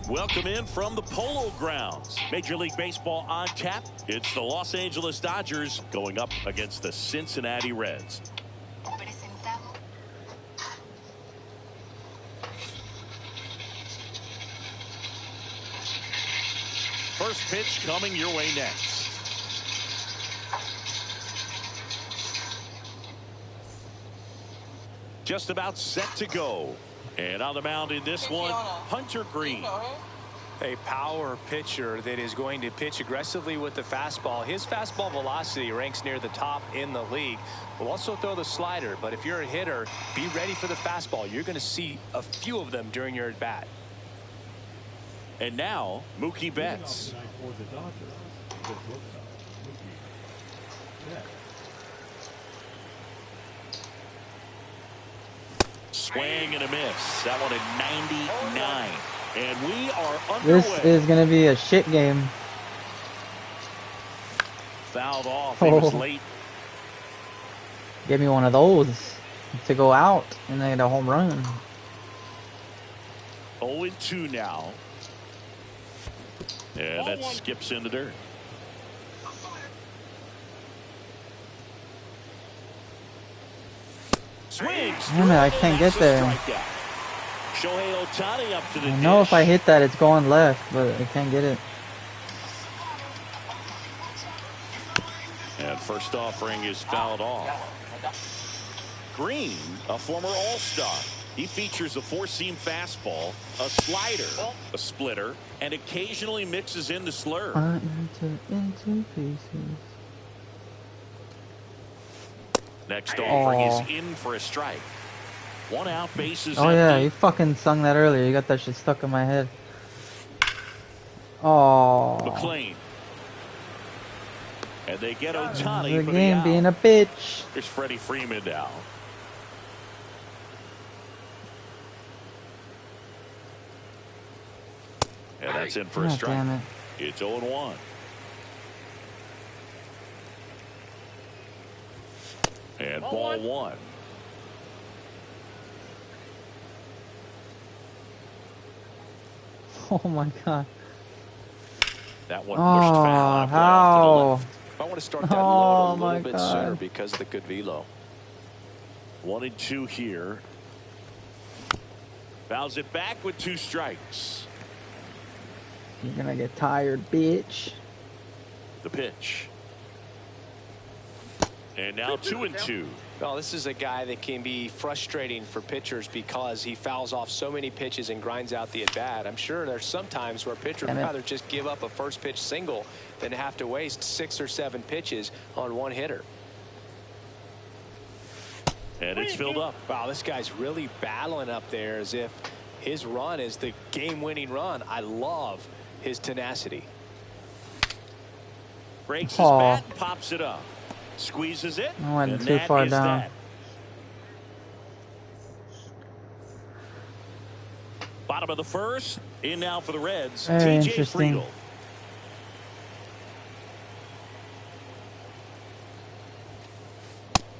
Welcome in from the Polo Grounds. Major League Baseball on tap. It's the Los Angeles Dodgers going up against the Cincinnati Reds. First pitch coming your way next. Just about set to go. And on the mound in this one, Hunter Green. A power pitcher that is going to pitch aggressively with the fastball. His fastball velocity ranks near the top in the league. Will also throw the slider, but if you're a hitter, be ready for the fastball. You're going to see a few of them during your at bat. And now, Mookie Betts. Swing and a miss. That one at 99. And we are underway. This is going to be a shit game. Fouled off. He was late. Give me one of those to go out and then get a home run. 0-2 now. And that skips in the dirt. Swings. Damn it, I can't get there. Shohei Ohtani up to the I know dish. if I hit that, it's going left, but I can't get it. And first offering is fouled off. Green, a former All-Star. He features a four-seam fastball, a slider, a splitter, and occasionally mixes in the slurve. Into pieces. Next offering is in for a strike. One out, bases empty. Oh yeah, you fucking sung that earlier. You got that shit stuck in my head. Oh. McLean. And they get Ohtani the for game the out. being a bitch. Here's Freddie Freeman now. And that's in for a strike. Damn it. It's 0-1. And ball one. Oh my god. That one pushed foul. How? I want to start that load a my little bit God. sooner because of the good velo. 1-2 here. Fouls it back with two strikes. You're gonna get tired, bitch. The pitch. And now 2-2. Well, this is a guy that can be frustrating for pitchers because he fouls off so many pitches and grinds out the at-bat. I'm sure there's some times where pitchers would rather just give up a first pitch single than have to waste 6 or 7 pitches on one hitter. And it's filled up. Wow, this guy's really battling up there as if his run is the game-winning run. I love his tenacity. Breaks his bat and pops it up. Squeezes it. I went and too that far is down. That. Bottom of the first. In now for the Reds. Very TJ interesting. Friedel.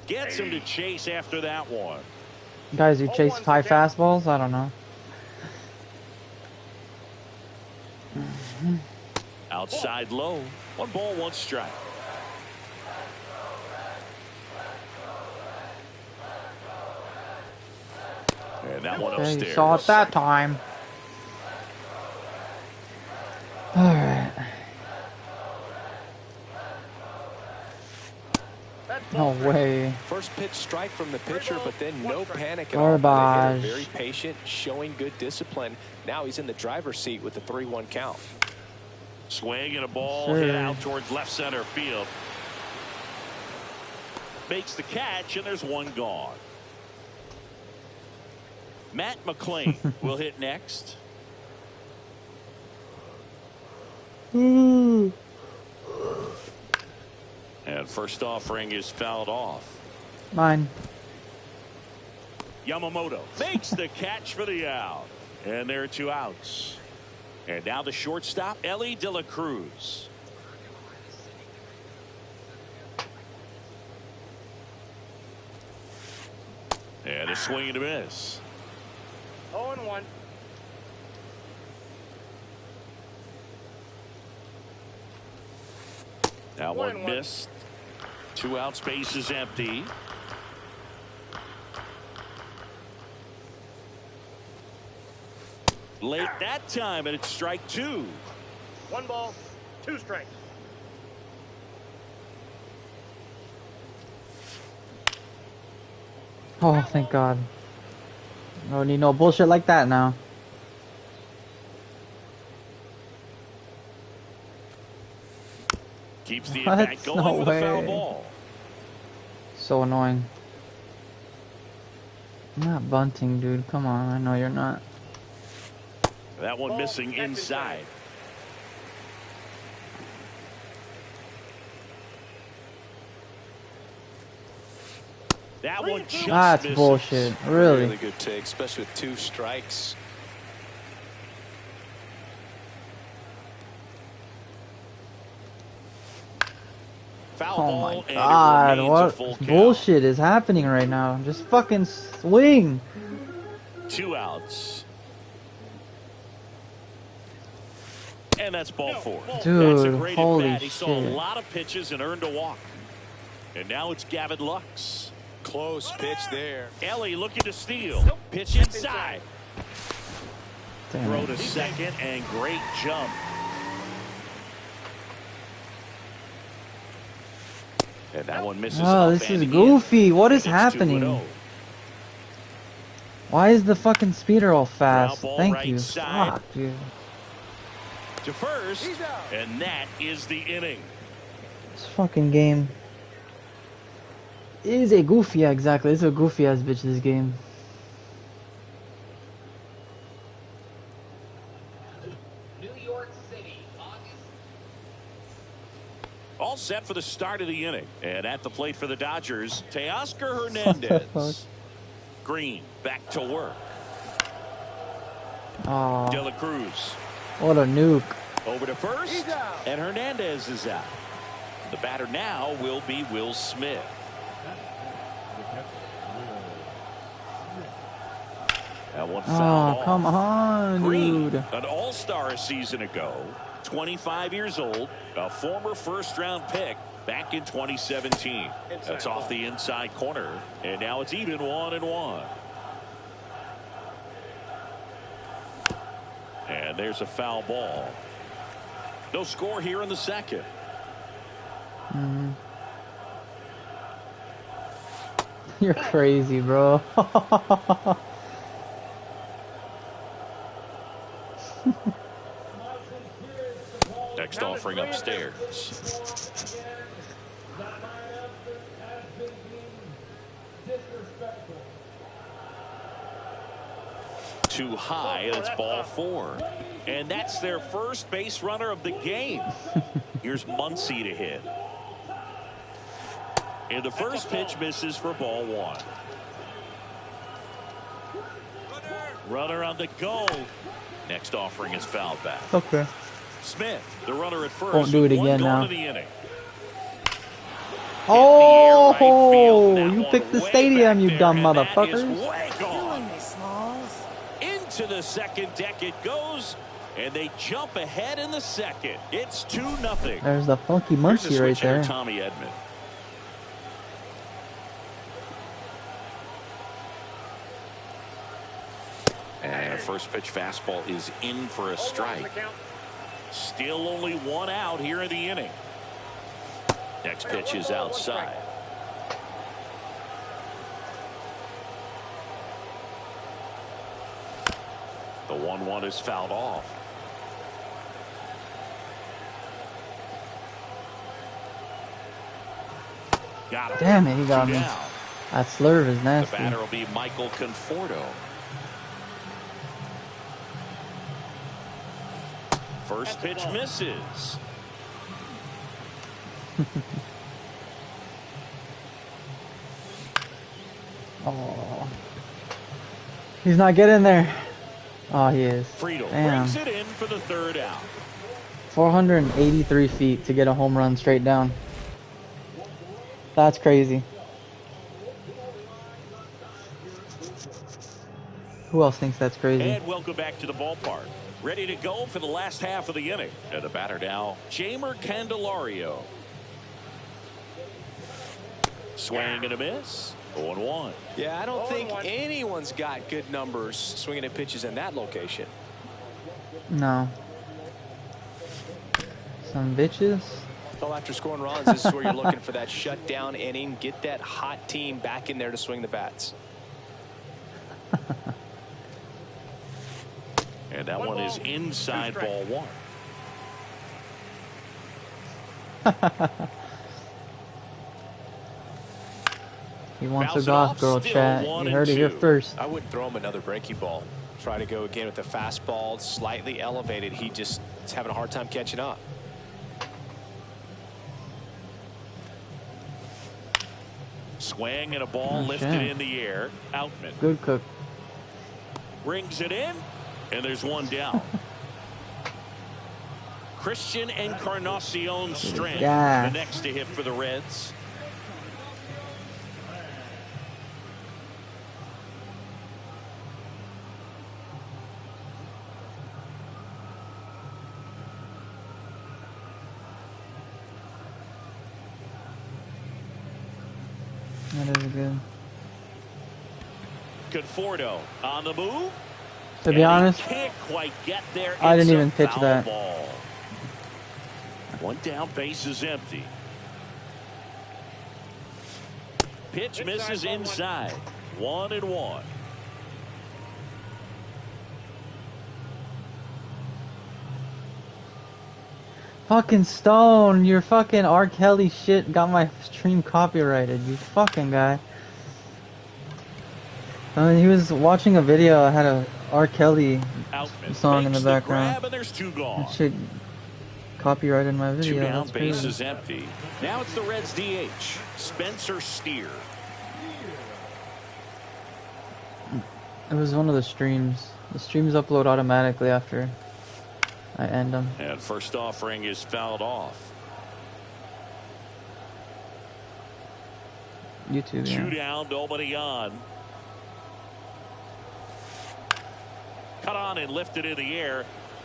Gets him to chase after that one. Guys who chase 5 fastballs? I don't know. Outside low. 1 ball, 1 strike. And that one Okay, upstairs. you saw it that time. Alright. No way. First pitch strike from the pitcher, but then no panic at all. Garbage. Very patient, showing good discipline. Now he's in the driver's seat with the 3-1 count. Swing and a ball hit out towards left center field. Makes the catch, and there's one gone. Matt McLean will hit next. And first offering is fouled off. Mine. Yamamoto makes the catch for the out. And there are 2 outs. And now the shortstop, Ellie De La Cruz. And a swing and a miss. 0-1. Now one missed. 2 outs, base is empty. Late that time, and it's strike 2. 1 ball, 2 strikes. Oh, thank God. Don't need no bullshit like that now. Keeps the What? impact going No with a foul way. ball. So annoying. I'm not bunting, dude. Come on. I know you're not. That one Ball, missing second inside. That one just That's misses. bullshit. Really? Really good take, especially with 2 strikes. Foul Oh ball, my and it God. remains a What full count. bullshit is happening right now? Just fucking swing. 2 outs. And that's ball 4. Dude, That's a great holy at bat. He saw a shit. lot of pitches and earned a walk. And now it's Gavin Lux. Close pitch there. Ellie looking to steal. Pitch inside. Damn Throw it. to second and great jump. And that one misses. Oh, up this is and goofy. What in. is And it's happening? 2-0. Why is the fucking speeder all fast? ball Thank right you. side. Fuck, dude. To first, and that is the inning. This fucking game is a goofy, yeah, exactly. It's a goofy ass bitch, this game. New York City, August. All set for the start of the inning. And at the plate for the Dodgers, Teoscar Hernandez. Green back to work. Oh, De La Cruz what a nuke. over to first, and Hernandez is out. The batter now will be Will Smith. That one fouled Oh, off. come on, Green, dude. an all-star a season ago, 25 years old, a former first-round pick back in 2017. That's off the inside corner, and now it's even 1-1. And there's a foul ball. No score here in the second. You're crazy, bro. Next offering upstairs. Too high, and it's ball 4. And that's their first base runner of the game. Here's Muncy to hit. And the first pitch misses for ball 1. Runner on the go. Next offering is fouled back. Okay. Smith, the runner at first. Won't do it with one again gone now. to the inning. Oh, Hit in the air right field. That you one picked the way stadium, back you there, dumb and that is motherfuckers. way gone. Into the second deck it goes, and they jump ahead in the second. It's 2-0. There's the funky Here's monkey the right switch hitter, there. Tommy Edman. And first pitch fastball is in for a strike. Still only 1 out here in the inning. Next pitch is outside. The 1-1 is fouled off. Got him. Damn it, he got 2 me. down. That slurve is The nasty. batter will be Michael Conforto. First pitch misses. Oh, he's not getting there. Oh, he is. Friedel Damn. brings it in for the 3rd out. 483 feet to get a home run straight down. That's crazy. Who else thinks that's crazy? And welcome back to the ballpark. Ready to go for the last half of the inning. And the batter now, Jamer Candelario. Swing and a miss. 0-1. Yeah, I don't think 0-1. anyone's got good numbers swinging at pitches in that location. No. Some bitches. Well, after scoring runs, this is where you're looking for that shutdown inning. Get that hot team back in there to swing the bats. And that one is inside ball 1. He wants Bounce a it golf off, girl, still chat. 1 You and heard it here 2. first. I wouldn't throw him another breaking ball. Try to go again with the fastball slightly elevated. He just is having a hard time catching up. Swing and a ball lifted in the air. Outman Good cook. brings it in, and there's one down. Christian Encarnacion Strand, Yeah. the next to hit for the Reds. That is good. Conforto on the move. To be honest, Can't quite get there. I didn't It's a even pitch foul that. Ball. One down, base is empty. Pitch misses inside. 1-1. fucking Stone, your fucking R. Kelly shit got my stream copyrighted, you fucking guy. I mean, he was watching a video, I had a R. Kelly Outman song in the makes background. grab, and there's 2 gone. That shit copyrighted my 2 video. down, That's base crazy. is empty. Now it's the Reds DH, Spencer Steer. It was one of the streams. The streams upload automatically after I end them. And first offering is fouled off. YouTube, 2 yeah. down, nobody on. Cut on and lifted in the air.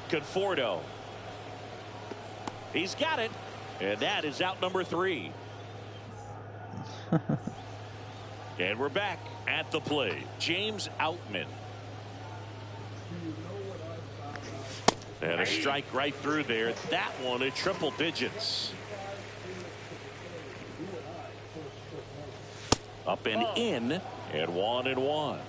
Conforto. He's got it. And that is out number 3. And we're back at the plate. James Outman. And a strike right through there. That one at triple digits. Up and in. And 1-1.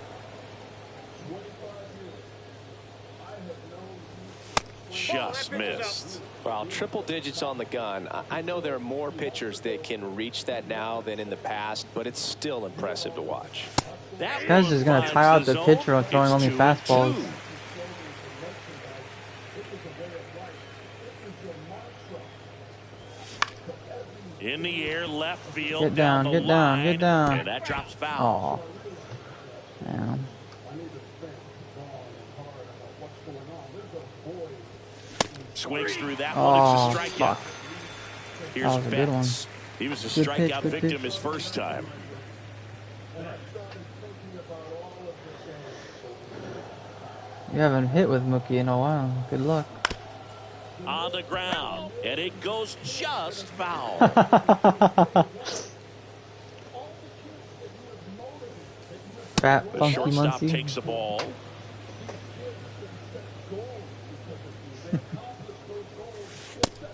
Just missed. Well, triple digits on the gun. I know there are more pitchers that can reach that now than in the past, but it's still impressive to watch. That This guy's one just gonna finds tire out the the zone. pitcher on throwing It's only 2-2. fastballs. In the air, left field. Get down, the get down, line, get down. And that drops foul. Aw. Damn. Swings through that Oh, one. It's a strikeout. fuck. Here's That was a good one. Betts. He was a Good pitch, strikeout good victim pitch. his first time. You haven't hit with Mookie in a while. Good luck. On the ground. And it goes just foul. Fat, The funky shortstop Muncie. takes the ball.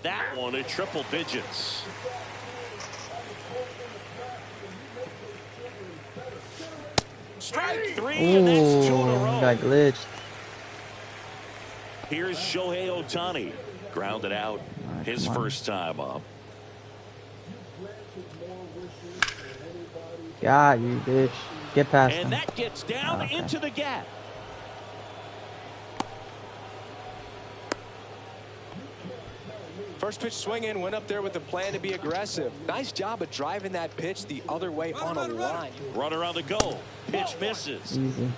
That one at triple digits. Strike 3, and that's 2 in a Ooh, row. got glitched. Here's Shohei Ohtani. Grounded out his come on. first time up. Got you, bitch. Get past And him. that gets down Okay. into the gap. First pitch swinging, went up there with the plan to be aggressive. Nice job of driving that pitch the other way on a line. Runner on the go. Pitch misses. Easy.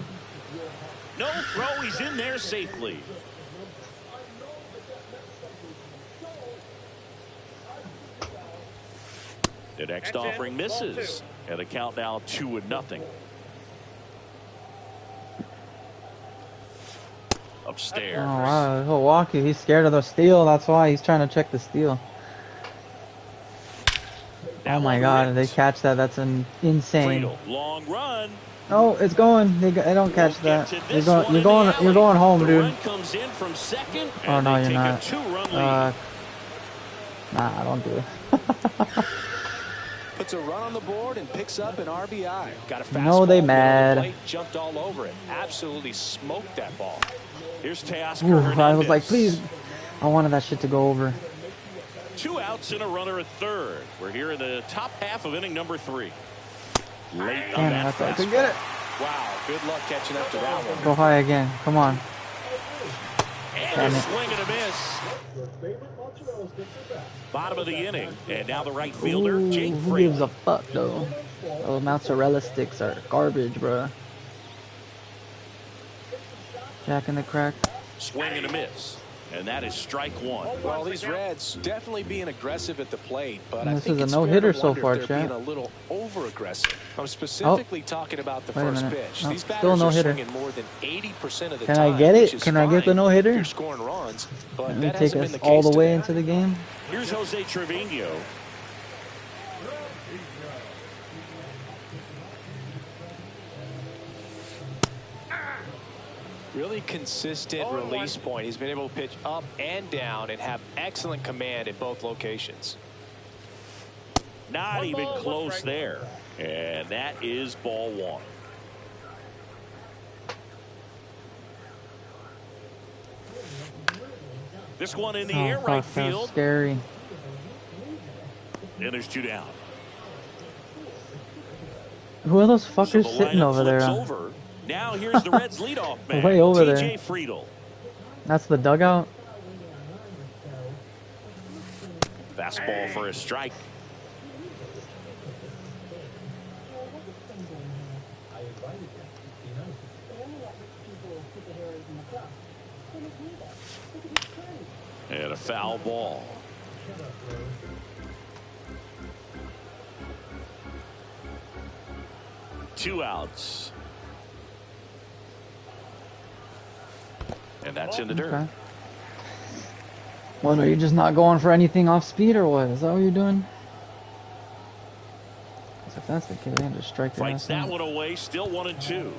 No throw. He's in there safely. The next That's it. offering misses. And the count now 2-0. Upstairs. Oh, wow. He'll walk you. He's scared of the steal. That's why he's trying to check the steal. Oh my God! If they catch that, that's insane. Friedel, long run. Oh, it's going. They don't catch We'll that. You're going home, the dude. Run comes in from second, Oh and no, they you're take not. a 2-run lead. Nah, don't do it. Puts a run on the board and picks up an RBI. Got a fastball. No, they mad. The plate, jumped all over it. Absolutely smoked that ball. Here's Teoscar Ooh, Hernandez. I was like, please. I wanted that shit to go over. 2 outs and a runner at third. We're here in the top half of inning number 3. Late on Damn it, I that thought I could get it. Wow, good luck catching up to that one. Go high again. Come on. And a swing and a miss. Bottom of the inning, and now the right fielder, Ooh, Jake who Friedel. gives a fuck though? Those mozzarella sticks are garbage, bruh. Jack in the crack. Swing and a miss, and that is strike 1. Well, these Reds definitely being aggressive at the plate, but I This think is a it's no-hitter fair to so wonder far, if they're Chad. being a little over-aggressive. I'm specifically talking about the Wait a first minute. pitch. No, These still batters are no-hitter. swinging more than 80% of the Can time. I get which it? is Can I get the fine no-hitter? if you're scoring runs, but Let me that take hasn't us been the all case the way today. into the game. Here's Jose Trevino. Really consistent release point. He's been able to pitch up and down and have excellent command at both locations. Not even close there. And that is ball 1. This one in the air, Oh, right fuck, that was field. scary. And there's 2 down. Who are those So fuckers the sitting lineup over there? flips over. Now here's the Reds leadoff man, Way over TJ there. Friedel. That's the dugout. Fastball for a strike. And a foul ball. Two outs. And that's in the dirt. Okay. What, are you just not going for anything off speed or what? Is that what you're doing? 'Cause if that's the case, they can just strike their Fights ass that out. one away. Still 1-2.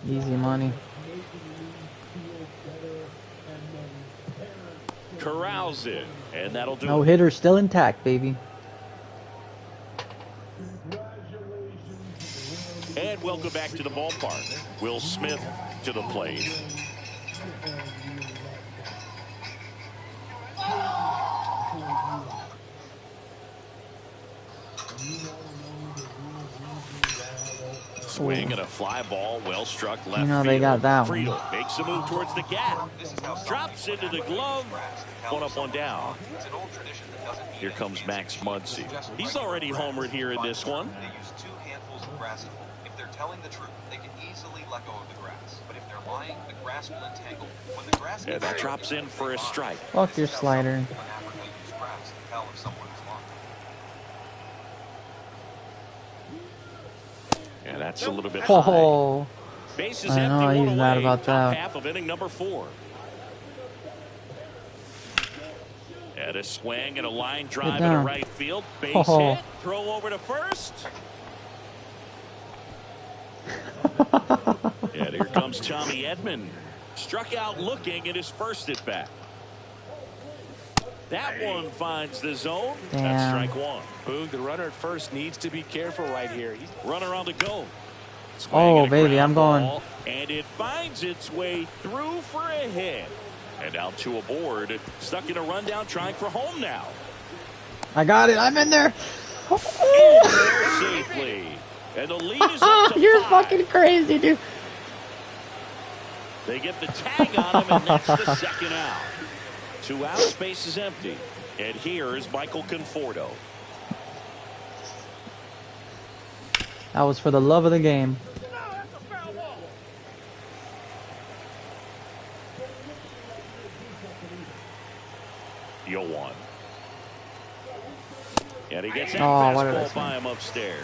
Easy money. Corrals it, and that'll do No it. hitter still intact, baby. And welcome back to the ballpark. Will Smith to the plate. Swing and a fly ball, well struck left You know field. they got that one. Friedel makes a move towards the gap. Drops into the glove. One up, one down. Here comes Max Muncy. He's already homered here in this one. They use 2 handfuls of grass. If they're telling the truth, they can easily let go of the grass. But if they're lying, the grass will entangle. When the grass And gets that big, drops in for a strike. Fuck your slider. when Africa use grass to tell if someone is lying. And that's a little bit high. Oh, Base is I empty, know, one he's mad away. about Top that. half of inning number 4. And a swing and a line drive into down. right field. Base Oh. hit. Throw over to first. And here comes Tommy Edman. Struck out looking at his first at bat. That one finds the zone. That's Damn. strike 1. Boog, the runner at first needs to be careful right here. Runner on the go. Swing Oh, and a baby, ground I'm going. ball, and it finds its way through for a hit. And out to a board. Stuck in a rundown, trying for home now. I got it. I'm in there. In there safely. And the lead is up to You're 5. fucking crazy, dude. They get the tag on him, and that's the second out. 2 outs, base is empty. And here is Michael Conforto. That was for the love of the game. Yo one. And he gets that what did I fastball say? by him upstairs.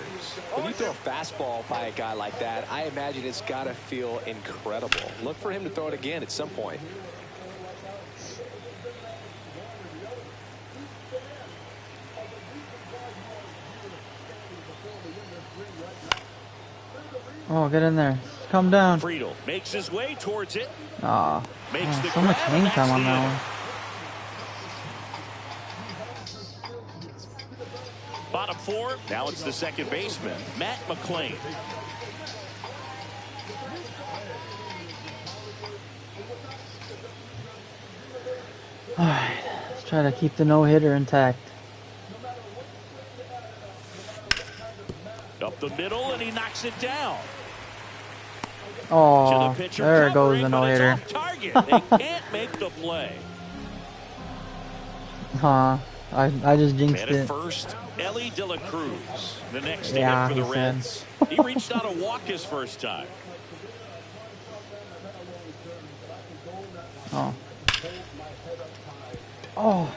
When you throw a fastball by a guy like that, I imagine it's got to feel incredible. Look for him to throw it again at some point. Oh, get in there. Come down. Friedel makes his way towards it. Aw. Makes the So much grab, hang and time that's on the that inning. one. Bottom four. Now it's the second baseman, Matt McClain. Alright, let's try to keep the no-hitter intact. Up the middle, and he knocks it down. Oh, To the pitcher there goes covering, the but it's no-hitter. off target. They can't make the play. Huh. I just jinxed And at it. first, Ellie De La Cruz, the next to Yeah, hit for the he said. Reds. He reached out a walk his first time. Oh. Oh.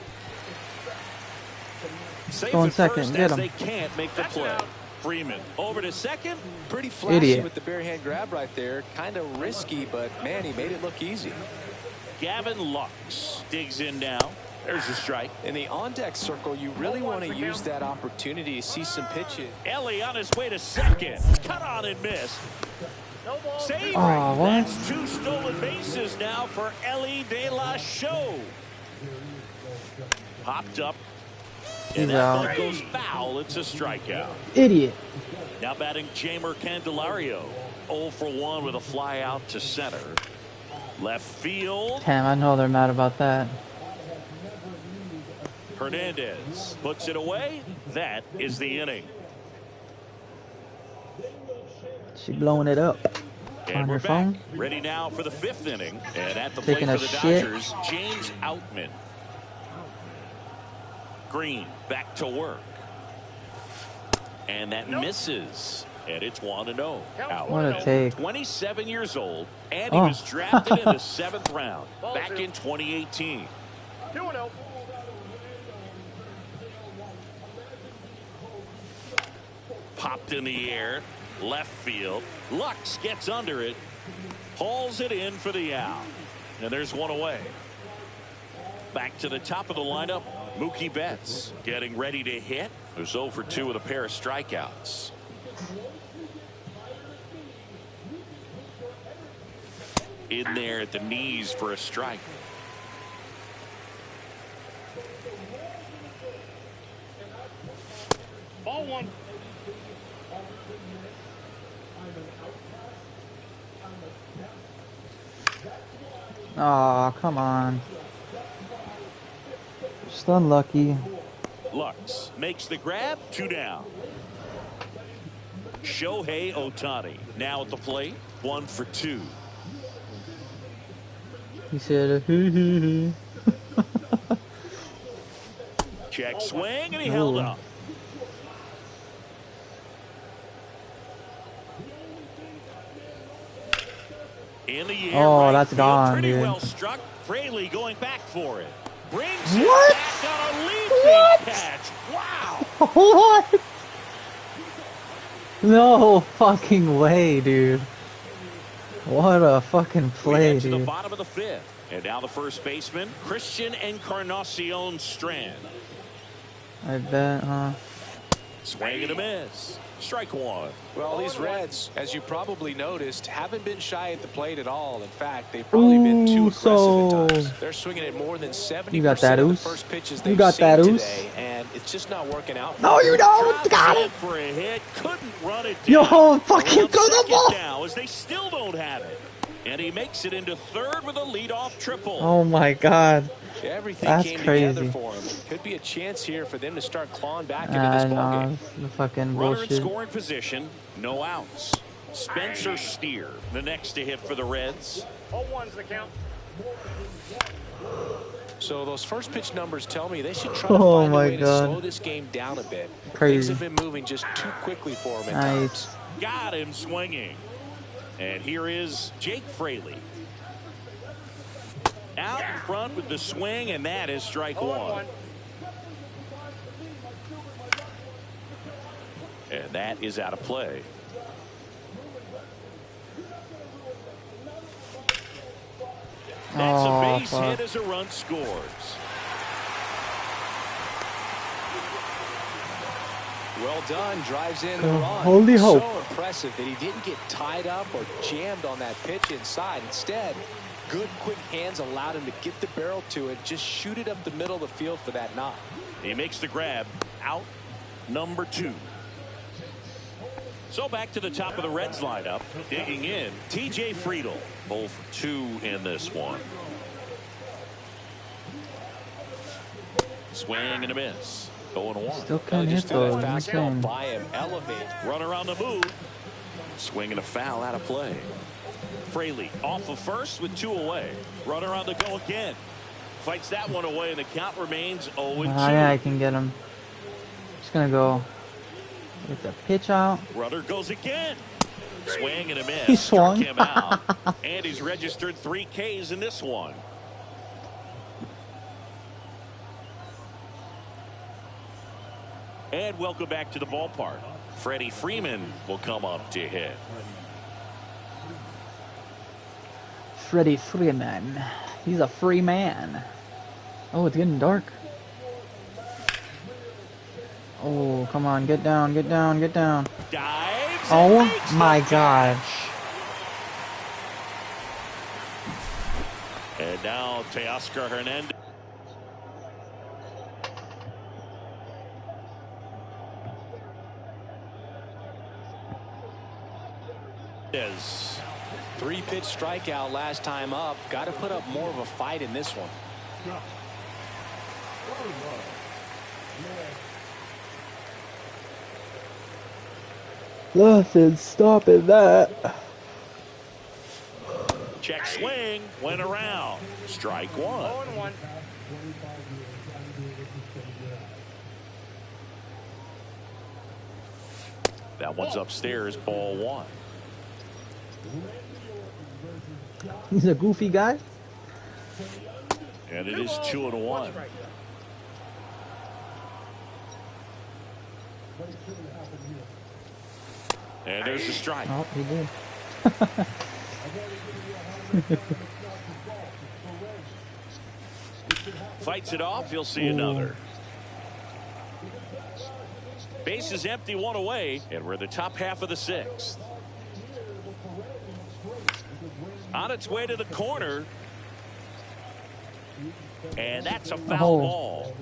Safe Going at second, first get as him. they can't make the play. Freeman over to second. Pretty flashy Idiot. with the bare hand grab right there. Kind of risky, but man, he made it look easy. Gavin Lux digs in now. There's a strike. In the on-deck circle, you really want to use that opportunity to see some pitches. Ellie on his way to second. Cut on and miss. No ball. Save. Oh, what? That's 2 stolen bases now for Ellie De La Show. Popped up. And He's that out. ball goes foul. It's a strikeout. Idiot. Now batting Jamer Candelario. 0 for 1 with a fly out to center. Left field. Damn, I know they're mad about that. Hernandez puts it away. That is the inning. She blowing it up. And On we're her back. phone? Ready now for the 5th inning. And at the Taking plate a for the shit. Dodgers, James Outman. Green back to work. And that misses. And it's 1-0. Out. What a take. 27 years old. And he Oh. was drafted in the 7th round back in 2018. 2-0. Popped in the air. Left field. Lux gets under it. Hauls it in for the out. And there's one away. Back to the top of the lineup. Mookie Betts getting ready to hit. There's 0 for 2 with a pair of strikeouts. In there at the knees for a strike. Ball 1. Oh, come on. Just unlucky. Lux makes the grab. 2 down. Shohei Ohtani now at the plate. 1 for 2. He said, hee hee hee. Check swing, and he held Ooh. up. In the air, Oh, right that's field, gone, pretty dude. well struck. Fraley going back for it. Brings What? it back on a leaping What? catch. Wow. What? No fucking way, dude. What a fucking We play, head to the dude. bottom of the 5th. And now the first baseman, Christian Encarnacion Strand. I bet, huh? Swing and a miss. Strike 1. Well, these Reds, as you probably noticed, haven't been shy at the plate at all. In fact, they've probably been too aggressive at times. They're swinging at more than 70% You got that, of the Oos? first pitches You they've got seen that, Oos? today, and it's just not working out. No, you don't! Drops Got in it! for a hit. Couldn't run it Yo, down. fucking Around throw the second ball! now as they still don't have it. And he makes it into 3rd with a leadoff triple. Oh my god. Everything That's came crazy. together for him. Could be a chance here for them to start clawing back into I this ballgame. know, the fucking Runner in bullshit. scoring position. No outs. Spencer Steer, the next to hit for the Reds. 0-1's the count. So those first pitch numbers tell me they should try to Oh find a my way to God. slow this game down a bit. Crazy. Things have been moving just too quickly for him at Nice. times. Got him swinging. And here is Jake Fraley. Out in front with the swing, and that is strike 1. 0-1. And that is out of play. That's a base hit as a run scores. Well done, drives in the run. Holy hope. So impressive that he didn't get tied up or jammed on that pitch inside. Instead, good quick hands allowed him to get the barrel to it, just shoot it up the middle of the field for that knock. He makes the grab. Out number 2. So back to the top of the Reds lineup. Digging in, T.J. Friedl. 0 for 2 in this one. Swing and a miss. 0-1. Still can't hit those. Insane. By him, elevate. Runner on the move. Swing and a foul out of play. Fraley off of first with 2 away. Runner on the go again. Fights that one away, and the count remains 0-2. Yeah, I can get him. Just gonna go get the pitch out. Runner goes again. Swing and a miss. He swung. Struck him out. And he's registered 3 Ks in this one. And welcome back to the ballpark. Freddie Freeman will come up to hit. Freddie Freeman. He's a free man. Oh, it's getting dark. Oh, come on. Get down, get down, get down. Dives. Oh, my gosh. And now Teoscar Hernandez. Is 3-pitch strikeout last time up. Got to put up more of a fight in this one. Nothing stopping that. check swing went around. Strike 1. 0-1. That one's upstairs. Ball 1. He's a goofy guy. And it is 2-1. And there's the strike. Oh, he did. Fights it off. You'll see another. Base is empty, 1 away, and we're in the top half of the 6th. On its way to the corner. And that's a foul ball.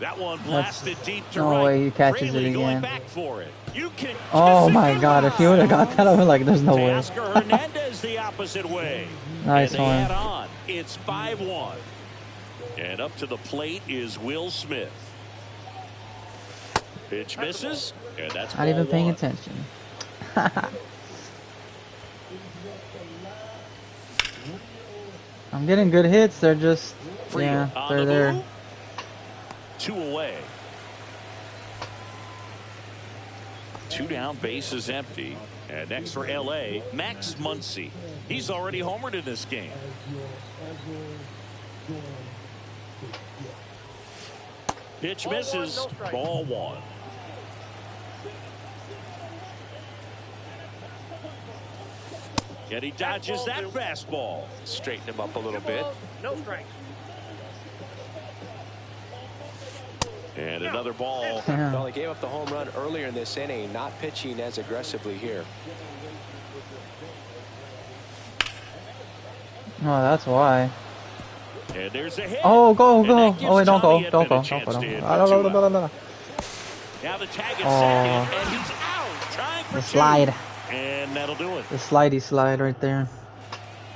That one blasted deep to right. No way he catches Fraley it going again. back for it. You can Oh kiss my it god, if he would have got that, I was like, there's no way. Teoscar Hernandez the opposite way. Nice and they one. add on. It's 5-1. And up to the plate is Will Smith. Pitch misses, and that's Not even ball paying 1. attention. I'm getting good hits. They're just, Friedl yeah, on they're the there. move. 2 away. 2 down, base is empty. And next for LA, Max Muncy. He's already homered in this game. Pitch misses. Ball 1. And he dodges that fastball. Straighten him up a little bit. No strikes. And another ball. Well, he gave up the home run earlier in this inning, not pitching as aggressively here. Oh, that's why. And there's a hit. Oh, go. And that gives Oh, wait, don't go. Tommy Don't Edman go. a Don't chance go. to Don't hit go. for 2 out. Ah, Now the tag at Oh. second, and he's out. Trying for The 2. slide. And that'll do it. The slidey slide right there.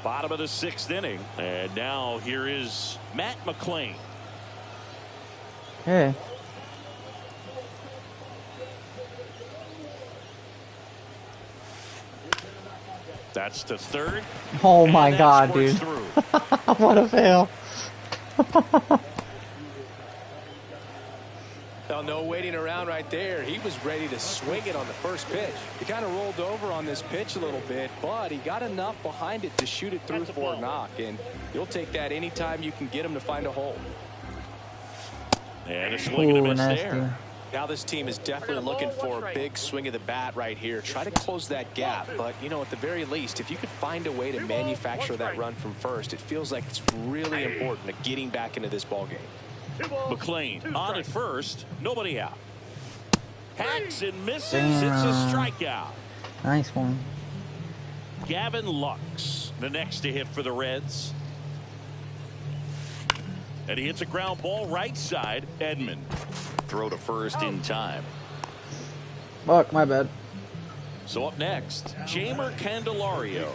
Bottom of the 6th inning. And now here is Matt McClain. Okay. That's to third. Oh my And that god, squirts dude. through. What a fail. On no waiting around right there. He was ready to swing it on the first pitch. He kind of rolled over on this pitch a little bit, but he got enough behind it to shoot it through for a knock, and you'll take that anytime you can get him to find a hole. And a swing and a miss nasty. there. Now this team is definitely looking for a big swing of the bat right here. Try to close that gap, but, you know, at the very least, if you could find a way to manufacture that run from first, it feels like it's really important to getting back into this ball game. McLean on at first, nobody out. Hacks and misses. Damn. It's a strikeout. Nice one. Gavin Lux, the next to hit for the Reds. And he hits a ground ball right side. Edman. Throw to first in time. Fuck, my bad. So up next, Jamer Candelario.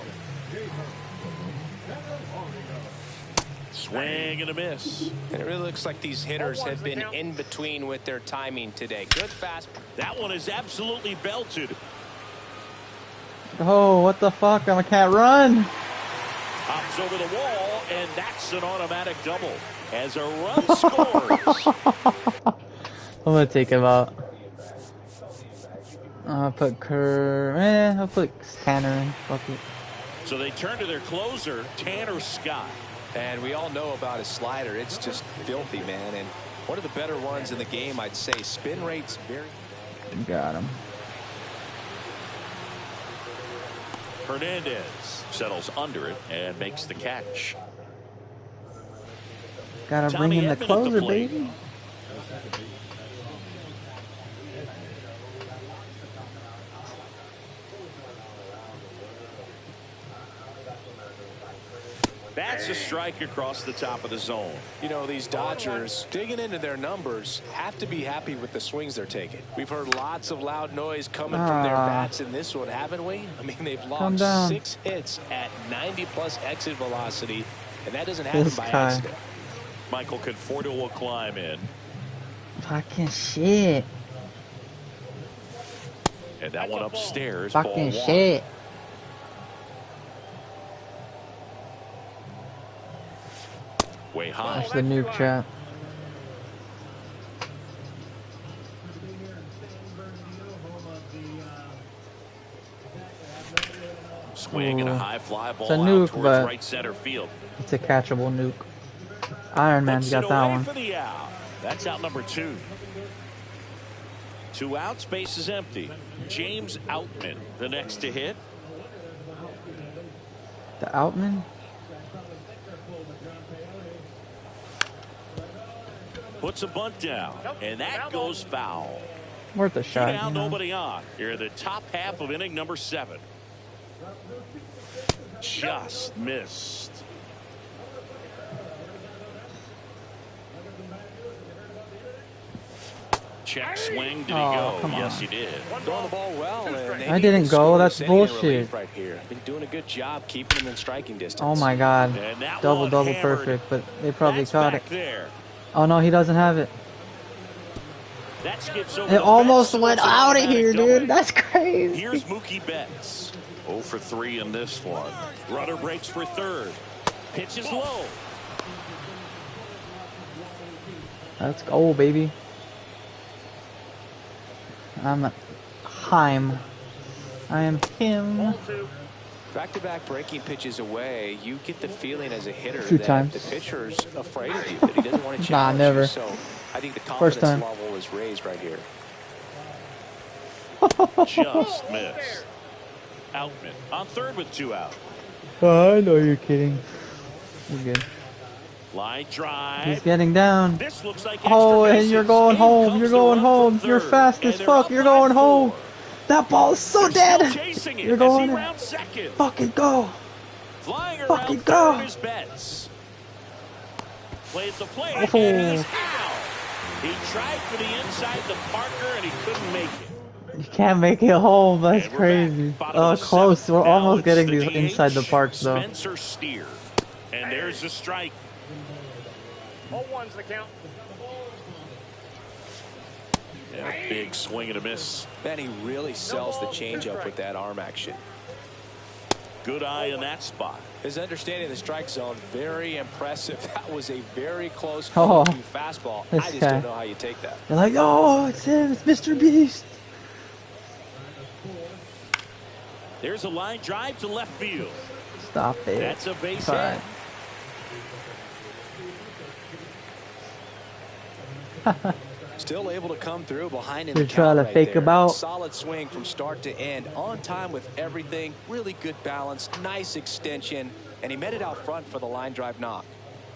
Swing and a miss. And it really looks like these hitters have been in between with their timing today. Good fast. That one is absolutely belted. Oh, what the fuck? I can't run. Hops over the wall, and that's an automatic double. As a run scores. I'm gonna take him out. I'll put I'll put Tanner in. Fuck it. So they turn to their closer, Tanner Scott. And we all know about his slider. It's just filthy, man. And one of the better ones in the game, I'd say. Spin rate's very... Got him. Hernandez settles under it and makes the catch. Gotta bring in the Edman at closer, plate. baby. That's a strike across the top of the zone. You know, these Dodgers, digging into their numbers, have to be happy with the swings they're taking. We've heard lots of loud noise coming from their bats in this one, haven't we? I mean, they've logged 6 hits at 90-plus exit velocity, and that doesn't happen by accident. Michael Conforto will climb in. Fucking shit. And that one upstairs. Fucking shit. Way high. That's the nuke trap. Swing and a high fly ball It's a nuke, out towards but right center field. It's a catchable nuke. Iron Man's got that one. For the out. That's out number 2. 2 outs, base is empty. James Outman, the next to hit. The Outman? Puts a bunt down, and that goes foul. Worth a 2 shot. down, You know? nobody on. Here, the top half of inning number 7. Just missed. Check swing. Did he go? Yes, he did. Throwing the ball well. And I didn't go. That's bullshit. Right here. Been doing a good job keeping him in striking distance. Oh my god. And that Double one hammered. perfect, but they probably That's caught back it. there. Oh no, he doesn't have it. That skips over It the almost fence. went It's an out of automatic here, double. dude. That's crazy. Here's Mookie Betts. 0 for 3 in this one. Runner breaks for third. Pitch is low. Let's go, baby. I'm Heim. I am him. Back-to-back breaking pitches away, you get the feeling as a hitter Two that times. the pitcher's afraid of you, that he doesn't want to Nah, challenge never. you. So I think the First confidence time. level is raised right here. Just missed. Outman on third with 2 out. Oh, I know you're kidding. You're good. Line drive. He's getting down. This looks like Oh, extra and you're bases. going In home. comes You're the going run home. from You're third, fast and as they're fuck. up You're by going 4. home. That ball's so They're dead. still chasing it You're as going. he rounds second. Fucking go. Flying Fucking around go. third is Betts. Plays the play, Oh. and it is out. He tried for the inside to Parker, and he couldn't make it. You can't make it home. That's And we're crazy. back. Bottom of the Close. 7th. We're Now almost it's getting the these DH, inside the parks, though. Spencer Steer. And there's the strike. 0-1's the count. And a big swing and a miss. Man, he really sells the changeup with that arm action. Good eye in that spot. His understanding of the strike zone, very impressive. That was a very close Oh, call to fastball. this I just guy. don't know how you take that. They're like, oh, it's him. It's Mr. Beast. There's a line drive to left field. Stop it. That's a base Sorry. hit. Still able to come through behind in You're the trying count to right fake there. about. Solid swing from start to end. On time with everything. Really good balance. Nice extension. And he met it out front for the line drive knock.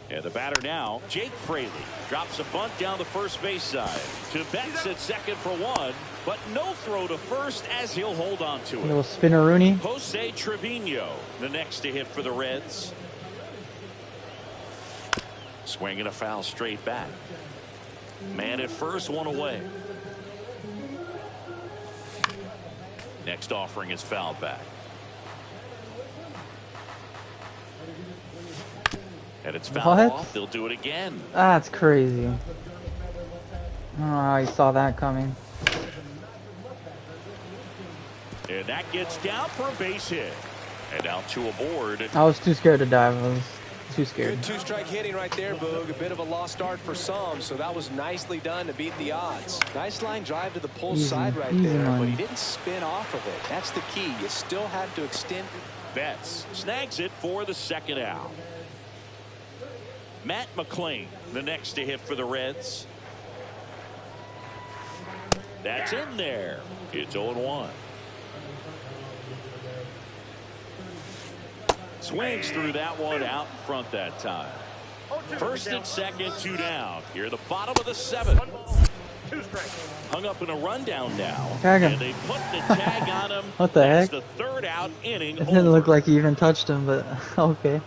And the batter now, Jake Fraley, drops a bunt down the first base side to Betts at second for one, but no throw to first as he'll hold on to it. Little spinneroonie. Jose Trevino, the next to hit for the Reds. Swinging a foul straight back. Man at first, one away. Next offering is fouled back. And it's fouled What? off. They'll do it again. That's crazy. I don't know how he saw that coming. And that gets down for a base hit. And now two aboard. I was too scared to dive. I was too scared. Good two-strike hitting right there, Boog. A bit of a lost start for some, so that was nicely done to beat the odds. Nice line drive to the pull Easy, side right easy there, but money. he didn't spin off of it. That's the key. You still have to extend. Betts snags it for the second out. Matt McClain, the next to hit for the Reds. That's in there. It's 0-1. Swings through that one out in front that time. First and second, two down. Here at the bottom of the seventh. Hung up in a rundown now. Tag him. And they put the tag on him. What the That's heck? the third out inning. It didn't look like he even touched him, but okay.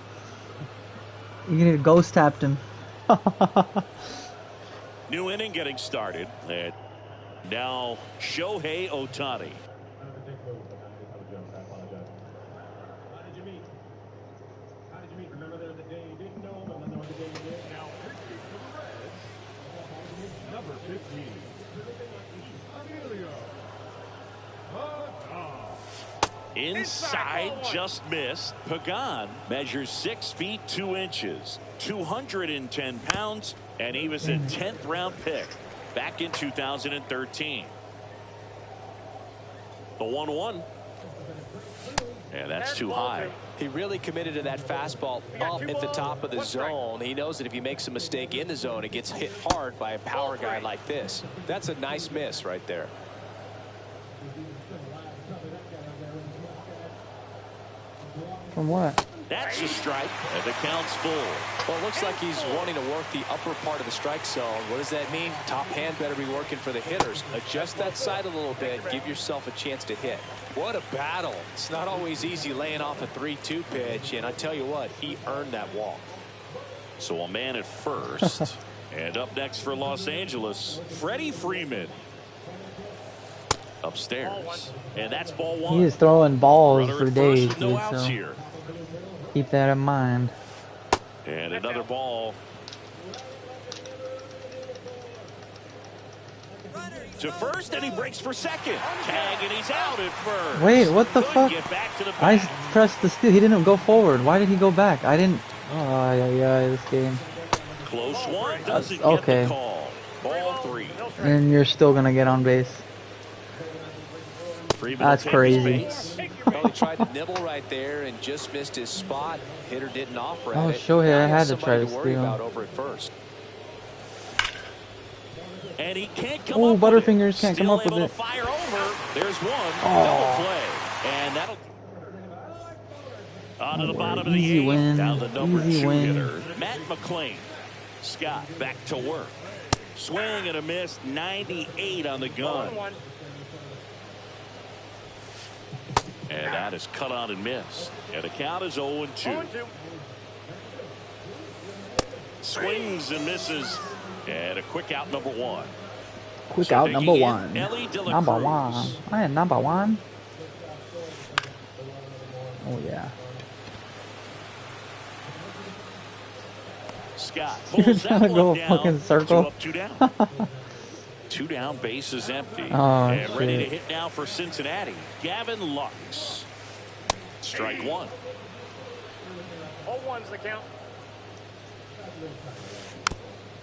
You need to ghost tapped him. New inning getting started. And now Shohei Ohtani. Inside, just missed. Pagan measures 6 feet 2 inches, 210 pounds, and he was a 10th round pick back in 2013. The 1-1. And that's too high. He really committed to that fastball up at the top of the zone. He knows that if he makes a mistake in the zone, it gets hit hard by a power guy like this. That's a nice miss right there. From what? That's a strike, and the count's full. Well, it looks like he's wanting to work the upper part of the strike zone. What does that mean? Top hand better be working for the hitters. Adjust that side a little bit. Give yourself a chance to hit. What a battle. It's not always easy laying off a 3-2 pitch, and I tell you what, he earned that walk. So a man at first. And up next for Los Angeles, Freddie Freeman. Upstairs. And that's ball one. He is throwing balls Runner for at days, first with no dude, outs so here. keep that in mind. And another ball. To first, and he breaks for second. Tag, and he's out at first. Wait, what the Couldn't fuck? get back to the I bat. pressed the steal. He didn't go forward. Why did he go back? I didn't. Oh, yeah, this game. Close one, doesn't okay. get the call. Ball 3. And you're still going to get on base. Freeman That's will take his crazy. base. Well, he tried to nibble right there and just missed his spot. Hitter didn't offer at Oh, it. Shohei, Now I he had has to try somebody to worry steal. about over at first. And he can't come Oh, up with Butterfingers it. can't come Still up with able it. to fire over. There's one. Oh. Double play. And that'll on to the bottom of the Easy 8th. win. Down the number Easy 2 win. hitter, Matt McClain. Scott back to work. Swing and a miss. 98 on the gun. And that is cut on and missed. And the count is 0-2. Swings and misses. And a quick out, number 1. Quick So out, taking number in 1. Ellie De La Number Cruz. 1. I am number 1. Oh, yeah. Scott You're pulls trying that to go one a down. fucking circle. 2 up, 2 down. 2 down, base is empty. Oh, and ready to shit. hit now for Cincinnati. Gavin Lux. Strike one. 0-1's the count.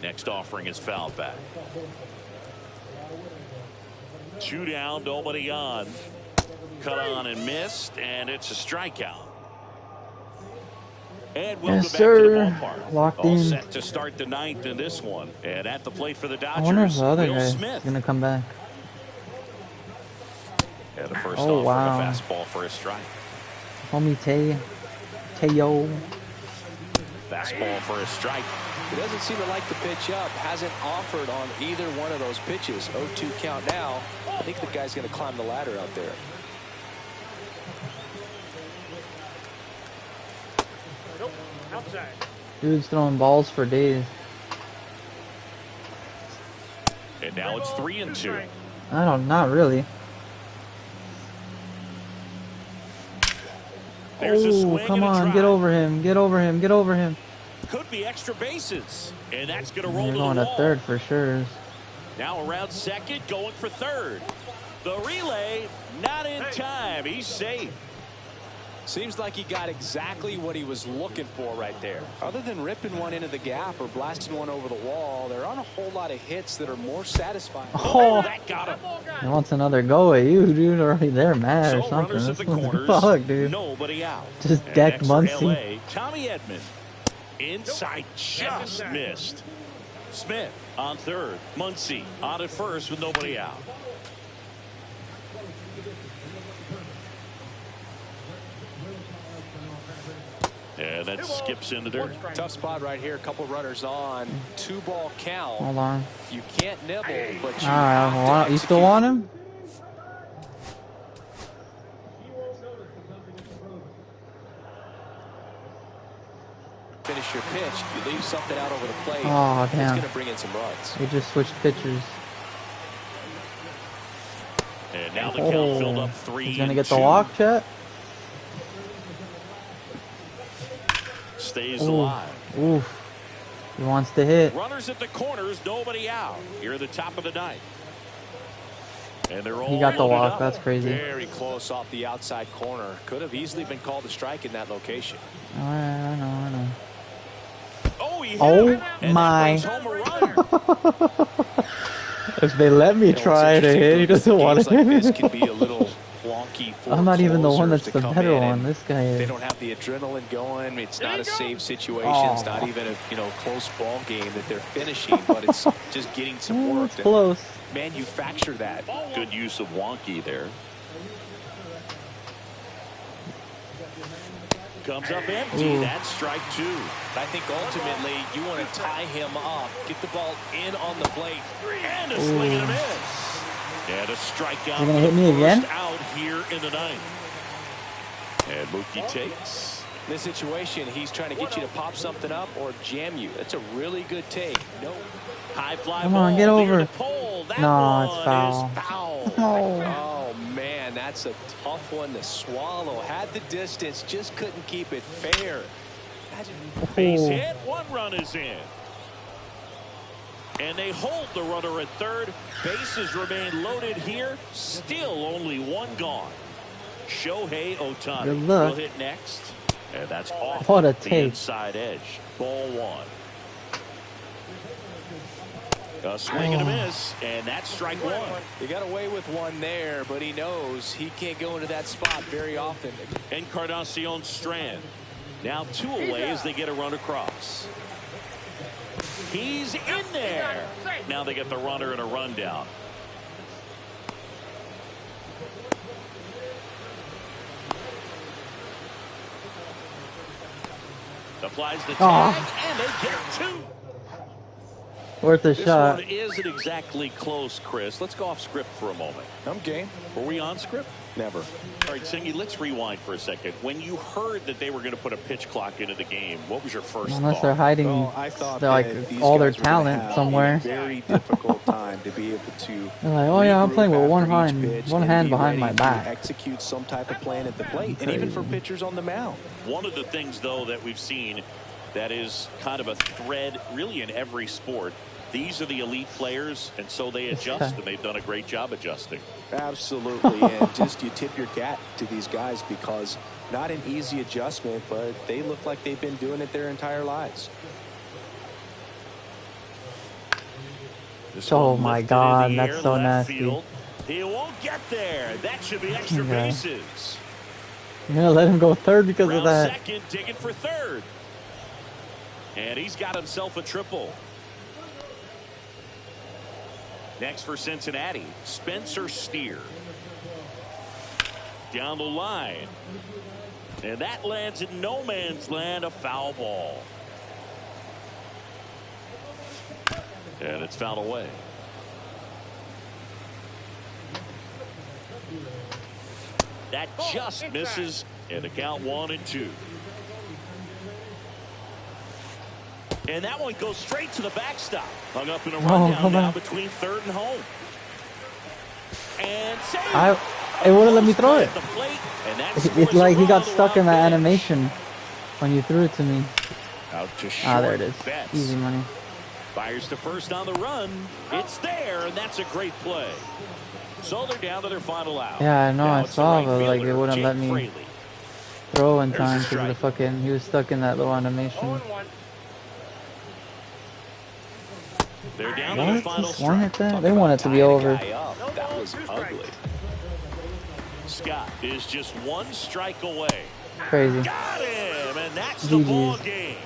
Next offering is fouled back. 2 down, nobody on. Cut on and missed, and it's a strikeout. And we'll Yes, go back sir. to the ballpark. Locked All in. set to start the 9th in this one. And at the plate for the I wonder if Dodgers, the other Will guy is Smith. gonna come back. And the first Oh, off wow. a fastball for a strike. Homie Teo. Fastball for a strike. He doesn't seem to like the pitch up. Hasn't offered on either one of those pitches. 0-2 count now. I think the guy's going to climb the ladder out there. Nope. Outside. Dude's throwing balls for days. And now it's 3-2. Not really. There's a Oh, swing come and a on, drive. get over him, get over him, get over him. Could be extra bases. And that's going to roll They're to going the to wall. third for sure. Now around second, going for third. The relay, not in time. He's safe. Seems like he got exactly what he was looking for right there. Other than ripping one into the gap or blasting one over the wall, there aren't a whole lot of hits that are more satisfying. Oh, That got him. he wants another go at you, dude. Or they're mad or So something. runners at That's the what the corners. fuck, dude. Nobody out. Just And decked next for Muncie. LA, Tommy Edman. Inside just missed. Smith on third. Muncie on at first with nobody out. And that skips into dirt. Tough spot right here. A couple runners on. 2-ball count. Hold on. You can't nibble, but you Alright, have to you still execute. want him? Finish your pitch. You leave something out over the plate. Oh, It's damn. going to bring in some runs. They just switched pitchers. And now the count filled up 3-2. He's gonna get the walk, Chet. Stays Ooh. alive. Oof. He wants to hit. Runners at the corners, nobody out. Here at the top of the ninth. And they're all He got the loaded walk. up. That's crazy. Very close off the outside corner. Could have easily been called a strike in that location. Alright, I know. Oh, he hit Oh him. And my. that brings home a run. If they let me You know, try what's to interesting, hit, he though, is doesn't want games to like this hit. can be a little wonky for I'm not even the one closers that's to the come better in, one. and This guy They is. don't have the adrenaline going. It's not a save situation. Oh. It's not even a close ball game that they're finishing, but it's just getting some Ooh, work it's to close. manufacture that. Good use of wonky there. Comes up empty. Ooh. That's strike two. I think ultimately you want to tie him up, get the ball in on the plate. And a swing and a miss. And a strikeout. You gonna hit for me the again? first out here in the ninth. And Mookie takes. In this situation, he's trying to get you to pop something up or jam you. That's a really good take. No. High fly Come ball on, get near over. the pole. That No, it's one foul. is foul. Oh. Oh, man, that's a tough one to swallow. Had the distance, just couldn't keep it fair. Imagine. Base Oh. hit. One run is in. And they hold the runner at third. Bases remain loaded here. Still only one gone. Shohei Ohtani Good luck. will hit next. And that's off What a the take. inside edge. Ball one. A swing and a miss. And that's strike one. He got away with one there, but he knows he can't go into that spot very often. Encarnacion Strand. Now 2 away as they get a run across. He's in there. Now they get the runner and a rundown. Applies the tag, and they get 2. Worth a This shot. one isn't exactly close, Chris. Let's go off script for a moment. I'm game. Were we on script? Never. All right, Singy, let's rewind for a second. When you heard that they were going to put a pitch clock into the game, what was your first Unless thought? they're hiding Well, I thought like that these all their guys were gonna talent have somewhere. a very difficult time to be able to. They're like, oh yeah, I'm playing with regroup one after each hand, pitch one and hand be behind my ready to back. execute some type of plan at the plate, and even for Crazy. pitchers on the mound. One of the things, though, that we've seen that is kind of a thread really in every sport these are the elite players, and so they adjust, and they've done a great job adjusting. Absolutely, and just you tip your hat to these guys because not an easy adjustment, but they look like they've been doing it their entire lives. Oh my God, that's so nasty. Field. He won't get there. That should be extra bases. You're gonna let him go third because of that. Second, digging for third. And he's got himself a triple. Next for Cincinnati, Spencer Steer. Down the line. And that lands in no man's land, a foul ball. And it's fouled away. That just misses, and the count 1-2. And that one goes straight to the backstop. Hung up in a rundown now between third and home. And it wouldn't let me throw it. It's like he got stuck in that animation when you threw it to me. Out to short. There it is. Easy money. Fires to first on the run. It's there, and that's a great play. So they're down to their final out. Yeah, I know, I saw, but like it wouldn't let me Fraley. throw in time because the fucking he was stuck in that little animation. They're down to the final strike. They want it to be over. That was ugly. Scott is just one strike away. Crazy. Got him, and that's the ball game.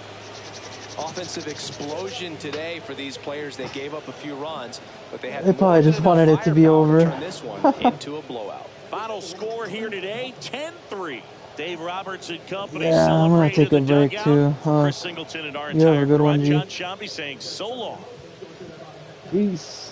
Offensive explosion today for these players. They gave up a few runs, but they had probably just wanted it to be over. Turn this one into a blowout. Final score here today, 10-3. Dave Roberts and company. Yeah, I'm gonna take a break too. Chris Singleton and our you have a good one, John Shambi saying so long. Peace.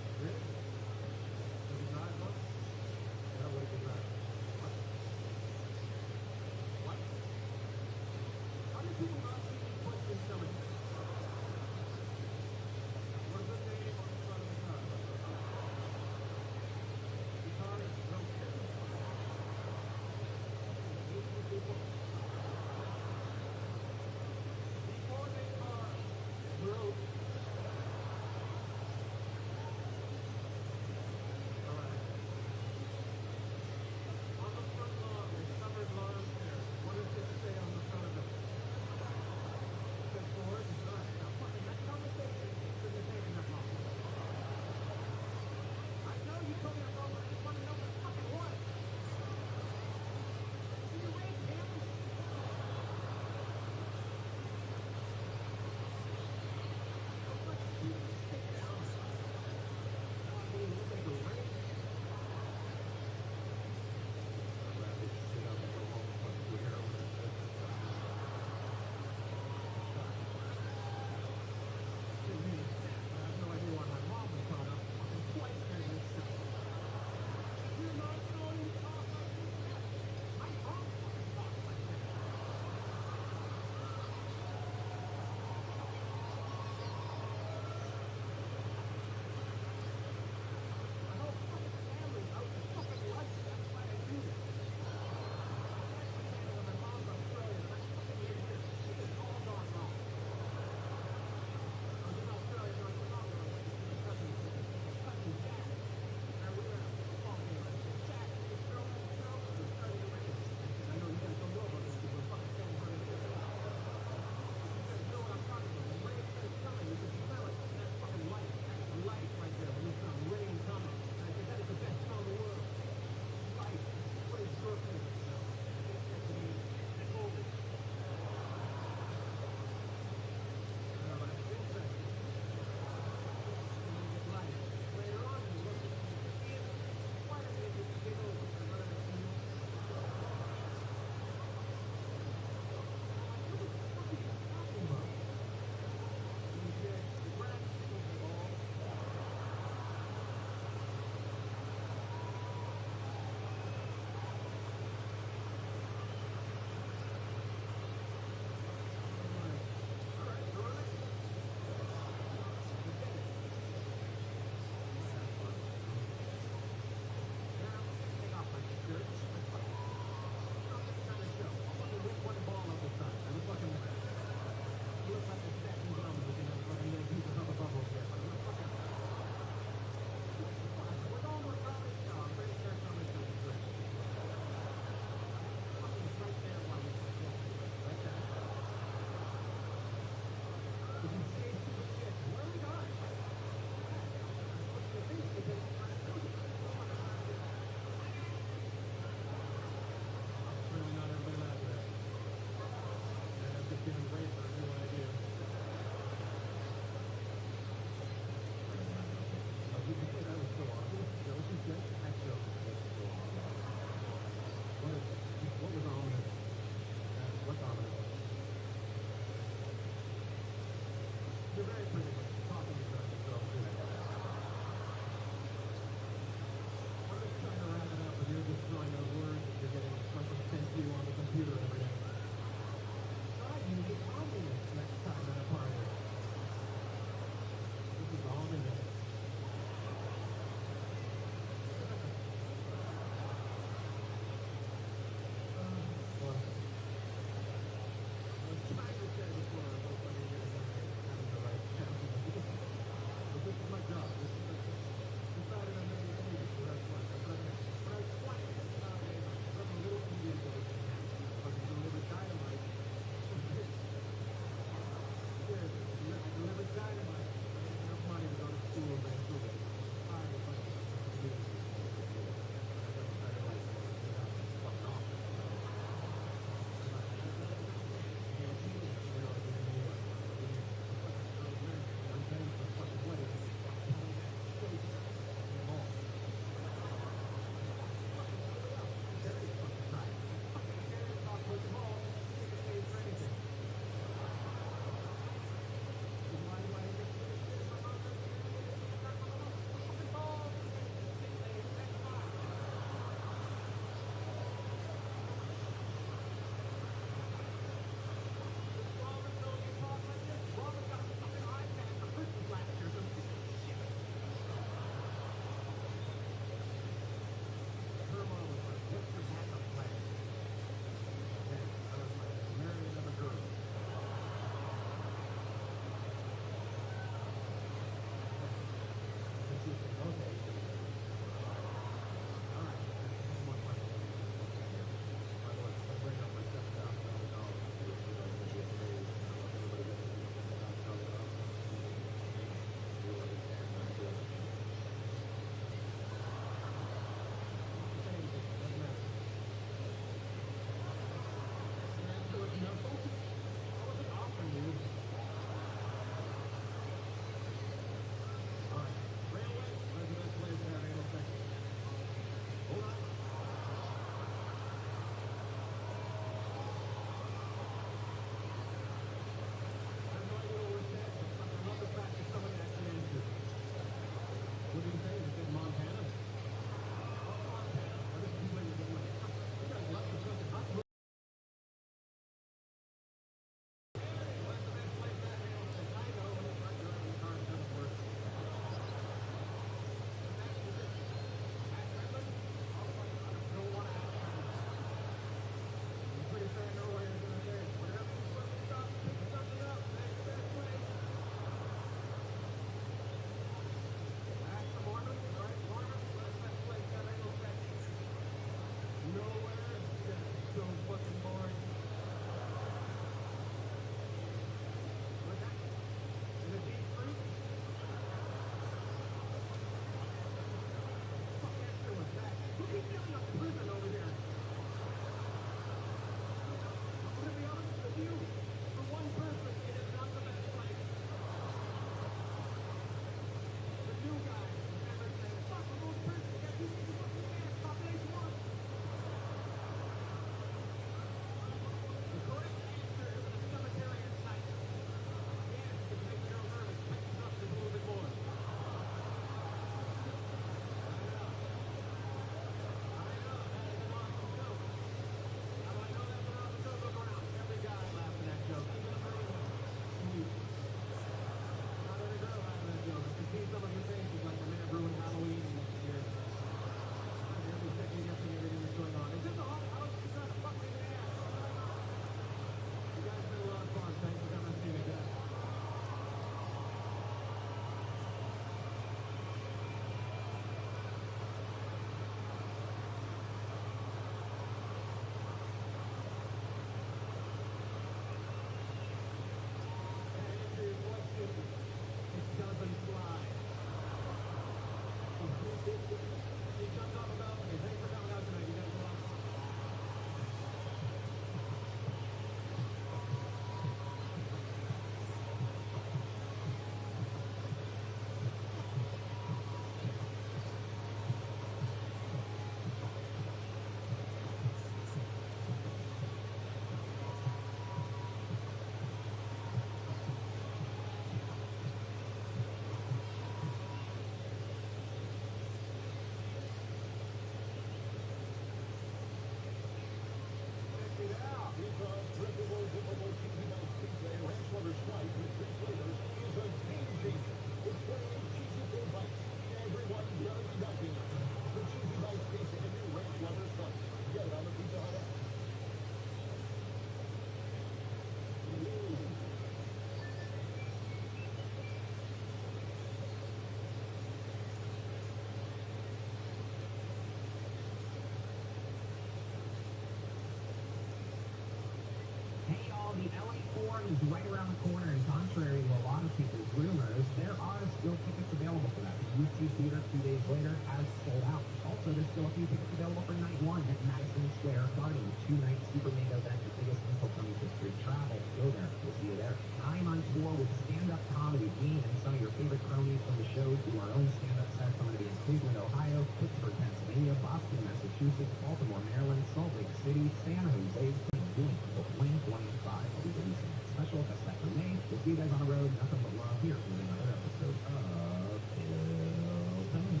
tour with stand-up comedy. Me and some of your favorite cronies from the show do our own stand-up sets. I'm going to be in Cleveland, Ohio, Pittsburgh, Pennsylvania, Boston, Massachusetts, Baltimore, Maryland, Salt Lake City, San Jose, and doing 2025. I'll be releasing a special that's set for May. We'll see you guys on the road. Nothing but love here with another episode of Kill Tony.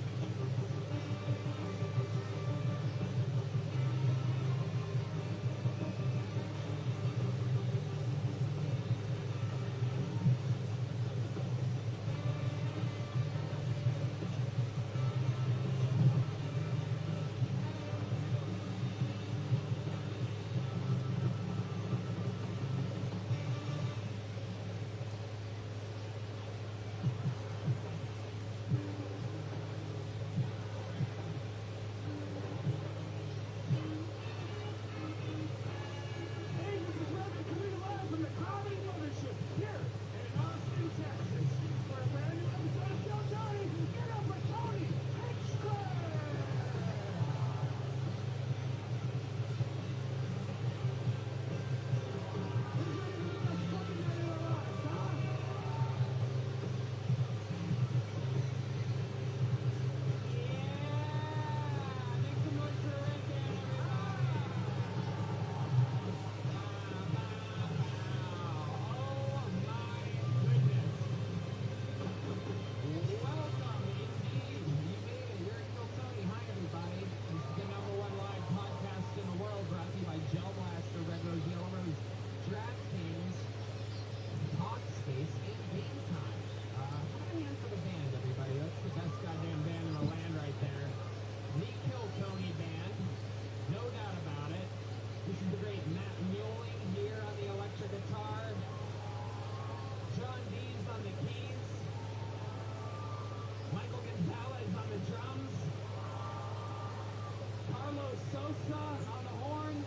On the horns,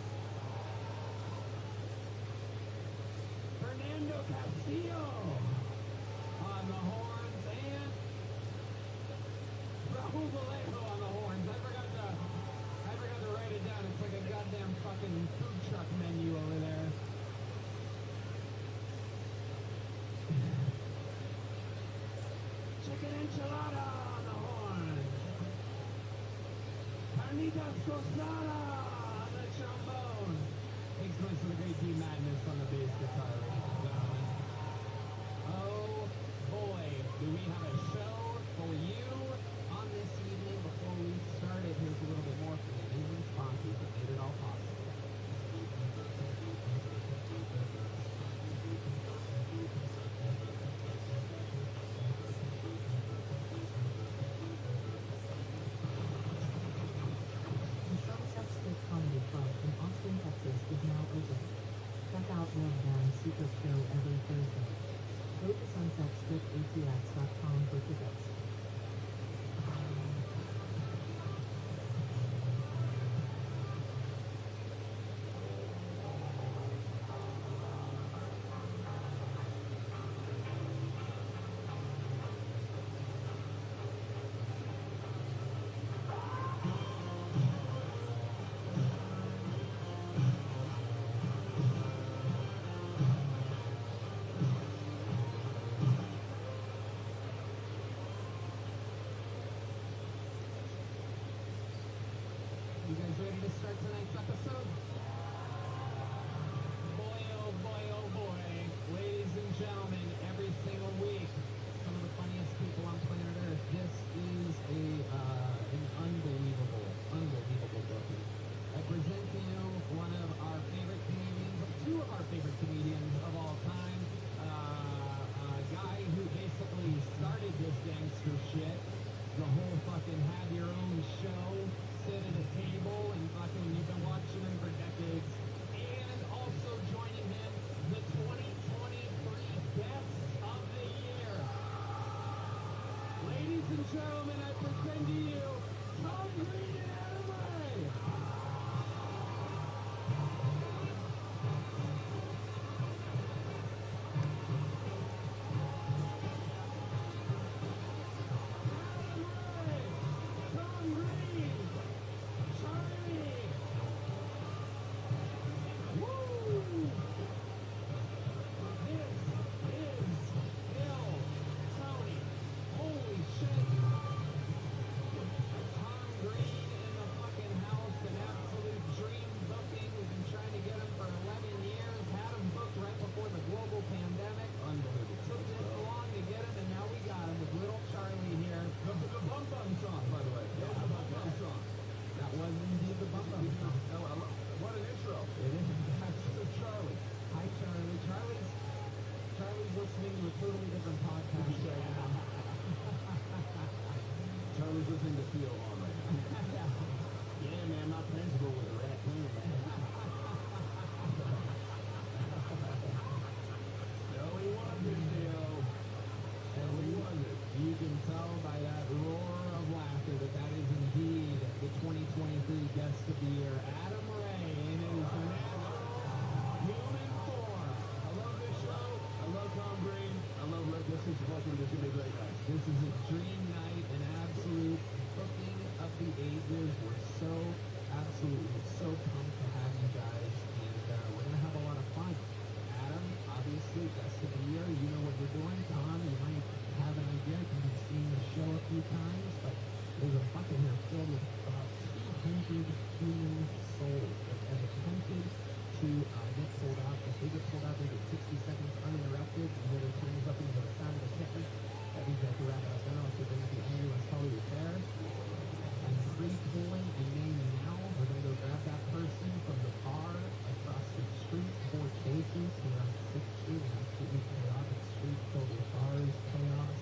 Fernando Castillo on the horns, and Raul Vallejo on the horns. I forgot to write it down. It's like a goddamn fucking food truck menu over there. Chicken enchilada on the horns. Carnitas tostada on the trombone. Makes noise for the great D Madness on the bass guitar, ladies and gentlemen. Oh boy, do we have a show for you on this evening. Before we start it, here's a little bit more from the amazing sponsors that made it all possible. Comedy Club in Austin, Texas is now open. Check out Love Band's secret show every Thursday. Go to sunsetstripatx.com for tickets. You guys ready to start tonight's episode? Boy, oh boy, oh boy. Ladies and gentlemen, every single week, some of the funniest people on planet Earth. This is an unbelievable booking. I present to you one of our favorite comedians, two of our favorite comedians of all time. A guy who basically started this gangster shit. The whole fucking have your own show, sit at a table, and fucking you've been watching him for decades. And also joining him, the 2023 Best of the Year. Ladies and gentlemen, I present to you Tom Green and Adam Ray. listening to a totally different podcast right now. Charlie's listening to Theo on right now. Yeah, man, my principal was a raccoon, man. No, he wasn't, Theo. And you can tell by that roar of laughter that that is indeed the 2023 Guest of the Year, Adam Ray, in his natural human form. I love this show. I love Tom Green. I love Rick. This is fucking just gonna be a great night. This is a dream night, an absolute booking of the ages. We're so absolutely so pumped to have you guys, and we're gonna have a lot of fun. Adam, obviously, Guest of the Year. You know what you're doing. Tom, you might have an idea because you've seen the show a few times, but there's a bucket here filled with about 200 human souls that have attempted to get pulled out. If they get pulled out, they get 60 seconds uninterrupted. You hear their times up into the sound of the kitten. That means they have to wrap it up now. So they're going to be ambulance probably repair. And pre-pulling and naming now, we're going to go grab that person from the bar across the street. 4 cases here on 6th Street. An absolutely chaotic street filled with bars, chaos,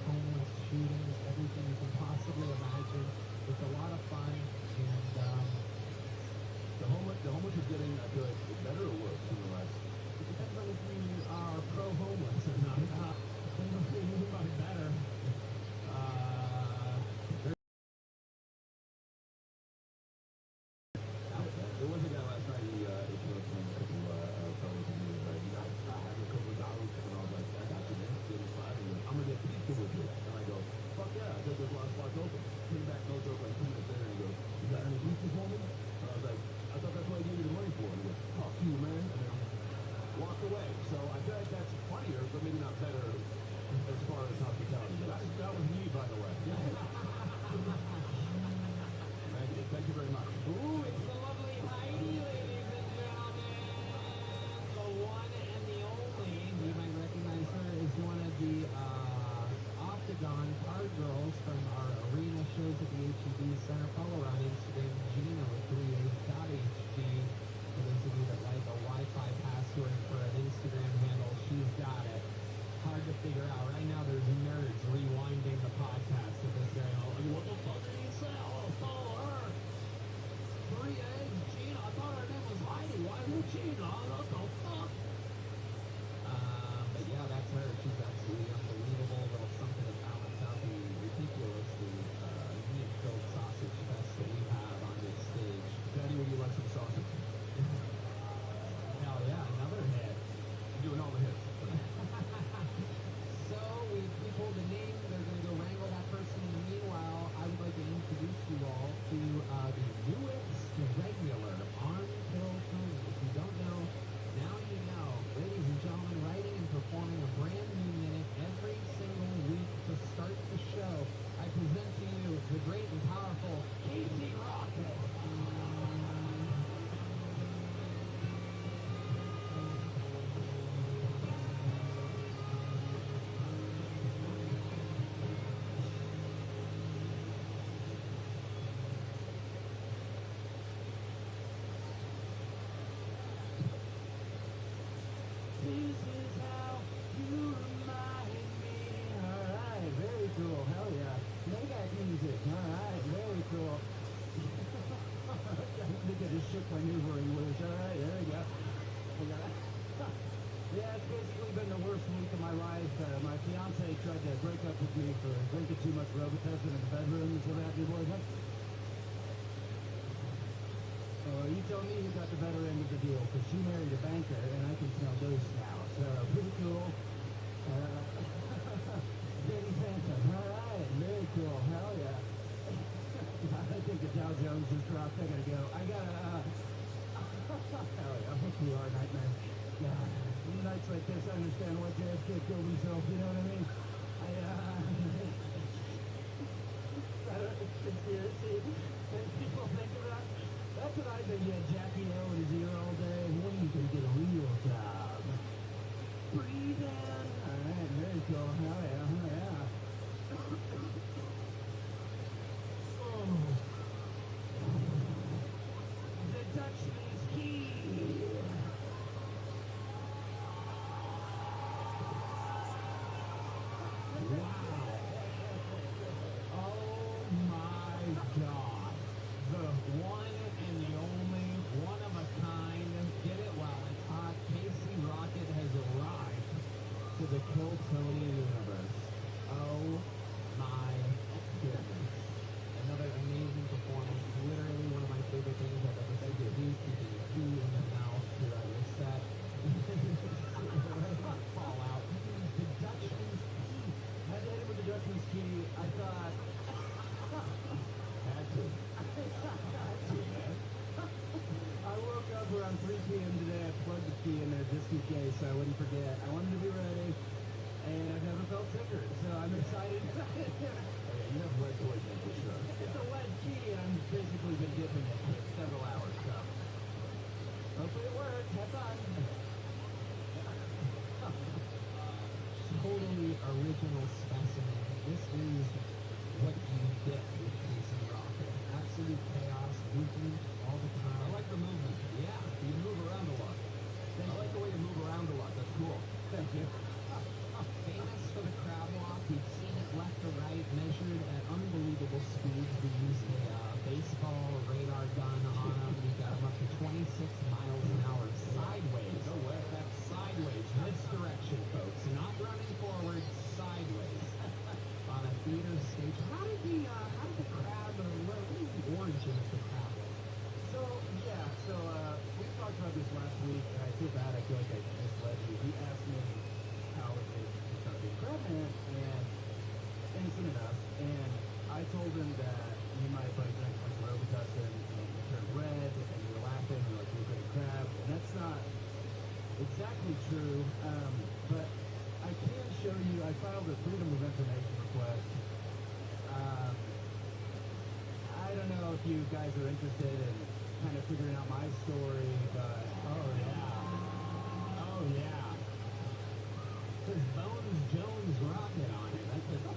homeless, shootings, everything you can possibly imagine. It's a lot of fun, and The homeless is getting good. Better or worse in the last? it depends on if you are pro-homeless or not. Depends on what you mean by better. There was a guy last night. He came up to me, a couple fellas, and he was like, "You guys, I have a couple of dollars," and I was like, "I got you, man. Give me 5." He goes, "I'm gonna get pizza with you," and I go, "Fuck yeah!" I said, "There's a lot of spots open." Came back, no joke, like 2 minutes later, and he goes, "You got any pizza for me?" And I was like, "I thought that's what I gave you the money for." And he goes, "Fuck you, man," and then walked away. So I feel like that's funnier, but maybe not better as far as hospitality. That was me, by the way. Thank you very much. Ooh, it's the lovely Heidi, ladies and gentlemen. The one and the only. You might recognize her as one of the Octagon card girls from our arena shows at the HEB Center. Follow her on Instagram, Gina with 3H.HG. For those of you that like a Wi-Fi password for an Instagram handle, she's got it. Hard to figure out. Right now, there's nerds rewinding the podcast at this very moment. What the fuck did he say? Oh, follow her. 3H, Gina. I thought her name was Heidi. Why is it Gina? What the fuck? But yeah, that's her. She's absolutely unbelievable. Little something to balance out the ridiculously meat-filled sausage fest that we have on this stage. Daddy, would you like some sausage? Hell yeah, another hit. I'm doing all the hits. So we pulled a name. They're going to go wrangle that person. In the meanwhile, I would like to introduce you all to the newest regular on Pill Tony. If you don't know, now you know. Ladies and gentlemen, writing and performing a brand new minute every single week to start the show. I present to you the great and powerful Casey Rocket. This is how you remind me. Alright, very cool. Hell yeah. Mayback music. Alright, very cool. I think I just shook my maneuvering wish. Alright, there we go. Yeah, it's basically been the worst week of my life. My fiance tried to break up with me for drinking too much Robitussin in the bedroom. So that your boyfriend? You tell me who got the better end of the deal, because she married a banker, and I can smell ghosts now. So, pretty cool. Danny Phantom. All right, very cool. Hell yeah. I think the Dow Jones just dropped. I gotta go. I gotta, hell yeah. I hope you are, Nightmare. God, nights like this, I understand why JFK killed himself, you know what I mean? Conspiracy. And people think about it. That's what I've been getting Jackie O in his ear all day. When are you gonna get a real job? Breathe in. the Kill Tony universe. Oh my goodness. Another amazing performance. Literally one of my favorite things I've ever seen. He's keeping a key in their mouth throughout your set. Fall out. The Dutchman's key. Had to hit him with the Dutchman's key. I thought. Had to. I woke up around 3 p.m. today. I plugged the key in there just in case so I wouldn't forget. I wanted to be ready, and I've never felt sicker, so I'm excited. You have lead poisoning for sure. It's a lead key, and I've basically been dipping it for several hours, so hopefully it works. Have fun. Totally original specimen. This is what you get with Casey Rocket. Absolute chaos, movement all the time. I like the movement. Yeah. You move around a lot. I like the way you move around a lot. That's cool. Thank you. Famous for the crab walk. We've seen it left to right, measured at unbelievable speeds. We used a baseball radar gun on him. We got him up to 26 miles an hour sideways. No way. That's sideways. This direction, folks. Not running forward, sideways. On a theater stage. How did the crab, what is the origin of the crab walk? So we talked about this last week, and I feel bad. I feel like I misled you. He asked me how it is to start being crabman, and innocent enough. And I told him that me and my buddy drank a bunch of Robitussin, and he turned red, and we were laughing, and we were like, "You're a good crab," and that's not exactly true. But I can show you. I filed a Freedom of Information request. I don't know if you guys are interested in kind of figuring out my story, but Oh yeah. Says Bones Jones Rocket on it.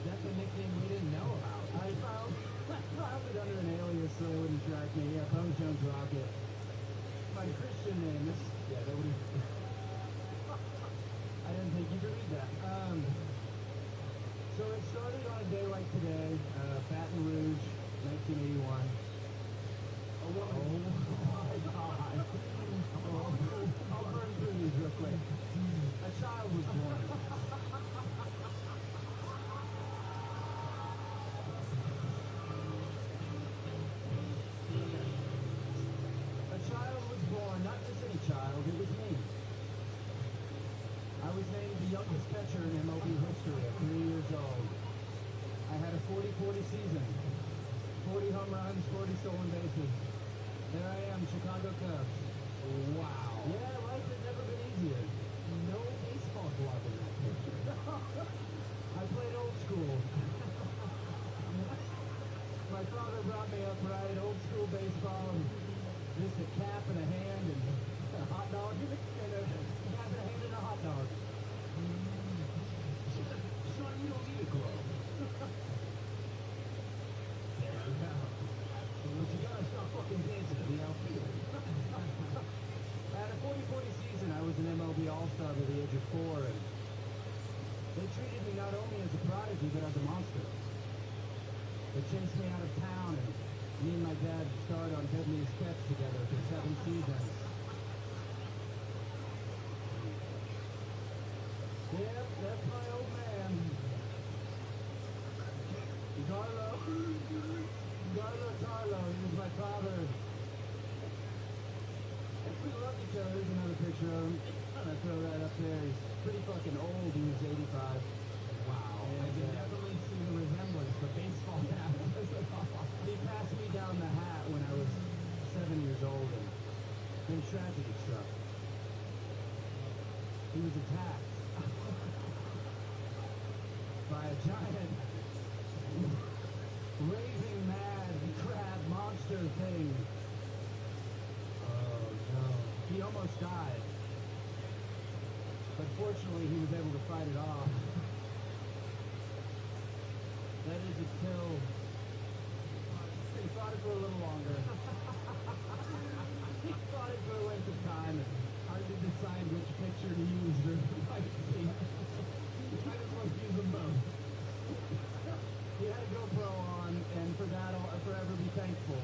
That's a nickname we didn't know about. I filed it under an alias so they wouldn't track me. Yeah, Bones Jones Rocket. My Christian name is that would have. I didn't think you could read that. So it started on a day like today, Baton Rouge, 1981. Oh my God. I'll burn through these real quick. A child was born. A child was born, not just any child, it was me. I was named the youngest catcher in MLB history at 3 years old. I had a 40-40 season. 40 home runs, 40 stolen bases. There I am, Chicago Cubs. Wow. Yeah, life has never been easier. No baseball glove in that picture. I played old school. My father brought me up right, old school baseball, and just a cap and a hand and a hot dog and a cap and a hand and a hot dog. Son, you don't need a glove. There you go. But you gotta stop fucking dancing to the outfield. I had a 40-40 season. I was an MLB All-Star by the age of 4, and they treated me not only as a prodigy, but as a monster. They chased me out of town, and me and my dad starred on Deadliest Catch together for 7 seasons. Yep, that's my old man. Garlo. Tarlo, he was my father. We loved each other. There's another picture of him. I'm gonna throw that up there. He's pretty fucking old. He was 85. Wow. And, I can definitely see the resemblance, the baseball hat. he passed me down the hat when I was 7 years old, and then tragedy struck. He was attacked by a giant, raving mad crab monster thing. Oh no. He almost died. But fortunately he was able to fight it off. That is until he fought it for a little longer. He fought it for a length of time. It's hard to decide which picture to use or might see. Might as well use them both. He had a GoPro on, and for that I'll forever be thankful.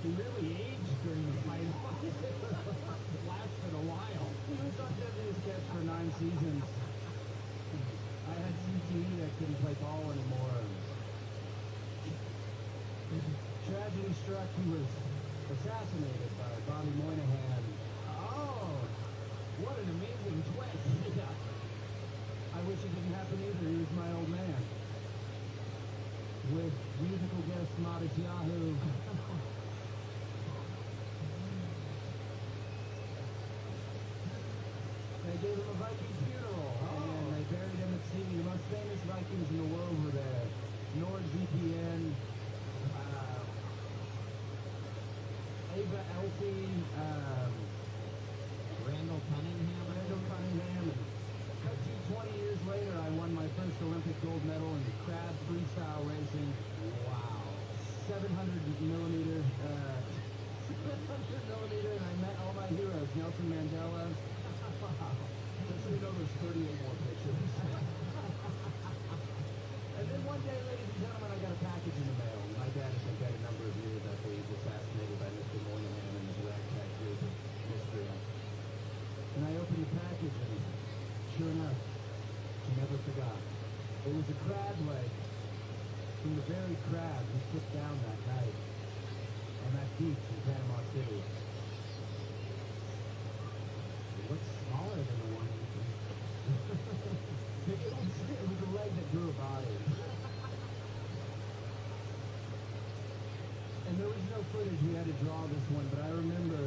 He really aged during the fight. It lasted a while. He was on Deadliest Catch for 9 seasons. tragedy struck, he was assassinated by Bobby Moynihan. Oh, what an amazing twist. Yeah. I wish it didn't happen either. He was my old man. With musical guest Modest Yahoo. They gave him a Viking funeral, and they buried him at sea. The most famous Vikings in the world were there. NordVPN, Ava Elsie, Randall Cunningham. And cut to 20 years later, I won my first Olympic gold medal in crab freestyle racing. Wow. 700 millimeter, and I met all my heroes, Nelson Mandela. Just so you know, there's 38 more pictures. And then one day, ladies and gentlemen, I got a package in the mail. My dad has been dead a number of years after he was assassinated by Mr. Moynihan and his ragtag group of miscreants. And I opened the package, and sure enough, he never forgot. It was a crab leg from the very crab he put down that night on that beach in Panama City. It looks smaller than the one. It was a leg that grew a body. And there was no footage. We had to draw this one, but I remember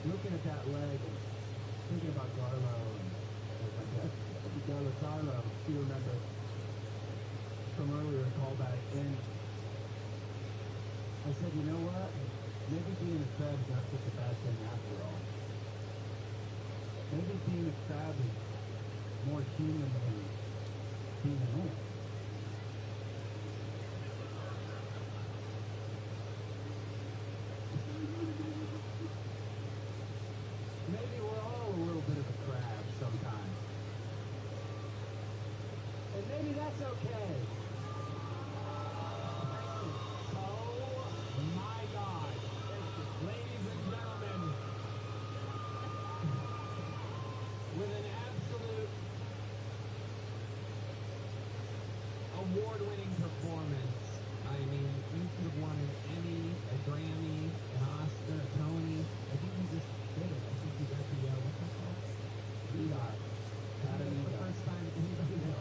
looking at that leg and thinking about Garlo and like that. Garlo, if you remember from earlier callback. And I said, you know what? Maybe being a crab is not such a bad thing after all. Maybe being a crab is more human than being an ant. Maybe we're all a little bit of a crab sometimes. And maybe that's okay. Oh my God. Ladies and gentlemen, with an absolute award-winning performance. I mean, you could have won an Emmy, a Grammy, an Oscar, a Tony. I think you just did it. I think you got the, what's that called? EGOT. Academy. The first time, I think this is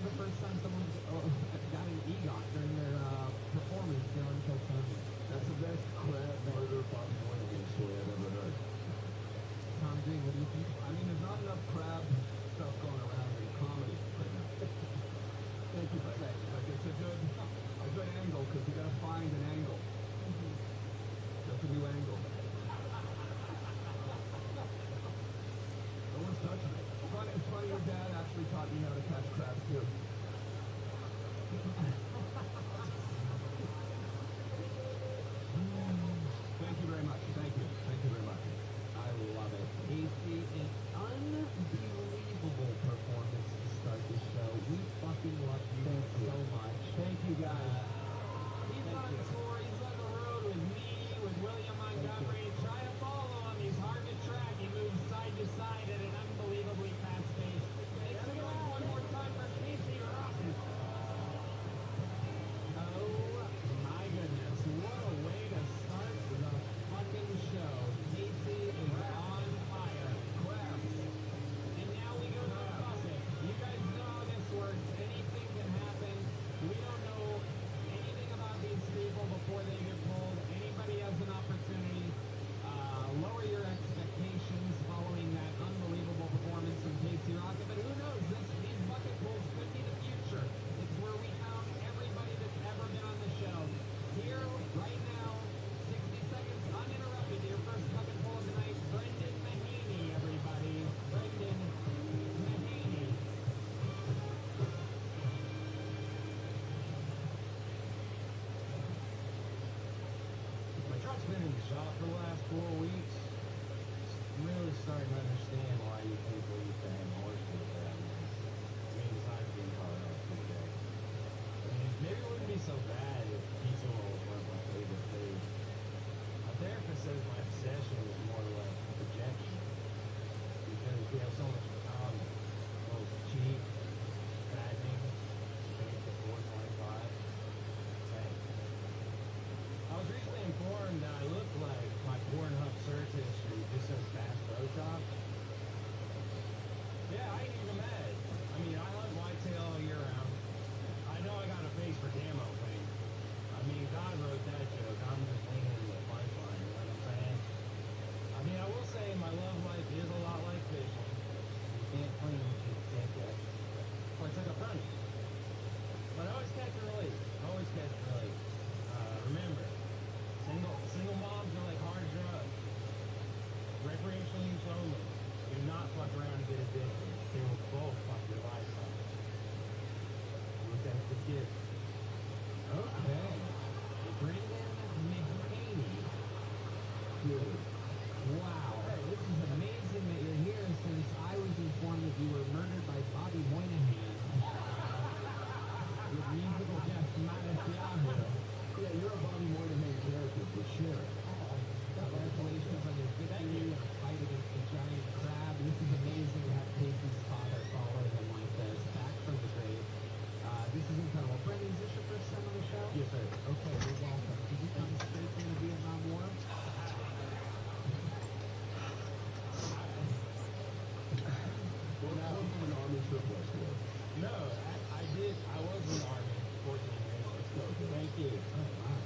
the first time someone got an EGOT during their performance here on Until Sunday. That's the best crab murder Bobby Moynihan story I've ever heard. Tom G, what do you think? I mean, there's not enough crab stuff going around in comedy right now. Thank you for saying. Like it's a good angle because you got to find an angle. surplus store. No, I did. I was in the Army 14 years. Let's go. Thank you. Oh, wow.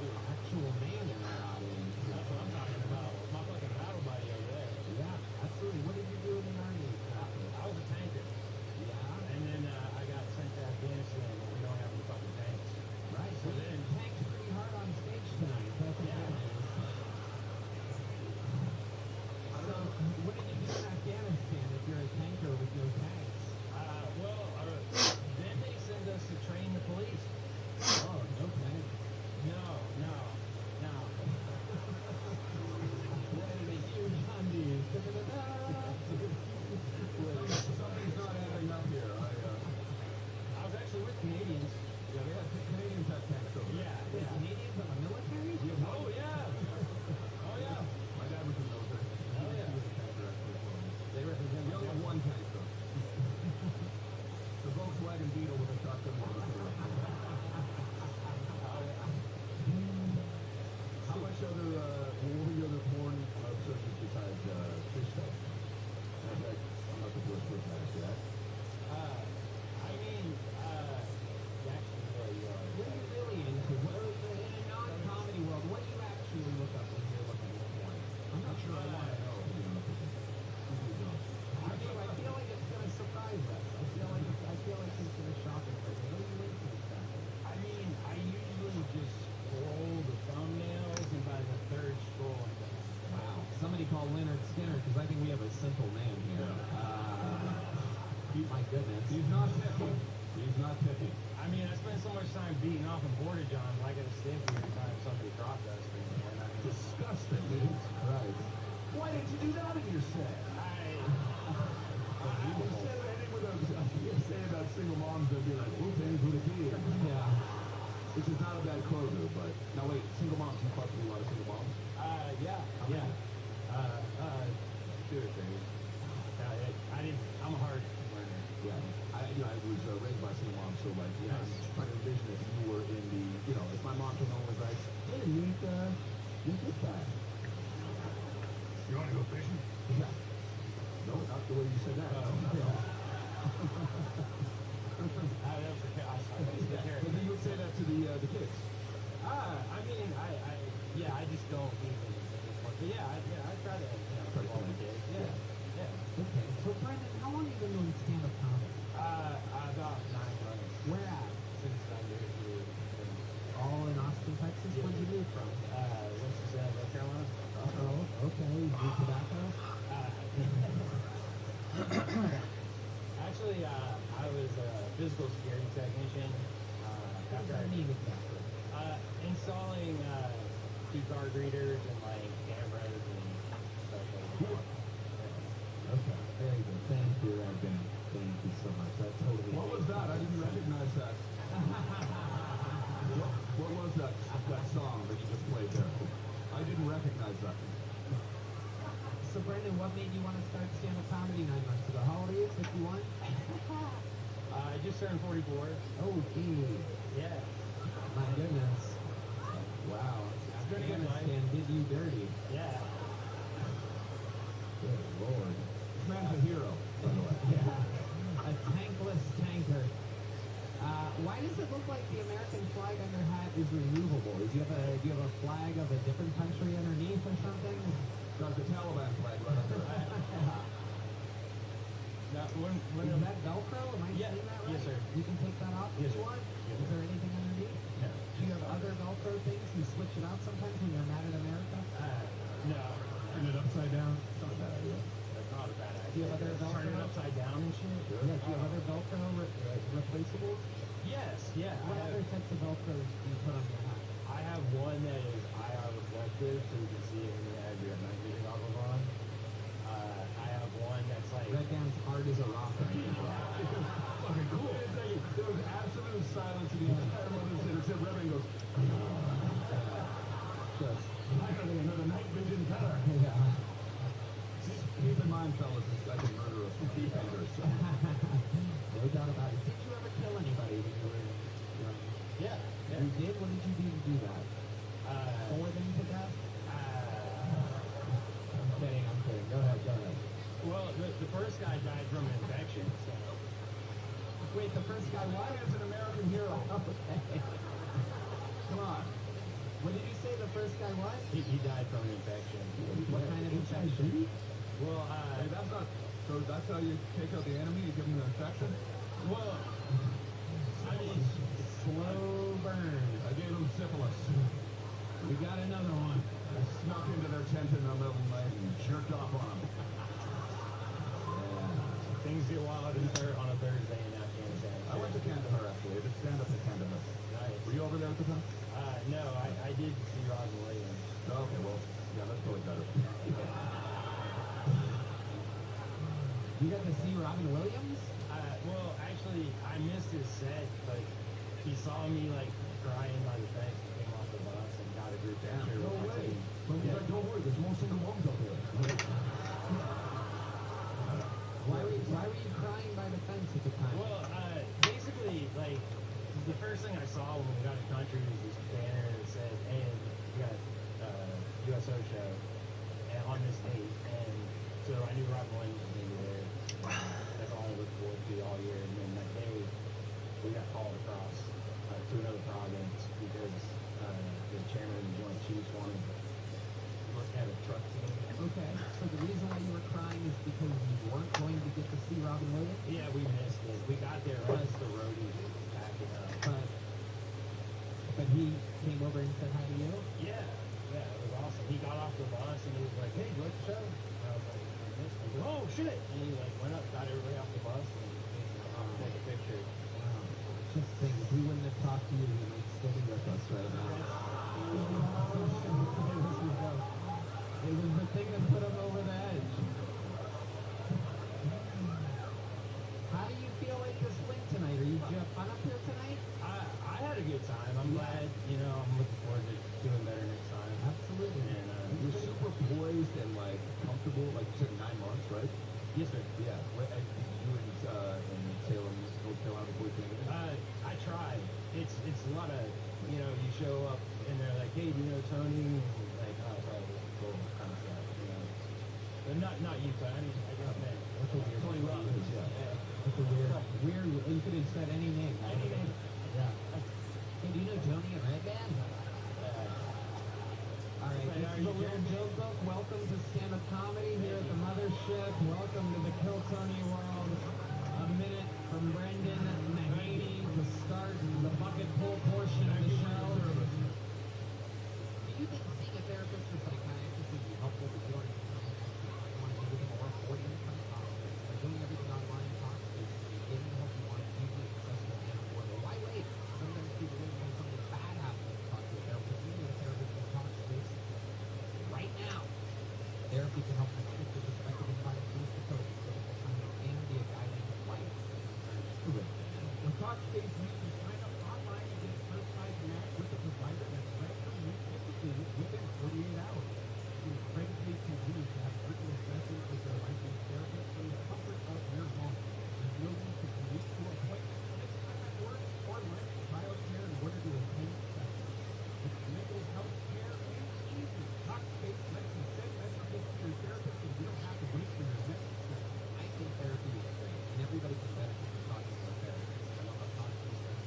Actual man in that audience. That's what I'm talking about. My fucking battle buddy over there. Yeah, absolutely. What did you do in the Army? I was a tanker. Yeah. And then I got sent to Afghanistan where we don't have any fucking tanks. Right. So then tanks pretty hard on stage tonight. That's what that is. So what did you do in Afghanistan if you're a tanker with no tanks? Then they send us to train the police. Oh, no tanks. No. Something's not adding up here. I was actually with Canadians. Yeah, they had Canadians have tanks over there. Yeah. Canadians in the military? Oh, yeah. My dad was in the military. Oh, yeah. He was a tanker actually for me. They represent He only had one tank though. The Volkswagen Beetle with a shotgun motor. How much other, what were your other foreign services besides fish stuff? I'm not the first person to ask that. I mean, actually, where you are. What are you really into? What are, in a non-comedy world, what do you actually look up when you're looking at porn? I'm not sure I want to know. I feel like it's gonna surprise us. I feel like it's gonna shock us. What do you into exactly? I mean, I usually just scroll the thumbnails, and by the third scroll, I go, wow. Somebody call Leonard Skinner, because I think we have a simple man here. My goodness. He's not picking. He's not picking. I mean, I spend so much time beating off and border johns. I get a stick every time somebody drop dust me. Disgusting. Jesus Christ. Why didn't you do that in your set? You say about single moms, they'll be like, who pays for the kids? Yeah. Which is not a bad closer, but now wait, single moms, you fuck with a lot of single moms? Yeah. Two or three. I'm a hard learner. Yeah. I was raised by a single mom, so like, yeah, I'm trying to envision if you were in the, if my mom came home and was like, hey, meet this guy. You want to go fishing? Yeah. No, not the way you said that. But then you would say that to the kids. I just don't even. But I try to, involve the kids. Yeah. Okay. So, Brandon, how long have you been doing stand-up comedy? About 9 months. Where at? Since I moved here. All in Austin, Texas? Where'd you move from? Winston-Salem, North Carolina. Oh, okay. You do tobacco? Actually, I was a physical security technician. What does that mean exactly? Installing key card readers and cameras and stuff like that. Okay, very good. Thank you, Evan. Thank you so much. That totally. What was that? I didn't recognize that. What was that song that you just played there? I didn't recognize that. So, Brendan, what made you want to start stand-up comedy 9 months ago? How old are you? 51? I just turned 44. Oh, gee. Yeah. My goodness. Wow. Afghanistan did you dirty. Yeah. Good Lord. This man's a hero, by the way. Yeah. A tankless tanker. Why does it look like the American flag on your hat is removable? Do you have a flag of a different country underneath or something? Got the Taliban flag right up there. Now, is that Velcro? Am I seeing that right? Yes, sir. You can take that off if you want? Is there anything underneath? No. Do you have other Velcro things? You switch it out sometimes when you're mad at America? No. Turn it upside down. It's not a bad idea. That's not a bad idea. Do you have other Velcro? Turn it upside down and shit? Sure. Yeah, do you have other Velcro replaceables? Yes, yeah. What other types of Velcros do you put on your hat? I have one that is IR reflective, so you can see it when you have your night vision goggles on. I have one that's red down's hard as a rock right now. Okay, cool. There was absolute silence in the entire Mother's Day. Except Reverend goes, just, finally another night vision color. Yeah. Keep in mind, fellas, this guy can murder us with his fingers. So. No doubt about it. Did you ever kill anybody when you were young? Yeah. You did? What did you do to do that? Bore them to death? I'm kidding. Go ahead. Well, first guy died from an infection, so. Wait, the first guy what? Is an American hero. Okay. Come on. What did you say the first guy was? He died from an infection. What kind of HIV? infection? Well, Hey, that's not. So that's how you take out the enemy? You give them an infection? well, I mean, slow burn. I gave them syphilis. We got another one. I snuck into their tent in the middle of the night and jerked off on them. Things get wild on a Thursday in Afghanistan. I went to Kandahar actually. I did stand up in Kandahar. Nice. Were you over there at the time? No, I did see Robin Williams. Oh, okay, well, yeah, that's probably better. You got to see Robin Williams? Well, actually, I missed his set, but he saw me like crying by the fence and came off the bus and got a group picture No with my way. team. So he's like, don't worry, there's more single moms out there. Why were you crying by the fence at the time? Well, basically, like, the first thing I saw when we got to country was this banner that said, hey, we got USO show and on this date. And so I knew Robin Williams was going to be there. That's all I looked forward to all year. And then that day, we got called across to another province because the chairman of the Joint Chiefs wanted to have a truck team. Okay, so the reason why you were crying is because you weren't going to get to see Robin Williams? Yeah, we missed it. We got there right as the roadies were packing up. But he came over and said hi to you? Yeah, it was awesome. He got off the bus and he was like, hey, do you like the show? And I was like, I missed it. He goes, oh, shit! And he like went up, got everybody off the bus and take a picture. Wow. Just think, if we wouldn't have talked to you, he might still be with us right now. It was the thing that put him over the edge. How do you feel like this went tonight? Did you have fun up here tonight? I had a good time. I'm glad, I'm looking forward to doing better next time. Absolutely. And You're super poised and like comfortable, like you said, 9 months, right? yes, sir. Yeah. You and Salem, North Carolina before you came in? I tried. It's a lot of, you show up and they're like, hey, do you know Tony? And like, oh, sorry, cool kind of stuff, But not you, but I guess that. That's a weird Tony Robbins, yeah. That's a weird, you could have said any name. Any name. Yeah. Hey, do you know Tony and Red Band? All right, this is the Weird Joke Book. Welcome to stand-up comedy here at the Mothership. Welcome to the Kill Tony world. A minute from Brendan Mahaney to start the bucket pull portion of the show. Do you think seeing a therapist or psychiatrist would be helpful to you? Want to do more for you? By doing everything online, Toxicity Please, getting the help you want, easily accessible and affordable. Why wait? Sometimes people wait when something bad happens to talk to a therapist. You need a therapist can talk to this right now. Therapy can help you shift your perspective and find tools to cope with difficult times and be a guiding light. When Talkspace users sign up online and get a personalized match with a provider that's right for you typically within 48 hours. Incredibly convenient to have virtual sessions with their licensed therapist from the comfort of your home. There's no need to commute to appointments, miss time at work, or rent childcare in order to attend sessions. It's mental health care and easy. Talkspace lets you send messages to your therapist and you don't have to wait for your next session. I think therapy is great, and everybody can benefit from talking to a therapist. I love how Toxicity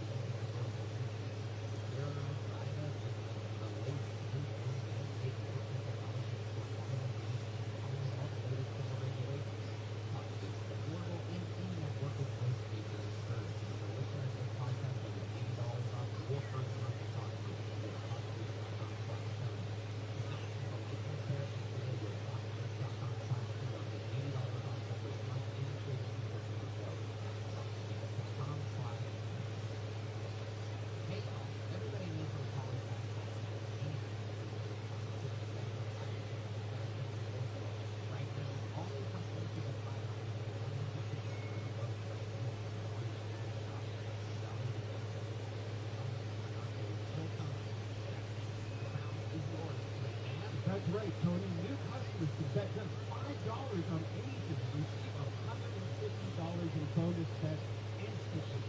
That's right, Tony. New customers can bet just $5 on anything and receive $150 in bonus bets instantly.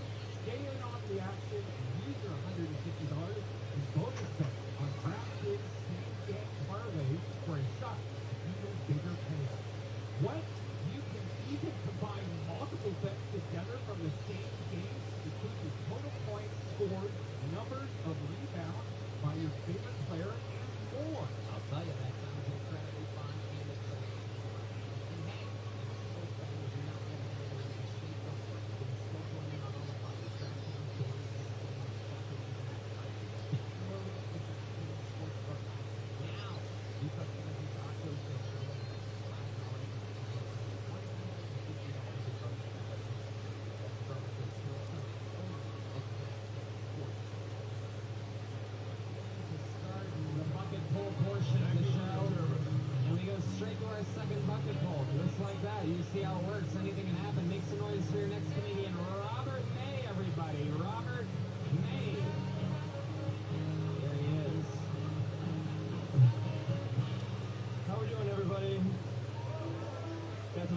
Stay in on the action and use your $150 in bonus bets on DraftKings same-game parlays for a shot at even bigger payouts. What? You can even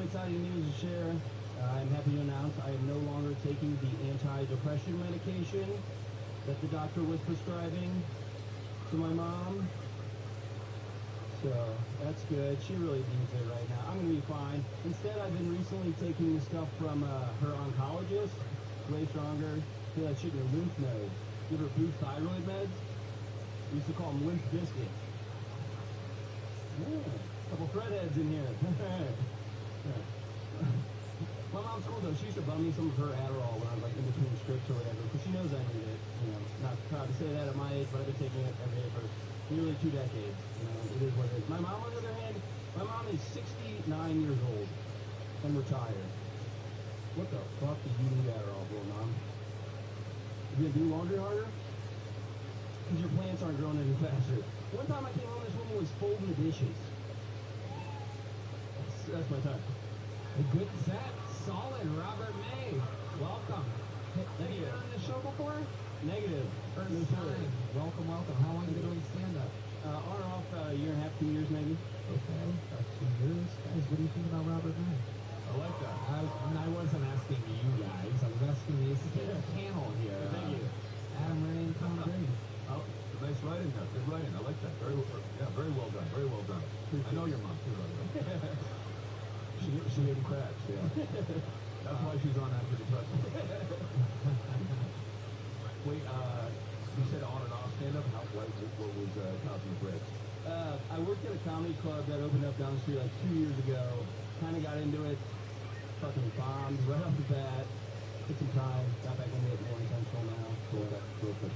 exciting news to share. I'm happy to announce I am no longer taking the anti-depression medication that the doctor was prescribing to my mom. So that's good. She really needs it right now. I'm gonna be fine. Instead, I've been recently taking the stuff from her oncologist. Way stronger. Feel that shit in your lymph nodes. Give her boost thyroid meds. We used to call them lymph biscuits. Couple Fredheads in here. My mom's cool though. She used to bum me some of her Adderall when I was like in between scripts or whatever, because she knows I need it. You know, not proud to say that at my age, but I've been taking it every day for nearly 2 decades. You know, it is what it is. My mom, on the other hand, my mom is 69 years old and retired. What the fuck do you need Adderall for, Mom? You gonna do laundry harder? Because your plants aren't growing any faster. One time I came home, this woman was folding the dishes. That's my time. A good set. Solid. Robert May. Welcome. Have you been on the show before? Negative. First No, sir. time. Welcome, welcome. How long have you been doing stand-up? On or off, a year and a half, 2 years maybe. Okay. 2 years. Guys, what do you think about Robert May? I like that. I wasn't asking you guys. I was asking the panel here. Thank you. Adam Ray and Tom Brady. Oh, nice writing there. Good writing. I like that. Very well done. Very well done. I know your mom too, by the way. She didn't crash, yeah. That's why she's on antidepressants. Wait, you said on and off stand-up? What was Cosby Briggs? I worked at a comedy club that opened up down the street like 2 years ago. Kind of got into it. Fucking bombed right off the bat. Took some time. Got back into it more intentional now. So that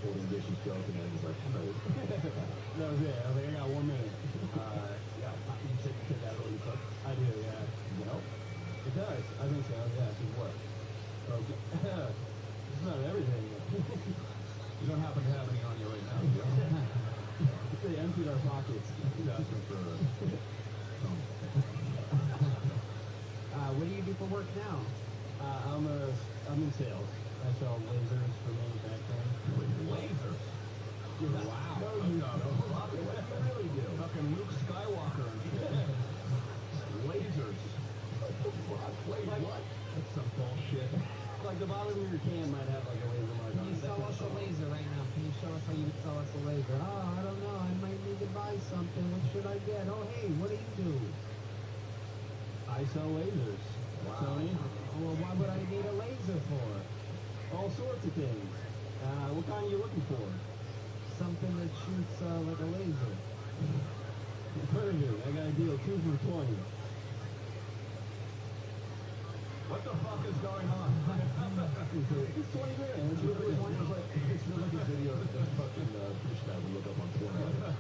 folding dishes joke, and then he's like, hello. That was it. I was like, I got 1 minute. Yeah, you said that really took. I do, yeah. You know? It does. I think so, yeah. It works. Okay. It's not everything. You don't happen to have any on you right now, do you? They emptied our pockets. He's asking for What do you do for work now? I'm in sales. I sell lasers for manufacturing. lasers. Wow. No, you don't. What do you really do? Fucking Luke Skywalker and shit. Lasers. Wait, what? That's some bullshit. Like the bottom of your can might have like a laser mark Can on you it. sell us a laser right now? Can you show us how you would sell us a laser? Oh, I don't know. I might need to buy something. What should I get? Oh, hey, what do you do? I sell lasers. Wow. Tony? Well, what would I need a laser for? All sorts of things. What kind are you looking for? Something that shoots like a laser. Perfect. I got a deal 2 for 20. What the fuck is going on? It's 20 grand. It's really one. It's like a video that that fucking fish guy would look up on Pornhub.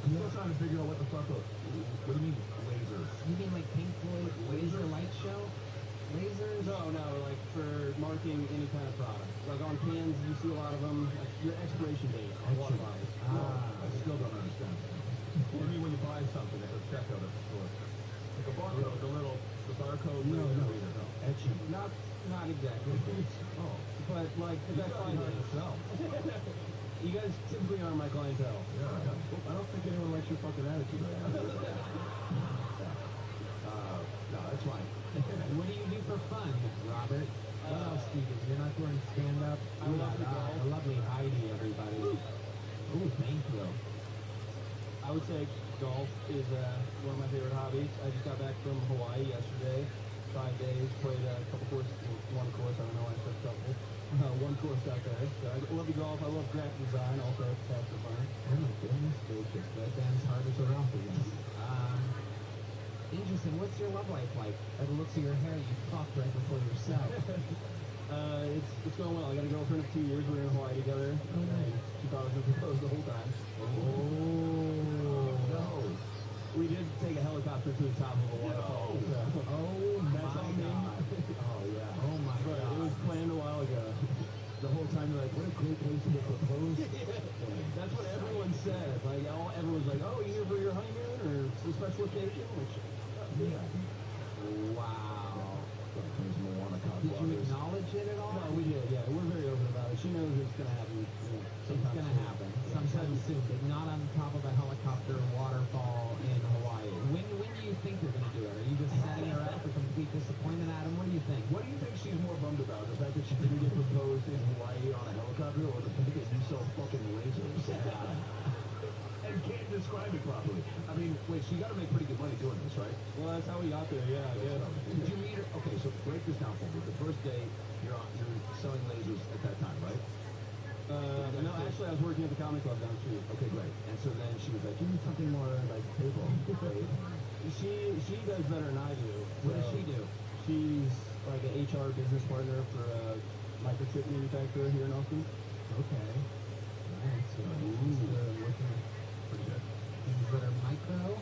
I'm still trying to figure out what the fuck. What do you mean lasers? You mean like Pink Floyd laser light show? Lasers? No, like for marking any kind of product. Like on cans, you see a lot of them. Like your expiration date on water bottles. I still don't understand. What do you mean when you buy something at the checkout at the store? Like a barcode, the barcode. No. Etching. Not exactly. Oh, But like the best probably hard to sell. You guys typically are my clientele. Yeah, I don't think anyone likes your fucking attitude right now. No, that's fine. What do you do for fun, Robert? What else do you do? You're not doing stand-up? I love to golf. A lovely Heidi, everybody. Ooh, thank you. I would say golf is one of my favorite hobbies. I just got back from Hawaii yesterday. 5 days, played a couple courses, 1 course, I don't know why I said couple. 1 course out there. So I love to golf, I love graphic design, also that's for fun. Oh my goodness gracious, that damn hard as a rock again. Interesting, what's your love life like? By the looks of your hair, you fucked right before yourself. It's going well. I got a girlfriend of 2 years. We're in Hawaii together. She thought I was going to propose the whole time. Oh, no. We did take a helicopter to the top of a waterfall. So. Oh my That's all me. God. Oh, yeah. Oh my But God. it was planned a while ago. The whole time you're like, what a great place to get proposed. That's what everyone says. Like, everyone's like, oh, you here for your honeymoon or some special occasion? Which, yeah. Wow. Did Did you acknowledge it at all? No, we did, yeah. We're very open about it. She knows it's going to happen. It's going to happen sometime soon, but not on top of a helicopter waterfall in Hawaii. When do you think she didn't get proposed in Hawaii on a helicopter, or the fact that you sell fucking lasers. And can't describe it properly. I mean, wait, so you got to make pretty good money doing this, right? Well, that's how we got there, yeah, I guess. Did you meet her? Okay, so break this down for me. The first day, you're selling lasers at that time, right? No, actually, I was working at the comic club down the street. Okay, great. And so then she was like, you need something more like stable. She does better than I do. What does she do? She's like an HR business partner for a microchip manufacturer here in Austin. Okay. Nice. Working Pretty good. things that are micro.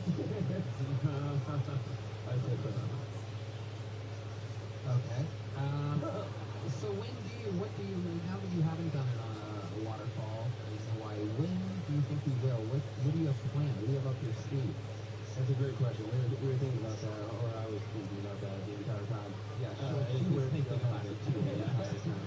I said that. Okay. So what do you, now that you haven't done it on a waterfall in Hawaii, when do you think you will? What do you have planned? What do you have up your sleeve? That's a great question. We were thinking about that, or I was thinking about that the entire time. Yeah, she was thinking about it too.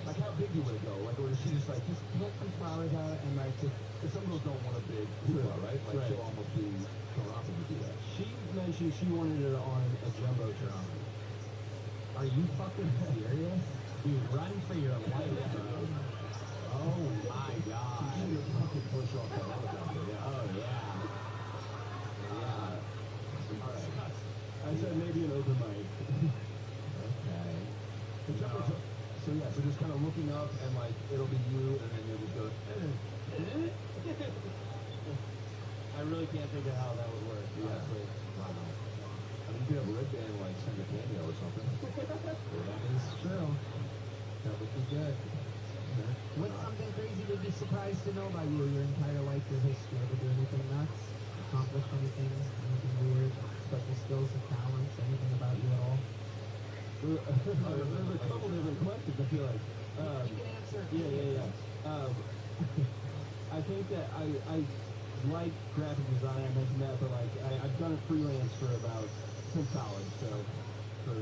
Like, how big you would go? Like, or is she just like, just Get some flowers out and like just, because some girls don't want a big hoopla, right? Like, Right. she'll almost be thrown off if you do that. She mentioned she wanted it on a jumbotron. are you fucking serious? Dude, run for your life, bro. Oh my god. You should fucking push off that helicopter, yeah. Oh yeah. Yeah. All right. I said maybe an open mic. Okay. So yeah, so just kind of looking up and like it'll be you, and then you'll just go. I really can't think of how that would work. Yeah. Honestly. Wow. I mean, you could have a red band like send a cameo or something. That is true. That would be good. What's something crazy you'd be surprised to know about you your entire life, your history? Ever do anything nuts? Accomplish anything? Anything weird? Special skills or talents? Anything about you at all? There's a couple different questions, I feel like. You can answer. Yeah. I think that I like graphic design. I mentioned that, but like I've done it freelance for about since college, so for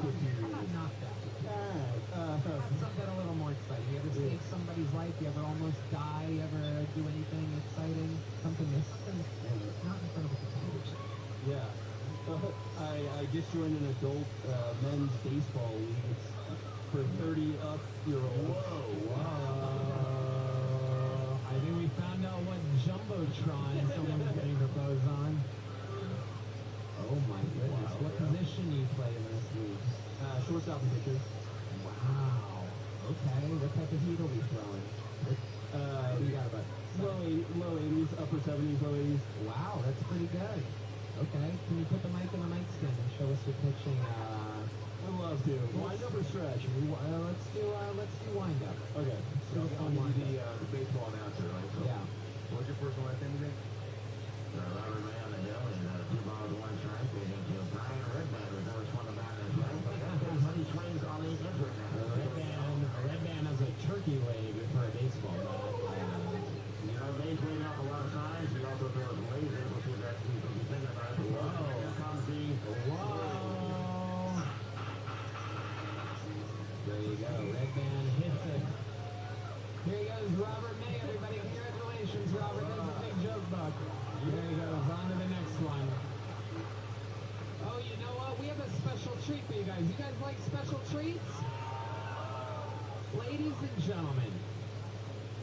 15 years. Not that. Alright, Something a little more exciting. You ever save somebody's life? You ever almost die? You ever do anything exciting? Something not in front of a computer. yeah. I just joined an adult men's baseball league. It's for 30-up-year-olds. I think we found out what jumbotron someone's getting proposed on. Oh my goodness! What position do you play in this league? Shortstop and pitcher. Wow. Okay. What type of heat are we throwing? We got about Low 80s, upper 70s, low 80s. Wow, that's pretty good. Okay. Can you put the mic in the mic stand and show us your pitching? I'd love to. Wind up or stretch? Let's do wind up. Okay. So I'm gonna be the baseball announcer, right? So Yeah. what's your first and last name again? Robert May on the hill, and 2 balls, 1 strike. They get to Brian Redband, who's always swung a bat in his life. But then when he swings on the injured Red band has a turkey leg for a baseball bat. You know, they played out a lot of signs. He also throws lasers, which is that you can be thinking about. Whoa. Here comes the Whoa! There you go. Red band hits it. Here goes Robert May, everybody. Congratulations, Robert. There's a big joke book. There he goes. On to the next one. Oh, you know what? We have a special treat for you guys. You guys like special treats? Ladies and gentlemen,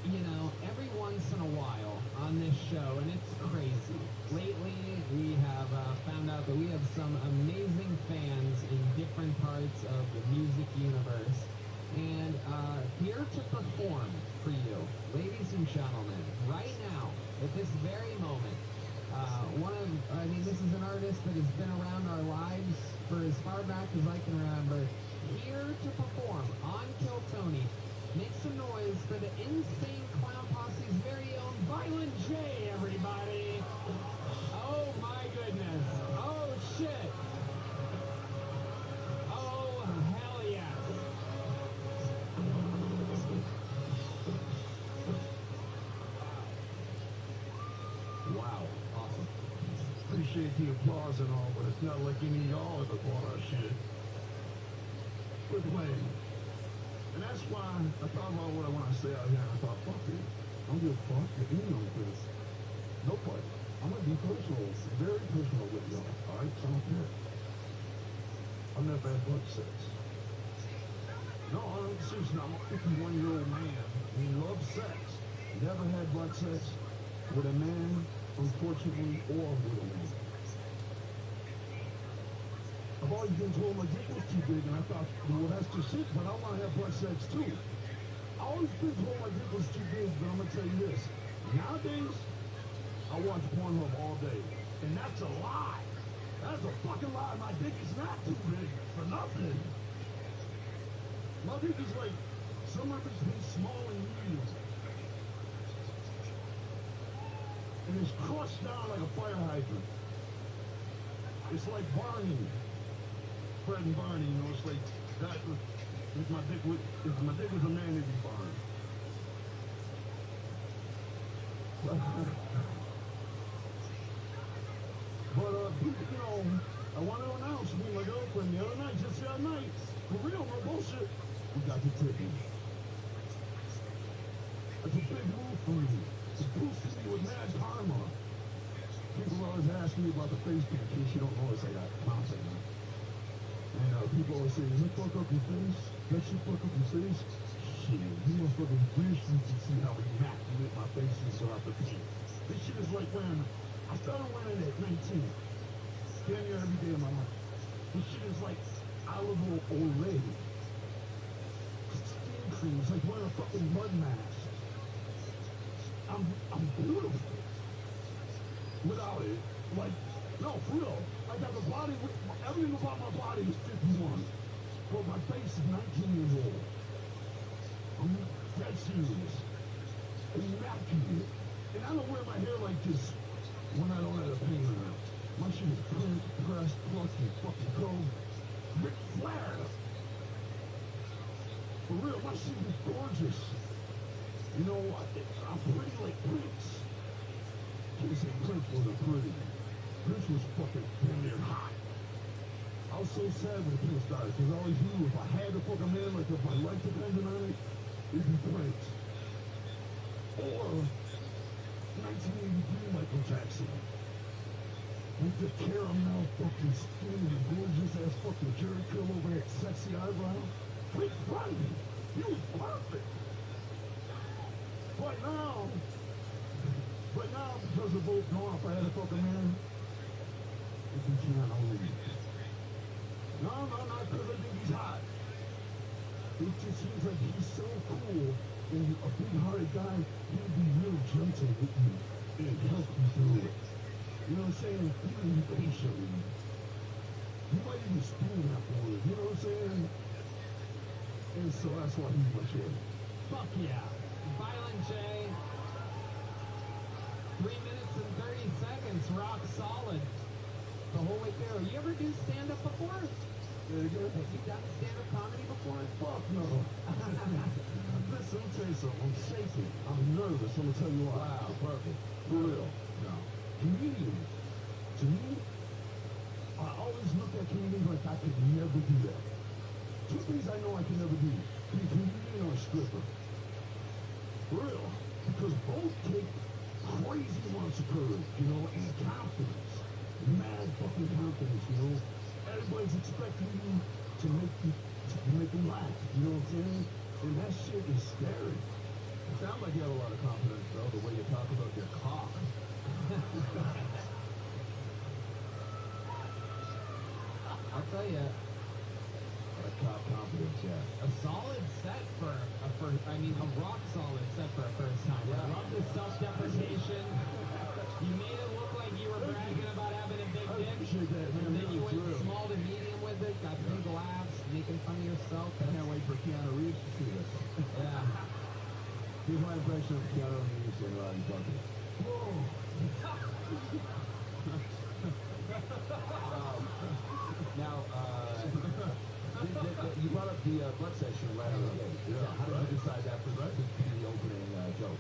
you know, every once in a while on this show, and it's crazy, lately we have found out that we have some amazing fans in different parts of the music universe. And here to perform for you, ladies and gentlemen, right now, at this very moment, this is an artist that has been around our lives for as far back as I can remember. Here to perform on Kill Tony, make some noise for the Insane Clown Posse's very own Violent J, everybody! Oh my goodness! Oh shit! Oh hell yes! wow. Awesome. Appreciate the applause and all, but it's not like you need all of the applause shit. Quit playing. And that's why I thought about what I want to say out here, and I thought, fuck it. I don't give a fuck. You're in on this. Nobody. I'm going to be personal, very personal with y'all, all right? So I don't care. I'm not bad blood sex. No, I'm seriously, I'm a 51-year-old man who loves sex. Never had butt sex with a man, unfortunately, or with a woman. I've always been told my dick was too big, and I thought, well, that's just it, but I want to have butt sex too. I've always been told my dick was too big, but I'm going to tell you this. Nowadays, I watch Pornhub all day, and that's a lie. That's a fucking lie. My dick is not too big for nothing. My dick is like somewhere between small and medium. And it's crushed down like a fire hydrant. It's like Barney. Fred and Barney, you know, it's like that. If my dick was a man, it'd be Barney. But, you know, I want to announce me and my girlfriend the other night, just the other night, for real, no bullshit, we got the ticket. That's a big move for me. It boosted me with mad karma. People always ask me about the Facebook. In case you don't notice, I got content. And people always say, does it fuck up your face? That shit fuck up your face? Shit, you motherfuckers wish you could see how immaculate my face is without the paint. This shit is like when I started wearing it at 19. Damn near every day of my life. This shit is like olive oil lady. Skin cream. It's like wearing a fucking mud mask. I'm beautiful. Without it, like, no, for real. I got the body, everything about my body is 51. But my face is 19 years old. I'm dead serious. Immaculate. And I don't wear my hair like this when I don't have a paint on it. My shit is pressed, plucked, and fucking cold. Ric Flair. For real, my shit is gorgeous. You know, I'm pretty like Prince. Can't say Prince wasn't pretty. Prince was fucking damn near hot. I was so sad when Prince died, because I always knew if I had to fuck a man, like if my life depended on it, it'd be Prince. Or 1983 Michael Jackson. With the caramel fucking skin and the gorgeous ass fucking jerry curl over that sexy eyebrow. Prince Rodney, he was perfect. But now, because they're both gone, if I had to fuck a man, it's in Keanu Reeves. No, not because I think he's hot. It just seems like he's so cool, and a big-hearted guy, he'd be real gentle with you and help you through it. You know what I'm saying? Even patiently. You might even spoon afterwards, you know what I'm saying? And so that's why he's my shit. Fuck yeah. Violent J. 3 minutes and 30 seconds, rock solid. The whole way through. You ever do stand-up before? Have you done stand-up comedy before? Fuck no. Listen, let me tell you something. I'm shaking. I'm nervous. I'm gonna tell you why. Wow, perfect. For real. No. Comedians, to me, I always look at comedians like I could never do that. Two things I know I can never do. Be a comedian or a stripper. For real. Because both take crazy amounts of courage, you know, and confidence. Mad fucking confidence, you know. Everybody's expecting you to make them laugh, you know what I'm saying? And that shit is scary. It sounds like you have a lot of confidence, though, the way you talk about your cock. I'll tell you, Top confidence, yeah. a solid set for a first, I mean, a rock solid set for a first time. I love the self-deprecation. You made it look like you were bragging about having a big I dick. appreciate that, man. And then you That's went real. small to medium with it, got big laughs, making fun of yourself. I can't wait for Keanu Reeves to see this. Yeah. Here's my impression of Keanu Reeves and Roddy Bucket. Whoa! Now, you brought up the butt section right out of the gate. Yeah. How did you decide that to be the opening joke?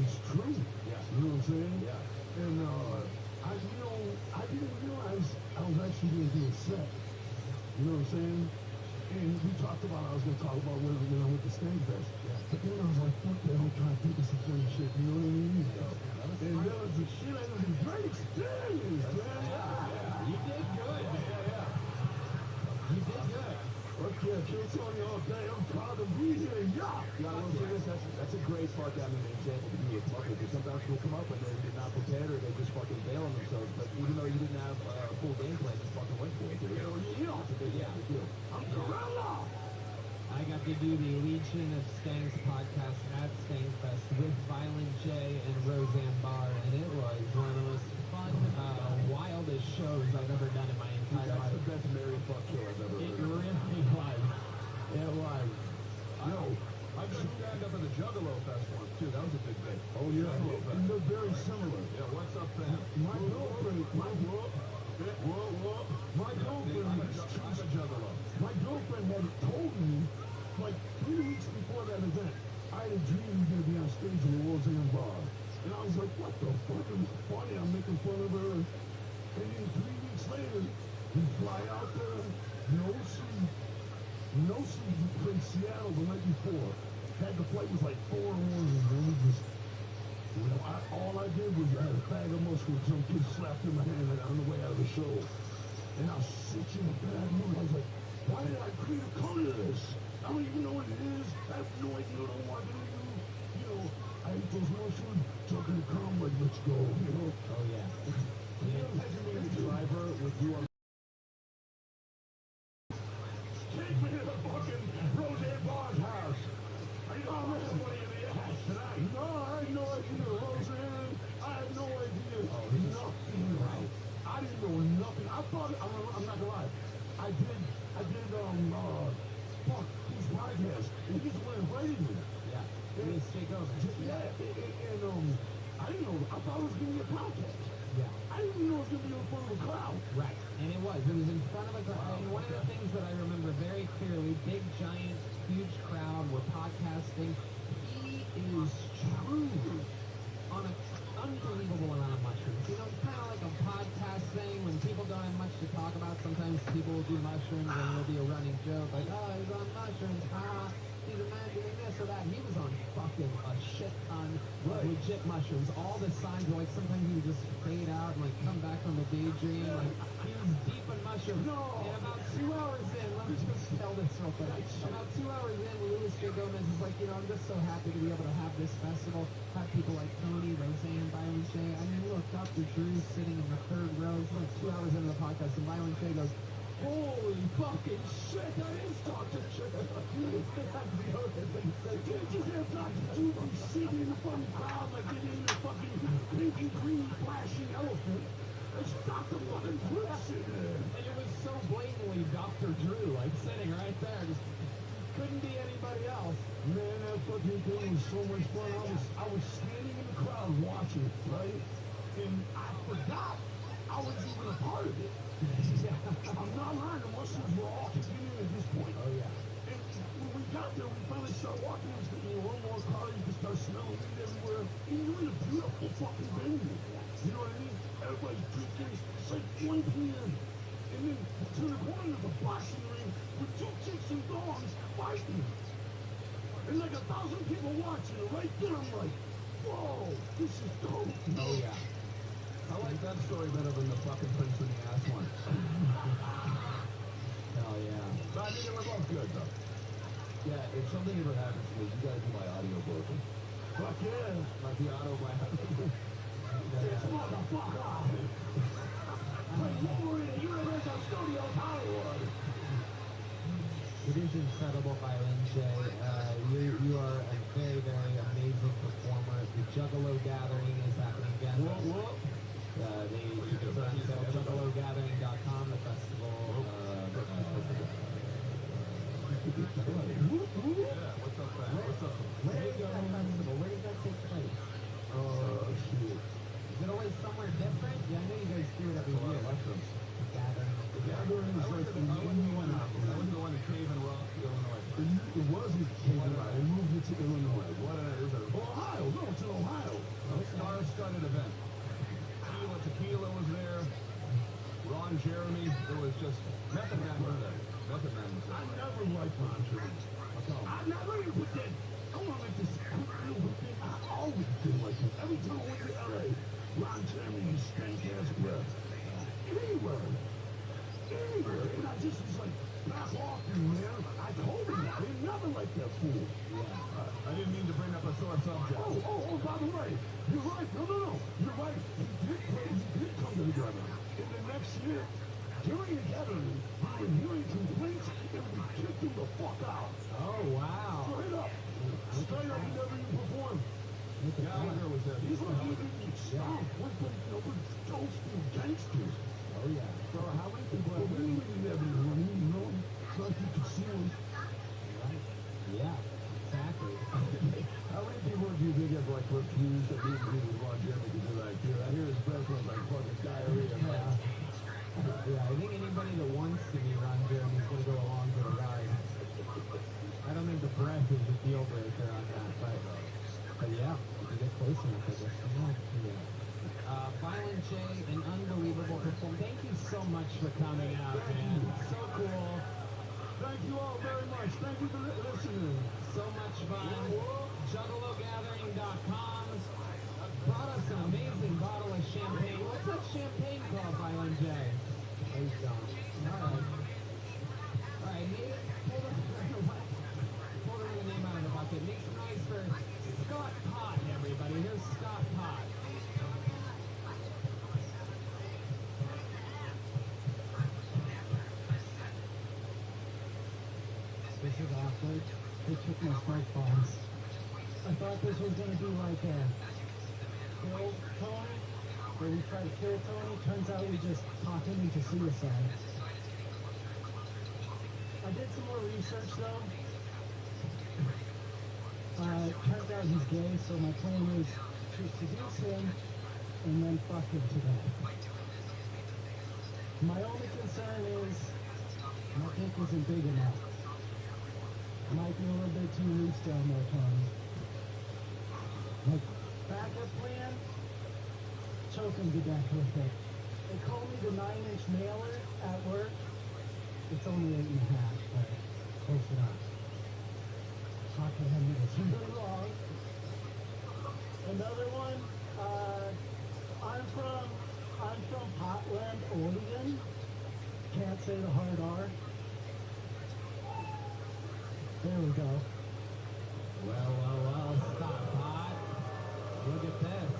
It's true. Yeah. You know what I'm saying? Yeah. And, I didn't realize I was actually going to do a set. You know what I'm saying? And we talked about, I was going to talk about when I went to Stank Fest. Yeah. But then I was like, fuck that, I'm trying to think of some funny shit, you know what I mean? And that was the shit, I was a great experience, man. You did good. Yeah. You did good. Fuck yeah, kill Tony all day. I'm proud to be here. Yeah. Yeah, I will say this. That's a great fucking example to do with Tucker, because sometimes people come up and they're not prepared or they just fucking bail on themselves. But even though you didn't have a full game plan, you fucking went for it. Yeah. It's a big deal. I'm Gorilla. I got to do the Legion of Stanks podcast at Stankfest with Violent J and Roseanne Barr, and it was one of the most fun, wildest shows I've ever done in my entire That's life. the best Mary fuck show I've ever It heard. really was. It was. Yo, I got stand up at the Juggalo Fest once too. That was a big thing. Oh yeah, and they're very similar. Yeah, what's up, fam? My girlfriend, my girlfriend, I'm a Juggalo. my girlfriend had told me, like 3 weeks before that event, I had a dream we were gonna be on stage in the Roseanne Bar, and I was like, what the fuck? It was funny. I'm making fun of her, and then 3 weeks later, we fly out there, no sleep, we played Seattle the night before. The flight was like 4 in the morning, and we just. You know, all I did was I had a bag of mushrooms. Some kid slapped in my hand on the way out of the show. And I was such in a bad mood. I was like, why did I create a color to this? I don't even know what it is. I have no idea what I want to do. You know, I ate those mushrooms, talking to Tom, like, let's go, you know? Oh, yeah. Can you imagine being a driver with you on Take me to the fucking Roseanne Bar's house. I know somebody in the ass tonight. No, I had no idea. Roseanne, I had no idea. Nothing. I didn't know nothing. I thought, I'm not gonna lie. I did, fuck, these podcasts. It just went right in there. Yeah. It was Jake Gomez. Yeah, and I didn't know, I thought it was gonna be a podcast. Yeah. I didn't even know it was gonna be in front of a crowd. Right, and it was. It was in front of a crowd. And one of the things that I remember very clearly, big, giant, huge crowd, we're podcasting. He is truly on an unbelievable amount of mushrooms. You know, it's kind of like a podcast thing when people don't have much to talk about. Sometimes people will do mushrooms and it'll be a running joke, like, oh, he's on mushrooms, he's imagining this or that. He was on fucking a shit ton of legit mushrooms. All the signs were like, sometimes he would just fade out and like come back from a daydream. Like, he was deep in mushrooms. And about 2 hours in, let me just tell this real quick. About 2 hours in, Louis J. Gomez is like, you know, I'm just so happy to be able to have this festival, have people like Tony, Roseanne, Violent J. I mean, look, Dr. Drew's sitting in the third row. It's like 2 hours into the podcast, and Violent J goes, holy fucking shit, that is Dr. J. Did you hear Dr. Drew be sitting in the fucking crowd like getting in a fucking pink and green flashing elephant? It's Dr. fucking Drew sitting there. And it was so blatantly Dr. Drew, like sitting right there. Just couldn't be anybody else. Man, that fucking thing was so much fun. I was standing in the crowd watching it, right? And I forgot I was even a part of it. I'm not lying. The mushrooms were all convenient at this point. Oh, yeah. And when we got there, we finally started walking. It was getting a little more crowded. You could start smelling weed everywhere. And it was a beautiful fucking venue. You know what I mean? Everybody's drinking. It's like 1 p.m. And then to the corner of the boxing ring with 2 chicks and dogs fighting. And like 1,000 people watching it right there. I'm like, whoa, this is dope. Oh, yeah. I like that story better than the fucking Prince in the ass one. Hell yeah. But I mean, they were both good, though. Yeah, if something ever happens to me, you gotta do my audio broken. Fuck yeah. Like the auto my This motherfucker. Like, you're in Universal Studios Hollywood. It is incredible, Violent J. You are a very, very amazing performer. The Juggalo Gathering is happening again. The tickets are on sale, juggalogathering.com, the festival. What's up, man? What's up? Where is that festival? Where does that take place? Oh, shit. Is it always somewhere different? Yeah, I know you guys do it every year. Gathering. The gathering is like in Indiana. I was the one in Cave and Rock, Illinois. It wasn't Canada. They moved it to Illinois. What is it? Ohio. No, it's in Ohio. Star-studded event. Tequila was there. Ron Jeremy. It was just Method Man was there. Method Man was I there. never liked Ron Jeremy. I never even put that. I want to make this quick real with it. I always did like him. Every time I went to LA, Ron Jeremy and stank ass breath. Anywhere. And I just was like, back off you, man. I like that fool. I didn't mean to bring up a sore subject. By the way, you're right. No. You're right. He did come to the gathering. In the next year, during the gathering, we were hearing complaints and we kicked him the fuck out. Oh, wow. Straight up. Straight up, he never even performed. Gallagher was there. He's like even stop with those few gangsters. Oh, yeah. So how many people But have we really never running, you know? It's like you could see him. Right? Yeah, exactly. How many people do you think have like refused to meet me with Ron Jeremy because they're like, dude, I hear his breath smells like fucking diarrhea, man. Yeah, I think anybody that wants to meet Ron Jeremy is going to go along for the ride. I don't think the breath is a deal breaker on that, but yeah, if you get close enough, I guess you know. Yeah. Violent J, an unbelievable performance. Thank you so much for coming out, man. So cool. Thank you all very much. Thank you for listening. So much fun. JuggaloGathering.com brought us an amazing bottle of champagne. What's that champagne called, Violent J? Please don't. All right, Nate, pull the name out of the bucket. Make some noise for Scott Pott, everybody. Here's Scott Pott. This is awkward. They took my smartphones. I thought this was going to be like a kill Tony, where we try to kill Tony. Turns out we just talk him into suicide. I did some more research though. Turns out he's gay, so my plan is to seduce him and then fuck him to death. My only concern is my dick isn't big enough. Might be a little bit too loose down there, Tony. Like, backup plan? Choke him to death with it. They call me the 9-inch mailer at work. It's only 8.5, but close enough. Talk to him is really wrong. Another one, I'm from Portland, Oregon. Can't say the hard R. There we go. Well, Scott Pott. Look at this.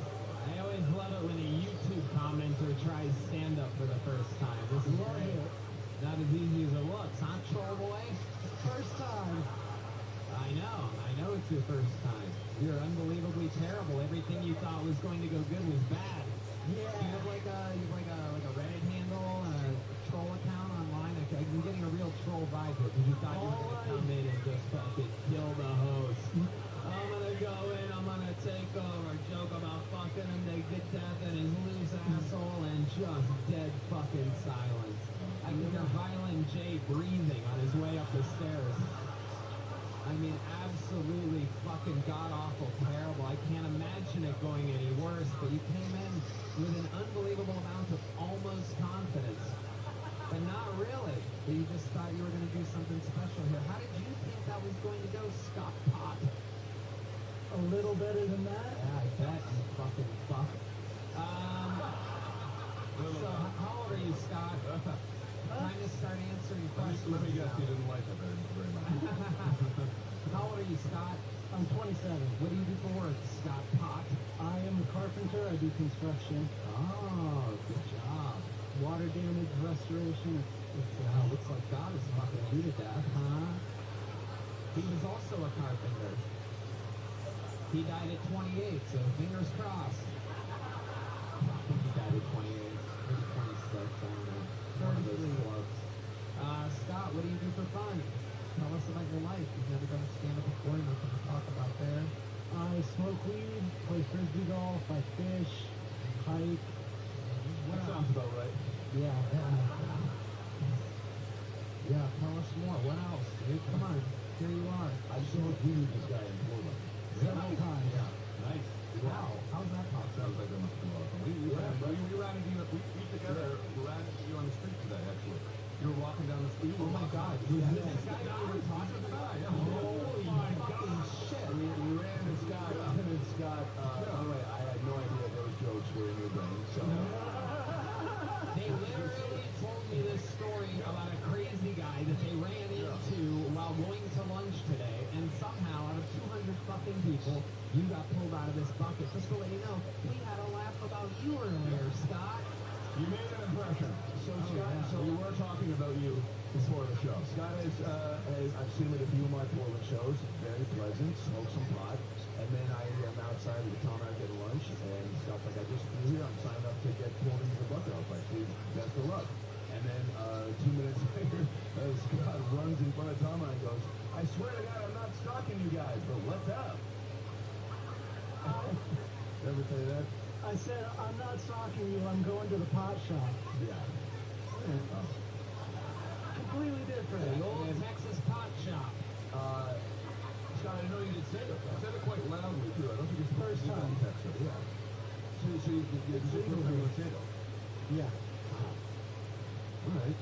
I always love it when a YouTube commenter tries stand-up for the first time. This is great. Not as easy as it looks, huh, Troll Boy? First time. I know it's your first time. You're unbelievably terrible. Everything you thought was going to go good was bad. Yeah. You have like a Reddit handle and a troll account online. I'm getting a real troll vibe here because you thought you were going to come in and just fucking kill the host. I'm going to go in, I'm going to take over, joke about fucking him to get death in his loose asshole, and just dead fucking silence. I can hear Violent J breathing on his way up the stairs. I mean, absolutely fucking god-awful terrible. I can't imagine it going any worse, but you came in with an unbelievable amount of almost confidence. But not really. But you just thought you were going to do something special here. How did you think that was going to go, Scott Pott? A little better than that? Yeah, I bet, you fucking fuck. So, how old are you, Scott? Time to start answering questions. Let me guess, you didn't like it very much. How old are you, Scott? I'm 27. What do you do for work, Scott Pott? I am a carpenter. I do construction. Oh, good job. Water damage restoration. Looks like God is fucking you to death, huh? He was also a carpenter. He died at 28, so fingers crossed. I think he died at 28, maybe 26, I don't know. One of those clubs. Scott, what do you do for fun? Tell us about your life. You've never done stand-up before, nothing to talk about there. I smoke weed, play frisbee golf, I fish, hike. What Sounds about right. Yeah, tell us more. What else, dude? Come on. Here you are. I smoked weed with this guy in Florida. Several times. Yeah. Nice. Wow. How's that possible? Sounds like that must be awesome. We ran into you. We together. We ran into you on the street today, actually. You were walking down the street. Oh my God. Is this guy that you were talking about? Holy fucking shit. We ran this guy up, and it's got, by the way, I had no idea those jokes were in your brain, so. They literally told me this story about a crazy guy that they ran into while going to lunch today, and bucket. Just to let you know, we had a laugh about you earlier, Scott. You made an impression. So, Scott, so we were talking about you before the show. Scott I've seen him at a few of my Portland shows. Very pleasant, smoke some pot. And then I am outside of the town out getting lunch, and Scott's like, I just flew here. I'm signed up to get pulled into the bucket. I was like, dude, best of luck. And then 2 minutes later, Scott runs in front of Tom and goes, I swear to God, I'm not stalking you guys, but what's up? Ever say that? I said, I'm not stalking you, I'm going to the pot shop. Yeah. Completely different. The old Texas pot shop. Scott, I know you did say that. You said it quite loudly, too. I don't think it's the first time in Texas. Yeah. So you did the first time you said it? Yeah. All right.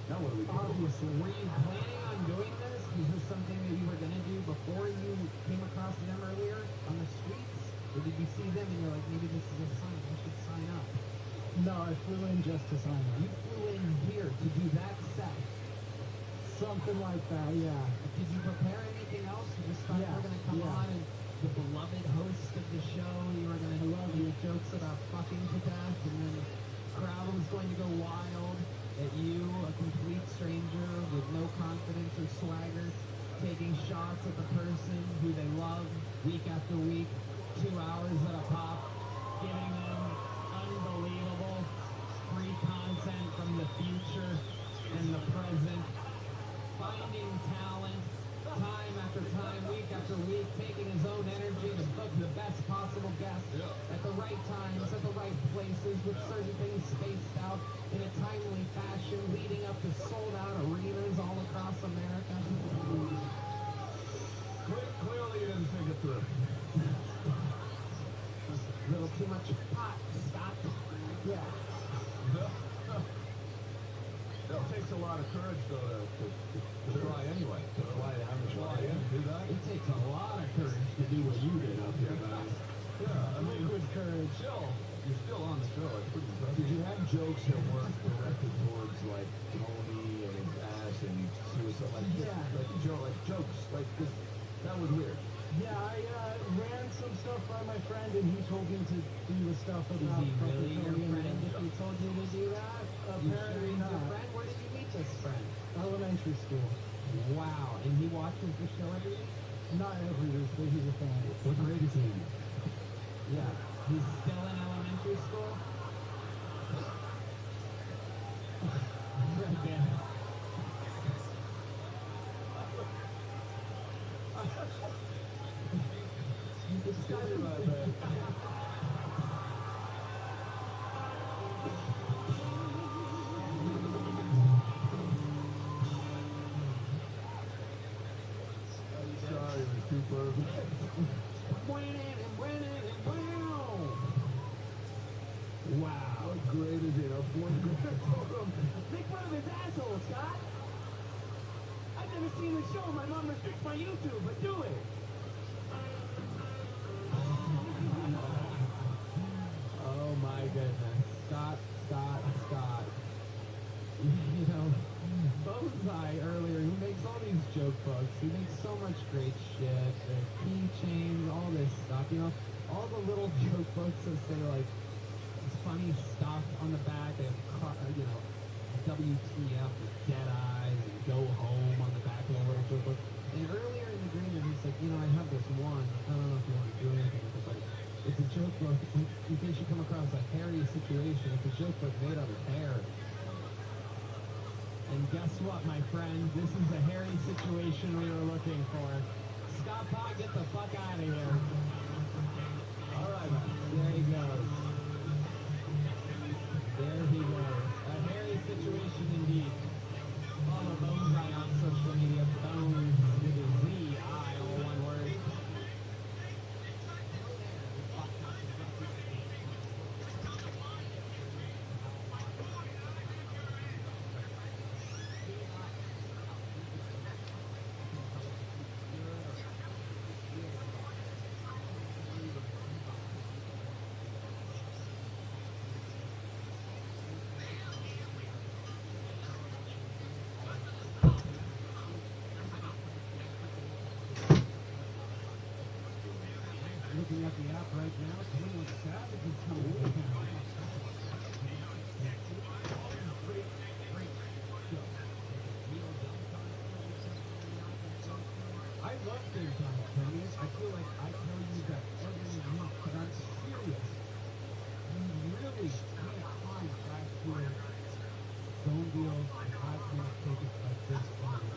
Now what do we do? Obviously. Were you planning on doing this? Was this something that you were going to do before you came across them earlier on the streets? Or did you see them and you're like, maybe this is a sign, I should sign up? No, I flew in just to sign up. You flew in here to do that set. Something like that, yeah. Did you prepare anything else? You just thought you were going to come on and the beloved host of the show, you were going to love your jokes about fucking to death, and then the crowd was going to go wild at you, a complete stranger with no confidence or swagger, taking shots at the person who they love week after week, 2 hours at a pop, giving them unbelievable free content from the future and the present, finding talent time after time, week after week, taking his own energy to book the best possible guests at the right times, at the right places, with certain things spaced out in a timely fashion, leading up to sold-out arenas all across America. Clearly you didn't think it through. A little too much pot, Scott. Yeah. It takes a lot of courage, though, to try anyway. To try and do that. It takes a lot of courage to do what you did up here, guys. Yeah, I mean, Good courage. you're still on the show. It's pretty impressive. Did you have jokes that weren't directed towards, like, Tony and his ass and suicide? Like jokes. Like, this, that was weird. Yeah, I ran some stuff by my friend, and he told me to do the stuff Is about he really your Tony and friend if he told you to do that? You sure Apparently he's your not. friend? Where did you meet this friend? Elementary school. Wow, and he watches the show every week? Not every week, but he's a fan. What grade is he in? Yeah. He's still in elementary school? Right there. You could start it right there. Sorry, it was too perfect. Wow. What grade is he in? Make fun of his asshole, Scott. I've never seen the show. My mom restricts my YouTube, but do it. Oh my goodness. Scott. You know, Bonsai earlier, he makes all these joke books. He makes so much great shit. The keychains, all this stuff, you know. All the little joke books that say, like, funny stuff on the back. They have, you know, WTF with Dead Eyes and Go Home on the back of the little joke book. And earlier in the agreement, he's like, you know, I have this one. I don't know if you want to do anything with it, but it's a joke book. In case you come across a hairy situation, it's a joke book made out of hair. And guess what, my friend? This is the hairy situation we were looking for. Scott Pott, get the fuck out of here. All right, man. There he goes. There he goes. A hairy situation indeed. Follow Bonsai on social media. Bones with a Z-I, all one word. love big time attorneys. I feel like I tell you that every week, but I'm serious. You really can't find fast food zone deals, 5-minute tickets like this anywhere.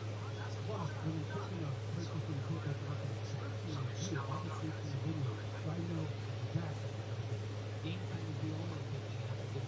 Plus, when you're thinking of purchasing tickets, I can personally do it. I can see some videos, so I know exactly. Game time is the only thing I have to get.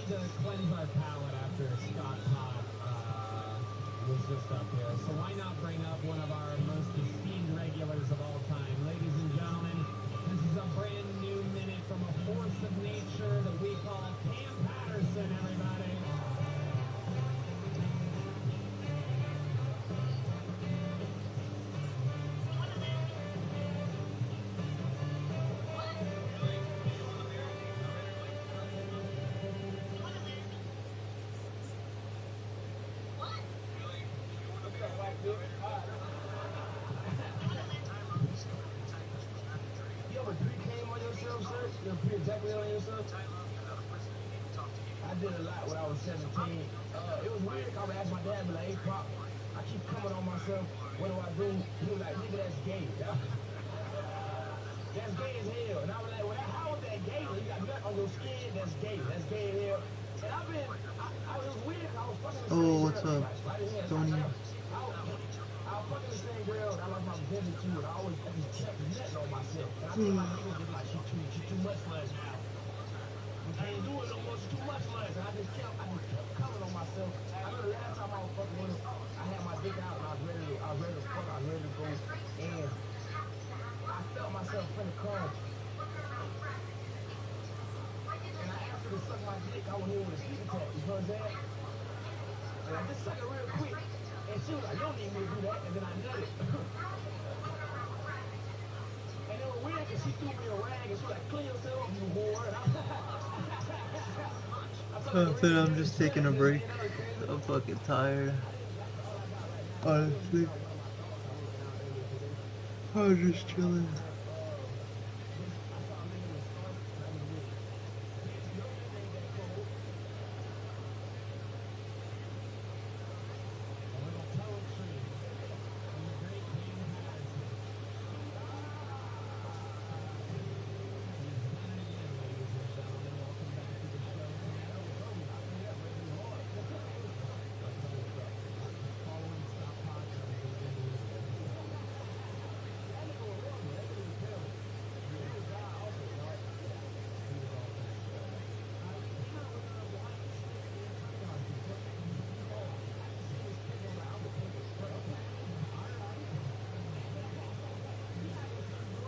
To cleanse our palate after Scott Todd was just up here. So why not bring up one of our most esteemed regulars of all time? Ladies and gentlemen, this is a brand new minute from a force of nature that we call Cam Patterson, everybody. Exactly on yourself? I did a lot when I was 17. It was weird. I would ask my dad, like, hey, Pop, I keep coming on myself. What do I do? He was like, nigga, that's gay. That's gay as hell. And I was like, well, how is that gay? You got nut on your skin. That's gay. That's gay as hell. And I've been, it was weird. I was fucking the same girl. What's up, Tony? I was fucking the same girl that I lost my virginity to, and I always just kept nutting on myself. And I think my niggas was like, she too much for us now. I can't do it no more. She's too much for us. And I just kept coming on myself. I know the last time I was fucking with her, I had my dick out and I was ready to fuck. I was ready to go. And I felt myself finna come. And I asked her to suck my dick. I went in with a sneak attack. You know what I'm saying? And I just suck it real quick. And she was like, you don't need me to do that. And then I nutted. And it was weird because she threw me a rag and she was like, clean yourself, you whore. And I'm just taking a break. I'm fucking tired. Honestly. I'm just chilling.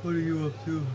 What are you up to?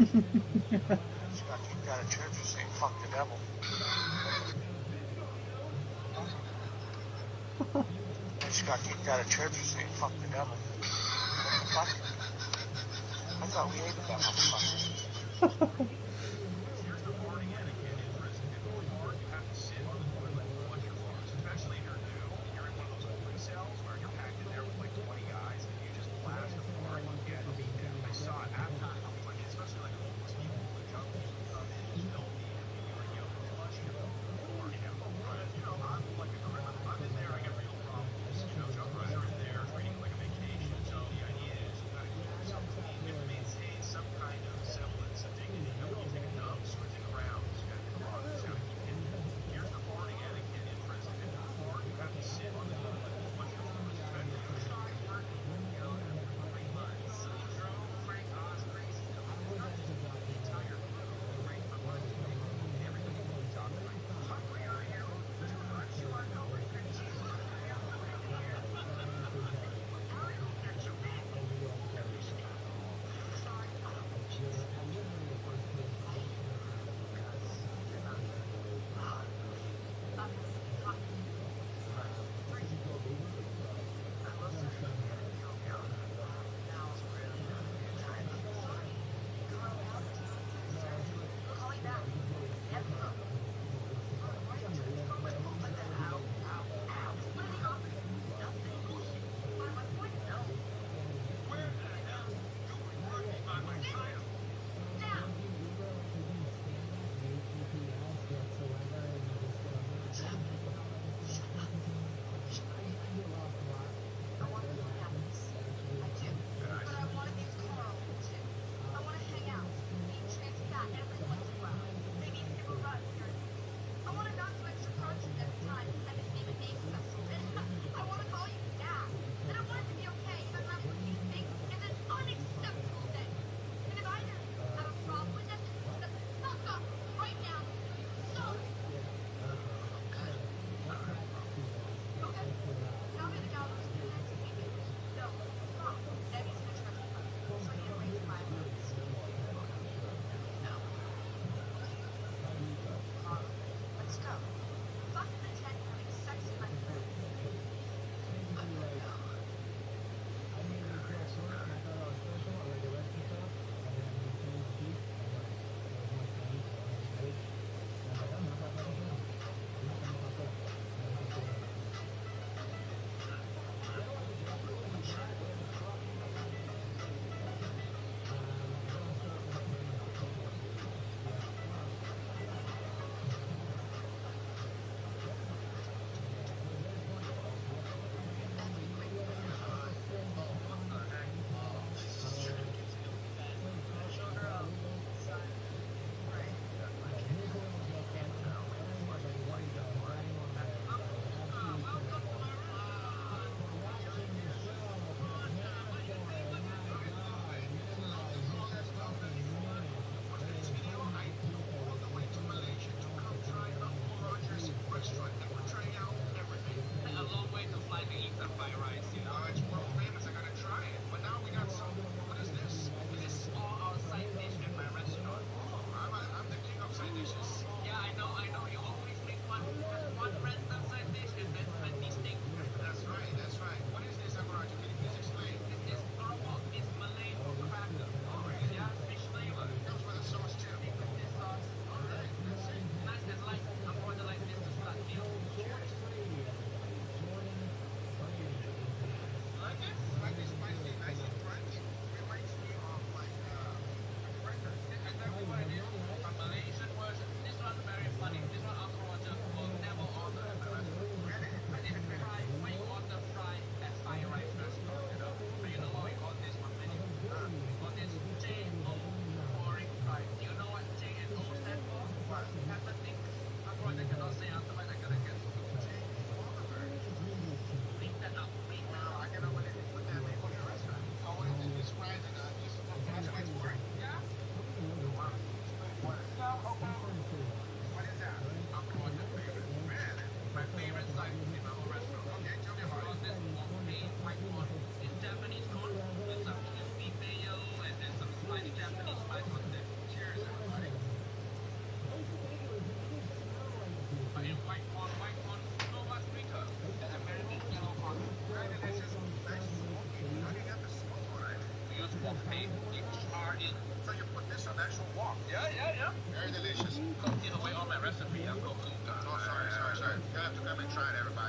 Just got kicked out of church for saying fuck the devil. I just got kicked out of church for saying fuck the devil. What the fuck? I thought we hated that motherfucker.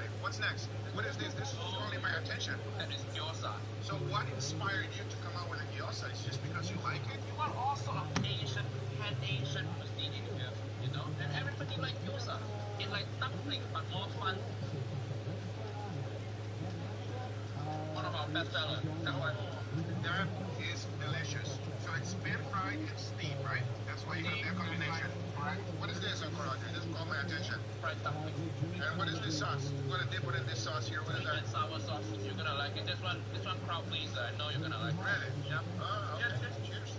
right. What's next? What is this? This is calling my attention. That is gyoza. So what inspired you to come out with a gyoza? It's just because you like it? You are also an Asian, pan-Asian cuisine in here, you know? And everybody like gyoza. It's like dumpling, but more fun. One of our best sellers. That one. That is delicious. So it's pan fried and steamed, right? That's why you have that combination. Right. What is this, Uncle Roger? This caught my attention. Fried dumpling. And what is this sauce? You're gonna dip it in this sauce here. What is Sweet that? and sour sauce. You're gonna like it. This one crowd pleaser. I know you're gonna like it. Really? Yeah. Okay. Yes. Cheers.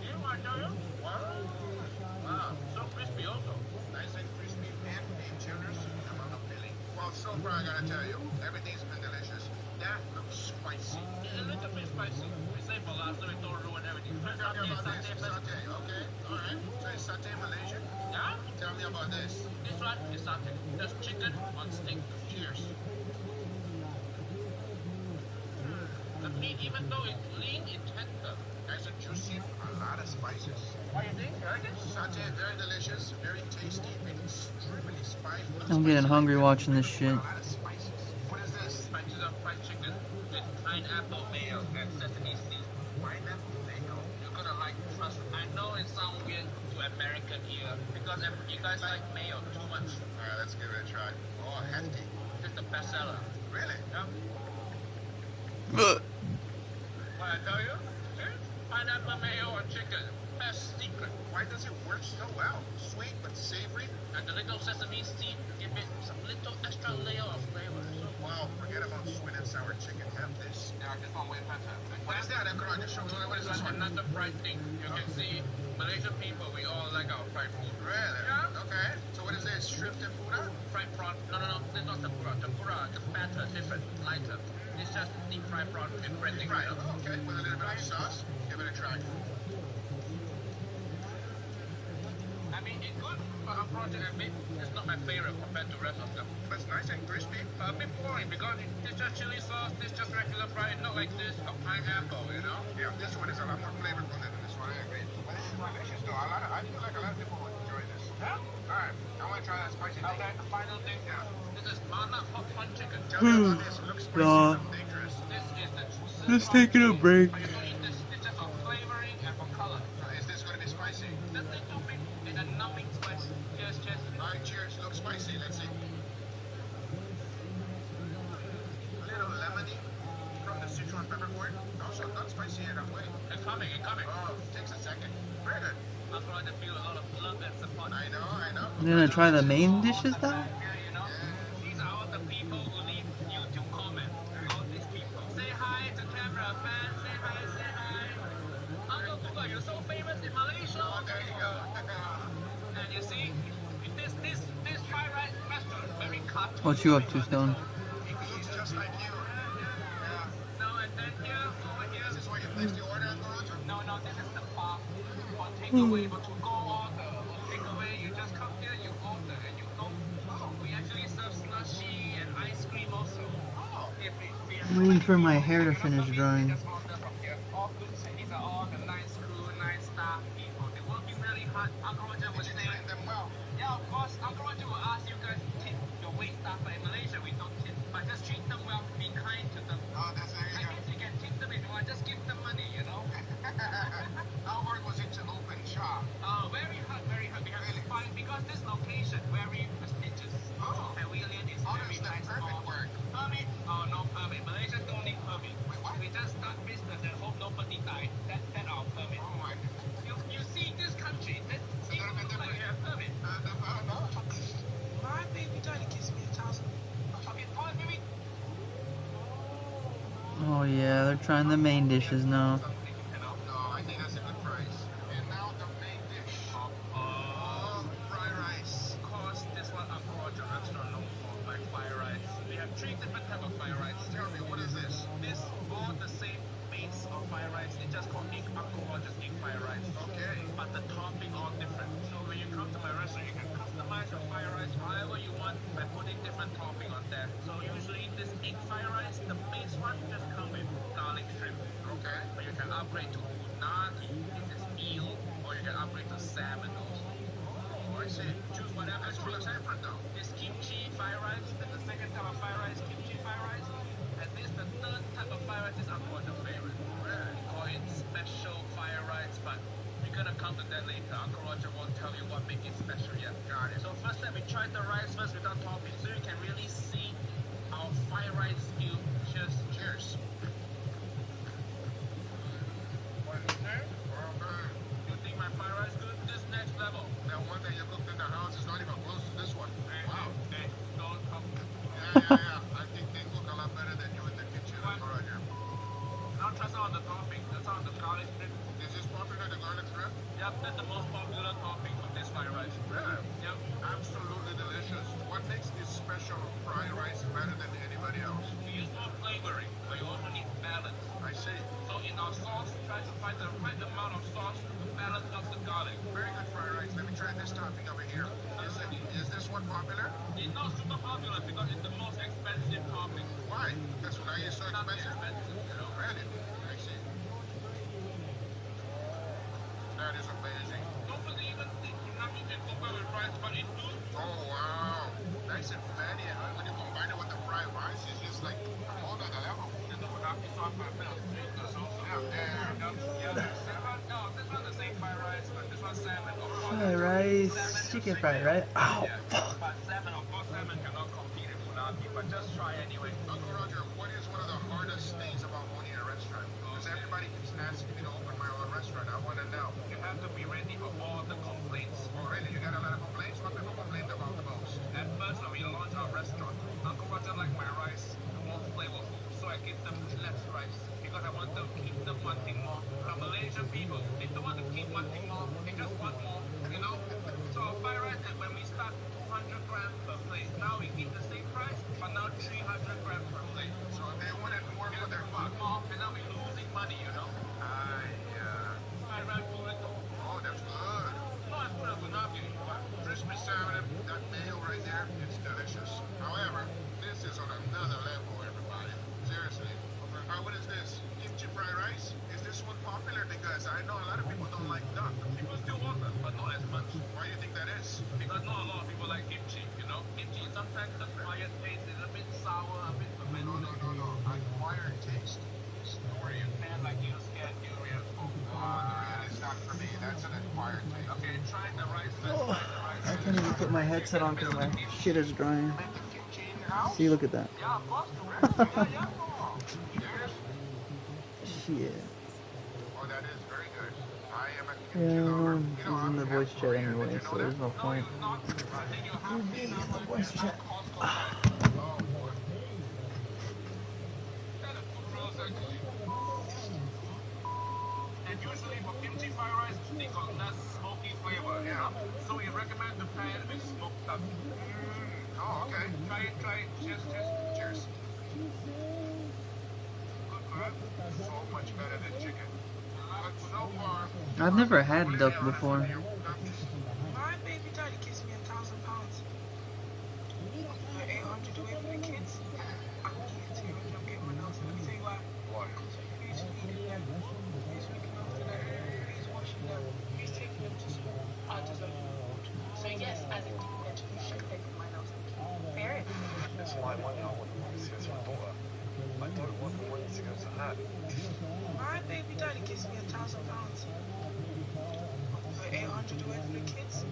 You want to know? Wow. So crispy also. Nice and crispy and generous amount of filling. Well, so far I gotta tell you, everything's been delicious. That looks spicy. It's a little bit spicy. We say for last, so we don't ruin everything. First, Tell me about this. satay. Satay, okay. Alright. So it's satay Malaysian. Yeah? Tell me about this. This one is satay. There's chicken on stick. Cheers. The meat, even though it's lean, it's tender. Nice and juicy. A lot of spices. What do you think? You like it? Satay, very delicious, very tasty, and extremely spicy. I'm getting hungry watching this shit. A lot of spices. What is this? Spices of fried chicken with pineapple mayo and sesame seeds. Pineapple mayo. You're gonna like, trust me. I know it sounds weird to American ear because you guys like mayo too much. Alright, let's give it a try. Oh, hefty. This is the best seller. Really? Yeah. What I tell you? See? Pineapple mayo on chicken. Best secret. Why does it work so well? Sweet but savory. And the little sesame seed give it some little extra layer of flavor. Wow, forget about sweet and sour chicken. Have this. Yeah, this one way better. What is that? Come on, just show me. What is this one? Another fried thing. You can see Malaysian people, we all like our fried food. Really? Yeah. Okay. So what is this? Shrimp tempura? Fried prawn. No. This is not tempura. Tempura, the batter different, lighter. It's just deep fried prawn and breading. Right. Okay. With a little bit of sauce. Give it a try. I mean, it's good, but our project a bit, it's not my favorite compared to the rest of them. But it's nice and crispy. A bit boring because it's just chili sauce, this just regular fried, not like this, got pineapple, you know? Yeah, this one is a lot more flavorful than this one. I agree. But this is delicious though. I feel like a lot of people would enjoy this. Yeah? Alright, I want to try that spicy thing. Okay, the final thing. Yeah. This is mana hot fun chicken. Tell me about this. It looks spicy and dangerous. This is the juicy. Just taking a break. But you don't eat this. It's just for flavoring and for color. Is this going to be spicy? Just a little bit in a numbing spice. Cheers. Alright, cheers. Looks spicy. Let's see. A little lemony from the Sichuan peppercorn. Also not spicy in that way. It's coming. Oh, takes a second. Very good. I'm trying to feel a lot of love and support. I know. You gonna try the main dishes though? Yeah, you know, these are all the people who leave YouTube comments. All these people. Say hi to camera fans. Say hi. Uncle Google, you're so famous in Malaysia. Oh, there you go. And you see, this fried rice restaurant very cartoon. What you up to, Stone? He looks just like you. Yeah. No, and then over here. Is this where you place the order on the road? No, this is the bar. For takeaway, but to go order. Takeaway, you just come here, you order, and you go. Oh, we actually serve slushy and ice cream also. Oh, I'm waiting for my hair to finish drying. Just order from here. All good. These are all the nice crew, nice staff people. They're working really hard. Uncle Roger would say. Treat them well. Yeah, of course. Uncle Roger will ask you guys to tip your wait staff, but in Malaysia we don't tip. But just treat them well, be kind to them. Oh, that's there I you go. guess you can tip them if you want. Just give them money, you know. How hard was it to open shop? Very hard. We have to find because this location very prestigious. Oh. Pavilion is very nice. Perfect work. Permit? Oh, no permit. Malaysia don't need permit. Wait, what? We just start business and hope nobody dies. That our permit. Oh my. You see this country, that It's a little bit different. we have permit. No. My baby daddy gives me $1,000. Okay, fine, maybe. Oh yeah, they're trying the main dishes now. No, I think that's a good price. And now the main dish. Fried rice. Of course, this one I'm Roger extra known for, like fried rice. We have 3 different types of fried rice. Tell me, what is this? This all the same base of fried rice. It's just called Uncle Roger's egg fried rice. Okay. But the topping all different. So when you come to my restaurant, you can customize your fried rice however you want by putting different topping on there. So usually this egg fried rice, the base one just come with garlic shrimp. Okay. But you can upgrade to unagi, this is eel, or you can upgrade to salmon also. Oh, I see. Choose whatever. That's really different though. This keep It's not super popular because it's the most expensive topping. Why? That's why it's so Not expensive. expensive, you know. Really? I see. That is amazing. Nobody even thinks Konami can compare with rice, but it do. Oh, wow. Nice and fatty. And when you combine it with the fried rice, it's just like a whole other level. You know, Konami sauce by Mel. Yeah, no, this one's the same fried rice, but this one's salmon. Fried rice, chicken fried rice. Ow, fuck. But salmon, of course, salmon cannot compete with Konami, but just try anyway. Uncle Roger, what is one of the hardest things about owning a restaurant? Because everybody keeps asking me to open my own restaurant. I want to know. You have to be ready for all the complaints. Oh, really? You got a lot of complaints? What people complain about the most? At first, when we launched our restaurant, Uncle Roger liked my rice more flavorful, so I give them less rice because I want to keep them wanting more. The Malaysian people, they don't want to keep wanting more, they just want more, you know? So fried rice, and when we start 200 grams per plate, now we keep the same price, but now 300 grams per plate. So they wanted more for their buck. More, and now we're losing money, you know? Fried rice burrito. Oh, that's good. Not good at Konami, but Crispy salmon, that mayo right there, it's delicious. However, this is on another level, everybody. Seriously. What is this? Kimchi fried rice? Is this one popular? Because I know a lot of people don't like duck. people still want them, but not as much. Why do you think that is? Because not a lot of people like kimchi, you know? Kimchi sometimes the quiet taste is a bit sour, a bit fermented. No. Acquired taste. Or you pan like you scared durian. Durian is not for me. That's an acquired taste. Okay, try the rice. Let's try the rice. I can't even put my headset on because my shit is drying. Make the kimchi in your house? See, look at that. Yeah, of course. Yeah. Serious? Shit. Oh, that is very good. I am a Yeah, kimchi lover. I'm using the voice chat anyway, so there's no point. The voice chat. And usually for kimchi fried rice, they got less smoky flavor. Yeah. So we recommend to pair it with smoked duck. Oh, okay. Try it. Cheers. Cheers. So much better than chicken. But so far, I've never had duck before. My baby daddy gives me 1,000 pounds. 800 away for the kids. I can get 200, I'm getting one else. Let me tell you why. What? He's feeding them. He's looking after them. He's washing them. He's taking them to school. I deserve reward. So yes, as a teenager, you should pay for my house. Fair enough. It's like money I wouldn't want to go to my daughter. I don't want the money to go to her. My baby daddy gives me 1,000 pounds. 800 away for the kids.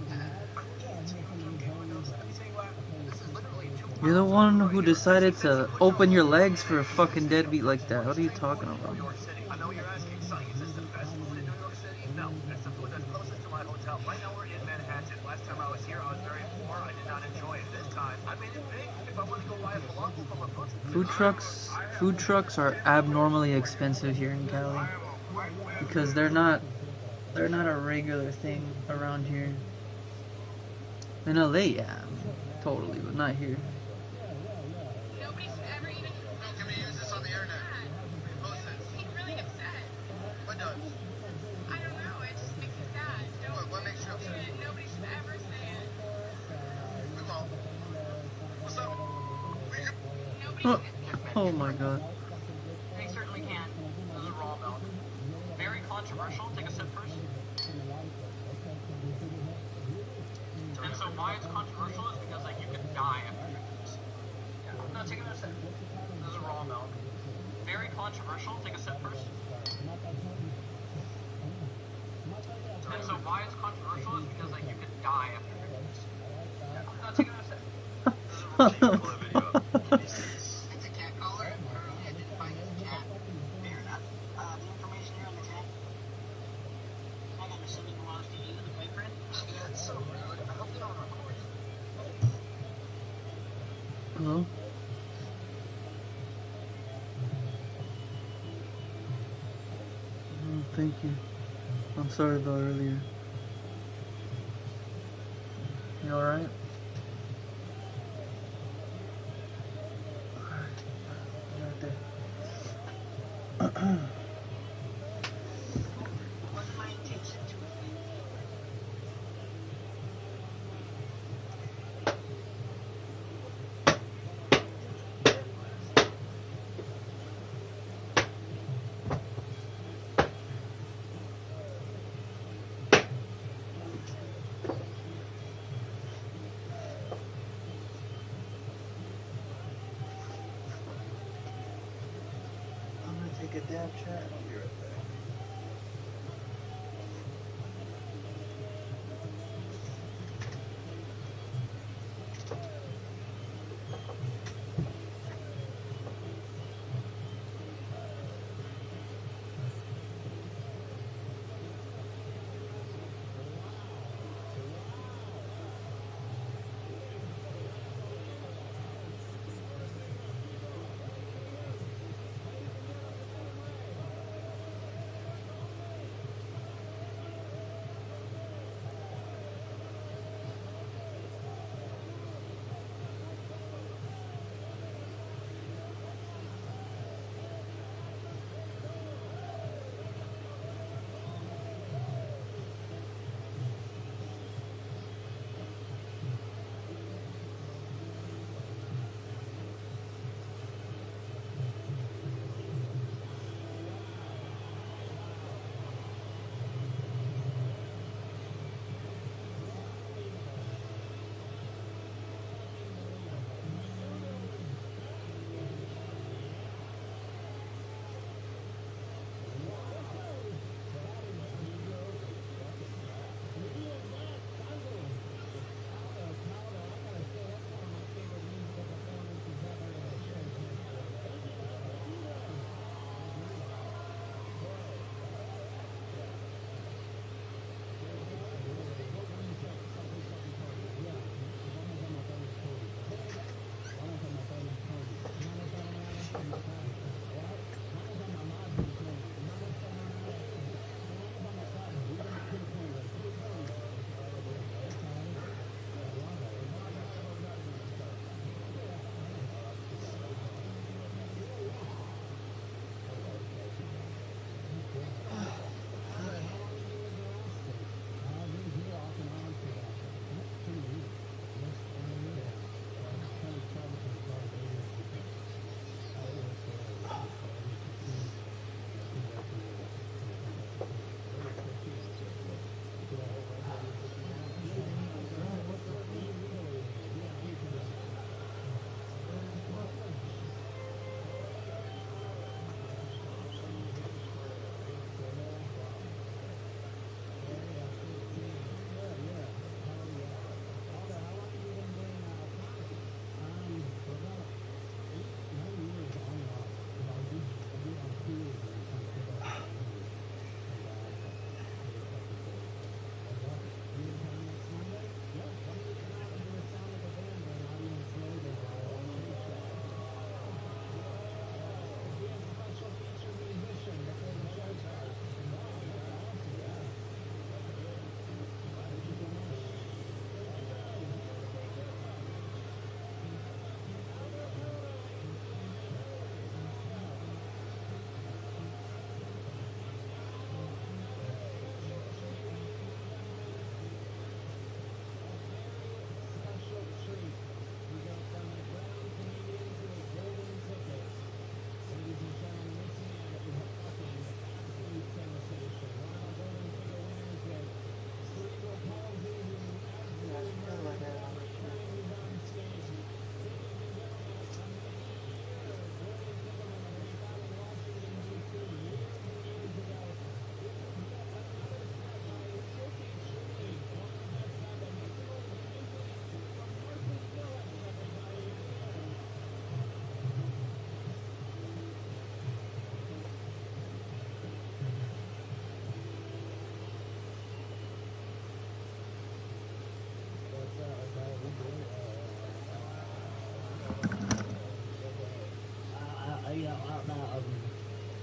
I'm getting 200, I'm getting one else. Let me tell you why. This is literally You're the one who decided to open your legs for a fucking deadbeat like that. What are you talking about? New York City. I know you're asking, Sonny, is this the best food in New York City? No, it's the food that's closest to my hotel. Right now we're in Manhattan. Last time I was here, I was very poor. I did not enjoy it this time. I made it big. If I want to go buy a falafel from a butcher. Food trucks are abnormally expensive here in Cali because they're not a regular thing around here. In LA, yeah, totally, but not here. Nobody's ever even. How can we use this on the internet? Post it. He's really upset. What does? I don't know. It just makes me sad. What makes you upset? Nobody should ever say it. We won't. What's up? Oh my god. They certainly can. This is raw milk. Very controversial. Take a sip first. And so why it's controversial is because like you could die after drinking this. Yeah. No, take another sip. This is raw milk. Very controversial. Take a sip first. And so why it's controversial is because like you could die after drinking this. Yeah. No, take another sip. This is raw milk. It's a cat collar. I didn't find this cat. Fair enough. The information here on the cat. I got something belongs to you, the boyfriend. That's so rude. I hope you don't record it. Hello? Oh, thank you. I'm sorry about earlier. You alright? What's my intention to it? a dab chat. I'll be right back.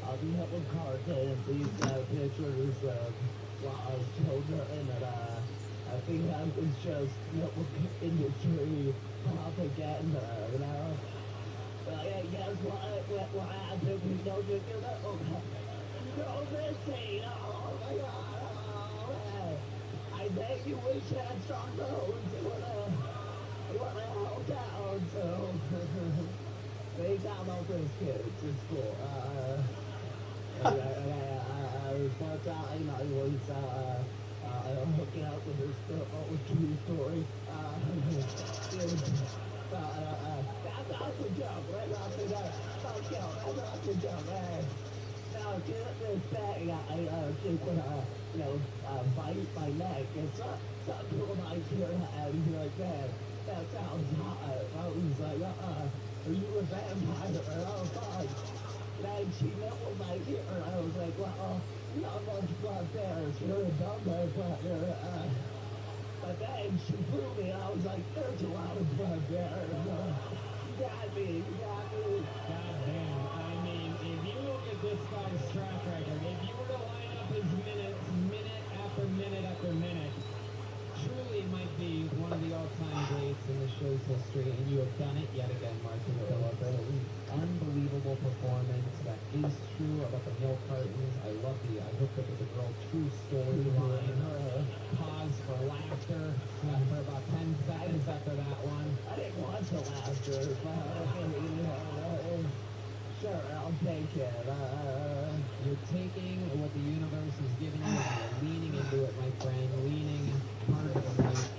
I'll be helping Carter and these pictures of what I was children and I think that was just network industry propaganda, you know? Guess what happened? We know you're gonna go missing. Oh my god, oh man. I bet you wish you had strong bones. You wanna help out, so big time on this kids in school. I was points out, you know, he was hooking up with this true story. That's a joke, right? That's a joke, man. get this thing, just bite my neck. And some people might hear that and be like, man, that sounds hot. I was like, are you a vampire? Oh, fuck. And she nibbled my ear. I was like, well, not much blood there. You're a dumb vampire. But then she blew me. I was like, there's a lot of blood there. You got me. God damn. I mean, if you look at this guy's track record, if you were to line up his minutes, minute after minute after minute, truly might be one of the all-time greats in the show's history, and you have done it yet again, Martin Phillip. Unbelievable performance. That is true about the milk cartons. I love I hooked up with the girl. True storyline. Pause for laughter for about 10 seconds after that one. I didn't want to laughter. Sure, I'll take it. You're taking what the universe is giving you, and you're leaning into it, my friend. Leaning heartily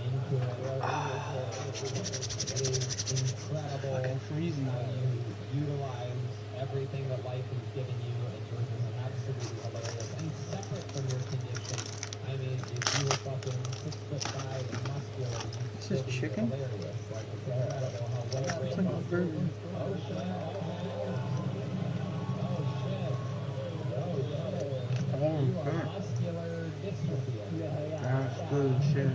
into it. It is incredible how you utilize everything that life has given you, and yours is absolutely hilarious. And separate from your condition, I mean, if you were fucking 6'5" and muscular, you'd still be chicken? hilarious. Like, it's incredible how well It's like a burger. Oh, shit. You are muscular dystrophy. That's good shit.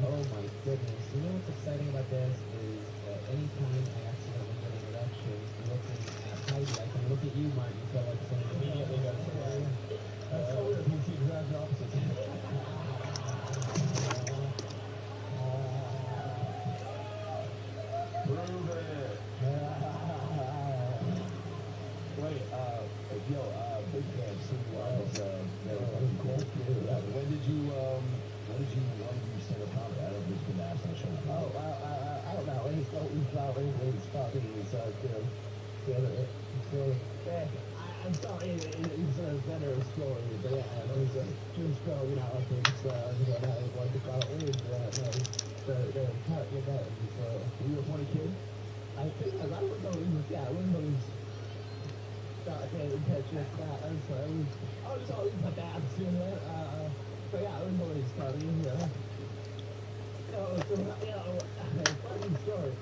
Oh my goodness. You know what's exciting about this is that anytime I accidentally get an erection, looking at Heidi, I can look at you, Martin Phillips, and immediately go to her. That's so weird. You see exact opposite. Prove it. Wait, yo, big fan, City Wiles, cool. When did you stand up comedy? I don't know if it's been asked on the show. Oh, I don't know. It's probably I'm sorry, it's a better story, but yeah, it was just growing up, it's, I went to college, the cut with that, so. Were you a funny kid? I think, I was always, yeah, I was always, catch it, I was always a bad student, but yeah, I was always funny, funny story,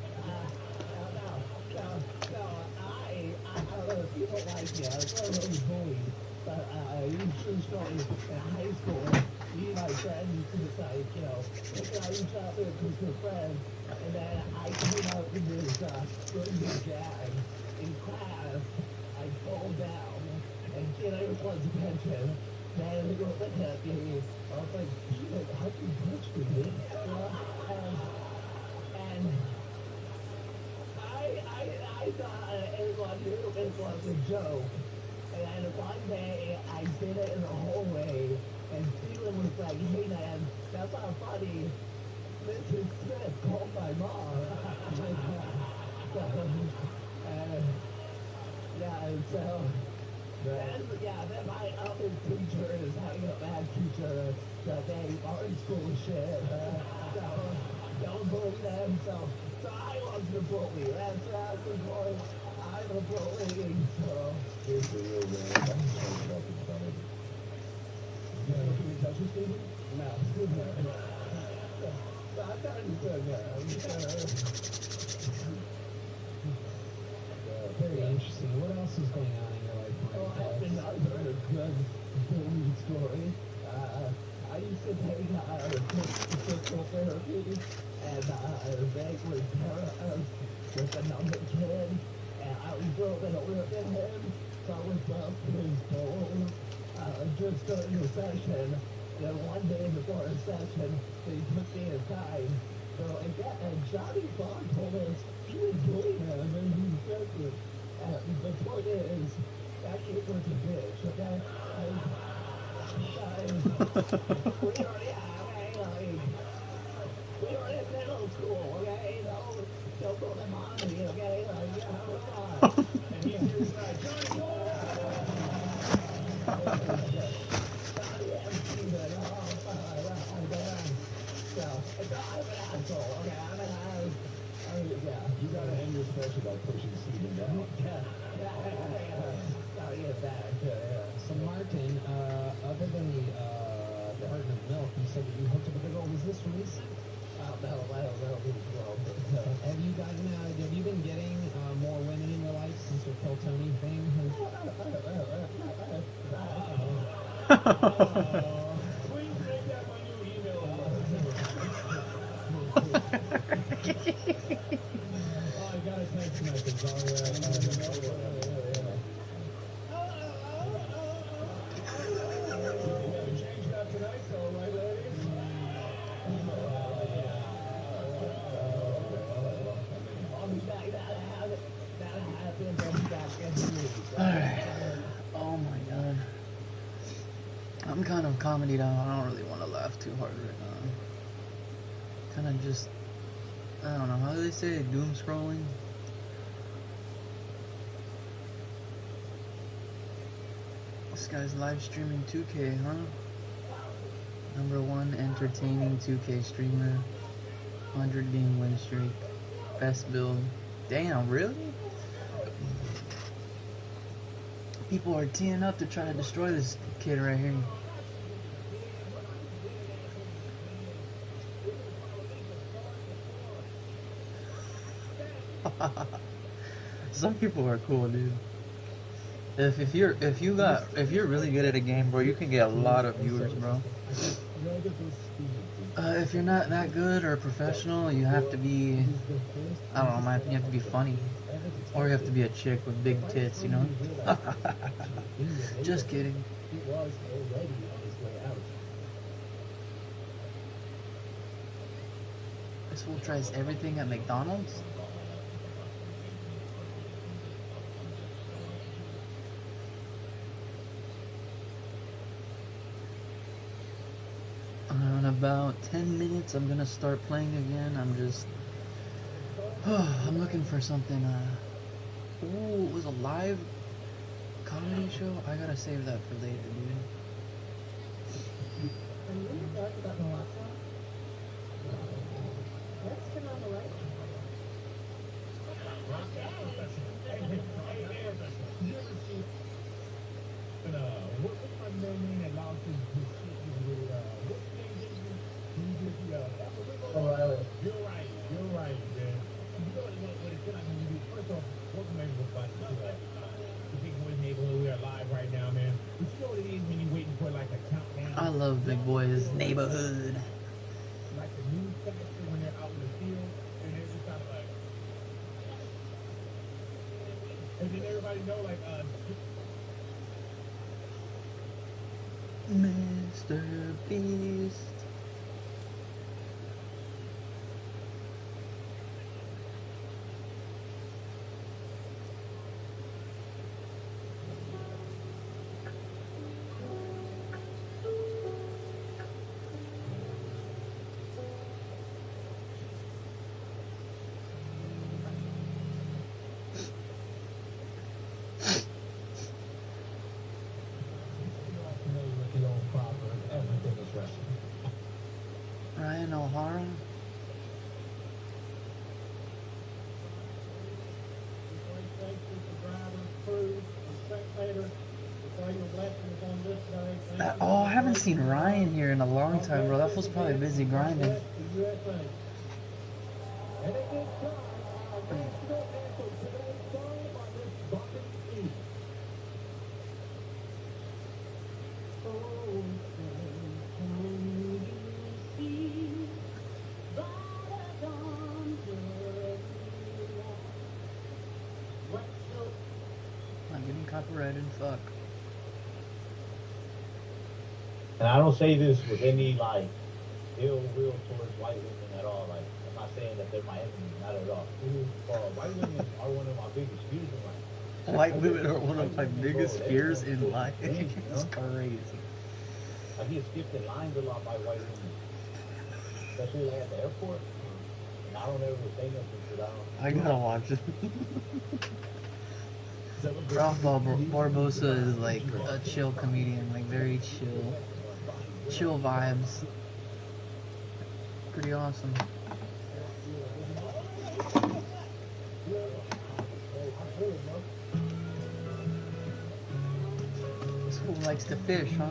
people like me. I was always bullied, but true story. In high school, me and my friends was like, taking out each other because we're friends, and then I came out in this really jag in class. I fall down, and kid was attention. Man, they were looking at me. I was like, how can you touch me? And I thought everyone knew it was a joke. And one day I did it in the hallway, and Steven was like, hey man, that's not funny. Mrs. Smith called my mom. Then my other teacher is having a bad teacher today, art school shit. Don't bully them, so I was the bully. That's the point. I'm a bully, so. Here's the real man. I'm so fucking funny. You know, can we touch you, Steven? No. I thought you could, Very interesting. What else is going on in your life, Martin? I have another good bully story. I used to take physical therapy, and they were with another kid, and I was going to look at him, so I was up his balls just during the session. Then one day before a session, they took me aside. So and Johnny Bond told us he was doing him, and he said it. The point is, that kid was a bitch, okay? We were in middle school, okay? Don't go to mommy, okay? And he's just like, Johnny Bond! You gotta end your especially by pushing Steven down. So Martin, other than the carton of milk, you said that you hooked up a girl. Was this recent? Have you gotten? Have you been getting more women in your life since your Kill Tony thing? Please make that my new email. Oh, I got a text message. We haven't changed that tonight, so right, ladies? Alright. Oh my god. I'm kind of comedy down. I don't really want to laugh too hard right now. Kind of just, I don't know, how do they say it? Doom scrolling? This guy's live streaming 2K, huh? #1 entertaining 2K streamer. 100 game win streak. Best build. Damn, really? People are teeing up to try to destroy this kid right here. Some people are cool, dude. If you're really good at a game, bro, you can get a lot of viewers, bro. If you're not that good or professional, you have to be, I don't know, man, you have to be funny. Or you have to be a chick with big tits, you know? Just kidding. This fool tries everything at McDonald's? In about 10 minutes, I'm gonna start playing again. I'm just, I'm looking for something. Ooh, it was a live comedy show. I gotta save that for later, dude. What's my name that lost his shit with what's his name? You're right, man. You know what it feel like when you do, first off, welcome everybody to the Big Boy Neighborhood. We are live right now, man. But you know what it is when you're waiting for like a countdown? I love Big Boy's Neighborhood. Like the newscaster when they're out in the field, and they're just kind of like, and then everybody know like, Mr. Beast. Ryan O'Hara. Oh, I haven't seen Ryan here in a long time, bro. That fool's probably busy grinding. I'm getting copyrighted, fuck. And I don't say this with any like ill will towards white women at all. Like I'm not saying that they're my enemy, not at all. White women are one of my biggest fears in life. White women are one of my biggest fears in life. It's crazy. I get skipped in lines a lot by white women, especially like at the airport. And I don't ever say nothing because I gotta watch it. Ralph Barbosa is like a chill comedian, like very chill vibes. Pretty awesome. Likes to fish, huh?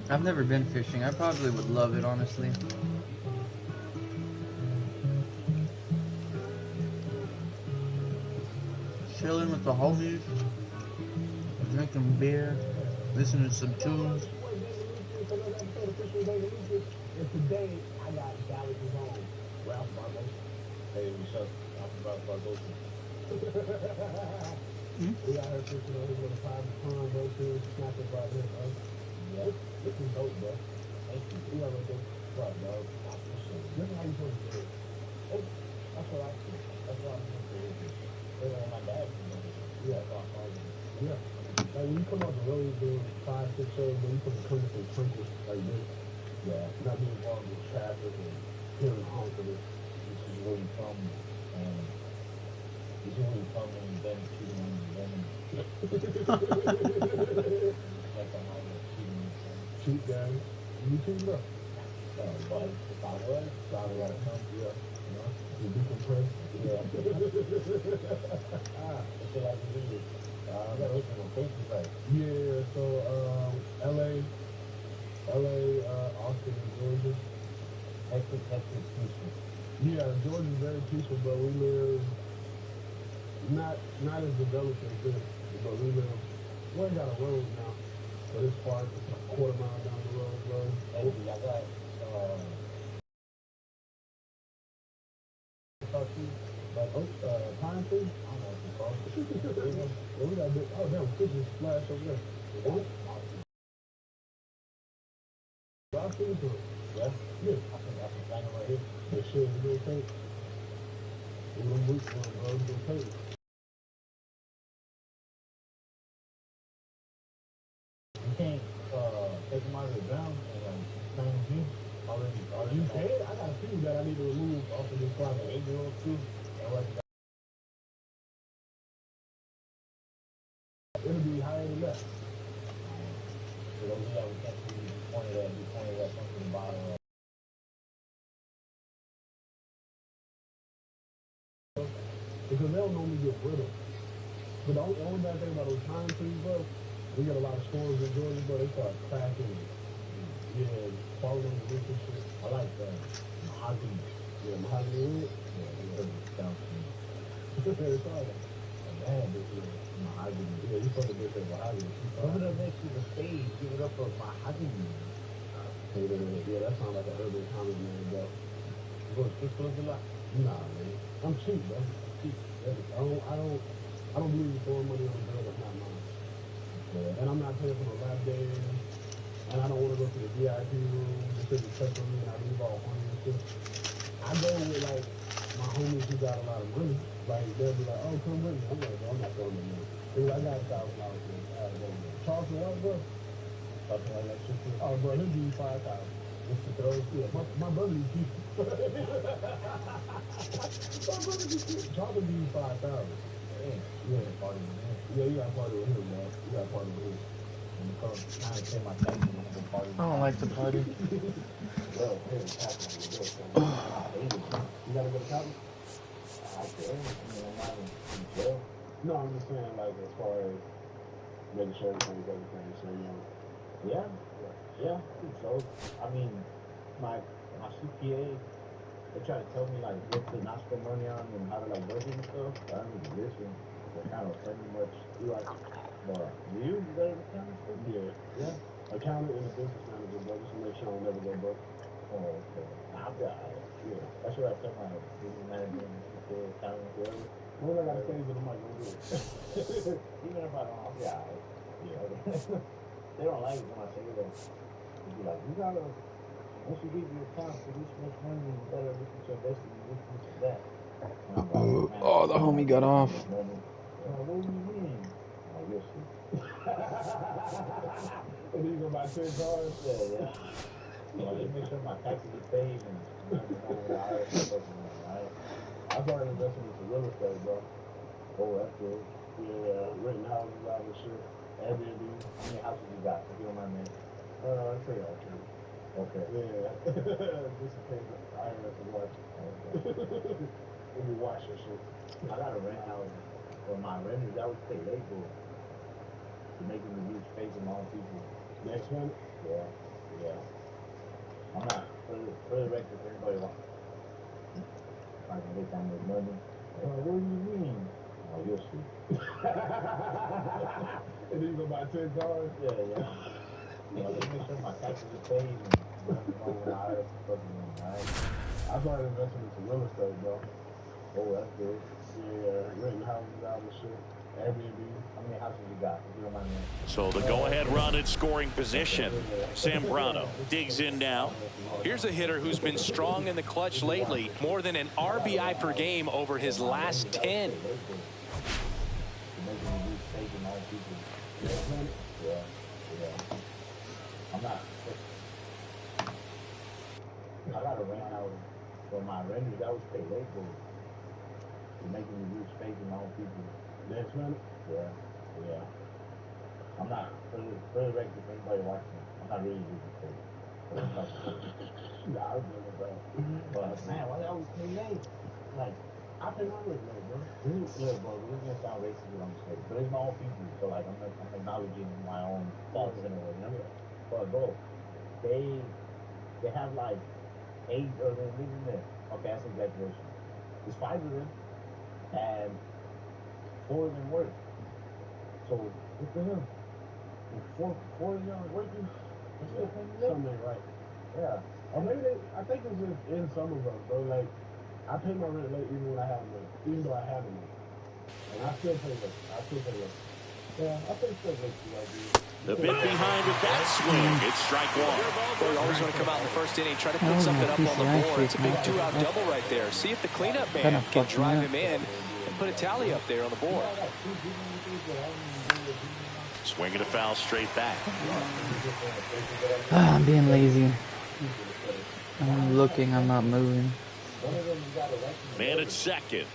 I've never been fishing. I probably would love it, honestly. Chilling with the homies, drinking beer, listening to some tunes. And today, I got Galaxy's home. Ralph Barbosa. Hey, what's up? Ralph Barbosa. We got her fishing on his little private pond, bro, too. Snapping about him, bro. Yeah, this is dope, bro. Thank you. We already did what, bro? This is how you supposed to do it. That's what I feel. That's what I'm going to do. That's what my dad did. Yeah, that's all I do. Yeah. Like, when you come off the road doing 5, 6 shows, when you put the clinic and twinkle like this, yeah, not being involved with traffic and hearing honk of it. This is where you from, and this is where you from when you've been cheating on your woman. Like I'm always cheating on your woman. Cheat, guys. You cheating, bro? But if I was, I would gotta come, yeah. You know? You decompress. Yeah. What should I do? I gotta look at my Facebook, right? Yeah, so, LA, Austin, and Georgia. Hectic, peaceful. Yeah, Georgia's very peaceful, but we live not as developed as this, but we ain't got a road now, but it's far, it's a quarter mile down the road, bro. Hey, I got, like, pine tree? I don't know what it's called. Yeah, we got a bit, oh, damn, fish is splash over there. What? I'll see you to it. Yeah? Yeah. I think that's the thing right here. This shit is real tape. We're gonna move from real tape. You can't take them out of the ground and train them already. You can? I got a few that I need to remove off of this closet. 8-year-old too. It'll be higher than that. So those that we can't see pointed at something in the bottom. Because they don't normally get brittle. But the only bad thing about those pine trees, bro, we get a lot of storms in Georgia, bro, they start cracking. Yeah, falling on the roof and shit. I like that. Mahogany. Yeah, mahogany wood. Yeah, it sounds good. It's all right. Man, this is mahogany. Yeah, you fucking bitch at mahogany. Put it up next to the stage. Give it up for mahogany. Yeah, that sounds like an urban comedy name, bro. You go to strip clubs a lot? Nah, man. I'm cheap, bro. Cheap. I don't believe in throwing money on a girl that's not mine. Yeah. And I'm not paying for no lap dance. And I don't want to go to the VIP room just to touch on me and I leave all horny and shit. I go with, like, my homies who got a lot of money. Like, they'll be like, oh, come with me. I'm like, bro, I'm not throwing no money. Dude, I got $1,000 for it. All right, go with me. Charleston what, bro? Something like that shit, too. Oh, bro, he'll give you 5,000. Just to throw it. Yeah, my brother be cheap. My brother be cheap. Charleston give you 5,000. Yeah, party with him. Yeah, you got to party with him, man. You got to party with him. And because I'm trying to pay my taxes, I'm going to party with him. I don't like to party. Well, hey, taxes is good, so I hate it. You got to go to college? I can. I mean, I'm not in jail. No, I'm just saying, like, as far as making sure everything's everything, so, you know. Yeah? Yeah, I think so. I mean, my CPA, they try to tell me, like, what to not spend money on and how to, like, budget and stuff. But I don't even listen. They're kind of pretty much, like, but you got an accountant stuff? Yeah. Yeah. Accountant and a business manager, bro, just to make sure I don't never go broke. Oh, okay. I'll be alright. Yeah. That's what I tell my business manager and CPA, accountant, whoever. What I gotta say is that I'm like, don't do it. Even if I don't, I'll be alright. Yeah. They don't like it when I say that. They be like, you gotta, once you get your account for this much money, you better look at your destiny, this and that. And I'm like, man, Oh, the homie got off. What do you mean? Oh, you'll see. And then you go buy 10 cars? Yeah. Well, they make sure my taxes are paid and I'm not with the IRS and stuff, right? I started investing into real estate, bro. Oh, that's good. Yeah, renting houses out and shit. Airbnb. How many houses you got, if you don't mind me? I'd say like 2. Okay. Yeah. Just in case the IRS is watching. Okay. When you watch your shit. I got a rent house for my renters. I would pay labor to make them use space among people. Next one? Yeah, yeah. I'm not, for the record, for everybody watching. If I can get that much money. What do you mean? Oh, you'll see. And then you go buy 10 cars? Yeah, yeah. Let's make sure my taxes are paid and when I fucking win, alright? I started investing into real estate, bro. Oh, that's good. Yeah, renting houses out and shit. Airbnb. How many houses you got? If you don't mind me asking. So the go-ahead run in scoring position. Zambrano digs in now. Here's a hitter who's been strong in the clutch lately, more than an RBI per game over his last 10. Yeah, yeah. I'm not. I got a rent house for my renters. I was pay late for it. You're making me lose faith in my own people. Next one? Yeah, yeah. I'm not, for the record, if anybody watching, I'm not really losing faith. Nah, I was doing it, bro. But man, why they always pay late? Like, I pay my rent late, bro. Yeah, bro, this is gonna sound racist what I'm saying, but it's my own people, so like I'm acknowledging my own faults in a way, you know? But bro, they have like 8 of them living there. Okay, that's an exaggeration. There's 5 of them, and 4 of them work. So what the hell? If four of them are working, they still paying me late. Something ain't right. Yeah. Or maybe I think it's just in some of us, bro. Like, I pay my rent late even when I have money, even though I have money. And I still pay late. Yeah, I think still late too, I do. The bit behind with that swing. It's strike one. Well, you always want to come out in the first inning, try to put something up on the board. It's a big 2-out double right there. See if the cleanup man can drive him in and put a tally up there on the board. Swinging a foul straight back. I'm being lazy. I'm looking, I'm not moving. Man at second.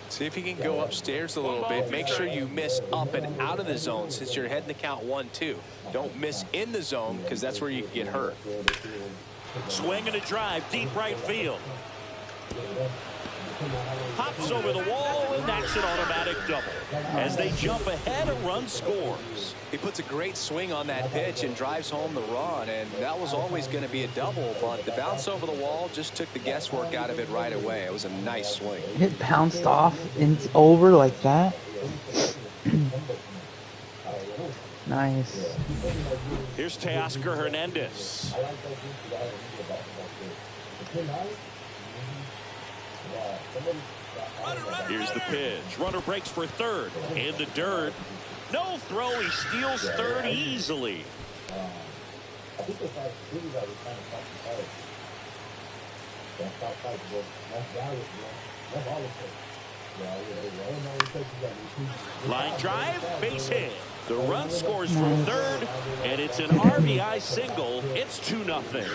See if you can go upstairs a little bit. Make sure you miss up and out of the zone since you're heading to count 1-2. Don't miss in the zone because that's where you can get hurt. Swing and a drive, deep right field. Pops over the wall, and that's an automatic double. As they jump ahead, a run scores. He puts a great swing on that pitch and drives home the run, and that was always going to be a double, but the bounce over the wall just took the guesswork out of it right away. It was a nice swing. It bounced off and over like that. Nice. Here's Teoscar Hernandez. Here's the pitch. Runner breaks for third. In the dirt. No throw. He steals third easily. Line drive. Base hit. The run scores from third, and it's an RBI single. It's 2-0.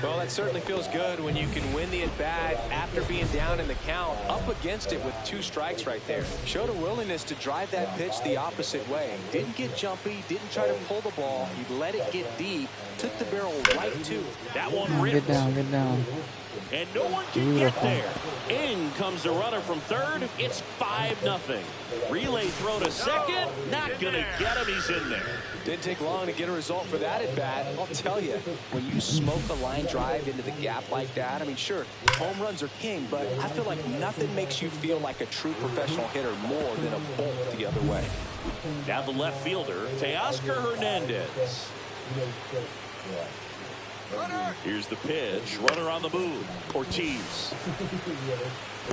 Well, that certainly feels good when you can win the at-bat after being down in the count, up against it with 2 strikes right there. Showed a willingness to drive that pitch the opposite way. Didn't get jumpy, didn't try to pull the ball. He let it get deep, took the barrel right to it. That one ripped. Get down. And no one can get there. In comes the runner from third. It's 5-0. Relay throw to second. Not going to get him. He's in there. Didn't take long to get a result for that at bat. I'll tell you, when you smoke a line drive into the gap like that, I mean, sure, home runs are king, but I feel like nothing makes you feel like a true professional hitter more than a bolt the other way. Now the left fielder, Teoscar Hernandez. Here's the pitch. Runner on the move. Ortiz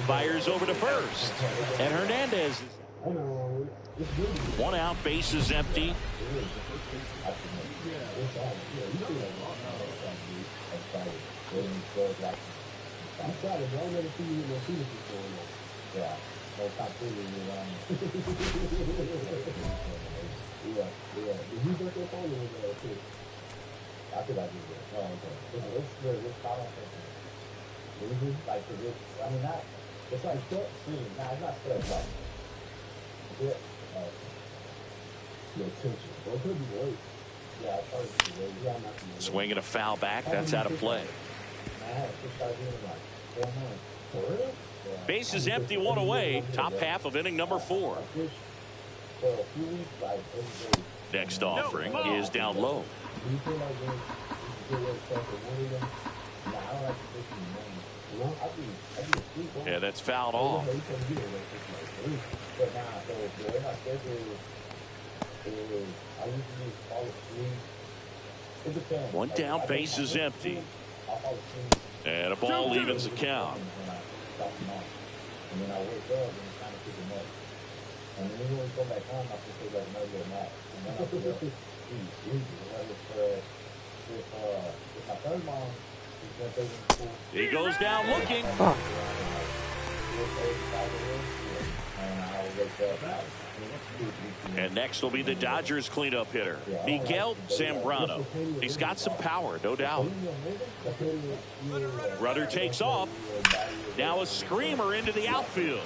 fires over to first. And Hernandez. 1 out, bases empty. I think I did that. Oh, okay. It's good. It's spot on. Like, I mean, not, it's like short swing. Nah, it's not straight. Like, good. Your attention. Well, it could be late. Yeah, it's probably be late. Yeah, I'm not going to. Swinging a foul back. That's out of play. I had to start doing like 4 months. For real? Bases empty, 1 away. Top half of inning number 4. for a few weeks, like every day. Next offering is down low. Do you feel like it's a good way to start the winning them? Nah, I don't like to fish in the morning. You know, I be asleep. Yeah, that's fouled off. But nah, so the way my schedule is I usually fall asleep. It depends. One down, base is empty. I'll fall asleep. And a ball evens the count. And then I wake up and it's time to pick them up. And then when we go back home, I can take like another little nap. And then I feel sleepy. If my third mom is going to take me to school. He goes down looking. Oh. And next will be the Dodgers cleanup hitter, Miguel Zambrano. He's got some power, no doubt. Rudder takes off. Now a screamer into the outfield.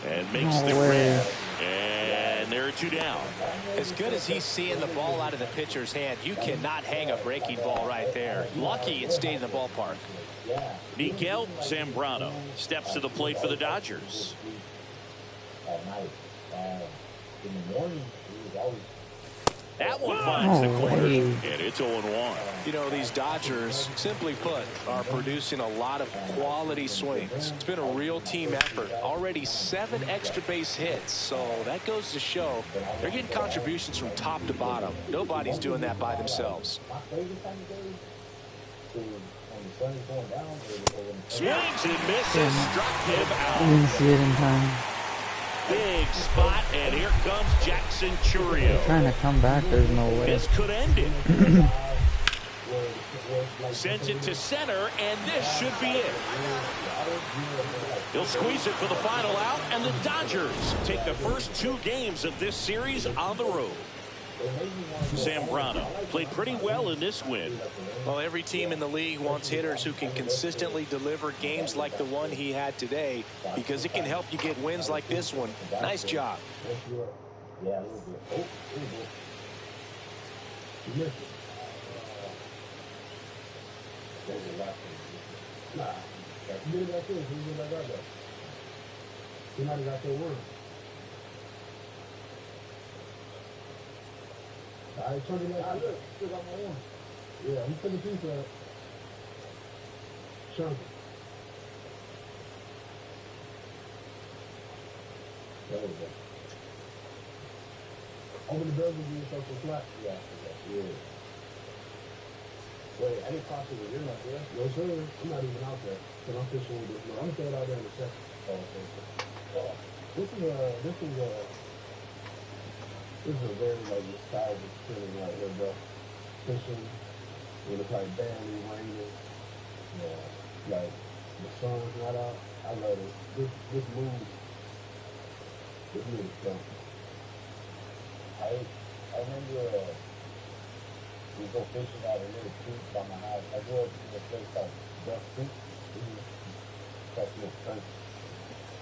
And makes the grab. And there are two down. As good as he's seeing the ball out of the pitcher's hand, you cannot hang a breaking ball right there. Lucky it stayed in the ballpark. Miguel Zambrano steps to the plate for the Dodgers. At night. In the morning, it was always. That one finds the corner, and it's 0-1. You know, these Dodgers, simply put, are producing a lot of quality swings. It's been a real team effort. Already 7 extra base hits, so that goes to show they're getting contributions from top to bottom. Nobody's doing that by themselves. Swings and misses, struck him I didn't out. see it in time. Big spot, and here comes Jackson Churio. Trying to come back, there's no way. This could end it. Sends it to center, and this should be it. He'll squeeze it for the final out, and the Dodgers take the first 2 games of this series on the road. Zambrano played pretty well in this win. Well, every team in the league wants hitters who can consistently deliver games like the one he had today, because it can help you get wins like this one. Nice job. Yeah, a little bit. You missed it. Nah. You did it back there. You did it back out there. You might have got your word. I turned it back. Look, still got my one. Yeah, he took a piece of it. Chunk it. There we go. Open the door and give yourself some slack. Yeah. Wait, I didn't cross it with your knuckle, yeah? No, sir. I'm not even out there. Because I'm fishing with this. I'm going to throw it out there in a second. Oh, okay. This is a very, like, nostalgic feeling right here, bro. Fishing, when it's, like, barely raining. Yeah. Like, the sun's not out. I love it. This mood. This mood is fun. I remember, we go fishing at a little creek by my house. I grew up in a place called Duck Creek. That's a little church.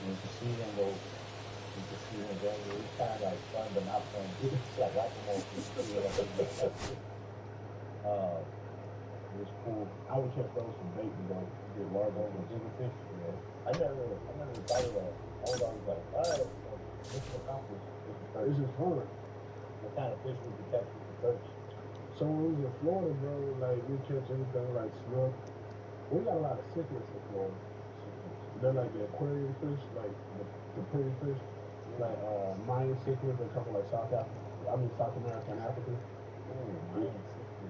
And you can see them go. You can see them go. It's kind of like fun, but not fun. It's like whack-a-mole. It was cool. I would just throw some bait and go get large ones and bigger fish. Yeah. I never thought of that. I was always like, all right, mission accomplished. This is fun. What kind of fish would you catch with the perch? So when we was in Florida, bro, like we catch anything like snook. We got a lot of cichlids in Florida. They're like the aquarium fish, like the pretty fish, like Mayan cichlids. They come from like South America and Africa.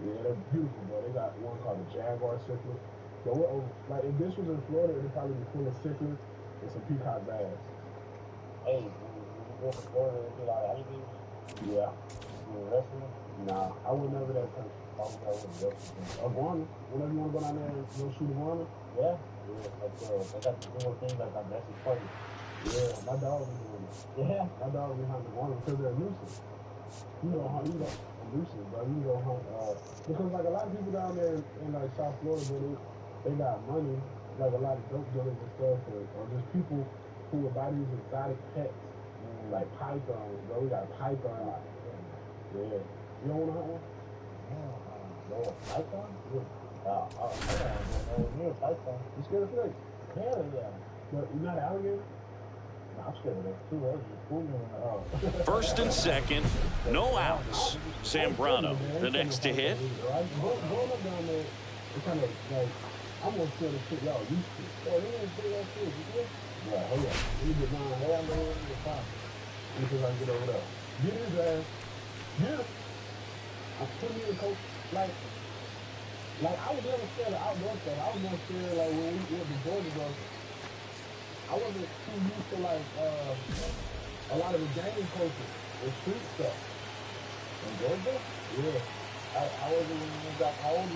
Yeah, they're beautiful, bro. They got one called the jaguar cichlid. But like if this was in Florida, it'd probably be full of cichlids and some peacock bass. Hey, when you go to Florida, there's a lot of alligators. Yeah. You wrestling? Nah, I would never that country. I would wrestle. Iguana. Whenever you want to go down there and go shoot iguana? Yeah. Yeah, like they got the little thing like on Jurassic Park. Yeah, my dog be doing it. Yeah. My dog behind the iguana because they're a nuisance. You know how you know a nuisance, bro. You go hunt because like a lot of people down there in like South Florida, they got money, like a lot of dope dealers and stuff, or just people who would buy these exotic pets. Like pythons, bro. We got python. Yeah. You don't want to hunt one? No. Python? Yeah. I don't know. Near python. You scared of snakes? Hell yeah. But you're not an alligator? I'm scared of that too. I was just booming in the house. First and second, no outs. Zambrano, the next to hit. Right? Going up down there, it's kind of like, I'm going to feel the shit y'all used to. Oh, they ain't say that shit. You good? Right, hold on. You get down. Hey, I'm going to get fine. You think I can get over there? Get his ass. Yeah. I put me in coach. Like I was never scared of outdoor stuff. I was more scared, like, when we went to Georgia, though. I wasn't too used to, like, a lot of the game coaches and street stuff. In Georgia? Yeah. I wasn't when we got old.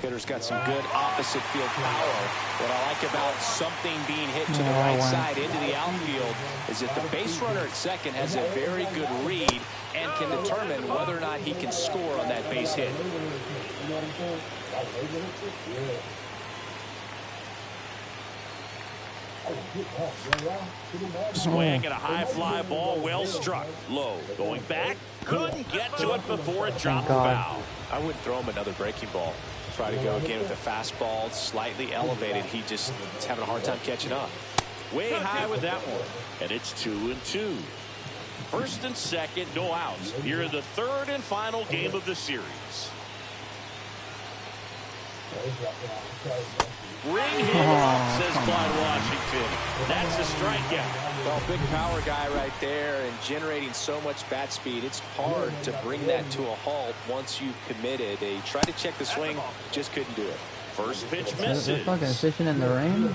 Hitter's got some good opposite field power. What I like about something being hit to the right side into the outfield is that the base runner at second has a very good read and can determine whether or not he can score on that base hit. You know what I'm saying? Like, yeah. Swing and a high fly ball, well struck. Low, going back, couldn't get to it before it dropped foul. I wouldn't throw him another breaking ball. Try to go again with the fastball, slightly elevated. He just is having a hard time catching up. Way high with that one. And it's 2-2. First and second, no outs. Here in the third and final game of the series. Ring him up, says Clyde Washington. That's a strikeout. Well, big power guy right there and generating so much bat speed. It's hard to bring that to a halt once you've committed. They tried to check the swing, just couldn't do it. First pitch misses. They're fucking fishing in the rain.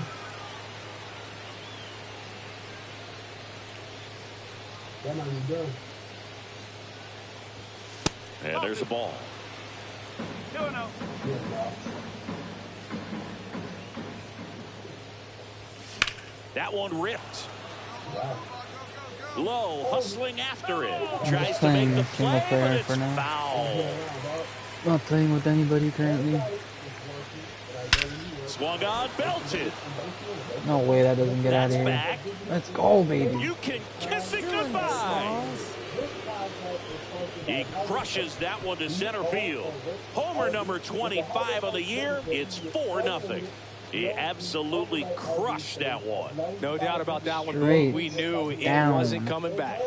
And there's a ball. 2-0. That one ripped. Low, hustling after it. Tries to Playing make the single play, player but it's for now. foul. Not playing with anybody currently. Swung on, belted. No way that doesn't get out of here. Back. Let's go, baby. You can kiss it goodbye. He crushes that one to center field. Homer number 25 of the year. It's 4-0. He absolutely crushed that one. No doubt about that one. Straight We knew it down. wasn't coming back.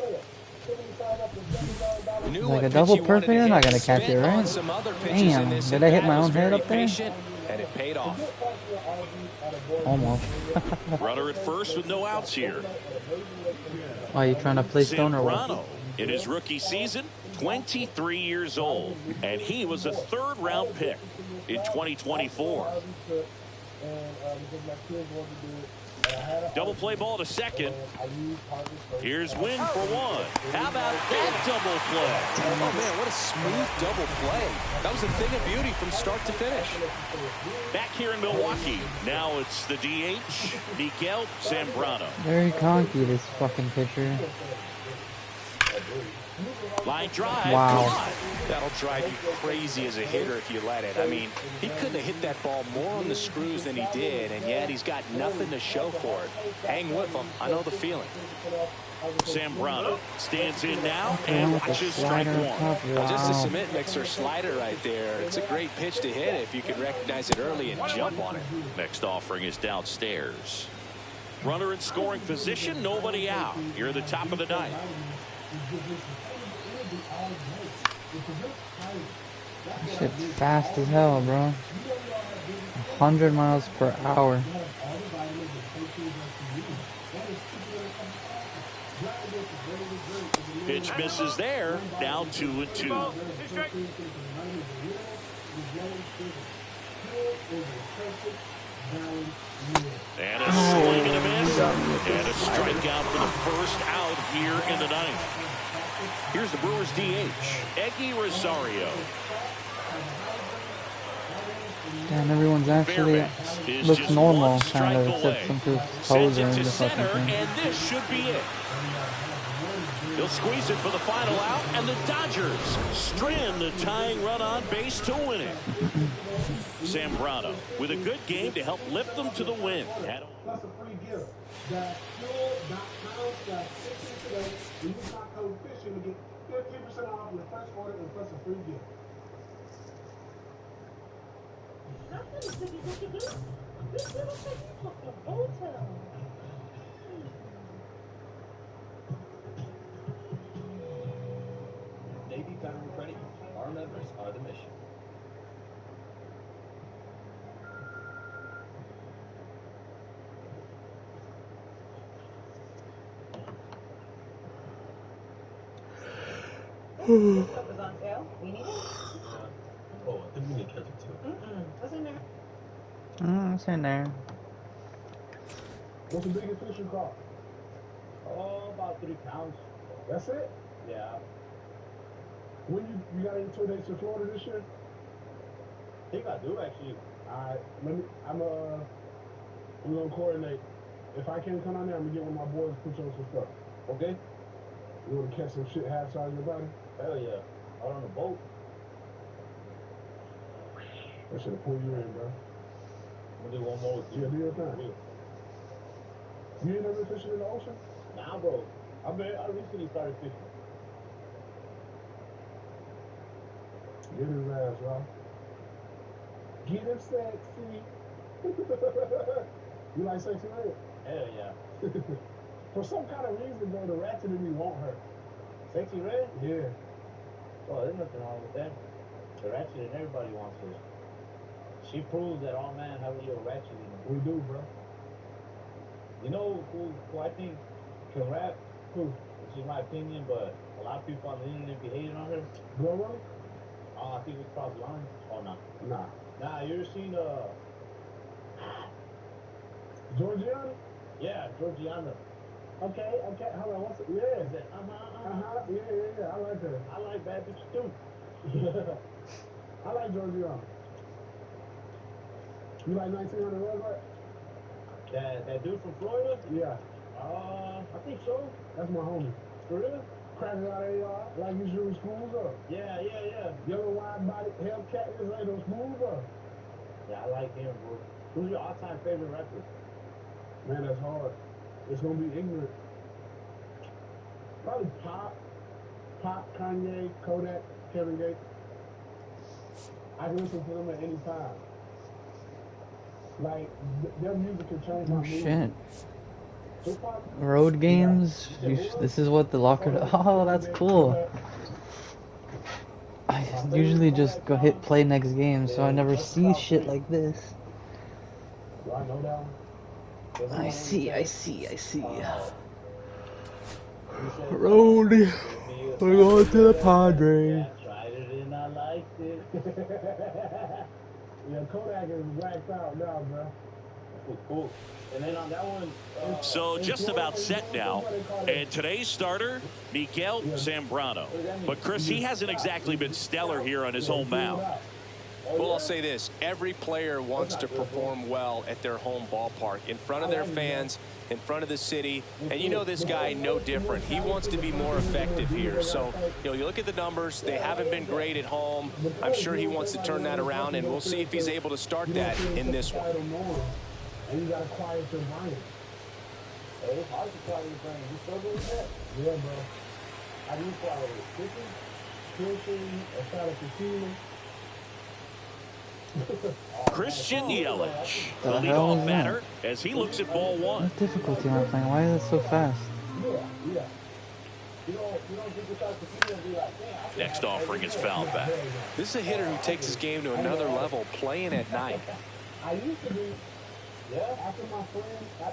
Like a double perfect, they're not gonna catch it, right? Damn, did I hit my own head up there? And it paid off. Almost. Runner at first with no outs here. Why are you trying to play Stone or what? Zambrano, in his rookie season, 23 years old, and he was a third-round pick in 2024. Double play ball to second. Here's Wynn for one. How about that double play? Oh, man, what a smooth double play. That was a thing of beauty from start to finish. Back here in Milwaukee, now it's the DH, Miguel Zambrano. Very conky, this fucking pitcher. Line drive. Wow. That'll drive you crazy as a hitter if you let it. I mean, he couldn't have hit that ball more on the screws than he did, and yet he's got nothing to show for it. Hang with him. I know the feeling. Zambrano stands in now and watches strike one. Well, just a cement mixer slider right there. It's a great pitch to hit if you can recognize it early and jump on it. Next offering is downstairs. Runner in scoring position, nobody out. You're at the top of the ninth. Shit's fast as hell, bro. 100 miles per hour. Pitch misses there. Now 2-2. And a swing and a miss. And a strikeout for the first out here in the ninth. Here's the Brewers DH, Eggy Rosario. Damn, everyone's actually looks normal, kind of, except some people's toes are in the fucking thing. And this should be it. They'll squeeze it for the final out, and the Dodgers strand the tying run on base to win it. Zambrano with a good game to help lift them to the win. That's a free gift. That fuel.com/60 today. Use my code FISHING to get 15% off your first order and plus a free gift. This stuff is on sale. We need it. Oh, I think we need ketchup too. What's in there? It's in there. What's the biggest fish you caught? Oh, about 3 pounds. That's it? Yeah. When you got any tour dates to Florida this year? I think I do actually. Alright, we're gonna coordinate. If I can't come down there, I'm gonna get one of my boys to put you on some stuff. Okay? You wanna catch some shit half size of your body? Hell yeah. Out on the boat. That should've pulled you in, bro. I'm gonna do one more with you. Yeah, do your thing. You ain't never been fishing in the ocean? Nah, bro. I recently started fishing. Get his ass, bro. Get him sexy. You like sexy red? Hell yeah. For some kind of reason, though, the ratchet in me won't hurt. Sexy red? Yeah. Oh, there's nothing wrong with that. The ratchet in everybody wants this. She proves that all men have a little ratchet in them. We do, bro. You know who I think can rap? Who? Which is my opinion, but a lot of people on the internet be hating on her. Glow? Oh, I think we crossed lines. Oh, no. Nah. Nah, you ever seen, Georgiana? Yeah, Georgiana. Okay. Hold on, what's it? Yeah. Yeah. I like her. I like bad bitches too. I like Georgiana. You like 1900 Red Light? That dude from Florida? Yeah. I think so. That's my homie. For real? Cracking out AR, like his shoes smooth up. Yeah. Yellow wide body, Hellcat is like those smooth up. Yeah, I like him, bro. Who's your all-time favorite rapper? Man, that's hard. It's gonna be ignorant. Probably Pop, Kanye, Kodak, Kevin Gates. I can listen to them at any time. Like, their music can change my mood. Shit. Tupac, Road games. This is what the locker. Oh, that's cool. I usually just go hit play next game, so I never see shit like this. do I know that one? I see. Road. We're going to the Padres. Tried it and I liked it. Yeah, Kodak is blacked out now, bro. Cool. And then on that one... So just about set now. And today's starter, Miguel Zambrano. But Chris, he hasn't exactly been stellar here on his home mound. Well, I'll say this. Every player wants to perform well at their home ballpark, in front of their fans, in front of the city. And you know this guy no different. He wants to be more effective here. So, you know, you look at the numbers. They haven't been great at home. I'm sure he wants to turn that around, and we'll see if he's able to start that in this one. And you gotta quiet your mind. Hey, it's hard to quiet your brain. You struggle with that? Yeah, bro. How do you quiet it? Fishing, a shot of tequila. Christian Yelich, the The hell leadoff is batter, as he looks at ball one. What difficulty am I playing? Why is it so fast? Yeah. You don't think the shot of tequila and be like, damn. Next offering is fouled back. This is a hitter who takes his game to another level, playing at night. I used to be, after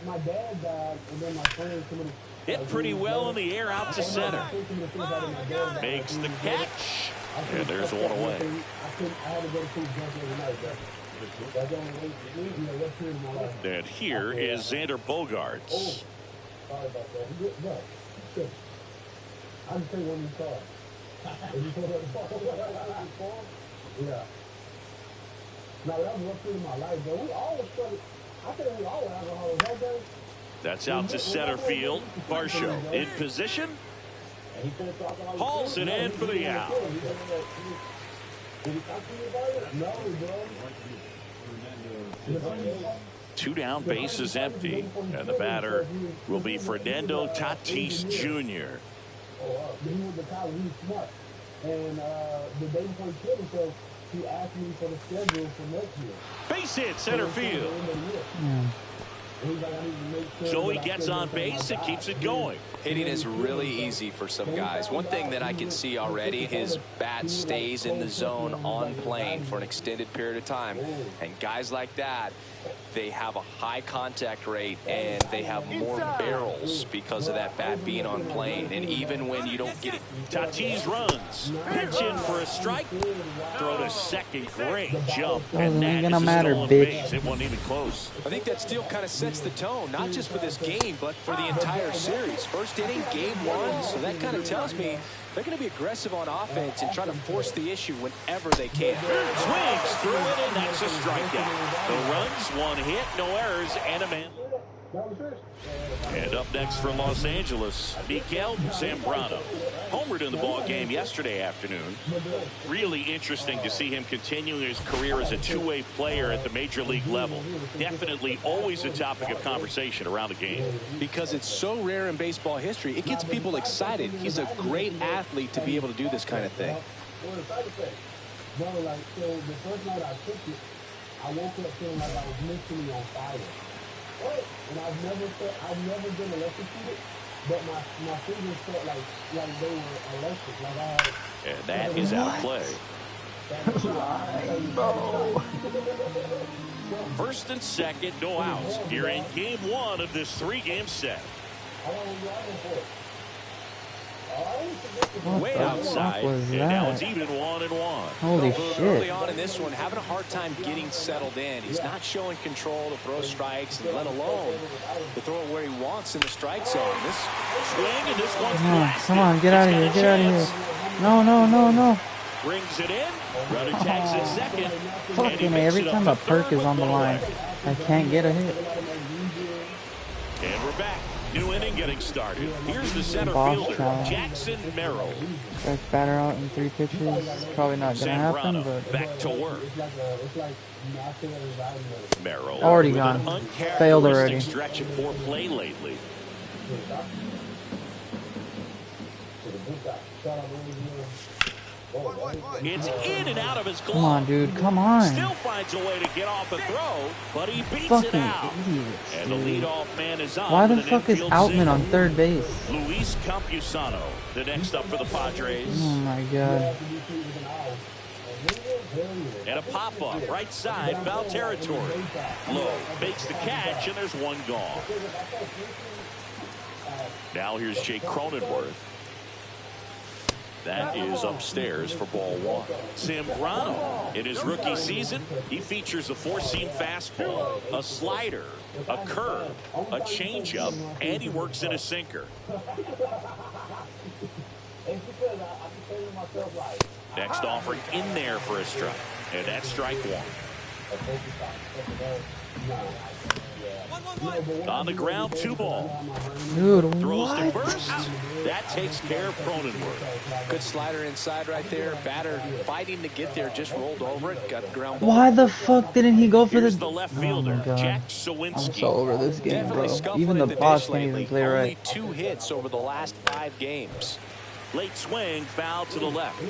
my dad died, and then my friends coming. Hit pretty well in the air out to center. Makes the catch. And there's one away. I had to go to sleep drunk every night, bro. That's the only way to sleep, what period of my life. And here is Xander Bogaerts. Sorry about that. No, shit. I just take one of these cars. Yeah. No, that was what period of my life, bro. We always struggle. I think we all have alcoholics, okay? That's out to center field. Varsho in position. Hauls it in for the out. Two down, bases empty, and the batter will be Fernando Tatis Jr. He went to college, he was smart. And the day before he killed himself, he asked me for the schedule for next year. Base hit center field. So he gets on base and keeps it going. Hitting is really easy for some guys. One thing that I can see already, his bat stays in the zone on plane for an extended period of time. And guys like that, they have a high contact rate and they have more barrels because of that bat being on plane. And even when you don't get it. Tatis runs. Pitch in for a strike. Throw to second. Great jump. Doesn't And even that is a matter, stolen bitch. base. It wasn't even close. I think that still kind of sets the tone, not just for this game, but for the entire series. First inning, game one, so that kind of tells me they're going to be aggressive on offense and try to force the issue whenever they can. Swings through it, and that's a strikeout. No runs, one hit, no errors, and a man. And up next for Los Angeles, Miguel Zambrano. Homered in the ball game yesterday afternoon. Really interesting to see him continuing his career as a two-way player at the major league level. Definitely always a topic of conversation around the game. Because it's so rare in baseball history, it gets people excited. He's a great athlete to be able to do this kind of thing. Bro, like, so the first night I took it, I woke up feeling like I was mentally on fire. And I've never been electrocuted, but my fingers felt like they were electric. Like I had. And that is out of play. First and second, no outs. You're in game one of this three-game set. Way outside, and now it's even 1-1. Holy Early shit. on in this one, having a hard time getting settled in. He's not showing control to throw strikes, and let alone to throw it where he wants in the strike zone. This swing, and this one's Come on, get out of here, get out of here. No. Brings it in. Runner tags at second. Fucking every time a perk is on the line, I can't get a hit. And we're back. New inning getting started. Here's the center fielder, Jackson Merrill. First batter out in 3 pitches. It's probably not going to happen, but... back to work. Merrill already gone. Failed already. Stretch of poor play lately. It's in and out of his glove. Come on, dude. Come on. Still finds a way to get off a throw, but he beats Fucking it out. idiots, And the dude. leadoff man is on. Why the with an fuck is infield Outman single. on third base? Luis Campusano, the next up for the Padres. Oh my god. And a pop-up, right side, foul territory. Low, makes the catch, and there's one gone. Now here's Jake Cronenworth. That is upstairs for ball one. Zambrano, in his rookie season, he features a four-seam fastball, a slider, a curve, a changeup, and he works in a sinker. Next offering in there for a strike, and that's strike one. On the ground, 2 ball. Dude, Throws what? to first. That takes care of Cronenworth. good slider inside right there. Batter fighting to get there, just rolled over it, got the ground ball. Why the fuck didn't he go for Here's the... the left Oh fielder, my god. Jack I'm Sawinski. so over this game, bro. Definitely scuffling Even the at the boss dish can't even lately. play Only right. 2 hits over the last 5 games. Late swing, foul to the left.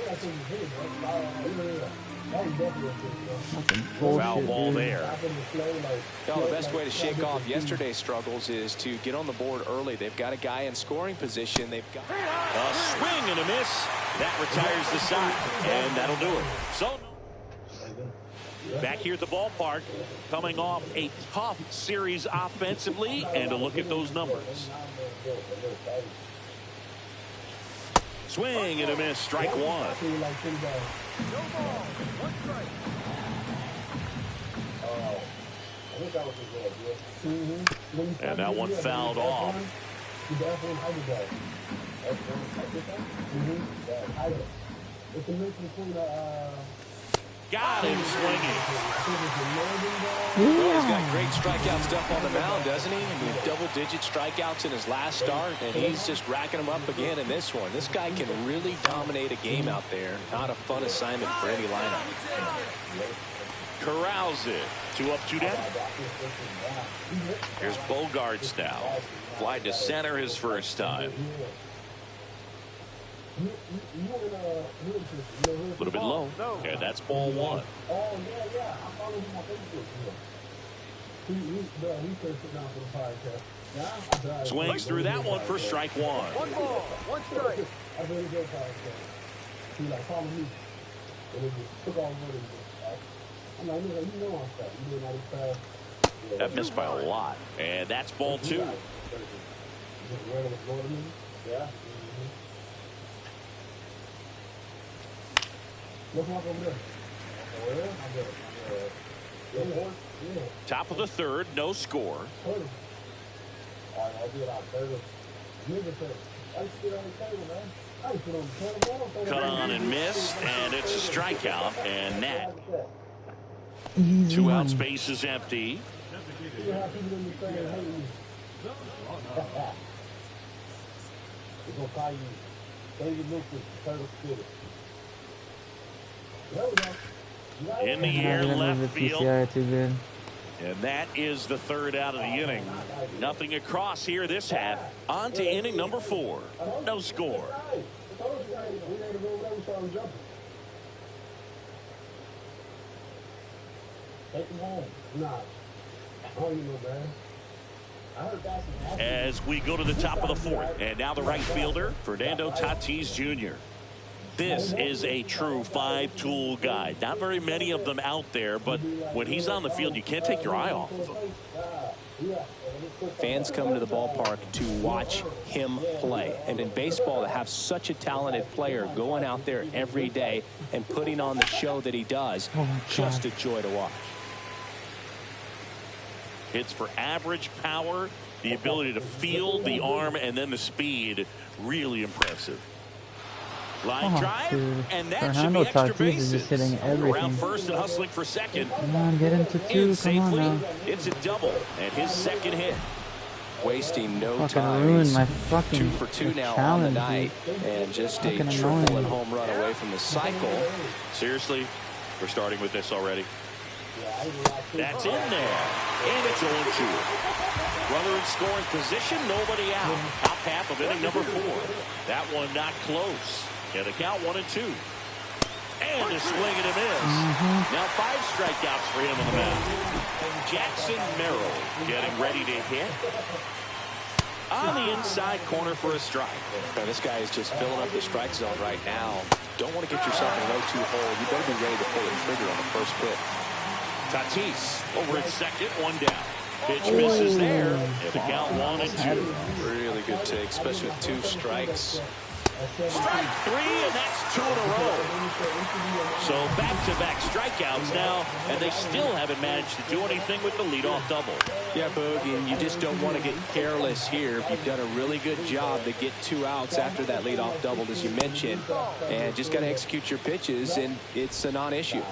Fucking Foul bullshit, ball dude. there. No, the best way to shake off yesterday's struggles is to get on the board early. They've got a guy in scoring position. They've got A swing and a miss. That retires the side, and that'll do it. So, back here at the ballpark, coming off a tough series offensively, and a look at those numbers. Swing and a miss, strike one. And that one fouled off. Got him swinging. Well, he's got great strikeout stuff on the mound, doesn't he? I mean, double-digit strikeouts in his last start, and he's just racking them up again in this one. This guy can really dominate a game out there. Not a fun assignment for any lineup. Corrals it. 2 up, 2 down. Here's Bogarts now. Fly to center his first time. A little bit low. And that's ball one. Swings through that one for strike one. 1 ball, 1 strike. That missed by a lot. And that's ball 2. Yeah. What's up over there? Top of the 3rd, no score. All right, I'll do it out there. Give it there. I sit on the table, man. I sit on the table. Cut on and missed, and it's a strikeout, and net. Easy 2 money. outs, base is empty. You have people in the thing and hate you. They're going to call you David Lucas, Turtle Spitter. There we go. In the Not air, gonna move left the field. PCR too good. And that is the 3rd out of the inning. Nothing across here this half. On to inning number 4. No score. Take him home. Nah. I don't even know, man. I heard that's As we go to the top of the 4th. And now the right fielder, Fernando Tatis Jr. This is a true 5-tool guy. Not very many of them out there, but when he's on the field, you can't take your eye off of him. Fans come to the ballpark to watch him play. And in baseball, to have such a talented player going out there every day and putting on the show that he does, just a joy to watch. Hits for average power, the ability to field, the arm, and then the speed. Really impressive. Line drive, dude. and that Fernando should be extra Tatis is bases. just hitting everything. Around first and hustling for second. Come on, get him to 2. In Come on safely, now. it's a double, and his second hit. Wasting no Fucking time. ruined He's my fucking 2 for 2 now on the challenge, night, and just a Fucking triple annoying. and home run away from the cycle. Seriously, we're starting with this already. That's in there, and it's 0-2. Runner in scoring position, nobody out. Top half of inning number 4. That one not close. And the count 1-2. And a swing and a miss. Now 5 strikeouts for him on the mound. Jackson Merrill getting ready to hit. On the inside corner for a strike. Now, this guy is just filling up the strike zone right now. Don't want to get yourself in a 0-2 hole. You better be ready to pull the trigger on the first pitch. Tatis over at second, 1 down. Pitch misses there. And the count 1-2. Really good take, especially with 2 strikes. Strike 3, and that's 2 in a row. So back-to-back strikeouts now, and they still haven't managed to do anything with the leadoff double. Yeah, Boogie, and you just don't want to get careless here. You've done a really good job to get 2 outs after that leadoff double, as you mentioned, and just got to execute your pitches, and it's a non-issue.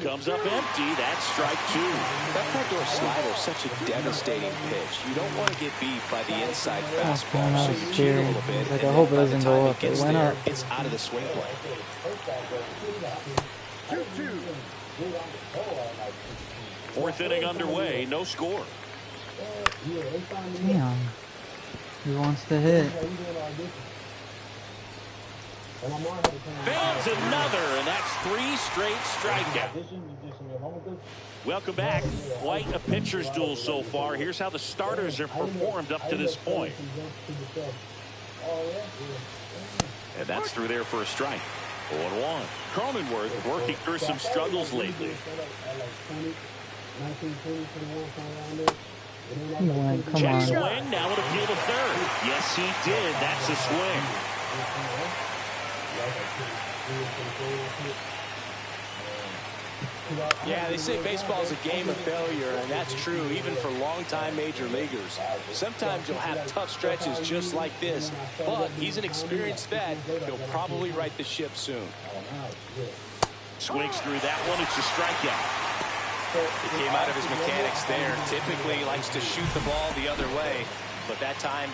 Comes up empty. That's strike 2. That backdoor slider is such a devastating pitch. You don't want to get beat by the inside fastball, so you cheat a little bit. Like, and I hope it then by the doesn't time go it up. gets It went there, up. it's out of the swing play. 4th inning underway. No score. Damn. He wants to hit. Fans another, and that's 3 straight strikeouts. Welcome back. Quite a pitcher's duel so far. Here's how the starters have performed up to this point. And that's through there for a strike. 0-1. Cronenworth working through some struggles lately. Come Check on. swing. Now it'll appeal to third. Yes, he did. That's a swing. Yeah, they say baseball is a game of failure, and that's true even for longtime major leaguers. Sometimes you'll have tough stretches just like this, but he's an experienced vet. He'll probably right the ship soon. Swings through that one. It's a strikeout. He came out of his mechanics there. Typically he likes to shoot the ball the other way, but that time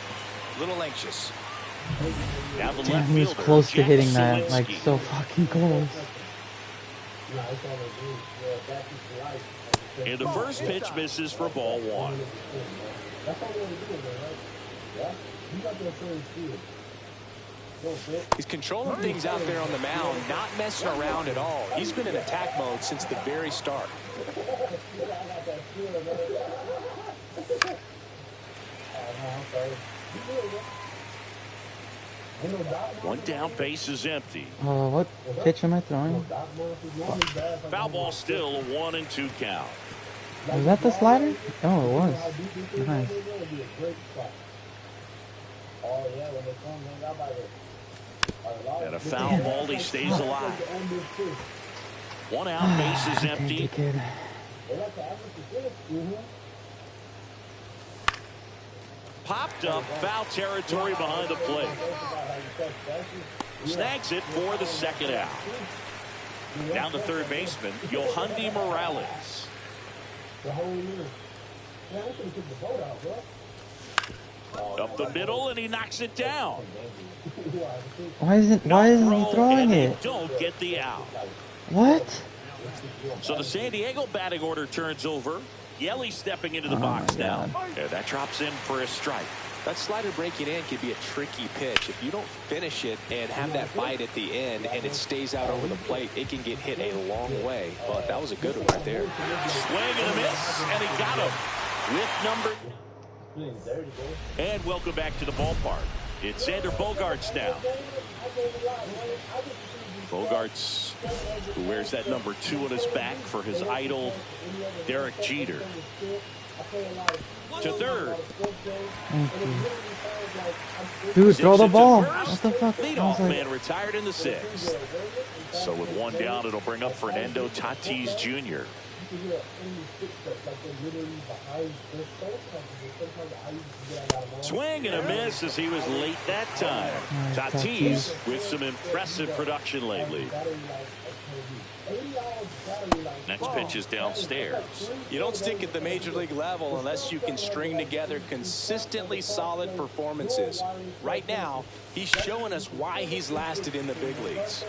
a little anxious. Now the Damn, left he was fielder, close to Jack hitting that. Subathon. Like, so fucking close. And the first pitch misses for ball 1. He's controlling things out there on the mound, not messing around at all. He's been in attack mode since the very start. One down, base is empty. Oh, what pitch am I throwing? Foul ball still, a 1-2 count. Was that the slider? Oh, it was. Nice. And a foul ball, he stays alive. One out, base is empty. Popped up, foul territory behind the plate. Snags it for the second out. Down to third baseman, Yohandy Morales. Up the middle, and he knocks it down. Why isn't he throwing it? Don't get the out. What? So the San Diego batting order turns over. Yelly stepping into the box now. And that drops in for a strike. That slider breaking in can be a tricky pitch. If you don't finish it and have that bite at the end and it stays out over the plate, it can get hit a long way. But that was a good one right there. Swing and a miss, and he got him with number. And welcome back to the ballpark. It's Xander Bogaerts now. Bogaerts, who wears that number 2 on his back for his idol, Derek Jeter. To third. Dude, throw the ball. What the fuck? Leadoff man retired in the 6th. So with one down, it'll bring up Fernando Tatis Jr. Swing and a miss as he was late that time. Tatis with some impressive production lately. Next pitch is downstairs. You don't stick at the major league level unless you can string together consistently solid performances. Right now, he's showing us why he's lasted in the big leagues.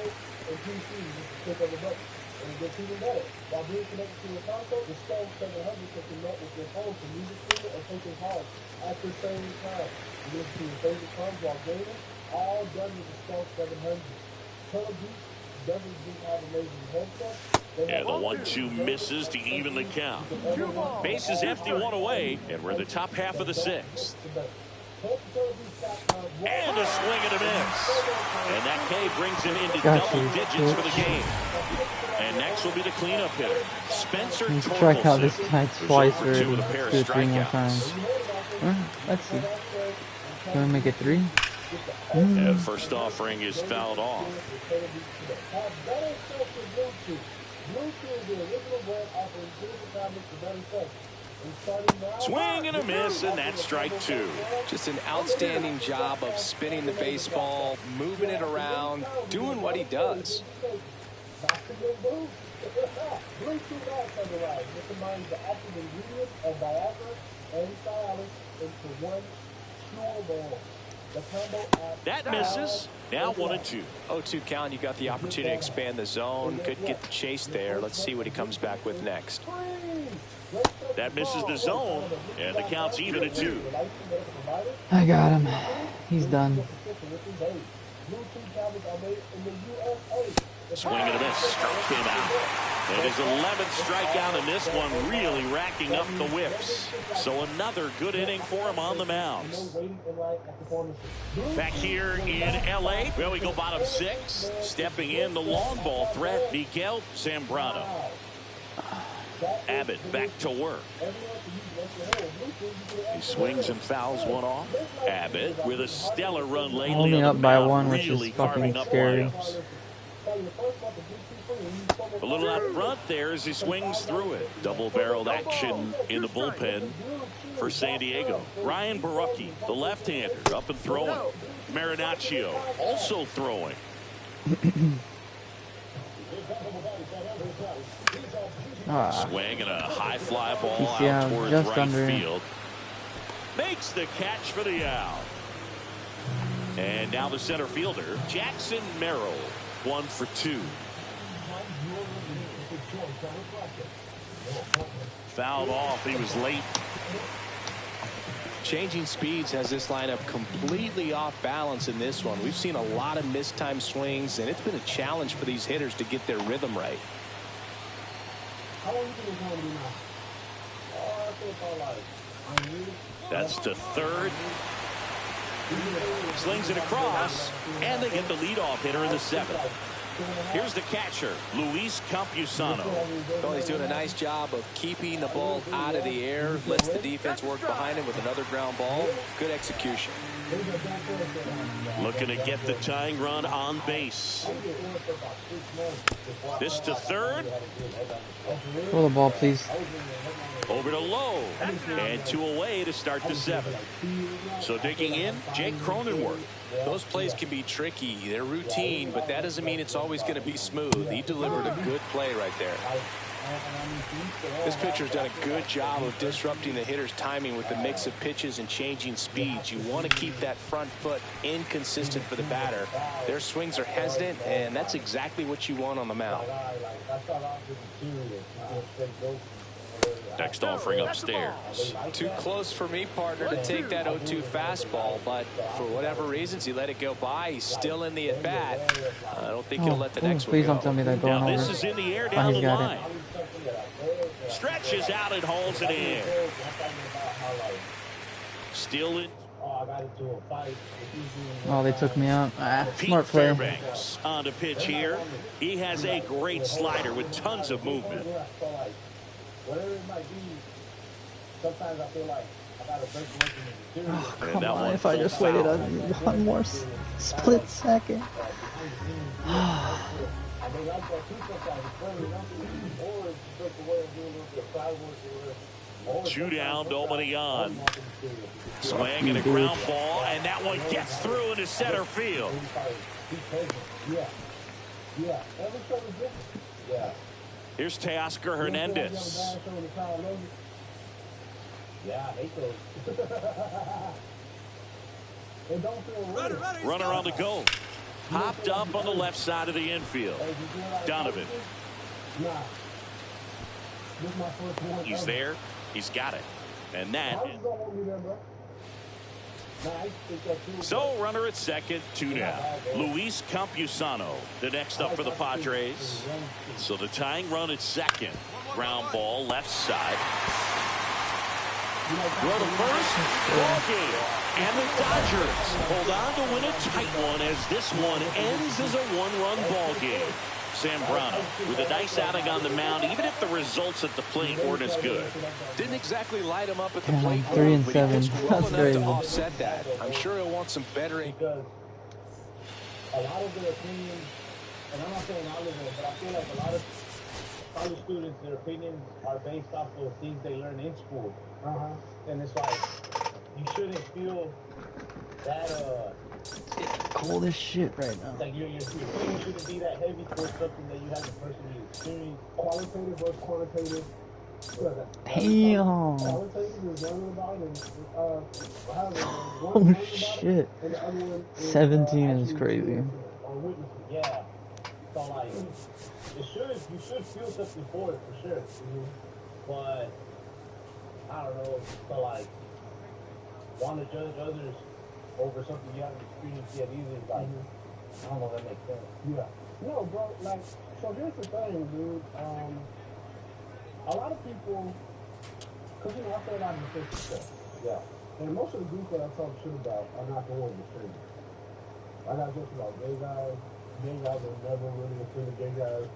While being connected to a console, the Stone 700 can connect with your phone to music streaming or taking calls at the same time. You listen to your favorite songs while gaming, all done with the Stone 700. Telebeat doesn't just have amazing headsets. And the 1-2 misses to even the count. Base is empty, one away, and we're in the top half of the 6th. And a swing and a miss. And that K brings him into double digits for the game. And next will be the cleanup hitter, Spencer Torkelson. Strike out this guy twice already. Two with a pair of 3 more times. Let's see. Can we make it 3? And first offering is fouled off. Swing and a miss, and that's strike 2. Just an outstanding job of spinning the baseball, moving it around, doing what he does. That misses. Now 1-2. 0-2 count. You got the opportunity to expand the zone. Couldn't get the chase there. Let's see what he comes back with next. That misses the zone, and the count's even at 2. I got him. He's done. Swing and a miss, struck him out. And his 11th strikeout in this one, really racking up the whips. So another good inning for him on the mound. Back here in L.A., well, we go bottom 6. Stepping in the long ball threat, Miguel Zambrano. Abbott back to work. He swings and fouls one off. Abbott with a stellar run lately. Only up by 1, which really is fucking scary. A little out front there as he swings through it. Double-barreled action in the bullpen for San Diego. Ryan Barucki, the left-hander, up and throwing. Marinaccio also throwing. Swing and a high fly ball out towards right field. Makes the catch for the out. And now the center fielder, Jackson Merrill, 1 for 2. Fouled off. He was late. Changing speeds has this lineup completely off balance in this one. We've seen a lot of mistimed swings, and it's been a challenge for these hitters to get their rhythm right. That's to third. Slings it across, and they get the leadoff hitter in the 7th. Here's the catcher, Luis Campusano. Well, he's doing a nice job of keeping the ball out of the air. Lets the defense work behind him with another ground ball. Good execution. Looking to get the tying run on base. This to third. Throw the ball, please. Over to Lowe. And 2 away to start the 7th. So digging in, Jake Cronenworth. Those plays can be tricky. They're routine, but that doesn't mean it's always going to be smooth. He delivered a good play right there. This pitcher's done a good job of disrupting the hitter's timing with the mix of pitches and changing speeds. You want to keep that front foot inconsistent for the batter. Their swings are hesitant, and that's exactly what you want on the mound. Next offering upstairs. Too close for me, partner, to take that 0-2 fastball, but for whatever reasons, he let it go by. He's still in the at-bat. I don't think he'll let the next one please go. don't tell me that going Now over. this is in the air down the got line. Stretches out and hauls it in. Still in. Oh, they took me out. Pete Smart play. Fairbanks on to pitch here. He has a great slider with tons of movement. Whatever it might be, sometimes I feel like I gotta break away from the Come on, if I just waited one more split second. Two down, nobody on. Swing and a ground ball, and that one gets through into center field. Here's Teoscar Hernandez. Runner on the go. Popped up on the left side of the infield. Donovan. He's there. He's got it. And that. So runner at second, 2 down. Luis Campusano, the next up for the Padres. So the tying run at second. Ground ball left side. Well, the first ball game. And the Dodgers hold on to win a tight one as this one ends as a 1-run ball game. Zambrano with a nice outing on the mound, even if the results at the plate weren't as good. Didn't exactly light him up at the plate, 3 and but 7. he pitched well That's enough crazy. to offset that. I'm sure he'll want some better. Because a lot of their opinions, and I'm not saying all of them, but I feel like a lot of college students, their opinions are based off of things they learn in school. And it's like, you shouldn't feel that, Cold as shit right now. like your opinion shouldn't be that heavy towards something that you haven't personally experienced. Qualitative versus quantitative. Damn. Qualitative is learning about and Oh shit. 17 is crazy. Yeah. So like, you should feel something for it for sure. But I don't know. So like, want to judge others over something you haven't experienced yet either. Like, I don't know if that makes sense. Yeah. No, bro. Like, so here's the thing, dude. A lot of people, because I feel like I'm the stuff. Yeah. And most of the groups that I talk shit about are not the ones that say it. I got jokes about gay guys. Gay guys are never really offended. Gay guys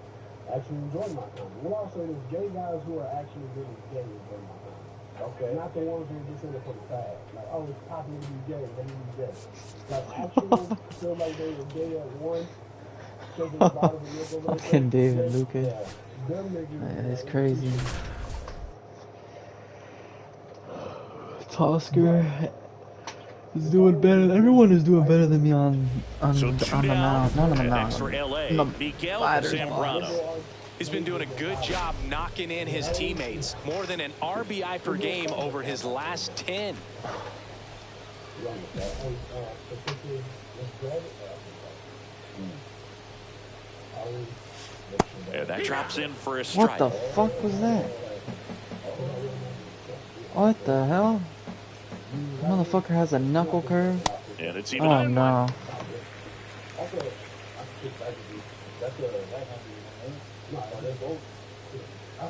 actually enjoy my comedy. What I'll say is gay guys who are actually really gay enjoy my comedy. Okay. Not the ones who are just in it for the fad. Like, oh, it's popular to be gay. Let me be gay. Like, actually feel like they were gay at one. Fucking David Lucas. It's crazy. Tosker is doing better. Everyone is doing better than me on the mound. Not on the mound. For LA, Miguel Zambrano. He's been doing a good job knocking in his teammates. More than an RBI per game over his last 10. Yeah, that drops in for a strike. What the fuck was that? What the hell? Motherfucker has a knuckle curve. And it's even Oh no.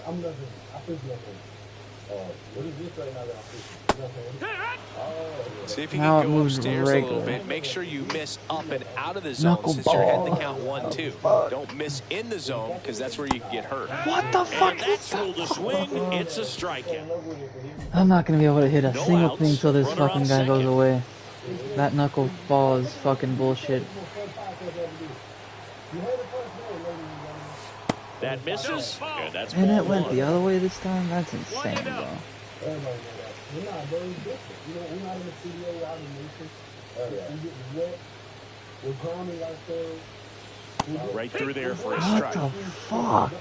I'm nothing. I think nothing. What is this right now that I'm fishing? See if you Now it can go moves upstairs a little regular. bit. Make sure you miss up and out of the zone since you're heading the count 1-2. Don't miss in the zone because that's where you can get hurt. What the fuck And that's ruled a swing. It's a strikeout. I'm not gonna be able to hit a No single outs. thing till this Runner on fucking guy goes second. away. That knuckleball is fucking bullshit. That misses. And that's And ball it went one. the other way this time? That's insane, bro. Everybody know that. We're not very different. You know, we're not in the studio, we're out in nature. We're getting wet. We're grounding ourselves. Right through there for a What strike. the fuck?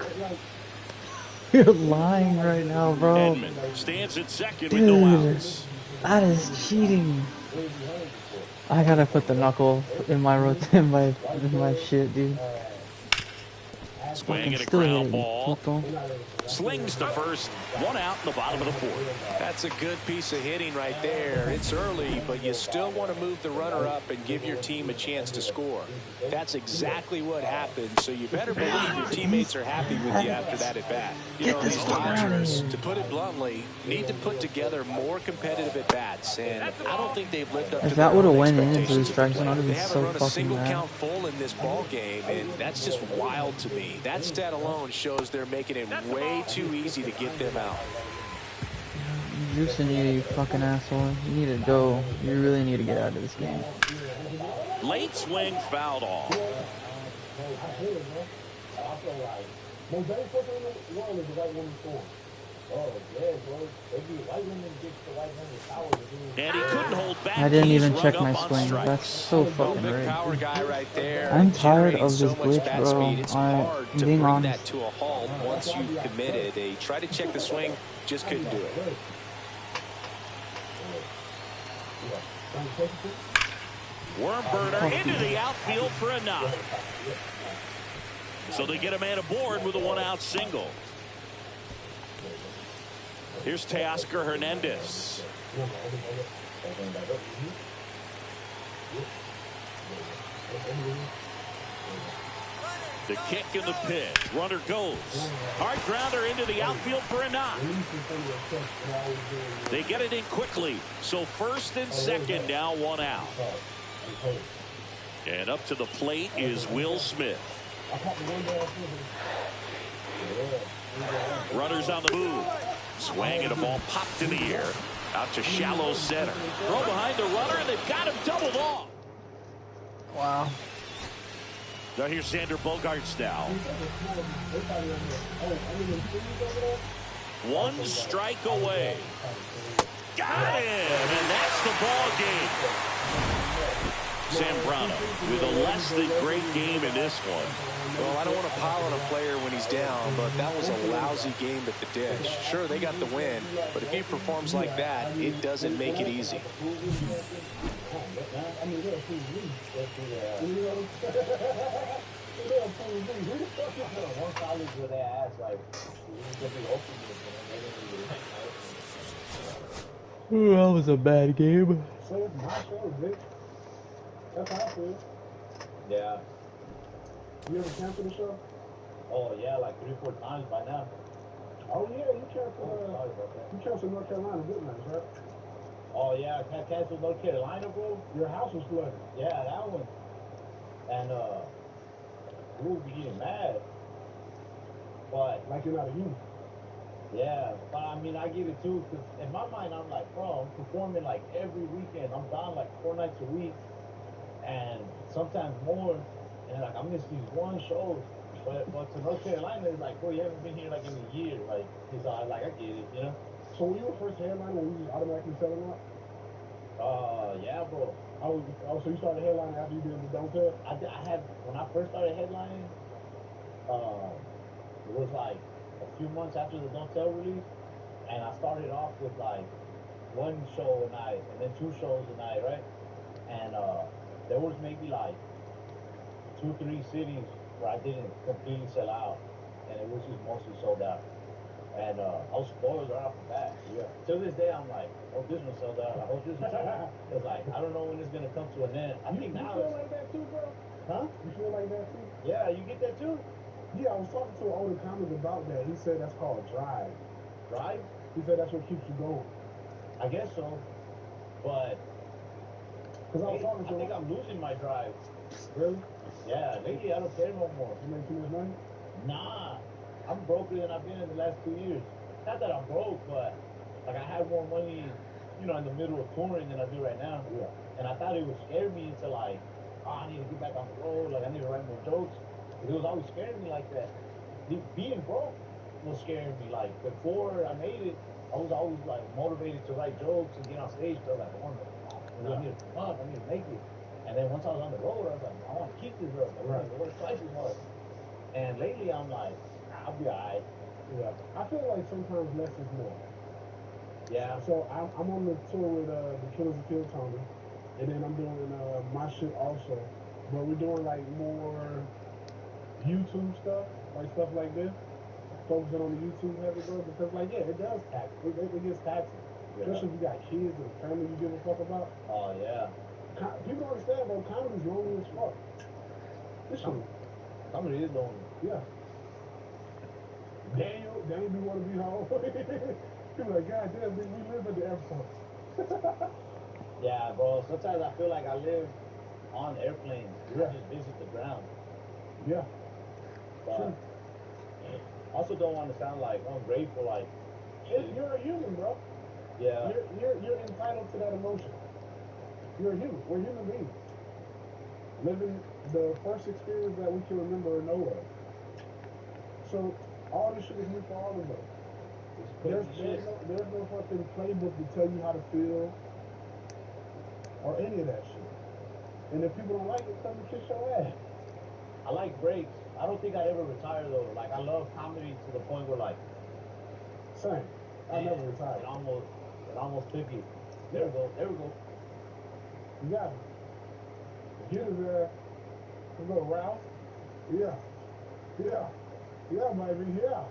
You're lying right now, bro. Edman stands at second with no Dude, outs. that is cheating. I gotta put the knuckle in my in my shit, dude. Swing and a Still ground hitting, ball. people. Slings to first. One out in the bottom of the fourth. That's a good piece of hitting right there. It's early, but you still want to move the runner up and give your team a chance to score. That's exactly what happened, so you better believe your teammates are happy with you after that at-bat. You know, these Dodgers, to put it bluntly, need to put together more competitive at-bats, and I don't think they've lived up to If their that would have own went in into the expectations. strike zone, I'd have They been haven't so run a fucking single mad. count full in this ball game, and that's just wild to me. That stat alone shows they're making it way too easy to get them out. Juicing you fucking asshole. You need to go. You really need to get out of this game. Late swing fouled off. Most dangerous person in the world is the white woman score. Oh, yeah, bro. White women get the white women's power to do. And he couldn't hold back. I didn't He's even rung check up my on swing. strikes. That's so fucking Big rigged. power guy right there. I'm tired generating of so this much glitch, bat bro. speed. It's hard to being bring honest. that to a halt once you've committed. They tried to check the swing, just couldn't do it. Worm burner into the outfield for a knock. So they get a man aboard with a one-out single. Here's Teoscar Hernandez. The kick and the pitch. Runner goes. Hard grounder into the outfield for a knock. They get it in quickly. So first and second now, one out. And up to the plate is Will Smith. Runners on the move. Swing and a ball popped in the air. Out to shallow center. Throw behind the runner, and they've got him doubled off. Wow. Now here's Xander Bogaerts now. One strike away. Got him, and that's the ball game. Zambrano with a less than great game in this one. Well, I don't want to pile on a player when he's down, but that was a lousy game at the dish. Sure, they got the win, but if he performs like that, it doesn't make it easy. Ooh, that was a bad game. That's how I feel. Yeah. You ever cancel the show? Oh, yeah, like 3-4 times by now. Oh, yeah, you canceled North Carolina good nights, right? Oh, yeah, I canceled North Carolina, bro. Your house was flooded. Yeah, that one. And, we were getting mad. But, like you're not a youth. Yeah, but I mean, I give it too, because in my mind, I'm like, bro, I'm performing like every weekend. I'm down like 4 nights a week, and sometimes more. And like, I miss these one shows. But to North Carolina, it's like, bro, you haven't been here like in a year. Like, he's like, I get it, you know? So when you were first headliner, were you just automatically selling out? Yeah, bro. Oh, so you started headlining after you did the Don't Tell? I had, when I first started headlining, it was like a few months after the Don't Tell release, and I started off with like 1 show a night, and then 2 shows a night, right? And there was maybe like 2-3 cities where I didn't completely sell out, and it was just mostly sold out. And I was spoiled right off the bat. Yeah. Till this day, I'm like, oh, this one sold out. I hope this one sold out. It's like, I don't know when it's gonna come to an end. I think now. You feel like that too, bro? Huh? You feel like that too? Yeah, you get that too. Yeah, I was talking to an older comic about that. He said that's called drive. Drive? He said that's what keeps you going. I guess so. But Because I was talking to I think I'm losing my drive. Really? Yeah, lately I don't care no more. You make too much money? Nah, I'm broker than I've been in the last 2 years. Not that I'm broke, but like I have more money, you know, in the middle of touring than I do right now. Yeah. And I thought it would scare me into like, oh, I need to get back on the road. Like I need to write more jokes. It was always scaring me like that. Being broke was scaring me. Like before I made it, I was always like motivated to write jokes and get on stage. But like, I need to come up. I need to make it. And then once I was on the road, I was like, I want to keep this up. I want to work twice as hard. And lately, I'm like, I'll be alright. Yeah. I feel like sometimes less is more. Yeah. So I'm on the tour with the Killers of Kill Tony, and then I'm doing my shit also. But we're doing like more YouTube stuff, like stuff like this. Focusing on the YouTube heavy, bro, because like it does tax. It gets taxing. Yeah. Especially if you got kids and family you give a fuck about. Oh yeah. People don't understand, bro. Comedy's lonely as fuck. This shit. Comedy is lonely. Yeah. Daniel be want to be home. People like, God damn, we live at the airport. Yeah, bro. Sometimes I feel like I live on airplanes. Yeah. I just visit the ground. Yeah. But I also don't want to sound like ungrateful. Like you're a human, bro. Yeah. You're entitled to that emotion. You're a human. We're human beings. Living the first experience that we can remember or know of. So all this shit is new for all of us. There's no fucking playbook to tell you how to feel or any of that shit. And if people don't like it, come and kiss your ass. I like breaks. I don't think I'd ever retire though. Like I love comedy to the point where like same. I never retired. It almost took it. There we go. You got it. Here's a little Ralph. Yeah, baby, yeah.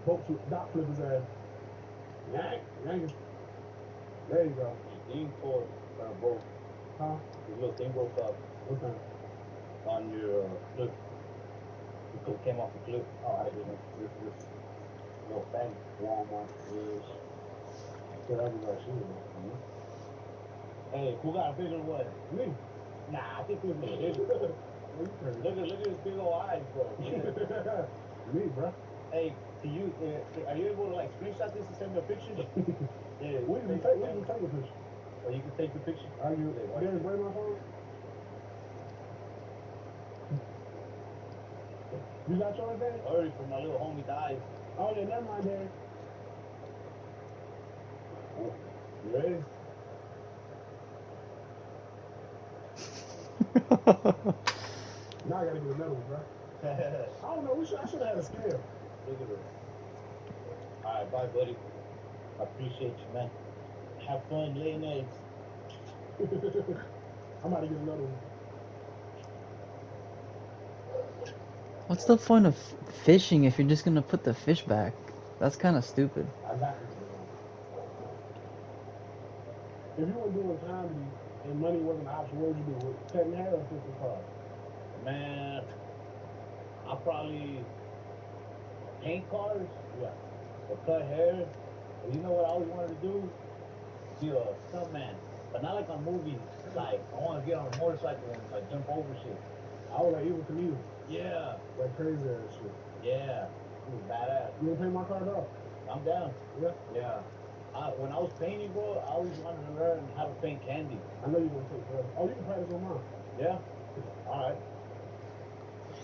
Boat to dock flip his ass. Yank it. There you go. Your thing for broke. Huh? Your little thing broke up. What's that? On your flip. It came off the clip. Oh, I didn't know. This little thing. Long one. Yes. So that was our shooter. Hey, who got a bigger one? Me. Nah, I think this is bigger. Look at his big old eyes, bro. Me, bro. Hey, are you able to like screenshot this and send me a picture? Yeah. We can take a picture. Or you can take the picture. Are you there? Bring my phone. You got yours there? Already for my little homie dies. Oh yeah, never mind, Harry. You ready? Now I gotta get another one, bro. I don't know. I should have had a scale. Look at it. All right, bye, buddy. I appreciate you, man. Have fun laying eggs. I'm about to get another one. What's the point of fishing if you're just gonna put the fish back? That's kind of stupid. I got this. If you were doing comedy and money wasn't an option, what would you do? With cutting hair or fixing cars? Man, I'll probably paint cars. Yeah. Or cut hair. You know what I always wanted to do? Be a stuntman. But not like on movies. Like, I want to get on a motorcycle and like jump over shit. I was like, even to you. Yeah. Like crazy ass shit. Yeah. It was badass. You gonna pay my card off? I'm down. Yeah. Yeah. When I was painting, bro, I always wanted to learn how to paint candy. I know you're gonna take that. Oh, you can practice on mine. Yeah. All right.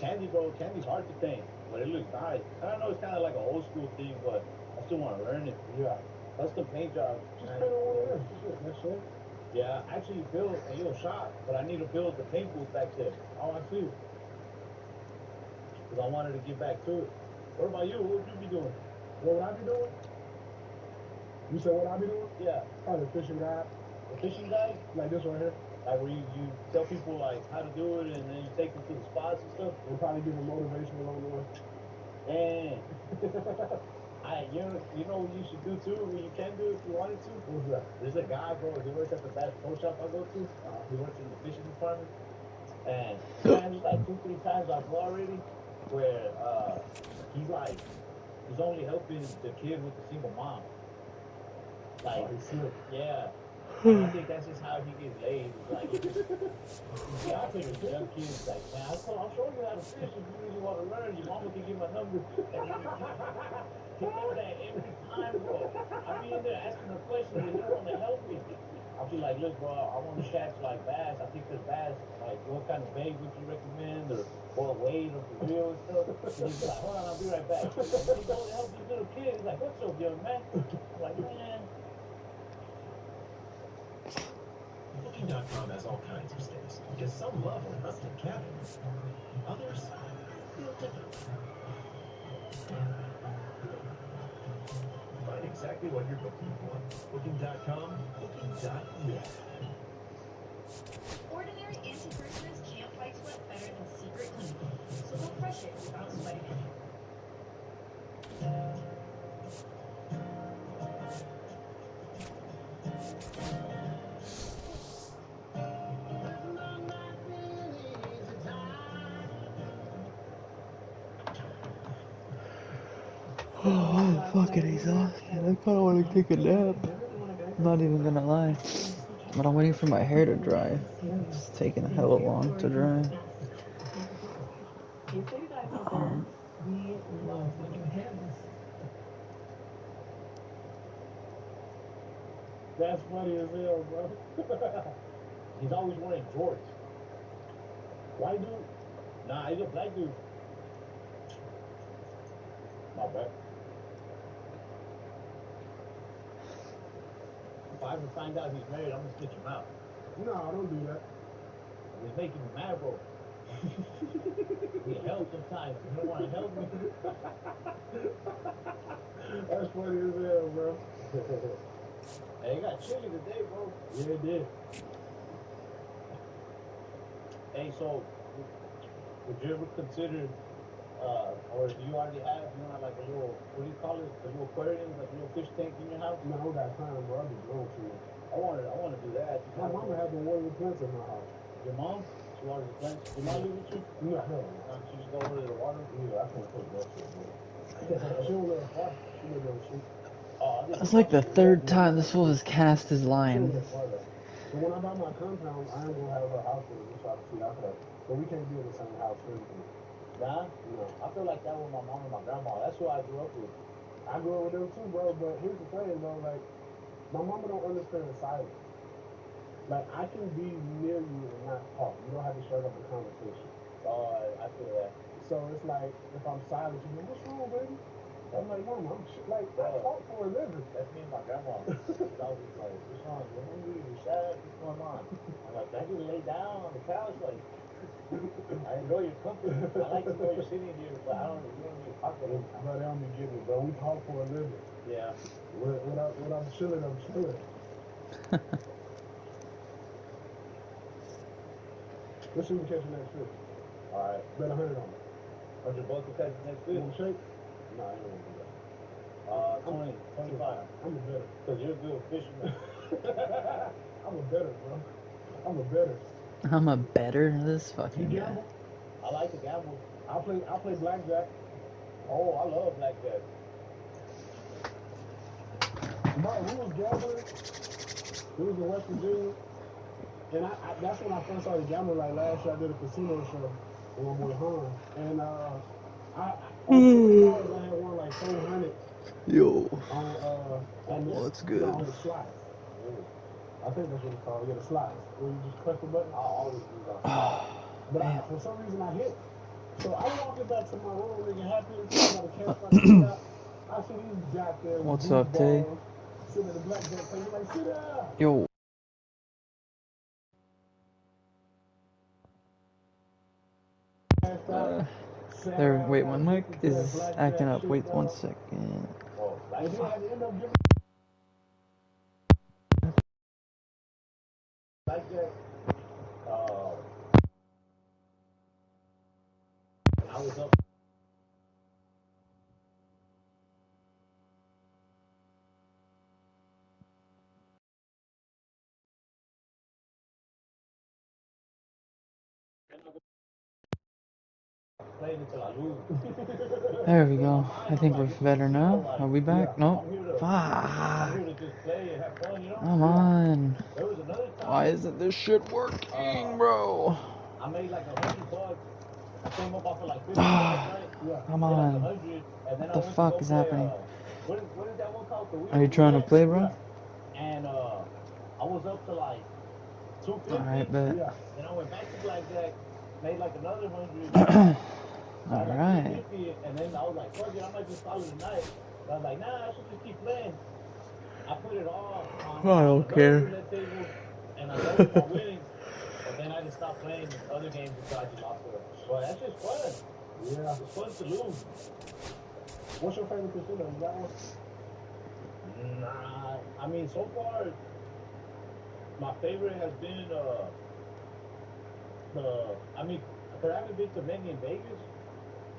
Candy, bro, candy's hard to paint, but it looks nice. I don't know, it's kind of like an old school thing, but I still want to learn it. Yeah. Custom paint job. Just paint on one of them. That's it. Yeah, I actually built a little shop, but I need to build the paint booth back there. Oh, I see. Because I wanted to get back to it. What about you? What would you be doing? What would I be doing? You said what I be doing? Yeah. Probably the fishing guy. The fishing guy? Like this right here. Like where you tell people like how to do it and then you take them to the spots and stuff? And probably give them motivation along the way. And you know what you should do too, what you can do if you wanted to? What's that? There's a guy, bro, he works at the Bass Pro Shop I go to. He works in the fishing department. And man, there's like 2-3 times I've go already where he's only helping the kid with the single mom. Like, yeah. And I think that's just how he gets laid. It's like, yeah, I take a young kids like, man, I'll show you how to fish if you really want to learn. Your mama can give my number. And he does that every time, bro. I be in there asking her questions and he don't want to help me. I'll be like, look, bro, I want to catch like bass. I think there's bass. Like, what kind of bait would you recommend, or what weight, or for real and stuff? And he's like, hold on, I'll be right back. And he goes to help these little kids. He's like, what's up, young man? I'm like, man. Booking.com has all kinds of stays because some love a rustic cabin, others feel different. Find exactly what you're looking for. Booking.com, booking.net. Ordinary anti-prisoners can't fight sweat better than Secret Clean. So go crush it without sweating it. Oh, I'm fucking exhausted. I kind of want to take a nap. I'm not even gonna lie. But I'm waiting for my hair to dry. It's taking hella long to dry. That's funny as hell, bro. He's always wearing jorts. White dude? Nah, he's a black dude. My bad. If I ever find out he's married, I'm gonna snitch him out. No, don't do that. He's making me mad, bro. He helps sometimes. You don't want to help me. That's funny as hell, bro. Hey, it got chilly today, bro. Yeah, it did. Hey, so would you ever consider, or do you already have, like a little, what do you call it, a little aquarium, like a little fish tank in your house? No, I don't got time, bro. I'll be blown to it. I want to do that. My mama has been watering the plants in my house. Your mom? She waters the plants? Your mom live with you? No, hell She just go over to the water? Yeah, I can't take that shit, bro. She don't live far. She live on the street. That's like the third time this fool has cast his line. So when I buy my compound, I ain't gonna have her house with me, so I can see after that. But we can't be in the same house physically. Nah? No. I feel like that with my mom and my grandma. That's who I grew up with. I grew up with them too, bro, but here's the thing, bro, like, my mama don't understand silence. Like, I can be near you and not talk. You don't have to shut up the conversation. I feel that. So it's like, if I'm silent, you go, what's wrong, baby? I'm like, mama, I talk for a living. That's me and my grandma. She's always like, what's wrong? You're hungry? You're sad? What's going on? I'm like, I just lay down on the couch, like, I enjoy your company. I like to know you're sitting here, but you don't need to talk to me. Bro, they don't be getting it, bro. We talk for a living. Yeah. When I'm chilling, I'm chilling. Let's see if we catch the next fish. Alright. Bet 100 on it. 100 bucks to catch the next fish? You want to shake? Nah, I don't want to do that. 20, 25. I'm a better. Because you're a good fisherman. I'm a better, bro. I'm a better. I'm a better this fucking guy. I like to gamble. I'll play blackjack. Oh, I love blackjack. Bro, we was gambling. We was in West Virginia. And that's when I first started gambling. Like last year, I did a casino show with my boy Han. And I had won like 400. Yo. What's good? On the slides. I think that's what it's called. Yeah, the slides. Where you just press the button. I always do that. But for some reason, I hit. So I walked back to my room, nigga, happy as hell. Got a campfire out. I see these goddamn What's up, Tay? sitting at the blackjack table, like, sit down. Yo. Wait, my mic is acting up. Wait 1 second. Blackjack. I was up. playing until I lose. There we go. I think we're better now. Are we back? Nope. I'm here Fuck. to just play and have fun, you know? Come on. There was another time. Why isn't this shit working, bro? I made like $100. I came up off of like 50 last night. Come Like on. 100, and then What the fuck is happening? What is that one called? Are you trying to play, bro? And I was up to like 250. Alright, bet. Then I went back to blackjack, made like another 100. Alright. And then I was like, fuck it, I might just call it a night. But I was like, nah, I should just keep playing. I put it all on I don't care. roulette table, and I loaded my winnings. But then I just stopped playing other games until I just lost it. But that's just fun. Yeah. It's fun to lose. What's your favorite casino? You got one? Nah, I mean, so far, my favorite has been, because I haven't been to many in Vegas,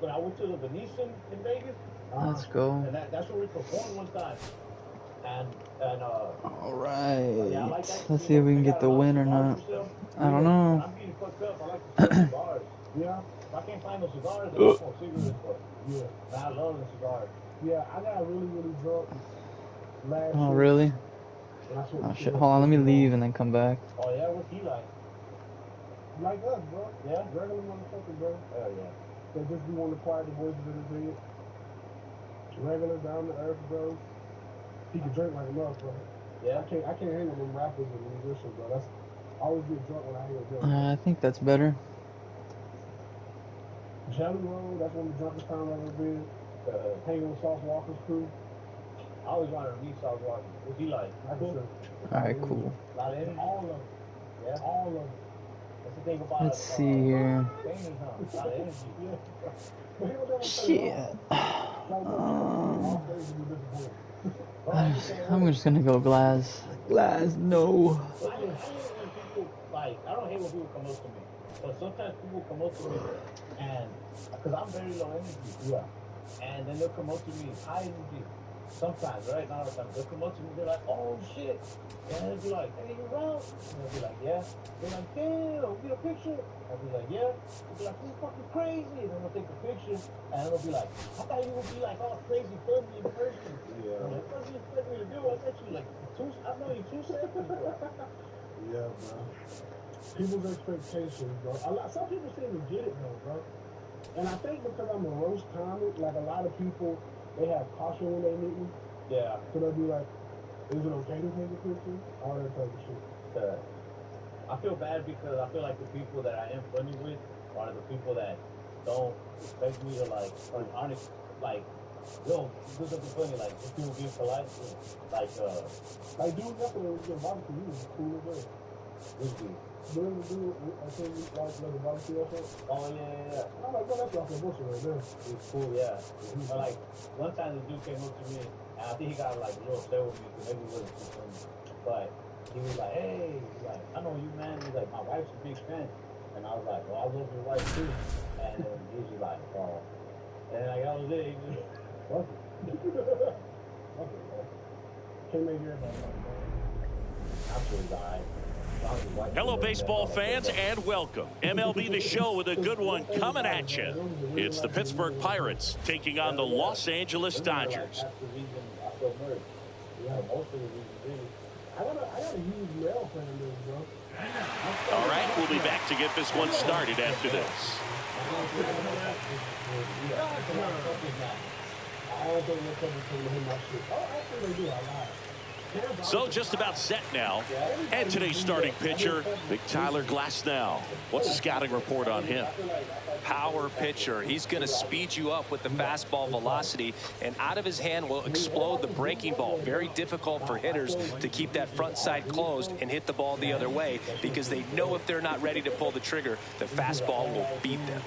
but I went to the Venetian in Vegas. Let's go. And that's where we performed one time. Alright. Yeah, I like that Let's see if we can get the win or not. I don't know. I'm getting fucked up. I like to smoke cigars. Yeah. If I can't find no cigars, then I'll smoke cigarettes. But yeah. And I love the cigars. Yeah, I got really, really drunk last Oh, year. really? And I smoked Oh, shit. Hold on. Let me leave and then come back. Oh, yeah? What's he like? Like us, bro. Yeah? Regular motherfucker, bro. Hell yeah. They just be wanting to quiet the voices in his head. Regular, down to earth, bro. He can drink like a motherfucker. Yeah? I can't hang with them rappers and musicians, bro. I always get drunk when I hang with them. I think that's better. Jelly Roll, that's one of the drunkest times I've ever been. Hanging with Sauce Walker's crew. I always wanted to meet Sauce Walker. What's he like? Cool. Alright, cool. A lot of energy? All of them. Yeah? All of them. That's the thing about Let's see here. Famous, huh? A lot of energy. Shit. I'm just gonna go glass. Glass, no. I don't hate when people come up to me, but sometimes people come up to me, and because I'm very low energy, and then they'll come up to me high energy. Sometimes, right? Not all the time. They'll come up to me, they're like, "Oh shit," and they'll be like, "Hey, you're out," and they'll be like, "Yeah." They're like, "Damn, get a picture." I'll be like, "Yeah." They'll be like, "You're fucking crazy," and then they'll take a picture, and they'll be like, "I thought you would be like all crazy funny in person." Yeah. I'm like, what do you expect me to do? I met you like I've known you 2 seconds, bro. Yeah, bro. People's expectations, bro. Some people seem to get it, though, bro. And I think because I'm a roast comic, like a lot of people, they have caution when they meet me. Yeah. So they'll be like, is it okay to take a picture? All that type of shit. I feel bad because I feel like the people that I am funny with are the people that don't expect me to like, or aren't like, yo, do something funny, like just people being polite, like dude, yesterday was getting barbecue. He was cool as hell. This dude. Dude, I think we like the barbecue or something. Oh yeah. And I'm like, bro, that's off the bullshit right there. It's cool, yeah. But like one time this dude came up to me, and I think he got like a little upset with me because maybe it wasn't too funny. But he was like, "Hey, he's like, I know you, man." He's like, "My wife's a big fan," and I was like, "Well, I love your wife too." And then he was just like, "Oh," and like that was it. He just fuck it. Can't make everybody like that. I'm sure he's alright. Hello, baseball fans, and welcome. MLB The Show with a good one coming at you. It's the Pittsburgh Pirates taking on the Los Angeles Dodgers. That's the reason I feel nervous. Yeah, most of the reason, really. I got a huge male fan base, bro. All right, we'll be back to get this one started after this. I don't think they're coming to hit my shit. Oh, actually, they do. I lied. So just about set now. And today's starting pitcher, Big Tyler Glasnow. What's the scouting report on him? Power pitcher. He's going to speed you up with the fastball velocity, and out of his hand will explode the breaking ball. Very difficult for hitters to keep that front side closed and hit the ball the other way, because they know if they're not ready to pull the trigger, the fastball will beat them.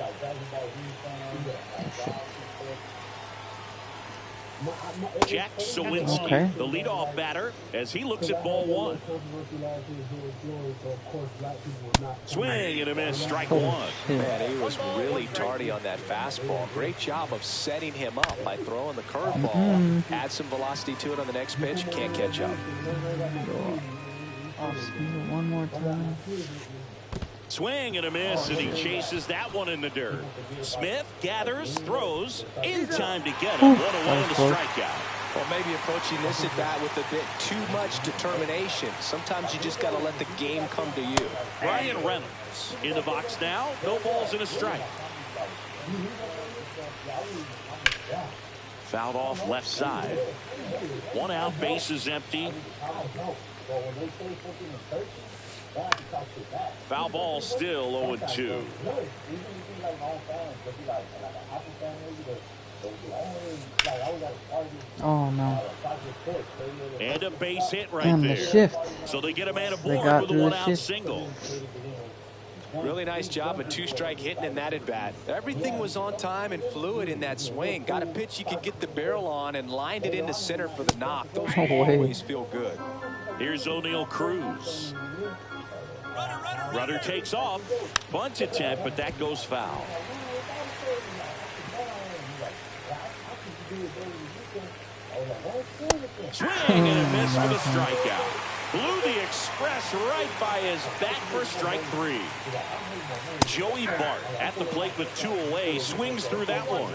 Jack Sawinski, the leadoff batter, as he looks at ball one. Swing and a miss, strike one. Man, he was really tardy on that fastball. Great job of setting him up by throwing the curveball. Add some velocity to it on the next pitch. Can't catch up. I'll see it one more time. Swing and a miss, and he chases that one in the dirt. Smith gathers, throws, in time to get him. 1 away on the strikeout. Well, maybe approaching this at bat with a bit too much determination. Sometimes you just got to let the game come to you. Ryan Reynolds in the box now. No balls and a strike. Fouled off left side. 1 out, bases empty. Foul ball still 0-2. Oh no. And a base hit right Damn, there. the shift. So they get a man They aboard got with a through the 1-out shift. single. Really nice job of 2-strike hitting in that at bat. Everything was on time and fluid in that swing. Got a pitch you could get the barrel on and lined it into center for the knock. Those always feel good. Here's O'Neal Cruz. Runner takes off. Bunt attempt, but that goes foul. Swing and a miss for the strikeout. Blew the express right by his bat for strike 3. Joey Bart at the plate with 2 away. Swings through that one.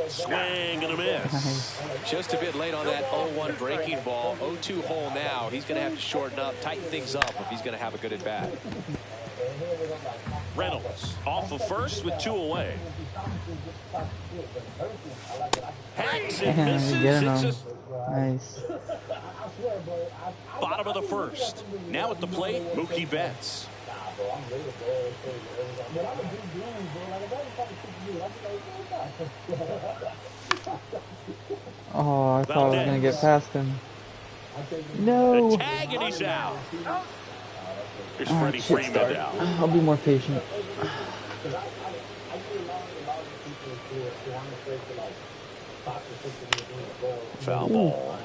Swing and a miss. Just a bit late on that 0-1 breaking ball. 0-2 hole now. He's going to have to shorten up, tighten things up if he's going to have a good at bat. Reynolds off of first with 2 away. Hacks and misses. It's Nice. bottom of the first. Now at the plate, Mookie Betts. Oh, I thought I was gonna get past him. No. The tag and he's out. Here's Ah, Freddie shit Freeman start. down. I'll be more patient. Foul ball.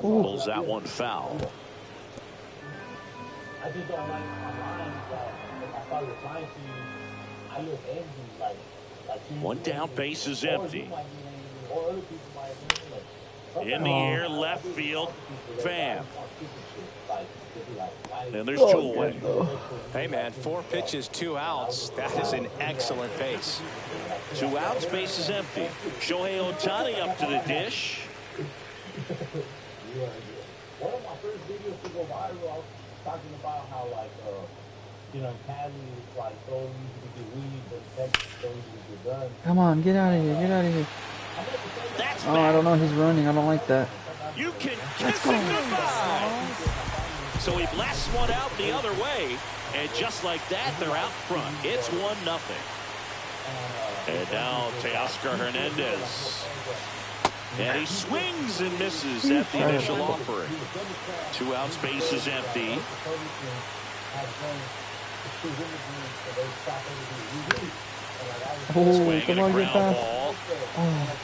Pulls that one foul. I just don't like online that if I start replying to you, I look angry like 1 down, base is empty. In the air, left field, Pham. And there's 2 away. Hey, man, 4 pitches, 2 outs. That is an excellent pace. 2 outs, base is empty. Shohei Ohtani up to the dish. One of my first videos to go viral, I was talking about how, like, you know, Cali is like so easy to get weed, but Texas is so easy to get guns. Come on, get out of here, get out of here. That's Oh, I don't know, he's running, I don't like that. You can kiss him goodbye. So he blasts one out the other way, and just like that, they're out front. It's 1-0. And now Teoscar Hernandez. And he swings and misses at the initial offering. 2 outs, base is empty. Oh, Swing come and a on, get ground past. ball. Oh.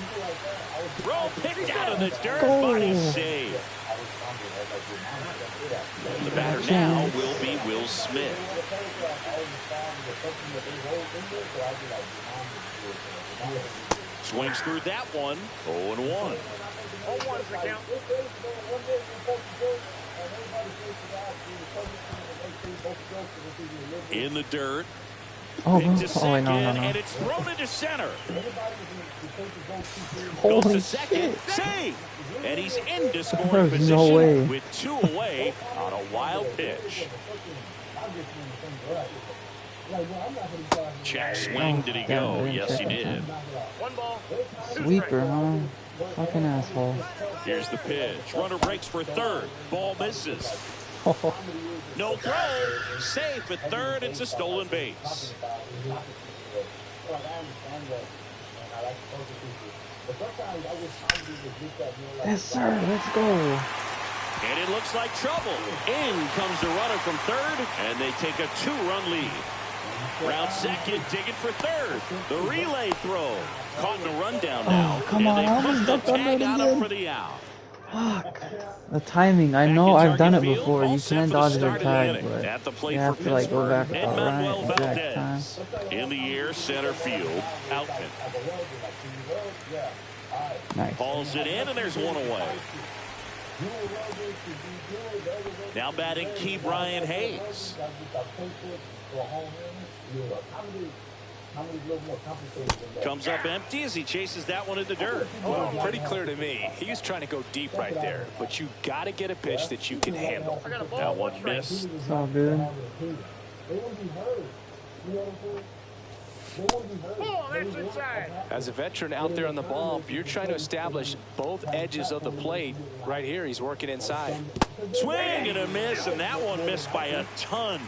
Throw picked out of the dirt, Go. body save. The batter now will be Will Smith. Swings through that one. 0-1. 0-1 is the count. In the dirt. Oh, Picked to wait, second, no. and it's thrown into center. Goes Holy to second, shit. save, and he's into scoring There's position no way. with 2 away on a wild pitch. Check swing. Did he go? Damn, Yes, he check did. 1 ball. Sweeper, huh? Fucking asshole. Here's the pitch. Runner breaks for third. Ball misses. No throw. Safe at third. It's a stolen base. Yes, sir, let's go. And it looks like trouble. In comes the runner from third, and they take a 2-run lead. Round second, digging for third. The relay throw. Caught in a rundown now. Oh, come on, I and almost they put ducked the under tag it on him again. for the out. Fuck. The timing. I know I've done it before. You can dodge their tag, but you have to like go back at the right exact time. In the air, center field, Outman. Nice. Hauls it in, and there's one away. Now batting Key Brian Hayes. Comes up empty as he chases that one in the dirt. Well, pretty clear to me. He's trying to go deep right there, but you got to get a pitch that you can handle. That one missed. It's all good. As a veteran out there on the bump, you're trying to establish both edges of the plate. Right here, he's working inside. Swing and a miss, and that one missed by a ton.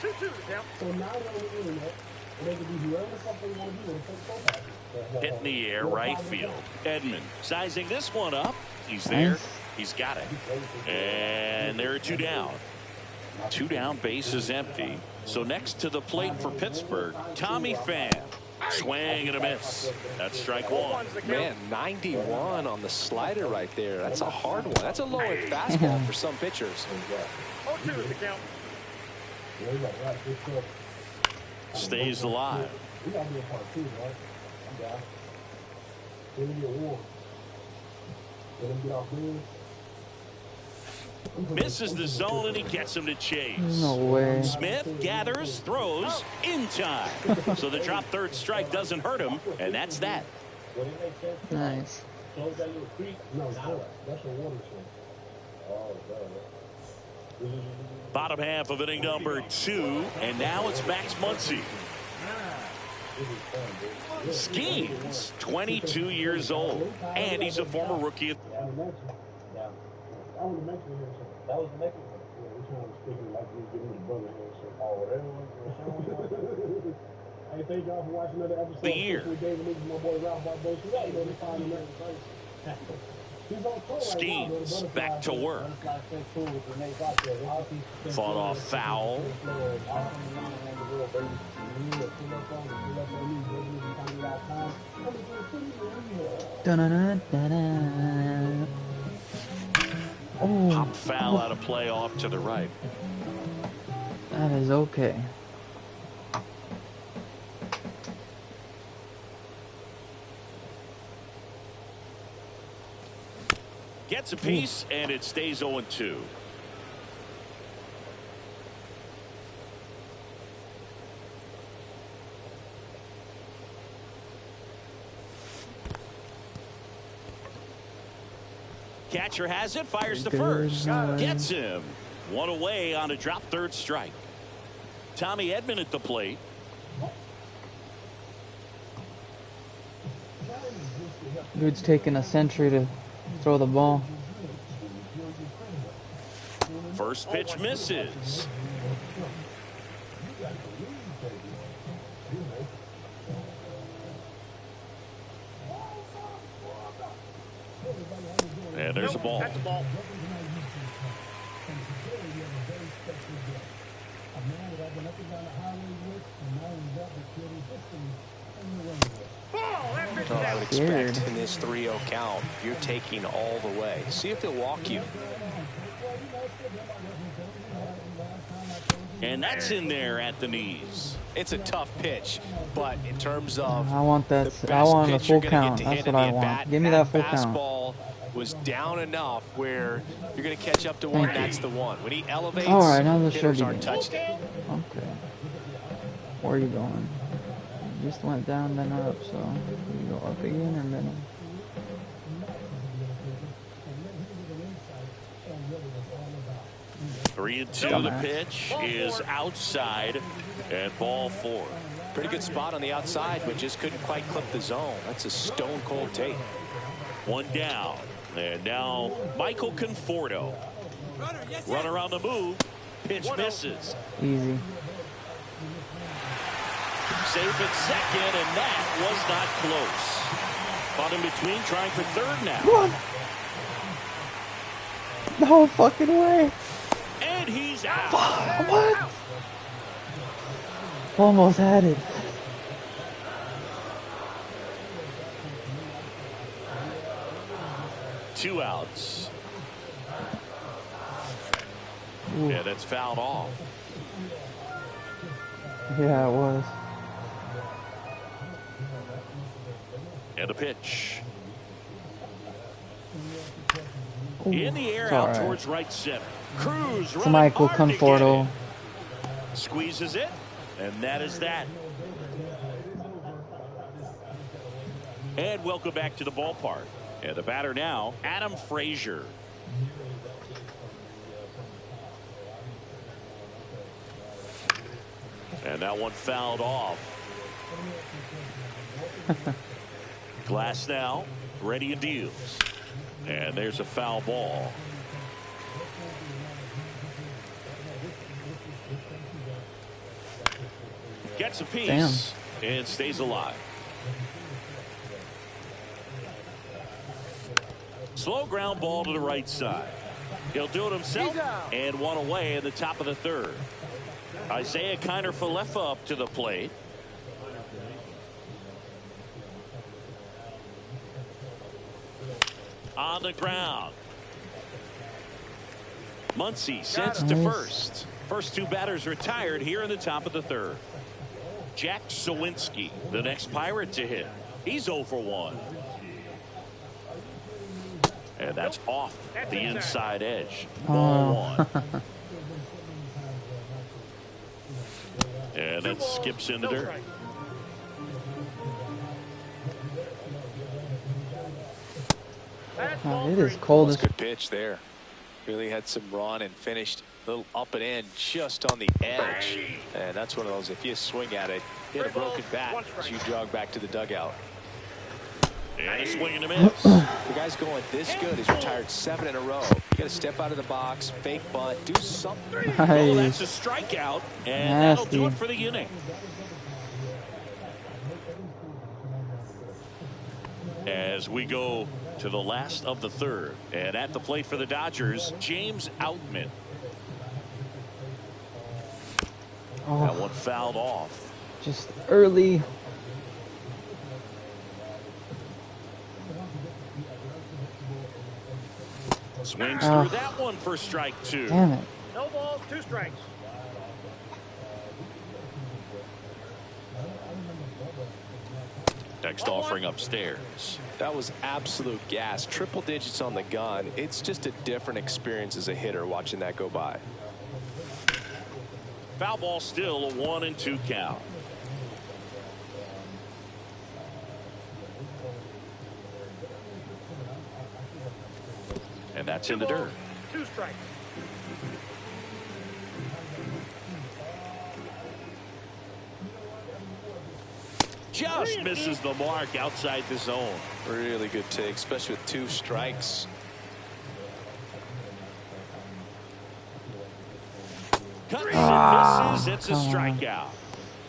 2-2 count. Hit in the air, right field. Edman sizing this one up. He's there. He's got it. And there are 2 down. 2 down, base is empty. So next to the plate for Pittsburgh, Tommy Pham. Swing and a miss. That's strike 1. Man, 91 on the slider right there. That's a hard one. That's a low-end fastball for some pitchers. 0-2 is the count. Stays alive. Misses the zone, and he gets him to chase. No way. Smith gathers, throws in time. So the drop third strike doesn't hurt him, and that's that. Nice. Bottom half of inning number 2, and now it's Max Muncy. Skeens, 22 years old, and he's a former rookie. The year. Skeens back to work. Fought off foul. Oh, Pop foul out of play off to the right. that is okay. Gets a piece, and it stays 0-2. Catcher has it, fires to first. Gets him. One away on a drop third strike. Tommy Edman at the plate. Dude's taking a century to throw the ball. First pitch misses. And there's a ball. That's a ball. I would expect in this 3-0 count, you're taking all the way. See if he'll walk you. And that's in there at the knees. It's a tough pitch, but in terms of I want that. I want a full count. That's what I want. Give me that full count. Fastball was down enough where you're going to catch up to one. That's the one. When he elevates, all right, now the hitters aren't touched it. Okay. Where are you going? You just went down, then up. So you go up again or middle? 3-2. The pitch is outside and ball 4. Pretty good spot on the outside, but just couldn't quite clip the zone. That's a stone cold take. 1 down. And now Michael Conforto. Runner on the move. Pitch misses. Easy. Safe at second, and that was not close. Caught in between, trying for third now. Come on. No fucking way. And he's out. What? Almost had it. Two outs. Yeah, that's fouled off. Yeah, it was. And a pitch. Ooh, In the air, it's out all right. towards right center. Cruz It's running Michael hard to get Conforto. it. Squeezes it, and that is that. And welcome back to the ballpark. And the batter now, Adam Frazier. And that one fouled off. Glass now, ready and deals. And there's a foul ball. Gets a piece. And stays alive. Slow ground ball to the right side. He'll do it himself. And one away in the top of the third. Isaiah Kiner-Falefa up to the plate. On the ground. Muncy sends to first. First two batters retired here in the top of the third. Jack Sawinski, the next Pirate to hit. He's 0 for 1. And that's off the inside edge. Ball 1. And that skips in the dirt. Oh, it is cold. That's a good pitch there. Really had some run and finished a little up and in just on the edge. And that's one of those, if you swing at it, hit a broken bat as you jog back to the dugout. And a swing and a miss. The guy's going this good. He's retired 7 in a row. You got to step out of the box, fake bunt, do something. Nice. Oh, that's a strikeout, and that'll do it for the inning. As we go to the last of the third, and at the plate for the Dodgers, James Outman. Oh. That one fouled off. Just early. Swings through that one for strike 2. Damn it. No balls, 2 strikes. Next offering upstairs. That was absolute gas. Triple digits on the gun. It's just a different experience as a hitter watching that go by. Foul ball still, a 1-2 count. And that's in the dirt. 2 strikes. Just misses the mark outside the zone. Really good take, especially with 2 strikes. Cuts and misses. It's a strikeout.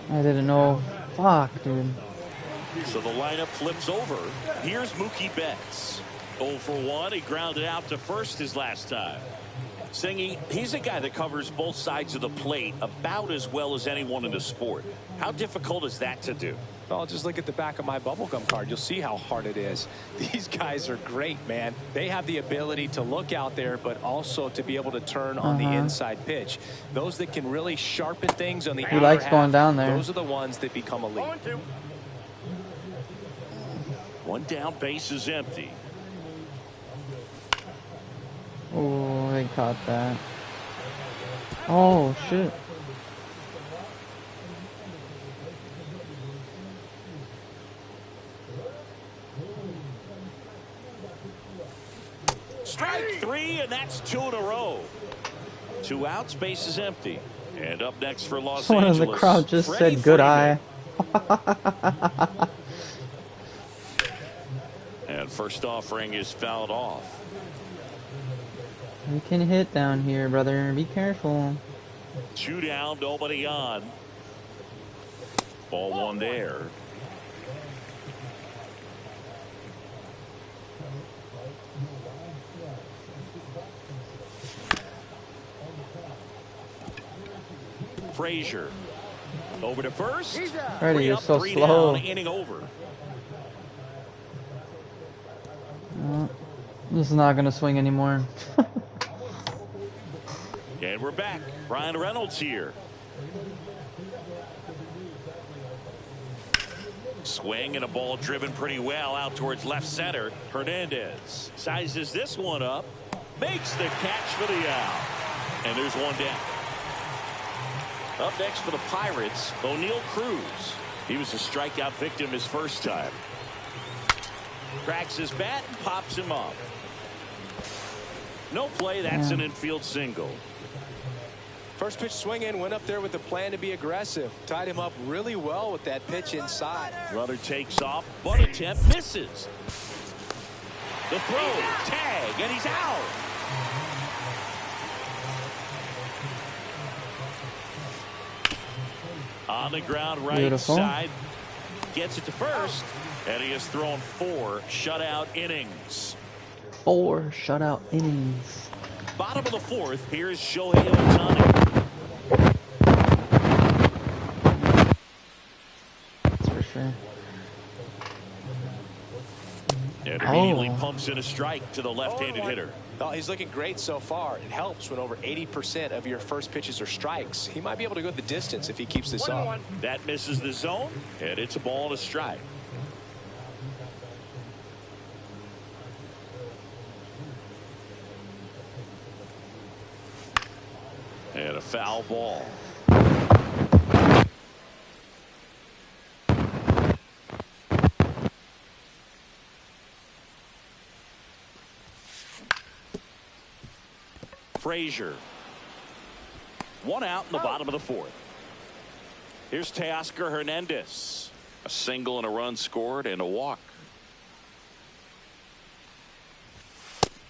I didn't know. Fuck, dude. So the lineup flips over. Here's Mookie Betts. 0 for 1. He grounded out to first his last time. Singing, he's a guy that covers both sides of the plate about as well as anyone in the sport. How difficult is that to do? Well, just look at the back of my bubblegum card. You'll see how hard it is. These guys are great, man. They have the ability to look out there, but also to be able to turn on the inside pitch. Those that can really sharpen things on the He likes going down there. Those are the ones that become elite. 1 down, base is empty. Oh, they caught that. Oh, shit. Strike 3, and that's 2 in a row. 2 outs, base is empty. And up next for Los Someone Angeles. in the crowd just Freddie said good Freeman. eye. And first offering is fouled off. You can hit down here, brother. Be careful. 2 down, nobody on. Ball 1 there. Frazier over to first. Freddie, 3 you're up, so 3 slow. down, inning over. This is not gonna swing anymore. And we're back. Ryan Reynolds here. Swing and a ball driven pretty well out towards left center. Hernandez sizes this one up. Makes the catch for the out. And there's one down. Up next for the Pirates, O'Neal Cruz. He was a strikeout victim his first time. Cracks his bat and pops him up. No play. That's an infield single. First pitch swing in, went up there with the plan to be aggressive. Tied him up really well with that pitch inside. Runner takes off. Bunt attempt misses. The throw. Tag. And he's out. On the ground right side. Gets it to first. And he has thrown 4 shutout innings. 4 shutout innings. Bottom of the 4th. Here's Shohei Ohtani. That's for sure. And immediately pumps in a strike to the left-handed hitter. Oh, he's looking great so far. It helps when over 80% of your first pitches are strikes. He might be able to go the distance if he keeps this up. That misses the zone, and it's a ball and a strike. And a foul ball. Frazier. 1 out in the bottom of the 4th. Here's Teoscar Hernandez. A single and a run scored and a walk.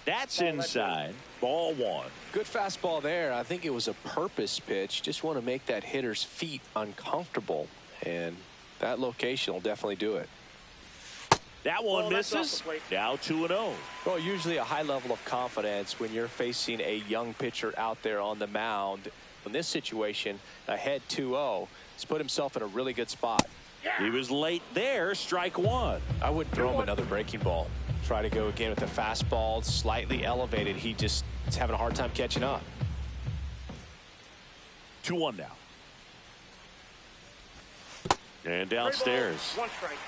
That's inside. Ball 1. Good fastball there. I think it was a purpose pitch. Just want to make that hitter's feet uncomfortable. And that location will definitely do it. That one misses. Now 2-0. Well, usually a high level of confidence when you're facing a young pitcher out there on the mound. In this situation, ahead 2-0, he's put himself in a really good spot. He was late there. Strike 1. I wouldn't throw him another breaking ball. Try to go again with the fastball, slightly elevated. He just is having a hard time catching up. 2-1 now. And downstairs. 1 strike.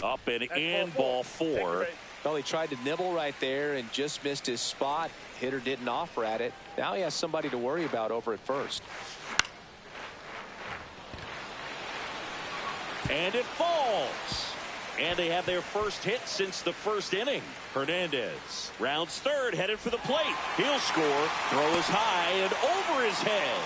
Up and in, ball 4. Well, he tried to nibble right there and just missed his spot. Hitter didn't offer at it. Now he has somebody to worry about over at first. And it falls. And they have their first hit since the first inning. Hernandez rounds third, headed for the plate. He'll score. Throw is high and over his head.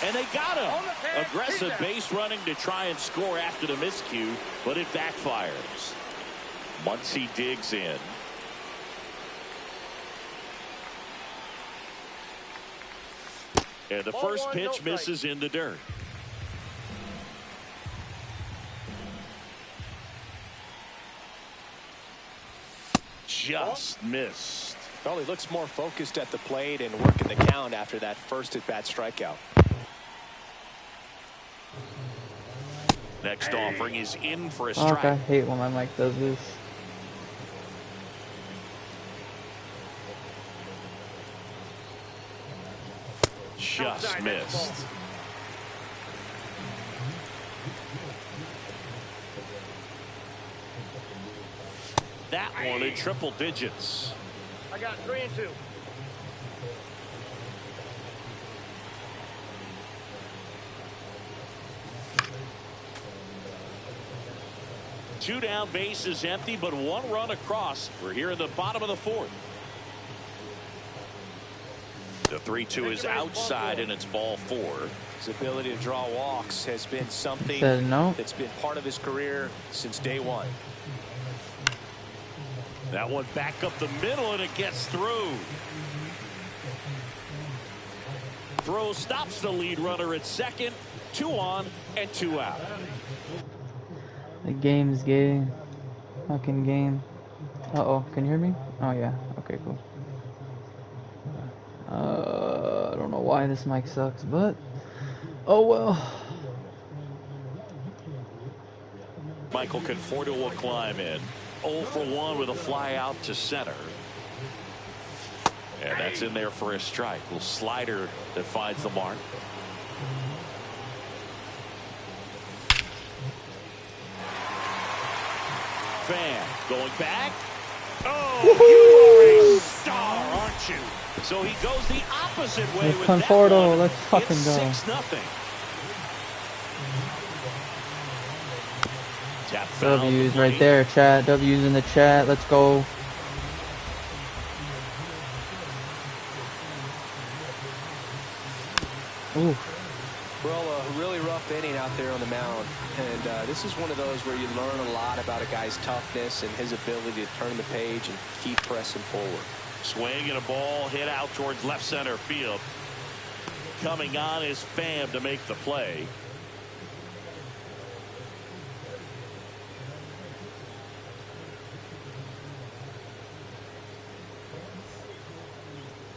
And they got him. Aggressive base running to try and score after the miscue, but it backfires. Muncy digs in. And the first pitch misses in the dirt. Just missed. Well, he looks more focused at the plate and working the count after that first at-bat strikeout. Next offering is in for a strike. Okay, I hate when my mic does this. Just missed. That one in triple digits. I got 3 and 2. Two down, base is empty, but 1 run across. We're here in the bottom of the 4th. The 3-2 is outside, and it's ball 4. His ability to draw walks has been something that's been part of his career since day 1. That one back up the middle, and it gets through. Throw stops the lead runner at second. 2 on and 2 out. The game's gay. Fucking game. Uh-oh, can you hear me? Oh yeah, okay, cool. I don't know why this mic sucks, but oh well. Michael Conforto will climb in. 0 for 1 with a fly out to center. And that's in there for a strike. Little slider that finds the mark. Fan going back. Oh, you are a star, aren't you? So he goes the opposite way with Conforto, that one. let's fucking It's go. 6-0. Tap foul W's plate. right there, chat. W's in the chat. Let's go. Ooh. Well, a really rough inning out there on the mound. And this is one of those where you learn a lot about a guy's toughness and his ability to turn the page and keep pressing forward. Swing and a ball hit out towards left center field. Coming on is Pham to make the play.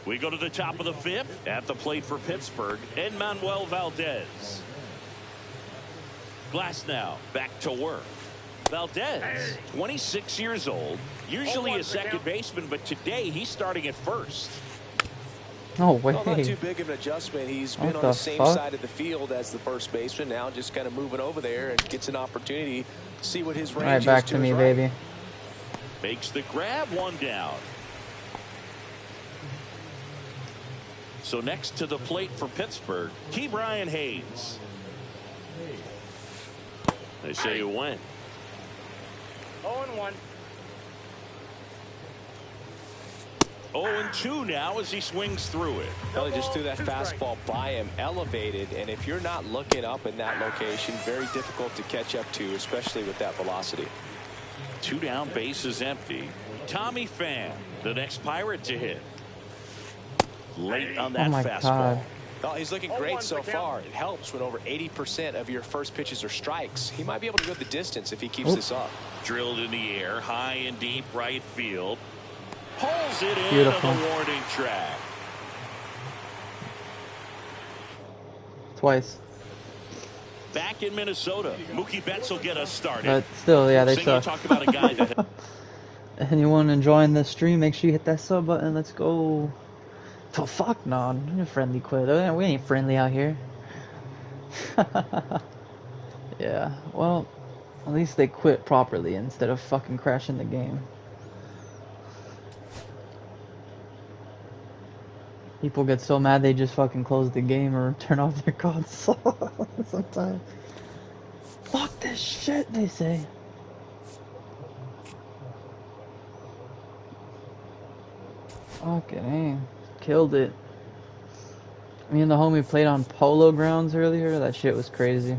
We go to the top of the 5th. At the plate for Pittsburgh, Enmanuel Valdez. Glass now back to work. Valdez, 26 years old, usually a second baseman, but today he's starting at first. No way. Well, not too big of an adjustment. He's been What on the the same fuck? side of the field as the first baseman. Now just kind of moving over there and gets an opportunity to see what his range Right is back to to me, his right. baby. Makes the grab, 1 down. So next to the plate for Pittsburgh, Key Brian Hayes. They say you win. 0-1. 0-2 now as he swings through it. Well, he just threw that fastball by him, elevated, and if you're not looking up in that location, very difficult to catch up to, especially with that velocity. 2 down, base is empty. Tommy Pham, the next Pirate to hit. Late on that my fastball. God. Well, he's looking great so far. It helps when over 80% of your first pitches are strikes. He might be able to go the distance if he keeps this up. Drilled in the air, high and deep right field. Pulls it in Beautiful. on the warning track. Twice. Back in Minnesota, Mookie Betts will get us started. But still, yeah, they So you suck. talk about a guy that Anyone enjoying this stream, make sure you hit that sub button. Let's go. Oh, fuck no. You're friendly quit. We ain't friendly out here. Yeah, well, at least they quit properly instead of fucking crashing the game. People get so mad they just fucking close the game or turn off their console sometimes. Fuck this shit, they say. Fucking A. Killed it. Me and the homie played on Polo Grounds earlier. That shit was crazy.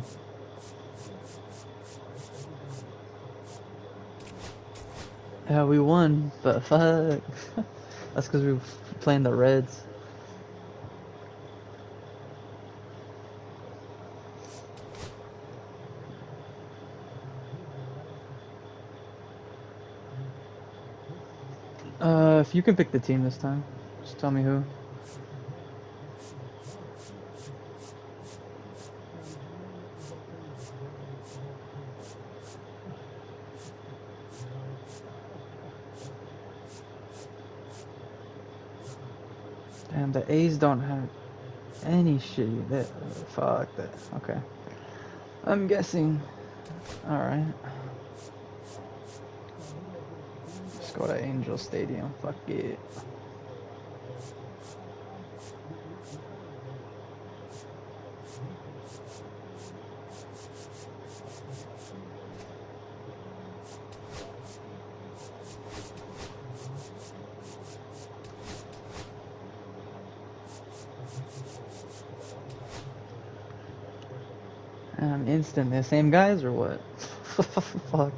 Yeah, we won, but fuck. That's because we were playing the Reds. If you can pick the team this time, just tell me who. Damn, the A's don't have any shitty. That fuck that. Okay, I'm guessing. All right. Let's go to Angel Stadium. Fuck it. Instant. The same guys or what? Fuck.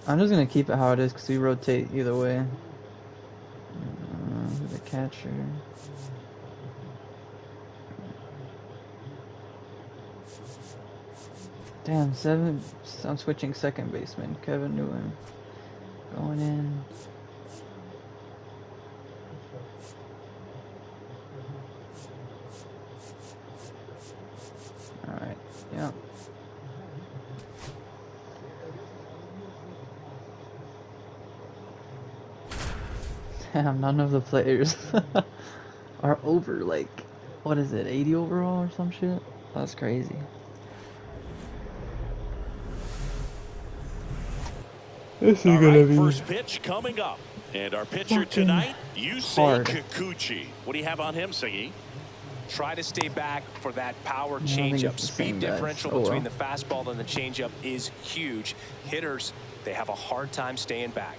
I'm just gonna keep it how it is because we rotate either way. The catcher. Damn, I'm switching second baseman. Kevin Newton going in. Damn, none of the players are over, like, what is it, 80 overall or some shit? That's crazy. This is All gonna right, be first pitch coming up. And our pitcher tonight, hard. Kikuchi. What do you have on him, Siggy? Try to stay back for that power I think changeup. it's the Speed same guys. differential Oh, between well. the fastball and the changeup is huge. Hitters, they have a hard time staying back.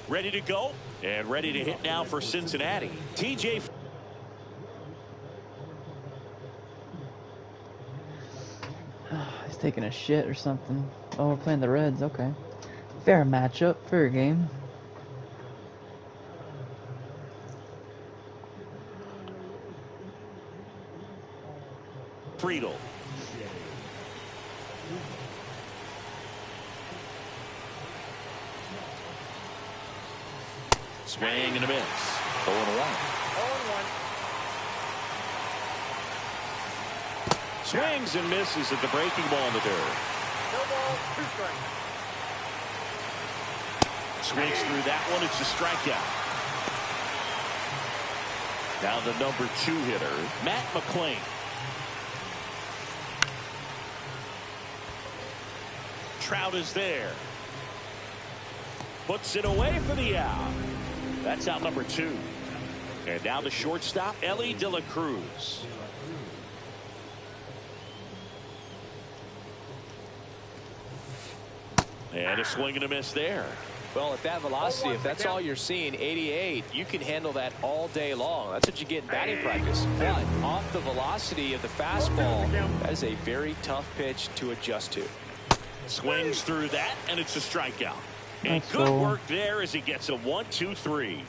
Ready to go and ready to hit now for Cincinnati. TJ. He's taking a shit or something. Oh, we're playing the Reds. Okay. Fair matchup. Fair game. Friedel. Swing and a miss. 0-1. Swings and misses at the breaking ball in the dirt. No ball, 2 strikes. Swings through that one. It's a strikeout. Now the number 2 hitter, Matt McClain. Trout is there. Puts it away for the out. That's out number 2. And now the shortstop, Ellie De La Cruz. And a swing and a miss there. Well, at that velocity, if that's all you're seeing, 88, you can handle that all day long. That's what you get in batting practice. But off the velocity of the fastball, that is a very tough pitch to adjust to. Swings through that, and it's a strikeout. And That's good cool. work there as he gets a 1-2-3.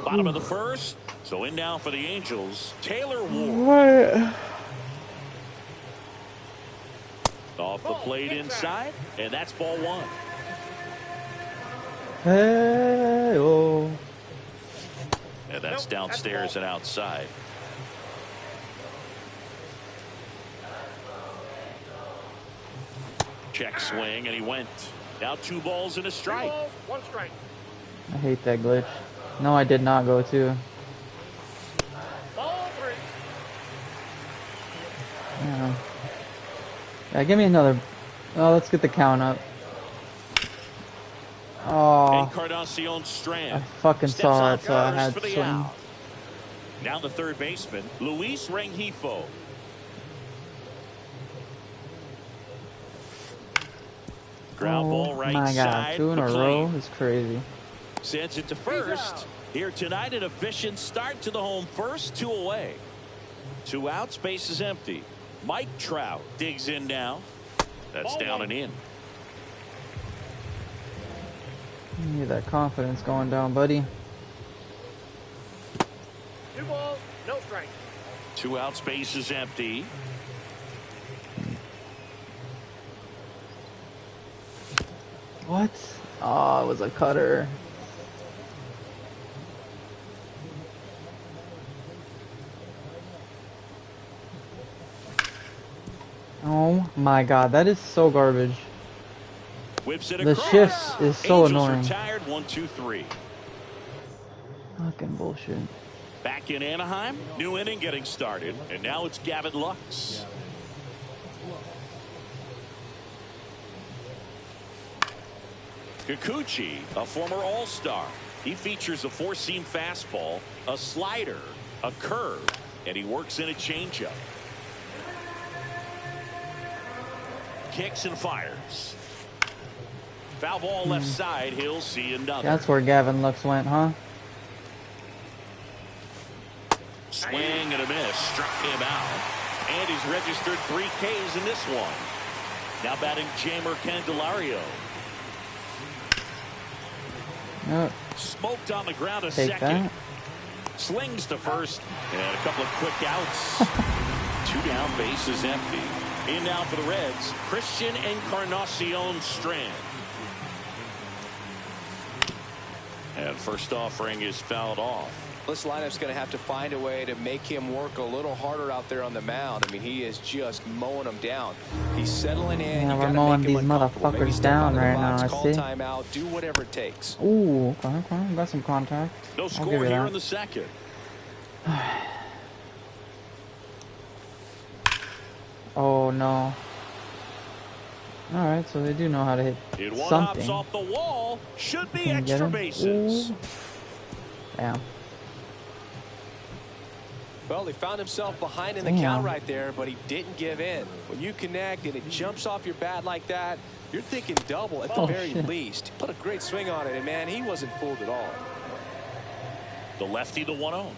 Bottom of the first. So in now for the Angels, Taylor Ward. Off the plate inside, and that's ball 1. Hey, oh. And that's downstairs and outside. Check swing, and he went. Now 2 balls and a 2 strike. balls, 1 strike. I hate that glitch. No, I did not go to. Ball 3. Yeah. Yeah, give me another. Oh, let's get the count up. Oh, Encarnacion I Strand fucking steps saw on it, so I first had for to the swing. out. Now the third baseman, Luis Rengifo. Ground ball right My God, side. 2 in a McClain row is crazy. sends it to first. Here tonight, an efficient start to the home first, 2 away. 2 out, space is empty. Mike Trout digs in now. That's down and in. You need that confidence going down, buddy. 2 balls, no strike. 2 out, space is empty. What? Oh, it was a cutter. Oh my God, that is so garbage. Whips it The across. shift is so Angels annoying. retired, 1-2-3. Fucking bullshit. Back in Anaheim, new inning getting started, and now it's Gavin Lux. Kikuchi, a former All-Star. He features a 4-seam fastball, a slider, a curve, and he works in a changeup. Kicks and fires. Foul ball left side. He'll see another. That's where Gavin Lux went, huh? Swing and a miss. Struck him out. And he's registered 3 Ks in this one. Now batting Jamer Candelario. Yep. smoked on the ground a Take second. that. Slings to first, and a couple of quick outs. 2 down, bases empty. In now for the Reds, Christian Encarnacion Strand. And first offering is fouled off. This lineup's going to have to find a way to make him work a little harder out there on the mound. I mean, he is just mowing them down. He's settling in. Yeah, You we're gotta mowing make him these uncomfortable. Maybe motherfuckers step down out of the right box, now, I call see. timeout, do whatever it takes. Ooh, okay. Got some contact. No I'll score give you here that. in the second. Oh no. Alright, so they do know how to hit It one something. hops off the wall. Should be Can you get extra him? bases. Ooh. Damn. Well, he found himself behind in the Damn. count right there, but he didn't give in. When you connect and it jumps off your bat like that, you're thinking double at the very shit. least. Put a great swing on it, and man, he wasn't fooled at all. The lefty to 1-0.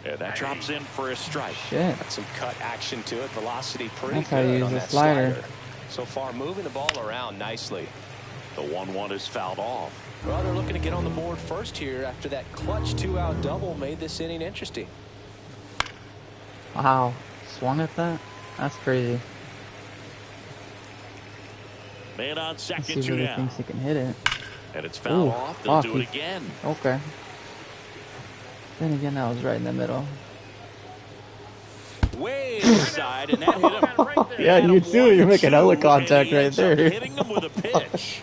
And that drops in for a strike. Shit. Got some cut action to it. Velocity pretty That's how you good use on the that slider. So far, moving the ball around nicely. The 1-1 is fouled off. Well, they're looking to get on the board first here after that clutch 2-out double made this inning interesting. Wow. Swung at that? That's crazy. Man on Let's see second, if 2 he down. thinks he can hit it. And it's fouled Ooh, off. They'll do fuck, it again. Okay. Then again, that was right in the middle. Way inside, and that hit him. Yeah, you too. You're making hella 1-2, contact and he right ends up there. hitting them with a pitch.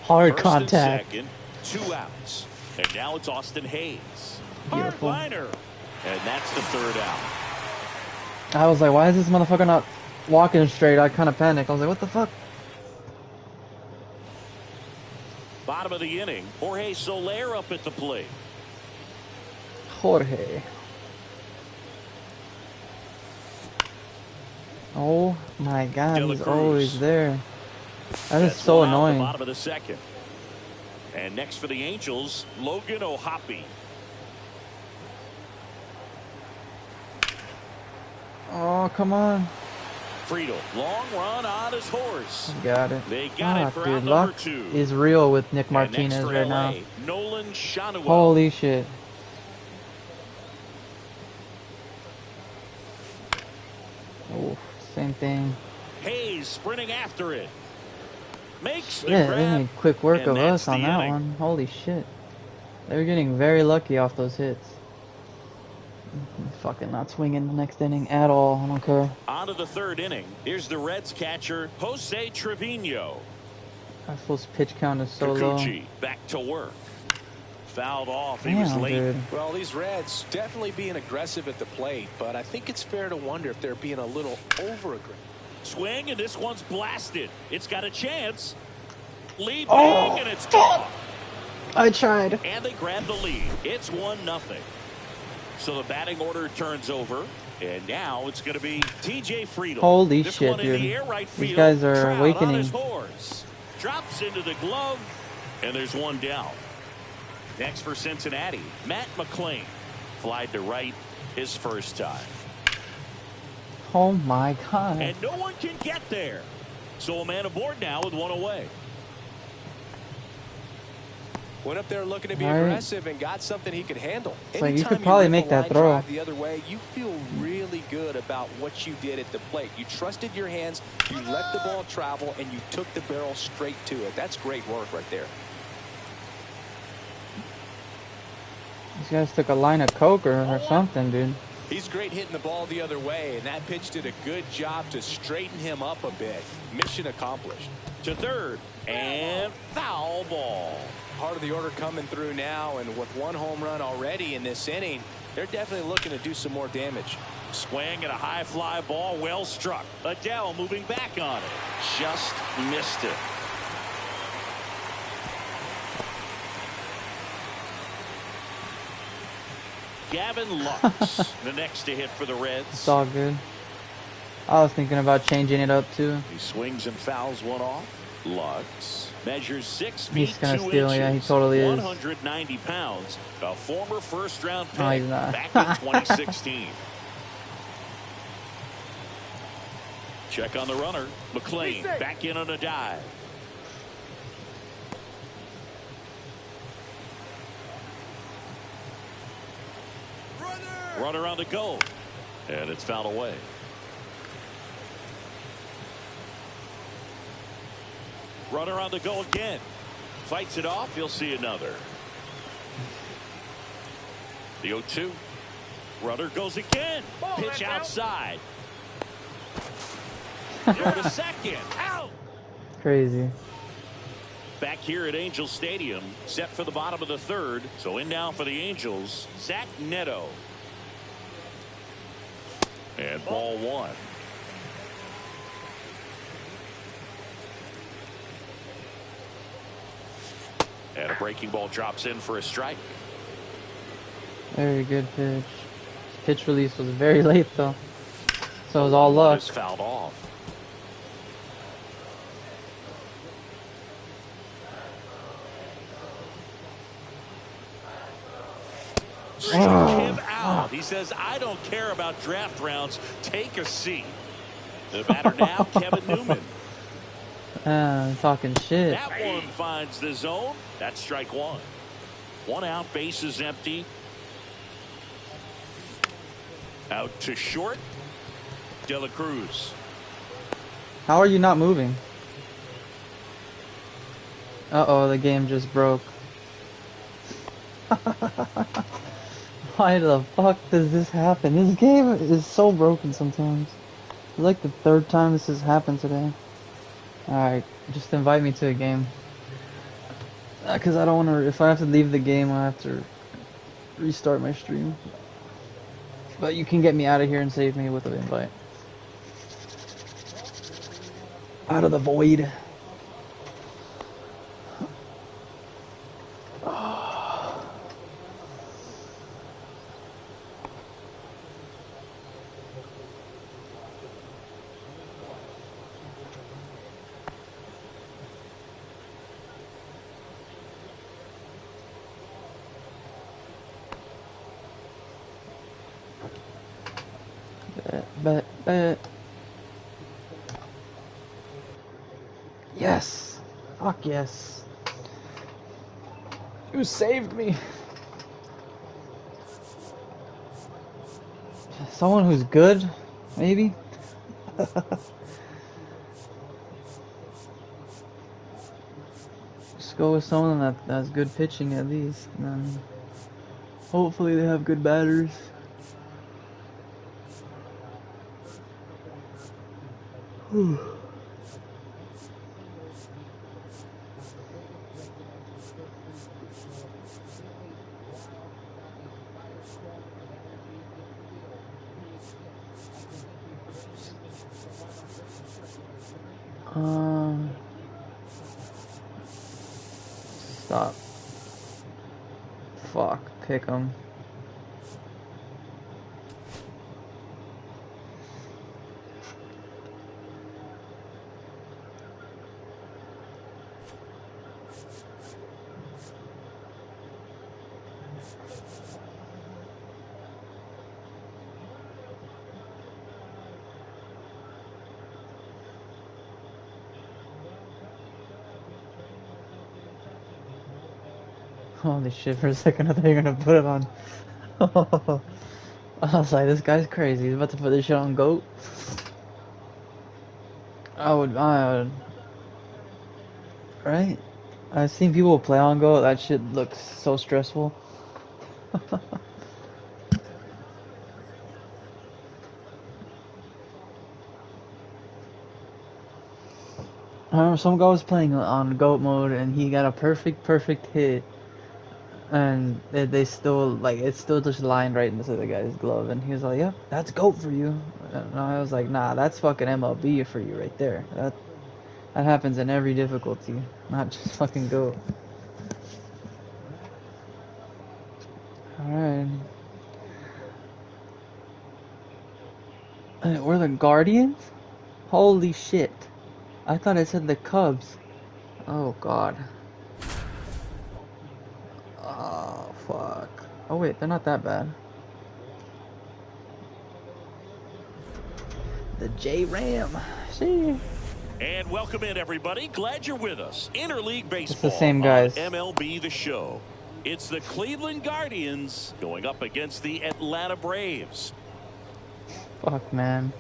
Hard First contact. and second, 2 outs. And now it's Austin Hayes. Beautiful. Hardliner. And that's the 3rd out. I was like, why is this motherfucker not walking straight? I kind of panicked. I was like, what the fuck? Bottom of the inning, Jorge Soler up at the plate. Jorge. Oh my god, De La he's Cruz. always there. That is That's so one out the annoying. bottom of the second. And next for the Angels, Logan O'Hoppe. Oh, come on. Friedel, long run on his horse. Got it. They got it for out dude, number luck 2. is real with Nick And next Martinez for right LA, now. Nolan Schanuel. Holy shit. Oh, same thing. Hayes sprinting after it. Makes the Yeah, grab. they made quick work and of that's us on the that inning. one. Holy shit. They were getting very lucky off those hits. Fucking not swinging the next inning at all. I don't care. On to the 3rd inning. Here's the Reds catcher, Jose Trevino. That fool's pitch count is so low. Kikuchi back to work. Fouled off. He was Damn, late. dude. Well, these Reds definitely being aggressive at the plate, but I think it's fair to wonder if they're being a little over-aggressive. Swing, and this one's blasted. It's got a chance. Lead Oh, big, and it's gone. I tried. And they grab the lead. It's 1-0. So the batting order turns over, and now it's going to be TJ Friedel. Holy this shit, one in dude. the air, right These field. guys are Trout awakening. on his horse. Drops into the glove, and there's one down. Next for Cincinnati, Matt McClain. Flied to right his first time. Oh my god. And no one can get there. So a man aboard now with 1 away. Went up there looking to be All right. aggressive and got something he could handle. So you Anytime could probably rip make a that line throw. drive the other way, you feel really good about what you did at the plate. You trusted your hands, you let the ball travel, and you took the barrel straight to it. That's great work right there. These guys took a line of coke or something, dude. He's great hitting the ball the other way, and that pitch did a good job to straighten him up a bit. Mission accomplished. To 3rd, and foul ball. Part of the order coming through now, and with 1 home run already in this inning, they're definitely looking to do some more damage. Swing and a high fly ball, well struck. Adele moving back on it. Just missed it. Gavin Lux, the next to hit for the Reds. It's all good. I was thinking about changing it up too. He swings and fouls one off. Lux measures 6 He's feet gonna 2 steal, inches. yeah, he totally is. 190 pounds. A former first-round pick No, he's not. back in 2016. Check on the runner. McClain back in on a dive. Runner on the go. And it's fouled away. Runner on the go again. Fights it off. He'll see another. The 0-2. Runner goes again. Pitch outside. Go to second. Out. Crazy. Back here at Angels Stadium, set for the bottom of the third. So in now for the Angels, Zach Neto. And ball one. And a breaking ball drops in for a strike. Very good pitch. Pitch release was very late though. So it was all luck. Fouled off. Struck him out. He says, I don't care about draft rounds. Take a seat. The batter now, Kevin Newman. I'm talking shit. That one finds the zone. That's strike one. One out, bases empty. Out to short. De La Cruz. How are you not moving? Uh-oh, the game just broke. Why the fuck does this happen? This game is so broken sometimes. It's like the third time this has happened today. Alright, just invite me to a game. Because I don't want to, if I have to leave the game, I have to restart my stream. But you can get me out of here and save me with an invite. Out of the void. Bet. Yes. Fuck yes. You saved me. Someone who's good, maybe? Just go with someone that has good pitching at least. And then hopefully they have good batters. Stop. Fuck, pick 'em. Holy shit, for a second I thought you were gonna put it on. I was like, this guy's crazy. He's about to put this shit on GOAT. I would. Right? I've seen people play on GOAT. That shit looks so stressful. I remember some guy was playing on GOAT mode and he got a perfect hit. And they still, like, it's still just lined right into the guy's glove. And he was like, yep, that's GOAT for you. And I was like, nah, that's fucking MLB for you right there. That happens in every difficulty, not just fucking GOAT. Alright. We're the Guardians? Holy shit. I thought it said the Cubs. Oh god. Oh, fuck. Oh, wait, they're not that bad. The J-Ram. See? And welcome in, everybody. Glad you're with us. Interleague Baseball. It's the same guys. On MLB The Show. It's the Cleveland Guardians going up against the Atlanta Braves. Fuck, man.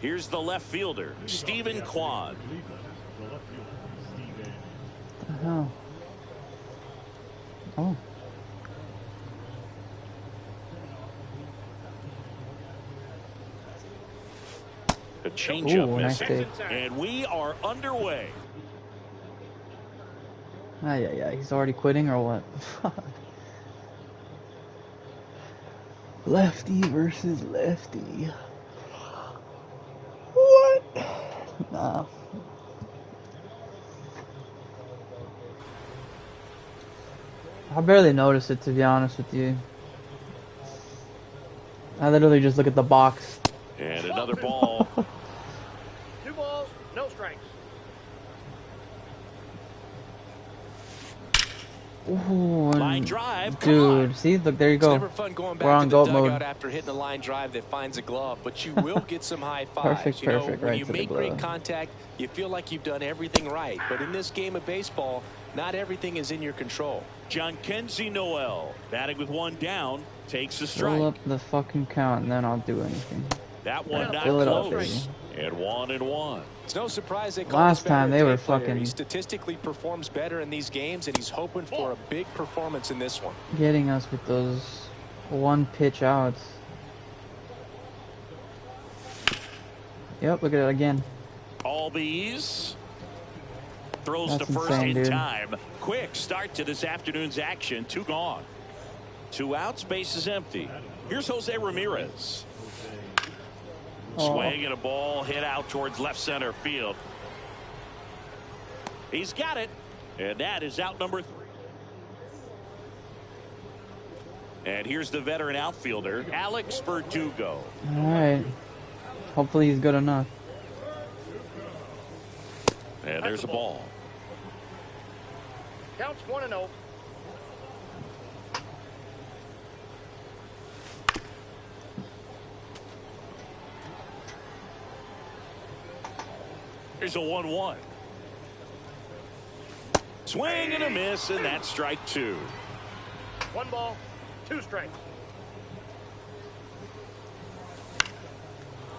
Here's the left fielder, Stephen Kwan. Oh. Oh. A changeup nice missing. take. And we are underway. Yeah, he's already quitting or what? Lefty versus lefty. What? Nah. I barely noticed it, to be honest with you. I literally just look at the box. And another ball. 2 balls, no strikes. Ooh, Line drive, dude, see, look, there you It's go. never fun going back We're on to the goat dugout mode. after hitting a line drive that finds a glove, but you will get some high fives. Perfect, you know, perfect, when right you to the make great glove. contact, you feel like you've done everything right. But in this game of baseball, not everything is in your control. Jhonkensy Noel batting with 1 down, takes a Fill strike. up the fucking count, and then I'll do anything. That one not Fill it up, close. baby. And 1-1. It's no surprise they call Last this better time they a were tape player. fucking- He statistically performs better in these games, and he's hoping for a big performance in this one. Getting us with those 1-pitch outs. Yep, look at it again. Albies throws That's to first insane, in dude. time. Quick start to this afternoon's action. 2 gone. 2 outs, base is empty. Here's Jose Ramirez. Swing and a ball hit out towards left center field. He's got it. And that is out number 3. And here's the veteran outfielder, Alex Verdugo. Alright. Hopefully he's good enough. And there's a ball. Counts 1-0. Here's a 1-1. Swing and a miss, and that's strike 2. 1 ball, 2 strikes.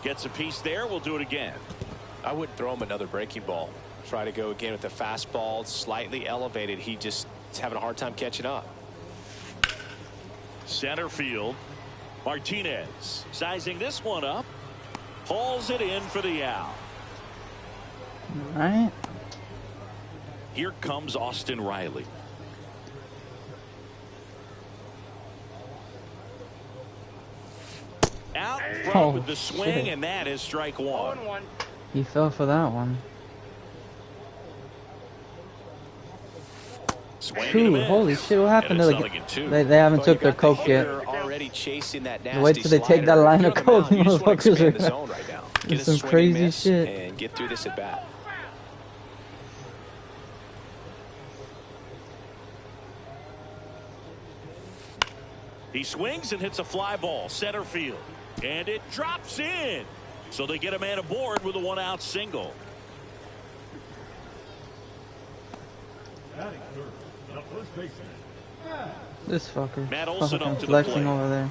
Gets a piece there. We'll do it again. I wouldn't throw him another breaking ball. Try to go again with the fastball, slightly elevated. He just is having a hard time catching up. Center field. Martinez sizing this one up. Hauls it in for the out. Alright. Here comes Austin Riley. Out front Oh, with the swing, shit. and that is strike 1. 0-1. He fell for that one. Swing and a Dude, miss. holy shit, what happened And to it's the nothing in 2. They haven't Well, took you their got the coke yet. hitter already chasing that nasty Wait till they take that slider. line If of you're on the coke, mound, you just wanna motherfuckers expand are- the zone right now. Get There's a some swing and crazy miss shit. and get through this at bat. He swings and hits a fly ball center field, and it drops in, so they get a man aboard with a 1-out single. This fucker. Matt Olson Fucking up to the flexing plate. over there.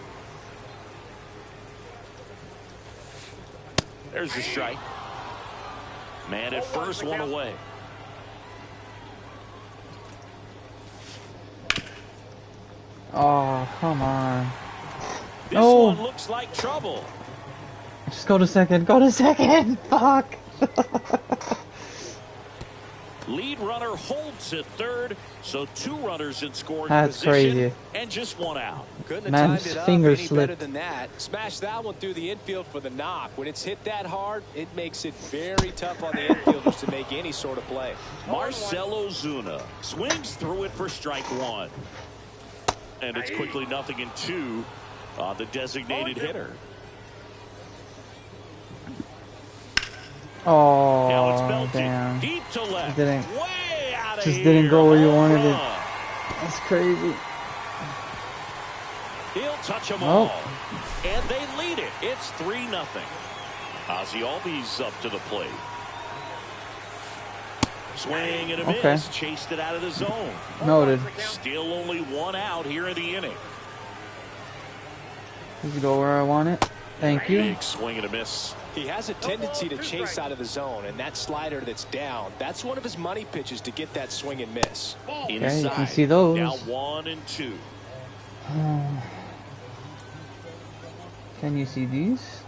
There's the strike. Man at first, 1 away. Oh, come on. This No. one looks like trouble. Just go to second. Go to second. Fuck. Lead runner holds at third, so 2 runners in scoring That's position. crazy. And just 1 out. Couldn't have Man's timed it up finger any better slipped. than that. Smash that one through the infield for the knock. When it's hit that hard, it makes it very tough on the infielders to make any sort of play. Marcell Ozuna swings through it for strike 1. And it's quickly 0-2 on the designated hitter. Now it's Oh, belted damn. deep to left. Didn't, Way out of just here. didn't go where you Home wanted it. run. That's crazy. He'll touch them Oh. all. And they lead it. It's 3-0. Ozzie Albies up to the plate. Swing and a Okay. miss. Chased it out of the zone. Noted. Still only one out here in the inning. Let's go where I want it. Thank you. Big swing and a miss. He has a tendency to chase out of the zone, and that slider that's down, that's one of his money pitches to get that swing and miss. Okay, you can see those. Now 1-2. Can you see these?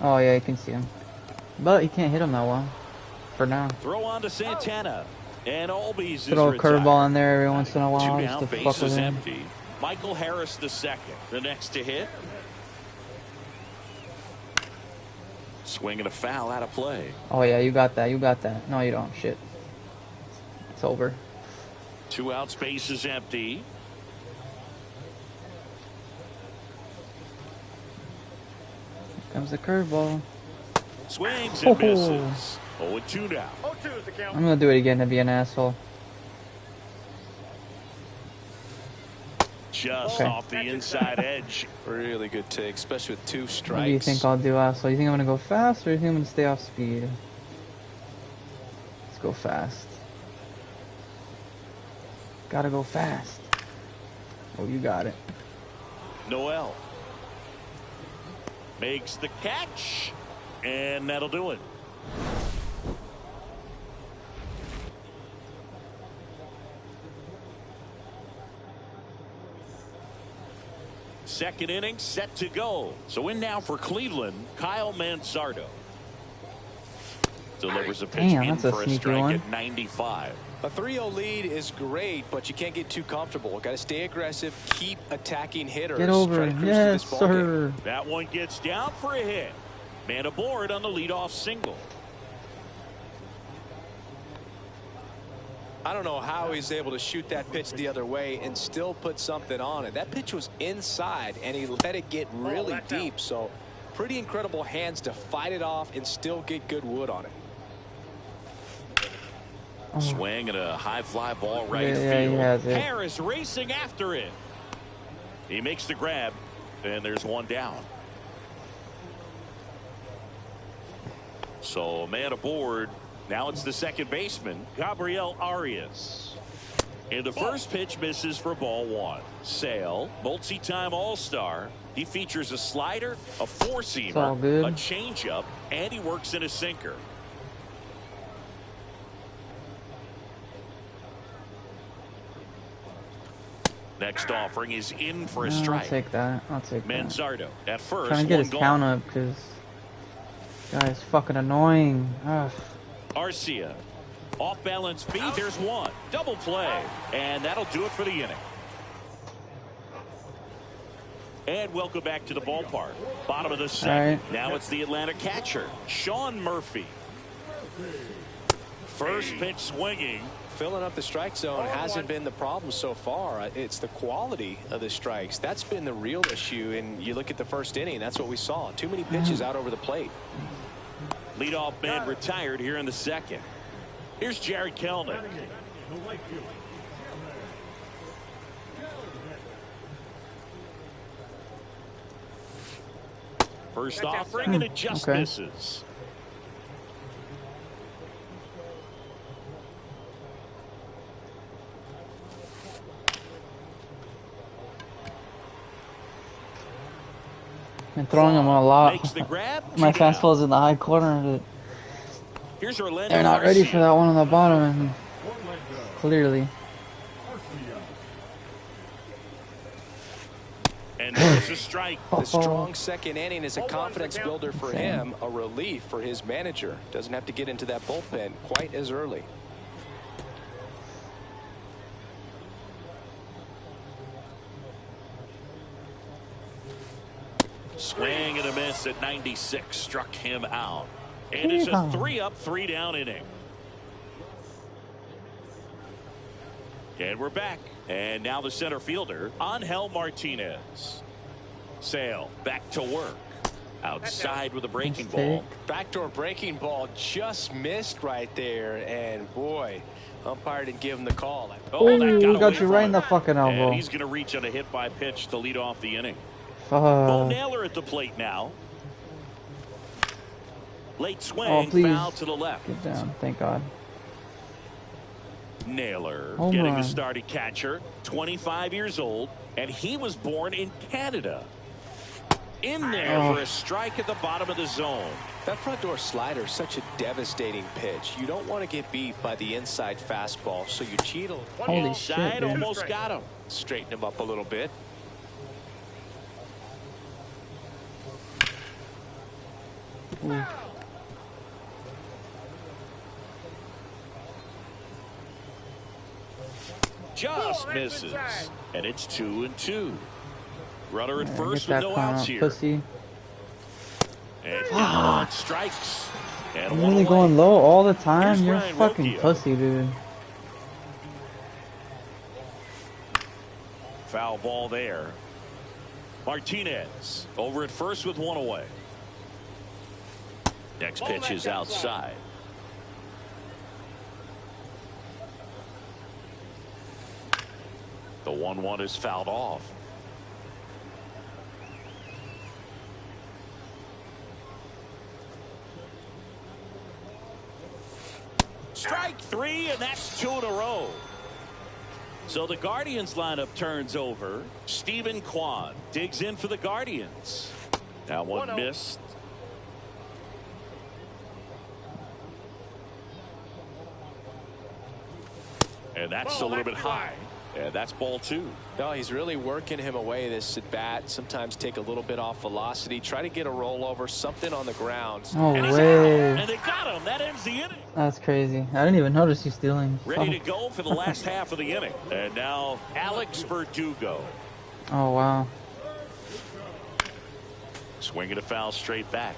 Oh yeah, you can see them. But you can't hit them that well. For now. Throw on to Santana. And Albies is Throw a retired. curveball in there every once in a while 2 just down, to fuck with bases him. empty. Michael Harris the second. The next to hit. Swing and a foul out of play. Oh yeah, you got that. You got that. No, you don't. Shit. It's over. 2 outs, bases empty. Comes the curveball. Swings and misses. 0-2 now. 0-2 is the count. I'm gonna do it again to be an asshole. Just off the inside edge. Really good take, especially with 2 strikes. What do you think I'll do, asshole? You think I'm gonna go fast, or you think I'm gonna stay off speed? Let's go fast. Gotta go fast. Oh, you got it. Noel makes the catch, and that'll do it. Second inning set to go. So in now for Cleveland, Kyle Manzardo. Delivers a pitch Damn, in that's a for a sneaky strike one. at 95. A 3-0 lead is great, but you can't get too comfortable. Got to stay aggressive, keep attacking hitters. Get over Try to it. cruise through Yes, this ball game. sir. That one gets down for a hit. Man aboard on the leadoff single. I don't know how he's able to shoot that pitch the other way and still put something on it. That pitch was inside, and he let it get really deep. So pretty incredible hands to fight it off and still get good wood on it. Swing and a high fly ball right Yeah, field. he has it. Harris racing after it. He makes the grab, and there's one down. So man aboard. Now it's the second baseman, Gabriel Arias. And the first pitch misses for ball 1. Sale, multi-time All-Star. He features a slider, a It's all four-seamer, good. a changeup, and he works in a sinker. Next offering is in for a No, strike. I'll take that. I'll take that. Manzardo at first. Trying to get one his gone. count up because guy's fucking annoying. Ugh. Arcia. Off balance feed. There's one. Double play. And that'll do it for the inning. And welcome back to the ballpark. Bottom of the second. Right. Now it's the Atlanta catcher, Sean Murphy. First pitch swinging. Filling up the strike zone hasn't been the problem so far. It's the quality of the strikes. That's been the real issue. And you look at the first inning, that's what we saw. Too many pitches out over the plate. Leadoff man retired here in the second. Here's Jared Kelnick. First offering and it just Okay. misses. Been throwing him a lot. Makes the grab. My Two down. fastball's in the high corner. Here's Orlando They're not ready for Arcia. that one on the bottom. And clearly. And there's a strike. The strong second inning is a confidence builder for him, a relief for his manager. Doesn't have to get into that bullpen quite as early. Swing and a miss at 96. Struck him out. And it's a 3-up, 3-down inning. And we're back. And now the center fielder, Angel Martinez. Sale back to work. Outside with a breaking ball. Backdoor breaking ball just missed right there. And boy, umpire didn't give him the call. Oh, that got you right in the fucking elbow. And he's going to reach on a hit by pitch to lead off the inning. Fuck. Naylor at the plate now. Late swing, foul to the left. Get down, thank God. Naylor Home getting run. the start at catcher, 25 years old, and he was born in Canada. In there for a strike at the bottom of the zone. That front door slider is such a devastating pitch. You don't want to get beat by the inside fastball, so you cheat a little. Holy shit, dude. Almost got him. Straighten him up a little bit. Ooh. Just misses. And it's 2-2. Runner at Yeah, first get with that no clown outs out, here. pussy. And on strikes. And I'm one really away. going low all the time. Here's You're a Ryan fucking Rocchio. pussy, dude. Foul ball there. Martinez over at first with one away. Next pitch is outside. The 1-1 is fouled off. Strike three, and that's 2 in a row. So the Guardians lineup turns over. Stephen Kwan digs in for the Guardians. That one missed. And that's a little bit high. And that's ball 2. No, he's really working him away this at bat. Sometimes take a little bit off velocity. Try to get a rollover, something on the ground. No and way. And they got him. That ends the inning. That's crazy. I didn't even notice you stealing. Ready to go for the last half of the inning. And now Alex Verdugo. Oh, wow. Swinging a foul straight back.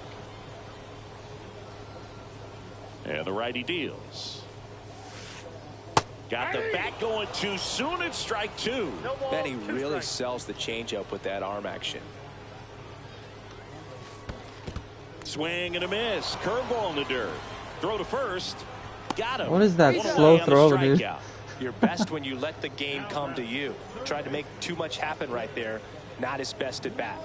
And the righty deals. Got the bat going too soon. It's strike 2. Then he really sells the changeup with that arm action. Swing and a miss. Curveball in the dirt. Throw to first. Got him. What is that One slow away on the throw, dude? strikeout. You're best when you let the game come to you. Tried to make too much happen right there. Not his best at bat.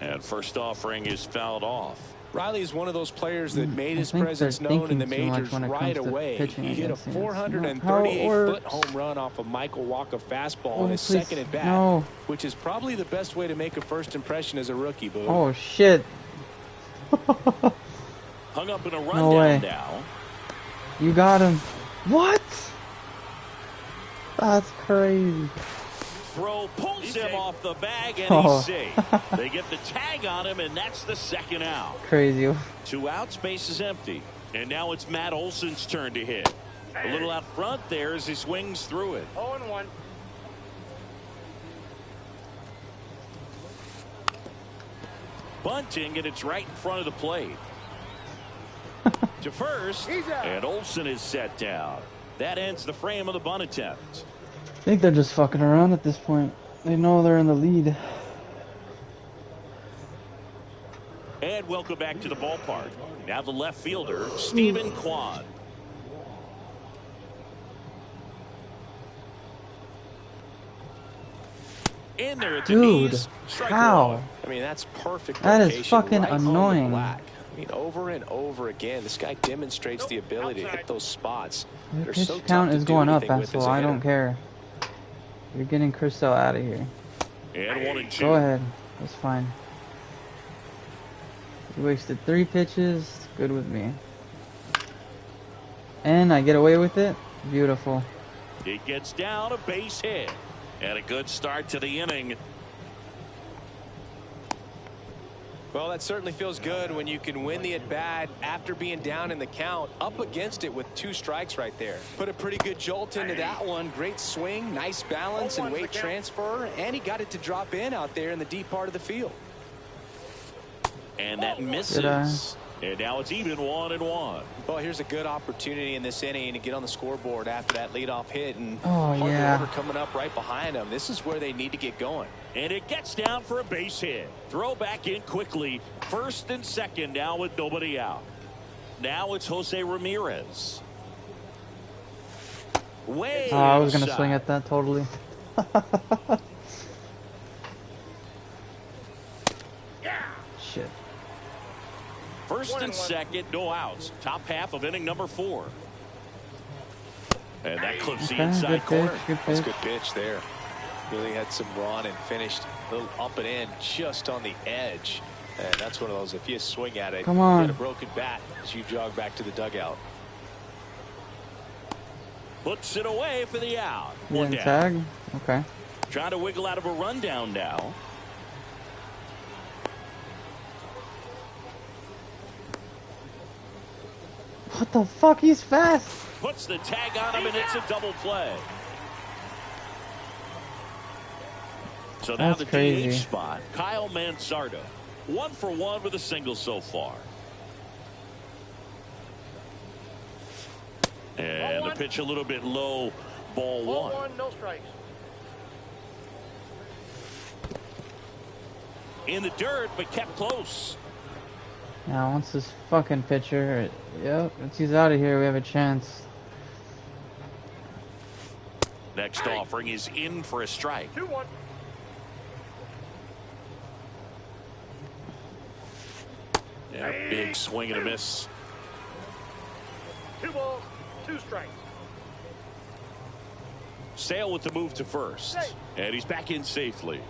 And first offering is fouled off. Riley is one of those players that made his think presence they're known in the thinking too much majors when it right comes to away. pitching He hit a against him. That's not how it 438-foot works. home run off a Michael Walker fastball Oh, in his please, second at bat, no. which is probably the best way to make a first impression as a rookie, Boo. Oh, shit. Hung up in a No rundown way. now. You got him. What? That's crazy. Throw pulls him off the bag, and Oh. he's safe. They get the tag on him, and that's the second out. Crazy. 2 outs, base is empty. And now it's Matt Olson's turn to hit. A little out front there as he swings through it. 0-1. Bunting, and it's right in front of the plate. To first, and Olson is set down. That ends the frame of the bunt attempt. I think they're just fucking around at this point. They know they're in the lead. And welcome back to the ballpark. Now the left fielder, Stephen Kwan. In there at the Dude, knees. Strike how? one. I mean, that's perfect. That is location, fucking right on the annoying. black. I mean, over and over again, this guy demonstrates the ability to hit those spots. Your They're pitch so tough count to is do going up, anything with as asshole. a I don't hitter. care. You're getting Crystal out of here. And 1-2. Go ahead. That's fine. You wasted 3 pitches. Good with me. And I get away with it. Beautiful. It gets down, a base hit. And a good start to the inning. Well, that certainly feels good when you can win the at-bat after being down in the count, up against it with 2 strikes right there. Put a pretty good jolt into that one. Great swing, nice balance and weight transfer, and he got it to drop in out there in the deep part of the field. And that misses. And now it's even 1-1. Well, here's a good opportunity in this inning to get on the scoreboard after that leadoff hit, and Oh, yeah. order coming up right behind them. This is where they need to get going. And it gets down for a base hit. Throw back in quickly. First and second now with nobody out. Now it's Jose Ramirez. Way Oh, I was going to inside. swing at that totally. Shit. First and second, no outs. Top half of inning number 4. And that clips the Okay, inside good corner. pitch, good That's a pitch. good pitch there. Really had some run and finished a little up and in just on the edge. And that's one of those, if you swing at it, Come on. you get a broken bat as you jog back to the dugout. Puts it away for the out. You One didn't down. tag? Okay. Trying to wiggle out of a rundown now. What the fuck? He's fast. Puts the tag on him, and it's a double play. So now That's the crazy. DH spot, Kyle Mansardo. 1 for 1 with a single so far. And the pitch a little bit low, ball Ball 1. 1, no strikes. In the dirt, but kept close. Now, once this fucking pitcher, yep, once he's out of here, we have a chance. Next offering is in for a strike. 2-1. Yeah, big swing and a miss. 2 balls, 2 strikes. Sale with the move to first. And he's back in safely.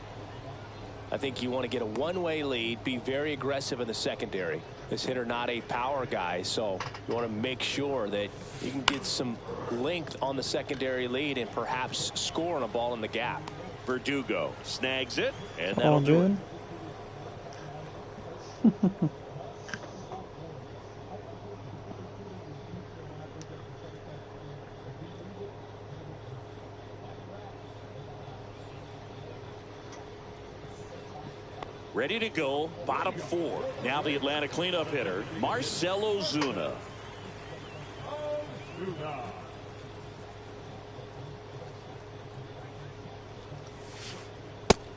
I think you want to get a one-way lead, be very aggressive in the secondary. This hitter not a power guy, so you want to make sure that you can get some length on the secondary lead and perhaps score on a ball in the gap. Verdugo snags it, and Oh, that'll do it. dude. Ready to go, bottom 4. Now the Atlanta cleanup hitter, Marcell Ozuna.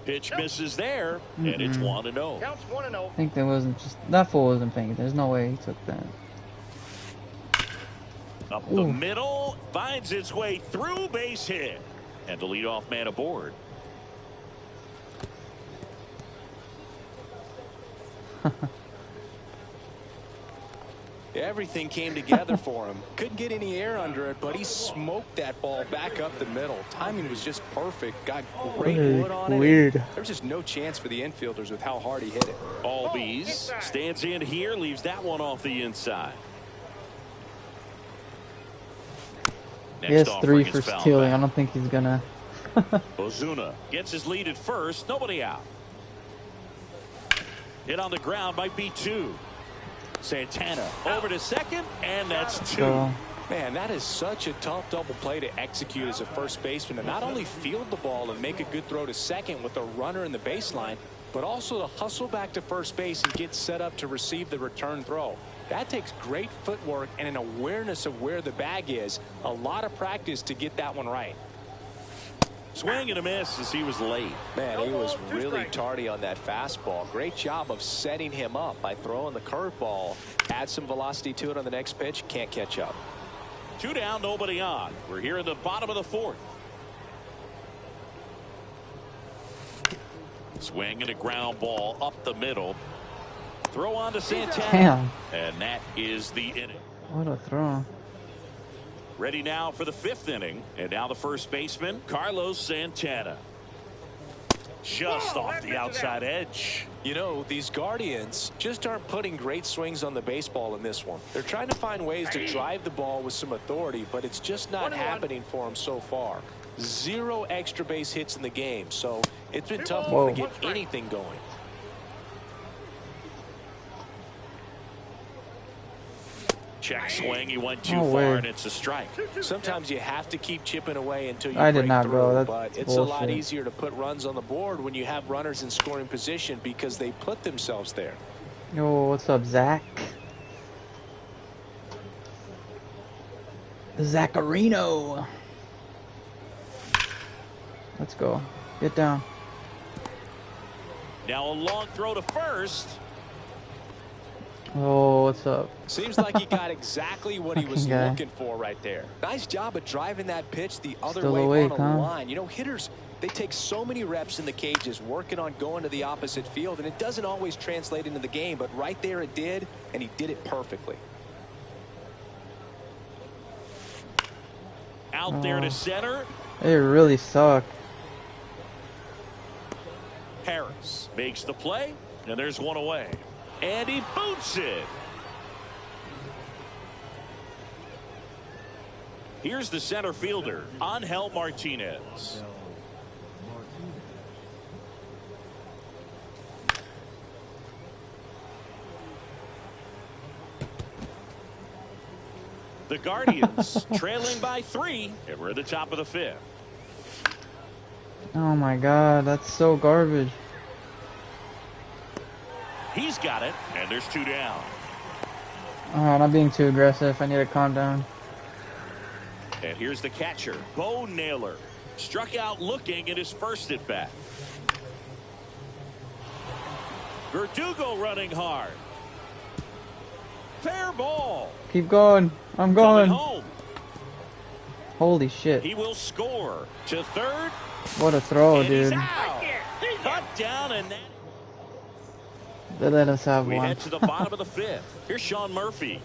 Pitch misses there, and it's 1-0. Counts 1-0. I think there wasn't just that fool wasn't paying. There's no way he took that. Up the middle, finds its way through, base hit. And the leadoff man aboard. Everything came together for him. Couldn't get any air under it, but he smoked that ball back up the middle. Timing was just perfect. Got great wood on it. Weird. There's just no chance for the infielders with how hard he hit it. Albies stands in here, leaves that one off the inside. He has Next 3 offering for is fouled stealing. I back. don't think he's gonna. Ozuna gets his lead at first, nobody out. Hit on the ground might be 2. Santana over to second, and that's 2. Go. Man, that is such a tough double play to execute as a first baseman, to not only field the ball and make a good throw to second with a runner in the baseline, but also to hustle back to first base and get set up to receive the return throw. That takes great footwork and an awareness of where the bag is. A lot of practice to get that one right. Swing and a miss as he was late. Man, he was really tardy on that fastball. Great job of setting him up by throwing the curveball. Add some velocity to it on the next pitch. Can't catch up. 2 down, nobody on. We're here in the bottom of the 4th. Swing and a ground ball up the middle. Throw on to Santana. Damn. And that is the inning. What a throw. Ready now for the 5th inning. And now the first baseman, Carlos Santana. Just off the outside edge. You know, these Guardians just aren't putting great swings on the baseball in this one. They're trying to find ways to drive the ball with some authority, but it's just not happening for them so far. 0 extra base hits in the game, so it's been tough for them to get anything going. Check swing. He went too No far, way. and it's a strike. Sometimes you have to keep chipping away until you I did break not through, go. That's but it's a lot bullshit. easier to put runs on the board when you have runners in scoring position because they put themselves there. Yo, what's up, Zach? Zaccarino. Let's go. Get down. Now a long throw to first. Oh, what's up? Seems like he got exactly what he was Fucking guy. looking for right there. Nice job of driving that pitch the other Still way awake, on a huh? line. You know, hitters, they take so many reps in the cages working on going to the opposite field, and it doesn't always translate into the game, but right there it did, and he did it perfectly. Out there to center. It really sucked. Harris makes the play, and there's one away. And he boots it. Here's the center fielder, Angel Martinez. The Guardians trailing by 3, and we're at the top of the 5th. Oh my god, that's so garbage. He's got it, and there's 2 down. Oh, not being too aggressive. I need to calm down. And here's the catcher, Bo Naylor. Struck out looking at his first at bat. Verdugo running hard. Fair ball. Keep going. I'm Coming going. home. Holy shit. He will score to third. What a throw, And he's dude. out. Cut down, and that. They let us have We one. head to the bottom of the 5th. Here's Sean Murphy.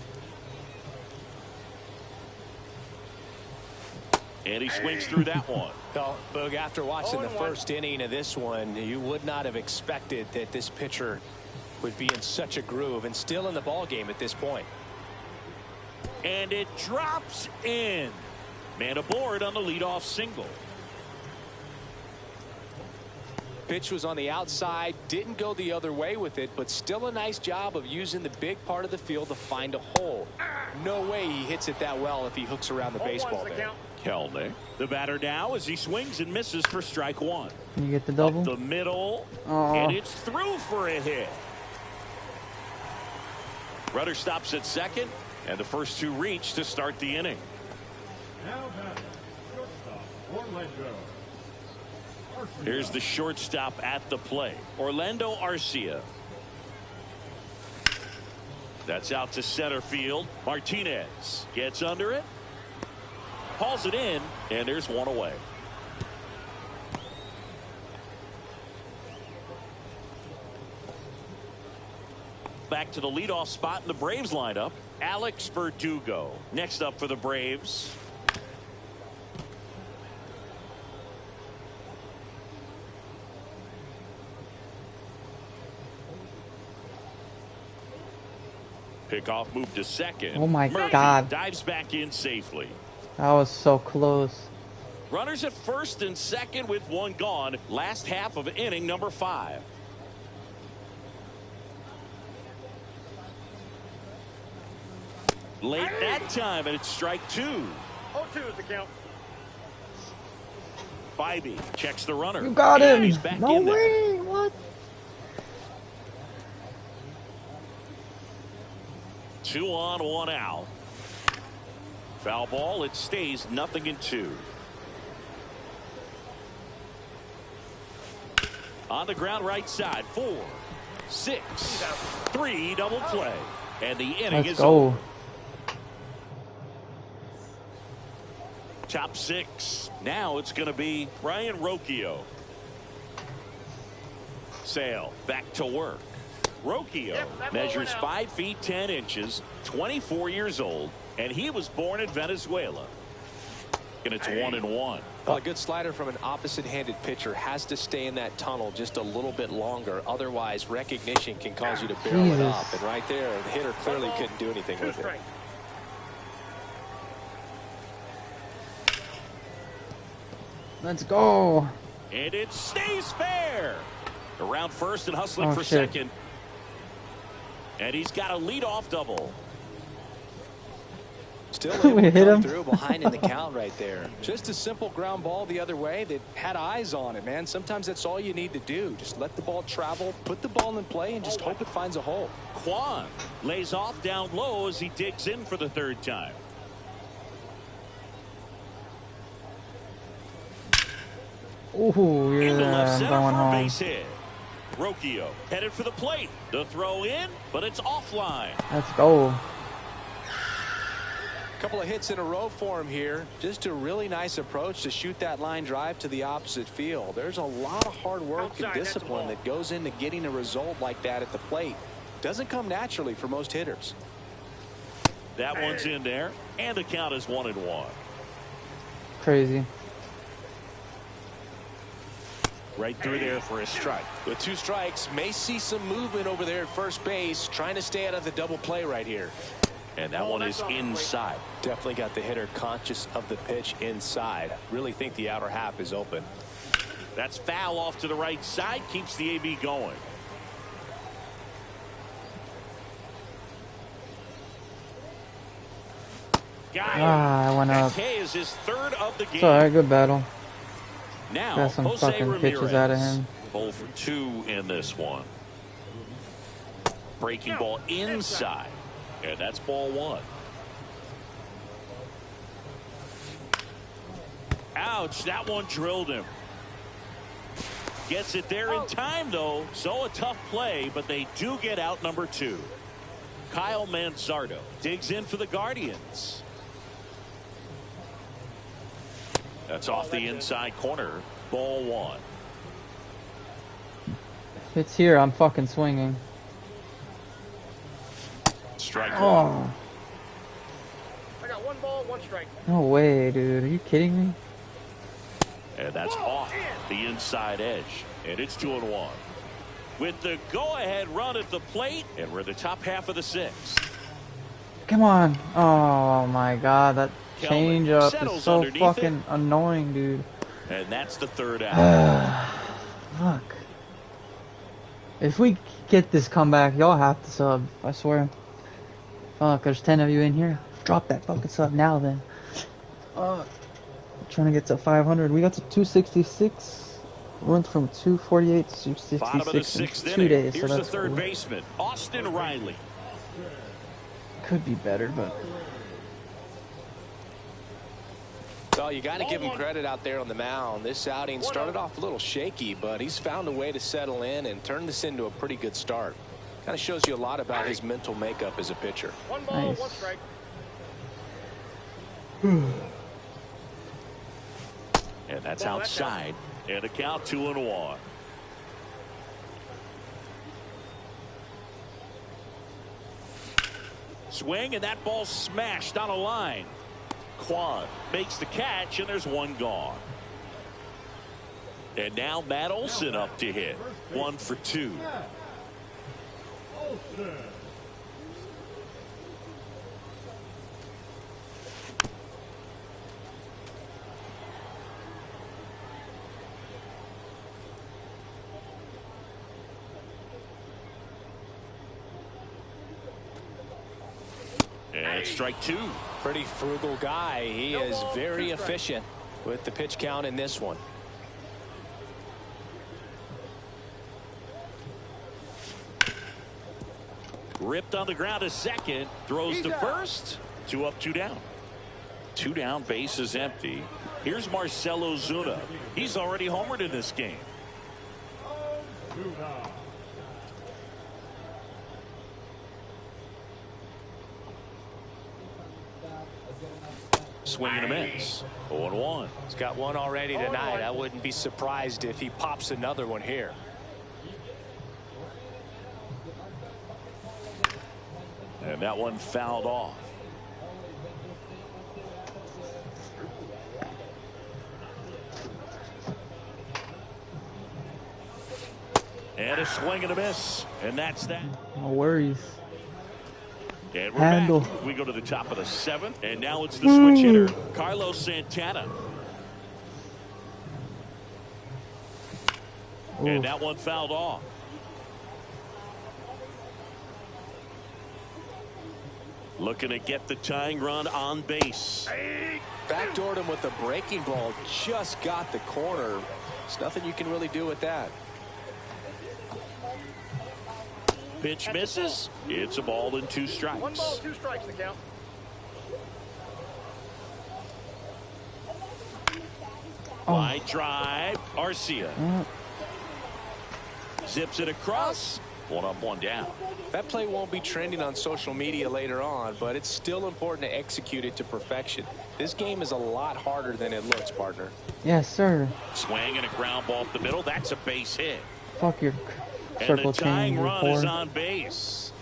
And he swings through that one. Well, Boog, after watching the first inning of this one, you would not have expected that this pitcher would be in such a groove and still in the ball game at this point. And it drops in. Man aboard on the leadoff single. Pitch was on the outside, didn't go the other way with it, but still a nice job of using the big part of the field to find a hole. No way he hits it that well if he hooks around the baseball there. Kelnick, the batter now as he swings and misses for strike 1. Can you get the double? Up the middle, Oh. and it's through for a hit. Rudder stops at second, and the first 2 reach to start the inning. Now batting, shortstop, Orlando. Here's the shortstop at the plate, Orlando Arcia. That's out to center field. Martinez gets under it, hauls it in, and there's one away. Back to the leadoff spot in the Braves lineup, Alex Verdugo. Next up for the Braves. Pickoff move to second. Oh my Murphy God. dives back in safely. That was so close. Runners at first and second with 1 gone. Last half of inning number 5. Late that time, and it's strike 2. 0-2 is the count. Bybee checks the runner. You got And him. he's back No in there. way. What? 2 on, 1 out. Foul ball. It stays 0-2. On the ground right side. 4, 6, 3 double play. And the inning Let's is go. over. Top 6. Now it's going to be Brian Rocchio. Sale back to work. Rocchio measures 5 feet 10 inches, 24 years old, and he was born in Venezuela. And it's 1-1. Well, a good slider from an opposite-handed pitcher has to stay in that tunnel just a little bit longer. Otherwise, recognition can cause you to barrel it Jesus. up. And right there, the hitter clearly couldn't do anything with it. Let's go. And it stays fair. Around first and hustling Oh, for shit. second. And he's got a leadoff double. Still We able to hit come him. through behind in the count right there. Just a simple ground ball the other way that had eyes on it, man. Sometimes that's all you need to do. Just let the ball travel, put the ball in play, and just hope it finds a hole. Kwan lays off down low as he digs in for the 3rd time. Ooh, Into left yeah, I'm center going for a home. base hit. Rocchio headed for the plate. The throw in, but it's offline. Let's go. Couple of hits in a row for him here. Just a really nice approach to shoot that line drive to the opposite field. There's a lot of hard work and discipline that goes into getting a result like that at the plate. Doesn't come naturally for most hitters. That one's in there, and the count is 1-1. Crazy. Right through there for a strike. With 2 strikes, may see some movement over there at first base, trying to stay out of the double play right here. And that one is inside. Definitely got the hitter conscious of the pitch inside. Really think the outer half is open. That's foul off to the right side. Keeps the AB going. Got him. I went up. K is his 3rd of the game. It's alright, good battle. Now, Got some Jose fucking Ramirez. pitches out of him. 0 for 2 in this one. Breaking ball inside. And that's ball 1. Ouch, that one drilled him. Gets it there in time, though. So a tough play, but they do get out number 2. Kyle Manzardo digs in for the Guardians. That's off the inside corner. Ball 1. If it's here, I'm fucking swinging. Strike 1. Oh, I got 1 ball, 1 strike. no way, dude. Are you kidding me? And that's off the inside edge. And it's 2-1. With the go-ahead run at the plate, and we're in the top half of the 6th. Come on. Oh my god, that Kelman changeup settles is so underneath fucking annoying, dude. And that's the 3rd out. Fuck. If we get this comeback, y'all have to sub. I swear. Fuck, there's 10 of you in here. Drop that fucking sub now then. Trying to get to 500. We got to 266. We went from 248 to 266 Bottom of the in 6th 2 inning. days. Here's So the that's 3rd cool. baseman, Austin Riley. Could be better, but Well, you got to give him credit out there on the mound. This outing started off a little shaky, but he's found a way to settle in and turn this into a pretty good start. Kind of shows you a lot about his mental makeup as a pitcher. 1 ball, Nice. 1 strike. And that's outside. And a count 2-1. Swing, and that ball smashed on a line. Kwan makes the catch, and there's 1 gone. And now Matt Olson up to hit. 1 for 2. And strike 2. Pretty frugal guy. He is very efficient with the pitch count in this one. Ripped on the ground to second. Throws to first. 2 up, 2 down. 2 down, base is empty. Here's Marcell Ozuna. He's already homered in this game. Swing and a miss. 0-1. He's got 1 already tonight. I wouldn't be surprised if he pops another one here. And that one fouled off. And a swing and a miss. And that's that. no worries. And we're Handle. back. We go to the top of the 7th. And now it's the switch hitter, Carlos Santana. And that one fouled off. Looking to get the tying run on base. Backdoored him with a breaking ball. Just got the corner. There's nothing you can really do with that. Pitch misses. It's a ball and 2 strikes. 1 ball, 2 strikes the count. Line drive. Arcia. Zips it across. One up, one down. That play won't be trending on social media later on, but it's still important to execute it to perfection. This game is a lot harder than it looks, partner. Yes, sir. Swing and a ground ball up the middle. That's a base hit. Fuck your And circle the tying change. run is on base.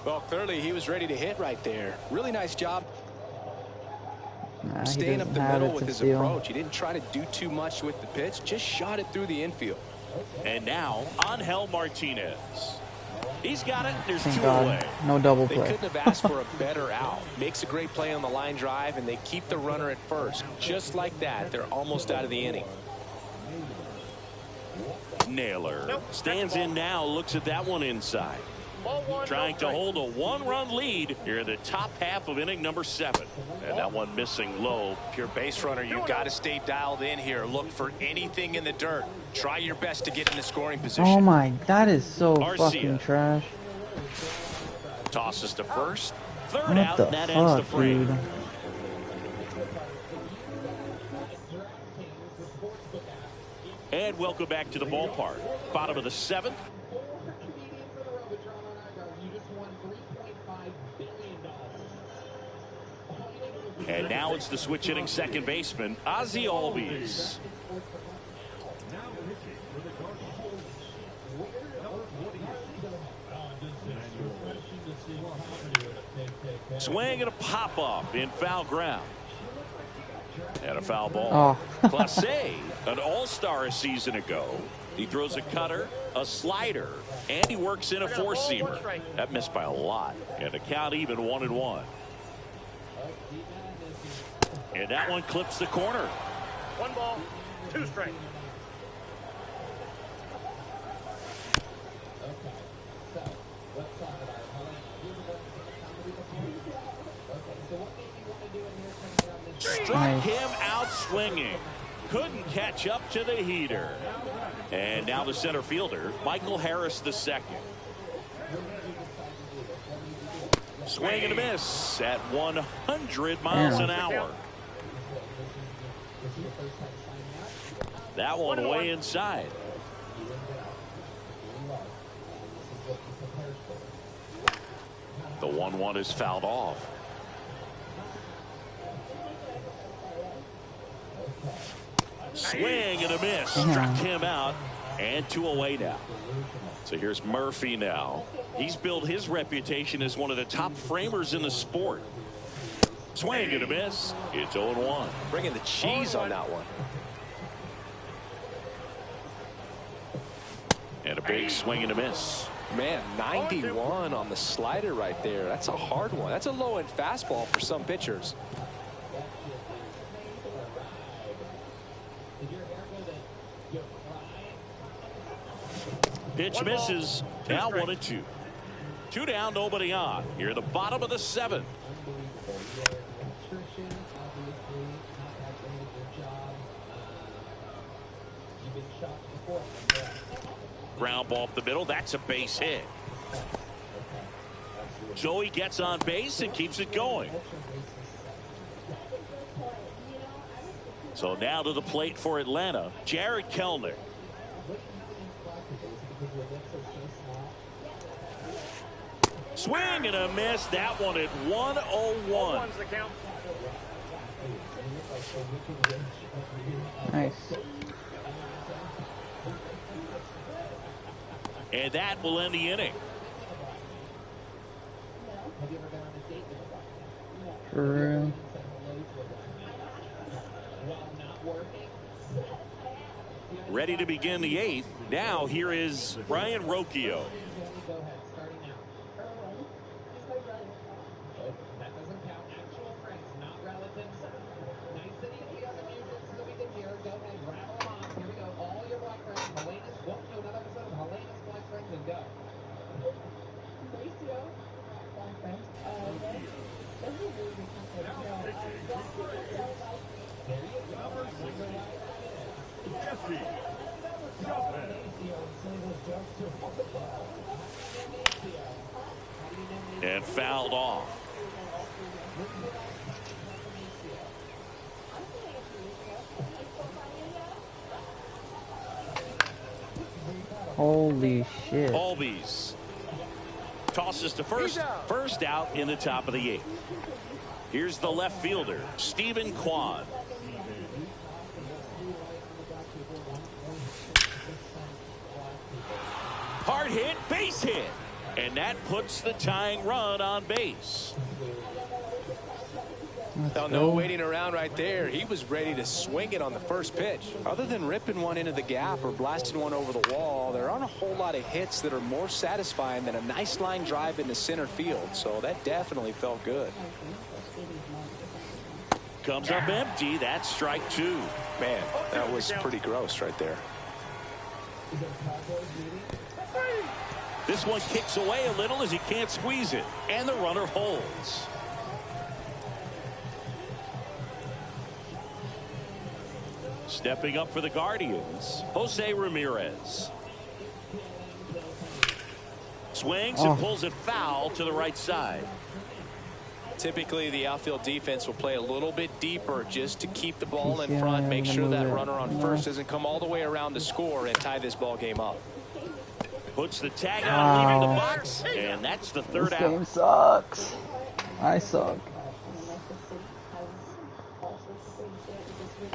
Well, clearly he was ready to hit right there. Really nice job Nah, he staying up doesn't the have middle it with to his steal. approach. He didn't try to do too much with the pitch, just shot it through the infield. And now, Angel Martinez. He's got it. There's Thank two God. away. No double They play. couldn't have asked for a better out. Makes a great play on the line drive, and they keep the runner at first. Just like that, they're almost out of the inning. Naylor stands in now, looks at that one inside. Ball one, Trying to hold a one-run lead here in the top half of inning number 7. And that one missing low. If you're a base runner, you've got to stay dialed in here. Look for anything in the dirt. Try your best to get in the scoring position. Oh my, that is so Arcia. fucking trash. Tosses to first. Third What out, the and that ends the fuck, frame. dude? And welcome back to the ballpark. Bottom of the 7th. And now it's the switch hitting second baseman, Ozzie Albies. Swing and a pop up in foul ground. And a foul ball. Oh. Clase, an all-star a season ago. He throws a cutter, a slider, and he works in a four-seamer. That missed by a lot. And the count even 1-1. And that one clips the corner. 1 ball, 2 strikes. Struck him out swinging. Couldn't catch up to the heater. And now the center fielder, Michael Harris II. Swing and a miss at 100 miles an hour. That one way inside. The 1-1 is fouled off. Swing and a miss. Struck him out. And 2 away now. So here's Murphy now. He's built his reputation as one of the top framers in the sport. Swing and a miss. It's 0-1. Bringing the cheese on that one. And a big swing and a miss. Man, 91 on the slider right there. That's a hard one. That's a low-end fastball for some pitchers. Pitch misses. Now 1-2. 2 down, nobody on. Here at the bottom of the 7th. Ground ball up the middle. That's a base hit. Joey gets on base and keeps it going. So now to the plate for Atlanta, Jared Kelnick. Swing and a miss. That one at 1-0-1. Nice. And that will end the inning. For real. Ready to begin the 8th. Now here is Brian Rocchio. And fouled off. Holy shit. Albies tosses to first. First out in the top of the 8th. Here's the left fielder, Stephen Kwan. Hard hit, base hit. And that puts the tying run on base. Now, no waiting around right there. He was ready to swing it on the first pitch. Other than ripping one into the gap or blasting one over the wall, there aren't a whole lot of hits that are more satisfying than a nice line drive into center field. So that definitely felt good. Comes up empty. That's strike 2. Man, that was pretty gross right there. This one kicks away a little as he can't squeeze it. And the runner holds. Stepping up for the Guardians, Jose Ramirez. Swings and pulls it foul to the right side. Typically, the outfield defense will play a little bit deeper just to keep the ball in front, make sure that runner on first doesn't come all the way around to score and tie this ball game up. Puts the tag on, leaving the box, and that's the third out. This game sucks. I suck.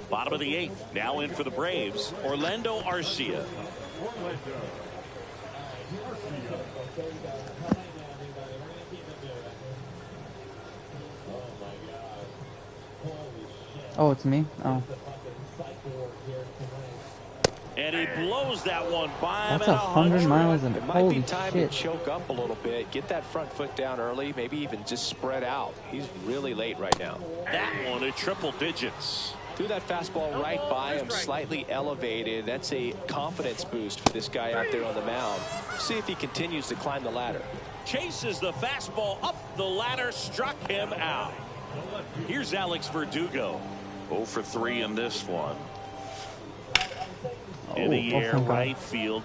Bottom of the 8th, now in for the Braves, Orlando Arcia. Oh, it's me? Oh. And he blows that one by him. That's 100 miles an hour. It might be time to choke up a little bit, get that front foot down early, maybe even just spread out. He's really late right now. That one at triple digits. Threw that fastball right by him, slightly elevated. That's a confidence boost for this guy out there on the mound. See if he continues to climb the ladder. Chases the fastball up the ladder, struck him out. Here's Alex Verdugo. 0 for 3 in this one. In the air, right field.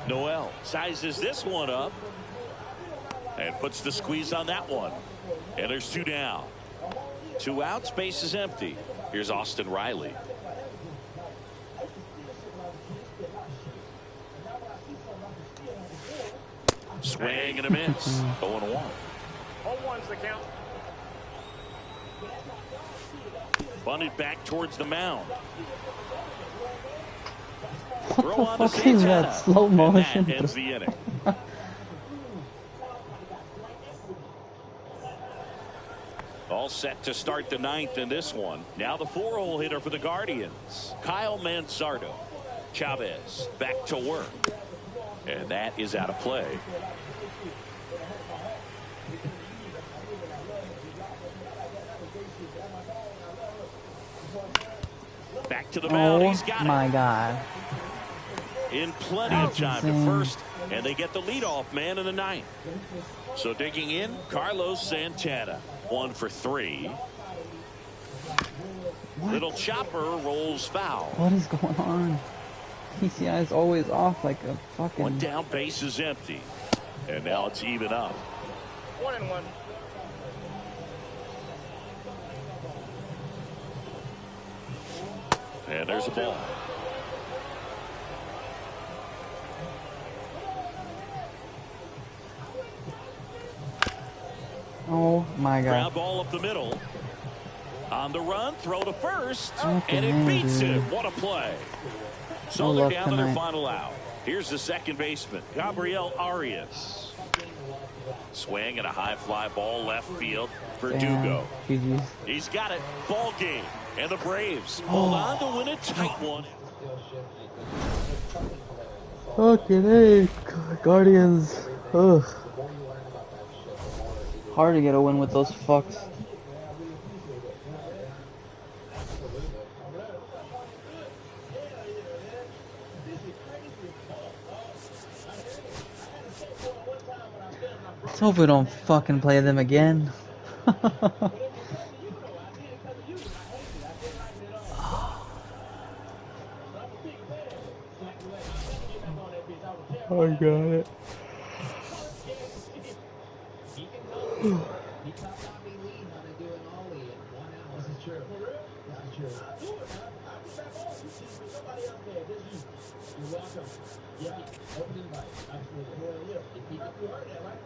Noel sizes this one up and puts the squeeze on that one. And there's 2 down. 2 outs, base is empty. Here's Austin Riley. Swing and a miss. 0-1. 0-1's the count. Bunted back towards the mound. What the fuck is that slow motion? That ends the inning. All set to start the 9th in this one. Now the 4-hole hitter for the Guardians, Kyle Manzardo. Chavez back to work. And that is out of play. Back to the mound. He's got it. Oh my God. In plenty of time to first, and they get the leadoff man in the 9th. So digging in, Carlos Santana. 1 for 3. What? Little chopper rolls foul. What is going on? PCI is always off like a fucking... 1 down, base is empty. And now it's even up. 1-1. And there's a ball. Oh my God. Ground ball up the middle. On the run, throw to first, and it hell, beats dude. it. What a play. So No they're luck down to their tonight. final out. Here's the second baseman, Gabriel Arias. Swing and a high fly ball left field. Verdugo. GG's. He's got it. Ball game. And the Braves hold on to win a tight one. Fucking hey, Guardians. Ugh. Hard to get a win with those fucks. Let's hope we don't fucking play them again. I got it. You're welcome. Yeah, open invite. Absolutely. Hell yeah. You heard that, right?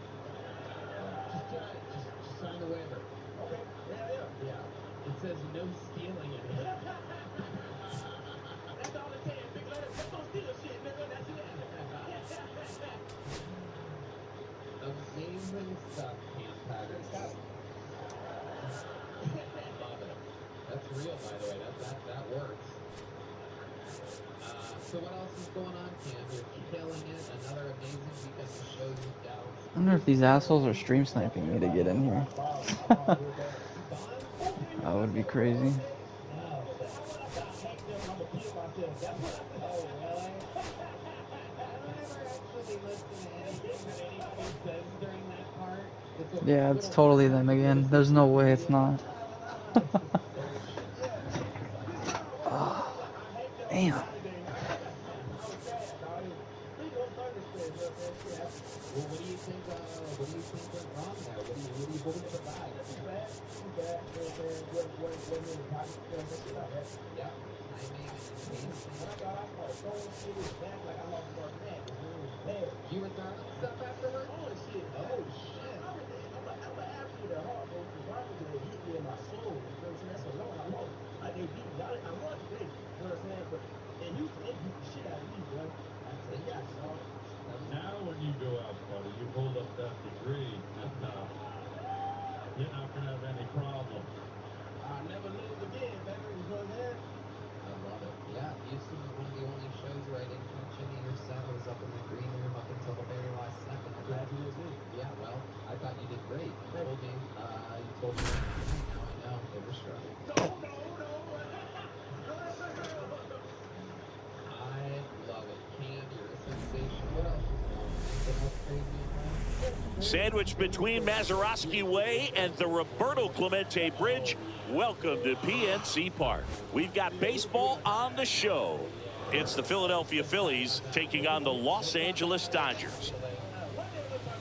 Just sign the waiver. Okay. Yeah. It says no stealing it. That's all it says. Big letter. That's no steal shit, nigga. That's it. Amazing stuff, Cam Packers. Love it. That's real, by the way. That works. So what else is going on, Cam? You're killing it. Another amazing weekend of shows in Dallas. I wonder if these assholes are stream sniping me to get in here. That would be crazy. Yeah, it's totally them again. There's no way it's not. Oh, damn. Well, what do you think went wrong there? What do you believe in the bag? Too bad. Yeah. You were throwing stuff afterwards? Oh, shit. I'm going to ask you the hard work because why would they hit me in my soul? You know what I'm saying? That's a loan I want. Like, they beat me. I want today. You know what I'm saying? But, and you beat the shit out of me, bro. I said, yeah, so. Now when you go out, buddy, you hold up that degree, and you're not going to have any problem. I'll never lose again, baby. You know what I'm saying? I love it. Yeah, Houston was one of the only shows where I didn't catch any of your set. I was up in the green room up until the very last second. I'm glad you did. Yeah, well, I thought you did great. You told me, now I know they were struggling. No. I love it. Cam, you're a sensation. What else is going on? Anything else crazy? Sandwiched between Mazeroski Way and the Roberto Clemente Bridge. Welcome to PNC Park. We've got baseball on the show. It's the Philadelphia Phillies taking on the Los Angeles Dodgers.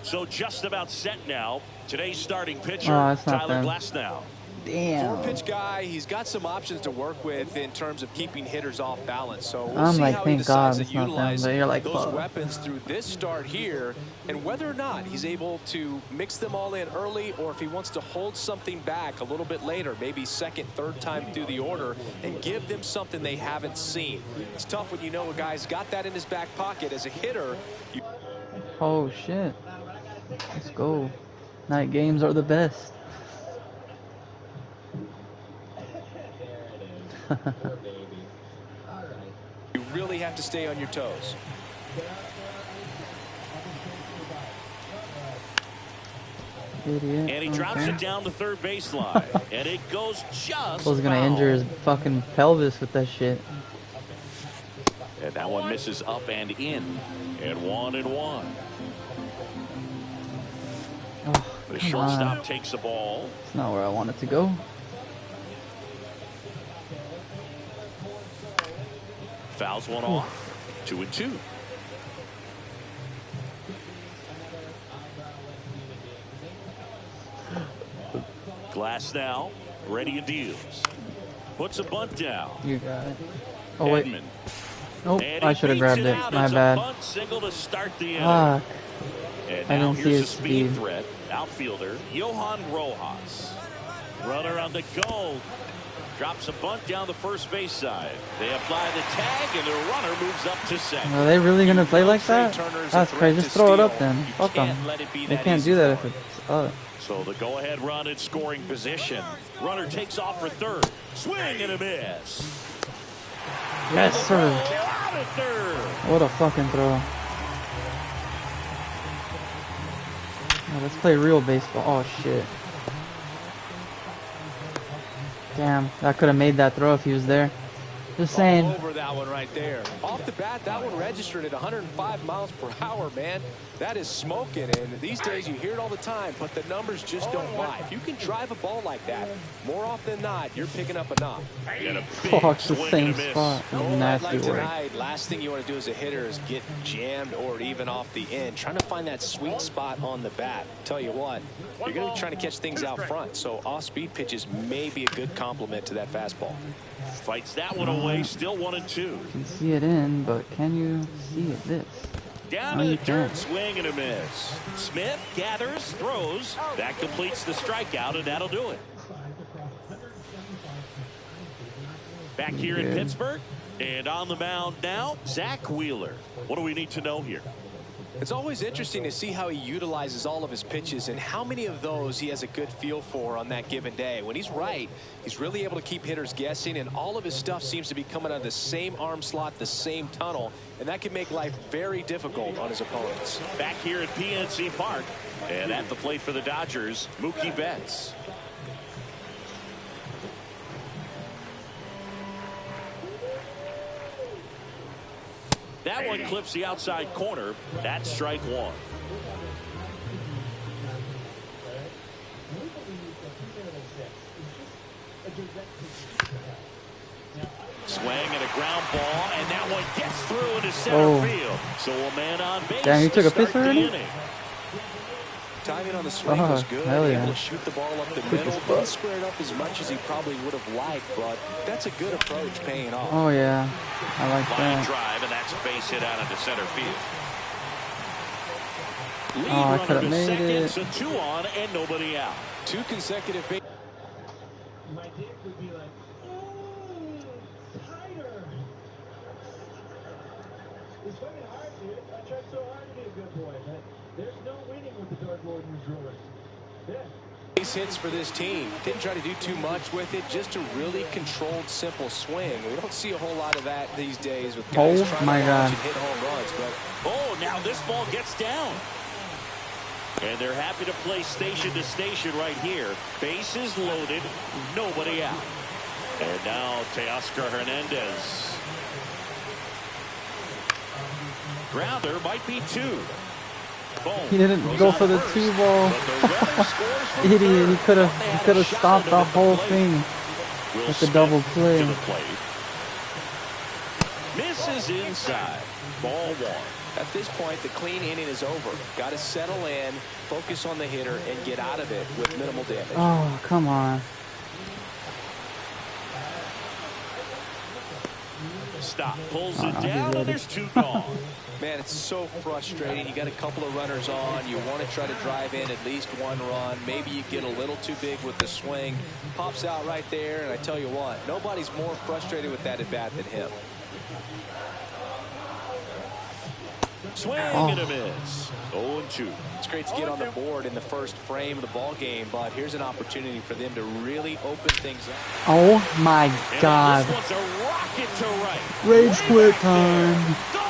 So just about set now. Today's starting pitcher, Tyler Glasnow. Damn. Four-pitch guy. He's got some options to work with in terms of keeping hitters off balance. So we'll I'm see like, how he thank God decides it's to not them, utilize but you're like, those fuck. weapons through this start here, and whether or not he's able to mix them all in early, or if he wants to hold something back a little bit later, maybe second, third time through the order, and give them something they haven't seen. It's tough when you know a guy's got that in his back pocket. As a hitter, Oh shit. Let's go. Night games are the best. you really have to stay on your toes. Idiot. And he drops it down the third baseline. And it goes just Was gonna injure his fucking pelvis with that shit. And that one misses up and in. And 1-1. Oh, The come shortstop on. takes the ball. It's not where I want it to go. Fouls one off. 2-2. Glasnow ready and deals. Puts a bunt down. You got it. Oh wait. Edman. Nope. And I he should have beats grabbed it. out. My It's bad. A bunt single to start the inning. Fuck. And I now didn't see here's his a speed speed. threat. Outfielder Johan Rojas. Runner on the go. Drops a bunt down the first base side. They apply the tag, and the runner moves up to second. Are they really gonna play like that? That's crazy. Just throw it up then. Fuck them. They can't do that if it's up. So the go-ahead run in scoring position. Runner takes off for third. Swing and a miss. Yes, sir. Out at third. What a fucking throw. Oh, let's play real baseball. Oh shit. Damn, I could have made that throw if he was there. Just saying. All over that one right there. Off the bat, that one registered at 105 miles per hour, man. That is smoking, and these days you hear it all the time, but the numbers just don't lie. If you can drive a ball like that, more often than not, you're picking up a knock. And a Fuck, the same spot. Nasty Like work. tonight, last thing you want to do as a hitter is get jammed or even off the end. Trying to find that sweet spot on the bat. Tell you what, you're going to be trying to catch things out front, so off-speed pitches may be a good complement to that fastball. Fights that one away. away, still 1-2. You can see it in, but can you see it this? Down No, to the you dirt, can't. swing and a miss. Smith gathers, throws. That completes the strikeout, and that'll do it. Back here in Good. Pittsburgh, and on the mound now, Zach Wheeler. What do we need to know here? It's always interesting to see how he utilizes all of his pitches and how many of those he has a good feel for on that given day. When he's right, he's really able to keep hitters guessing, and all of his stuff seems to be coming out of the same arm slot, the same tunnel, and that can make life very difficult on his opponents. Back here at PNC Park, and at the plate for the Dodgers, Mookie Betts. That one clips the outside corner. That's strike one. Swing and a ground ball, and that one gets through into center field. So a man on base. Damn, you took a to start piss the already? inning. Timing on the swing Oh, was good. hell yeah. Able to shoot the ball up the middle. Didn't square it up as much as he probably would have liked, but that's a good approach paying off. Oh yeah, I like Line that. drive, and that's a base hit out into center field. Lead Oh, I runner could have to made second, it. so 2 on and nobody out. 2 consecutive base. My dick would be like, tighter. It's fucking hard, dude. I tried so hard to be a good boy, but there's no winning with the Dark Lord and his rulers. Yeah. Base hits for this team. Didn't try to do too much with it. Just a really controlled, simple swing. We don't see a whole lot of that these days with guys Oh trying my to God. launch and hit home runs. But Oh, now this ball gets down. And they're happy to play station to station right here. Bases loaded, nobody out. And now Teoscar Hernandez. Grounder might be 2. Boom. He didn't Goes go on for the first, 2-ball. but the runner scores from Idiot! third. He could have Shot stopped him the at whole plate. thing Will with the Smith double play. to the plate. Misses inside. Ball 1. at this point, the clean inning is over. Got to settle in, focus on the hitter, and get out of it with minimal damage. Oh, come on. Stop. Pulls Oh, it no, he's down, ready. and there's 2 gone. Man, it's so frustrating. You got a couple of runners on. You want to try to drive in at least 1 run. Maybe you get a little too big with the swing. Pops out right there, and I tell you what, nobody's more frustrated with that at bat than him. Swing and a miss. 0-2. It's great to get on the board in the first frame of the ball game, but here's an opportunity for them to really open things up. Oh my And God. this one's a rocket to right. Rage quit time. Gone.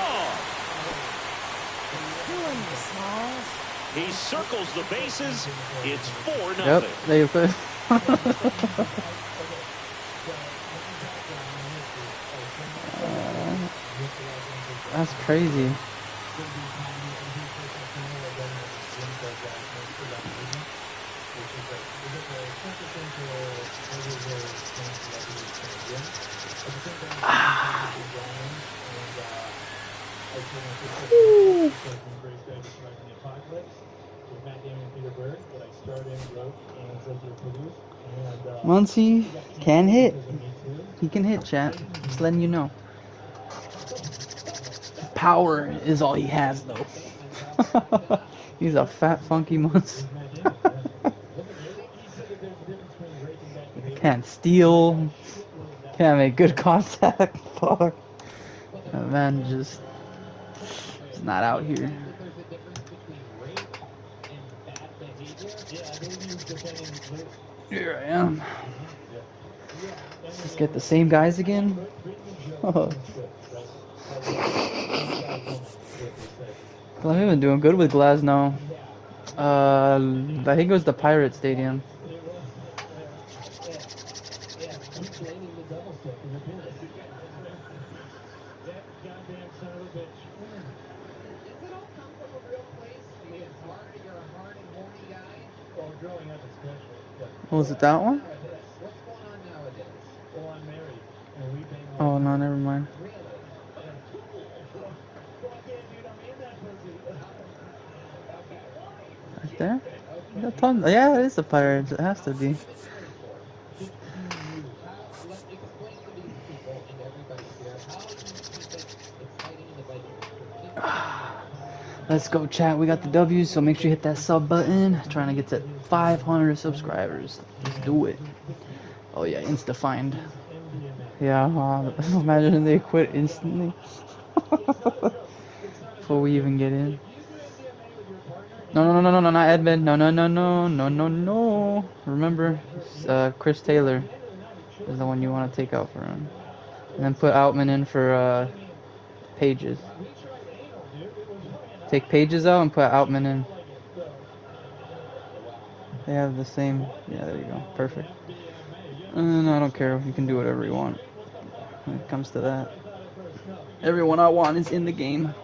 He circles the bases. It's 4-0. Yep, they put. That's crazy. Muncie can hit. He can hit, chat. Just letting you know. Power is all he has, though. He's a fat, funky monster. Can't steal. Can't make good contact. Fuck. That man just is not out here. Here I am. Let's get the same guys again. Well, I've been doing good with Glass now. I think it was the Pirate Stadium. Oh, was it that one? Oh no, never mind. Right there? Yeah, it is the Pirates. It has to be. Let's go, chat. We got the W's, so make sure you hit that sub button. Trying to get to 500 subscribers. Let's do it. Oh yeah, insta find. Yeah, imagine if they quit instantly before we even get in. No, no, no, no, no, not Edmund. No, no, no, no, no, no, no. Remember, Chris Taylor is the one you want to take out for him, and then put Outman in for Pages. Take Pages out and put Outman in. They have the same. Yeah, there you go. Perfect. No, I don't care. You can do whatever you want when it comes to that. Everyone I want is in the game.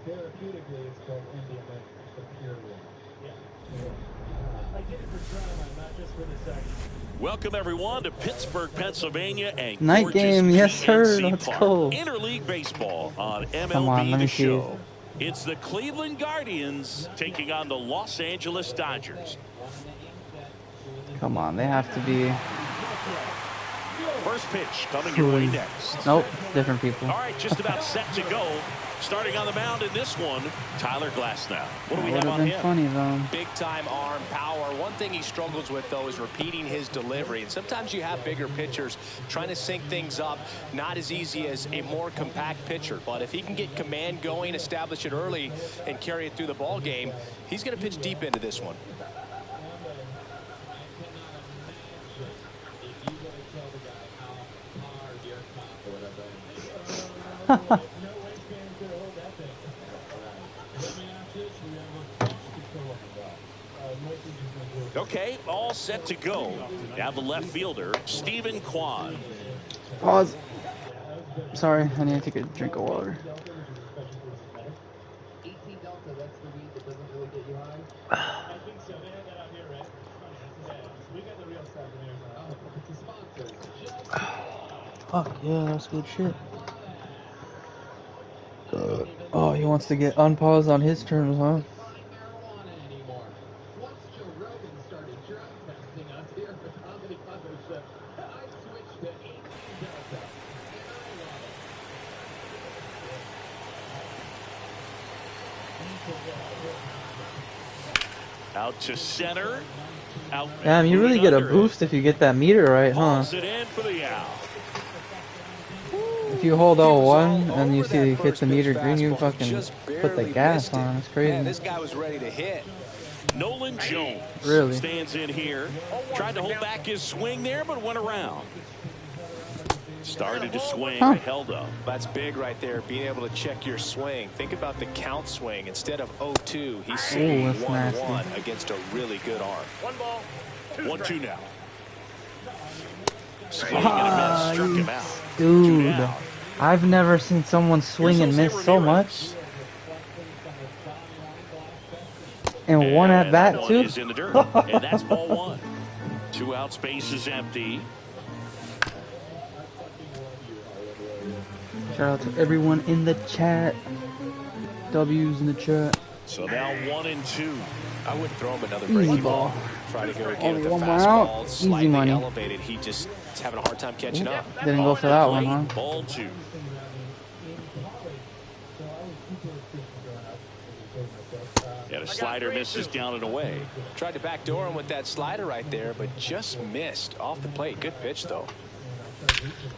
Therapeutically, it's called MDMA, the pure one. Yeah. I did it for trauma, not just for the sex. Welcome everyone to Pittsburgh, Pennsylvania, and Night gorgeous game, yes sir. PNC Let's Park. go. Interleague baseball on MLB Come on, let me The see. Show. It's the Cleveland Guardians taking on the Los Angeles Dodgers. Come on, they have to be. First pitch coming your way next. Nope, different people. All right, just about set to go. Starting on the mound in this one, Tyler Glasnow. What do we have on him? Funny though. Big time arm power. One thing he struggles with though is repeating his delivery. And sometimes you have bigger pitchers trying to sync things up. Not as easy as a more compact pitcher. But if he can get command going, establish it early, and carry it through the ball game, he's going to pitch deep into this one. Okay, all set to go. Now the left fielder, Stephen Kwan. Pause. Sorry, I need to take a drink of water. 18 Delta, that's the weed that doesn't really get you high. I think so. They have that out here, right? We got the real stuff in there. It's a sponsor. Fuck yeah, that's good shit. Oh, he wants to get unpaused on his terms, huh? Out to center. Out. Damn, you really get a boost if you get that meter right, huh? It in for the out. If you hold L1 and you see you hit the meter green, you fucking put the gas on. It's crazy. Man, this guy was ready to hit. Nolan Jones really stands in here. Tried to hold back his swing there, but went around. Started to swing, but held up. That's big right there, being able to check your swing. Think about the count swing. Instead of 0-2, he's sitting 1-1 against a really good arm. 1-2 now. Swing and a miss, struck him out. Dude, I've never seen someone swing and miss so much. And one at bat too. Is in the dirt, and that's ball one. 2 out, space is empty. Shout out to everyone in the chat. W's in the chat. So now 1-2. I wouldn't throw him another Easy breaking ball. Try to go again Only with the one more out. fastball. Easy Slightly money. elevated. He just is having a hard time catching up. Didn't go for that one, huh? Ball 2. Yeah, the slider misses down and away. Tried to backdoor him with that slider right there, but just missed off the plate. Good pitch, though.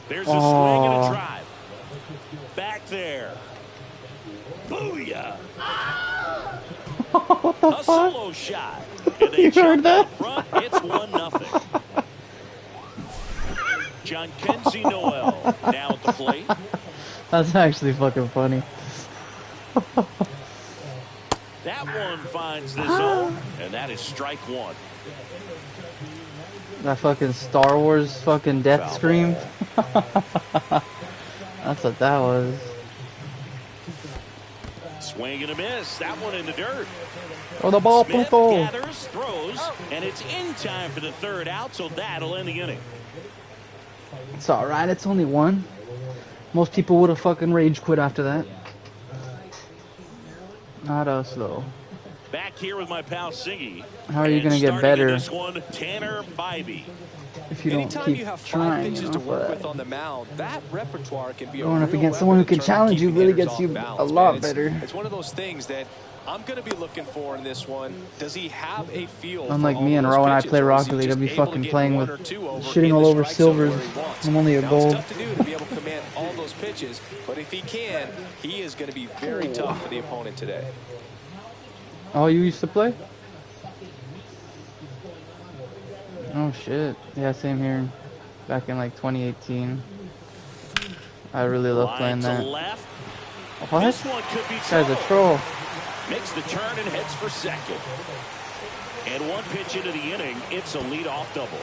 There's a swing and a drive. Back there. Booyah. A solo shot. And they You heard that? Front. It's 1-0. John Kenzie Noel now at the plate. That's actually fucking funny. That one finds the zone, and that is strike one. That fucking Star Wars fucking death scream. That's what that was. Swing and a miss. That one in the dirt. Oh, the ball, Smith puto. gathers, throws, and it's in time for the third out, so that'll end the inning. It's alright, it's only one. Most people would have fucking rage quit after that. Not us, though. Back here with my pal Siggy. How are you going to get better this one, Tanner Bybee. if you don't Anytime keep you have 5 trying? pitches You know, to work with on the mound, that repertoire can be a going up real against someone who weapon can in terms of challenge you keeping really hitters gets off you balance, a man. lot better. It's one of those things that I'm going to be looking for in this one. Does he have a feel? Unlike for me and all Raw when I those play pitches, or is Rocket he League, I'd just be able to fucking get playing 1 with or 2 over shitting in all the over strike zone silvers. where he wants? I'm only a Now, gold. it's tough to do to be able to command all those pitches, but if he can, he is going to be very tough for the opponent today. Oh, you used to play? Oh shit. Yeah, same here. Back in like 2018. I really love playing that. Left. What? This one could be This guy's a troll. Makes the turn and heads for second. And 1 pitch into the inning, it's a leadoff double.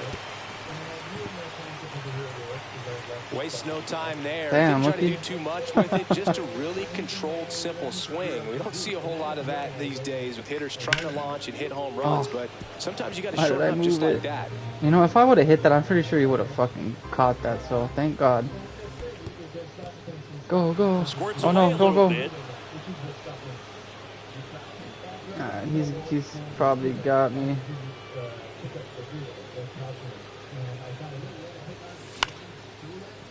Waste no time there. Damn, Didn't try to do too much with it. Just a really controlled, simple swing. We don't see a whole lot of that these days with hitters trying to launch and hit home runs, but sometimes you got to shorten up just like that. You know, if I would have hit that, I'm pretty sure he would have fucking caught that, so thank God. Go, go. Oh no, go, go. He's probably got me.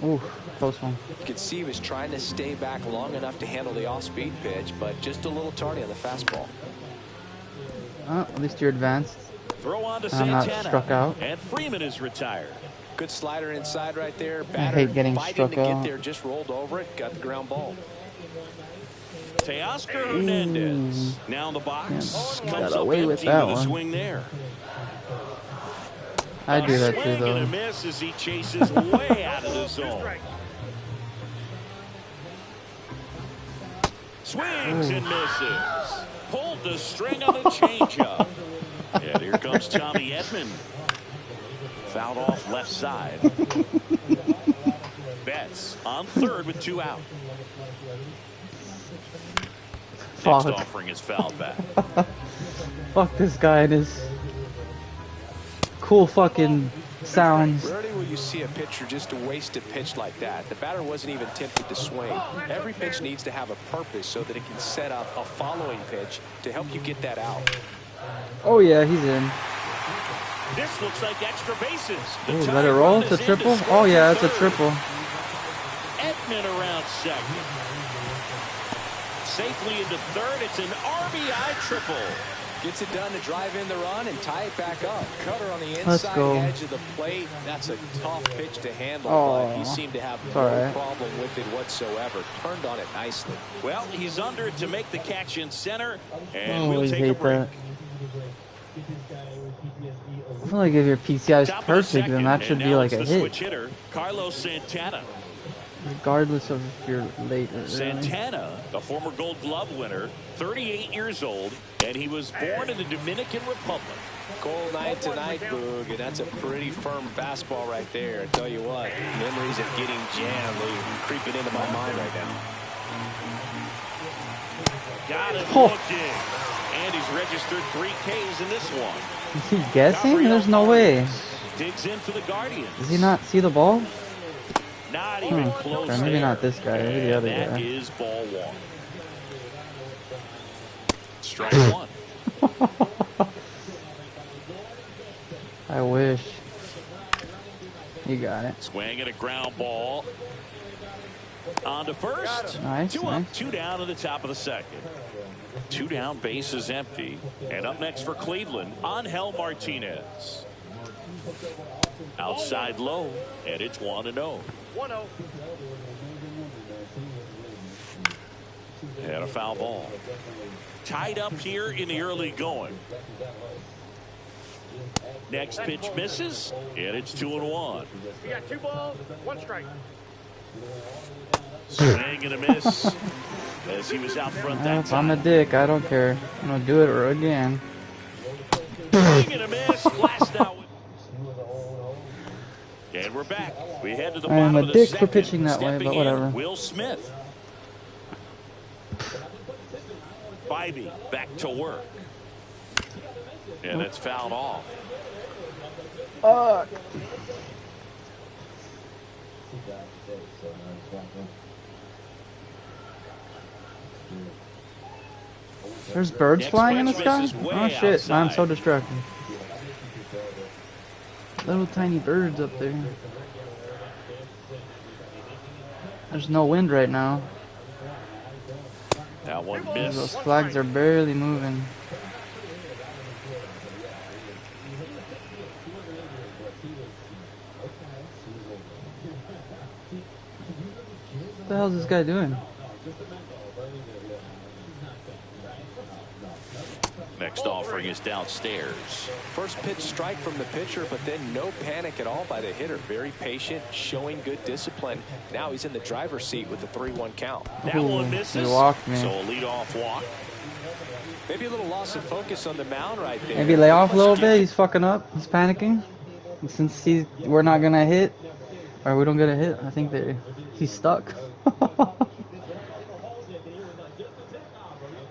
Ooh, close one. You can see he was trying to stay back long enough to handle the off-speed pitch, but just a little tardy on the fastball. At least you're advanced. Throw on to I'm Santana. not struck out. And Freeman is retired. Good slider inside right there. I Batter hate getting fighting struck to get out. there, just rolled over it, got the ground ball. Teoscar Hernandez now in the box. Yeah, Comes got up away with empty that with a one. swing there. I do that too, Swing and though. a miss as he chases way out of the zone. Swings and misses. Pulled the string on the changeup. And here comes Tommy Edman. Fouled off left side. Betts on third with 2 out. Fuck. Next offering is fouled back. Fuck this guy and his cool fucking sounds. Rarely will you see a pitcher just waste a pitch like that. The batter wasn't even tempted to swing. Every pitch needs to have a purpose so that it can set up a following pitch to help you get that out. Oh yeah, he's in. This looks like extra bases. Ooh, let it roll. It's a triple. Oh yeah, it's a triple. Edman around second. Safely into third. It's an RBI triple. Gets it done to drive in the run and tie it back up. Cutter on the Let's inside go. edge of the plate. That's a tough pitch to handle, Oh, but he seemed to have it's no all right. problem with it whatsoever. Turned on it nicely. Well, he's under it to make the catch in center, and I we'll always take a hate break. that. I feel like if your PCI is Top of the perfect, second, then that and should be now like it's a the hit, switch hitter, Carlos Santana. regardless of if you're late or early. Santana, the former Gold Glove winner, 38 years old, and he was born in the Dominican Republic. Cold night tonight, Boog, and that's a pretty firm fastball right there. I tell you what, memories of getting jammed, they're creeping into my mind right now. Got it looking, and he's registered 3 Ks in this one. Is he guessing? There's no way. Digs in for the Guardians. Does he not see the ball? Not even close. Okay, maybe there. not this guy, maybe the other That guy. is ball 1. Strike 1. I wish. You got it. Swing and a ground ball. On to first. Nice, 2 nice. up, 2 down in the top of the second. 2 down, base is empty. And up next for Cleveland, Angel Martinez. Outside low, and it's 1-0. 1-0. And a foul ball. Tied up here in the early going. Next pitch misses, and it's 2-1. You got 2 balls, 1 strike. Swing and a miss as he was out front that If I'm a time. dick, I don't care. I'm gonna do it or again. Swing and a miss, blast out. And we're back. We head to the I am bottom a of the dick for second. pitching that way, Stepping but whatever. in, Will Smith. Bybee back to work. And it's fouled off. Fuck. There's birds Next flying in the pitch sky? misses way Oh shit, outside. I'm so distracted. Little tiny birds up there. There's no wind right now. That one Those missed. flags are barely moving. What the hell is this guy doing? Next offering is downstairs. First pitch strike from the pitcher, but then no panic at all by the hitter. Very patient, showing good discipline. Now he's in the driver's seat with the 3-1 count. That Ooh, one misses. he walked me. So a leadoff walk. Maybe a little loss of focus on the mound right there. Maybe lay off a little bit. He's fucking up. He's panicking. And since we're not gonna hit, or we don't get a hit, I think that he's stuck.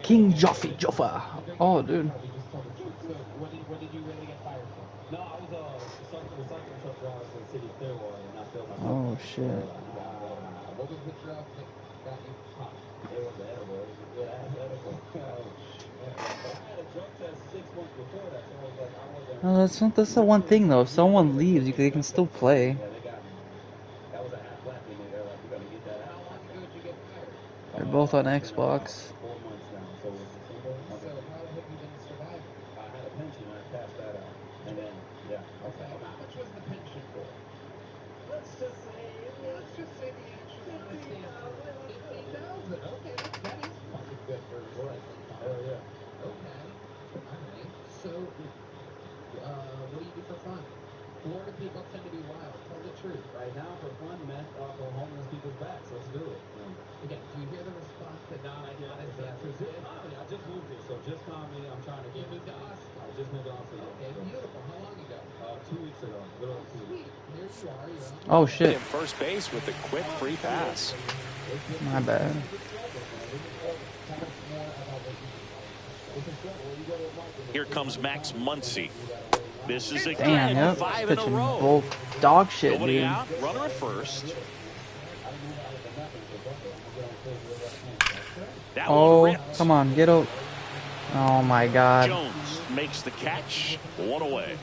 King Joffa. Oh, dude. Oh shit. No, that's the one thing though. If someone leaves, they can still play. They're both on Xbox. What do you do for fun? Florida people tend to be wild. Tell the truth. Right now, for fun, men go homeless people's backs. Let's do it. Again, do you hear the response to honest answers? I just moved here, so just call me. I'm trying to get moved to us. I just moved to Austin. Okay, beautiful. How long ago? 2 weeks ago. Little 2 weeks. Here you are. You're Oh on shit. First base with a quick free pass. My bad. Here comes Max Muncy. This is Damn, again yep. 5 in a Pitching row. both dog shit, Nobody dude. out. Runner at first. That one Oh, ripped. come on, get out. Oh my god. Jones makes the catch. 1 away.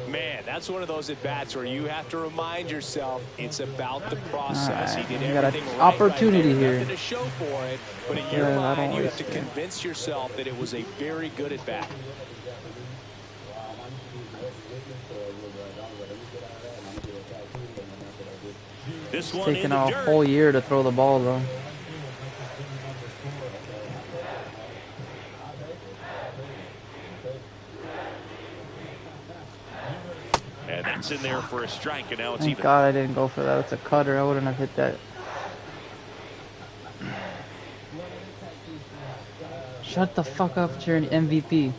Man, that's one of those at-bats where you have to remind yourself it's about the process. Alright, He did you got an everything right opportunity right there. here. Nothing to show for it, but in Yeah, your I don't mind, you have to waste it. convince yourself that it was a very good at-bat. This It's one in taking the a dirt. whole year to throw the ball though. And that's in there for a strike, and now it's Thank even. God I didn't go for that. It's a cutter. I wouldn't have hit that. Shut the fuck up, you're an MVP.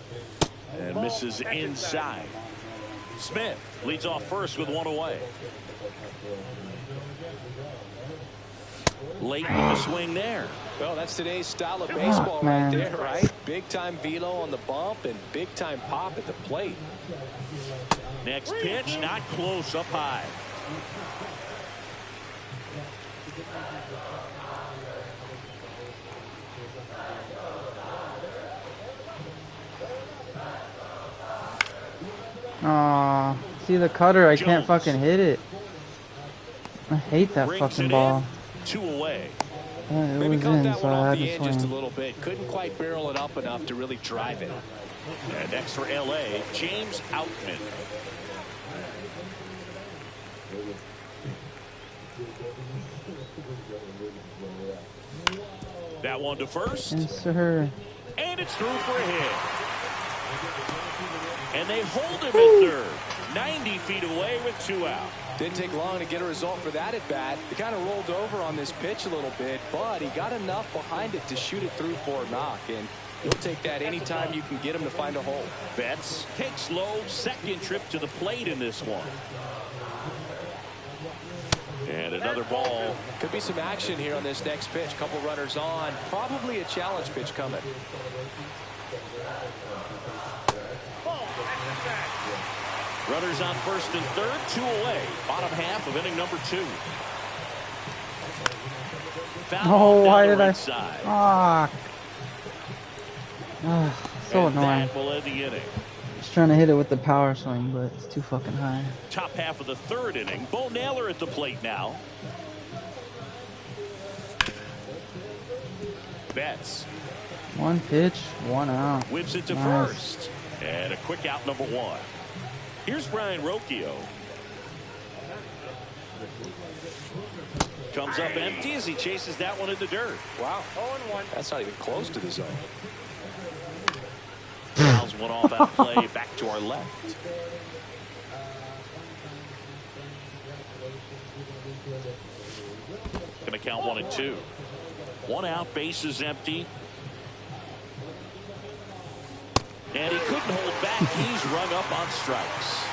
And misses inside. Smith leads off first with 1 away. Late with the swing there. Well, that's today's style of baseball right man. there, right? Big-time velo on the bump and big-time pop at the plate. Next pitch, not close, up high. Aw, see the cutter? I can't Jones. fucking hit it. I hate that Brings fucking it ball. in. 2 away. Yeah, it Maybe was caught in, that so one I off had the to edge just a swing. little bit. Couldn't quite barrel it up enough to really drive it. And next for LA, James Outman. That one to first. Yes, sir. And it's through for a hit. And they hold him at third. 90 feet away with 2 out. Didn't take long to get a result for that at bat. He kind of rolled over on this pitch a little bit, but he got enough behind it to shoot it through for a knock. And you'll take that anytime you can get him to find a hole. Betts takes low, second trip to the plate in this one. And another ball. Could be some action here on this next pitch. Couple runners on. Probably a challenge pitch coming. Runners on first and third, 2 away. Bottom half of inning number 2. Foul Oh, down why the did I? right side. Fuck. So and annoying. that will end the inning. Just trying to hit it with the power swing, but it's too fucking high. Top half of the third inning. Bo Naylor at the plate now. Betts. One pitch, one out. Whips it to Nice. first. And a quick out, number one. Here's Brian Rocchio. Comes up empty as he chases that one in the dirt. Wow. 0-1. That's not even close to the zone. Fouls one off that play. Back to our left. Gonna count 1-2. One out, bases empty. And he couldn't hold back. He's rung up on strikes.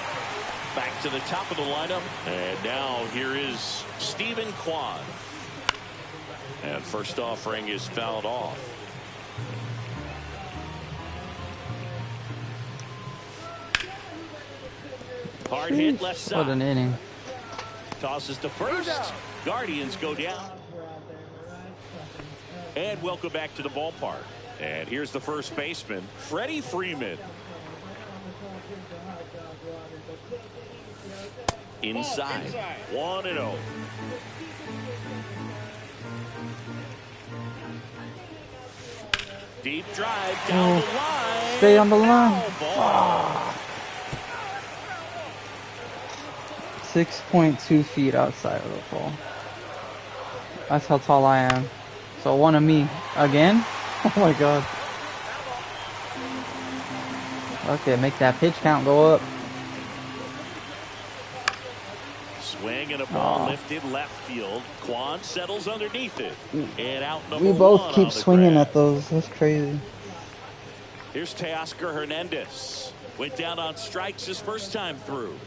Back to the top of the lineup. And now here is Stephen Kwan. And first offering is fouled off. Hard hit left side. What an inning. Tosses to first. Guardians go down. And welcome back to the ballpark. And here's the first baseman, Freddie Freeman. Inside. 1-0. Deep drive down the line. Stay on the line. Foul ball. 6.2 feet outside of the ball. That's how tall I am. So one of me again. Oh my god. Okay, make that pitch count go up. Swing and a ball lifted left field. Kwan settles underneath it. And out number We one both keep on the swinging grab. at those. That's crazy. Here's Teoscar Hernandez. Went down on strikes his first time through.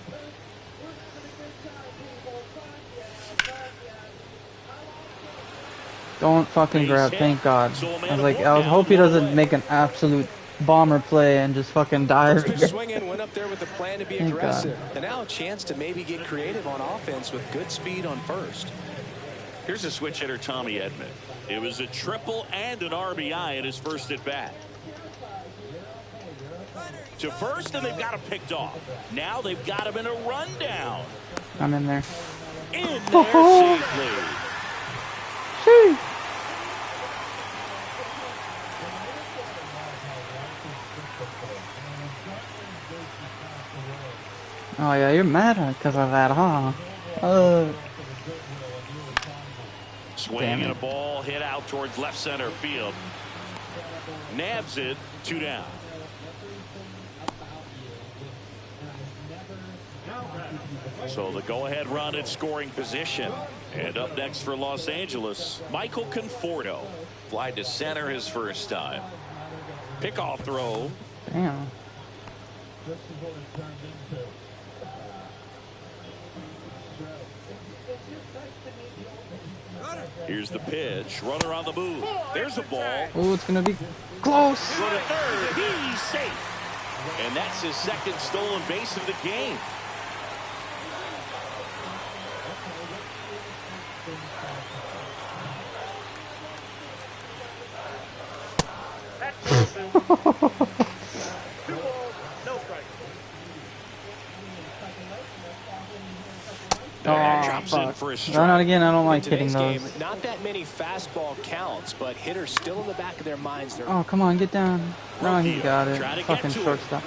Don't fucking grab, thank God. I was like, I hope he doesn't make an absolute bomber play and just fucking die. First pitch swinging, went up there with a plan to be Thank aggressive. And now a chance to maybe get creative on offense with good speed on first. Here's a switch hitter, Tommy Edman. It was a triple and an RBI in his first at bat. To first, and they've got him picked off. Now they've got him in a rundown. I'm in there. In there safely. Shoo. Oh yeah, you're mad because of that, huh? Swing and a ball hit out towards left center field. Nabs it, 2 down. So the go-ahead run in scoring position. And up next for Los Angeles, Michael Conforto. Fly to center his first time. Pickoff throw. Damn. Here's the pitch. Runner on the move. There's a ball. Oh, it's gonna be close. Go to third. He's safe. And that's his second stolen base of the game. Fuck. Run out again. I don't like hitting those. Game, not that many fastball counts, but hitters still in the back of their minds. Oh, come on, get down. No, he got it. Fucking shortstop.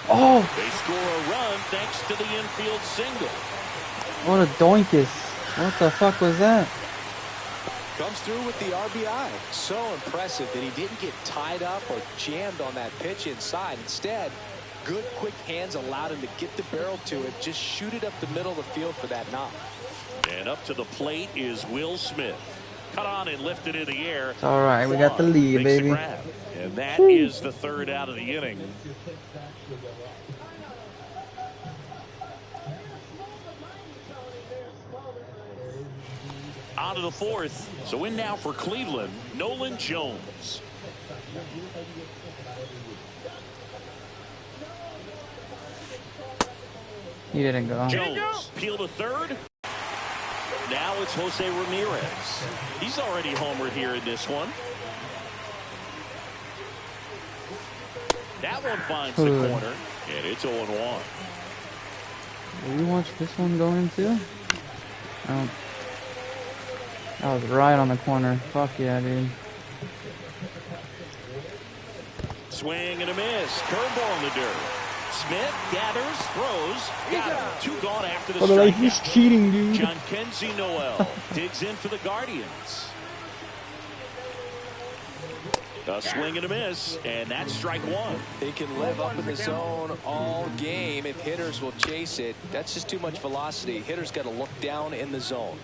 Oh! They score a run thanks to the infield single. What a doinkus. What the fuck was that? Comes through with the RBI. So impressive that he didn't get tied up or jammed on that pitch inside. Instead, good quick hands allowed him to get the barrel to it, just shoot it up the middle of the field for that knock. And up to the plate is Will Smith. Cut on and lifted in the air. It's all right. We got the lead, baby. And that is the third out of the inning. On to the fourth. So in now for Cleveland, Nolan Jones. He didn't go. Jones peel to third. Now it's Jose Ramirez. He's already homered here in this one. That one finds the corner, and it's 0-1. Will you watch this one go in too? Oh. That was right on the corner. Fuck yeah, dude. Swing and a miss. Curveball in the dirt. Smith gathers, throws. Got him. 2 gone after the strike. He's cheating, dude. John Kenzie Noel digs in for the Guardians. A swing and a miss, and that's strike 1. They can live up in the zone all game if hitters will chase it. That's just too much velocity. Hitters got to look down in the zone.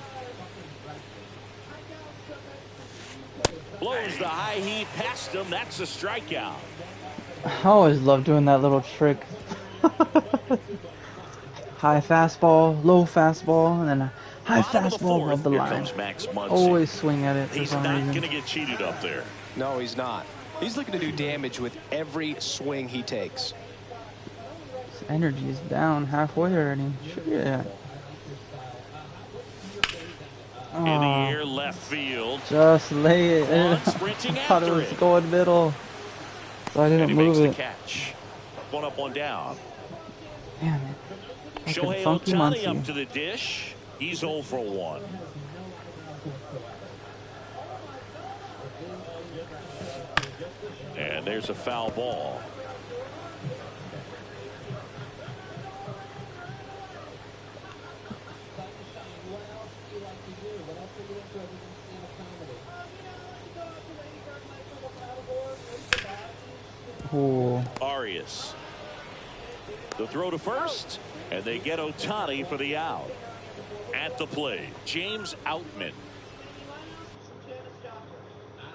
Blows the high heat past him. That's a strikeout. I always love doing that little trick. High fastball, low fastball, and then a high fastball above the line. Always swing at it for some reason. He's not going to get cheated up there. No, he's not. He's looking to do damage with every swing he takes. His energy is down halfway already. Yeah. In the air, left field. Just lay it. I Sprinting thought it after was it. going middle, so I And didn't he move makes it. the catch. 1 up, 1 down. Damn it. Shohei funky Ohtani Muncie. up to the dish. He's 0 for 1. And there's a foul ball. Ooh. Arias. The throw to first, and they get Ohtani for the out. At the plate, James Outman.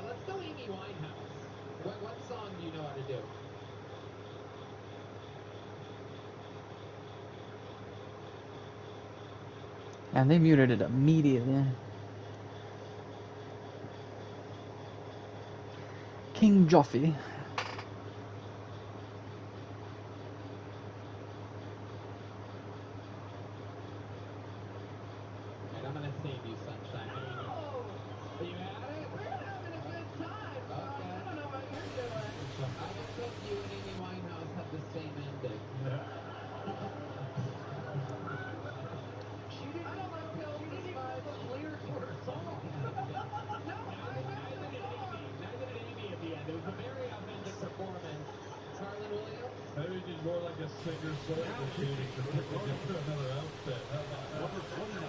Let's go Amy Winehouse. What song do you know how to do? And they muted it immediately. King Joffy. And I'm gonna save you, sunshine. Are you at it? We're having a good time. Okay. I don't know what you're doing. I don't think you and Amy Winehouse have the same ending. She didn't even tell me the lyrics for her song. Neither did Amy at the end. It was a very authentic performance. Carlin Williams? Maybe just more like a singer-songwriter shooting to pick into another outfit. Number 29.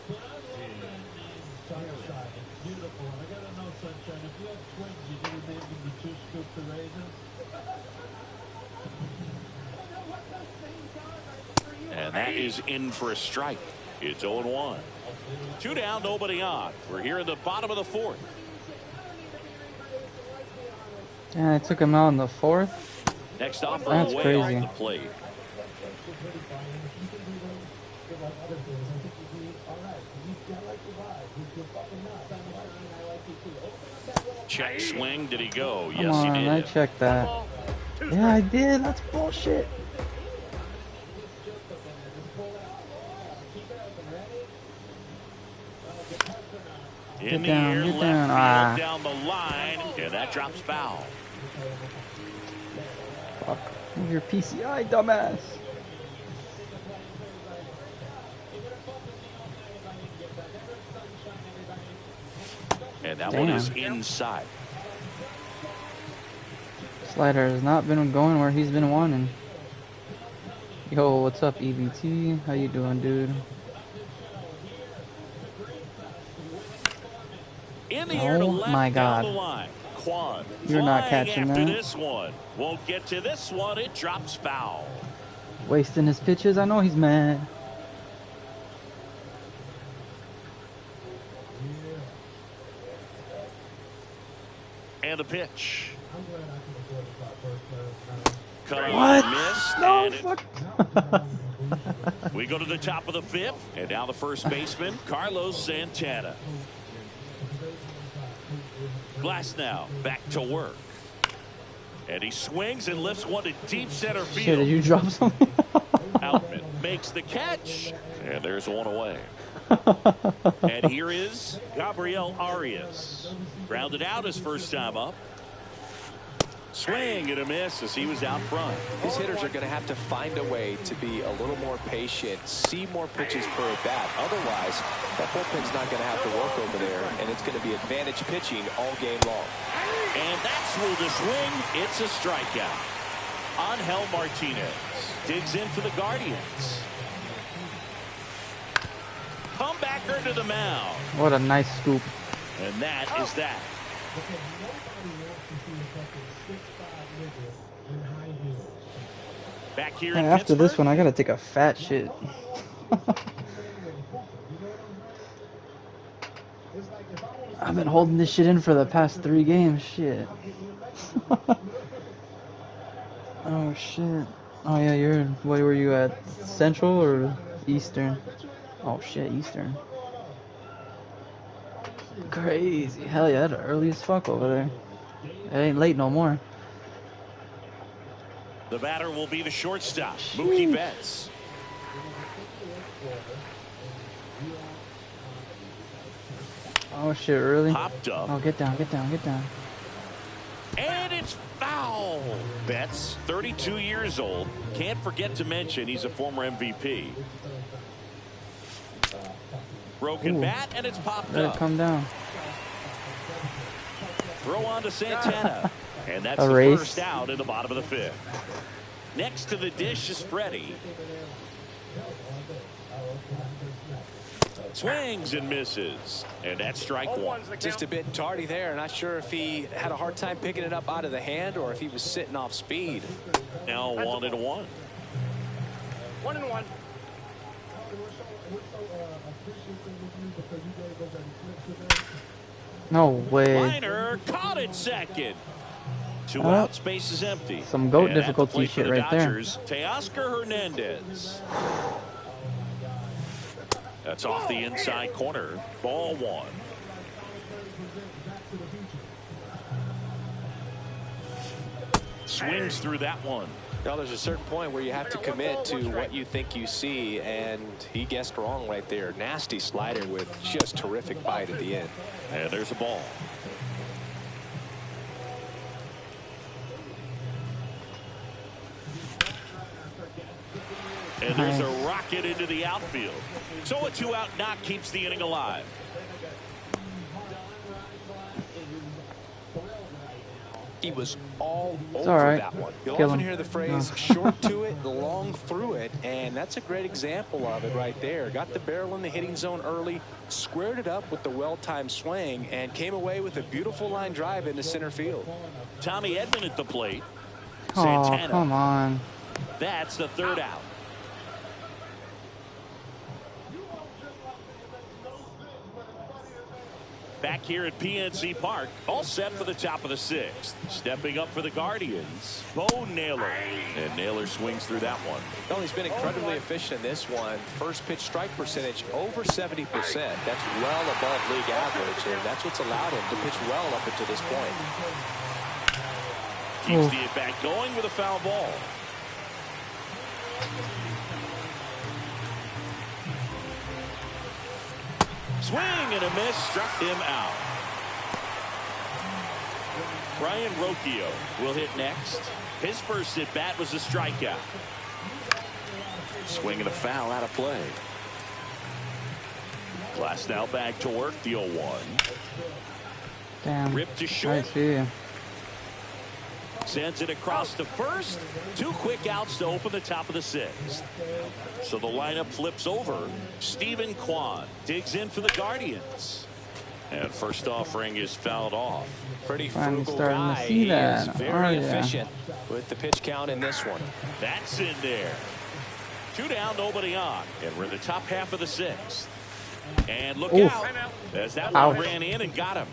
But I love that name, Sunshine. It's beautiful. And I gotta know, Sunshine, if you had twins, you gonna name them the 2 scoops of raisins? And that is in for a strike. It's 0-1. 2 down, nobody on. We're here in the bottom of the 4th. Yeah, I took him out in the 4th. Next offer That's away crazy. off the plate. Check swing. Did he go? Come Yes, on, he I did. checked that. Yeah, I did. That's bullshit. In the down, air, get left down. field, Ah. down the line, and that drops foul. Fuck. Move your PCI, dumbass. And that one is Damn. inside. Slider has not been going where he's been wanting. Yo, what's up, EBT? How you doing, dude? In the air to Oh left my down God. the line. Quan You're not flying catching after that. this one. Won't get to this one. It drops foul. Wasting his pitches. I know he's mad. And the pitch. Cut on, What? missed, No, and it- fuck. we go to the top of the 5th, and now the first baseman, Carlos Santana. Glass now back to work. And he swings and lifts one to deep center field. Shit, did you drop something? Outman makes the catch, and there's one away. And here is Gabriel Arias. Grounded out his first time up. Swing and a miss as he was out front. His hitters are going to have to find a way to be a little more patient, see more pitches per at bat. Otherwise, that bullpen's not going to have to work over there, and it's going to be advantage pitching all game long. And that's ruled a swing. It's a strikeout. Angel Martinez digs in for the Guardians. Comebacker to the mound. What a nice scoop. And that is that. Back here in After Pittsburgh, this one, I gotta take a fat shit. I've been holding this shit in for the past 3 games. Shit. Oh shit. Oh yeah, what were you at? Central or Eastern? Oh shit, Eastern. Crazy. Hell yeah, that's early as fuck over there. It ain't late no more. the batter will be the shortstop, Mookie Betts. Oh shit, really? Popped up. Oh, get down, get down, get down. And it's foul. Betts, 32 years old. Can't forget to mention he's a former MVP. Broken bat, and it's popped Let up. it come down. Throw on to Santana. And that's A the race. first out in the bottom of the 5th. Next to the dish is Freddie. Swings and misses. And that's strike one. Just a bit tardy there. Not sure if he had a hard time picking it up out of the hand or if he was sitting off speed. Now 1-1. 1-1. No way. Liner caught it second. Two Oh. outs, base is empty. Some goat And at the difficulty plate for shit the right there. Dodgers, Teoscar Hernandez. That's off the inside corner. Ball one. Swings through that one. Now, there's a certain point where you have to commit to what you think you see, and he guessed wrong right there. Nasty slider with just terrific bite at the end. And there's a ball. And there's a rocket into the outfield. So a 2-out knock keeps the inning alive. He was all It's over all right. that one. You'll Kill often him. hear the phrase No. short to it, long through it, and that's a great example of it right there. Got the barrel in the hitting zone early, squared it up with the well-timed swing, and came away with a beautiful line drive into center field. Tommy Edman at the plate. Oh, Santana. come on. That's the 3rd out. Back here at PNC Park, all set for the top of the 6th. Stepping up for the Guardians, Bo Naylor. And Naylor swings through that one. Well, he's been incredibly efficient in this one. First pitch strike percentage over 70%. That's well above league average, and that's what's allowed him to pitch well up until this point. Keeps the at-bat going with a foul ball. Swing and a miss, struck him out. Brian Rocchio will hit next. His first at bat was a strikeout. Swing and a foul out of play. Glass now back to work, the 0-1. Damn. Ripped to I short. see you. Sends it across to first. 2 quick outs to open the top of the 6th. So the lineup flips over. Stephen Kwan digs in for the Guardians. And first offering is fouled off. Pretty Finally frugal starting to guy. see He is that. very Oh, yeah. efficient with the pitch count in this one. That's in there. 2 down, nobody on. And we're in the top half of the 6th. And look Oof. out. As that Ouch. one ran in and got him.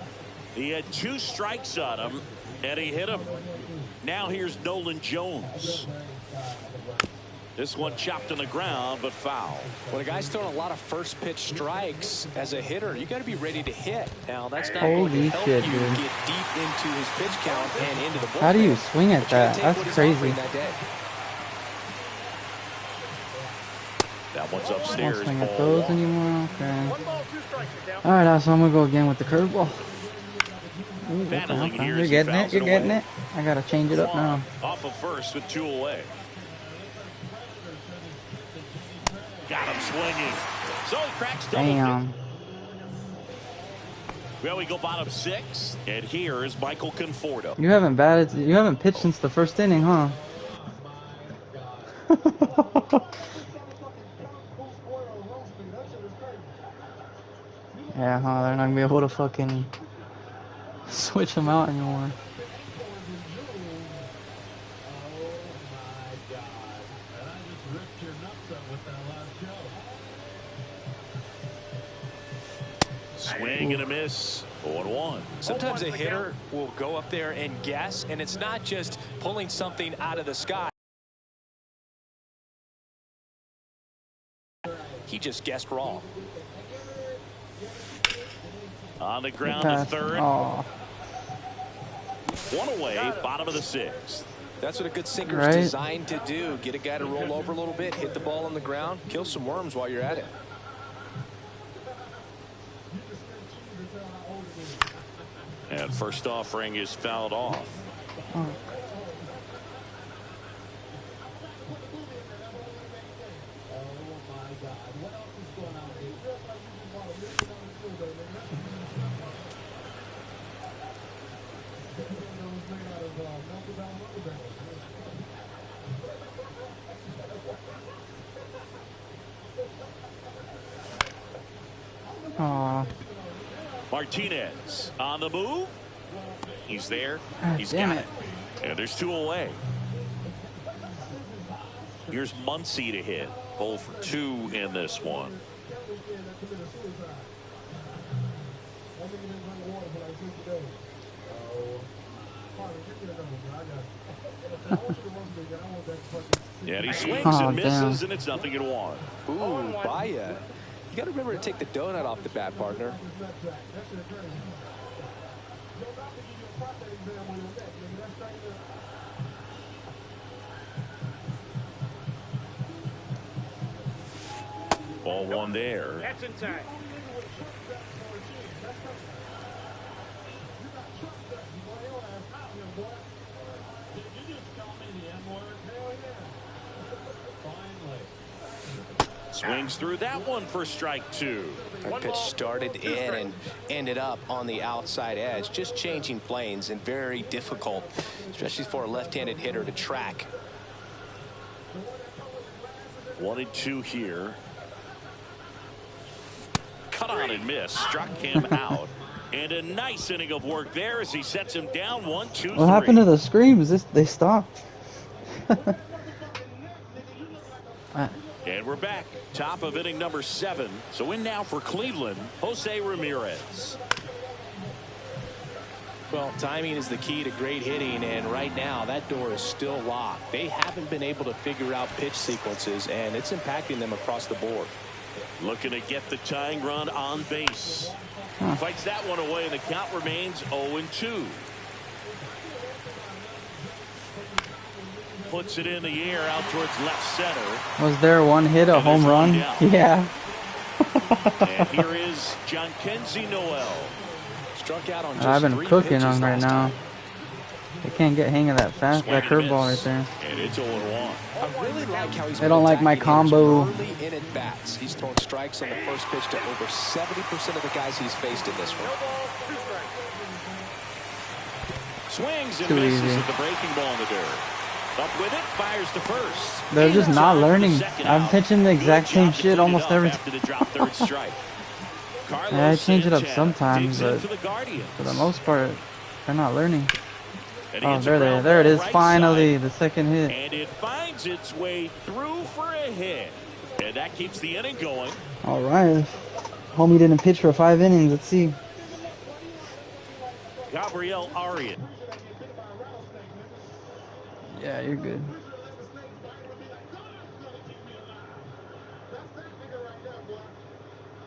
He had 2 strikes on him, and he hit him. Now here's Nolan Jones. This one chopped on the ground, but foul. When a guy's throwing a lot of first pitch strikes as a hitter, you got to be ready to hit. Now, that's not Holy going to help shit, you dude. get deep into his pitch count and into the bullpen. How do you swing at But you gotta that? take That's what he's crazy. offering that day. That one's Won't upstairs. swing at Ball those 1. anymore. Okay. 1 ball, 2 strikes. You're down. Alright, so I'm gonna go again with the curveball. Ooh, Battling okay. here You're as he getting fouls it. You're getting away. it. I gotta change it up now. Off of first with 2 away. Got him swinging. So he cracks double. Damn. Well, we go bottom 6, and here is Michael Conforto. You haven't batted. You haven't pitched since the first inning, huh? Yeah, huh? They're not gonna be able to fucking switch them out anymore. Swing and a miss. 0-1. Sometimes a hitter will go up there and guess, and it's not just pulling something out of the sky. He just guessed wrong. On the ground to third. Aw. 1 away, bottom of the 6th. That's what a good sinker is designed to do. Get a guy to roll over a little bit, hit the ball on the ground, kill some worms while you're at it. And first offering is fouled off. Oh. Aw. Martinez on the move. He's there. He's damn got it. And there's 2 away. Here's Muncy to hit. 0 for 2 in this one. And he swings and misses, and it's 0-1. Ooh, Baya. You got to remember to take the donut off the bat, partner. Ball 1 there. That's inside. Swings through that one for strike 2. That pitch started in and ended up on the outside edge, just changing planes, and very difficult, especially for a left-handed hitter to track. 1-2 here. Cut on and miss. Struck him out. And a nice inning of work there as he sets him down 1-2-3. What happened to the screams? They stopped. And we're back. Top of inning number 7. So in now for Cleveland, Jose Ramirez. Well, timing is the key to great hitting, and right now that door is still locked. They haven't been able to figure out pitch sequences, and it's impacting them across the board. Looking to get the tying run on base. Fights that one away, and the count remains 0-2. Puts it in the air out towards left center. Was there one hit, a home run? Yeah. And here is Jhonkensy Noel. Struck out on just I've been 3 cooking on pitches right last now. time. They can't get hang of that that curveball right there. And it's 0-1. I really like how he's They don't like my combo. early in at bats. He's thrown strikes on the first pitch to over 70% of the guys he's faced in this one. Swings and Too misses easy. at the breaking ball in the dirt. Up with it, fires to first. They're just not learning. I'm pitching the exact Good job same to shit clean it almost up every after the drop third strike. Carlos Yeah, I change it up Santana sometimes, digs in but for the Guardians. for the most part, they're not learning. And he Oh, hits a there ground it ball is. right Finally, side. the second hit. And it finds its way through for a hit. And that keeps the inning going. All right. Homie didn't pitch for 5 innings. Let's see. Gabriel Arias. Yeah, you're good.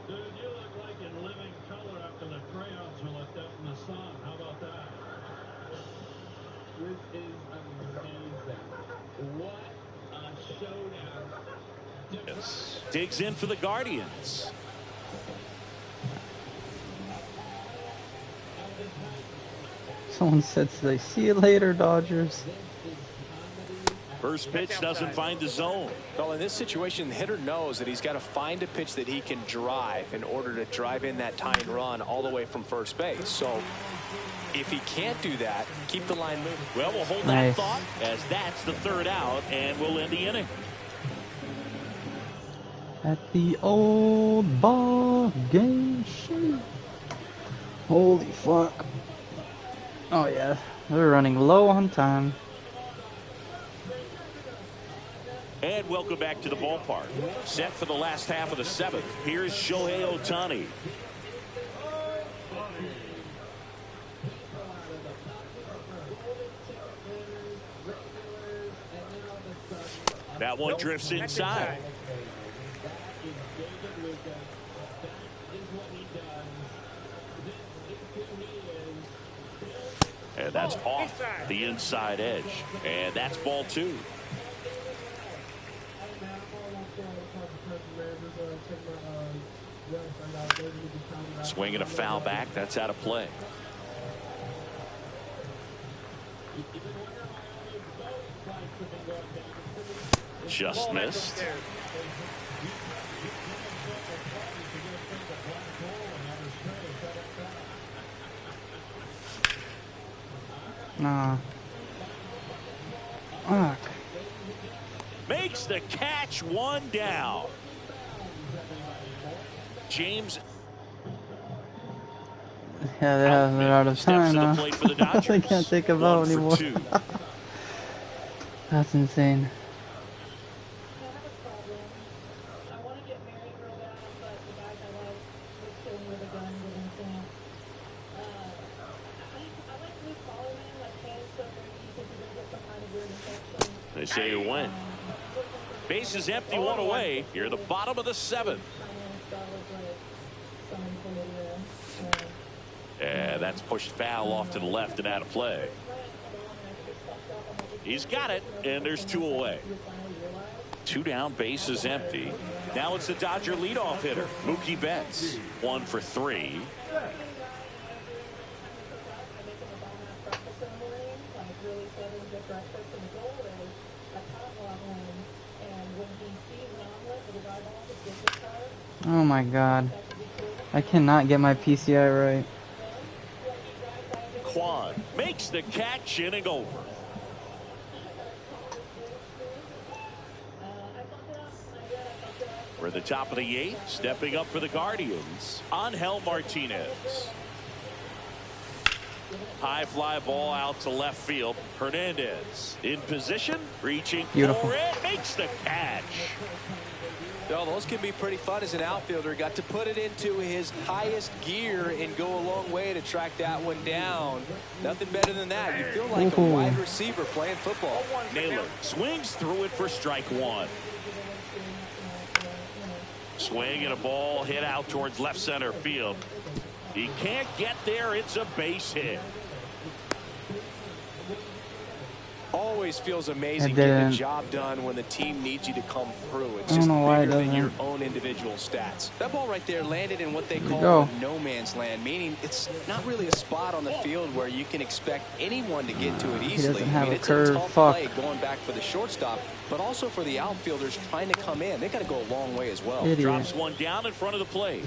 Dude, you look like in living color after the crayons were left out in the sun. How about that? This is amazing. What a showdown. Yes. Digs in for the Guardians. Someone said today, see you later, Dodgers. First pitch doesn't find the zone. Well, in this situation, the hitter knows that he's got to find a pitch that he can drive in order to drive in that tying run all the way from first base. So if he can't do that, keep the line moving. Well, we'll hold that thought as that's the third out, and we'll end the inning. At the old ball game. Holy fuck. Oh yeah, they're running low on time. And welcome back to the ballpark. Set for the last half of the seventh. Here's Shohei Ohtani. That one drifts inside. And that's off the inside edge. And that's ball two. Swinging a foul back. That's out of play. Just missed. Nah. Fuck. Makes the catch, one down. James. Yeah, they're out of time now. They can't take a vote anymore. That's insane. They say you win. Base is empty, one away. You're the bottom of the seventh. Yeah, that's pushed foul off to the left and out of play. He's got it, and there's two away. Two down, base is empty. Now it's the Dodger leadoff hitter, Mookie Betts. 1 for 3. Oh my god. I cannot get my PCI right. Quan makes the catch, inning over. We're at the top of the 8th. Stepping up for the Guardians, Angel Martinez. High fly ball out to left field. Hernandez in position, reaching Beautiful. for it, makes the catch. Well, those can be pretty fun as an outfielder. Got to put it into his highest gear and go a long way to track that one down. Nothing better than that. You feel like a wide receiver playing football. Naylor swings through it for strike one. Swing and a ball hit out towards left center field. He can't get there. It's a base hit. Always feels amazing getting the job done when the team needs you to come through. It's just bigger than your own individual stats. That ball right there landed in what they call no man's land, meaning it's not really a spot on the field where you can expect anyone to get to it easily. I mean, it's a tough play going back for the shortstop, but also for the outfielders trying to come in. They got to go a long way as well. Drops one down in front of the plate.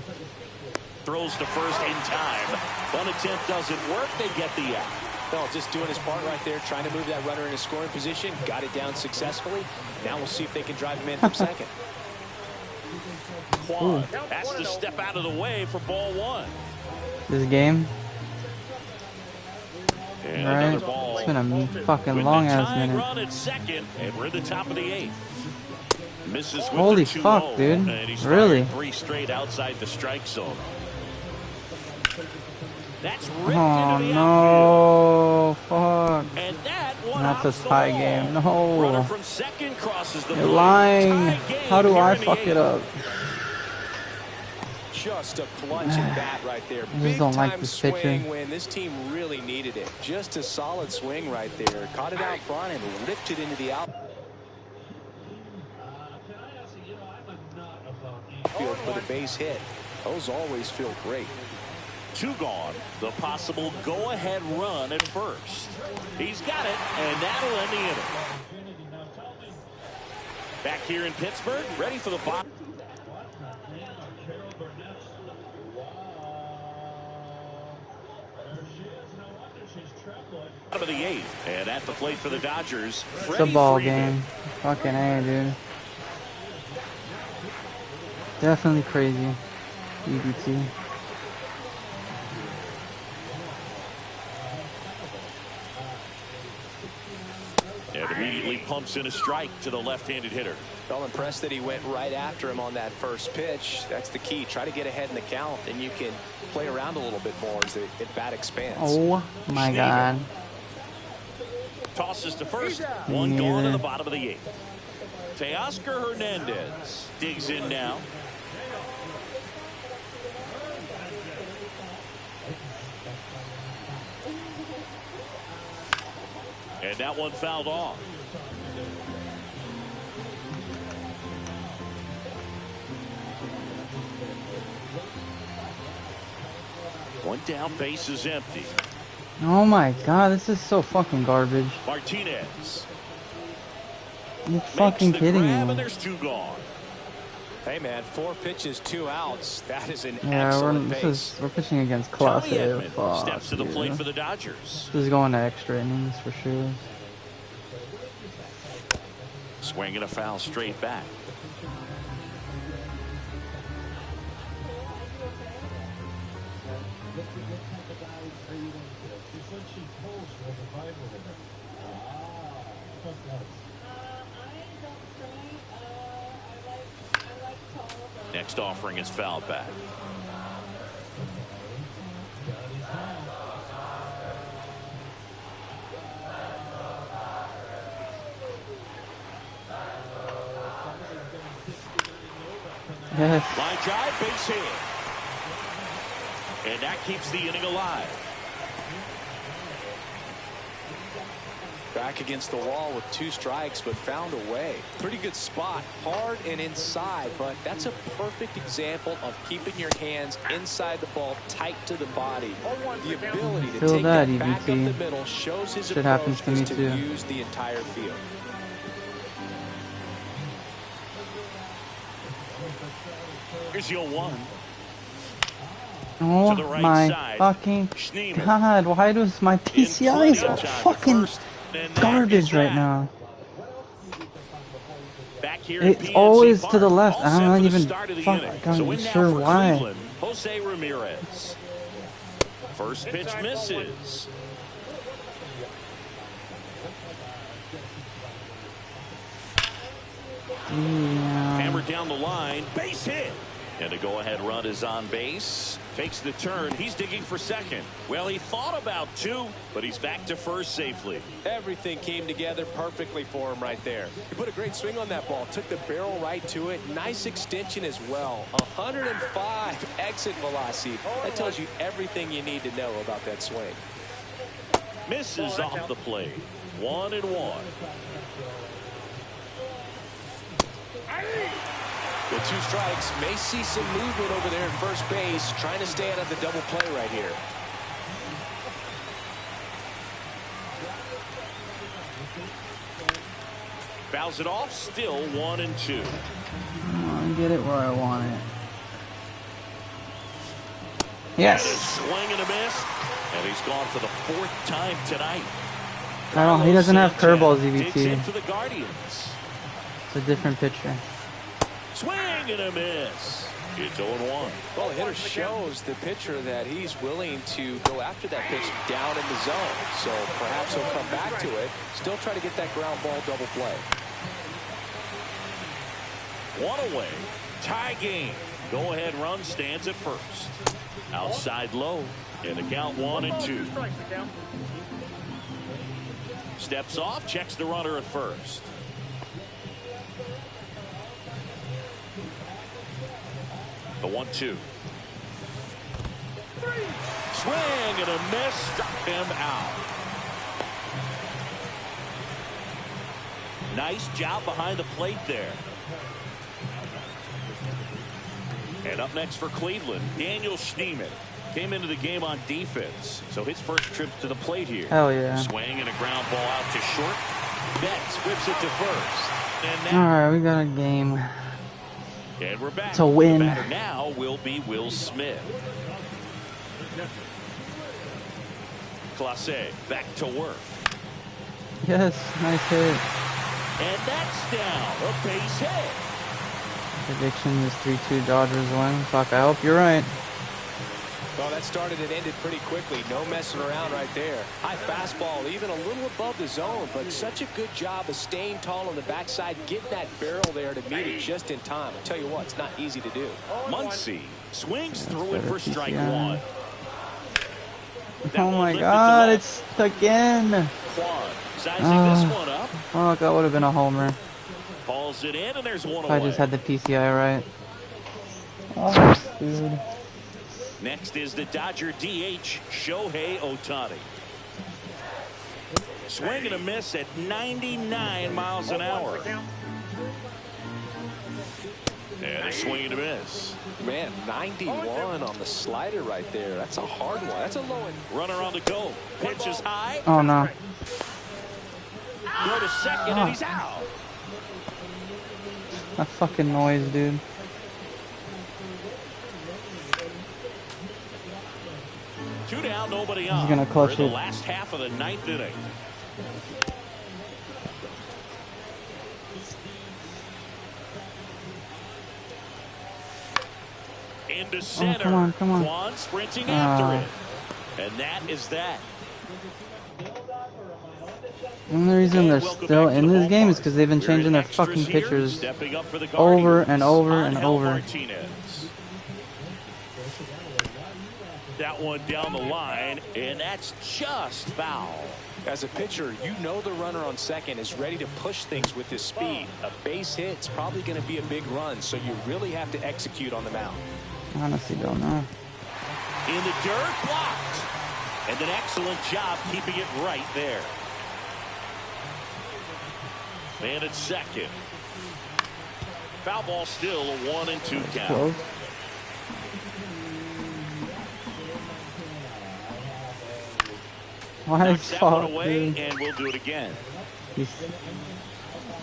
Throws to first in time. One attempt doesn't work. They get the out. Well, just doing his part right there, trying to move that runner in a scoring position. Got it down successfully. Now we'll see if they can drive him in from second. Quan has to step out of the way for ball one. This game. And right. It's been a fucking long ass minute. Run at second, and we're at the top of the 8th. Misses with Holy the 2-0, fuck, dude. And he's really? 3 straight outside the strike zone. That's ripped oh into the no! Fuck! And that one Not this tie game. No! Runner from second crosses the You're lying. How do I fuck it up? Just a clutch and bat right there. I just don't like this swing pitcher. when this team really needed it. Just a solid swing right there. Caught it out front and ripped it into the outfield for the base hit. Those always feel great. 2 gone. The possible go-ahead run at first. He's got it, and that'll end the inning. Back here in Pittsburgh, ready for the bottom. Out of the 8th, and at the plate for the Dodgers. It's a ball game. Fucking A, dude. Definitely crazy. EBT. And immediately pumps in a strike to the left-handed hitter. Well, impressed that he went right after him on that first pitch. That's the key. Try to get ahead in the count, and you can play around a little bit more as the at-bat expands. Oh, my God. Tosses to first. 1 gone in the bottom of the 8th. Teoscar Hernandez digs in now. And that one fouled off. One down, base is empty. Oh my God, this is so fucking garbage. Martinez. You're fucking kidding me. And there's 2 gone. Hey man, 4 pitches, 2 outs. That is an Yeah, excellent pace. we're pitching against Class A. Fuck, steps to the plate dude. for the Dodgers. This is going to extra innings for sure. Swinging a foul straight back. Next offering is fouled back. Yes. Line drive, base hit. And that keeps the inning alive. Back against the wall with 2 strikes, but found a way. Pretty good spot, hard and inside, but that's a perfect example of keeping your hands inside the ball, tight to the body. The ability to Feel take that, that back up EBT. the middle shows his Shit happens approach to is me to too. use the entire field. Here's your 1. Oh To the right my side. fucking Schneemann. God, why does my PCI so fucking garbage right now? Back here in It's PNC always Park, to the left. all I'm set not for the even start of the fuck, inning. I'm So not in now sure for why. Cleveland, Jose Ramirez. First pitch misses. Yeah. Hammered down the line, base hit. And a go-ahead run is on base. Takes the turn. He's digging for second. Well, he thought about 2, but he's back to first safely. Everything came together perfectly for him right there. He put a great swing on that ball, took the barrel right to it. Nice extension as well. 105 exit velocity. That tells you everything you need to know about that swing. Misses off the plate. 1-1. With 2 strikes, may see some movement over there at first base, trying to stay out of the double play right here. Fouls it off, still 1-2. Come on, get it where I want it. Yes. Swing and a miss, and he's gone for the 4th time tonight. I don't. He doesn't have curveballs, Digs in EBT. for the Guardians. It's a different pitcher. Swing and a miss. It's 0-1. Well, the hitter shows the pitcher that he's willing to go after that pitch down in the zone. So perhaps he'll come back to it. Still try to get that ground ball double play. 1 away. Tie game. Go ahead run stands at first. Outside low. And the count 1-2. Steps off. Checks the runner at first. The 1-2. Swing and a miss. Struck him out. Nice job behind the plate there. And up next for Cleveland, Daniel Schneemann. Came into the game on defense, so his first trip to the plate here. Hell yeah. Swing and a ground ball out to short. Betts whips it to first. And All right, we got a game and we're back. to win. The batter now will be Will Smith. Clase back to work. Yes, nice hit. And that's down. A base hit. Prediction is 3-2 Dodgers win. Fuck, I hope you're right. Well, that started and ended pretty quickly. No messing around right there. High fastball, even a little above the zone, but such a good job of staying tall on the backside, getting that barrel there to meet it just in time. I'll tell you what, it's not easy to do. Muncy swings through it for strike one. Oh my god, it's again. Quan sizing this one up. Fuck, that would have been a homer. Balls it in, and there's one If I away. just had the PCI right. Oh, dude. Next is the Dodger DH, Shohei Ohtani. Swing and a miss at 99 miles an hour. And a swing and a miss. Man, 91 on the slider right there. That's a hard one. That's a low one. Runner on the go. Pitch is high. Oh no. Go to second, and he's out. That fucking noise, dude. Two down, nobody on. He's gonna clutch We're in it. the last half of the ninth inning. Into center. come on, come on. Quan sprinting after it. And that is that. And the reason they're still in this game is because they've been changing their fucking pitchers over and over and over. Martinez. That one down the line, and that's just foul. As a pitcher, you know the runner on second is ready to push things with his speed. A base hit's probably going to be a big run, so you really have to execute on the mound. Honestly, don't know. In the dirt, blocked. And an excellent job keeping it right there. Man at second. Foul ball still a 1-2 count. Close. Why Knocks that one fuck, away, dude? and we'll do it again. He's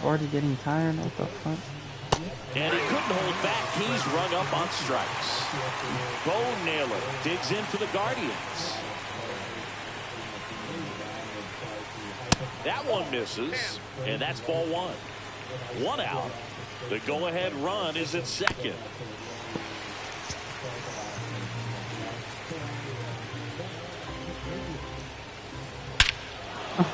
already getting tired. What the fuck? And he couldn't hold back. He's rung up on strikes. Bo Naylor digs in for the Guardians. That one misses, and that's ball one. One out. The go-ahead run is at second.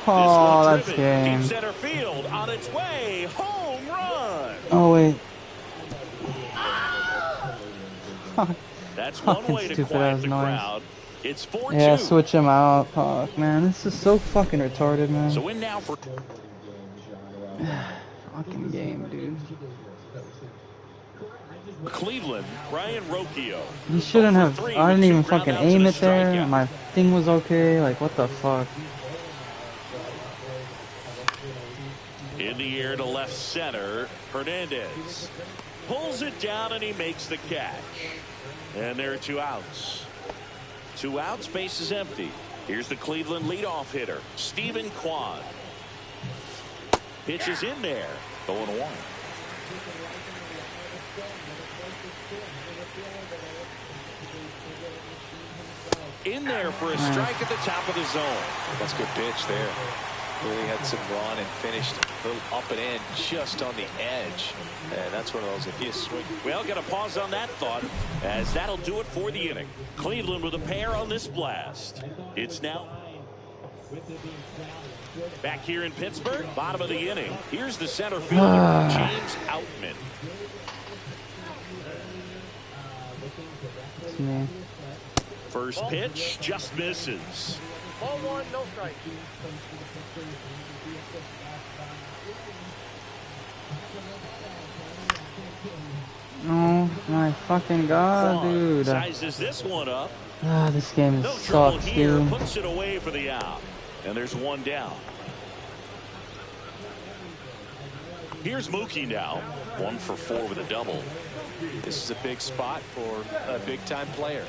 Oh, that's game. Deep center field on its way. Home run. Oh, wait. That's one Fucking way to stupid quiet ass the noise. crowd. It's 4-2. Yeah, switch him out. Fuck, man. This is so fucking retarded, man. So in now for fucking game, dude. Cleveland, Ryan Rocchio. You shouldn't have. I didn't even fucking aim it there. strikeout. My thing was okay. Like, what the fuck? In the air to left center, Hernandez pulls it down and he makes the catch. And there are two outs. Two outs, base is empty. Here's the Cleveland leadoff hitter, Stephen Kwan. Pitch is in there, 0-1. In there for a strike at the top of the zone. That's a good pitch there. Really had some run and finished a little up and in just on the edge. And that's one of those, if you swing. Well, got to pause on that thought, as that'll do it for the inning. Cleveland with a pair on this blast. It's now back here in Pittsburgh, bottom of the inning. Here's the center fielder, James Outman. It's me. First pitch just misses. Ball one, no strike. Oh my fucking god, dude. Sizes this one up. Ah, this game No trouble sucks, here. dude. Puts it away for the out. And there's one down. Here's Mookie now. 1 for 4 with a double. This is a big spot for a big-time player.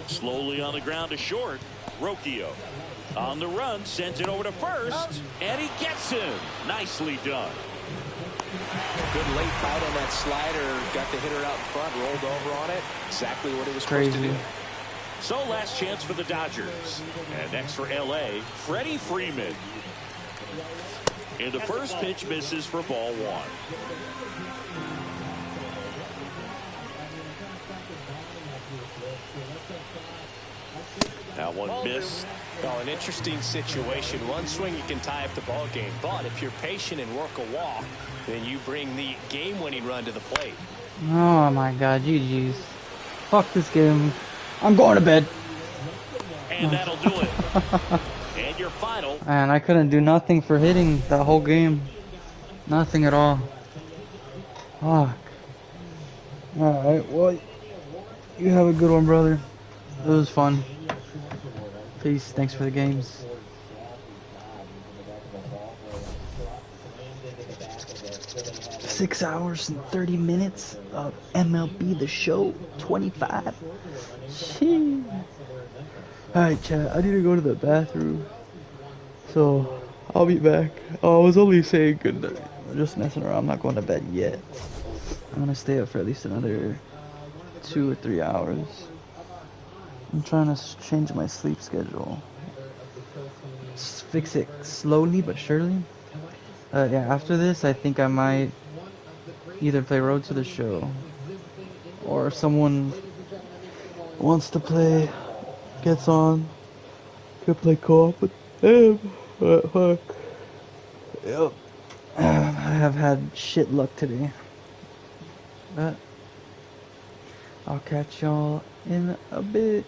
Slowly on the ground to short. Rocchio on the run, sends it over to first, and he gets him. Nicely done. Good late bite on that slider. Got the hitter out in front, rolled over on it. Exactly what he was Crazy. supposed to do. So last chance for the Dodgers. And next for L.A., Freddie Freeman. And the first pitch misses for ball one. That one missed. Well, an interesting situation. One swing you can tie up the ball game, but if you're patient and work a walk, then you bring the game-winning run to the plate. Oh my God, GG's. Fuck this game. I'm going to bed. And that'll do it. And your final. Man, I couldn't do nothing for hitting that whole game. Nothing at all. Fuck. Alright, well, you have a good one, brother. It was fun. Peace. Thanks for the games. 6 hours and 30 minutes of MLB The Show 25. Sheesh. Alright, chat. I need to go to the bathroom. So, I'll be back. Oh, I was only saying good night. I'm just messing around. I'm not going to bed yet. I'm gonna stay up for at least another 2 or 3 hours. I'm trying to change my sleep schedule. Fix it slowly but surely. Yeah, after this, I think I might either play Road to the Show, or if someone wants to play, gets on, could play co-op with them. Fuck. Yep. I have had shit luck today. But I'll catch y'all in a bit.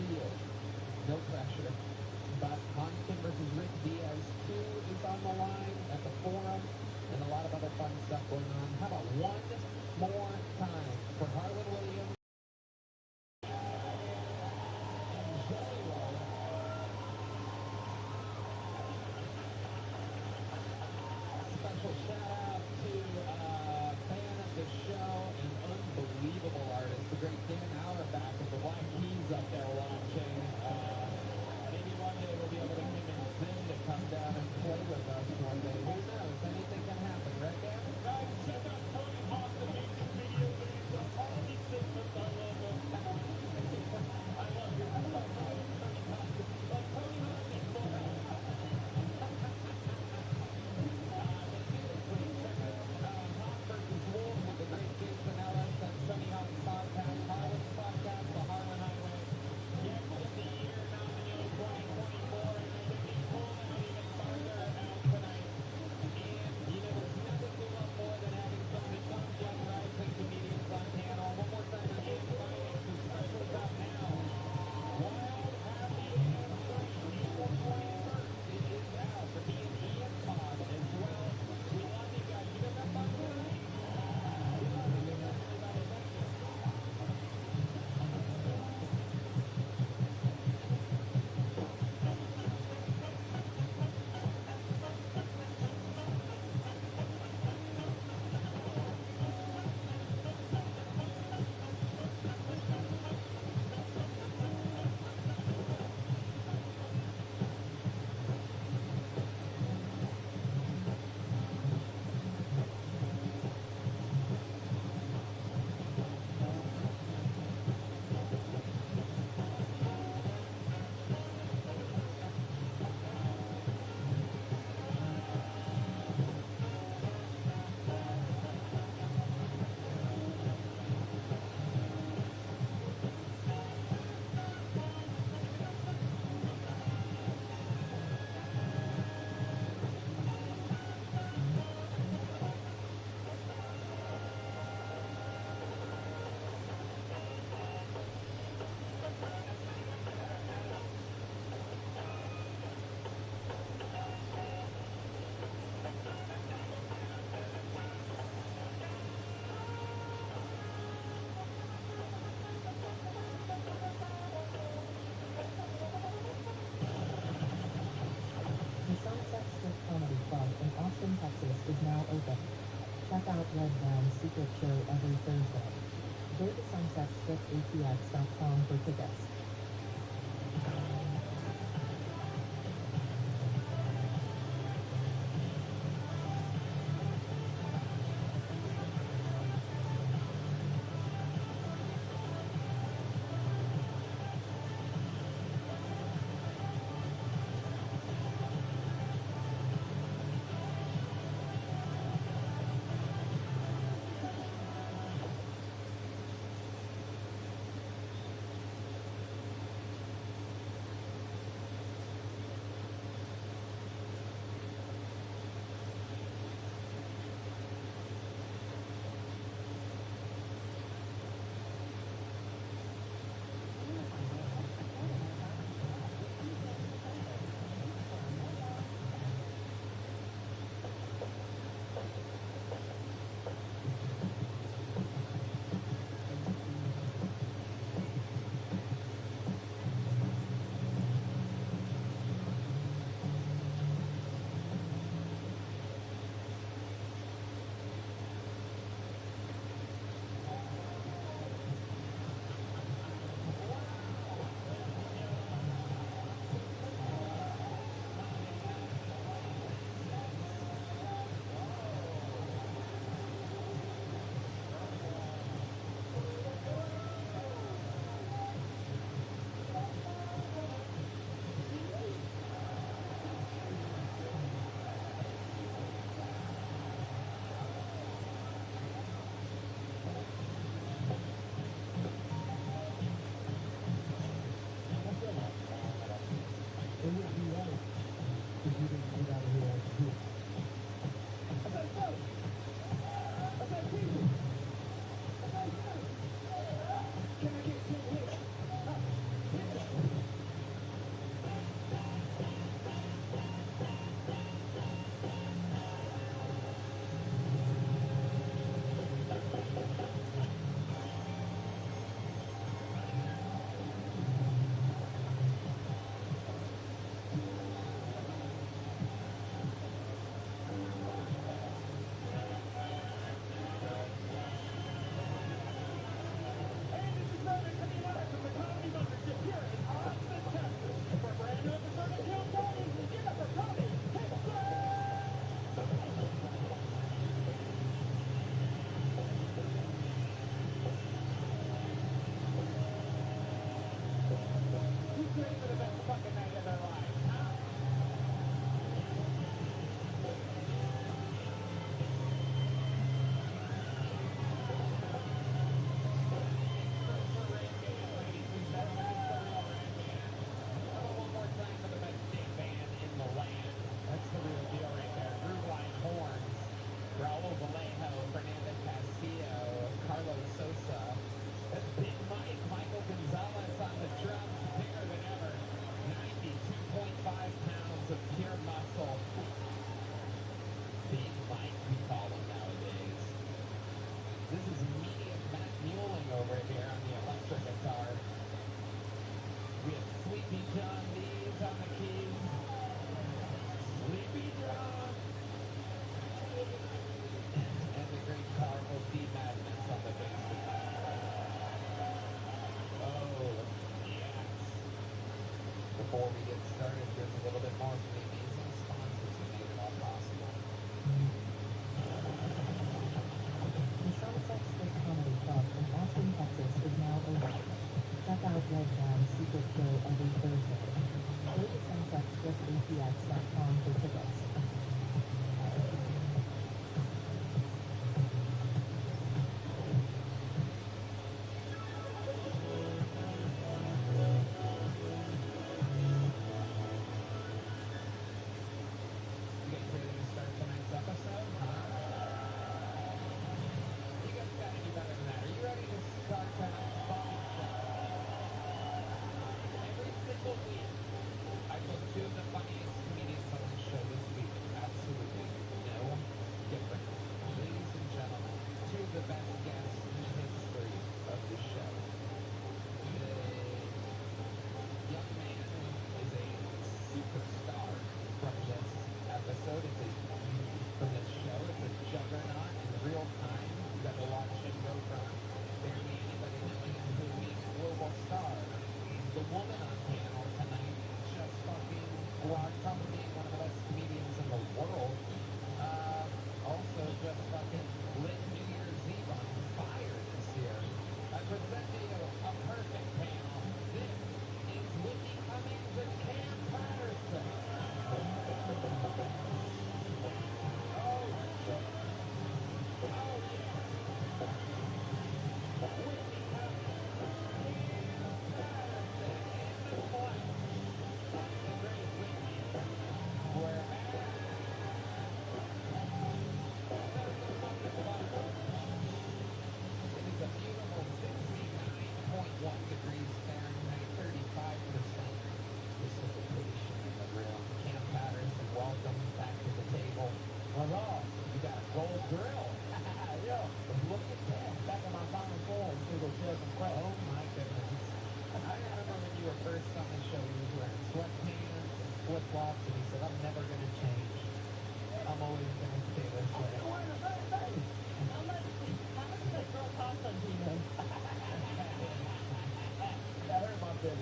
field. No pressure. But Hodgkin versus Rick Diaz 2 is on the line at the Forum, and a lot of other fun stuff going on. How about one more time for Harlan Williams? Special shout out to fan of the show and unbelievable artist, the great Dan Auerbach of the Black Keys up there watching. Maybe one day we'll be able to convince them to come down and play with us one day. Who knows? Anything can happen, right, Dan? Guys, check out Tony Hawk, the music video leads of all these segments. I love them. I love you. I love Tony Hawk. Tony Hawk is full of Hawk versus Wolf with the great Jason Ellis. That's Tony Hawk's podcast, Harlan's podcast, The Harlan Highway. Gift of the Year nominee 2024, and I think he's pulling it even farther out tonight. And, you know, there's nothing we love more than having some of the top young rising comedians on panel. One more time again, finances, specials out now. Wild, Happy, and Free, April 21st. It is out for me and Ian Pod as well. We love you guys. You guys have fun tonight. We love you. Good night, everybody. Thank you. The Sunset Strip Comedy Club in Austin, Texas is now open. Check out Red Van's secret show every Thursday. Go to sunsetstripatx.com for tickets. Before we get started, here's a little bit more from the amazing sponsors who made it all possible. The Sunset Strip Comedy Club in Austin, Texas is now open. Check out Red Band's secret show every Thursday. Go to sunsetstripatx.com for tickets. You guys ready to start tonight's episode? You guys got any better than that? Are you ready to start tonight's fucking show? Every single week, I put two of the funniest comedians on this show this week. Absolutely no different. Ladies and gentlemen, two of the best guests in the history of this show. The young man is a superstar from this episode. From this show. It's a juggernaut in real time. You got to watch him go from barely anybody knowing him to being a global star. The woman on panel tonight just fucking rocked up being one of the best comedians in the world. Also just fucking lit New Year's Eve on fire this year. I present to you a perfect panel. This is Whitney Cummings and Cam Patterson. Degrees Fahrenheit, 35% precipitation in the room. Cam Patterson, welcome back to the table. Hello, you got a gold grill. Yo, look at that. Back on my Final Four, oh my goodness. I remember when you were first on the show, you were wearing sweatpants and flip-flops, and you said, I'm never going to change. I'm always going to stay this way. How much did that girl cost on Gino? I heard about that.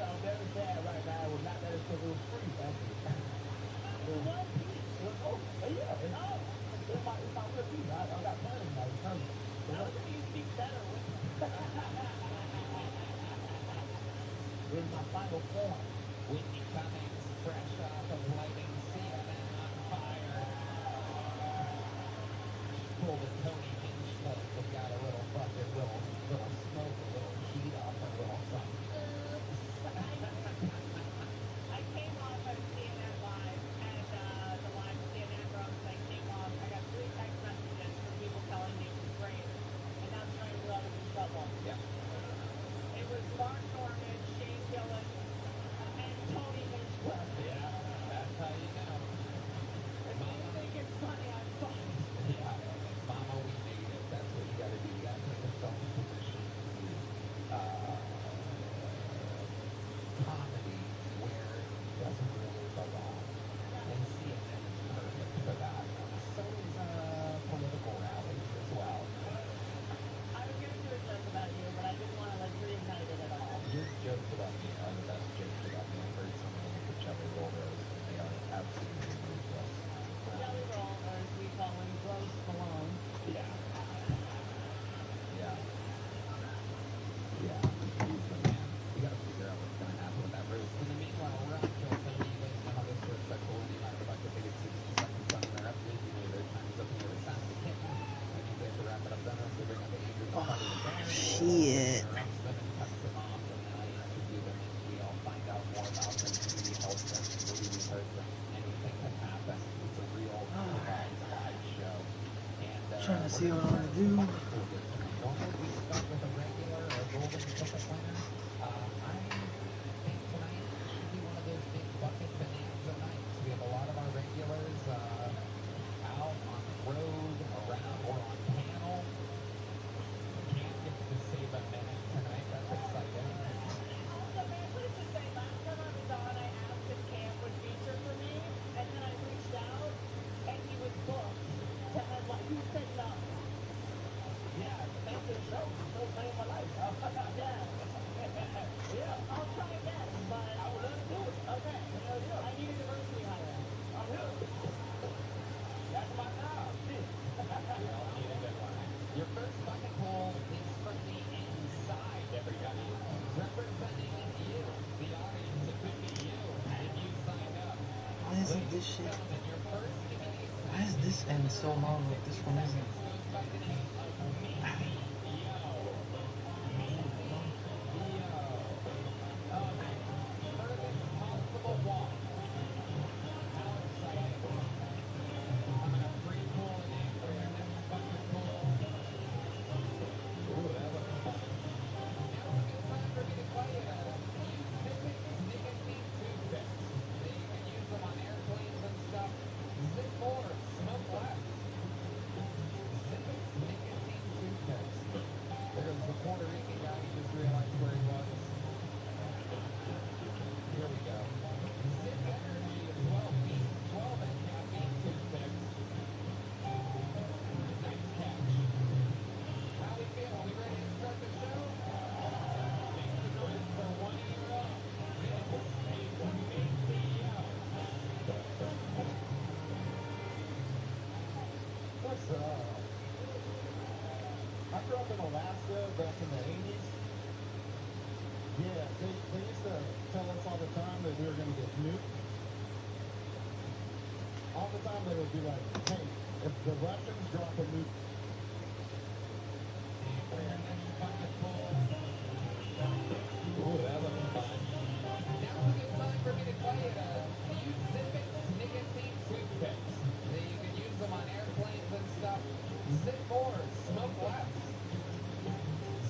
I'm very sad right now. It was not that it's because it was free, actually. It was one piece. It was, it's my real piece. I got plans now. It's coming. I was going to use these better with me. This is my final form. Whitney Cummings, fresh off of lighting CNN on fire. Pulled a Tony Hinch look that got a little fucking little smoke, a little heat off, a little something. I came off of CNN Live, and the live CNN roast, I came off. I got 3 text messages from people telling me it was great, and that's when I knew I was in trouble. Yeah. It was Mark Norman, Shane Gillis, and Tony Hinchcliffe. Yeah, that's how you know. If you think it's funny, I'm funny. Yeah, Mama, we made it. That's what you got to do. You got to take a self position. Comedy where it doesn't really belong. And CNN is perfect for that. So is political rallies as well. I was going to do a joke about you, but I didn't want to reignite it at all. Your jokes about me are the best jokes about me. I've heard some of them with Jelly Roll Rose, and they are absolutely ruthless. Jelly Roll, or as we call him, Gross Malone. Yeah. Yeah. Yeah. He's the man. We got to figure out what's going to happen with that roast. In the meanwhile, we're on Kill Tony. You guys know how this works. I told you I'm about to take it 60 seconds on their update. You know their time's up here. It's time to kick. I need you guys to wrap it up. Then I'll bring up the Andrew. Shit. Trying to see what I want to do. We have a lot of our regulars out on the road, around, or on panel. Can't get to save a minute tonight. That's exciting. Also, man, what did you say? Last time I was on, I asked if Camp would feature for me, and then I reached out, and he was booked to headline. He said no. shit. Why is this end so long but this one isn't? I grew up in Alaska back in the 80s. Yeah, they used to tell us all the time that we were going to get nuked. All the time they would be like, hey, if the Russians drop a nuke. Ooh, that looks fun. Now's a good time for me to tell you to use Zippix nicotine toothpicks. You can use them on airplanes and stuff. Zip more, smoke less.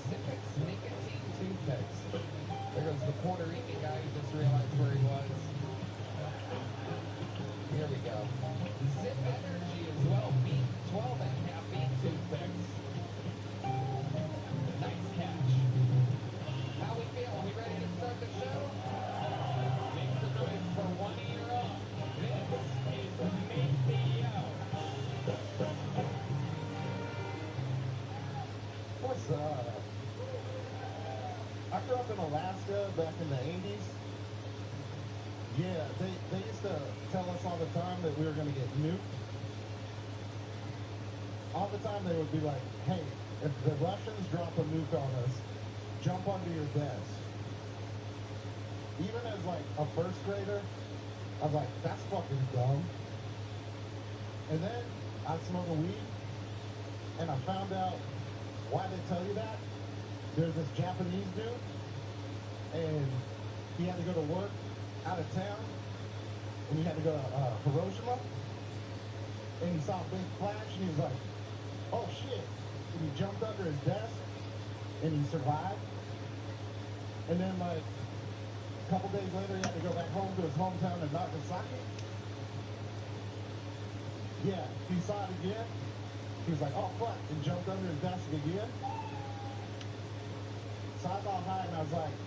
Zippix nicotine toothpicks. There goes the Puerto Rican guy who just realized where he was. Here we go. Zip Energy as well. Beat 12 and caffeine toothpicks. Nice catch. How we feel? Are we ready to start the show? Make some noise for 1 year up. This is Maceo. What's up? I grew up in Alaska back in the 80s. Yeah, they used to tell us all the time that we were going to get nuked. All the time they would be like, hey, if the Russians drop a nuke on us, jump under your desk. Even as like a first grader, I was like, that's fucking dumb. And then I smoked weed, and I found out why they tell you that. There's this Japanese dude, and he had to go to work out of town, and he had to go to Hiroshima, and he saw a big flash, and he was like, oh shit, and he jumped under his desk, and he survived. And then like a couple days later, he had to go back home to his hometown in Nagasaki. Yeah, he saw it again. He was like, oh fuck, and jumped under his desk again. So I was all high, and I was like,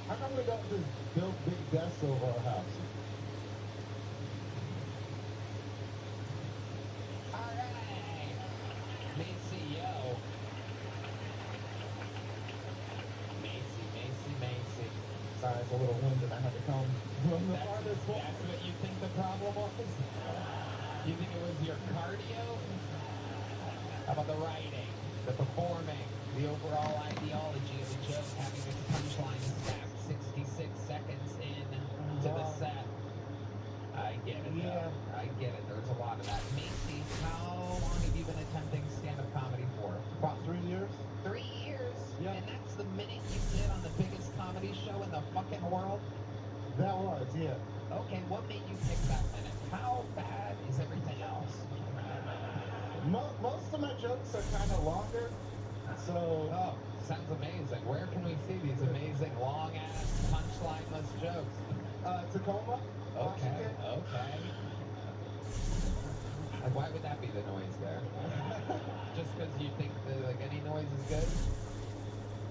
how come we don't just build big desks over our house? All right. Maceo. Macy. Sorry, it's a little winded. I had to come from the farthest one. That's what you think the problem was? You think it was your cardio? How about the writing, the performing, the overall ideology of the joke, having its punchline snapped 66 seconds in to the set? I get it, though. I get it. There's a lot of that. Macy, how long have you been attempting stand-up comedy for? About 3 years. 3 years? Yeah. And that's the minute you did on the biggest comedy show in the fucking world? That was, yeah. Okay, what made you pick that minute? How bad is everything else? Most of my jokes are kind of longer, so... Oh, sounds amazing. Where can we see these amazing long-ass punchline-less jokes? Tacoma, Okay, Washington. okay. Like, why would that be the noise there? Just because you think that, like, any noise is good?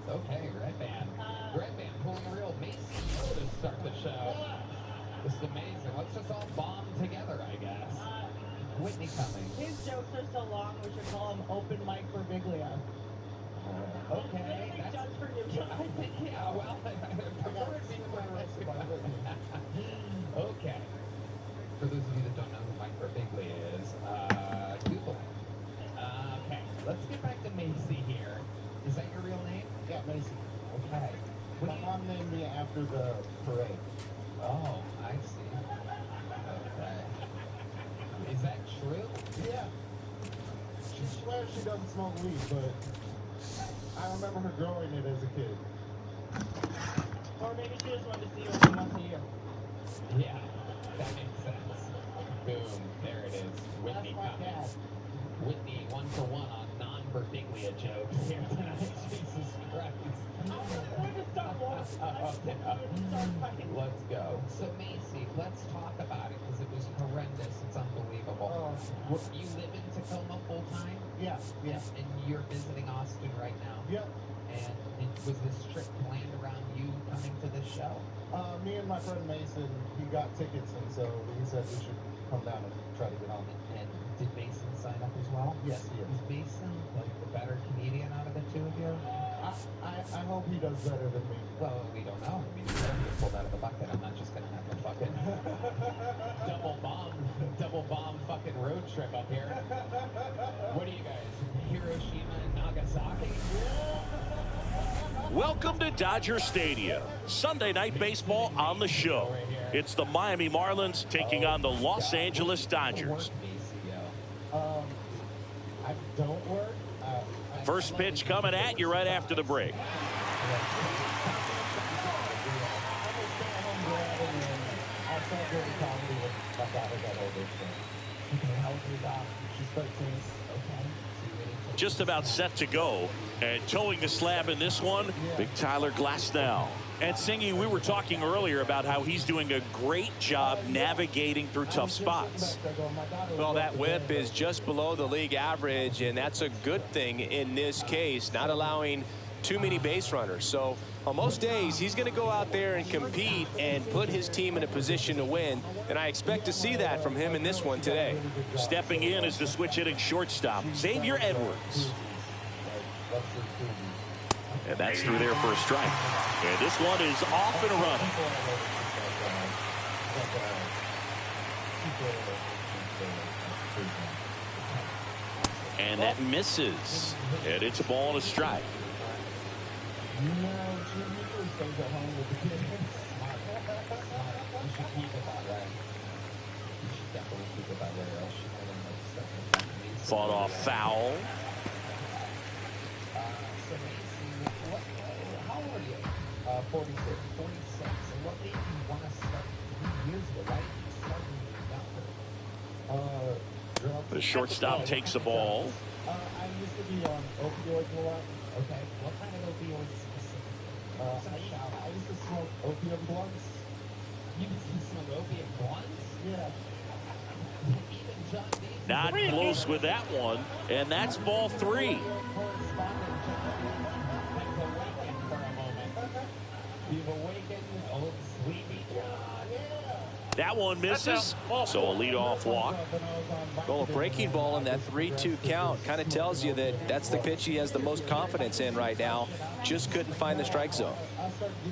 Okay, Red Band. Red Band pulling a real Maceo to start the show. This is amazing. Let's just all bomb together, I guess. Whitney coming. His jokes are so long, we should call him Open Mic for Biglia. Okay. Literally That's, just for you guys. yeah, well, I prefer it being my roasted by Whitney. Okay. For those of you that don't know who Mike Birbiglia is, Google it. Okay, let's get back to Macy here. Is that your real name? Yeah, Macy. Okay. My mom named me after the parade. Oh, I see. Okay. that true? Yeah. She swears she doesn't smoke weed, but I remember her growing it as a kid. Or maybe she just wanted to see you only once a year. Yeah, that makes sense. Boom, there it is. Whitney coming. Whitney 1-for-1 on non-Bertiglia jokes here tonight. Jesus Christ. Let's go. So Macy, let's talk about it because it was horrendous. It's unbelievable. You live in Tacoma full time? Yeah. And you're visiting Austin right now? Yep. And was this trip planned around you coming to this show? Me and my friend Mason, he got tickets, and so he said we should come down and try to get on it. And did Mason sign up as well? Yes, he is. Is Mason like the better comedian out of the two of you? I hope he does better than me. Well, we don't know. I mean, he's already pulled out of the bucket. I'm not just gonna have the fucking double bomb fucking road trip up here. What are you guys, Hiroshima and Nagasaki? Welcome to Dodger Stadium. Sunday night baseball on the show. It's the Miami Marlins taking on the Los Angeles Dodgers. I don't work. First pitch coming at you right after the break. Just about set to go, and towing the slab in this one, big Tyler Glasnow. And Singy, we were talking earlier about how he's doing a great job navigating through tough spots. Well, that whip is just below the league average, and that's a good thing in this case, not allowing too many base runners. So on most days, he's going to go out there and compete and put his team in a position to win, and I expect to see that from him in this one today. Stepping in is the switch hitting shortstop, Xavier Edwards. And that's through there for a strike. And this one is off and running. And that misses. And it's a ball and a strike. Fought off foul. How old are you? 46. 46. And what made you want to start 3 years ago? Why did you start when you got there? The shortstop takes the ball. I used to be on opioids a lot. Okay. What kind of opioids specifically? I used to smoke opium blunts. You used to smoke opium blunts? Yeah. Even John Dean. Not close with that one. And that's ball 3. You've awakened old sleepy John. That one misses. So a leadoff walk. Well, a breaking ball in that 3-2 count kind of tells you that that's the pitch he has the most confidence in right now. Just couldn't find the strike zone.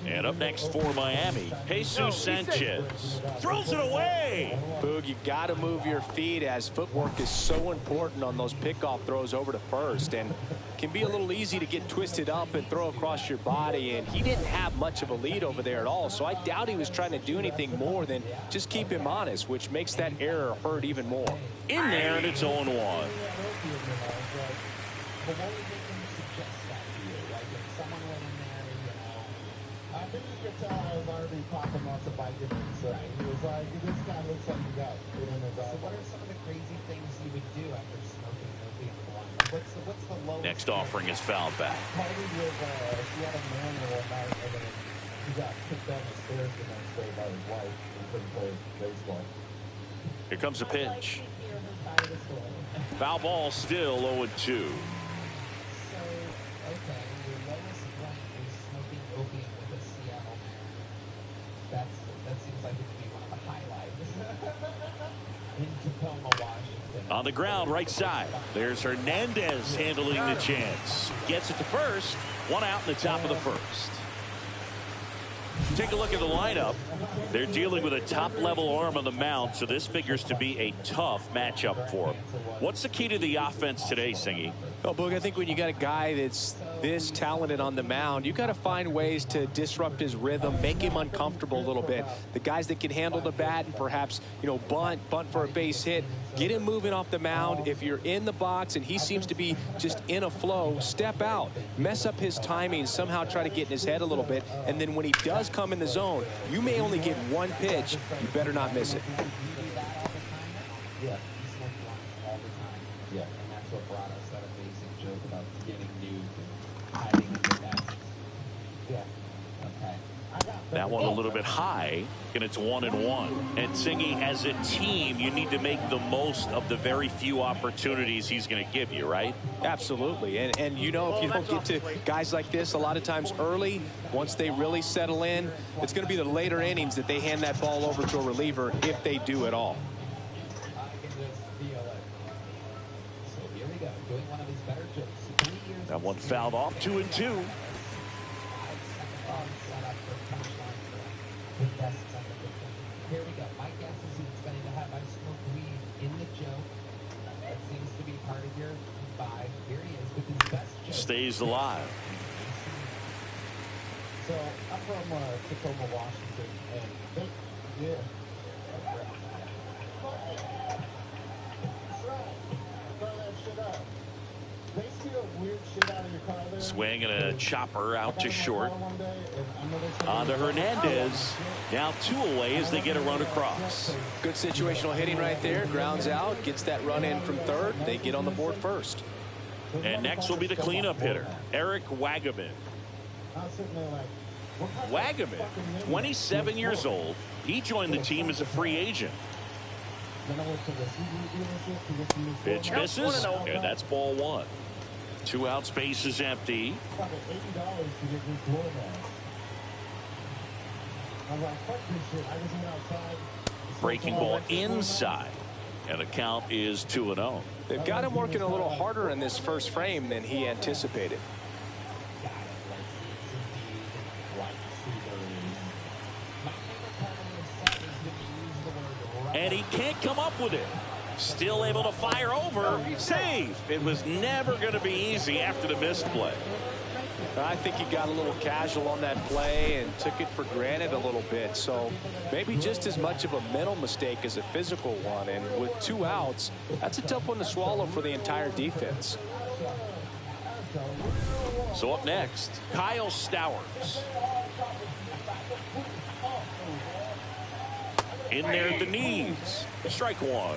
And up next for Miami, Jesus Sanchez throws it away. Boog, you got to move your feet as footwork is so important on those pickoff throws over to first, and can be a little easy to get twisted up and throw across your body, and he didn't have much of a lead over there at all, so I doubt he was trying to do anything more than just keep him honest, which makes that error hurt even more. In there, and it's 0-1. I think you could tell I was already popping lots of Vicodin, so he was like, this guy looks like you got it in his eye. So what are some of the crazy things you would do after smoking an opium blunt? What's the lowest? Next offering is fouled back. Partied with, she had a manual one night, and then he got kicked down the stairs the next day by his wife. He couldn't play baseball. Here comes a pitch. Foul ball, still 0-2. So, okay, your lowest blunt is smoking opium with a Seattle man. That seems like it would be one of the highlights in Tacoma, Washington. On the ground, right side. There's Hernandez handling the chance. Gets it to first. One out in the top of the first. Take a look at the lineup. They're dealing with a top-level arm on the mound, so this figures to be a tough matchup for them. What's the key to the offense today, Singy? Well, Boog, I think when you got a guy that's this talented on the mound, you got to find ways to disrupt his rhythm, make him uncomfortable a little bit. The guys that can handle the bat and perhaps, you know, bunt for a base hit, get him moving off the mound. If you're in the box and he seems to be just in a flow, step out, mess up his timing, somehow try to get in his head a little bit, and then when he does come in the zone, you may only get one pitch. You better not miss it. Yeah, he smoked blunts all the time. Yeah, and that's what brought us that amazing joke about getting nuked and hiding in the nest. Yeah, okay. That one a little bit high, and it's 1-1. And Singy, as a team, you need to make the most of the very few opportunities he's going to give you, right? Absolutely. And you know, if you don't get to guys like this a lot of times early, once they really settle in, it's going to be the later innings that they hand that ball over to a reliever, if they do at all. So here we go, doing one of his better jokes. 3 years. That one fouled off, 2-2. Here we go. My guess is he's going to have I smoke weed in the joke. That seems to be part of your vibe. Here he is with his best joke. Stays alive. So I'm from Tacoma, Washington, and yeah. That's right. Throw that shit up. They steal weird shit out of your car there. Swing and a chopper out to short. On to Hernandez. Now 2 away as they get a run across. Good situational hitting right there. Grounds out, gets that run in from third. They get on the board first. And next will be the cleanup hitter, Eric Wagaman. Wagaman, 27 years old. He joined the team as a free agent. Pitch misses, and that's ball 1. 2 outs, base is empty. Breaking ball inside, and the count is 2-0. They've got him working a little harder in this first frame than he anticipated. And he can't come up with it. Still able to fire over. Safe. It was never going to be easy after the missed play. I think he got a little casual on that play and took it for granted a little bit. So maybe just as much of a mental mistake as a physical one. And with 2 outs, that's a tough one to swallow for the entire defense. So up next, Kyle Stowers. In there at the knees. Strike 1.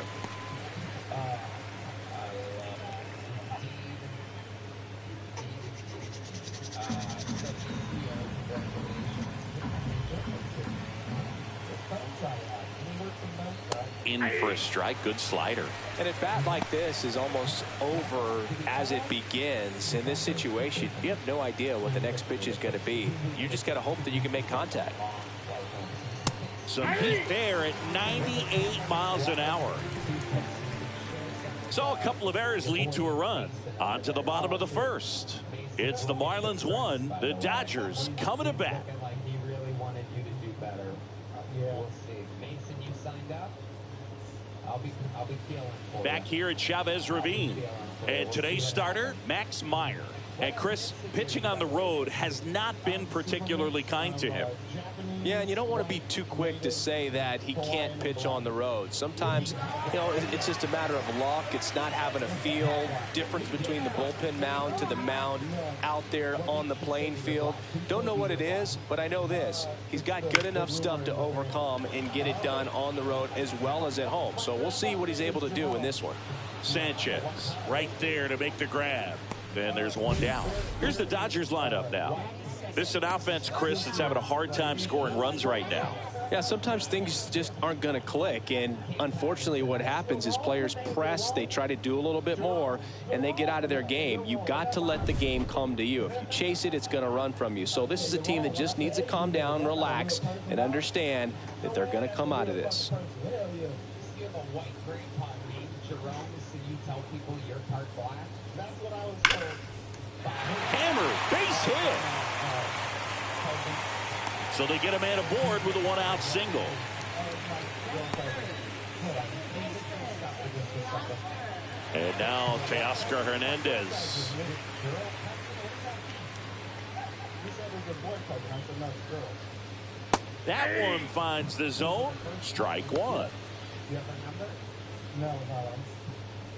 In for a strike. Good slider. And a bat like this is almost over as it begins. In this situation, you have no idea what the next pitch is going to be. You just got to hope that you can make contact. Some heat there at 98 miles an hour. So a couple of errors lead to a run. On to the bottom of the first. It's the Marlins 1, the Dodgers coming to bat. He really wanted you to do better. We'll see. Mason, you signed up? I'll be feeling for you. Back here at Chavez Ravine. And today's starter, Max Meyer. And Chris, pitching on the road has not been particularly kind to him. Yeah, and you don't want to be too quick to say that he can't pitch on the road. Sometimes, you know, it's just a matter of luck. It's not having a feel. Difference between the bullpen mound to the mound out there on the playing field. Don't know what it is, but I know this. He's got good enough stuff to overcome and get it done on the road as well as at home. So we'll see what he's able to do in this one. Sanchez right there to make the grab. And there's one down. Here's the Dodgers lineup now. This is an offense, Chris, that's having a hard time scoring runs right now. Yeah, sometimes things just aren't going to click, and unfortunately what happens is players press, they try to do a little bit more, and they get out of their game. You got to let the game come to you. If you chase it, it's going to run from you. So this is a team that just needs to calm down, relax, and understand that they're going to come out of this. You have a white grandpa named Jerome, so you tell people your part black? That's what I was told. Hammer, base hit. So they get a man aboard with a 1-out single. And now Teoscar Hernandez. That one finds the zone. Strike one. You have my number? No.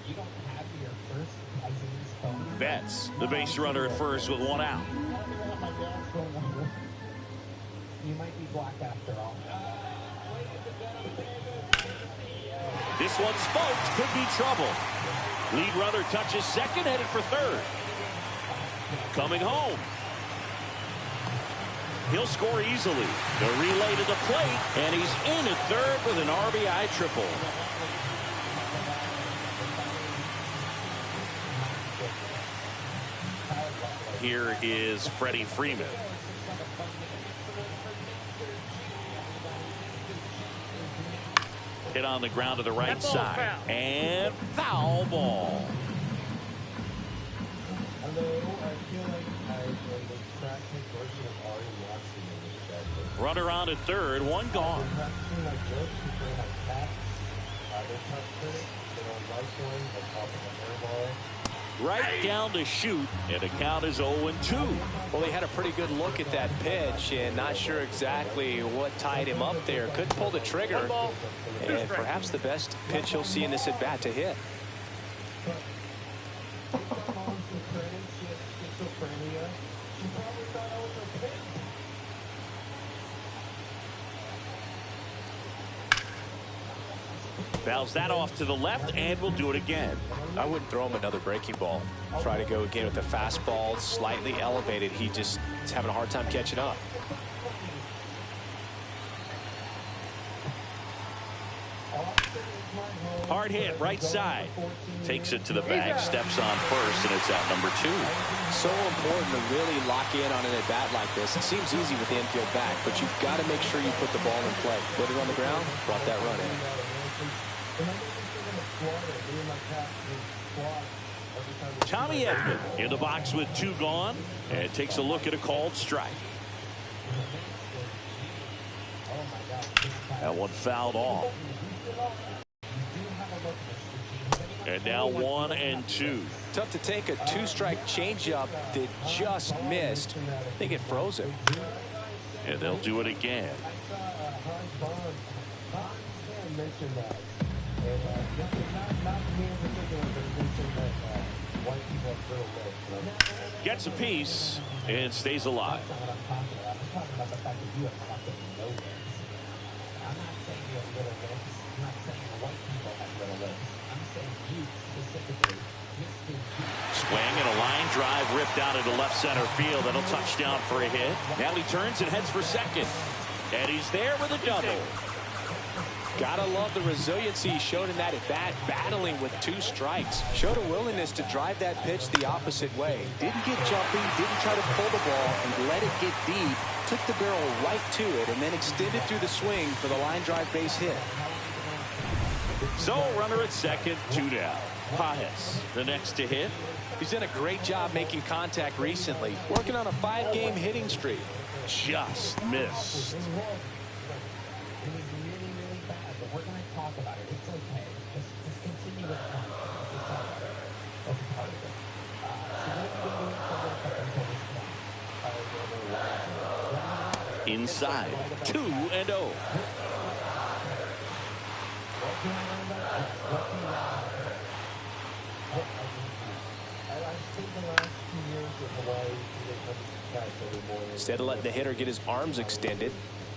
You don't have your first cousin's phone number? Betts, the base runner at first with one out. You might be black after all. This one smoked. Could be trouble. Lead runner touches second, headed for third. Coming home. He'll score easily. The relay to the plate, and he's in at third with an RBI triple. Here is Freddie Freeman. Hit on the ground to the right side. And foul ball. Runner on at third, one gone. Right down to shoot, and the count is 0-2. Well, he had a pretty good look at that pitch, and not sure exactly what tied him up there. Couldn't pull the trigger, and perhaps the best pitch he'll see in this at bat to hit. Fouls that off to the left, and we'll do it again. I wouldn't throw him another breaking ball. Try to go again with the fastball slightly elevated. He just is having a hard time catching up. Hard hit, right side. Takes it to the bag, steps on first, and it's out number 2. So important to really lock in on an at-bat like this. It seems easy with the infield back, but you've got to make sure you put the ball in play. Put it on the ground, brought that run in. Tommy Edman in the box with 2 gone, and takes a look at a called strike. That one fouled off. And now 1-2. Tough to take a 2-strike changeup that just missed. I think it froze him. And they'll do it again. Gets a piece and stays alive. Swing and a line drive ripped out into left center field. That'll touchdown for a hit. Now he turns and heads for second. And he's there with a double. Gotta love the resiliency he showed in that at bat, battling with 2 strikes. Showed a willingness to drive that pitch the opposite way. Didn't get jumpy, didn't try to pull the ball and let it get deep. Took the barrel right to it and then extended through the swing for the line drive base hit. So runner at second, 2 down. Paez, the next to hit. He's done a great job making contact recently, working on a 5-game hitting streak. Just missed. We're going to talk about it. It's okay. Just continue with contact. That's part of it. So what are you doing Inside, 2-0. Instead of letting the hitter get his arms extended,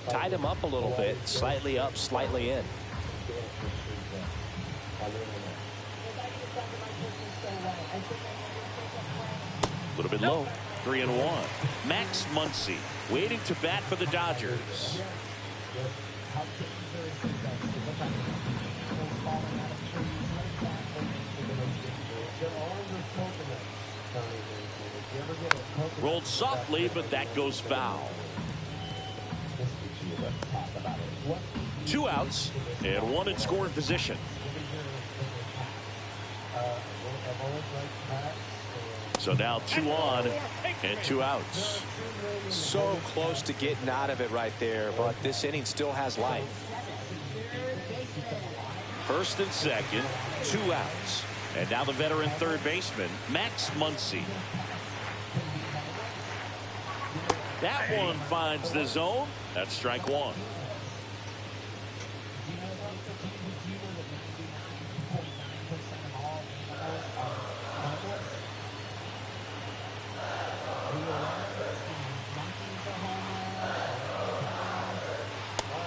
tied him up a little bit, slightly up, slightly in. A little bit low. 3-1. Max Muncy waiting to bat for the Dodgers. Rolled softly, but that goes foul. 2 outs and 1 in scoring position. So now 2 on and 2 outs. So close to getting out of it right there, but this inning still has life. First and second, 2 outs. And now the veteran third baseman, Max Muncy. That one finds the zone. That's strike one.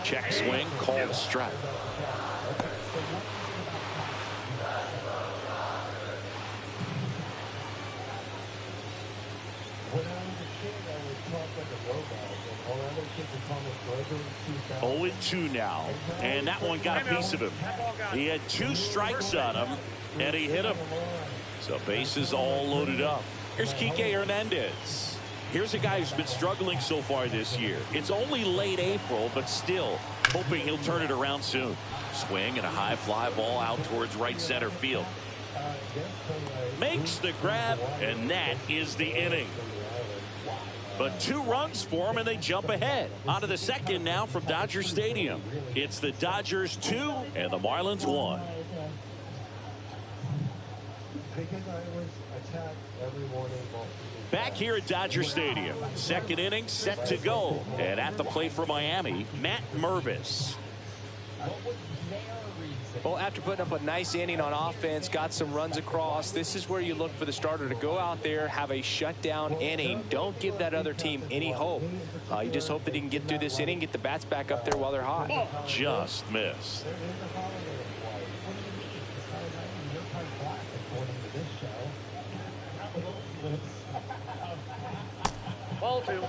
Check swing, called strike. When I was a kid, I would talk like a robot, and all other kids would call me Grover 2000. 0-2 now, and that one got a piece of him. He had 2 strikes on him, and he hit him. So bases all loaded up. Here's Kike Hernandez. Here's a guy who's been struggling so far this year. It's only late April, but still hoping he'll turn it around soon. Swing and a high fly ball out towards right center field. Makes the grab, and that is the inning. But 2 runs for him, and they jump ahead. On to the second now from Dodger Stadium. It's the Dodgers 2 and the Marlins 1. Because I was attacked every morning. Back here at Dodger Stadium. Second inning set to go. And at the plate for Miami, Matt Mervis. Well, after putting up a nice inning on offense, got some runs across, this is where you look for the starter to go out there, have a shutdown inning. Don't give that other team any hope. You just hope that he can get through this inning, get the bats back up there while they're hot. Just missed. Ball 2.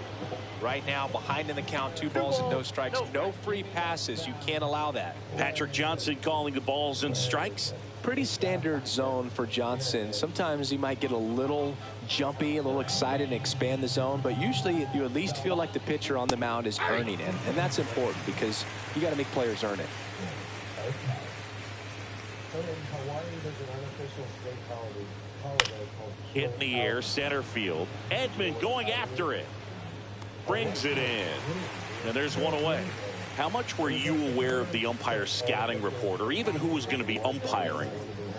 Right now, behind in the count, 2 balls and no strikes. No free passes. You can't allow that. Patrick Johnson calling the balls and strikes. Pretty standard zone for Johnson. Sometimes he might get a little jumpy, a little excited and expand the zone, but usually you at least feel like the pitcher on the mound is earning it, and that's important because you got to make players earn it. So in Hawaii, there's an unofficial state holiday called Hit in the air, center field. Edman going after it. Brings it in. And there's one away. How much were you aware of the umpire scouting report, or even who was going to be umpiring?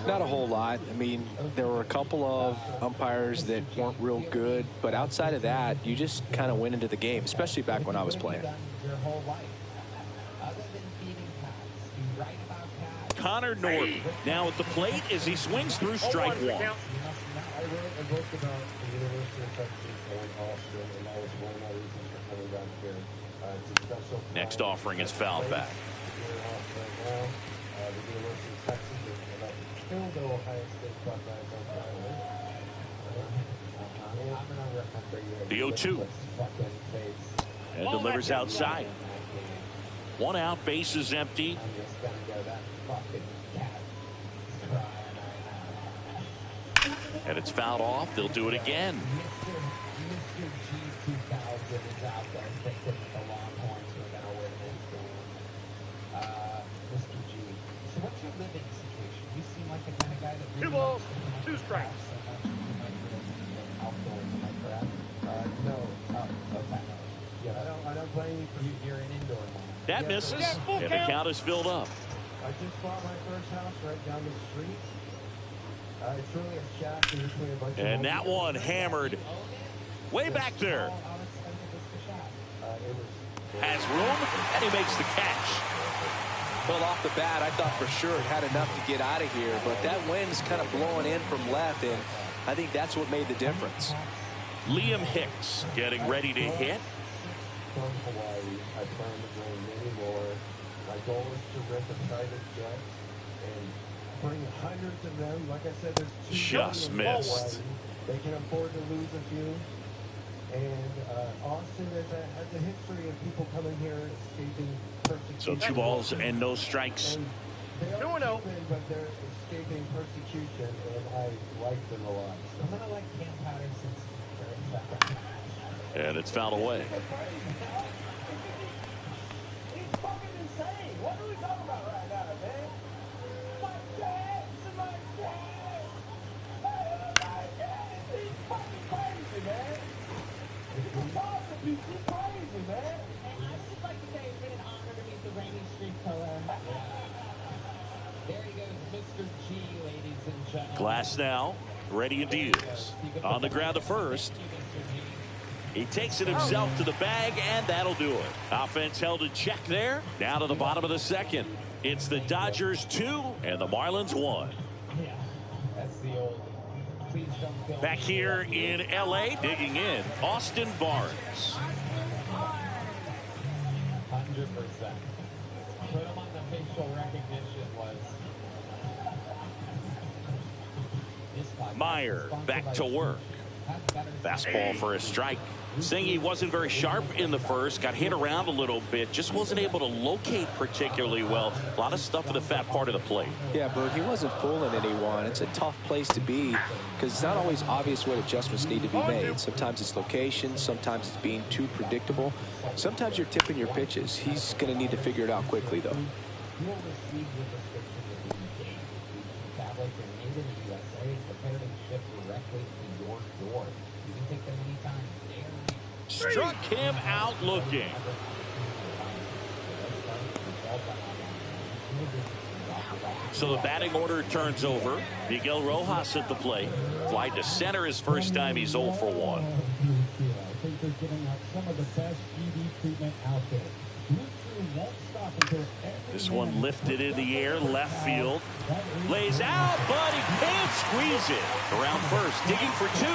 Not a whole lot. I mean, there were a couple of umpires that weren't real good, but outside of that, you just kind of went into the game, especially back when I was playing. Connor Norton now at the plate as he swings through strike 1. I wrote a book about the University of Texas and Austin, and that was one of my reasons for coming back here. It's a special. Next offering is fouled back. The University of Texas is about to kill the Ohio State Buckeyes on Friday. I'm gonna remember you. The 0-2. And delivers outside. 1 out, bases empty. I'm just gonna go that fucking cat. And it's fouled off. They'll do it again. Mr. G 2000 is out there thinking that the Longhorns are going to win this game. Mr. G, so what's your living situation? You seem like the kind of guy that really 2 balls, 2 strikes. Outdoors, am I correct? No. Okay. Yeah, I don't play any for you. You're an indoor man. That misses, and the count is filled up. I just bought my first house right down the street. It's really a shack in between a bunch of And that one hammered way back there. Has room, and he makes the catch. Well, off the bat, I thought for sure it had enough to get out of here, but that wind's kind of blowing in from left, and I think that's what made the difference. Liam Hicks getting ready to hit. From Hawaii, I plan to bring many more. My goal is to rent a private jet and bring hundreds of them. Like I said, there's 2 Just million in missed. Hawaii. They can afford to lose a few. And Austin has a history of people coming here escaping persecution. So 2 balls and no strikes. And they are Cuban, but they're escaping persecution, and I like them a lot. I'm going to like Cam Patterson's. And it's fouled away. He's fucking insane. What are we talking about right now, man? My dad, my dad. He's fucking crazy, man. He's awesome. He's crazy, man. And I would just like to say it's been an honor to meet the reigning street killer. There he goes, Mr. G, ladies and gentlemen. Glass now, ready and deals. On the ground to first. He takes it himself to the bag, and that'll do it. Offense held in check there. Now to the bottom of the second. It's the Dodgers 2 and the Marlins 1. Yeah, that's the old. Please don't kill Back me. here in L.A., digging in, Austin Barnes. 100%. Put him on the facial recognition was. Meyer back to work. Fastball for a strike. Saying he wasn't very sharp in the first, got hit around a little bit, just wasn't able to locate particularly well. A lot of stuff at the fat part of the plate. Yeah, Bert, he wasn't fooling anyone. It's a tough place to be because it's not always obvious what adjustments need to be made. Sometimes it's location, sometimes it's being too predictable. Sometimes you're tipping your pitches. He's going to need to figure it out quickly, though. You will receive your prescription with these games. These tablets are made in the USA, prepared and shipped directly to your door. You can take them anytime. Struck him out looking. So the batting order turns over. Miguel Rojas at the plate. Fly to center his first time. He's 0 for 1. I think they're giving out some of the best ED treatment out there. This one lifted in the air, left field. Lays out, but he can't squeeze it. Around first, digging for 2.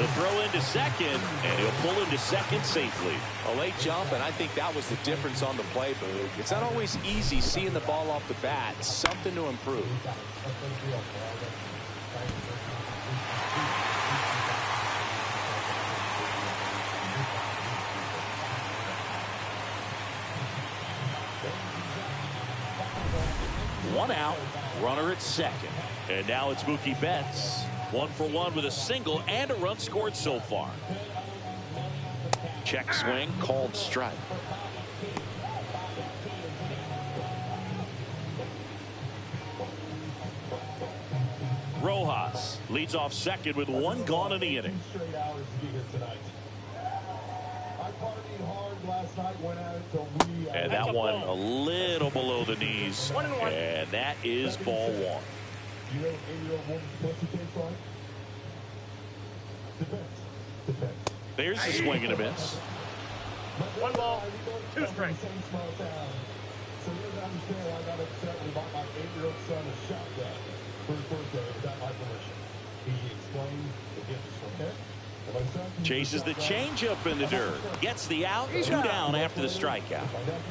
The throw into second, and he'll pull into second safely. A late jump, and I think that was the difference on the play, Boog. It's not always easy seeing the ball off the bat. Something to improve. One out, runner at second. And now it's Mookie Betts. 1 for 1 with a single and a run scored so far. Check swing, called strike. Rojas leads off second with 1 gone in the inning. And that one a little below the knees. And that is ball 1. There's the swing and a miss. 1 ball, 2 strikes. So you understand why I got upset when I bought my 8-year-old son a shotgun for his birthday without my permission. He explained the gifts from him. Chases the changeup in the dirt. Gets the out. 2 down after the strikeout.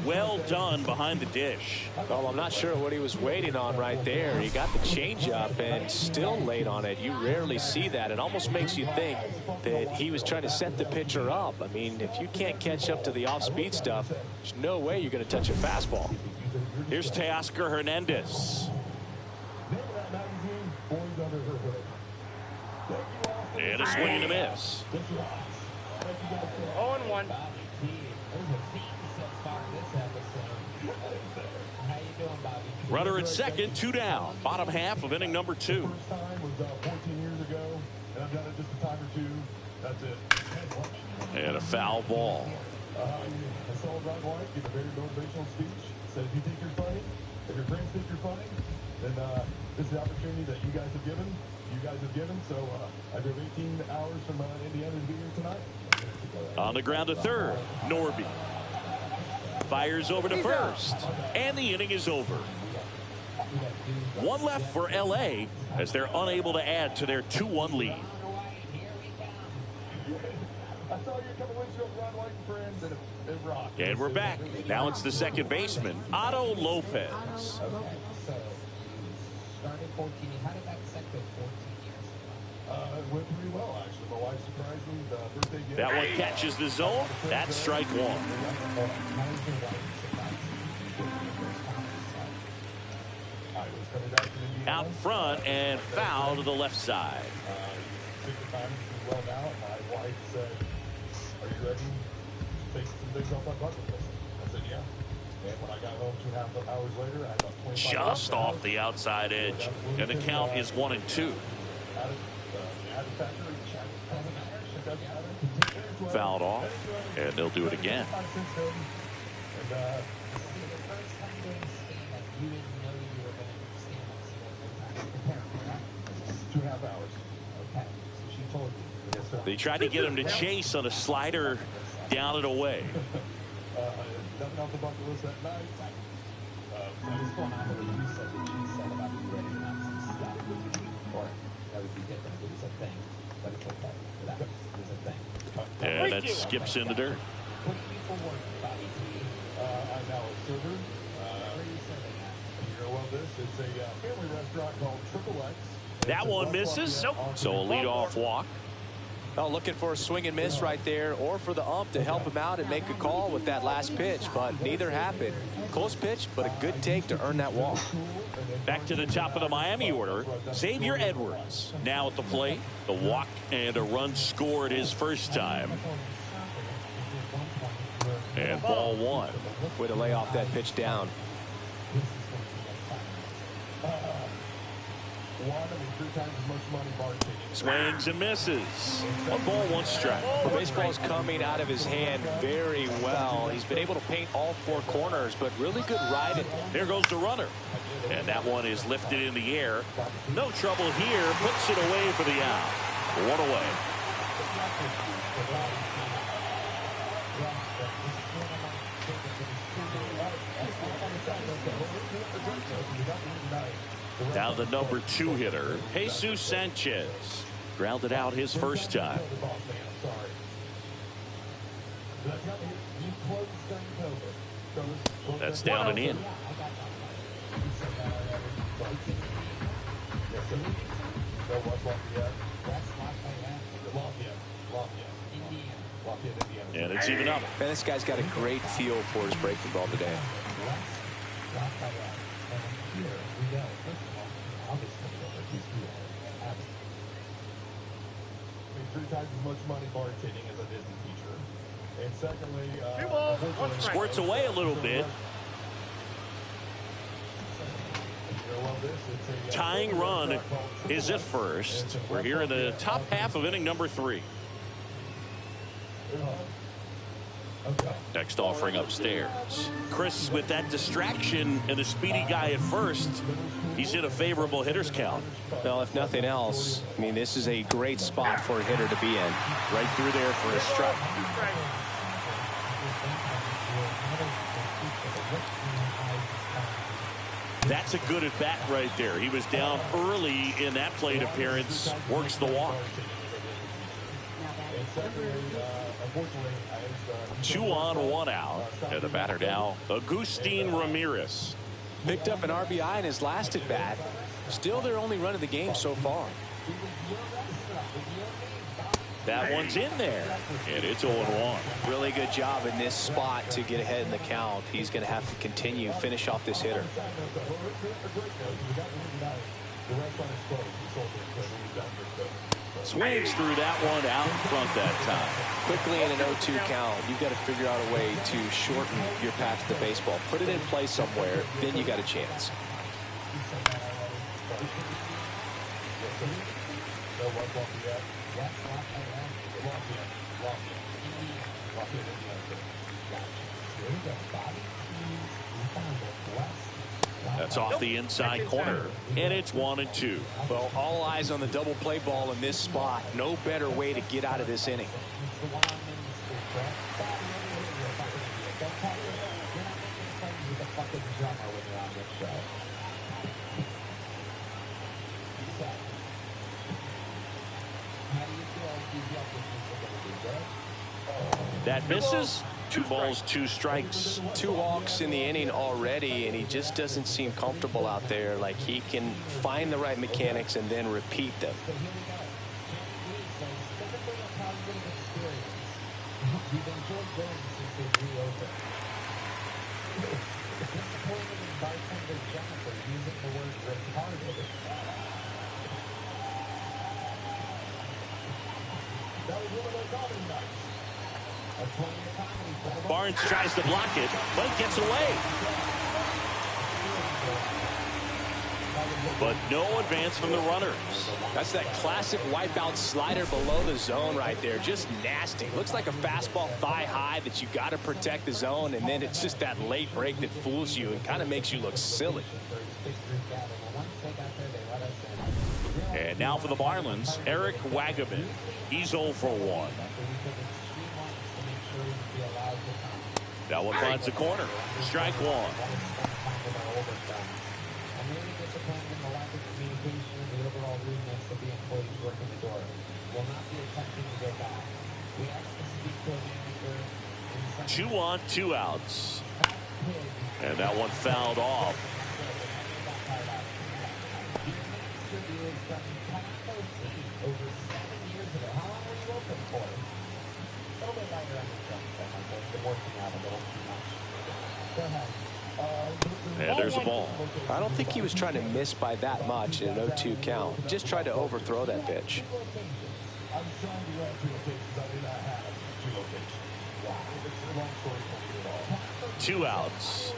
Well done behind the dish. Well, I'm not sure what he was waiting on right there. He got the changeup and still late on it. You rarely see that. It almost makes you think that he was trying to set the pitcher up. I mean, if you can't catch up to the off-speed stuff, there's no way you're going to touch a fastball. Here's Teoscar Hernandez. And a swing and a miss. 0-1. Runner at second, 2 down. Bottom half of inning number 2. First time was 14 years ago, and I've done it just a time or 2. That's it. And a foul ball. I saw Ron White give a very motivational speech. Said if you think you're funny, if your friends think you're funny, then this is the opportunity that you guys have given. So I drove 18 hours from Indiana to be here tonight. On the ground to third, Norby. Fires over to first. And the inning is over. 1 left for L.A. as they're unable to add to their 2-1 lead. I saw you a couple weeks ago with Ron White and friends, and it rocked. And we're back. Now it's the second baseman, Otto Lopez. Okay, so started 14. How did that second 14 years? It went pretty well, actually. My wife surprised me. The birthday gift. That one catches the zone. That's strike 1. Out front and foul to the left side. 6 times well now. My wife said, "Are you ready to take some things off my bucket list?" I said, "Yeah." And when I got home 2.5 hours later, I had about 25 Just off the outside edge. And the count is 1-2. Fouled off. And they'll do it again. The first time during stand-up, you didn't know you were going to stand up so prepare for that. 2.5 hours. Okay, so she told you. Yes, sir. They tried to get him to chase on a slider down and away. Nothing off the bucket list that night. Just going on with what you said, that you said about the ready to have some stuff. Or that would be different if it was a thing, but it's okay. That is a thing. And that skips in the dirt. Put me for work, Bobby T. I'm Alex Server. Where are you serving at? You're gonna love this. It's a family restaurant called Triple X. That one misses. So a leadoff walk. Oh, looking for a swing and miss right there, or for the ump to help him out and make a call with that last pitch, but neither happened. Close pitch, but a good take to earn that walk. Back to the top of the Miami order, Xavier Edwards now at the plate. The walk and a run scored his first time. And ball one. Way to lay off that pitch down. Swings and misses. 1 ball, 1 strike. The baseball is coming out of his hand very well. He's been able to paint all 4 corners, but really good riding. Here goes the runner. And that one is lifted in the air. No trouble here. Puts it away for the out. 1 away. Now the number 2 hitter, Jesus Sanchez. Grounded out his first time. That's down and in. And it's even up. Man, this guy's got a great feel for his breaking ball today. Three times as much money bartending as a Disney teacher. And secondly, squirts away a little bit. Tying run is at first. We're here in the top half of inning number 3. Next offering upstairs. Chris, with that distraction and a speedy guy at first, he's in a favorable hitter's count. Well, if nothing else, I mean, this is a great spot for a hitter to be in. Right through there for a strike. That's a good at bat right there. He was down early in that plate appearance. Works the walk. 2 on, 1 out. And the batter now, Agustin Ramirez. Picked up an RBI in his last at bat. Still their only run of the game so far. That one's in there, and it's 0-1. Really good job in this spot to get ahead in the count. He's going to have to continue, finish off this hitter. Swings through that one out in front that time. Quickly in an 0-2 count, you've got to figure out a way to shorten your path to the baseball. Put it in play somewhere, then you got a chance. That's off the inside corner, and it's 1-2. Well, all eyes on the double play ball in this spot. No better way to get out of this inning. That misses. 2 balls, 2 strikes. 2 walks in the inning already, and he just doesn't seem comfortable out there. Like he can find the right mechanics and then repeat them. Barnes tries to block it, but it gets away. But no advance from the runners. That's that classic wipeout slider below the zone right there. Just nasty. Looks like a fastball thigh high that you got to protect the zone, and then it's just that late break that fools you and kind of makes you look silly. And now for the Marlins, Eric Wagaman. He's 0 for 1. That one finds the corner. Strike one. I'm really disappointed in the lack of communication and the overall rudeness of the employees working the door. Will not be attempting to go back. We asked to speak to a manager. 2 on, 2 outs. And that one fouled off. And there's the ball. I don't think he was trying to miss by that much in an 0-2 count. Just tried to overthrow that pitch. I'm trying to run 2 locations. I do not have 2 locations. Wow. It's a long story for me at all. 2 outs.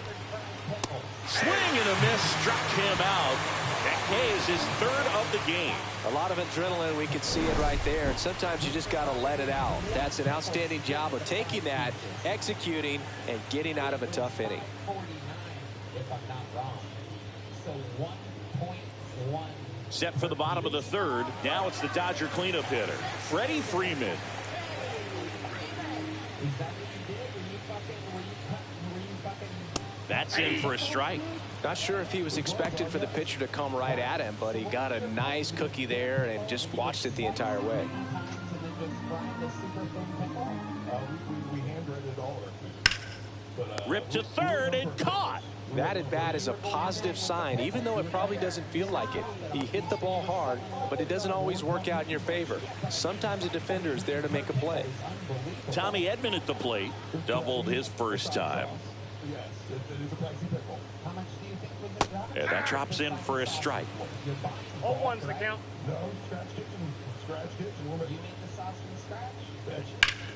Swing and a miss struck him out. That K is his 3rd of the game. A lot of adrenaline. We can see it right there. And sometimes you just got to let it out. That's an outstanding job of taking that, executing, and getting out of a tough inning. 49, if I'm not wrong. So 1.1. Set for the bottom of the 3rd. Now it's the Dodger cleanup hitter, Freddie Freeman. Is that what you did? Were you fucking? That's in for a strike. Not sure if he was expecting for the pitcher to come right at him, but he got a nice cookie there and just watched it the entire way. We handwritten it all. Ripped to 3rd and caught. That at bat is a positive sign, even though it probably doesn't feel like it. He hit the ball hard, but it doesn't always work out in your favor. Sometimes a defender is there to make a play. Tommy Edman at the plate, doubled his first time. Yes, it is a pricey pickle. How much do you think was the drop? And that drops in for a strike. 0-1's the count. No, scratch kitchen. Scratch kitchen. You made the sauce from scratch?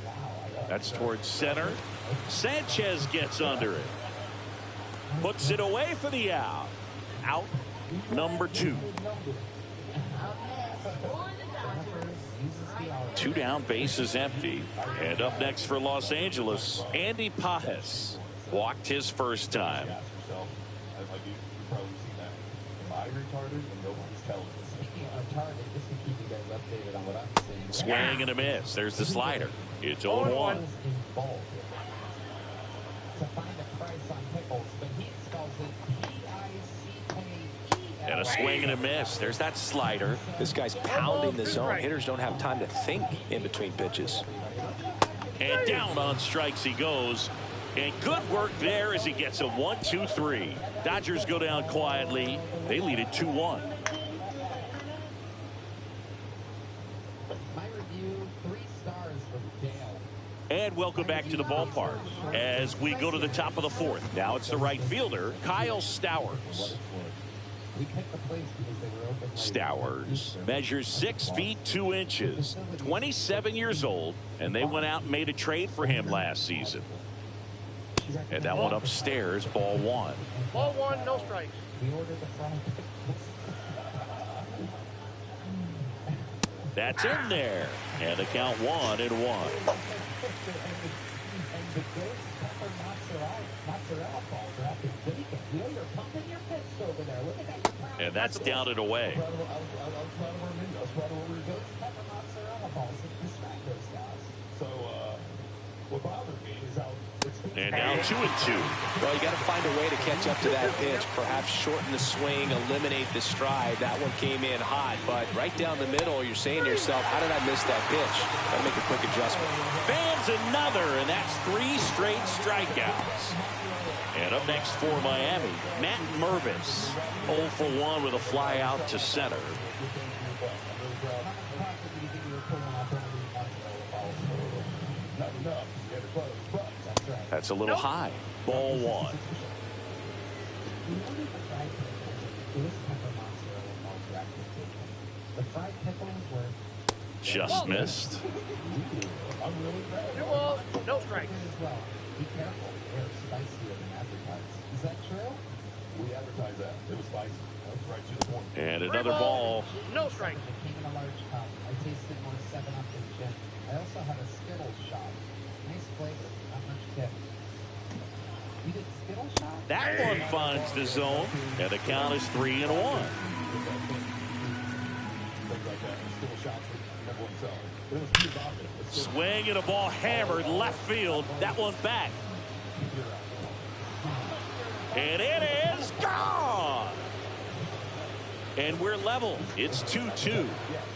Wow. That's towards center. Sanchez gets under it. Puts it away for the out. Out number 2. 2 down, base is empty. And up next for Los Angeles, Andy Pajes. Walked his first time. Ask yourself, you've probably seen that. Am I retarded and nobody's telling us? Speaking of retarded, just to keep you guys updated on what I'm seeing. Swing and a miss. There's the slider. It's 0-1. In bulk. To find a price on pickles, but he spells it P-I-C-K-E-L. And a swing and a miss. There's that slider. This guy's pounding the zone. Hitters don't have time to think in between pitches. And down on strikes he goes. And good work there as he gets a 1-2-3. Dodgers go down quietly. They lead it 2-1. My review, 3 stars from Dale. And welcome back to the ballpark as we go to the top of the 4th. Now it's the right fielder, Kyle Stowers. We picked the place because they were open. Stowers measures 6 feet 2 inches, 27 years old, and they went out and made a trade for him last season. And that one upstairs, ball 1. Ball 1, no strikes. We ordered the front. That's in there. And the count 1-1. And that's down and away. What bothered me is how and now 2-2. Well, you got to find a way to catch up to that pitch. Perhaps shorten the swing, eliminate the stride. That one came in hot, but right down the middle, you're saying to yourself, how did I miss that pitch? Got to make a quick adjustment. Fans another, and that's 3 straight strikeouts. And up next for Miami, Matt Mervis, 0 for 1 with a fly out to center. That's a little high. Ball 1. Just missed. 2 balls, no strikes. Be careful, they're spicier than advertised. Is that true? we advertised that. It was spicy. Right to the point. And another ball. No strike. It came in a large cup. I tasted more 7-Up than gin. I also had a Skittles shot. Nice flavor, not much kick. You did Skittles shot? That one finds the zone, and the count is 3-1. Swing and a ball hammered left field. That one back. And it is gone. And we're level. It's 2-2.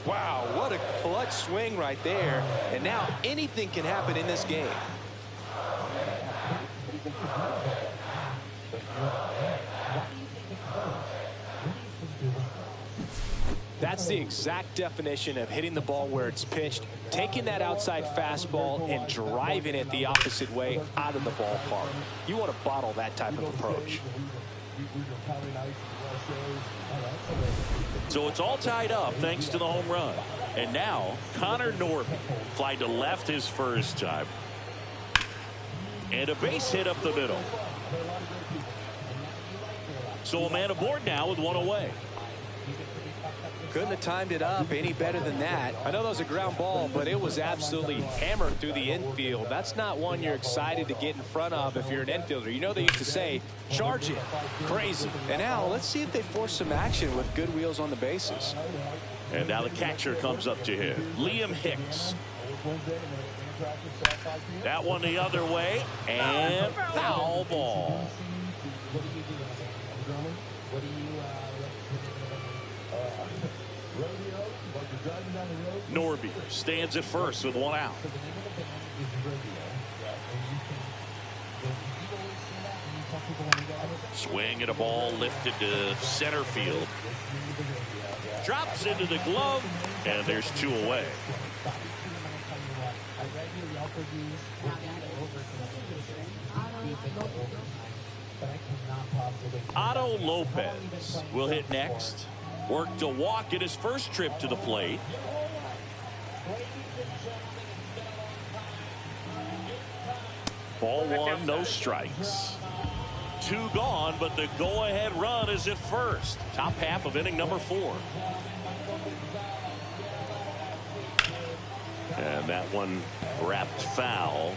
Wow, what a clutch swing right there. And now anything can happen in this game. That's the exact definition of hitting the ball where it's pitched, taking that outside fastball and driving it the opposite way out of the ballpark. You want to bottle that type of approach. So it's all tied up thanks to the home run. And now Connor Norby flied to left his first time. And a base hit up the middle. So a man aboard now with one away. Couldn't have timed it up any better than that. I know that was a ground ball, but it was absolutely hammered through the infield. That's not one you're excited to get in front of if you're an infielder. You know they used to say, charge it. Crazy. And now let's see if they force some action with good wheels on the bases. And now the catcher comes up to him. Liam Hicks. That one the other way. And foul ball. Norby stands at first with one out. Swing and a ball lifted to center field. Drops into the glove, and there's two away. Otto Lopez will hit next. Worked a walk in his first trip to the plate. Ball one, no strikes. Two gone, but the go-ahead run is at first. Top half of inning number 4. And that one wrapped foul.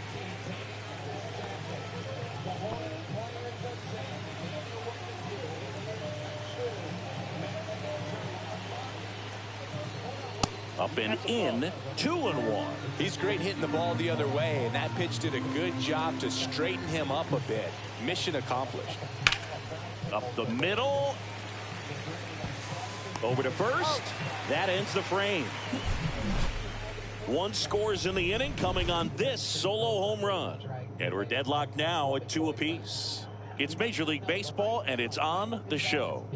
Up and in, 2-1. He's great hitting the ball the other way, and that pitch did a good job to straighten him up a bit. Mission accomplished. Up the middle. Over to first. That ends the frame. One scores in the inning coming on this solo home run. And we're deadlocked now at 2 apiece. It's Major League Baseball, and it's on the show.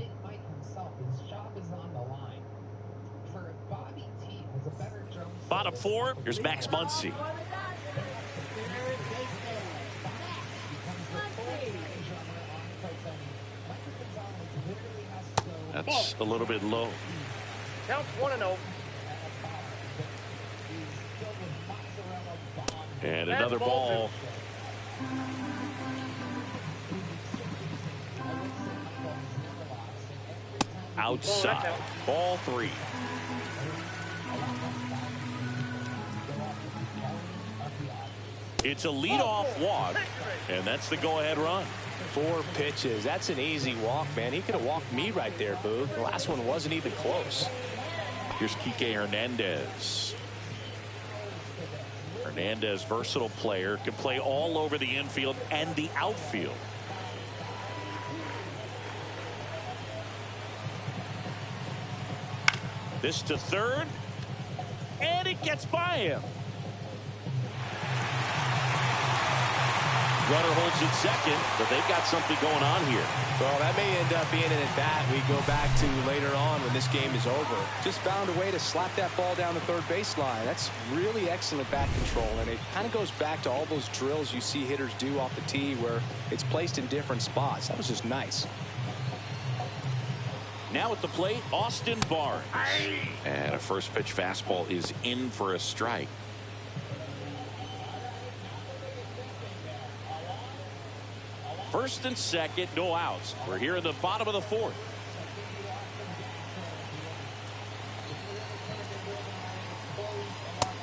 Bottom 4, here's Max Muncy. That's a little bit low. Counts 1-0. And another ball. Outside. Ball 3. It's a leadoff walk, and that's the go-ahead run. 4 pitches. That's an easy walk, man. He could have walked me right there, Boo. The last one wasn't even close. Here's Kike Hernandez. Hernandez, versatile player, can play all over the infield and the outfield. This to third, and it gets by him. Runner holds at second, but they've got something going on here. Well, that may end up being an at-bat we go back to later on when this game is over. Just found a way to slap that ball down the third baseline. That's really excellent bat control, and it kind of goes back to all those drills you see hitters do off the tee where it's placed in different spots. That was just nice. Now at the plate, Austin Barnes. And a first pitch fastball is in for a strike. First and second, no outs. We're here in the bottom of the 4th.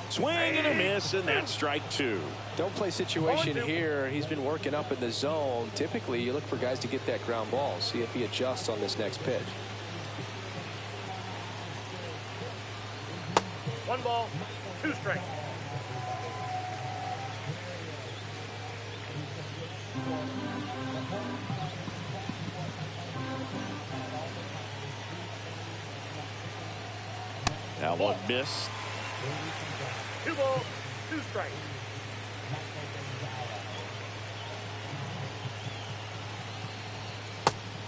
Swing and a miss, and that's strike 2. Don't play situation here. He's been working up in the zone. Typically, you look for guys to get that ground ball. See if he adjusts on this next pitch. 1 ball, 2 strikes. That one missed. 2 balls, 2 strikes.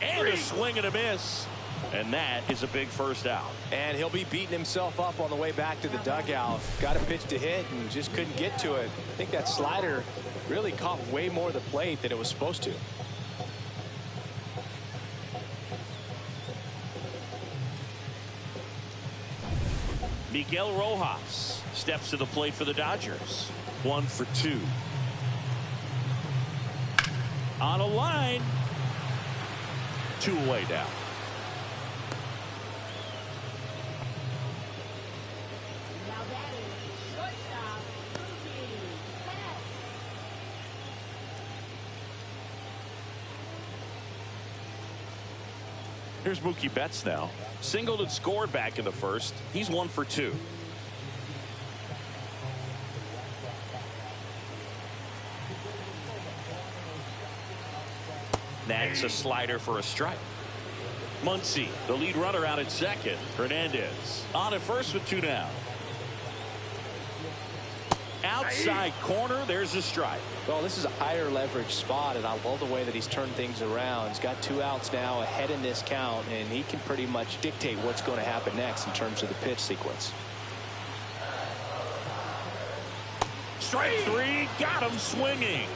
And a swing and a miss. And that is a big first out. And he'll be beating himself up on the way back to the dugout. Got a pitch to hit and just couldn't get to it. I think that slider really caught way more of the plate than it was supposed to. Miguel Rojas steps to the plate for the Dodgers. 1 for 2. On a line. 2 away now. Here's Mookie Betts now. Singled and scored back in the first. He's 1 for 2. That's a slider for a strike. Muncy, the lead runner, out at second. Hernandez on at first with 2 down. Outside corner, there's a strike. Well, this is a higher leverage spot, and I love the way that he's turned things around. He's got 2 outs now ahead in this count, and he can pretty much dictate what's going to happen next in terms of the pitch sequence. Strike 3, got him swinging.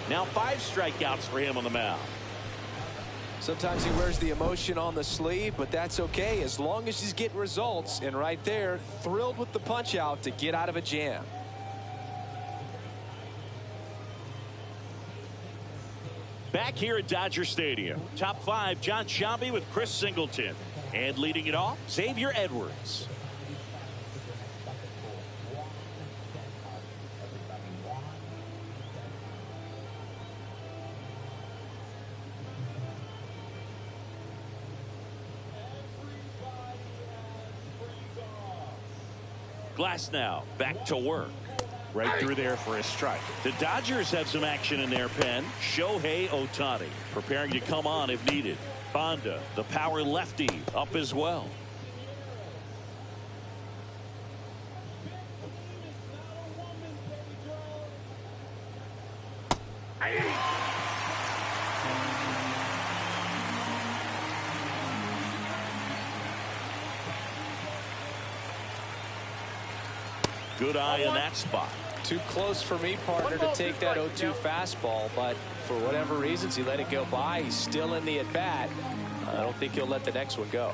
Now 5 strikeouts for him on the mound. Sometimes he wears the emotion on the sleeve, but that's okay as long as he's getting results. And right there, thrilled with the punch out to get out of a jam. Back here at Dodger Stadium, top 5, John Sciambi with Chris Singleton. And leading it off, Xavier Edwards. Glass now back to work. Right through there for a strike. The Dodgers have some action in their pen. Shohei Ohtani preparing to come on if needed. Banda, the power lefty, up as well. Good eye in that spot. Too close for me, partner, to take that 0-2 fastball, but for whatever reasons he let it go by. He's still in the at bat. I don't think he'll let the next one go.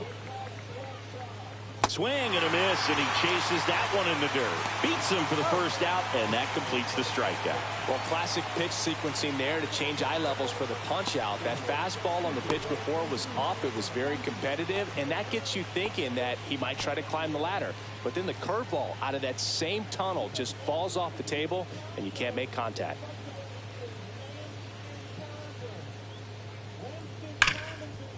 Swing and a miss, and he chases that one in the dirt. Beats him for the first out, and that completes the strikeout. Well, classic pitch sequencing there to change eye levels for the punch out. That fastball on the pitch before was up. It was very competitive, and that gets you thinking that he might try to climb the ladder. But then the curveball out of that same tunnel just falls off the table, and you can't make contact.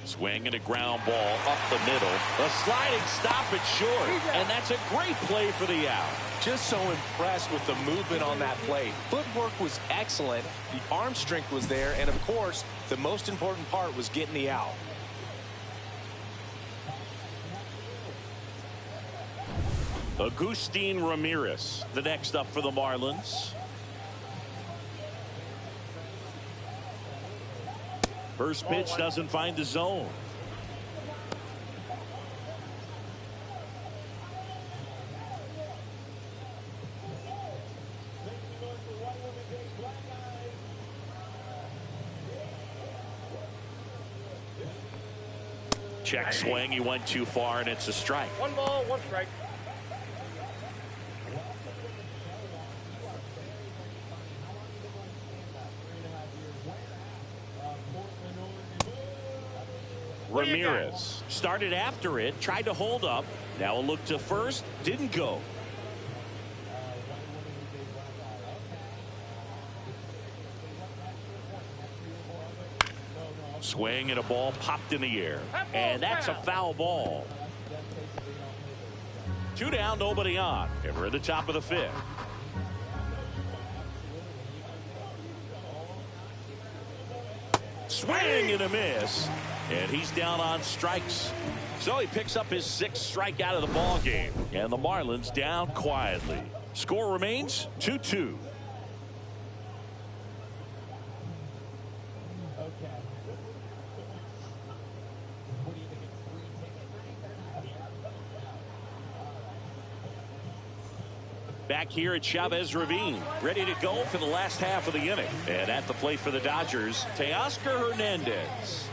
Swing and a ground ball up the middle. A sliding stop it short. And that's a great play for the out. Just so impressed with the movement on that plate. Footwork was excellent. The arm strength was there. And, of course, the most important part was getting the out. Agustin Ramirez, the next up for the Marlins. First pitch doesn't find the zone. Check swing. He went too far, and it's a strike. 1 ball, 1 strike. Ramirez started after it, tried to hold up. Now a look to first, didn't go. Swing and a ball popped in the air. And that's a foul ball. 2 down, nobody on. And we're at the top of the 5th. Swing and a miss. And he's down on strikes. So he picks up his 6th strikeout of the ball game. And the Marlins down quietly. Score remains 2-2. Back here at Chavez Ravine, ready to go for the last half of the inning. And at the plate for the Dodgers, Teoscar Hernandez.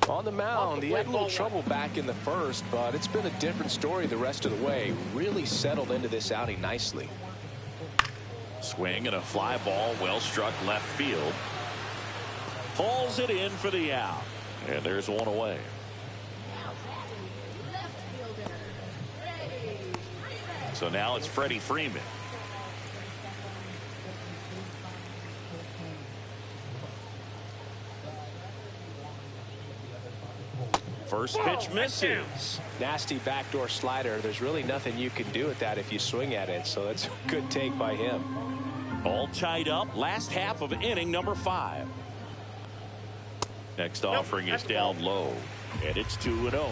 On the mound, he had a little trouble back in the first, but it's been a different story the rest of the way. Really settled into this outing nicely. Swing and a fly ball, well struck left field. Pulls it in for the out. And there's one away. So now it's Freddie Freeman. First pitch misses. Nasty backdoor slider. There's really nothing you can do with that if you swing at it. So that's a good take by him. All tied up. Last half of inning number 5. Next offering is down low. And it's 2-0.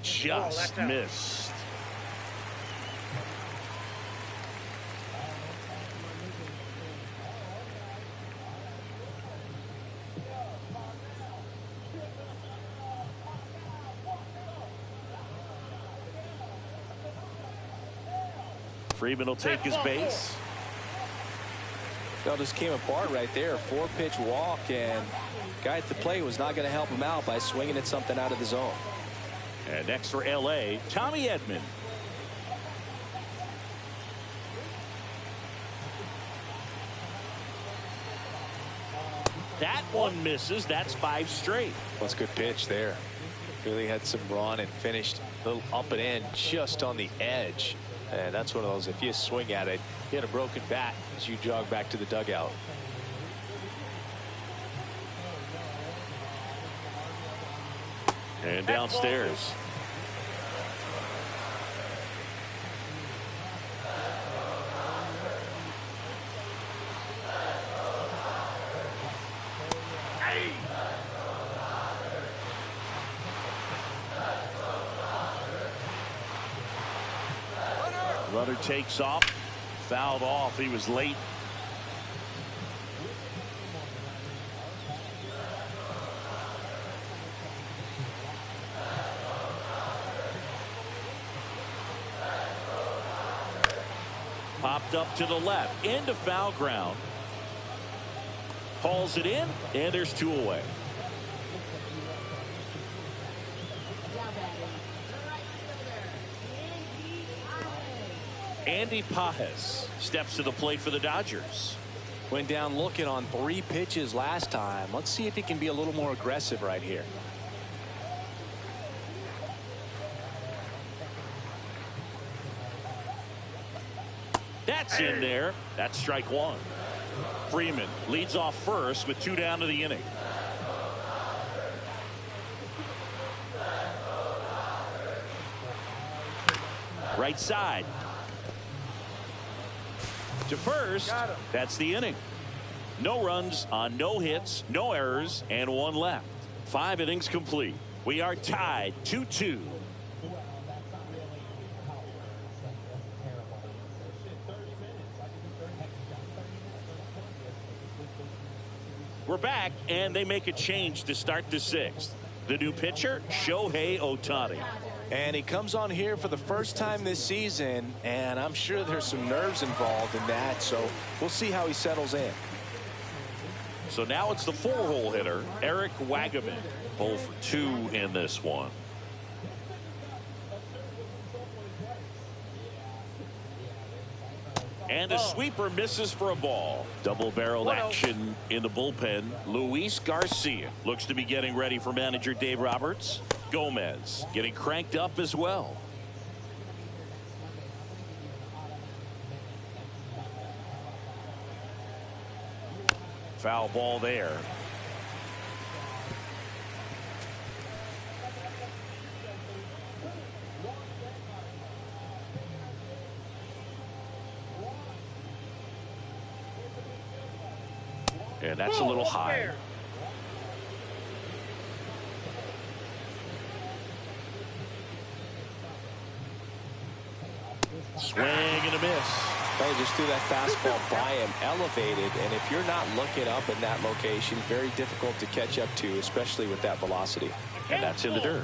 Just missed. Freeman will take his base. That just came apart right there. 4-pitch walk, and guy at the plate was not going to help him out by swinging at something out of the zone. And next for L.A., Tommy Edman. That one misses. That's 5 straight. That's a good pitch there. Really had some run and finished a little up and in just on the edge. And that's one of those, if you swing at it, hit a broken bat as you jog back to the dugout. And downstairs. Runner takes off. Fouled off. He was late. Popped up to the left into foul ground. Hauls it in, and there's 2 away. Andy Pajes steps to the plate for the Dodgers. Went down looking on 3 pitches last time. Let's see if he can be a little more aggressive right here. That's in there. That's strike 1. Freeman leads off first with 2 down to the inning. Right side. To first. That's the inning. No runs on no hits, no errors, and 1 left. 5 innings complete. We are tied 2-2. We're back, and they make a change to start the 6th. The new pitcher, Shohei Ohtani. And he comes on here for the first time this season, and I'm sure there's some nerves involved in that, so we'll see how he settles in. So now it's the 4-hole hitter, Eric Wagaman. 0 for 2 in this one. And a sweeper misses for a ball. Double-barrel action in the bullpen. Luis Garcia looks to be getting ready for manager Dave Roberts. Gomez getting cranked up as well. Foul ball there. And that's a little high. Swing and a miss. They just threw that fastball by him, elevated, and if you're not looking up in that location, very difficult to catch up to, especially with that velocity. And that's in the dirt.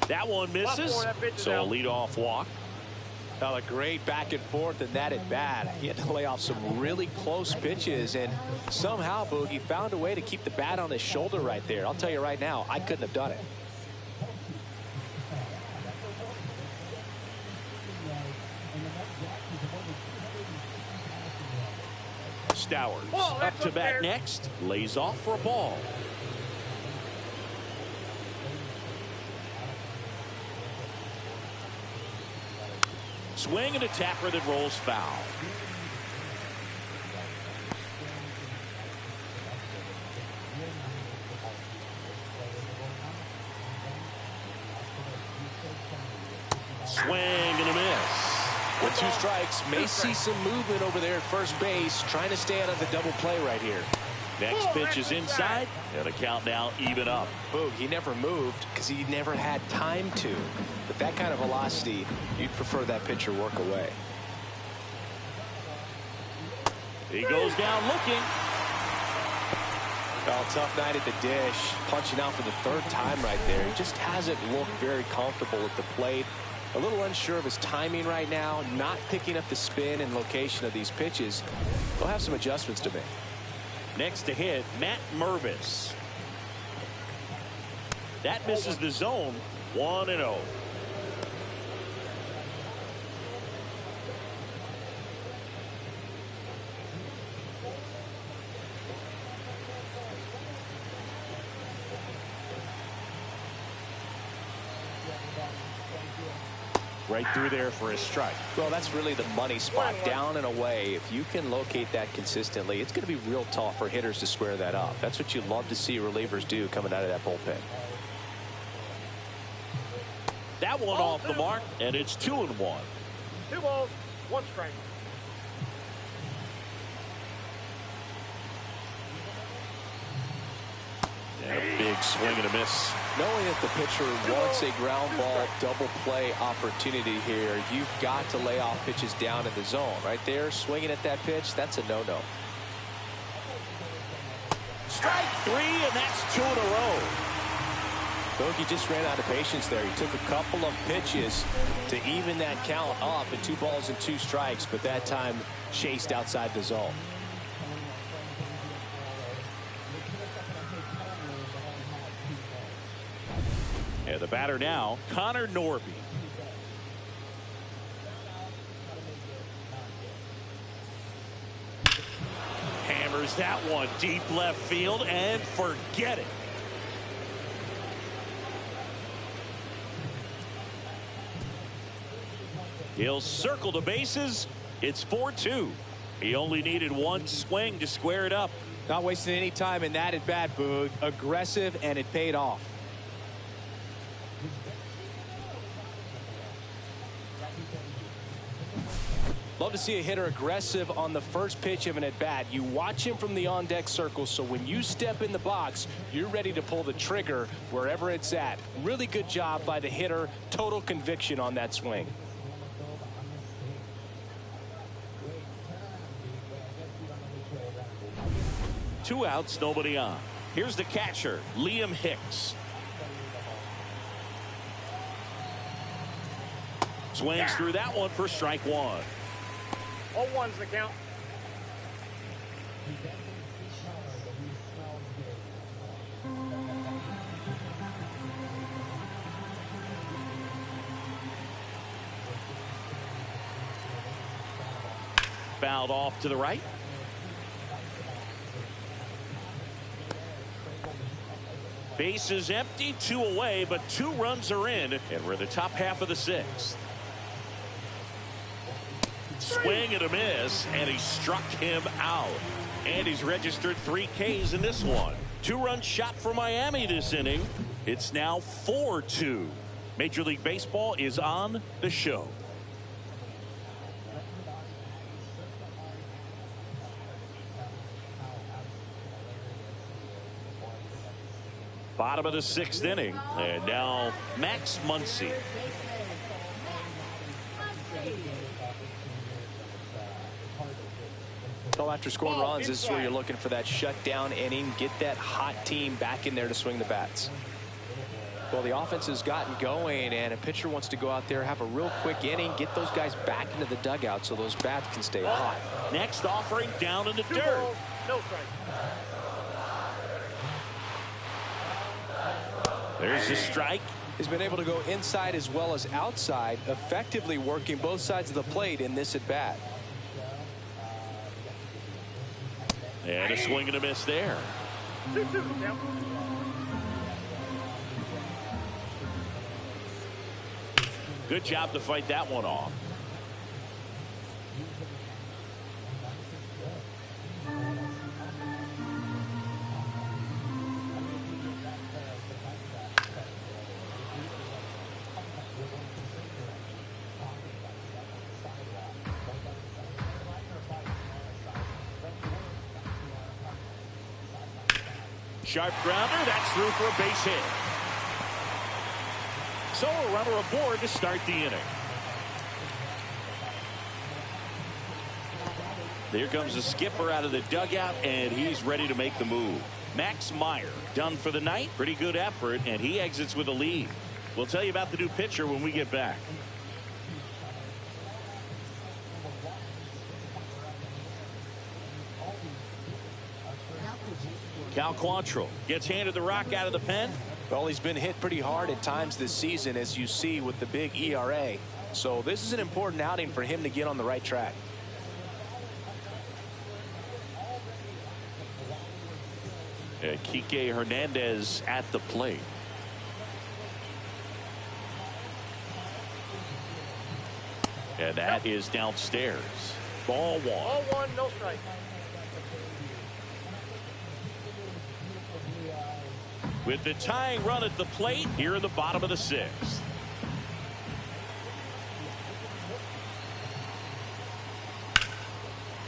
That one misses, so a leadoff walk. Well, a great back and forth, and that at bat. He had to lay off some really close pitches, and somehow, Boogie found a way to keep the bat on his shoulder right there. I'll tell you right now, I couldn't have done it. Stowers up to bat next, lays off for a ball. Swing and a tapper that rolls foul. Swing and a miss. With 2 strikes, may see some movement over there at first base, trying to stay out of the double play right here. Next pitch is inside, and the count now even up. Boog, he never moved because he never had time to. With that kind of velocity, you'd prefer that pitcher work away. He goes down looking. Well, tough night at the dish. Punching out for the 3rd time right there. He just hasn't looked very comfortable at the plate. A little unsure of his timing right now. Not picking up the spin and location of these pitches. They'll have some adjustments to make. Next to hit, Matt Mervis. That misses the zone. 1-0. Right through there for a strike. Well, that's really the money spot, down and away. If you can locate that consistently, it's going to be real tough for hitters to square that up. That's what you love to see relievers do coming out of that bullpen. That one off the mark, and it's 2-1. 2 balls, 1 strike. And a big swing and a miss. Knowing that the pitcher wants a ground ball double play opportunity here, you've got to lay off pitches down in the zone. Right there, swinging at that pitch, that's a no-no. Strike 3, and that's 2 in a row. Bogey just ran out of patience there. He took a couple of pitches to even that count up at 2 balls and 2 strikes, but that time chased outside the zone. And the batter now, Connor Norby. Hammers that one deep left field and forget it. He'll circle the bases. It's 4-2. He only needed 1 swing to square it up. Not wasting any time in that at bat, Boog. Aggressive, and it paid off. Love to see a hitter aggressive on the first pitch of an at-bat. You watch him from the on-deck circle, so when you step in the box, you're ready to pull the trigger wherever it's at. Really good job by the hitter. Total conviction on that swing. Two outs, nobody on. Here's the catcher, Liam Hicks. Swings through that one for strike 1. 0-1's the count. Fouled off to the right. Base is empty, 2 away, but 2 runs are in, and we're in the top half of the 6th. Swing and a miss, and he struck him out. And he's registered 3 Ks in this one. 2-run shot for Miami this inning. It's now 4-2. Major League Baseball is on the show. Bottom of the 6th inning, and now Max Muncy. Well, after scoring runs, this is where you're looking for that shutdown inning. Get that hot team back in there to swing the bats. Well, the offense has gotten going, and a pitcher wants to go out there, have a real quick inning, get those guys back into the dugout so those bats can stay hot. Next offering down in the 2 dirt. balls, no strike. There's the strike. He's been able to go inside as well as outside, effectively working both sides of the plate in this at bat. And a swing and a miss there. 2-2 count. Good job to fight that one off. Sharp grounder, that's through for a base hit. So a runner aboard to start the inning. There comes the skipper out of the dugout, and he's ready to make the move. Max Meyer done for the night. Pretty good effort, and he exits with a lead. We'll tell you about the new pitcher when we get back. Cal Quantrill gets handed the rock out of the pen. Well, he's been hit pretty hard at times this season, as you see with the big ERA. So this is an important outing for him to get on the right track. Kike Hernandez at the plate. And that is downstairs. Ball 1. Ball 1, no strike. With the tying run at the plate here in the bottom of the 6th.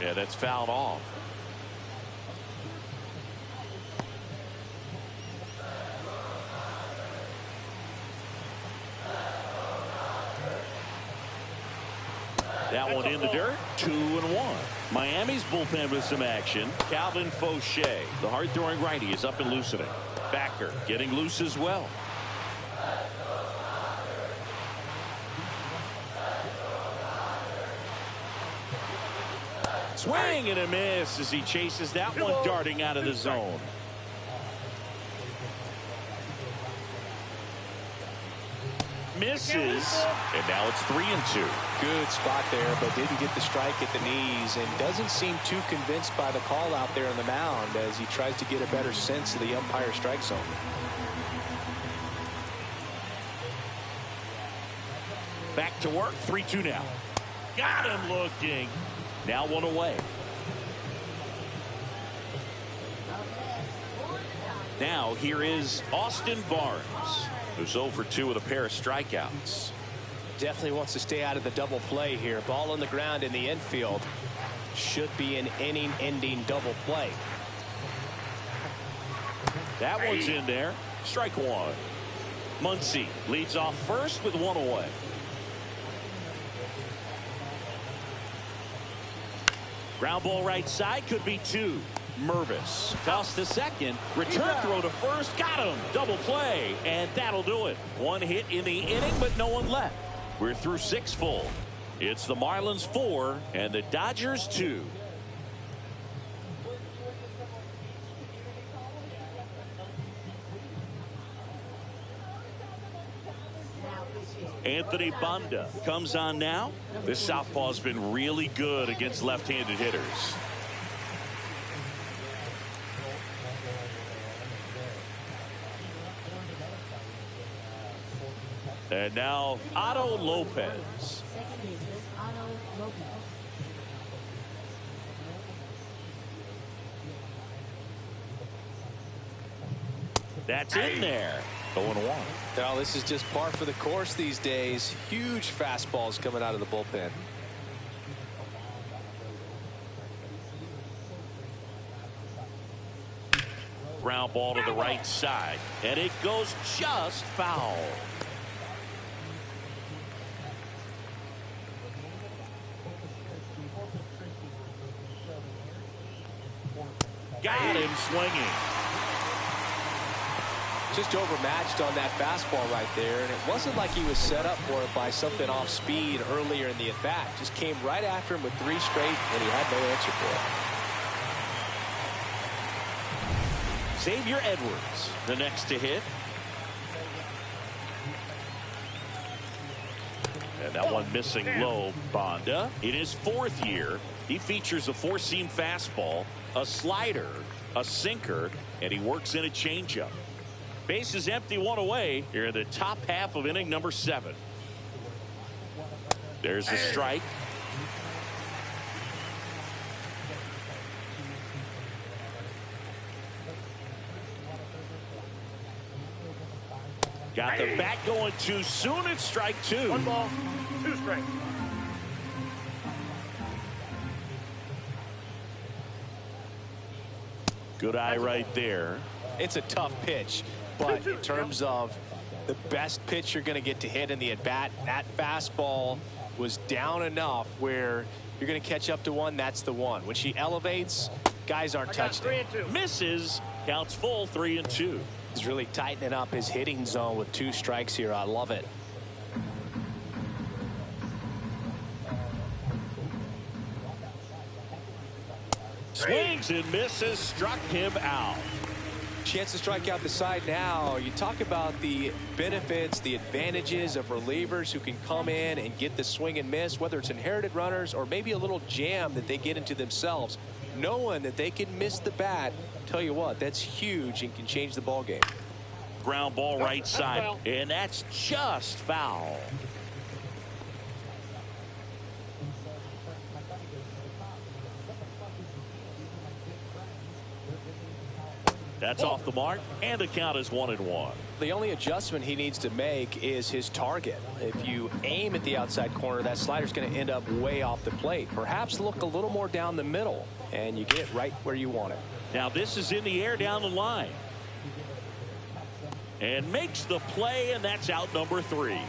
Yeah, that's fouled off. That one in the dirt. 2-1. Miami's bullpen with some action. Calvin Fauché, the hard-throwing righty, is up and loosening. Backer getting loose as well. Swing and a miss as he chases that one darting out of the zone. Misses, and now it's 3-2. Good spot there, but didn't get the strike at the knees, and doesn't seem too convinced by the call out there on the mound as he tries to get a better sense of the umpire strike zone. Back to work. 3-2 now. Got him looking. Now 1 away. Now here is Austin Barnes, who's 0 for 2 with a pair of strikeouts. Definitely wants to stay out of the double play here. Ball on the ground in the infield. Should be an inning-ending double play. That one's in there. Strike 1. Muncy leads off first with 1 away. Ground ball right side, could be 2. Mervis toss to second, return throw to first, got him, double play, and that'll do it. 1 hit in the inning, but no one left. We're through 6 full. It's the Marlins 4 and the Dodgers 2. Anthony Banda comes on now. This southpaw's been really good against left-handed hitters. And now Otto Lopez. That's in there. 0-1. Now, this is just par for the course these days. Huge fastballs coming out of the bullpen. Ground ball to the right side, and it goes just foul. Got him swinging. Just overmatched on that fastball right there, and it wasn't like he was set up for it by something off speed earlier in the at-bat. Just came right after him with 3 straight, and he had no answer for it. Xavier Edwards, the next to hit. And that one missing low. Bonda, in his 4th year, he features a 4-seam fastball, a slider, a sinker, and he works in a changeup. Base is empty, 1 away here in the top half of inning number 7. There's a strike. Got the bat going too soon. It's strike 2. 1 ball, 2 strikes. Good eye right there. It's a tough pitch, but in terms of the best pitch you're going to get to hit in the at-bat, that fastball was down enough where you're going to catch up to one. That's the one. When she elevates, guys aren't touching it. Misses. Counts full, 3-2. He's really tightening up his hitting zone with 2 strikes here. I love it. Swings and misses. Struck him out. Chance to strike out the side now. You talk about the benefits, the advantages of relievers who can come in and get the swing and miss, whether it's inherited runners or maybe a little jam that they get into themselves. Knowing that they can miss the bat, tell you what, that's huge and can change the ball game. Ground ball right side, and that's just foul. That's off the mark, and the count is 1-1. The only adjustment he needs to make is his target. If you aim at the outside corner, that slider's going to end up way off the plate. Perhaps look a little more down the middle, and you get it right where you want it. Now this is in the air down the line. And makes the play, and that's out number 3.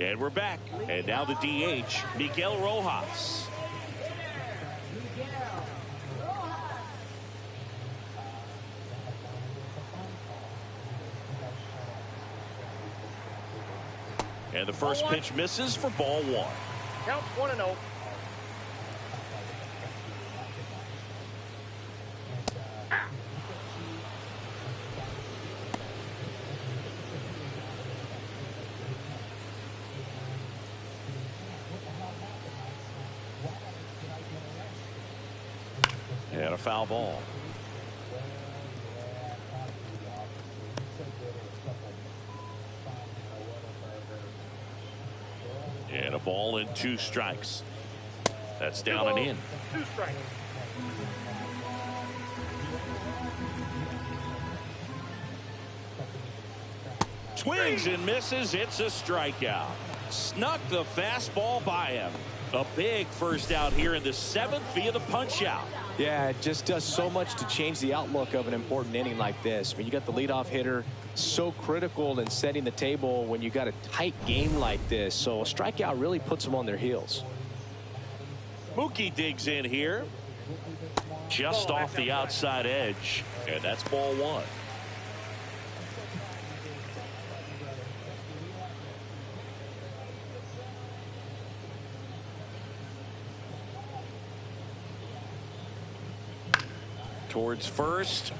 And we're back. And now the DH, Miguel Rojas. And the first pitch misses for ball 1. Counts 1-0. And a foul ball. And a ball and 2 strikes. That's down and in. 2 strikes. Swings and misses. It's a strikeout. Snuck the fastball by him. A big first out here in the 7th via the punch out. Yeah, it just does so much to change the outlook of an important inning like this. I mean, you got the leadoff hitter, so critical in setting the table when you got a tight game like this. So a strikeout really puts them on their heels. Mookie digs in here. Just off the outside edge. And that's ball 1. Towards first,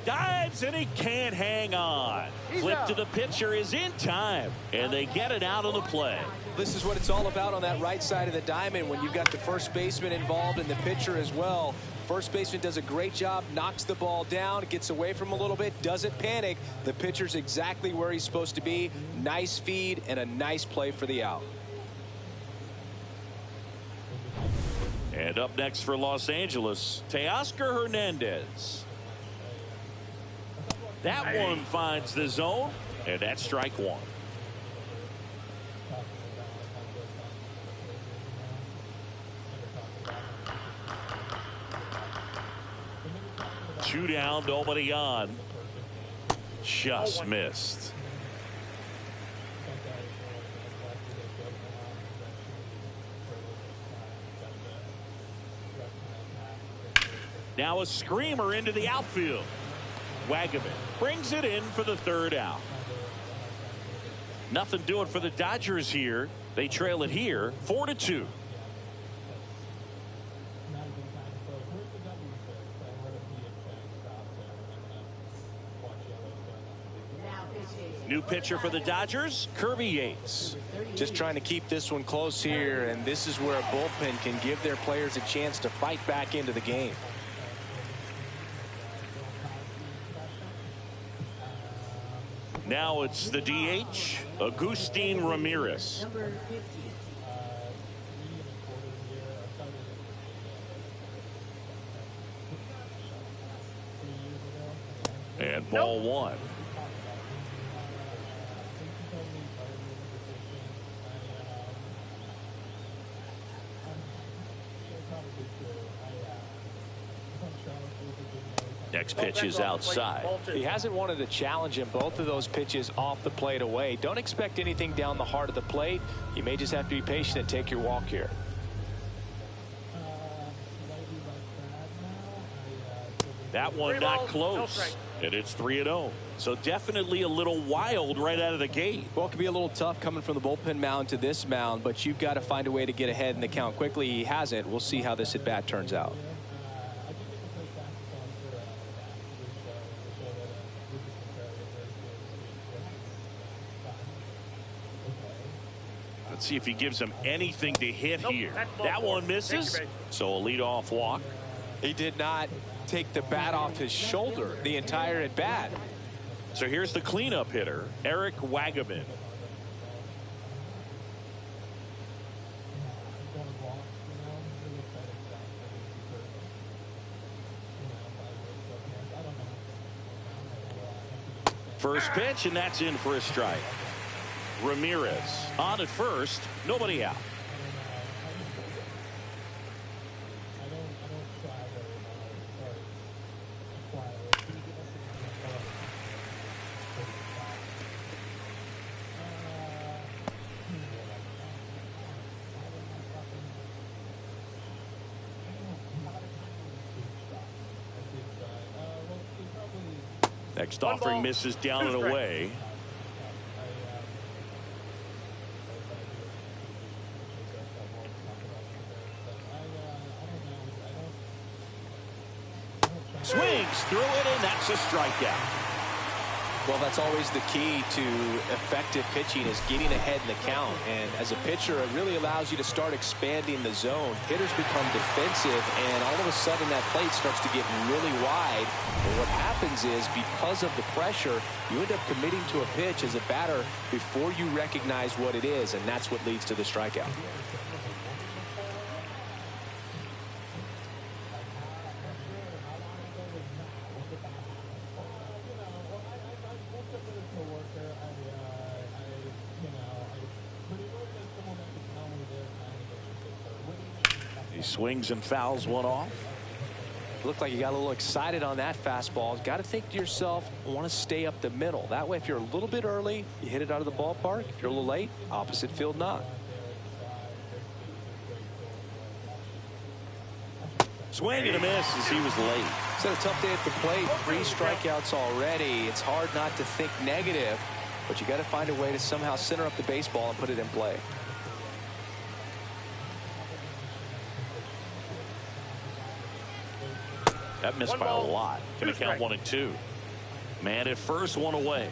dives, and he can't hang on. Flip to the pitcher is in time, and they get it out of the play. This is what it's all about on that right side of the diamond when you've got the first baseman involved and the pitcher as well. First baseman does a great job, knocks the ball down, gets away from him a little bit, doesn't panic. The pitcher's exactly where he's supposed to be. Nice feed and a nice play for the out. And up next for Los Angeles, Teoscar Hernandez. That one finds the zone, and that's strike one. Two down, nobody on. Just missed. Now a screamer into the outfield. Wagaman brings it in for the third out. Nothing doing for the Dodgers here. They trail it here 4-2. New pitcher for the Dodgers, Kirby Yates. Just trying to keep this one close here, and this is where a bullpen can give their players a chance to fight back into the game. Now it's the DH, Agustin Ramirez. And ball one. Next pitch is outside. He hasn't wanted a challenge in both of those pitches off the plate away. Don't expect anything down the heart of the plate. You may just have to be patient and take your walk here. That one not close. And it's 3-0. So definitely a little wild right out of the gate. Well, it can be a little tough coming from the bullpen mound to this mound, but you've got to find a way to get ahead in the count quickly. He hasn't. We'll see how this at bat turns out. Let's see if he gives him anything to hit here. That one misses. So a leadoff walk. He did not take the bat off his shoulder the entire at bat. So here's the cleanup hitter, Eric Wagaman. First pitch, and that's in for a strike. Ramirez on at first, nobody out. Next offering misses down and away. Swings through it, and that's a strikeout. Well, that's always the key to effective pitching, is getting ahead in the count. And as a pitcher, it really allows you to start expanding the zone. Hitters become defensive, and all of a sudden that plate starts to get really wide. And what happens is, because of the pressure, you end up committing to a pitch as a batter before you recognize what it is, and that's what leads to the strikeout. He swings and fouls one off. Looked like you got a little excited on that fastball. Got to think to yourself, I want to stay up the middle. That way, if you're a little bit early, you hit it out of the ballpark. If you're a little late, opposite field knock. Swing and a miss as he was late. It's a tough day at the plate. 3 strikeouts already. It's hard not to think negative, but you got to find a way to somehow center up the baseball and put it in play. That missed by a lot. Going to count 1 and 2. Man at first, 1 away.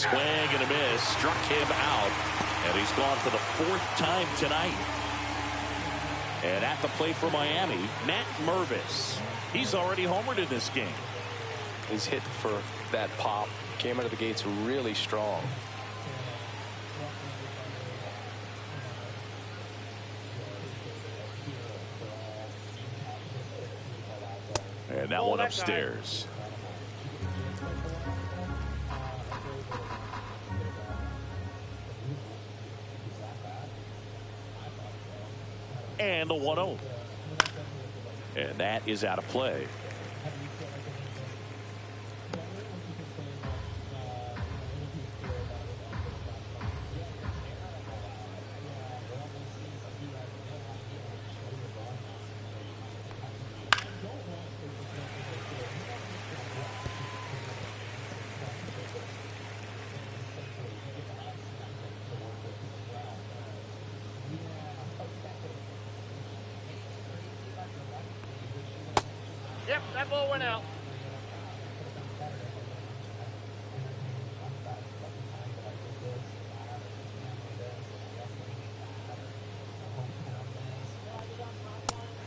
Swing and a miss. Struck him out. And he's gone for the 4th time tonight. And at the plate for Miami, Matt Mervis. He's already homered in this game. He's hit for that pop. Came out of the gates really strong. And that one upstairs. And the 1-0. And that is out of play. Yep, that ball went out.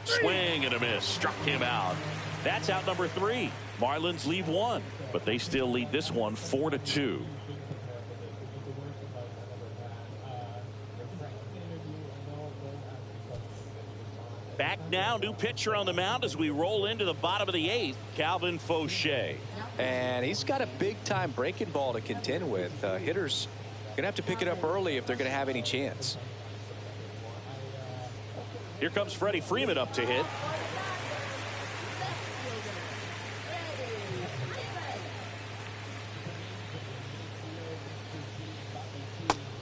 Swing and a miss. Struck him out. That's out number 3. Marlins leave 1, but they still lead this one 4-2. Back now, new pitcher on the mound as we roll into the bottom of the 8th, Calvin Fauché. And he's got a big-time breaking ball to contend with. Hitters going to have to pick it up early if they're going to have any chance. Here comes Freddie Freeman up to hit.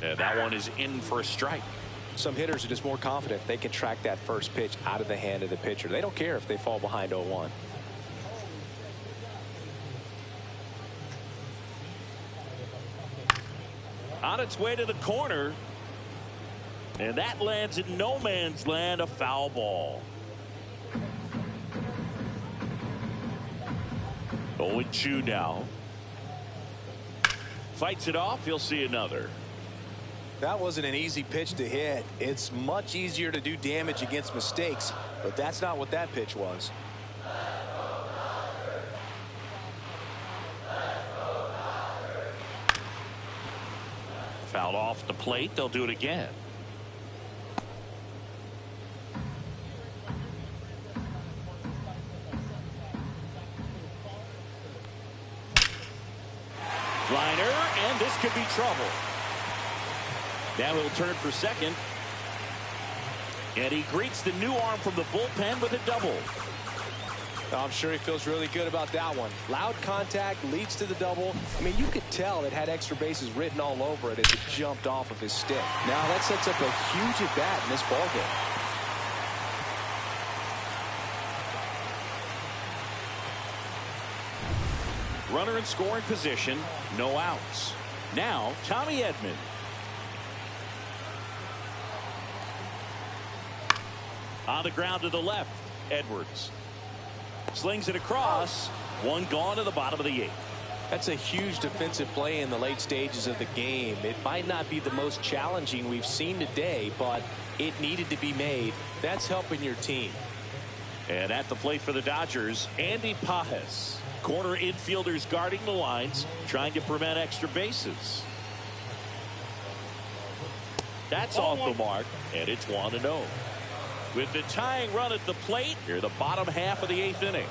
And that one is in for a strike. Some hitters are just more confident they can track that first pitch out of the hand of the pitcher. They don't care if they fall behind 0-1. On its way to the corner. And that lands in no man's land, a foul ball. 0-2 now. Fights it off. He'll see another. That wasn't an easy pitch to hit. It's much easier to do damage against mistakes, but that's not what that pitch was. Fouled off the plate. They'll do it again. Liner, and this could be trouble. Now he'll turn for second. And he greets the new arm from the bullpen with a double. I'm sure he feels really good about that one. Loud contact leads to the double. I mean, you could tell it had extra bases written all over it as it jumped off of his stick. Now that sets up a huge at bat in this ballgame. Runner in scoring position, no outs. Now Tommy Edman. On the ground to the left, Edwards slings it across. One gone to the bottom of the 8th. That's a huge defensive play in the late stages of the game. It might not be the most challenging we've seen today, but it needed to be made. That's helping your team. And at the plate for the Dodgers, Andy Pajes. Corner infielders guarding the lines, trying to prevent extra bases. That's off the mark, and it's 1-0. With the tying run at the plate, here the bottom half of the 8th inning.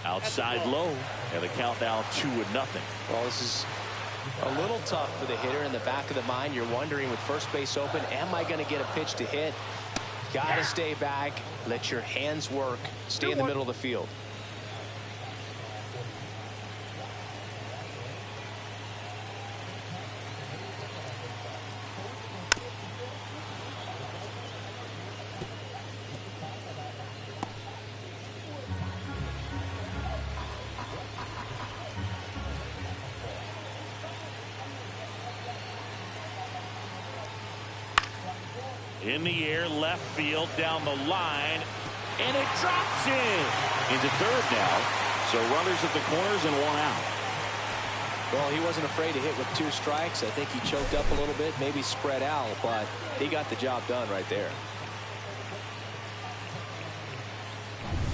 Outside low, and the count now 2-0. Well, this is a little tough for the hitter. In the back of the mind, you're wondering with first base open, am I going to get a pitch to hit? Got to stay back, let your hands work, stay in the middle of the field. In the air, left field, down the line, and it drops in. Into third now. So runners at the corners and 1 out. Well, he wasn't afraid to hit with 2 strikes. I think he choked up a little bit, maybe spread out, but he got the job done right there.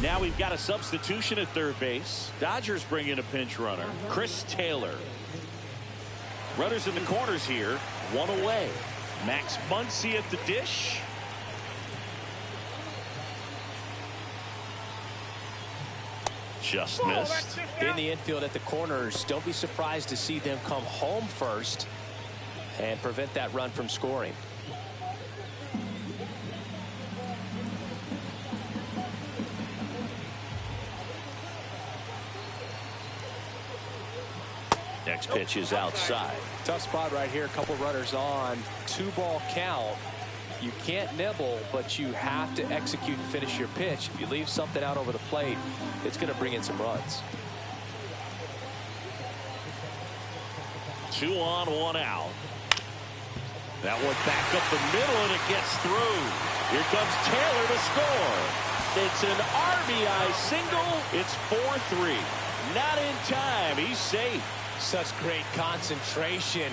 Now we've got a substitution at third base. Dodgers bring in a pinch runner, Chris Taylor. Runners in the corners here, 1 away. Max Muncy at the dish. Just missed. In the infield at the corners, don't be surprised to see them come home first and prevent that run from scoring. Next pitch is outside. Tough spot right here. A couple runners on. 2-ball count. You can't nibble, but you have to execute and finish your pitch. If you leave something out over the plate, it's going to bring in some runs. 2 on, 1 out. That one back up the middle, and it gets through. Here comes Taylor to score. It's an RBI single. It's 4-3. Not in time. He's safe. Such great concentration.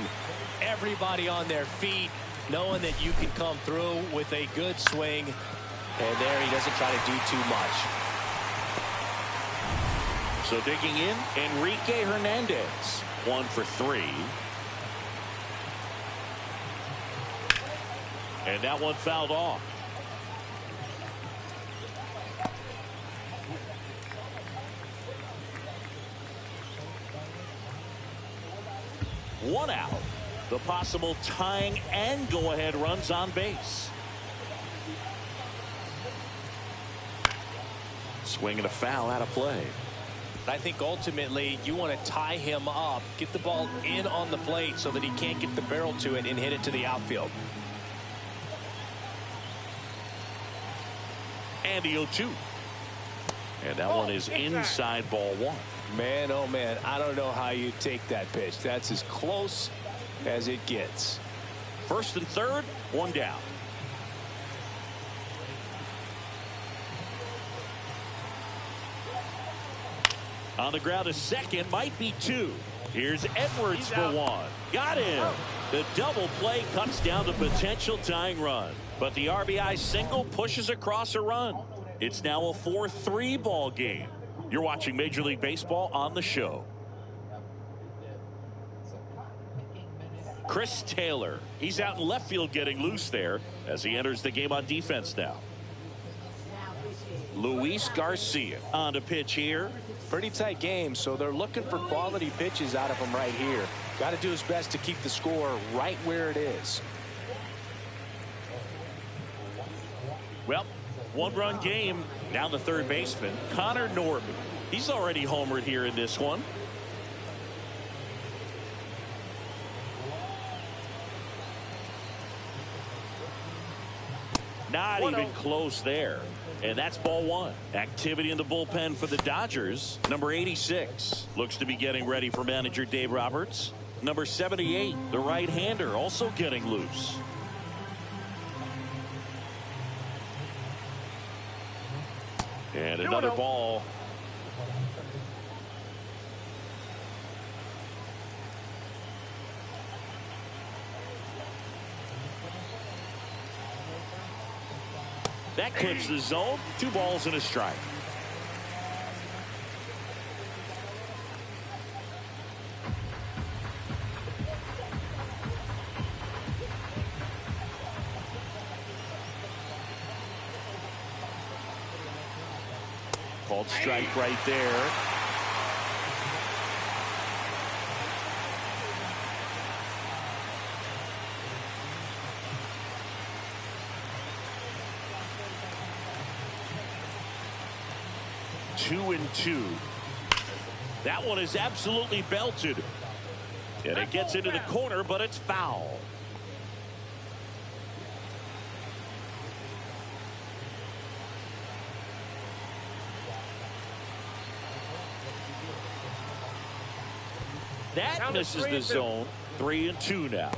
Everybody on their feet, knowing that you can come through with a good swing. And there he doesn't try to do too much. So digging in, Enrique Hernandez. 1 for 3. And that one fouled off. One out. The possible tying and go-ahead runs on base. Swing and a foul out of play. I think ultimately you want to tie him up, get the ball in on the plate so that he can't get the barrel to it and hit it to the outfield. And the 0-2. And that one is inside ball 1. Man, oh man, I don't know how you take that pitch. That's as close as it gets. First and third, 1 down. On the ground, a second, might be 2. Here's Edwards for 1. Got him. The double play cuts down the potential tying run. But the RBI single pushes across a run. It's now a 4-3 ball game. You're watching Major League Baseball on the show. Chris Taylor. He's out in left field getting loose there as he enters the game on defense now. Luis Garcia on to pitch here. Pretty tight game, so they're looking for quality pitches out of him right here. Got to do his best to keep the score right where it is. Well, 1-run game. Now the third baseman, Connor Norton. He's already homered here in this one. Not even close there. And that's ball 1. Activity in the bullpen for the Dodgers. Number 86 looks to be getting ready for manager Dave Roberts. Number 78, the right-hander, also getting loose. And another ball. That clips the zone. 2 balls and a strike. Called strike right there. Two and 2. That one is absolutely belted. And it gets into the corner, but it's foul. That misses the zone. 3 and 2 now.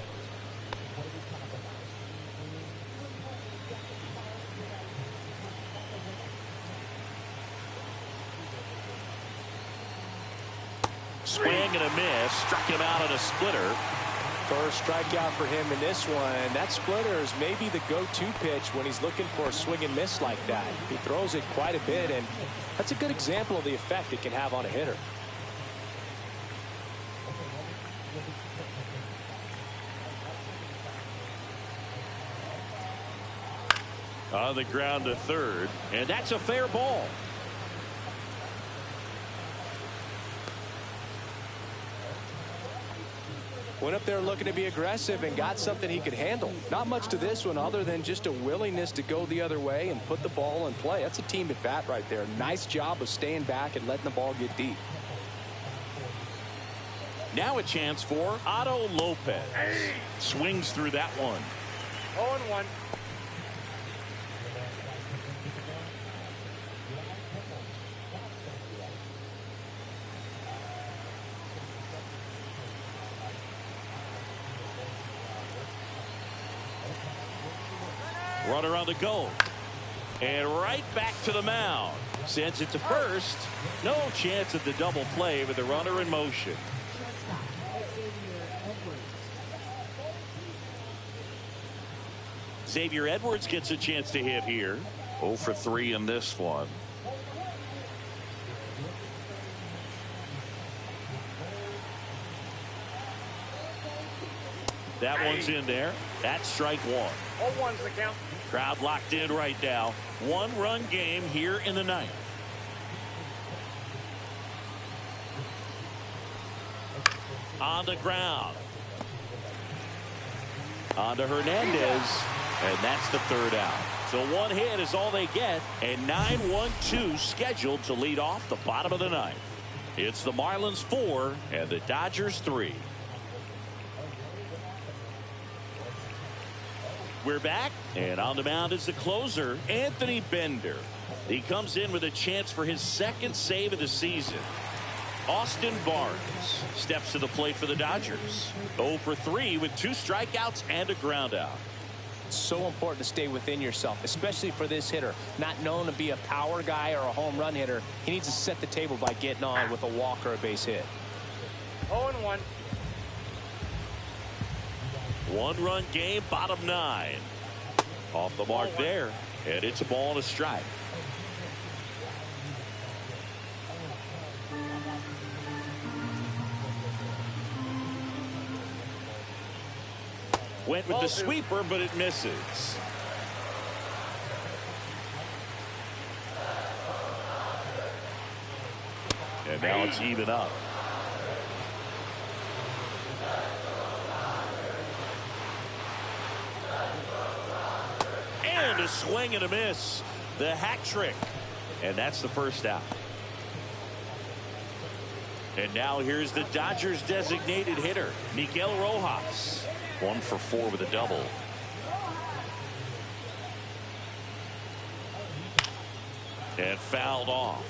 struck him out on a splitter. First strikeout for him in this one. That splitter is maybe the go-to pitch when he's looking for a swing and miss like that. He throws it quite a bit, and that's a good example of the effect it can have on a hitter. On the ground to third, and that's a fair ball. Went up there looking to be aggressive and got something he could handle. Not much to this one other than just a willingness to go the other way and put the ball in play. That's a team at bat right there. Nice job of staying back and letting the ball get deep. Now a chance for Otto Lopez. Swings through that one. 0-1. Runner on the go. And right back to the mound. Sends it to first. No chance at the double play with the runner in motion. Xavier Edwards gets a chance to hit here. 0 for 3 in this one. That one's in there. That's strike one. 0-1's the count. Crowd locked in right now. 1-run game here in the ninth. On the ground. On to Hernandez. And that's the third out. So one hit is all they get. And 9-1-2 scheduled to lead off the bottom of the ninth. It's the Marlins 4 and the Dodgers 3. We're back, and on the mound is the closer, Anthony Bender. He comes in with a chance for his second save of the season. Austin Barnes steps to the plate for the Dodgers. 0 for 3 with 2 strikeouts and a ground out. So important to stay within yourself, especially for this hitter. Not known to be a power guy or a home run hitter. He needs to set the table by getting on with a walk or a base hit. 0-1. 1-run game, bottom 9. Off the mark there, and it's a ball and a strike. Went with the sweeper, but it misses. And now it's even up. And a swing and a miss. The hat trick. And that's the first out. And now here's the Dodgers designated hitter, Miguel Rojas. 1 for 4 with a double. And fouled off.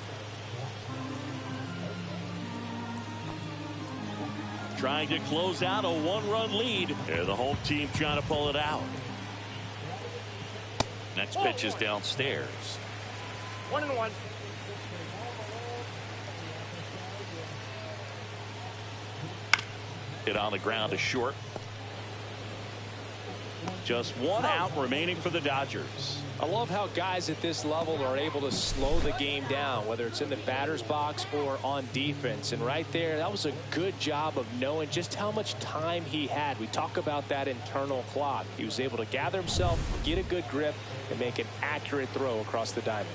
Trying to close out a 1-run lead. And the home team trying to pull it out. Next pitch is downstairs. 1-1. Hit on the ground to short. Just 1 out remaining for the Dodgers. I love how guys at this level are able to slow the game down, whether it's in the batter's box or on defense. And right there, that was a good job of knowing just how much time he had. We talk about that internal clock. He was able to gather himself, get a good grip, and make an accurate throw across the diamond.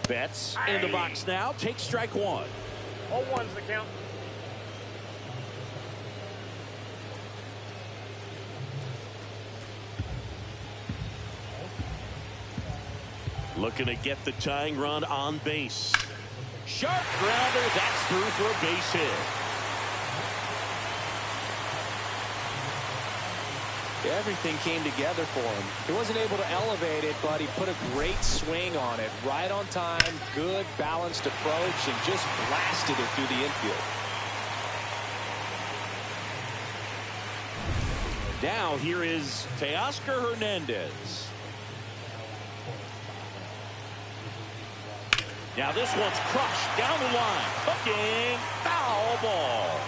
Betts in the box now. Takes strike 1. 0-1's the count. Looking to get the tying run on base. Sharp grounder. That's through for a base hit. Everything came together for him. He wasn't able to elevate it, but he put a great swing on it. Right on time, good balanced approach, and just blasted it through the infield. Now here is Teoscar Hernandez. Now this one's crushed down the line. Hooking. Foul foul ball.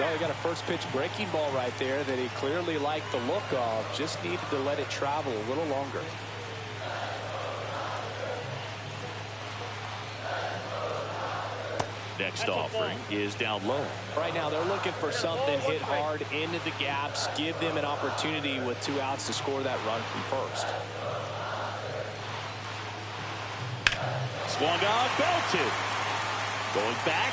Well, he got a first pitch breaking ball right there that he clearly liked the look of. Just needed to let it travel a little longer. Next offering is down low. Right now they're looking for something hit hard into the gaps, give them an opportunity with 2 outs to score that run from first. Swung on, belted. Going back.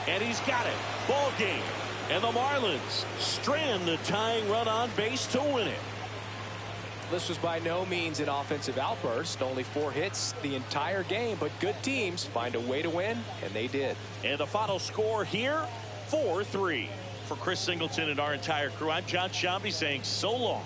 And he's got it. Ball game. And the Marlins strand the tying run on base to win it. This was by no means an offensive outburst. Only 4 hits the entire game, but good teams find a way to win, and they did. And the final score here, 4-3. For Chris Singleton and our entire crew, I'm John Shambi saying so long.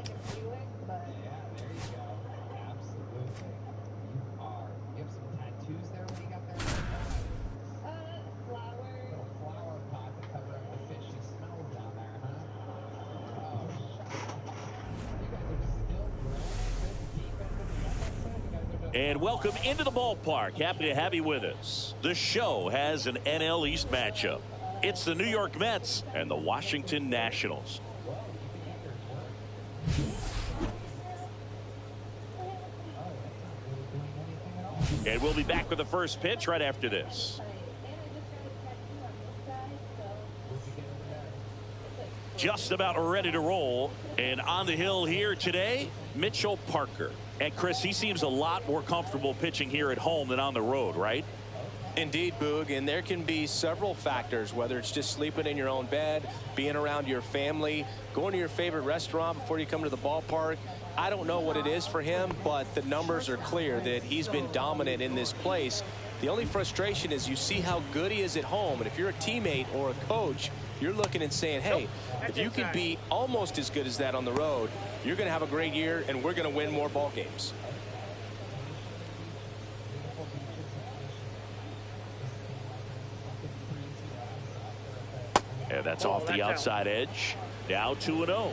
can do it, but Yeah, there you go. Absolutely. You have some tattoos there. What do you got there? flowers. Little flower pot to cover up the fishy smells down there, huh? Oh, shut up. You guys are still grilling this deep into the episode? You guys are just... And welcome into the ballpark. Happy to have you with us. The show has an NL East matchup. It's the New York Mets and the Washington Nationals. And we'll be back with the first pitch right after this. Just about ready to roll. And on the hill here today, Mitchell Parker. And Chris, he seems a lot more comfortable pitching here at home than on the road, right? Indeed, Boog, and there can be several factors, whether it's just sleeping in your own bed, being around your family, going to your favorite restaurant before you come to the ballpark. I don't know what it is for him, but the numbers are clear that he's been dominant in this place. The only frustration is you see how good he is at home, and if you're a teammate or a coach, you're looking and saying, hey, if you can be almost as good as that on the road, you're going to have a great year, and we're going to win more ball games. And that's off the outside edge. Now 2-0.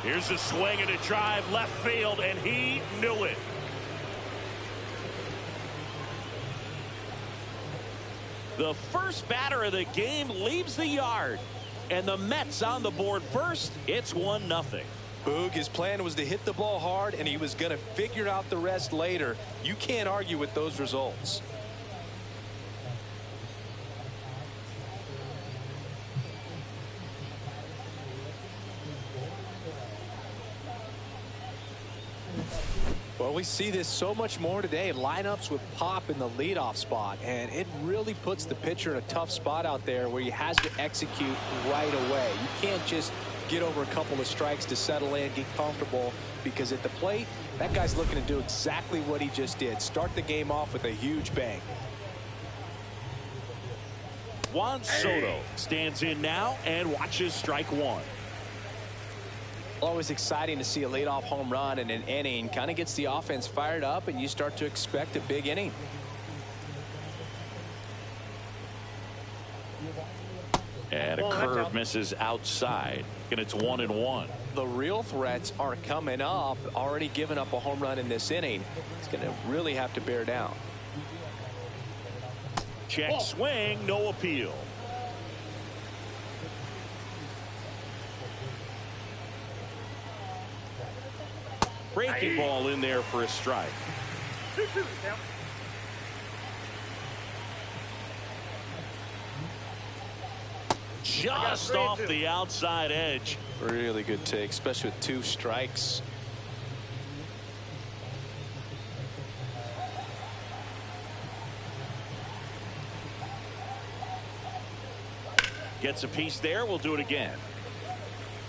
Here's a swing and a drive left field, and he knew it. The first batter of the game leaves the yard, and the Mets on the board first. It's 1-0. Boog, his plan was to hit the ball hard, and he was going to figure out the rest later. You can't argue with those results. Well, we see this so much more today. Lineups with Pop in the leadoff spot, and it really puts the pitcher in a tough spot out there where he has to execute right away. You can't just get over a couple of strikes to settle in, get comfortable, because at the plate, that guy's looking to do exactly what he just did. Start the game off with a huge bang. Juan Soto stands in now and watches strike one. Always exciting to see a leadoff home run in an inning. Kind of gets the offense fired up, and you start to expect a big inning. And a curve misses outside, and it's 1-1. The real threats are coming up. Already given up a home run in this inning. He's going to really have to bear down. Check swing, no appeal. Breaking ball in there for a strike. Just off the outside edge. Really good take, especially with 2 strikes. Gets a piece there. We'll do it again.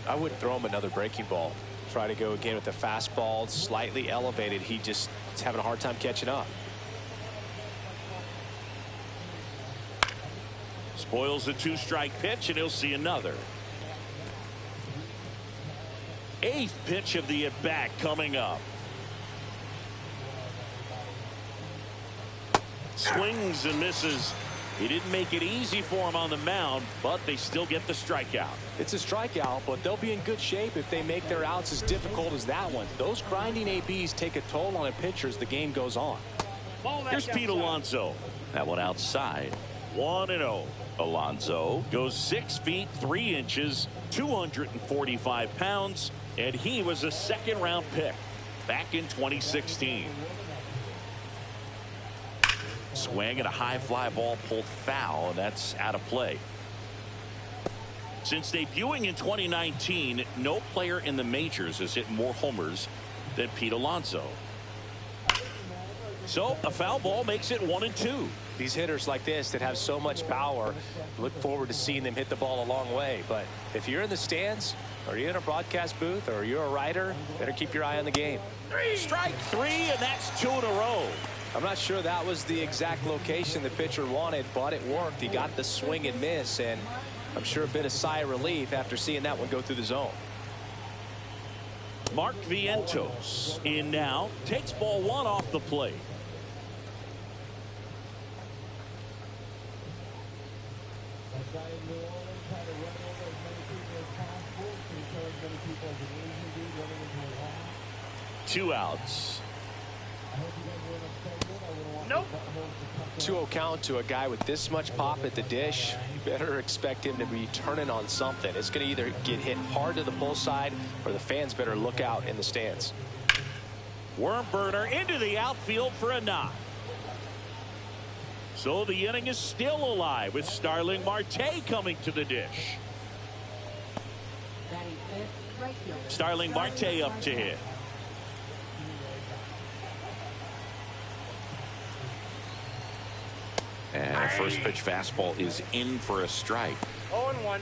I wouldn't throw him another breaking ball. Try to go again with the fastball slightly elevated. He just is having a hard time catching up. Spoils the 2-strike pitch, and he'll see another. 8th pitch of the at-bat coming up. Swings and misses. He didn't make it easy for him on the mound, but they still get the strikeout. It's a strikeout, but they'll be in good shape if they make their outs as difficult as that one. Those grinding ABs take a toll on a pitcher as the game goes on. Here's Pete Alonso. That one outside. 1-0. Alonso goes 6 feet 3 inches, 245 pounds, and he was a second-round pick back in 2016. Swing and a high fly ball pulled foul, and that's out of play. Since debuting in 2019, no player in the majors has hit more homers than Pete Alonso. So a foul ball makes it 1-2. These hitters like this that have so much power, look forward to seeing them hit the ball a long way. But if you're in the stands, or you're in a broadcast booth, or you're a writer, better keep your eye on the game. Strike 3, and that's 2 in a row. I'm not sure that was the exact location the pitcher wanted, but it worked. He got the swing and miss, and I'm sure a bit of sigh of relief after seeing that one go through the zone. Mark Vientos in now, takes ball 1 off the plate. Two outs. Nope. 2-0 count to a guy with this much pop at the dish. You better expect him to be turning on something. It's going to either get hit hard to the pull side, or the fans better look out in the stands. Worm burner into the outfield for a knock. So the inning is still alive with Starling Marte coming to the dish. Starling Marte up to hit. And a first pitch fastball is in for a strike. 0-1.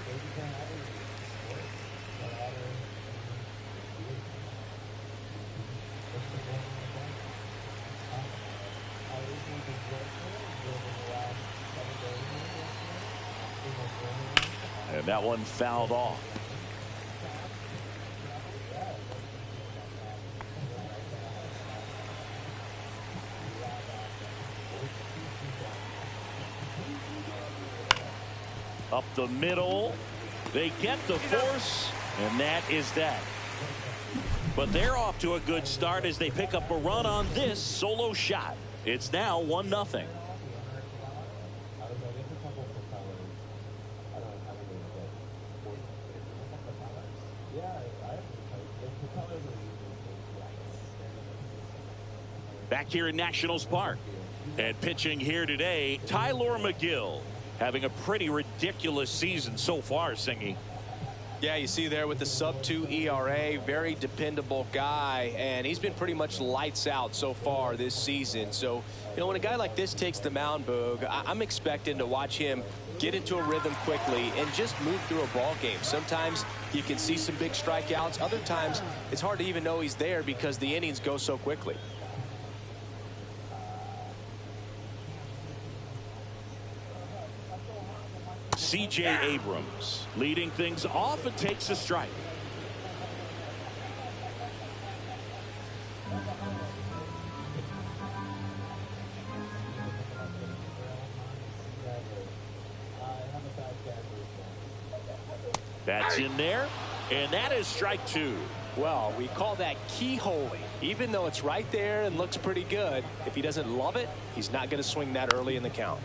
And that one fouled off. Up the middle. They get the force, and that is that. But they're off to a good start as they pick up a run on this solo shot. It's now 1-0. Back here in Nationals Park. And pitching here today, Tyler McGill. Having a pretty ridiculous season so far, Singy. Yeah, you see there with the sub-2 ERA, very dependable guy, and he's been pretty much lights out so far this season. So, you know, when a guy like this takes the mound, Boog, I'm expecting to watch him get into a rhythm quickly and just move through a ball game. Sometimes you can see some big strikeouts. Other times it's hard to even know he's there because the innings go so quickly. C.J. Abrams leading things off and takes a strike. That's in there, and that is strike 2. Well, we call that keyholing. Even though it's right there and looks pretty good, if he doesn't love it, he's not going to swing that early in the count.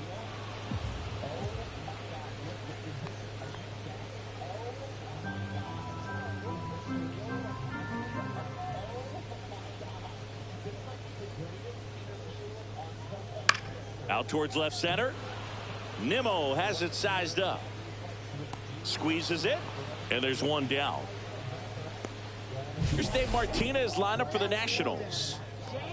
Out towards left center. Nimmo has it sized up. Squeezes it, and there's one down. Here's Dave Martinez lineup for the Nationals.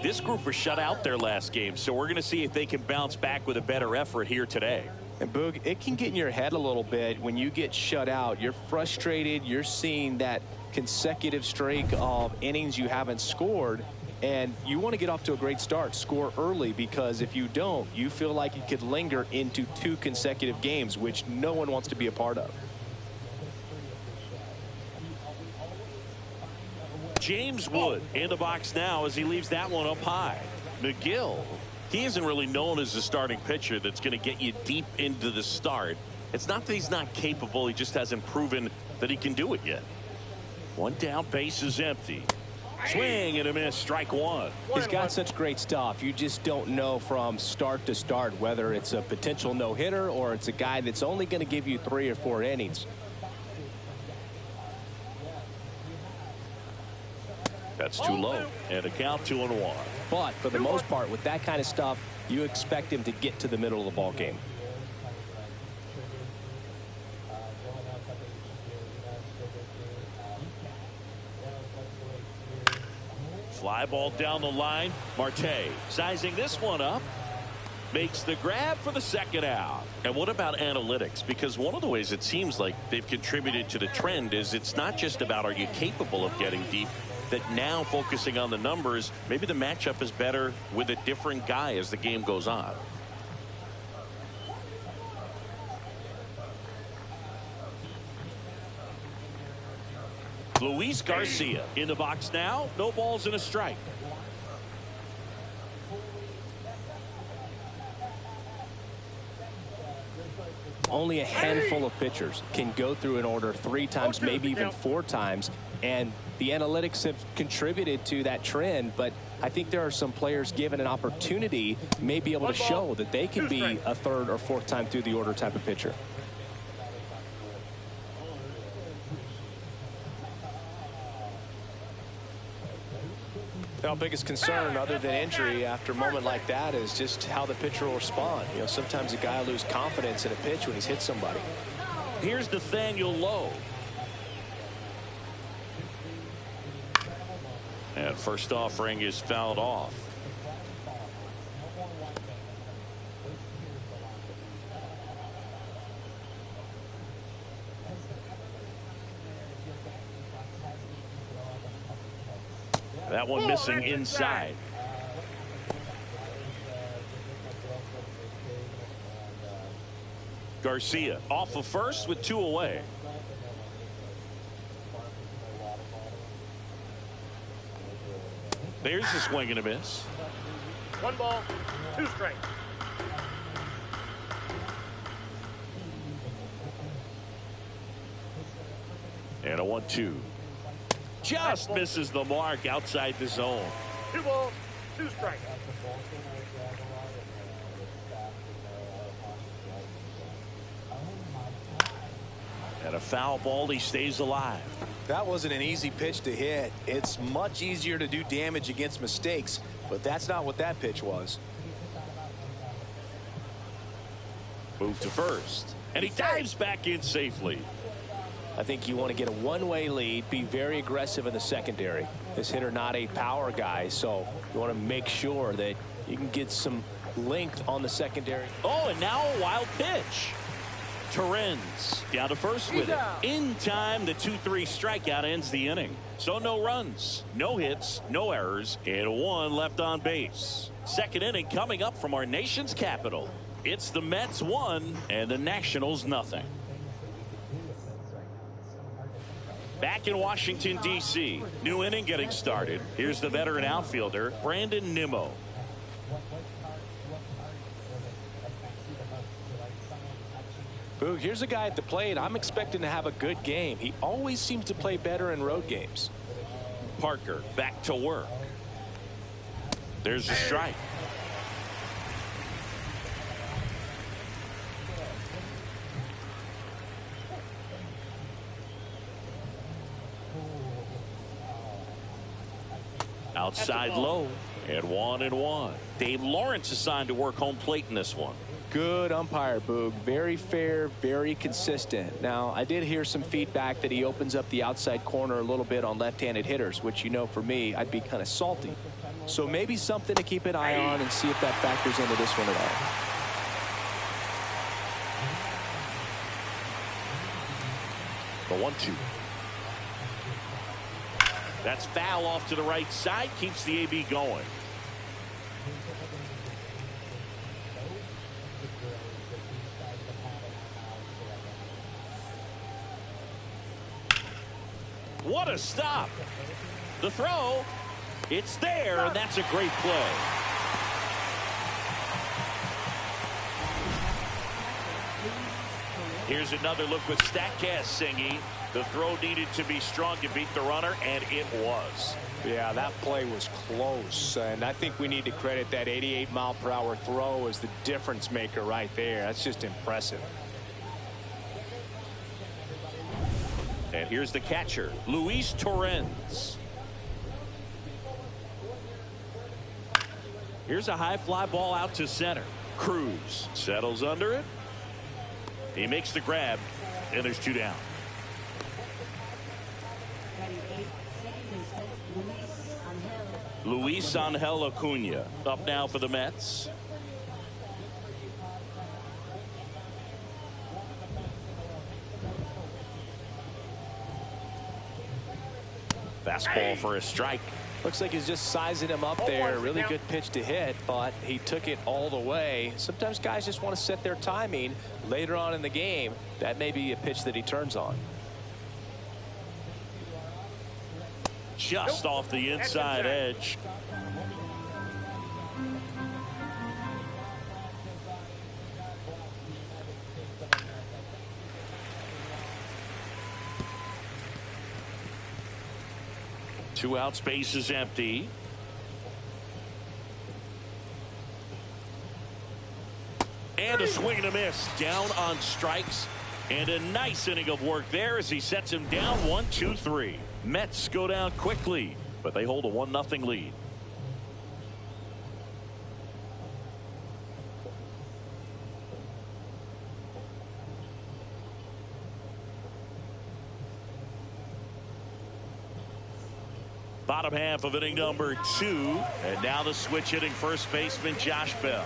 This group was shut out their last game, so we're going to see if they can bounce back with a better effort here today. And Boog, it can get in your head a little bit when you get shut out. You're frustrated. You're seeing that consecutive streak of innings you haven't scored. And you want to get off to a great start, score early, because if you don't, you feel like it could linger into 2 consecutive games, which no one wants to be a part of. James Wood in the box now as he leaves that one up high. McGill, he isn't really known as a starting pitcher that's going to get you deep into the start. It's not that he's not capable, he just hasn't proven that he can do it yet. One down, base is empty. Swing and a miss, strike 1. He's got such great stuff. You just don't know from start to start whether it's a potential no-hitter or it's a guy that's only going to give you 3 or 4 innings. That's too low, and a count 2-1. But for the most part, with that kind of stuff, you expect him to get to the middle of the ball game. Fly ball down the line. Marte sizing this one up. Makes the grab for the second out. And what about analytics? Because one of the ways it seems like they've contributed to the trend is it's not just about are you capable of getting deep, that now focusing on the numbers, maybe the matchup is better with a different guy as the game goes on. Luis Garcia in the box now. No balls and a strike. Only a handful of pitchers can go through an order 3 times, maybe even 4 times, and the analytics have contributed to that trend. But I think there are some players given an opportunity may be able to show that they can be a 3rd or 4th time through the order type of pitcher. Our biggest concern other than injury after a moment like that is just how the pitcher will respond. You know, sometimes a guy will lose confidence in a pitch when he's hit somebody. Here's Nathaniel Lowe. And first offering is fouled off. That one missing inside. Garcia off of first with 2 away. There's a swing and a miss. 1 ball, 2 strikes. And a 1-2. Just misses the mark outside the zone. 2 balls, 2 strikes. And a foul ball. He stays alive. That wasn't an easy pitch to hit. It's much easier to do damage against mistakes, but that's not what that pitch was. Move to first, and he dives back in safely. I think you want to get a one-way lead, be very aggressive in the secondary. This hitter not a power guy, so you want to make sure that you can get some length on the secondary. Oh, and now a wild pitch. Torrens down to first with it. In time, the 2-3 strikeout ends the inning. So no runs, no hits, no errors, and 1 left on base. Second inning coming up from our nation's capital. It's the Mets 1 and the Nationals nothing. Back in Washington, D.C. New inning getting started. Here's the veteran outfielder, Brandon Nimmo. Boog, here's a guy at the plate I'm expecting to have a good game. He always seems to play better in road games. Parker back to work. There's the strike. Outside low, and 1-1. Dave Lawrence assigned to work home plate in this one. Good umpire, Boog. Very fair, very consistent. Now, I did hear some feedback that he opens up the outside corner a little bit on left-handed hitters, which, you know, for me, I'd be kind of salty. So maybe something to keep an eye on and see if that factors into this one at all. The 1-2. That's foul off to the right side. Keeps the AB going. What a stop. The throw. It's there, and that's a great play. Here's another look with StatCast singing. The throw needed to be strong to beat the runner, and it was. Yeah, that play was close, and I think we need to credit that 88-mile-per-hour throw as the difference maker right there. That's just impressive. And here's the catcher, Luis Torrens. Here's a high fly ball out to center. Cruz settles under it. He makes the grab, and there's 2 down. Luis Angel Acuna up now for the Mets. Fastball for a strike. Looks like he's just sizing him up there. Really good pitch to hit, but he took it all the way. Sometimes guys just want to set their timing later on in the game. That may be a pitch that he turns on. Just off the inside edge. Two outs, base is empty. And a swing and a miss. Down on strikes. And a nice inning of work there as he sets him down 1-2-3. Mets go down quickly, but they hold a 1-0 lead. Bottom half of inning number 2. And now the switch hitting first baseman Josh Bell.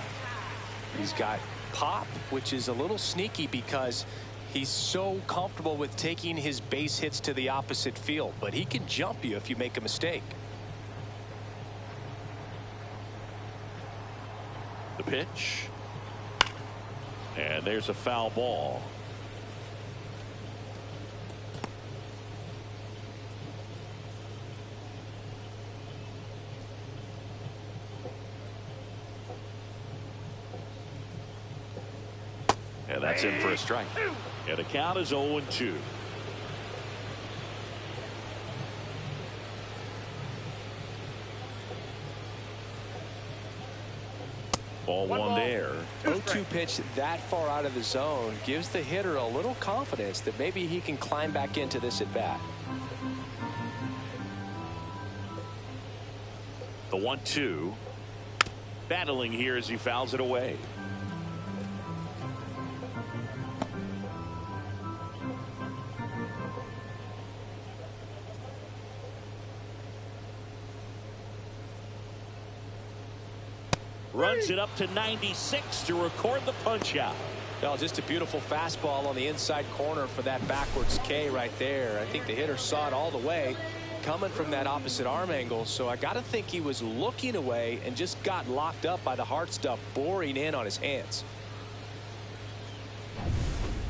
He's got pop, which is a little sneaky because he's so comfortable with taking his base hits to the opposite field, but he can jump you if you make a mistake. The pitch. And there's a foul ball. And that's in for a strike. And the count is 0-2. Ball one there. 0-2 pitch that far out of the zone gives the hitter a little confidence that maybe he can climb back into this at bat. The 1-2. Battling here as he fouls it away. Runs it up to 96 to record the punch out. Well, just a beautiful fastball on the inside corner for that backwards K right there. I think the hitter saw it all the way coming from that opposite arm angle, so I got to think he was looking away and just got locked up by the hard stuff boring in on his hands.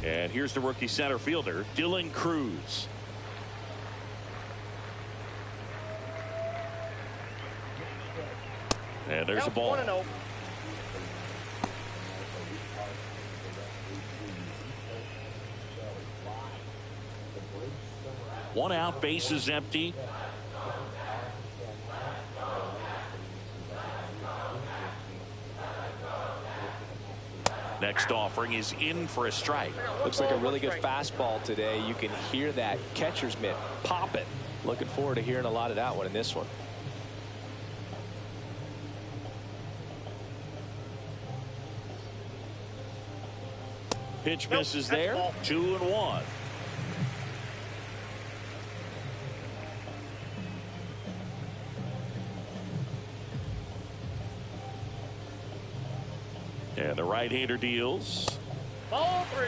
And here's the rookie center fielder, Dylan Cruz. And there's a ball. 1-0. One out, base is empty. Next offering is in for a strike. Looks like a really good fastball today. You can hear that catcher's mitt popping. Looking forward to hearing a lot of that one in this one. Pitch misses there. 2-1. And the right-hander deals. Ball 3.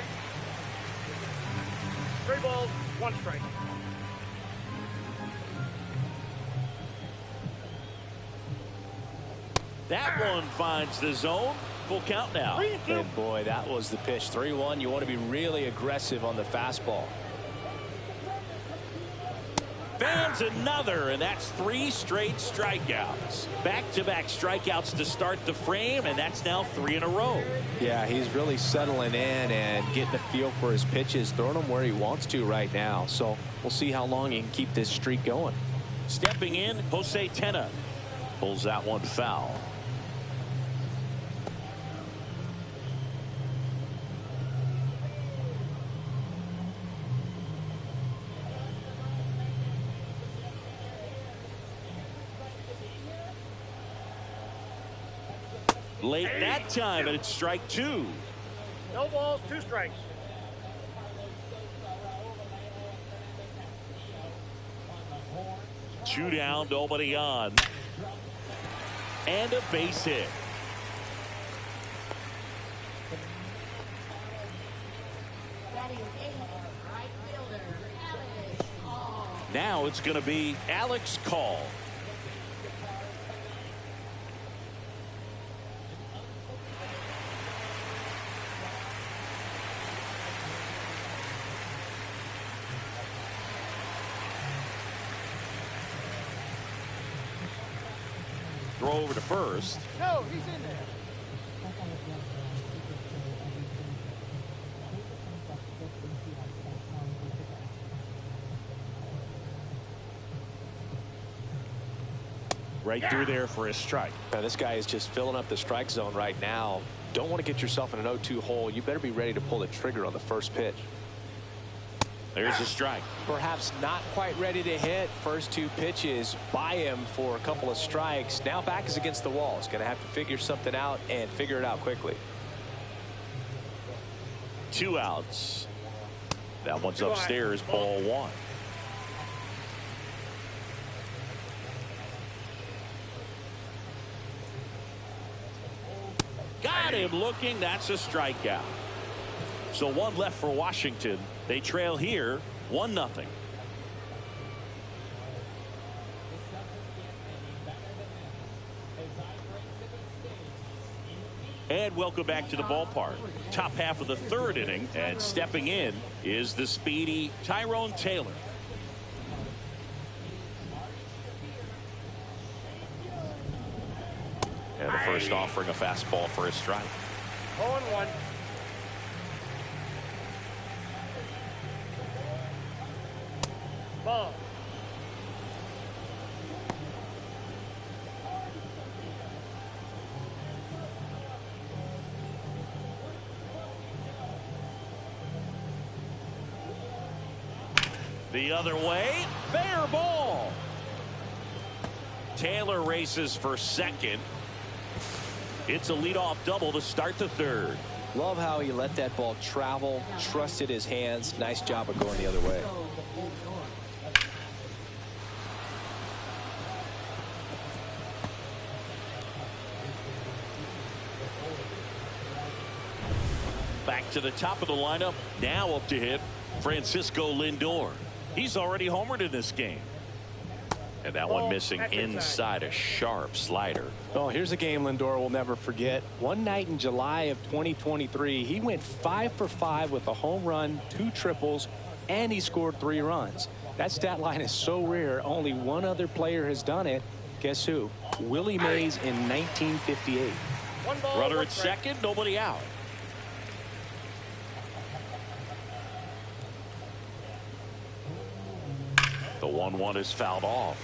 3 balls, 1 strike. That one finds the zone. Full count now. And boy, that was the pitch. 3-1. You want to be really aggressive on the fastball. Fans another, and that's 3 straight strikeouts. Back-to-back strikeouts to start the frame, and that's now 3 in a row. Yeah, he's really settling in and getting a feel for his pitches, throwing them where he wants to right now. So we'll see how long he can keep this streak going. Stepping in, Jose Tena pulls that one foul. Late that time, and it's strike 2. No balls, 2 strikes. 2 down, nobody on. And a base hit. Now it's going to be Alex Call. Throw over to first. No, he's in there. Right through there for a strike. Now, this guy is just filling up the strike zone right now. Don't want to get yourself in an 0-2 hole. You better be ready to pull the trigger on the first pitch. There's a strike. Perhaps not quite ready to hit. First 2 pitches by him for a couple of strikes. Now back is against the wall. He's going to have to figure something out and figure it out quickly. 2 outs. That one's upstairs, ball 1. Got him looking. That's a strikeout. So 1 left for Washington. They trail here 1-0. And welcome back to the ballpark. Top half of the 3rd inning, and stepping in is the speedy Tyrone Taylor. And the first offering a fastball for a strike. 0-1. Ball. The other way, fair ball. Taylor races for second. It's a leadoff double to start the 3rd. Love how he let that ball travel, trusted his hands. Nice job of going the other way. Back to the top of the lineup. Now up to hit Francisco Lindor. He's already homered in this game. And that one missing inside, a sharp slider. Oh, here's a game Lindor will never forget. One night in July of 2023, he went 5 for 5 with a home run, 2 triples, and he scored 3 runs. That stat line is so rare. Only one other player has done it. Guess who? Willie Mays in 1958. Runner at second, nobody out. The 1-1 is fouled off.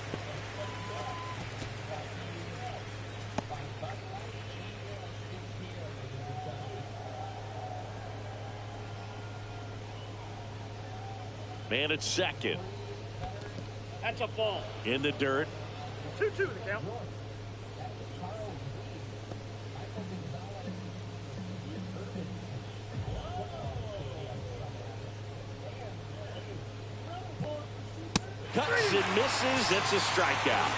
Man at second. That's a ball. In the dirt. 2-2 the count. Cuts and misses. It's a strikeout.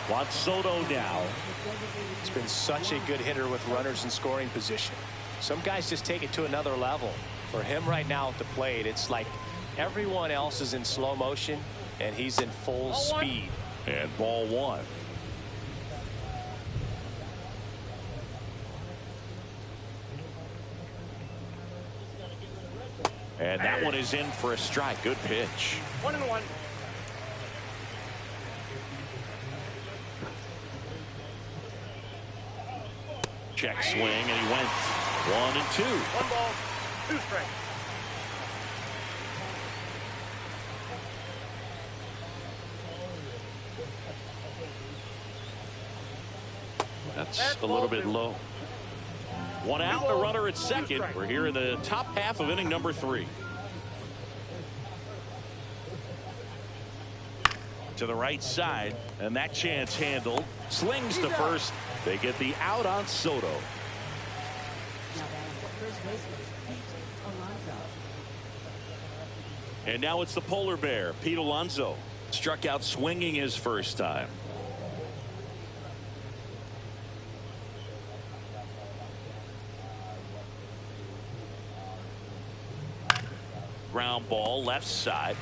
Juan Soto now. He's been such a good hitter with runners in scoring position. Some guys just take it to another level. For him right now at the plate, it's like everyone else is in slow motion and he's in full speed. And ball 1. And that one is in for a strike. Good pitch. 1-1. Check swing, and he went 1-2. 1 ball, 2 strikes. That's a little bit low. 1 out, a runner at second. We're here in the top half of inning number 3. To the right side, and that chance handled. Slings to first. They get the out on Soto. And now it's the polar bear, Pete Alonso. Struck out swinging his first time. Ground ball left side.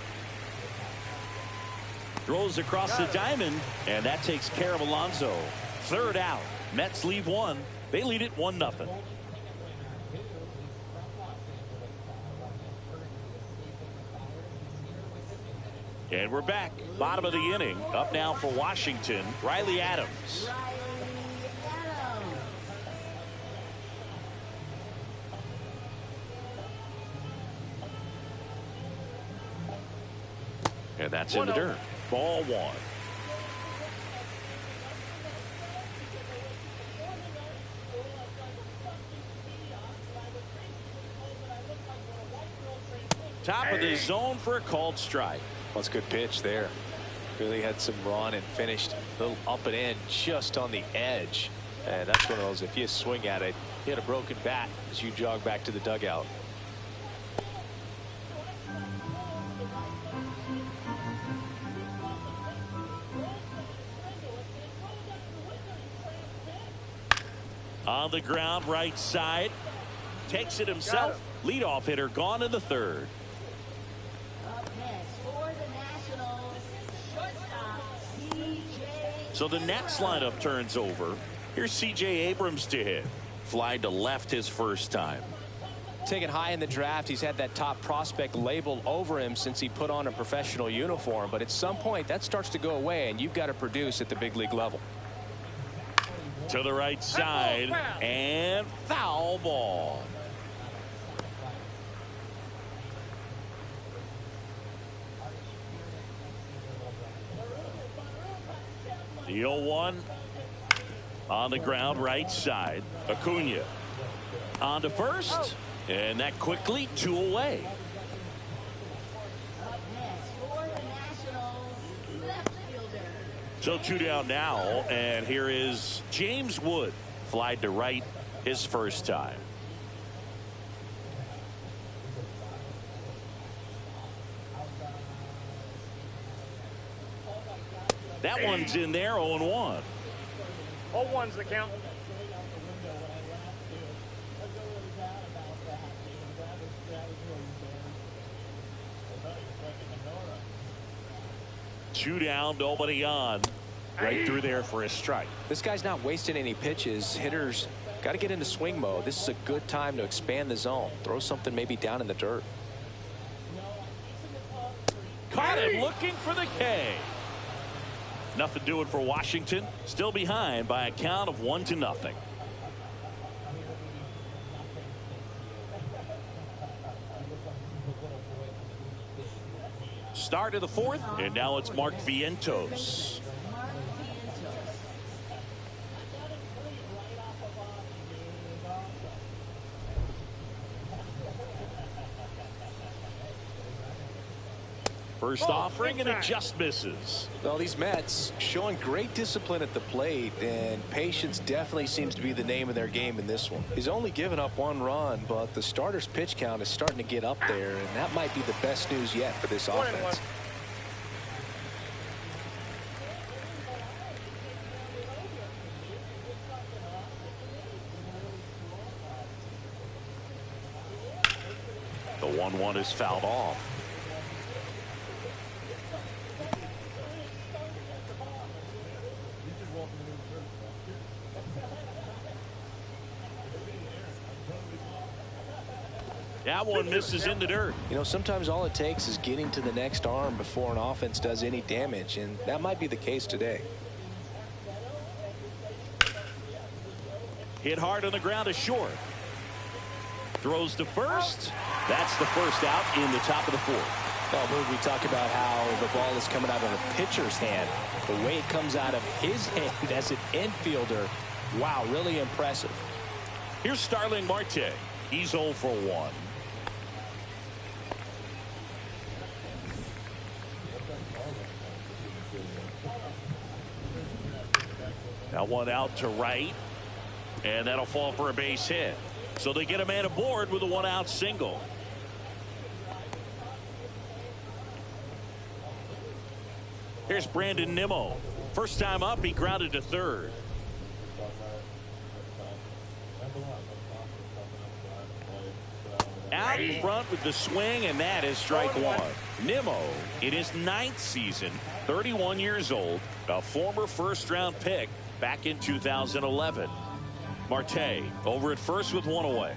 Throws across the diamond, and that takes care of Alonso. Third out. Mets leave one. They lead it 1-0. And we're back. Bottom of the inning. Up now for Washington, Riley Adams. And that's in the dirt. Ball one. Top of the zone for a called strike. Well, it's a good pitch there. Really had some run and finished a little up and in just on the edge. And that's one of those, if you swing at it, hit a broken bat as you jog back to the dugout. On the ground, right side. Takes it himself. Leadoff hitter gone in the third. So the Nets lineup turns over. Here's C.J. Abrams to hit. Fly to left his first time. Taken high in the draft, he's had that top prospect label over him since he put on a professional uniform. But at some point, that starts to go away, and you've got to produce at the big league level. To the right side, and foul ball. The 0-1 on the ground, right side. Acuna on to first, and that quickly 2 away. So 2 down now, and here is James Wood. Fly to right his first time. That one's in there, 0-1. 0-1's the count. Two down, nobody on. Right through there for a strike. This guy's not wasting any pitches. Hitters got to get into swing mode. This is a good time to expand the zone. Throw something maybe down in the dirt. Caught him looking for the K. Nothing doing for Washington. Still behind by a count of 1-0. Start of the fourth, and now it's Mark Vientos. First offering, and it just misses. Well, these Mets showing great discipline at the plate, and patience definitely seems to be the name of their game in this one. He's only given up 1 run, but the starter's pitch count is starting to get up there, and that might be the best news yet for this offense. The 1-1 is fouled off. That one misses in the dirt. You know, sometimes all it takes is getting to the next arm before an offense does any damage, and that might be the case today. Hit hard on the ground to short. Throws to first. That's the first out in the top of the fourth. Well, Moog, we talk about how the ball is coming out of a pitcher's hand. The way it comes out of his hand as an infielder, wow, really impressive. Here's Starling Marte. He's 0 for 1. Now one out to right, and that'll fall for a base hit. So they get a man aboard with a 1-out single. Here's Brandon Nimmo. First time up, he grounded to third. Out in front with the swing, and that is strike one. Nimmo, in his 9th season, 31 years old, a former first-round pick back in 2011. Marte over at first with one away.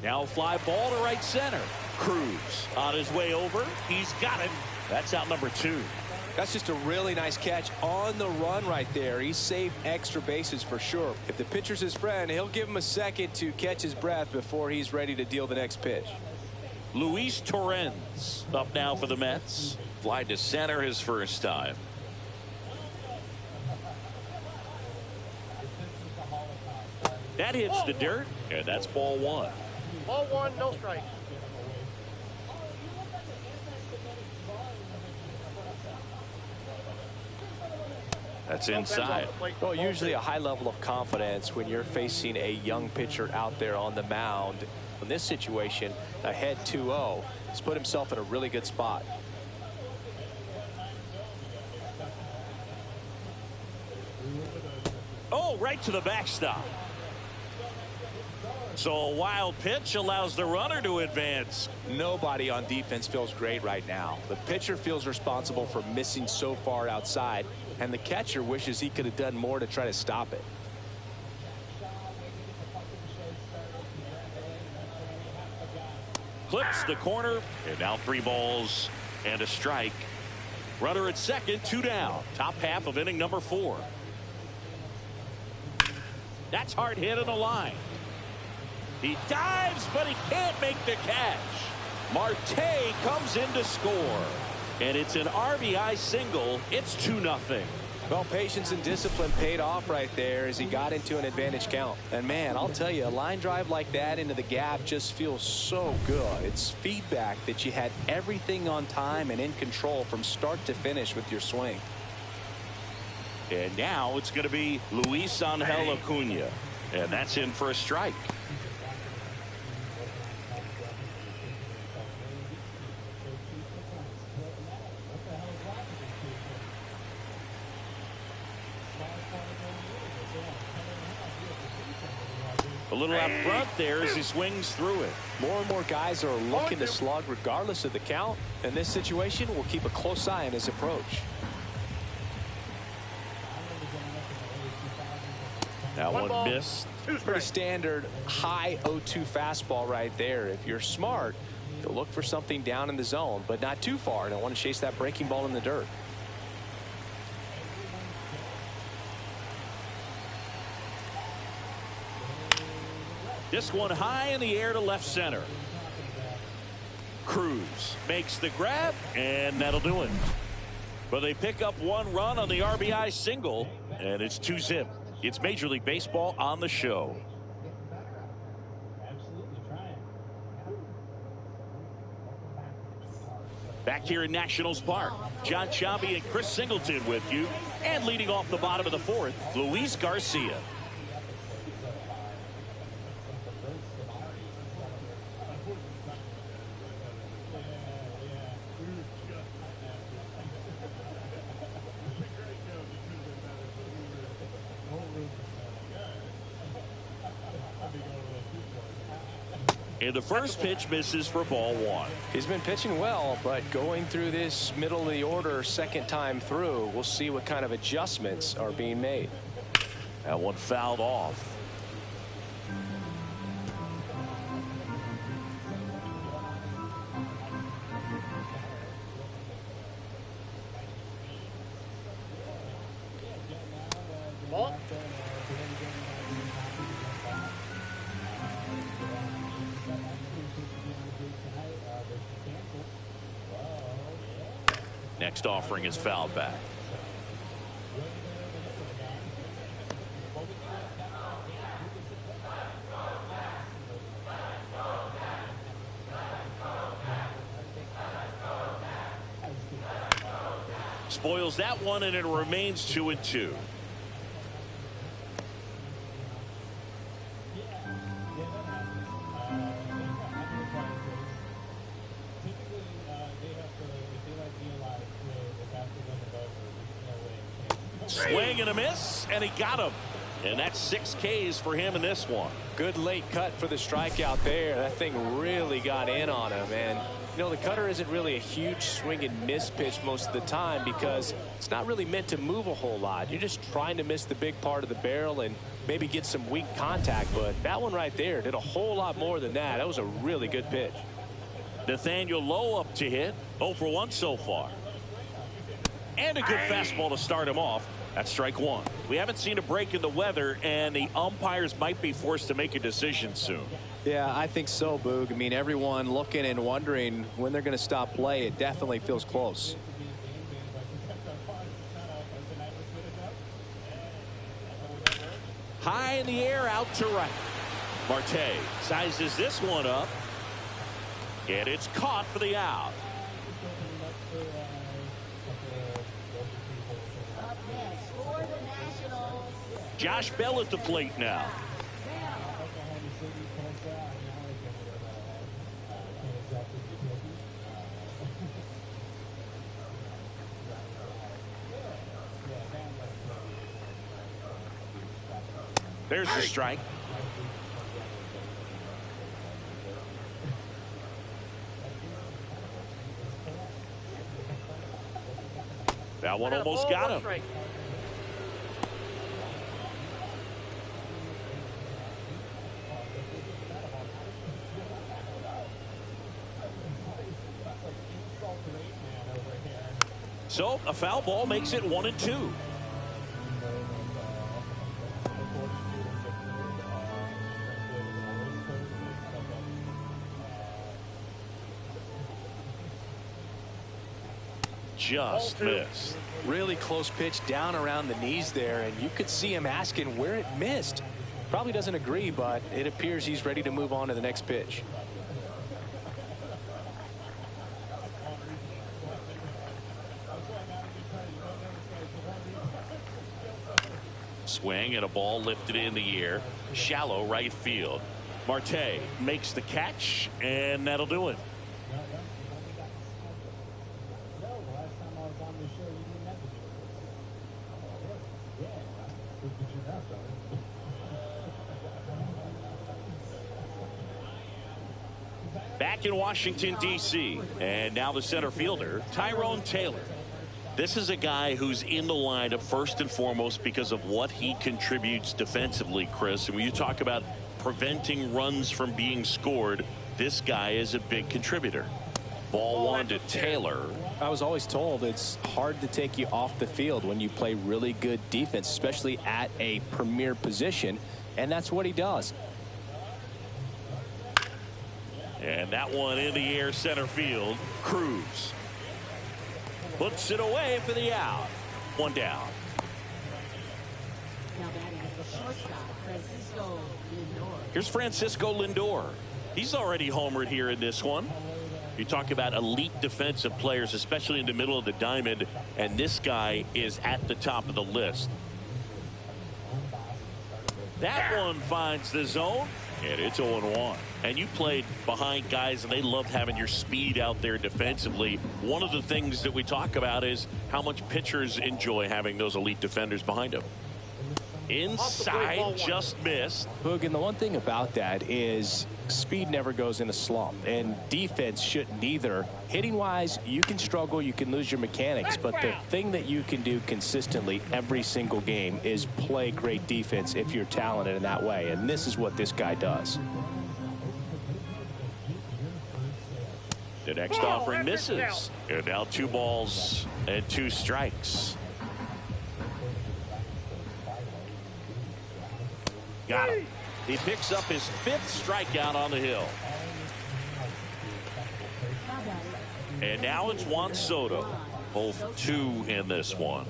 Now a fly ball to right center. Cruz on his way over. He's got it. That's out number 2. That's just a really nice catch on the run right there. He saved extra bases for sure. If the pitcher's his friend, he'll give him a second to catch his breath before he's ready to deal the next pitch. Luis Torrens up now for the Mets. Fly to center his first time. That hits the dirt, and that's ball 1. Ball 1, no strike. That's inside. Well, usually a high level of confidence when you're facing a young pitcher out there on the mound. In this situation, ahead 2-0, he's put himself in a really good spot. Oh, right to the backstop. So a wild pitch allows the runner to advance. Nobody on defense feels great right now. The pitcher feels responsible for missing so far outside, and the catcher wishes he could have done more to try to stop it. Clips the corner, and now 3 balls and a strike. Runner at second, 2 down. Top half of inning number 4. That's hard hit in the line. He dives, but he can't make the catch. Marte comes in to score. And it's an RBI single. It's 2-0. Well, patience and discipline paid off right there as he got into an advantage count. And man, I'll tell you, a line drive like that into the gap just feels so good. It's feedback that you had everything on time and in control from start to finish with your swing. And now it's going to be Luis Angel Acuna. And that's in for a strike. A little out front there as he swings through it. More and more guys are looking to slug regardless of the count. In this situation, we'll keep a close eye on his approach. That one missed. Pretty standard high 0-2 fastball right there. If you're smart, you'll look for something down in the zone, but not too far. Don't want to chase that breaking ball in the dirt. This one high in the air to left center. Cruz makes the grab, and that'll do it. But they pick up 1 run on the RBI single, and it's 2-0. It's Major League Baseball on the show. Back here in Nationals Park, John Sciambi and Chris Singleton with you. And leading off the bottom of the 4th, Luis Garcia. And the first pitch misses for ball 1. He's been pitching well, but going through this middle of the order second time through, we'll see what kind of adjustments are being made. That one fouled off. Ball. Next offering is fouled back. Spoils that one, and it remains 2-2. Swing and a miss, and he got him. And that's 6 Ks for him in this one. Good late cut for the strikeout there. That thing really got in on him. And, you know, the cutter isn't really a huge swing and miss pitch most of the time because it's not really meant to move a whole lot. You're just trying to miss the big part of the barrel and maybe get some weak contact. But that one right there did a whole lot more than that. That was a really good pitch. Nathaniel Lowe up to hit. 0 for 1 so far. And a good fastball to start him off. That's strike 1. We haven't seen a break in the weather, and the umpires might be forced to make a decision soon. Yeah, I think so, Boog. I mean, everyone looking and wondering when they're going to stop play. It definitely feels close. High in the air, out to right. Marte sizes this one up. And it's caught for the out. Josh Bell at the plate now. There's the strike. That one almost got him. So a foul ball makes it 1-2. Just missed. Really close pitch down around the knees there, and you could see him asking where it missed. Probably doesn't agree, but it appears he's ready to move on to the next pitch. Swing and a ball lifted in the air. Shallow right field. Marte makes the catch, and that'll do it. Back in Washington, D.C., and now the center fielder, Tyrone Taylor. This is a guy who's in the lineup first and foremost because of what he contributes defensively, Chris. And when you talk about preventing runs from being scored, this guy is a big contributor. Ball 1 to Taylor. I was always told it's hard to take you off the field when you play really good defense, especially at a premier position, and that's what he does. And that one in the air center field. Cruz puts it away for the out. 1 down. Now batting at the shortstop, Francisco Lindor. Here's Francisco Lindor. He's already homered here in this one. You talk about elite defensive players, especially in the middle of the diamond, and this guy is at the top of the list. That one finds the zone, and it's 0-1. And you played behind guys, and they loved having your speed out there defensively. One of the things that we talk about is how much pitchers enjoy having those elite defenders behind them. Inside, just missed. Boog, and the one thing about that is speed never goes in a slump, and defense shouldn't either. Hitting wise, you can struggle, you can lose your mechanics, but the thing that you can do consistently every single game is play great defense if you're talented in that way, and this is what this guy does. The next offering misses, and now 2 balls and 2 strikes. Got him. He picks up his 5th strikeout on the hill. And now it's Juan Soto. Both 2 in this one.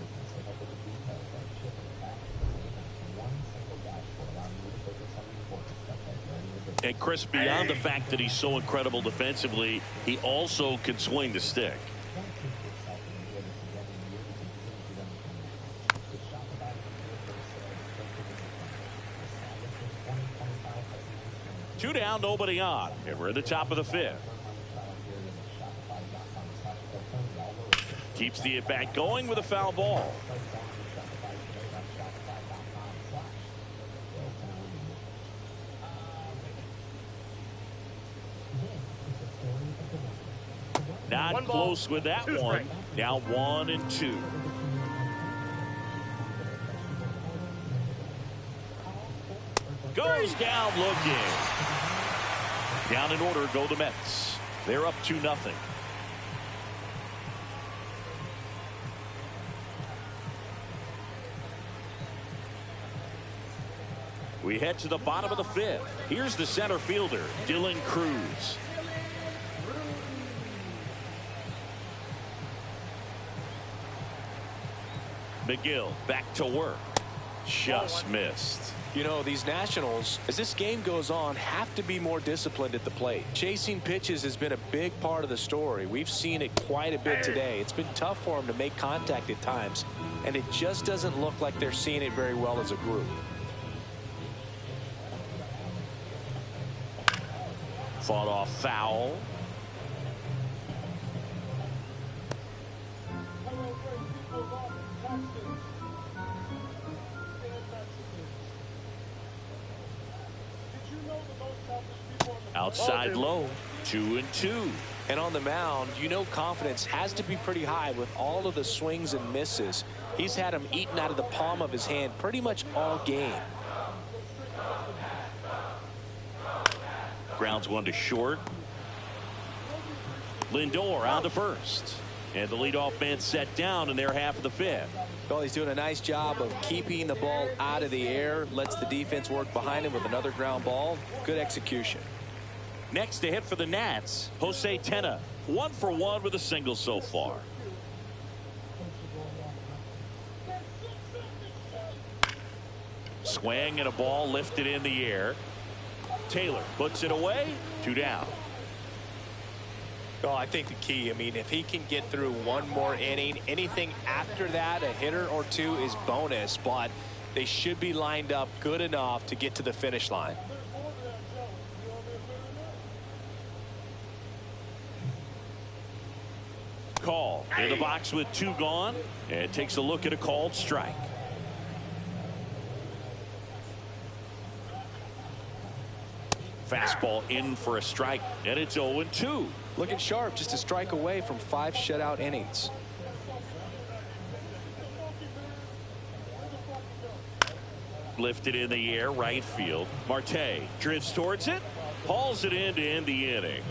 And Chris, beyond the fact that he's so incredible defensively, he also can swing the stick. Two down, nobody on, and we're at the top of the 5th. Keeps the at-bat going with a foul ball. Not close with that one. Now 1-2. Goes down looking. Down in order go the Mets. They're up 2-0. We head to the bottom of the 5th. Here's the center fielder, Dylan Cruz. McGill back to work. Just missed. You know, these Nationals, as this game goes on, have to be more disciplined at the plate. Chasing pitches has been a big part of the story. We've seen it quite a bit today. It's been tough for them to make contact at times, and it just doesn't look like they're seeing it very well as a group. Fought off foul. Outside low, 2-2. And on the mound, you know confidence has to be pretty high with all of the swings and misses. He's had them eaten out of the palm of his hand pretty much all game. Grounds one to short. Lindor on to first. And the leadoff man set down in their half of the 5th. Well, he's doing a nice job of keeping the ball out of the air. Lets the defense work behind him with another ground ball. Good execution. Next to hit for the Nats, Jose Tena. 1 for 1 with a single so far. Swing and a ball lifted in the air. Taylor puts it away. 2 down. Oh, I think the key, I mean, if he can get through one more inning, anything after that, a hitter or two is bonus, but they should be lined up good enough to get to the finish line. Call in the box with 2 gone, and takes a look at a called strike. Fastball in for a strike, and it's 0-2. Looking sharp, just a strike away from 5 shutout innings. Lifted in the air, right field. Marte drifts towards it, hauls it in to end the inning.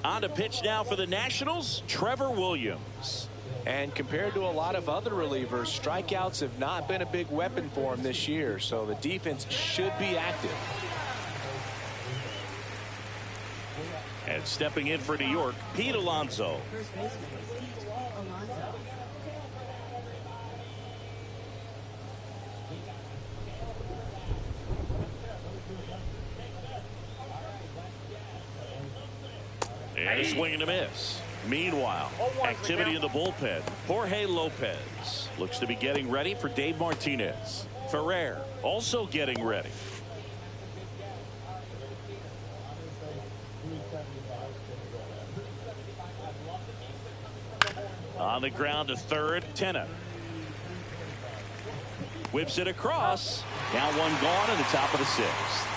On to pitch now for the Nationals, Trevor Williams. And compared to a lot of other relievers, strikeouts have not been a big weapon for him this year, so the defense should be active. And stepping in for New York, Pete Alonso. And a swing and a miss. Meanwhile, activity in the bullpen. Jorge Lopez looks to be getting ready for Dave Martinez. Ferrer also getting ready. On the ground to third, Tena. Whips it across. Now 1 gone in the top of the 6th.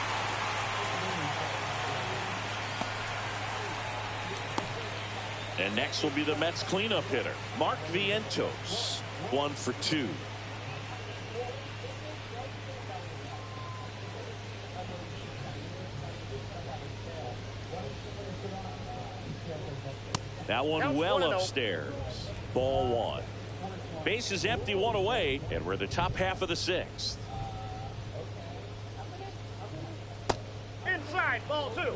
And next will be the Mets cleanup hitter, Mark Vientos. 1 for 2. That one well upstairs. Ball 1. Base is empty, 1 away, and we're in the top half of the 6th. Inside, ball 2.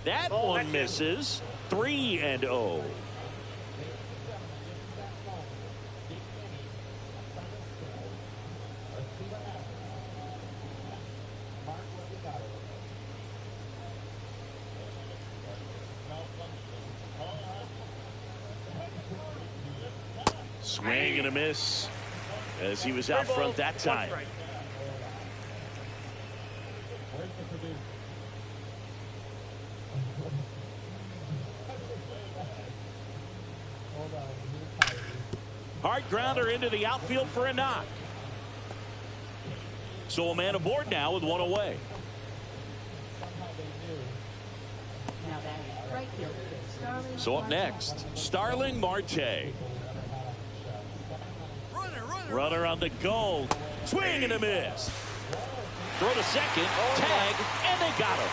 That one misses. 3-0. Swing and a miss as he was out front that time. Hard grounder into the outfield for a knock. So a man aboard now with one away. So up next, Starling Marte. Runner on the goal. Swing and a miss. Throw to second. Tag. And they got him.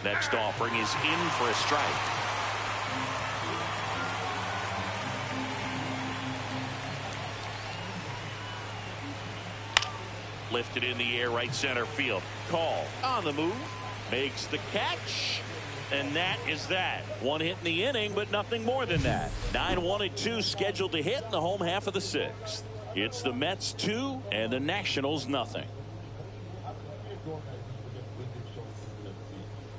Next offering is in for a strike. Lifted in the air, right center field. Call on the move, makes the catch, and that is that. One hit in the inning, but nothing more than that. 9-1-2 scheduled to hit in the home half of the sixth. It's the Mets 2 and the Nationals nothing.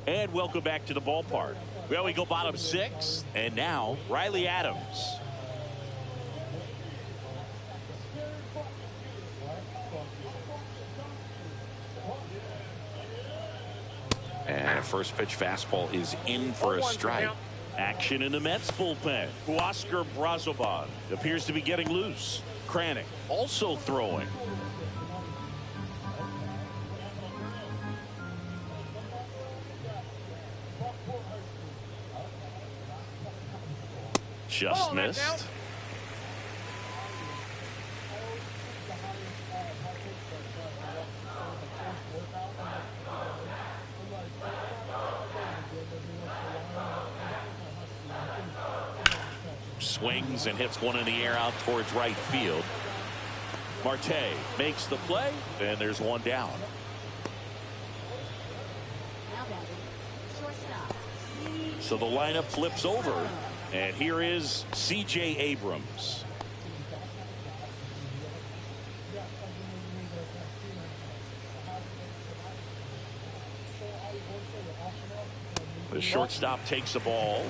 And welcome back to the ballpark. Well, we go bottom six, and now Riley Adams. And a first pitch fastball is in for a strike. Action in the Mets bullpen. Huascar Brazoban appears to be getting loose. Kranick also throwing. Just missed. Swings and hits one in the air out towards right field. Marte makes the play, and there's one down. So the lineup flips over, and here is C.J. Abrams. The shortstop takes the ball.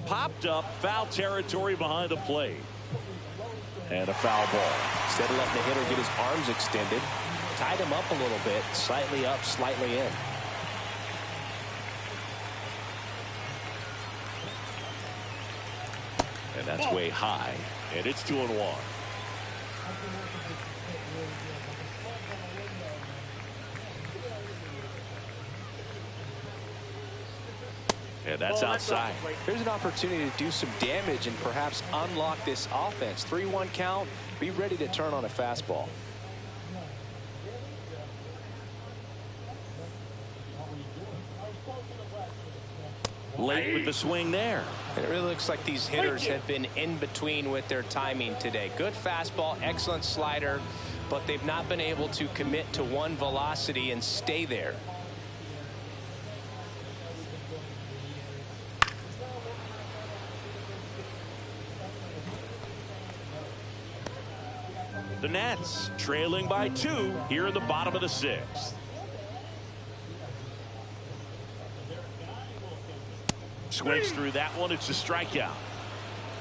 Popped up, foul territory behind the plate. And a foul ball. Instead of letting the hitter get his arms extended, tied him up a little bit, slightly up, slightly in. And that's way high, and it's 2-1. And that's outside. Here's an opportunity to do some damage and perhaps unlock this offense. 3-1 count. Be ready to turn on a fastball. Late with the swing there. And it really looks like these hitters have been in between with their timing today. Good fastball, excellent slider, but they've not been able to commit to one velocity and stay there. The Nats trailing by 2 here in the bottom of the sixth. Swings through that one. It's a strikeout.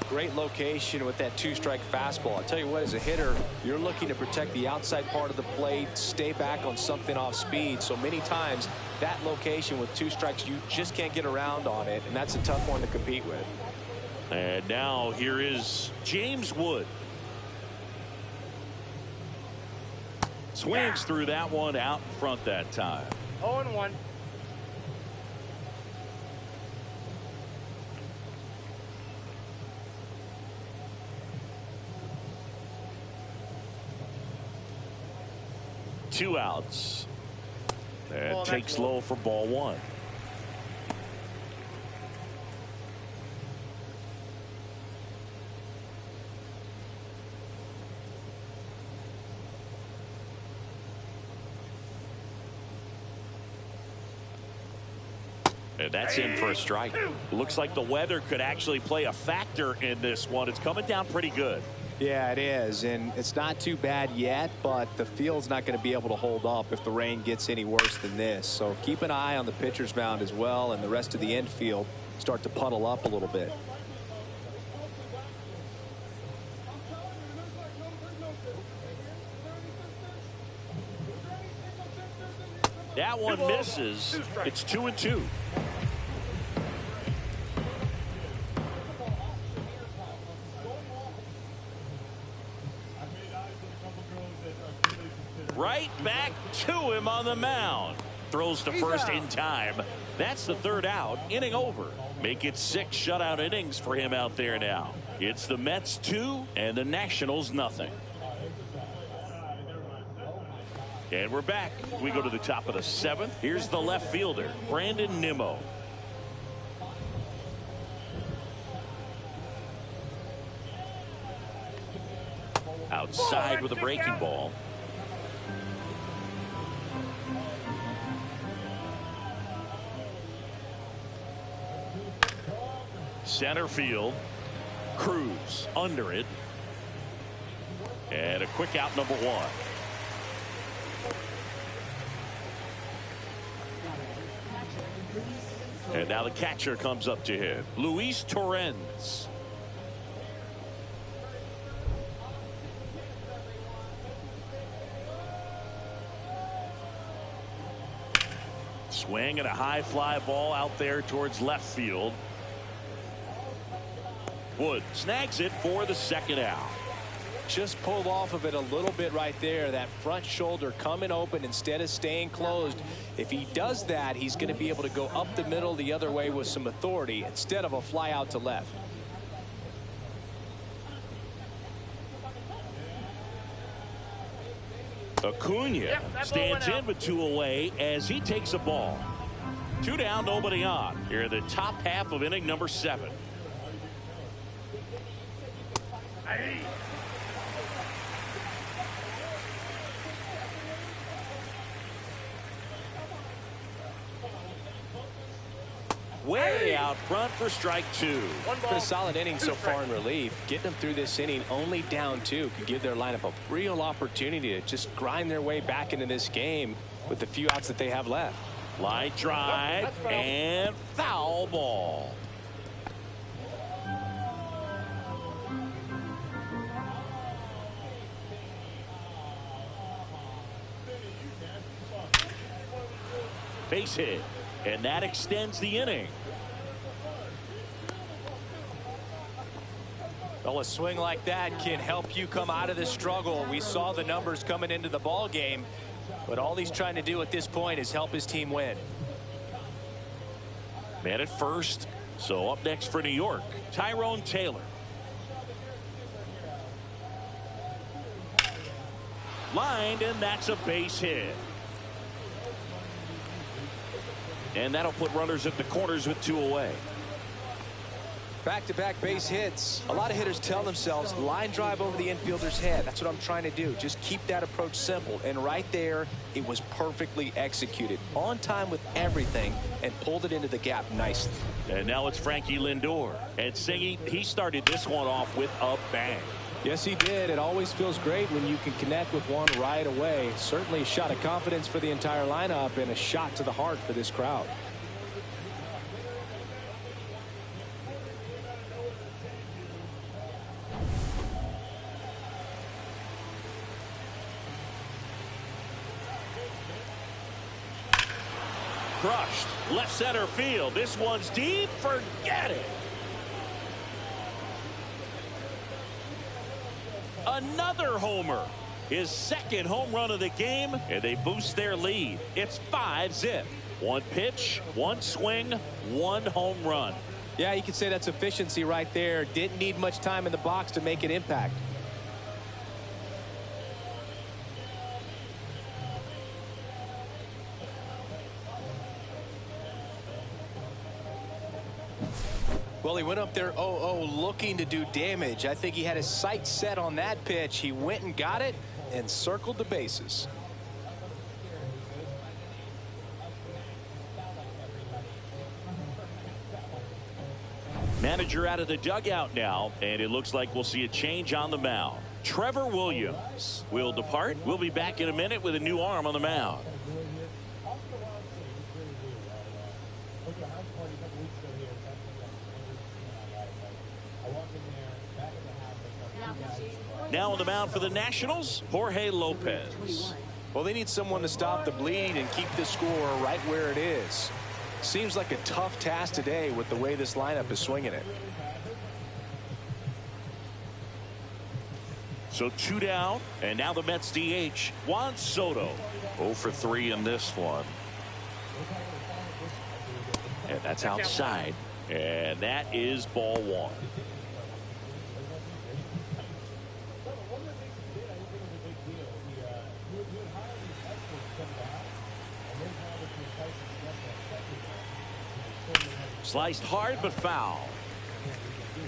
Great location with that 2-strike fastball. I'll tell you what, as a hitter, you're looking to protect the outside part of the plate, stay back on something off speed. So many times that location with 2 strikes, you just can't get around on it, and that's a tough one to compete with. And now here is James Wood. Swings through that one, out in front that time. 0-1. Two outs. And takes low for ball 1. And that's in for a strike. Looks like the weather could actually play a factor in this one. It's coming down pretty good. Yeah, it is, and it's not too bad yet, but the field's not going to be able to hold up if the rain gets any worse than this. So keep an eye on the pitcher's mound as well, and the rest of the infield start to puddle up a little bit. That one misses. It's 2-2. Right back to him on the mound. Throws to first in time. That's the third out. Inning over. Make it 6 shutout innings for him out there now. It's the Mets 2 and the Nationals nothing. And we're back. We go to the top of the 7th. Here's the left fielder, Brandon Nimmo. Outside with a breaking ball. Center field. Cruz under it. And a quick out, number 1. And now the catcher comes up to him, Luis Torrens. Swing and a high fly ball out there towards left field. Wood snags it for the second out. Just pulled off of it a little bit right there. That front shoulder coming open instead of staying closed. If he does that, he's going to be able to go up the middle the other way with some authority instead of a fly out to left. Acuna stands in with 2 away as he takes a ball. 2 down, nobody on. Here in the top half of inning number 7. Way out front for strike 2. Been a solid inning so far in relief. Getting them through this inning only down 2 could give their lineup a real opportunity to just grind their way back into this game with the few outs that they have left. Line drive and foul ball. Base hit, and that extends the inning. Well, a swing like that can help you come out of the struggle. We saw the numbers coming into the ball game, but all he's trying to do at this point is help his team win. Man at first. So up next for New York, Tyrone Taylor. Lined, and that's a base hit. And that'll put runners at the corners with 2 away. Back-to-back base hits. A lot of hitters tell themselves line drive over the infielder's head. That's what I'm trying to do. Just keep that approach simple. And right there, it was perfectly executed. On time with everything and pulled it into the gap nicely. And now it's Frankie Lindor. And Singy, he started this one off with a bang. Yes, he did. It always feels great when you can connect with one right away. Certainly a shot of confidence for the entire lineup and a shot to the heart for this crowd. Crushed. Left center field. This one's deep. Forget it. Another homer. His second home run of the game, and they boost their lead. It's 5-zip. 1 pitch, 1 swing, 1 home run. Yeah, you could say that's efficiency right there. Didn't need much time in the box to make an impact. Well, he went up there 0-0 looking to do damage. I think he had his sights set on that pitch. He went and got it and circled the bases. manager out of the dugout now, and it looks like we'll see a change on the mound. Trevor Williams will depart. We'll be back in a minute with a new arm on the mound. Now on the mound for the Nationals, Jorge Lopez. Well, they need someone to stop the bleed and keep the score right where it is. Seems like a tough task today with the way this lineup is swinging it. So 2 down, and now the Mets DH, Juan Soto. 0 for 3 in this one. And that's outside. And that is ball 1. Sliced hard but foul.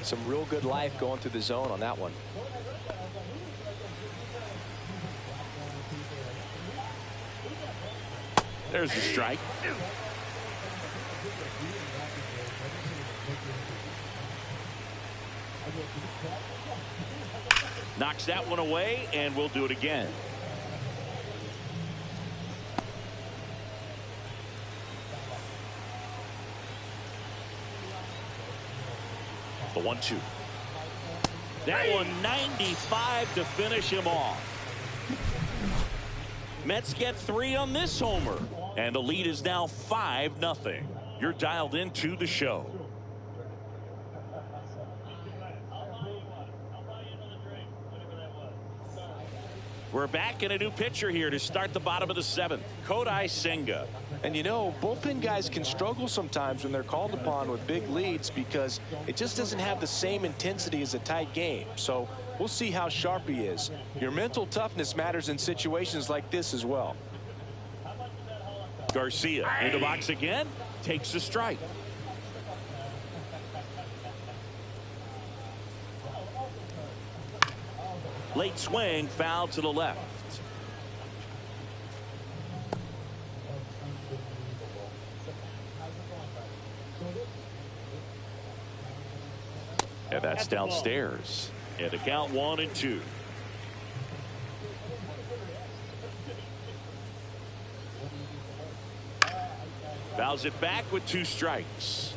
Some real good life going through the zone on that one. There's the strike. Knocks that one away, and we'll do it again. The 1-2. That one 95 to finish him off. Mets get 3 on this homer, and the lead is now 5-0. You're dialed into the show. We're back in a new pitcher here to start the bottom of the 7th. Kodai Senga. And you know, bullpen guys can struggle sometimes when they're called upon with big leads because it just doesn't have the same intensity as a tight game. So we'll see how sharp he is. Your mental toughness matters in situations like this as well. Garcia in the box again, takes the strike. Late swing, foul to the left. And that's downstairs. And the count 1-2. Fouls it back with 2 strikes.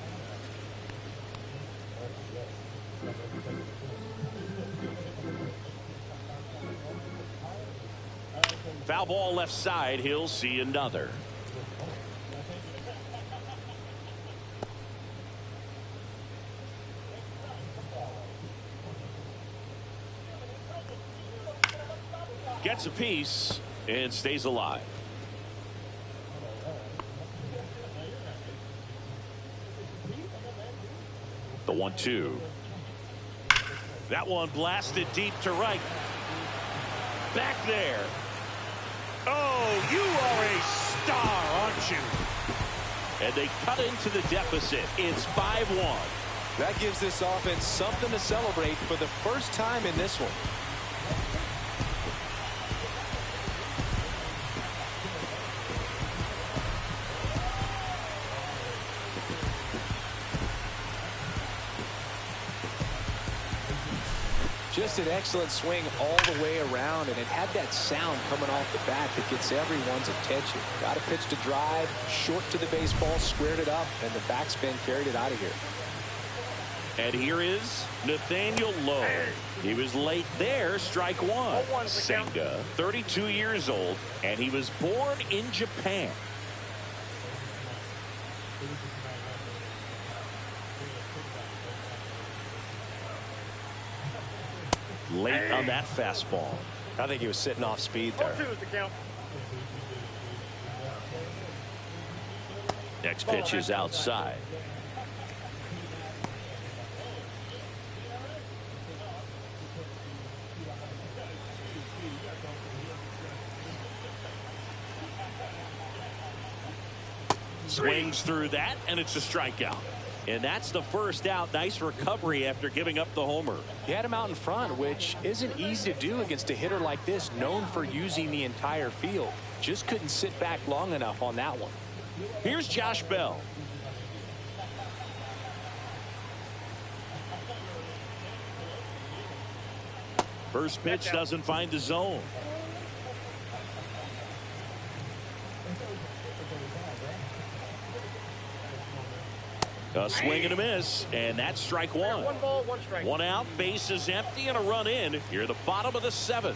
Foul ball left side. He'll see another. Gets a piece and stays alive. The 1-2. That one blasted deep to right. Back there. Oh, you are a star, aren't you? And they cut into the deficit. It's 5-1. That gives this offense something to celebrate for the first time in this one. Just an excellent swing all the way around, and it had that sound coming off the bat that gets everyone's attention. Got a pitch to drive, short to the baseball, squared it up, and the backspin carried it out of here. And here is Nathaniel Lowe. He was late there, strike 1. Senga, 32 years old, and he was born in Japan. Late on that fastball. I think he was sitting off speed there. Next pitch is outside. Swings through that, and it's a strikeout. And that's the first out. Nice recovery after giving up the homer. He had him out in front, which isn't easy to do against a hitter like this, known for using the entire field. Just couldn't sit back long enough on that one. Here's Josh Bell. First pitch doesn't find the zone. A swing and a miss, and that's strike one. 1 ball, 1 strike. 1 out, base is empty, and a run in. Here at the bottom of the 7th.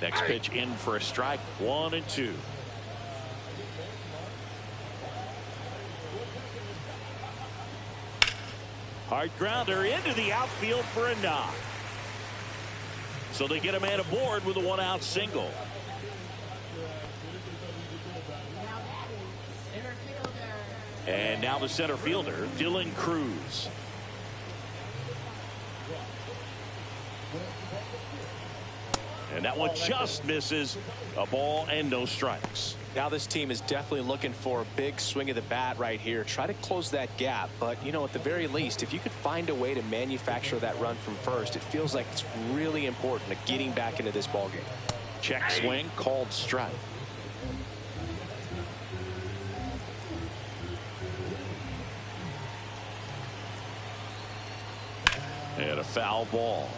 Next pitch in for a strike. 1 and 2. Hard grounder into the outfield for a knock. So they get a man aboard with a 1-out single. And now the center fielder, Dylan Cruz. And that one just misses. A ball and no strikes. Now this team is definitely looking for a big swing of the bat right here. Try to close that gap. But, you know, at the very least, if you could find a way to manufacture that run from first, it feels like it's really important to getting back into this ballgame. Check swing, called strike. And a foul ball.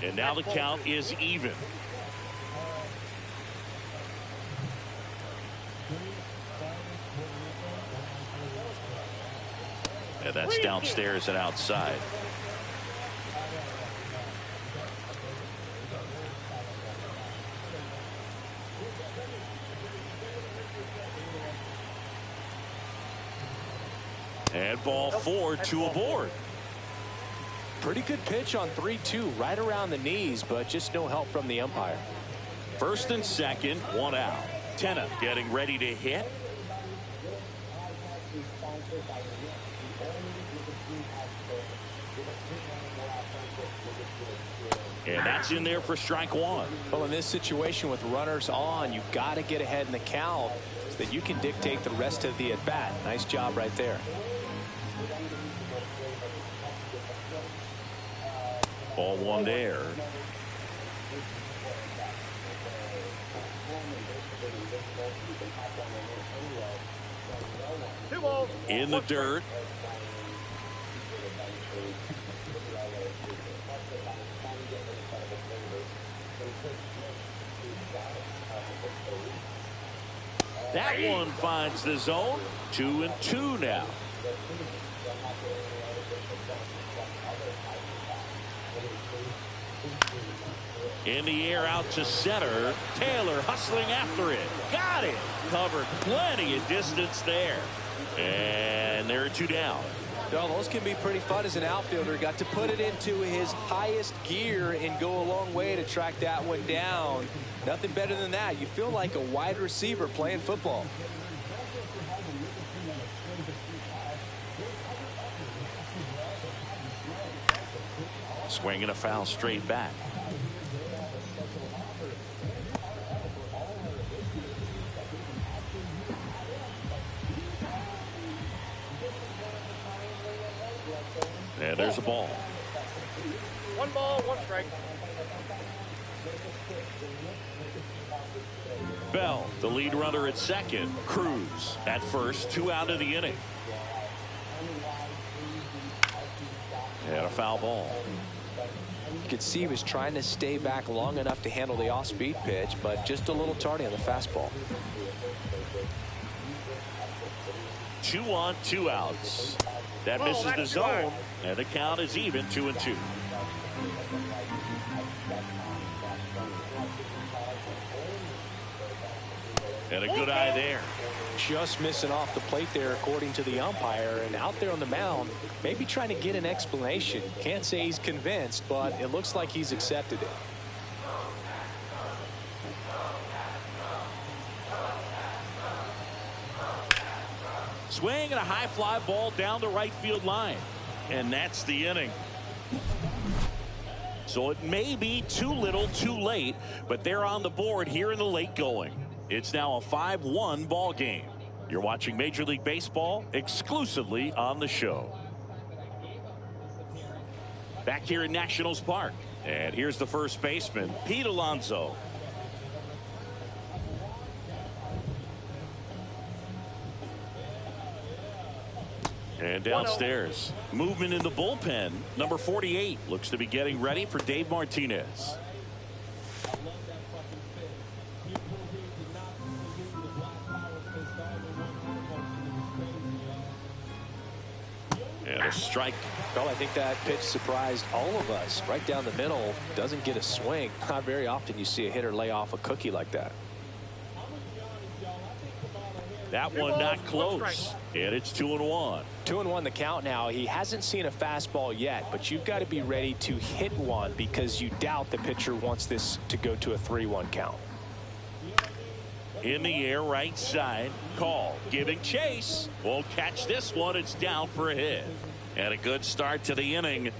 And now the count is even. And that's downstairs and outside. And ball 4, 2 aboard. Pretty good pitch on 3-2, right around the knees, but just no help from the umpire. First and second, 1 out. Tenna getting ready to hit. And that's in there for strike 1. Well, in this situation with runners on, you've got to get ahead in the count so that you can dictate the rest of the at-bat. Nice job right there. Ball 1 there. In the dirt. That one finds the zone. 2 and 2 now. In the air out to center. Taylor hustling after it. Got it. Covered plenty of distance there. And there are 2 down. Well, those can be pretty fun as an outfielder. Got to put it into his highest gear and go a long way to track that one down. Nothing better than that. You feel like a wide receiver playing football. Swinging a foul straight back. And there's a ball. 1 ball, 1 strike. Bell, the lead runner at second. Cruz at first. 2 out of the inning. And a foul ball. You could see he was trying to stay back long enough to handle the off-speed pitch, but just a little tardy on the fastball. 2 on, 2 outs. That misses the zone, and the count is even. 2 and 2. And a good eye there. Just missing off the plate there, according to the umpire, and out there on the mound, maybe trying to get an explanation. Can't say he's convinced, but it looks like he's accepted it. Swing and a high fly ball down the right field line. And that's the inning. So it may be too little too late, but they're on the board here in the late going. It's now a 5-1 ball game. You're watching Major League Baseball exclusively on the show. Back here in Nationals Park, And here's the first baseman, Pete Alonso. And downstairs, movement in the bullpen. Number 48 looks to be getting ready for Dave Martinez. And a strike. Well, I think that pitch surprised all of us. Right down the middle, doesn't get a swing. Not very often you see a hitter lay off a cookie like that. That one not close. And it's 2-1. 2-1 the count now. He hasn't seen a fastball yet, but you've got to be ready to hit one because you doubt the pitcher wants this to go to a 3-1 count. In the air, right side. Call. Giving chase. Won't catch this one. It's down for a hit. And a good start to the inning.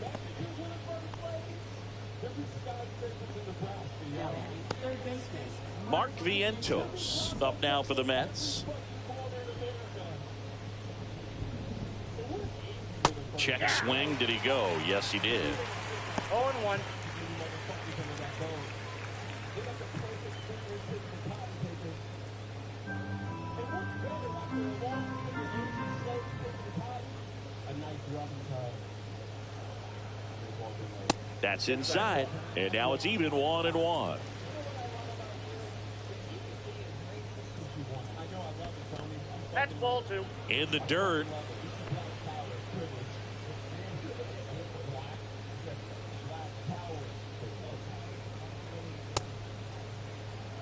Mark Vientos up now for the Mets. Check swing. Did he go? Yes, he did. 0-1. That's inside. And now it's even 1-1. That's ball 2. In the dirt.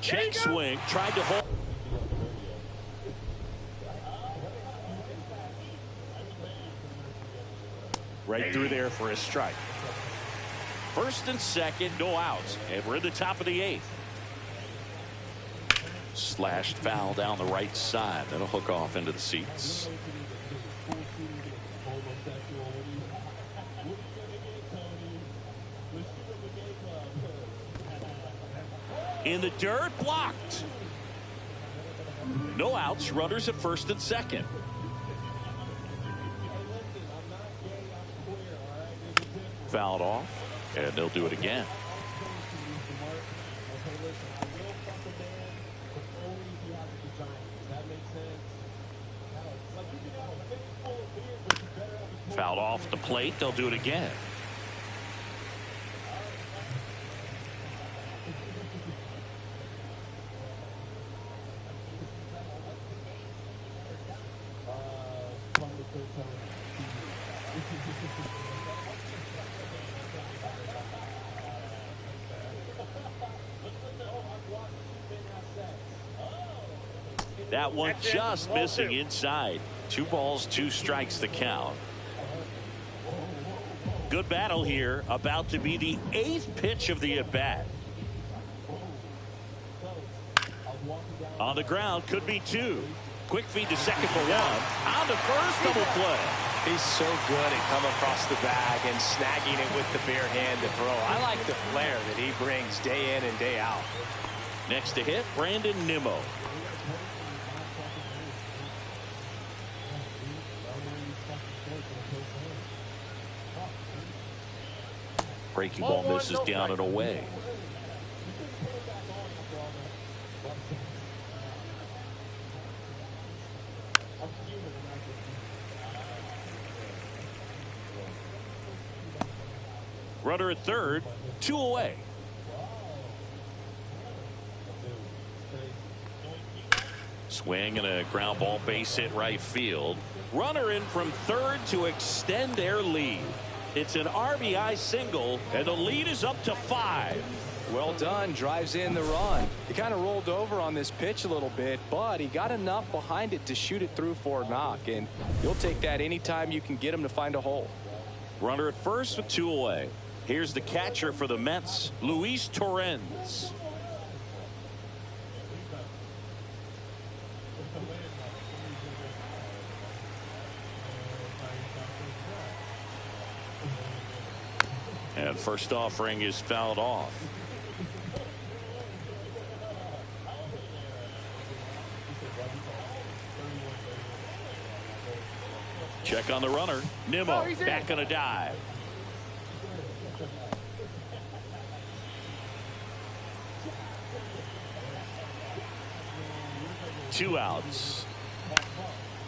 Check swing. Tried to hold. Right through there for a strike. First and second, no outs. And we're in the top of the 8th. Slashed foul down the right side. That'll hook off into the seats. In the dirt, blocked. No outs, runners at first and second. Fouled off, and they'll do it again. Fouled off the plate, they'll do it again. That one just missing inside. 2 balls, 2 strikes the count. Good battle here. About to be the 8th pitch of the at-bat. On the ground, could be 2. Quick feed to second for 1. On to first, double play. He's so good at coming across the bag and snagging it with the bare hand to throw. I like the flair that he brings day in and day out. Next to hit, Brandon Nimmo. Breaking ball misses down and away. Runner at third, 2 away. Swing and a ground ball, base hit right field. Runner in from third to extend their lead. It's an RBI single, and the lead is up to 5. Well done. Drives in the run. He kind of rolled over on this pitch a little bit, but he got enough behind it to shoot it through for a knock, and you'll take that anytime you can get him to find a hole. Runner at first with 2 away. Here's the catcher for the Mets, Luis Torrens. And first offering is fouled off. Check on the runner. Nimmo back on a dive. 2 outs.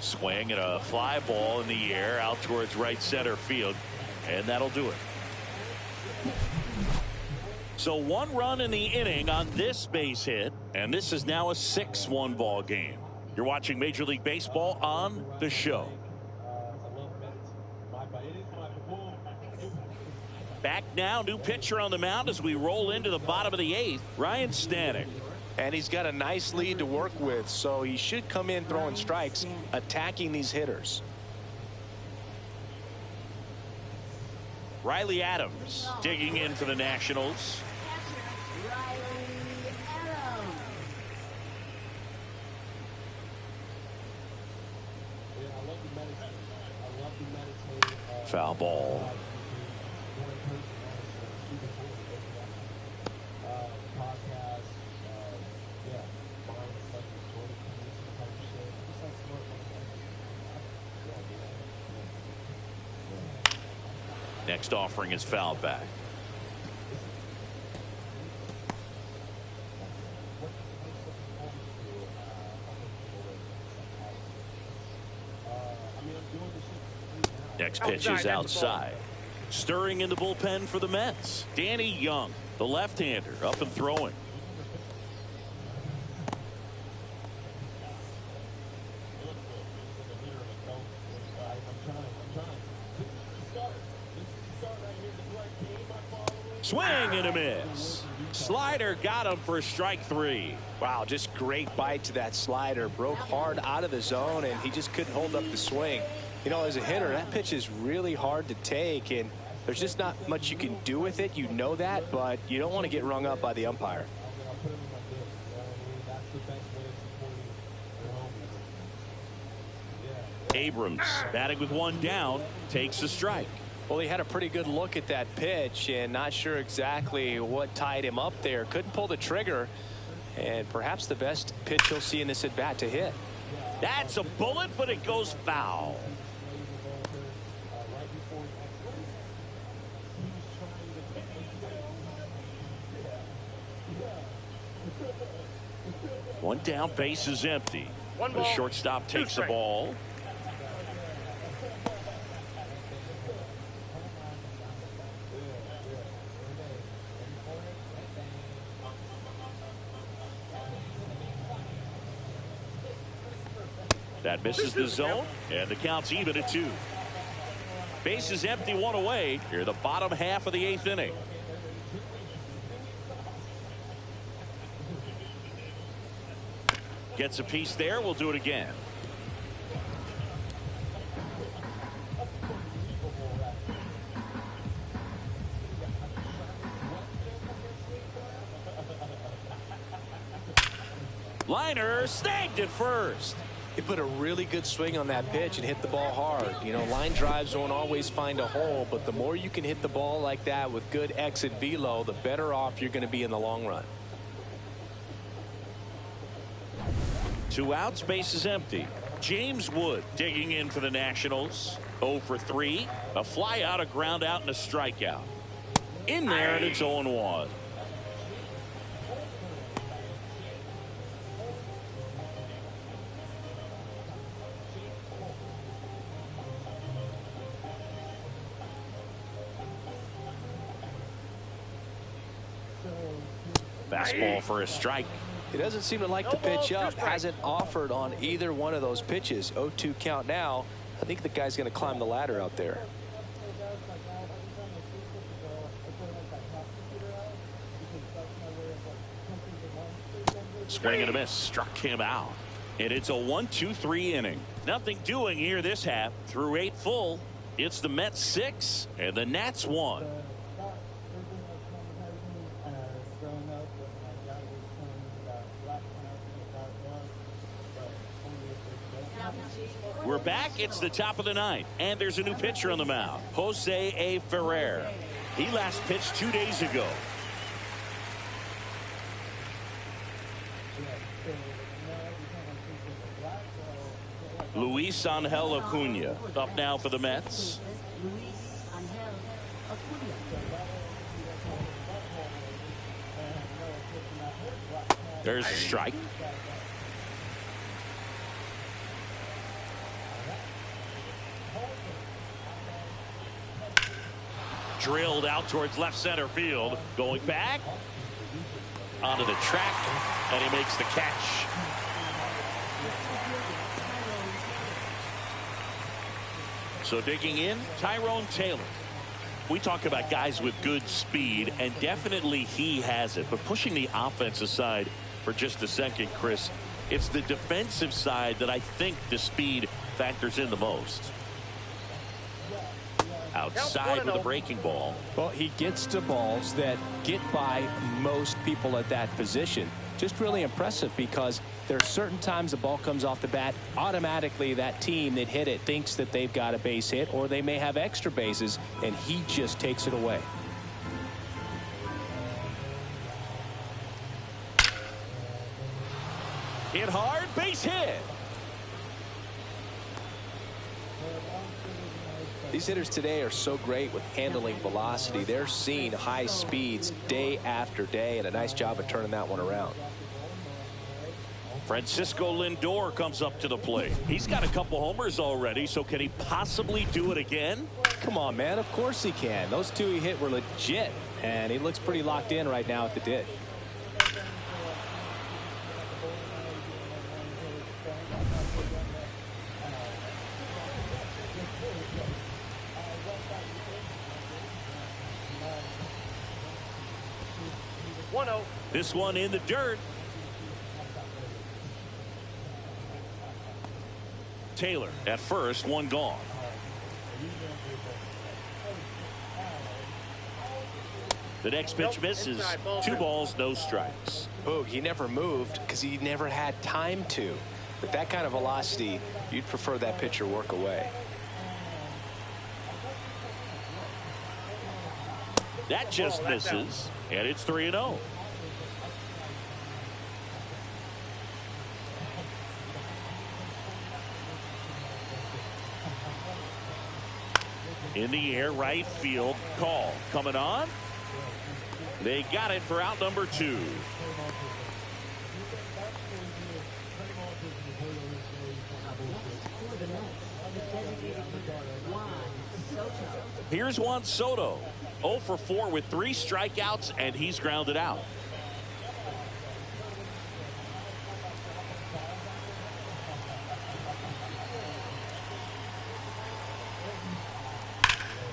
Swing and a fly ball in the air out towards right center field, and that'll do it. So 1 run in the inning on this base hit, and this is now a 6-1 ball game. You're watching Major League Baseball on The Show. Back now, new pitcher on the mound as we roll into the bottom of the 8th, Ryan Stanek. And he's got a nice lead to work with, so he should come in throwing strikes, attacking these hitters. Riley Adams digging in for the Nationals. Foul ball. Next offering is fouled back. Next pitch is outside. Stirring in the bullpen for the Mets, Danny Young, the left-hander, up and throwing. Swing and a miss. Slider got him for strike 3. Wow, just great bite to that slider. Broke hard out of the zone, and he just couldn't hold up the swing. You know, as a hitter, that pitch is really hard to take, and there's just not much you can do with it. You know that, but you don't want to get rung up by the umpire. Abrams batting with 1 down, takes a strike. Well, he had a pretty good look at that pitch and not sure exactly what tied him up there. Couldn't pull the trigger, and perhaps the best pitch he'll see in this at bat to hit. That's a bullet, but it goes foul. One down, base is empty. The shortstop takes the ball. That misses the zone, and the count's even at 2. Base is empty, 1 away. Here, the bottom half of the 8th inning. Gets a piece there. We'll do it again. Liner snagged it first. He put a really good swing on that pitch and hit the ball hard. You know, line drives don't always find a hole, but the more you can hit the ball like that with good exit velo, the better off you're going to be in the long run. 2 outs, base is empty. James Wood digging in for the Nationals. 0 for 3. A fly out, a ground out, and a strikeout. In there, and it's 0-1. Fastball for a strike. He doesn't seem to like to pitch up. Hasn't offered on either one of those pitches. 0-2 count now. I think the guy's going to climb the ladder out there. Swing and a miss. Struck him out. And it's a 1-2-3 inning. Nothing doing here this half. Through 8 full. It's the Mets 6 and the Nats 1. We're back. It's the top of the 9th, and there's a new pitcher on the mound, Jose A. Ferrer. He last pitched 2 days ago. Luis Angel Acuna up now for the Mets. There's a strike. drilled out towards left center field. Going back onto the track, and he makes the catch. So digging in, Tyrone Taylor. We talk about guys with good speed, and definitely he has it. But pushing the offense aside for just a second, Chris, it's the defensive side that I think the speed factors in the most. Outside with a breaking ball. Well, he gets to balls that get by most people at that position. Just really impressive, because there are certain times the ball comes off the bat, automatically that team that hit it thinks that they've got a base hit, or they may have extra bases, and he just takes it away. Hit hard, base hit. These hitters today are so great with handling velocity. They're seeing high speeds day after day, and a nice job of turning that one around. Francisco Lindor comes up to the plate. He's got a couple homers already, so can he possibly do it again? Come on, man. Of course he can. Those two he hit were legit, and he looks pretty locked in right now at the dish. This one in the dirt. Taylor at first, one gone. The next pitch misses. 2 balls, no strikes. Oh, he never moved because he never had time to. With that kind of velocity, you'd prefer that pitcher work away. That just misses, and it's 3-0. In the air, right field, call. Coming on. They got it for out number 2. Here's Juan Soto. 0 for 4 with 3 strikeouts, and he's grounded out.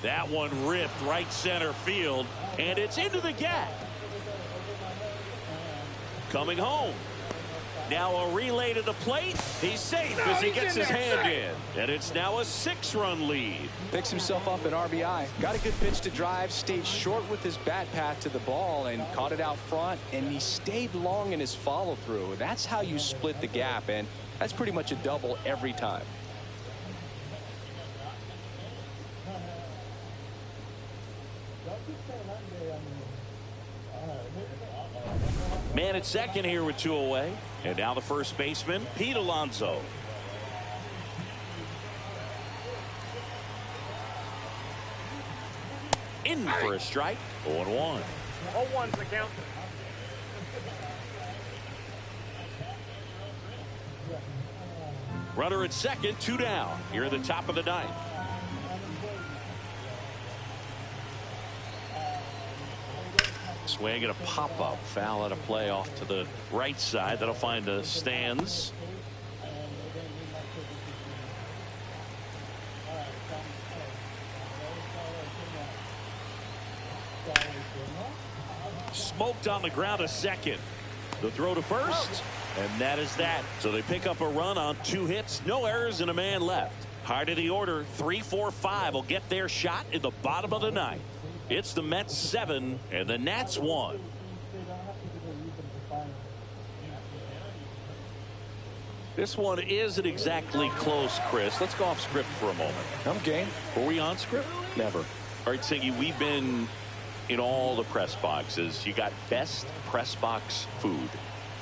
That one ripped right center field, and it's into the gap. Coming home. Now a relay to the plate. He's safe as he gets his hand in. And it's now a 6-run lead. Picks himself up an RBI. Got a good pitch to drive. Stayed short with his bat path to the ball and caught it out front. And he stayed long in his follow through. That's how you split the gap. And that's pretty much a double every time. Man at second here with 2 away. And now the first baseman, Pete Alonso. In for a strike. 0-1. 0-1's the count. Runner at second, 2 down. Here at the top of the 9th. Swing and a pop-up. Foul out of play off to the right side. That'll find the stands. Smoked on the ground, a second. The throw to first, and that is that. So they pick up a run on 2 hits, no errors, and a man left. Hard of the order, 3, 4, 5 will get their shot in the bottom of the 9th. It's the Mets 7 and the Nats 1. This one isn't exactly close, Chris. Let's go off script for a moment. I'm game. Were we on script? Never. All right, Siggy, we've been in all the press boxes. You got best press box food.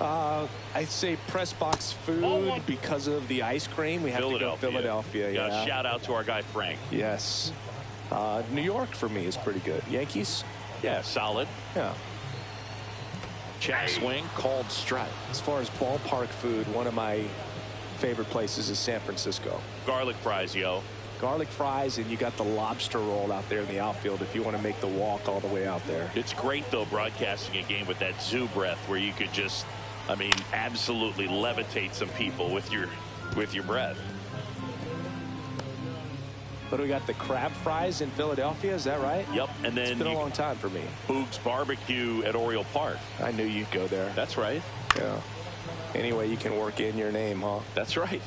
I'd say press box food because of the ice cream. We have to go Philadelphia. Yeah. Shout out to our guy Frank. Yes. New York for me is pretty good. Yankees? Yeah, solid. Yeah. Check swing, called strike. As far as ballpark food, one of my favorite places is San Francisco. Garlic fries, yo. Garlic fries, and you got the lobster roll out there in the outfield if you want to make the walk all the way out there. It's great, though, broadcasting a game with that zoo breath where you could just, I mean, absolutely levitate some people with your breath. But we got the crab fries in Philadelphia, is that right? Yep, and then it's been a long time for me. Boog's Barbecue at Oriole Park. I knew you'd go there. That's right. Yeah. Anyway, you can work in your name, huh? That's right.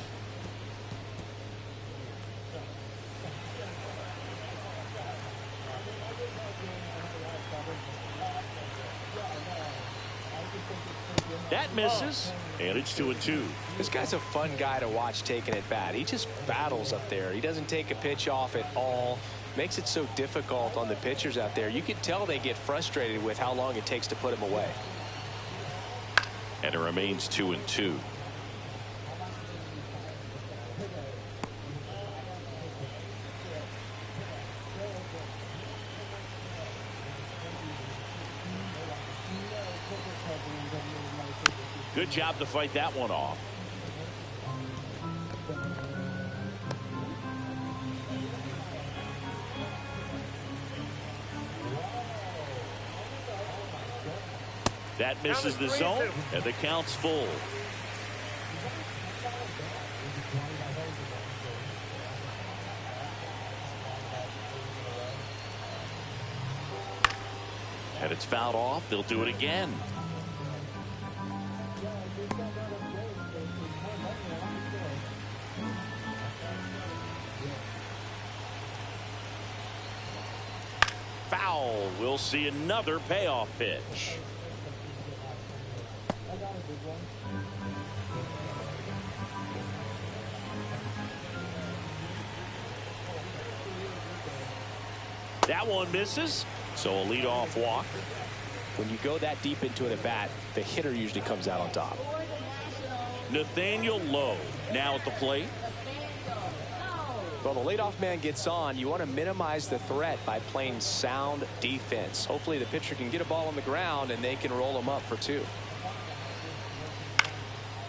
That misses, and it's 2-2. This guy's a fun guy to watch taking at bat. He just battles up there. He doesn't take a pitch off at all. Makes it so difficult on the pitchers out there. You can tell they get frustrated with how long it takes to put him away. And it remains 2-2. Good job to fight that one off. That misses the zone, and the count's full. And it's fouled off. They'll do it again. Foul. We'll see another payoff pitch. That one misses, so a leadoff walk. When you go that deep into an at-bat, the hitter usually comes out on top. Nathaniel Lowe now at the plate. Well, the leadoff man gets on. You want to minimize the threat by playing sound defense. Hopefully the pitcher can get a ball on the ground and they can roll him up for two.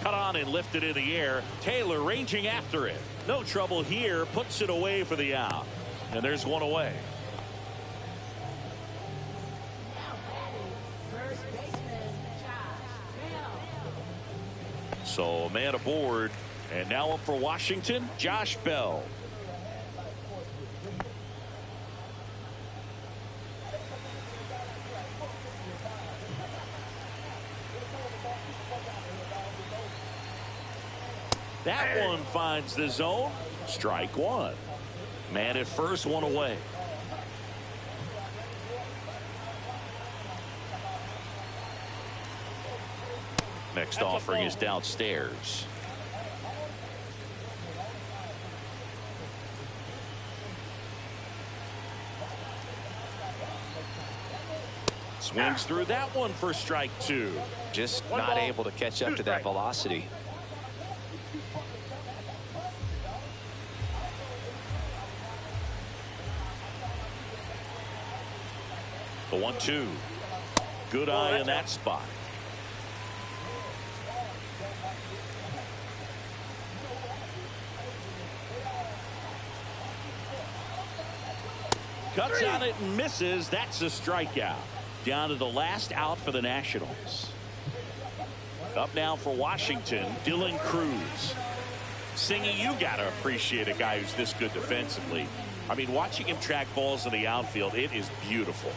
Cut on and lifted in the air. Taylor ranging after it. No trouble here. Puts it away for the out. And there's one away. So a man aboard, and now up for Washington, Josh Bell. That one finds the zone. Strike one. Man at first, one away. Next offering is downstairs. Swings through that one for strike two. Just not able to catch up to that velocity. The 1-2. Good eye in that spot. Cuts on it and misses. That's a strikeout. Down to the last out for the Nationals. Up now for Washington, Dylan Cruz. Singy, you got to appreciate a guy who's this good defensively. I mean, watching him track balls in the outfield, it is beautiful.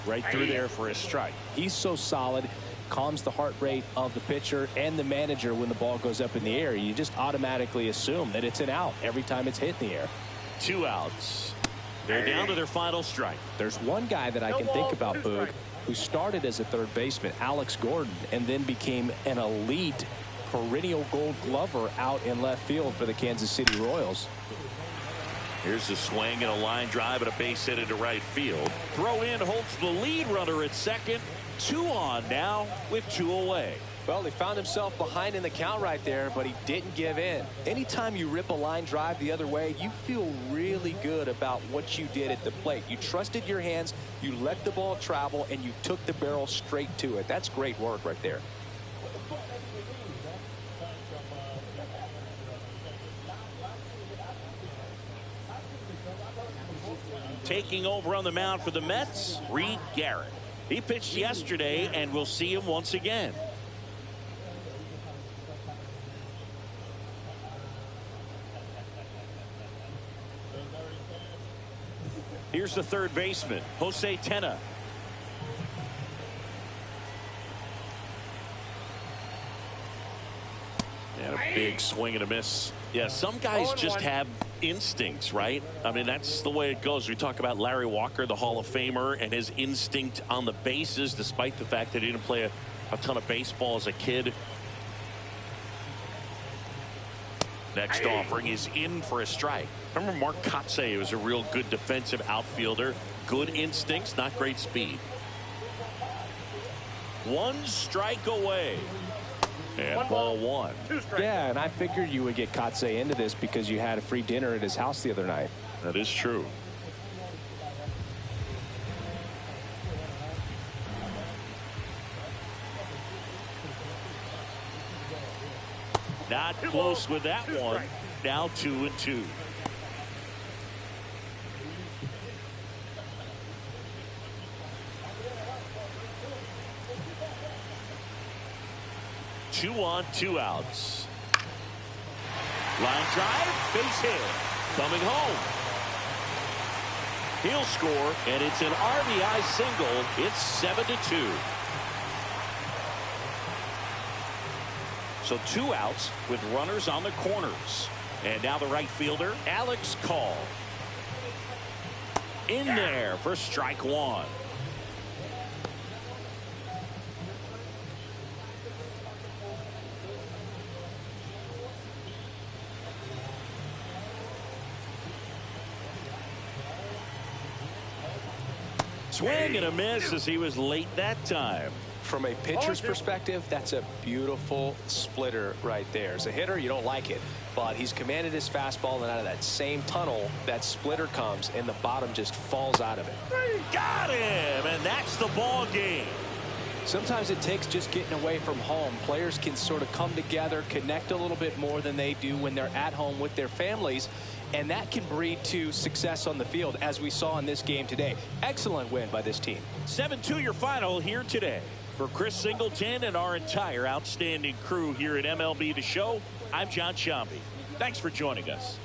Right through there for a strike. He's so solid. Calms the heart rate of the pitcher and the manager when the ball goes up in the air. You just automatically assume that it's an out every time it's hit in the air. 2 outs. They're down to their final strike. There's one guy that I can think about, Boog, who started as a third baseman, Alex Gordon, and then became an elite perennial Gold Glover out in left field for the Kansas City Royals. Here's a swing and a line drive and a base hit into right field. Throw in holds the lead runner at second. 2 on now with 2 away. Well, he found himself behind in the count right there, but he didn't give in. Anytime you rip a line drive the other way, you feel really good about what you did at the plate. You trusted your hands, you let the ball travel, and you took the barrel straight to it. That's great work right there. Taking over on the mound for the Mets, Reed Garrett. He pitched yesterday, and we'll see him once again. Here's the third baseman, Jose Tena. And a big swing and a miss. Yeah, some guys just have instincts, right? I mean, that's the way it goes. We talk about Larry Walker, the Hall of Famer, and his instinct on the bases, despite the fact that he didn't play a ton of baseball as a kid. Next offering is in for a strike. Remember Mark Kotsay was a real good defensive outfielder. Good instincts, not great speed. One strike away. And ball one. Yeah, and I figured you would get Kotsay into this because you had a free dinner at his house the other night. That is true. Not close with that one. Now 2-2. Two on, 2 outs. Line drive, base hit. Coming home. He'll score, and it's an RBI single. It's 7-2. So 2 outs with runners on the corners. And now the right fielder, Alex Call. In there for strike one. Swing and a miss as he was late that time. From a pitcher's perspective, that's a beautiful splitter right there. As a hitter, you don't like it, but he's commanded his fastball, and out of that same tunnel, that splitter comes, and the bottom just falls out of it. Got him, and that's the ball game. Sometimes it takes just getting away from home. Players can sort of come together, connect a little bit more than they do when they're at home with their families, and that can breed to success on the field, as we saw in this game today. Excellent win by this team. 7-2 your final here today. For Chris Singleton and our entire outstanding crew here at MLB The Show, I'm John Shambi. Thanks for joining us.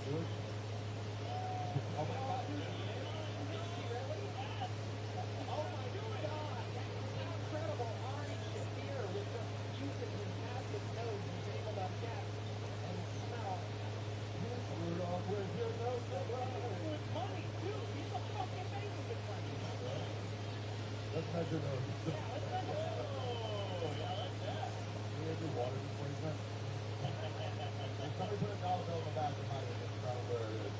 Oh my God, he is? Is he really? Oh my God, that is incredible. Ari Shafir with just using his massive nose was able to guess and smell. Rudolph, where's your nose? With money too. He's a fucking amazing with money. Let's measure those. Yeah, let's measure those. Oh, yeah, I like that. Can we do water before you come? If somebody put a dollar bill in the back of my head, that's not where it is.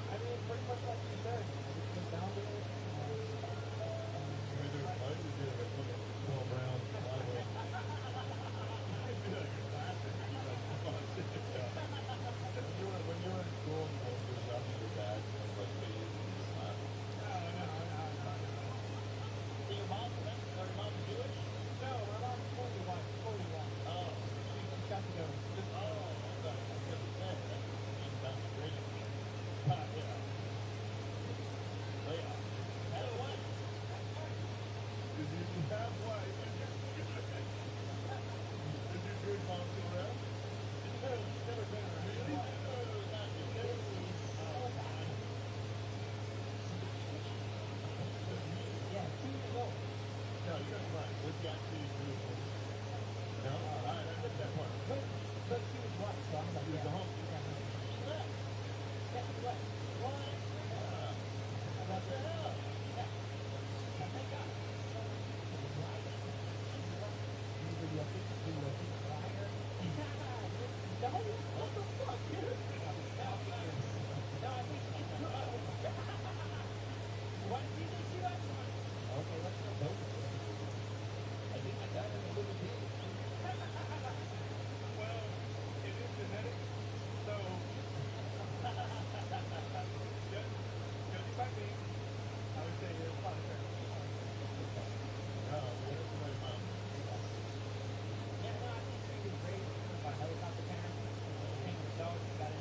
I mean, pretty much like you said, it comes down to it. When you were in school, you know, you were young, your dad was like me, and you just laughed. So your mom's Jewish? No, my mom's fully white. Oh. She's got to go. Oh, I was going to say, that sounds great. Yeah. That's white. Did you have white? Did your Jewish mom still around? No, she's never been around. Really? No, not yet. Yeah, 2 years old. No, you're right. We've got two Jewish women. No? All right, I missed that part. But she was white, so I'm like, She was yeah. the home. She left. Yeah, she left. What? What the hell? Yeah. Oh my God. Do you think liar? No, what the fuck, dude? No, I think she's Why did you think she left? Okay, let's go both of them. I think I got it a little bit. Well, it is genetic, so judging by me, I would say it's probably fair. No, it's my mom. Yeah, no, I think she was raised by helicopter parents. Came with dogs, got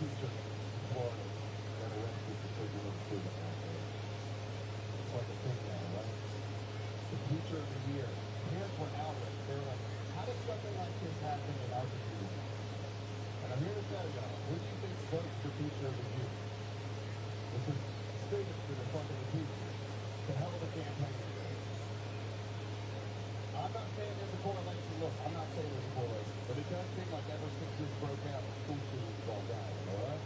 teacher in Florida got arrested for taking a student out there. It's like a thing now, right? The teacher of the year. Parents were outraged. They were like, how did something like this happen in our community? And I'm here to tell y'all, who do you think votes for teacher of the year? This is students that are fucking the teachers. It's a hell of a campaign today. I'm not saying there's a correlation. Look, I'm not saying there's a correlation. But it does seem like ever since this broke out, school shootings have gone down, all right?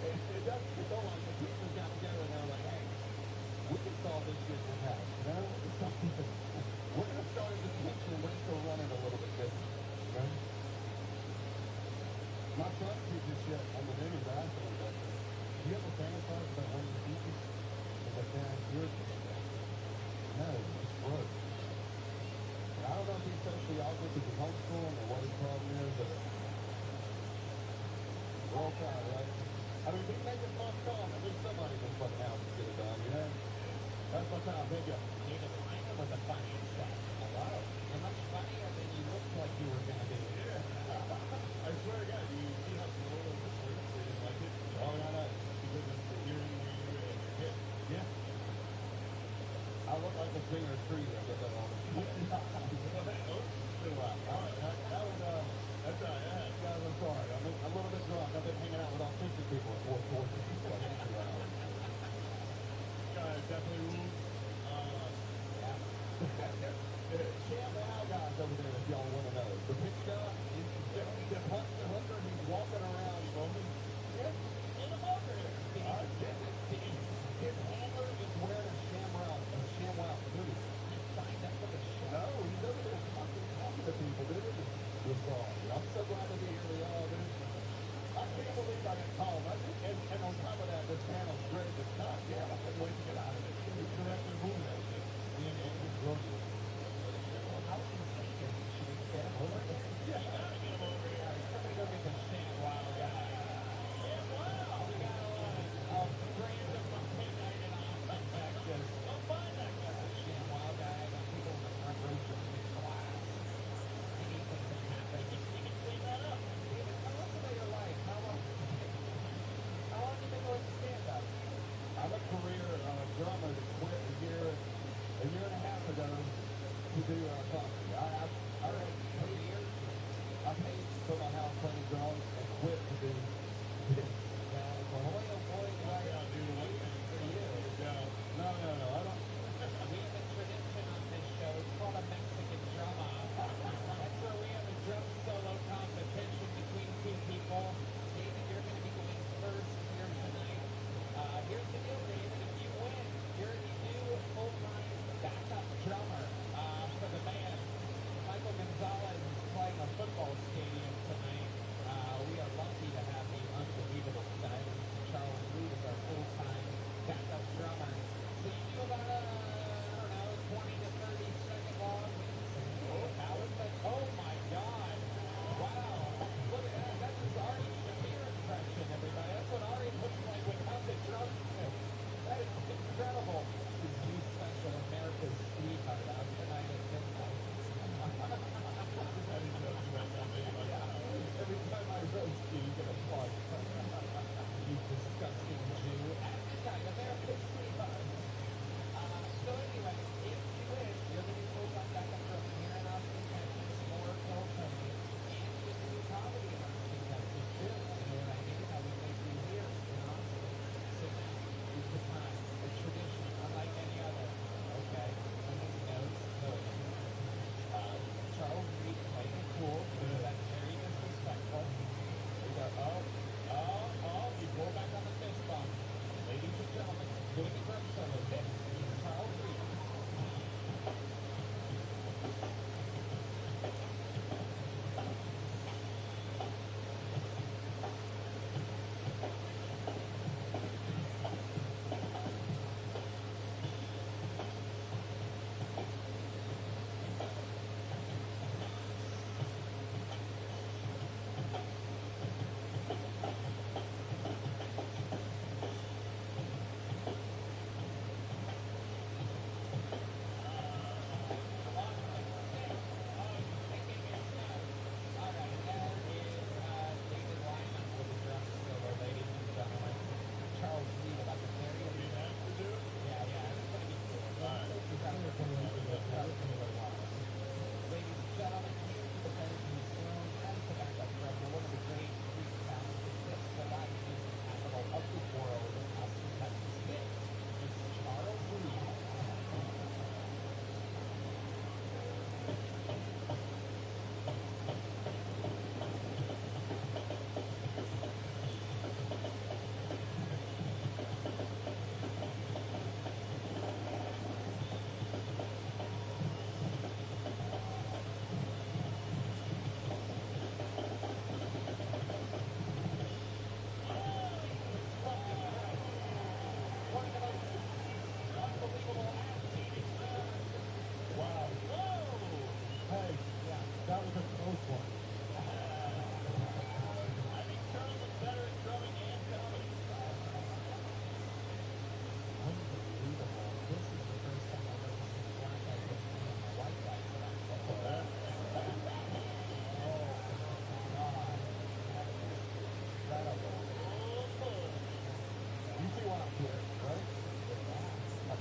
It does feel like the teachers got together and they were like, hey, we can solve this shit in this house, you know? It's something. We're going to start as a teacher and we're still running a little bit different, right? My son teaches shit on the news. I asked him about this. Do you ever fantasize about when you teach it? He's like, Dad, you're just no, it's broke. And I don't know if he's socially awkward because he's homeschooling or what his problem is, but we're all tired, right? I mean, we make it fun calm. At least somebody in this fucking house can get it done, you know? That's my time. Thank you. David Liner with the funny stuff. Hello. You're much funnier than you looked like you were going to be. Yeah. I swear to God, do you see how slow it was? They didn't like it? Oh, no, no. Because it's the hearing you and your hip. Yeah. I look like a singer tree. I get that all the time. That's all right. Guys, I'm sorry. I'm a little bit drunk. I've been hanging out with autistic people at 440 for like 2 hours. Guys, definitely rules. Champ Al guys over there, if y'all want to know. The big guy, the hunter, he's walking around, in the bunker here. His handler is wearing a ShamWow hoodie. He signed up for the show. No, he's over there talking to people, dude. This song. I'm so glad to be here with y'all, dude. I can't believe I got called. And on top of that, this panel's great. It's not. Yeah, I couldn't wait to get out of it. He's directing moving that shit. Me and Andrew Gross. How would you take it? Should we get it over? Yeah.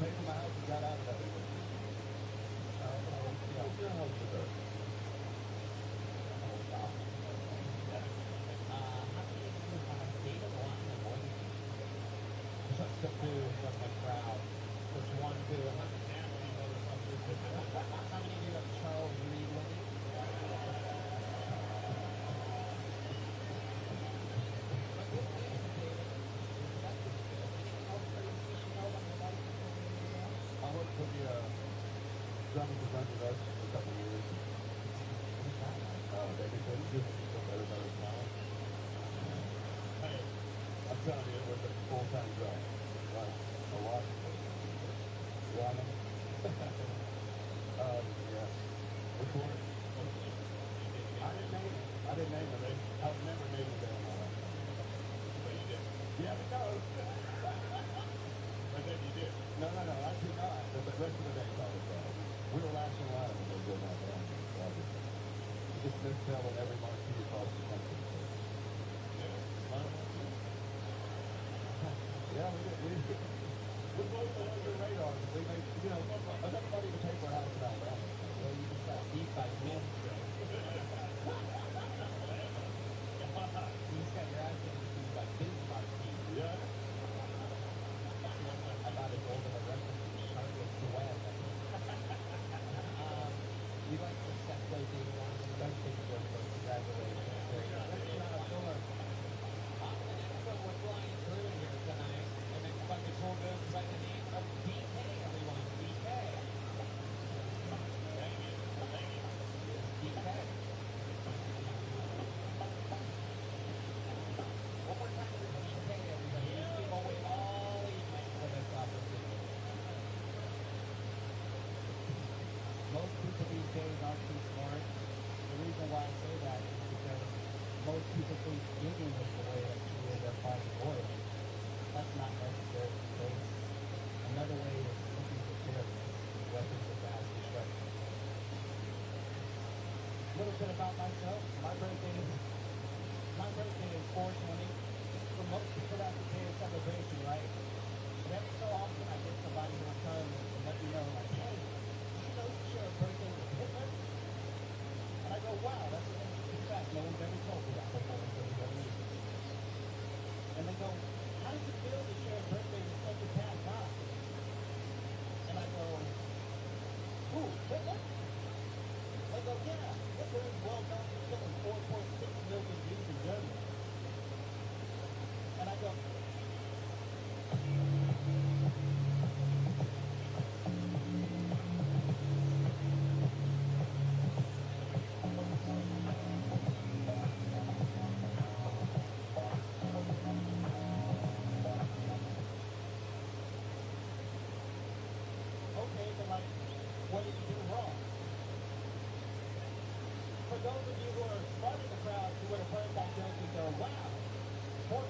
paid for my house and got out of that one. What's your house for that? Just two from the crowd. Just one, two. How many do you have Charles Reed winning? I worked for the Drummond presented us for a couple of years. They became just better now. Hey, I'm telling you, it was a full-time job. Right. A lot. Drummond. Yeah. Record. I didn't name it. I would never name it down my life. But you did. Yeah, but no. But then you did. No, I did not. But the rest of the day, I was we were last in line when they did that. You just misspelled every marquee across the country. Yeah, we did. We both on the radar. We made, enough money to pay for a house in Alabama. Well, you just got beat by wind. You just got your ass beat by Bismarck. Yeah. About as old of a reference as Charlotte to Web. We'd like to accept those 81 birthday birthday. Congratulations. We're flying through here tonight. And then fucking cool goes by the name of DK, everyone. DK. Thank you. DK. One more time for DK, everybody. These people wait all evening for this opportunity. Most people these days aren't too smart. The reason why I say that is because most people think gigging is the way that you end up finding oil. That's not necessarily the case. Another way is looking for pyramids, weapons of mass destruction. A little bit about myself. My birthday is 420. For most people, that's a day of celebration, right? But every so often, I get somebody who will come and let me know, like, hey, did you know you share a birthday with Hitler? And I go, wow, that's an interesting fact. No one's ever told me that before until we go to meet. And they go, how does it feel to share a birthday with such a bad guy? And I go, who, Hitler? They go, yeah, Hitler is well known for killing 4.6 million Jews in Germany. And I go, okay, but like, what did you do wrong? For those of you who are smart in the crowd, you would have heard that joke and go, wow, 4.6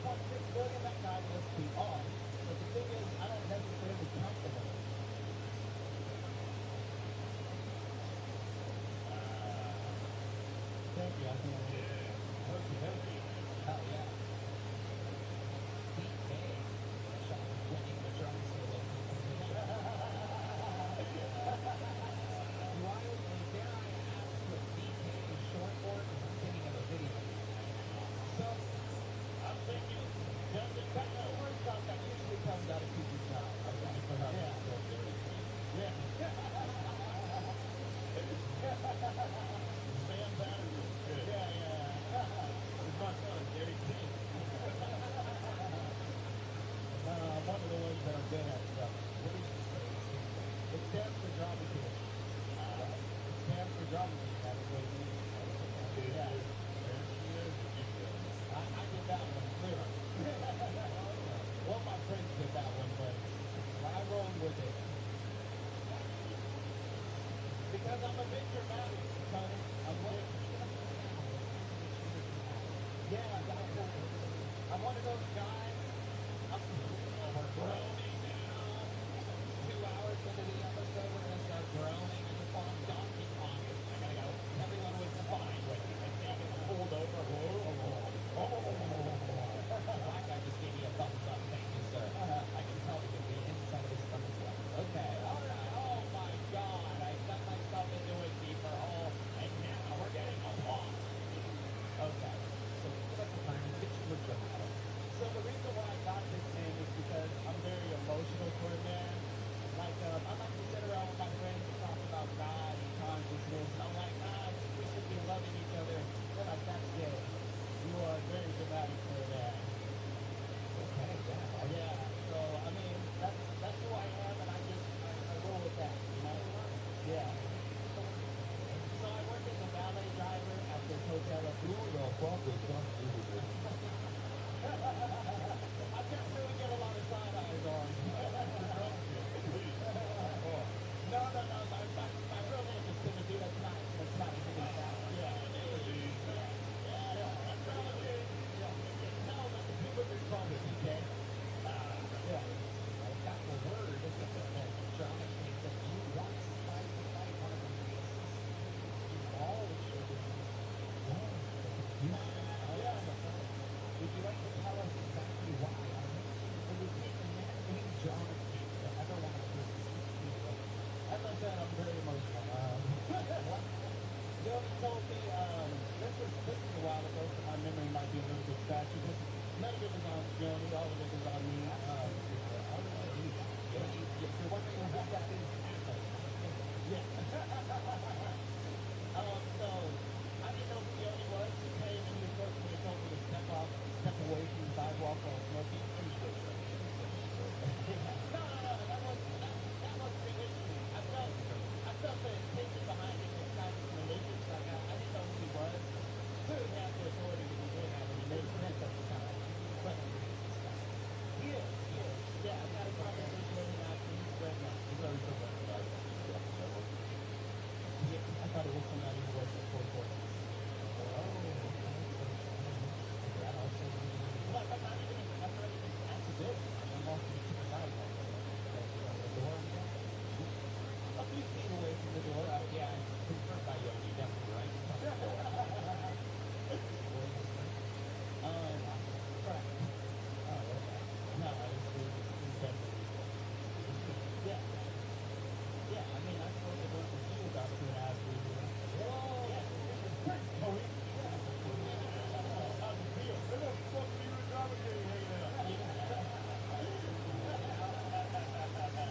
billion, that guy must be off. But the thing is, I don't necessarily count the money. Thank you, I think I'm here. Hell yeah. DK, winning the drum solo. Dare I ask what DK is short for? At the beginning of a video. So, I'm thinking, first off, that usually comes out of people's mouths. I'm thinking for how that's so dirty. Yeah. Sam Patterson. Yeah. It's my son, Gary T. One of the ones that I'm good at stuff. What is it? It stands for drama kid. It stands for drama kid. That is what it means. Yeah. I did that one clear. Well, my friends did that one, but I rolled with it. Because I'm a bit dramatic, Tony. I'm one of those guys. We're groaning now. 2 hours into the episode, we're going to start groaning in the phone. Donkey Kong is I gotta go. Everyone was fine with it. And taking it pulled over. Black guy just gave me a thumbs up. Thank you, sir. I can tell because the inside of his stomach is like, Okay? Yeah. I got the word that John thinks that you want somebody to fight one of the greatest in all of show business. Would you like to tell us exactly why? It would take a man named John to ever want to put 6 feet away. As I said, I'm very emotional. Jody told me, this was a while ago, so my memory might be a little bit scratchy. None of it was on Jody, all of it was on me. If you're wondering who that is, yeah. So, I didn't know who Jody was. He came and he approached me and told me to step away from the sidewalk while smoking. No, that wasn't the issue. I felt the intention behind it was kind of malicious. Like, I didn't know who he was. Clearly had the authority to be doing that, and he made sense at the time. But he is. Yeah, I got a conversation with him after he's great now. He's very good about it. Yeah, I thought it was somebody who works at Fort Worth. Look, I'm not even after this. I'm off to the sidewalk. The door, a few feet away from the door. Yeah, confirmed by Yogi, definitely right. Correct. No, it's definitely. Yeah, I mean, I spoke to work with you about 2.5 years ago. Yeah. Tony? How's it feel? Where the fuck are you and Robert hanging out?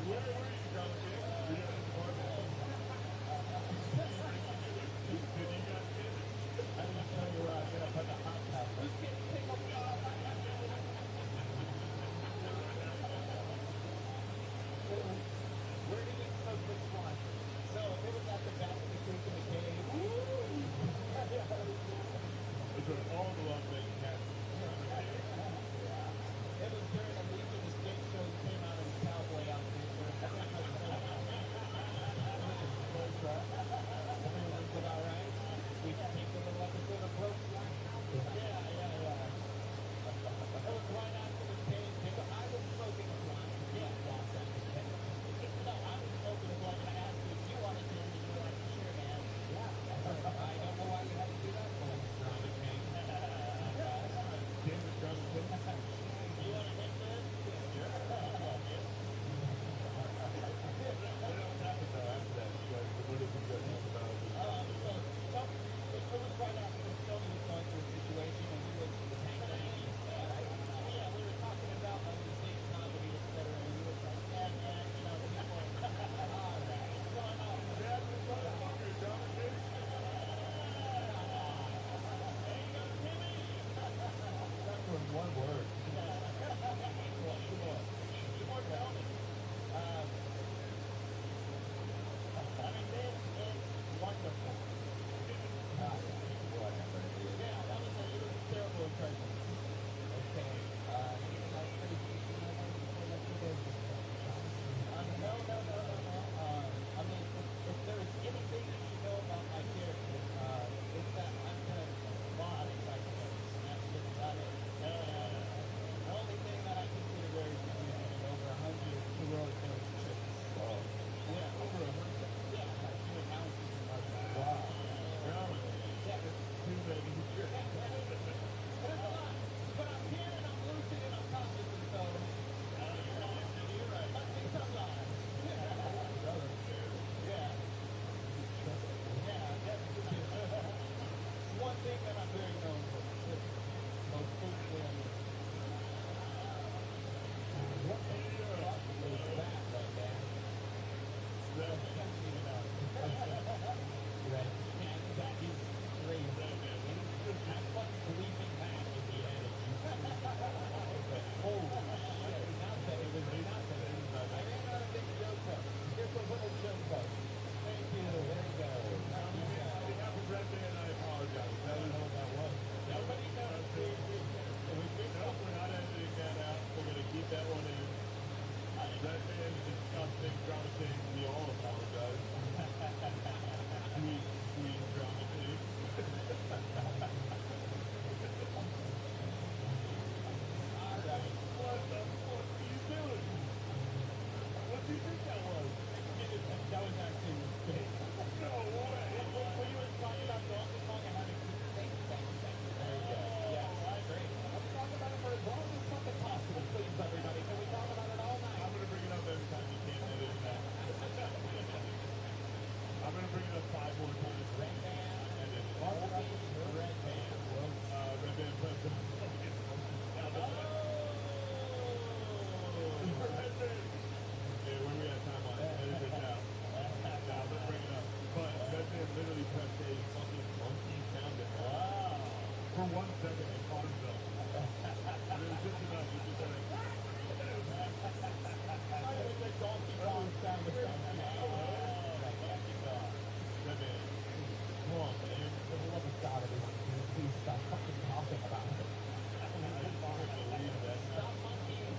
Where were you, John? We got in the apartment. Did you guys get it? I didn't tell you where I get up at the hot tub. You can't pick up the hot tub. Where did you smoke this one? So it was at the back of the creek in the cave. It's an all the Las Vegas cats. It was during a week in the skate show. He came out in his cowboy outfit. Everything was about right. We taped a little episode of Broke. Yeah. It was right after the cave. I was smoking a blunt. Yeah, walked out the cave. No, I was smoking a blunt, and I asked you if you wanted to, and you were like, sure, man. Yeah. I don't know why you had to do that for me, Robert King. David Robinson. You want to hit this? Yeah. What else happened though after that? What did you guys talk about? It was right after Tony was going through a situation, and he was hanging out. Yeah, we were talking about like the state comedy, etc. And he was like, yeah, man, you know, people. What's going on? Dad, what's going on? You're John King? There you go, Timmy. That was one word. Two more, tell me. I mean, this is wonderful. Whatever. Yeah, that was a terrible impression. Okay. Like crazy. No. I mean, if there's anything you should know about my character, it's that I'm kind of body like this. That's just about it. The only thing that I consider very significant, over 100 heroic relationships. Wow. Yeah, over 100. Yeah, like 2 ounces of muscle. Wow. Yeah. Too many. It is a lot. second in Farmville. It was just enough. You just had I think they Donkey Kong sound the same. Donkey Kong. That man. Come on, man. There's a love of God, everyone. Can you please stop fucking talking about it? I can't believe that. Stop monkeying.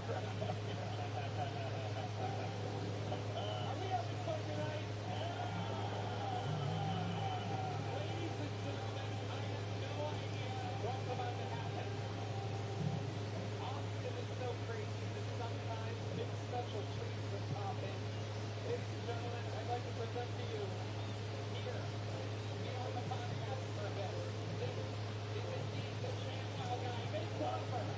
Are we having fun tonight? Ladies and gentlemen, I have no idea what's about to happen. Austin is so crazy that sometimes big special treats will pop in. Ladies and gentlemen, I'd like to present to you here, on the podcast for a bit. This is indeed the ShamWow guy, Big Crawford.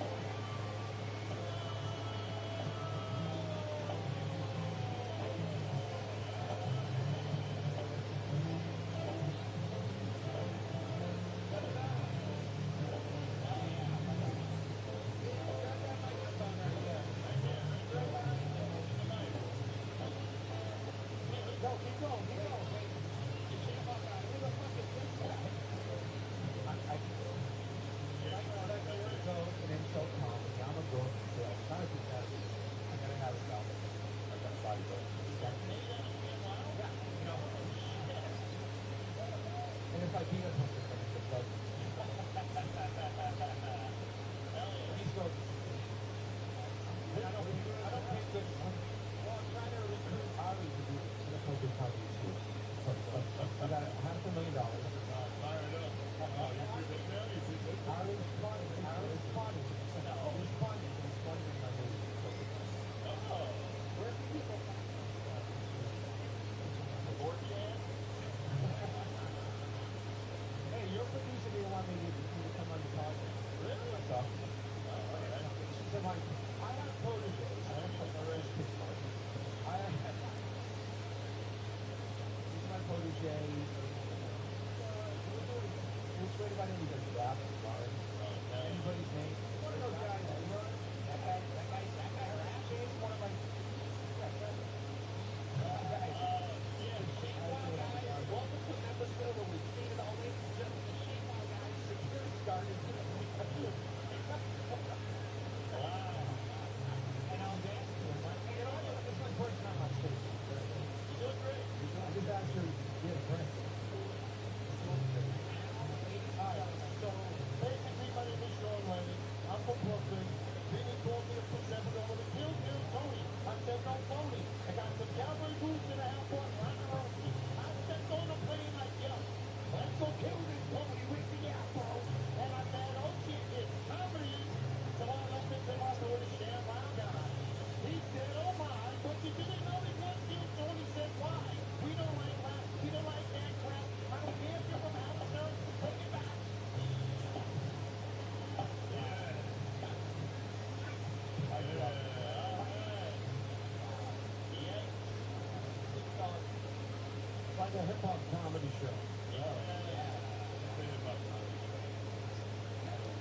Like a hip-hop comedy show. Yeah.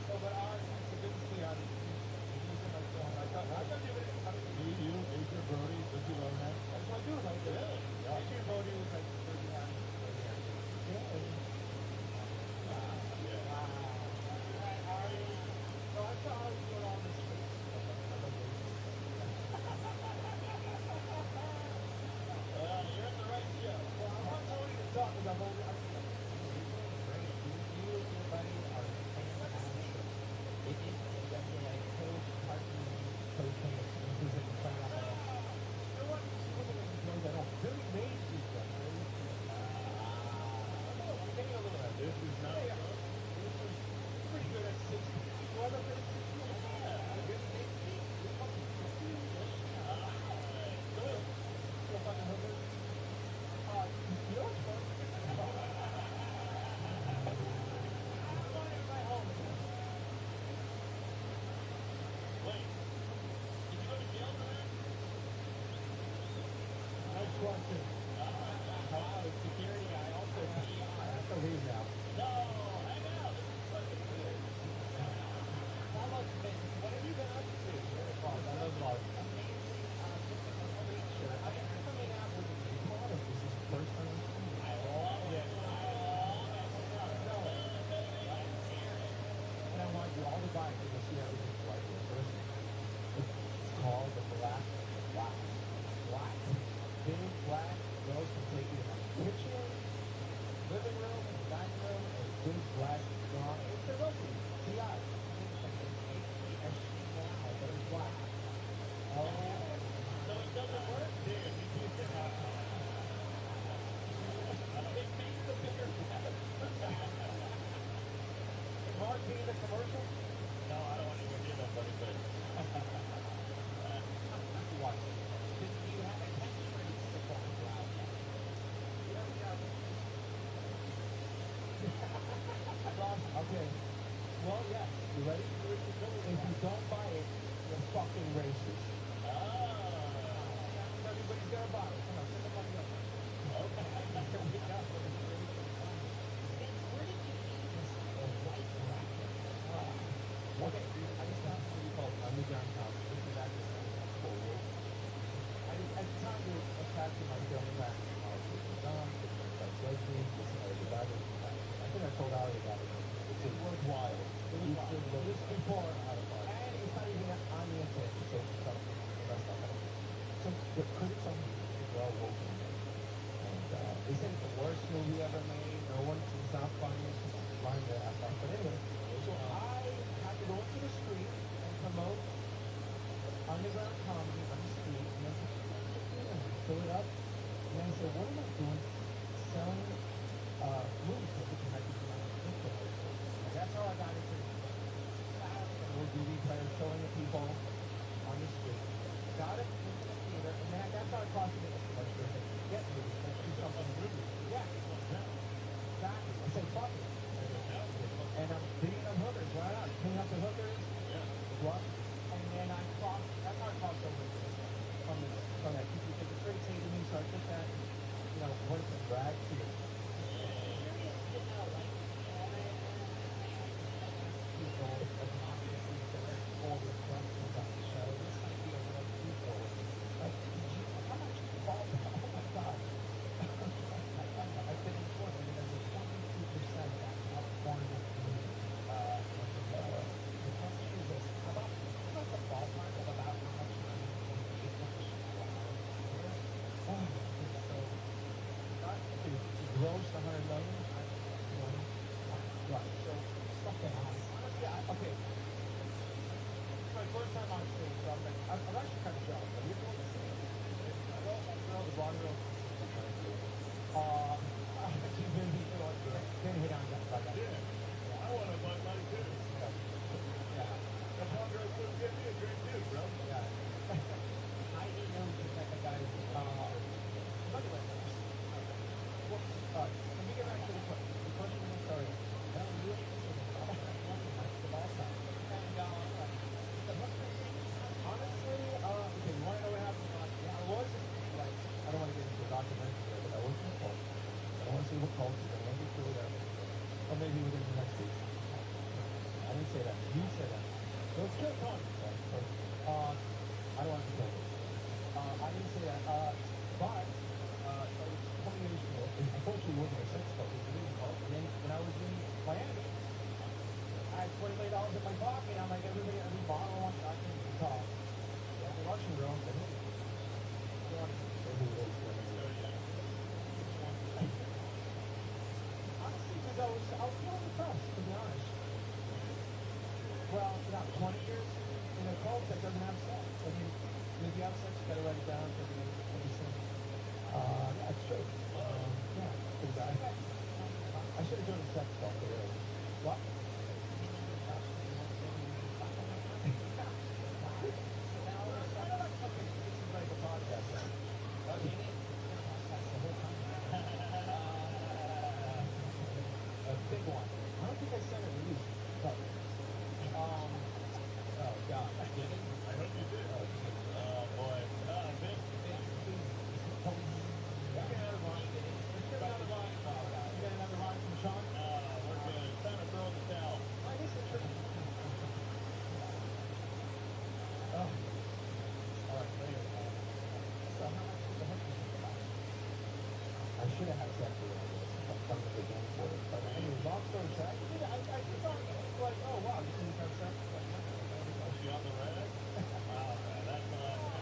So, but ours, it's good to see on I thought you would have You, Adrian Brody, Ricky Lohan. That's what I do, like, Adrian Brody was like 30 years. So I saw how you doing all this shit. You're in the right show. Well, I want Tony to talk about don't buy it, you're fucking racist. Everybody's got to buy it. Come on, send the money up. Okay. Here we go. Where did you eat this white racket? Okay, I just found something called underground house. This is actually cool. At the time, we were attaching my film back. I think I told Ali about it. It's worthwhile. It was before and it's not even on the internet. So that's not bad. So the critics on YouTube are all woke. And they said it's the worst movie ever made. It's not funny. It's lying their ass off. But anyway, so I had to go into the street and promote underground comedy on the street. And then fill it up. And then I said, what am I doing? Selling movie tickets connected to my internet. That's how I got into it. Little DVD player showing the people on the street. Got it into the theater, and then that's how I crossed it into much different. Get movies, let's do something with you. Yeah. Exactly. I say fuck it. And I'm beating up hookers right out. Cleaning up the hookers. Yeah. What? And then I crossed, that's how I crossed over from that. You take a straight say to me, so I took that, what is the drag to the gross 100 million. Right. So stuff that happens. Okay. It's my first time on stage, so I'm actually kind of shocked. You're doing the same. The blonde girl. She's been hit on by that. Yeah. I want to buy money too. Yeah. That blonde girl couldn't get me a drink too, bro. Yeah. I didn't know the type of guy. Anyway. Let me get back to the question. The question was started. Well, you the ball time. And the hooker thing, honestly, okay, you want to know what happened? I wasn't like, I don't want to get into a documentary there, but I was in a cult. I don't want to say what cult, because I don't want to be sure that. Or maybe within the next week. I didn't say that. You said that. So it's still talking. I don't want to be told. I didn't say that. But. So 20 years ago, unfortunately, wasn't a sex club, it was a music club. And then when I was in Miami, I had $20 million in my pocket. I'm like, every bottle wants I can talk. So the Russian girl said, hey, you want to who it is? Honestly, because I was feeling depressed, to be honest. Well, 20 years in a cult that doesn't have sex. I mean, if you have sex, you gotta write it down for the that's true. Yeah, because I should have joined a sex club for real. What? This is like a podcast. A big one. I don't think I said it released. But, oh, God. I did it? I hope you did. Oh, boy. Big. I should have had sex with her. I'm coming to the game for it. But anyway, long story short, I thought, like, oh, wow, you can have sex. Was she on the red? Wow, man, that's what I was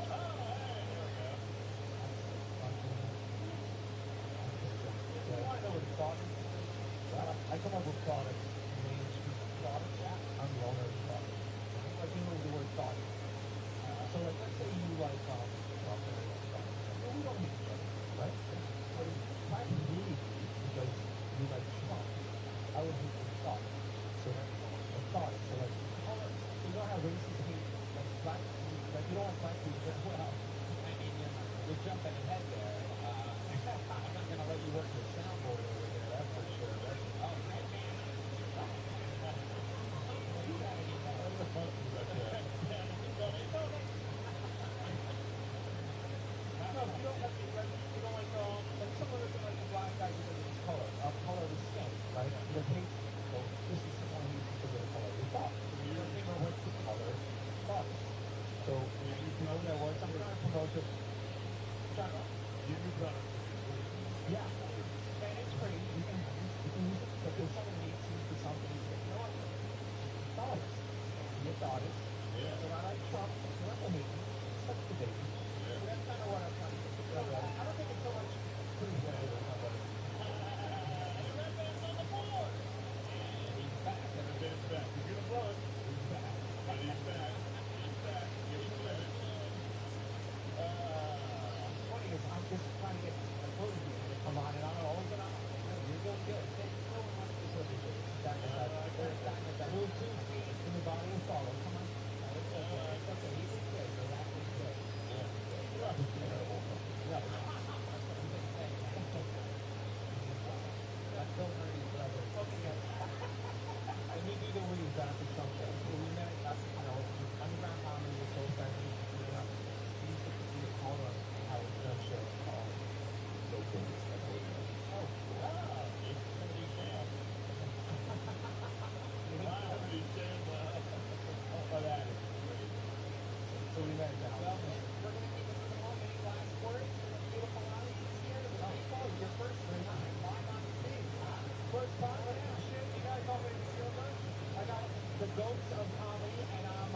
oh, hey, here we go. You want to know what products? I come up with products, mainstream products. I'm the owner of the product. Like, you know the word product. So, like, let's say you like, we don't hate each other, right? So, if I really because you like Trump, I would hate the thought. So, the thought. So, like, you don't have racist hate, like, black people, like, you don't want black people as well. I mean, you're jumping ahead there. I'm not going to let you work your soundboard over there, that's for sure. That's, oh, man. it's honest. Yeah. And I like Trump. I like the hate. Such the baby. Yeah. So that's kind of what I'm trying to get together. I don't think it's so much pretty good or somebody. The red band's on the board. And he's back. The red band's back. He's gonna run. He's back. And he's back. He's back. Give him credit. Funny is I'm just trying to get my clothes here to come on, and I'm always gonna. You're doing good. No one wants to show you. That move 2 feet in the body and follow. Come on. It's okay. It's okay. He was good. You're actually good. Yeah. Love is terrible. Love it. That's Bill Murray's brother. And he do the reads after something. So we met, underground comedy was so friendly. He used to call us Howard Stern show called So Famous. Oh, wow. It's going to be fun. Oh, that is great. So we met now. Well, we're going to keep it moving along. Any last words? Beautiful audience here. The baseball is your first time live on the stage. First time, yeah, shit. You guys call me Silver. I got the goats of comedy, and I'm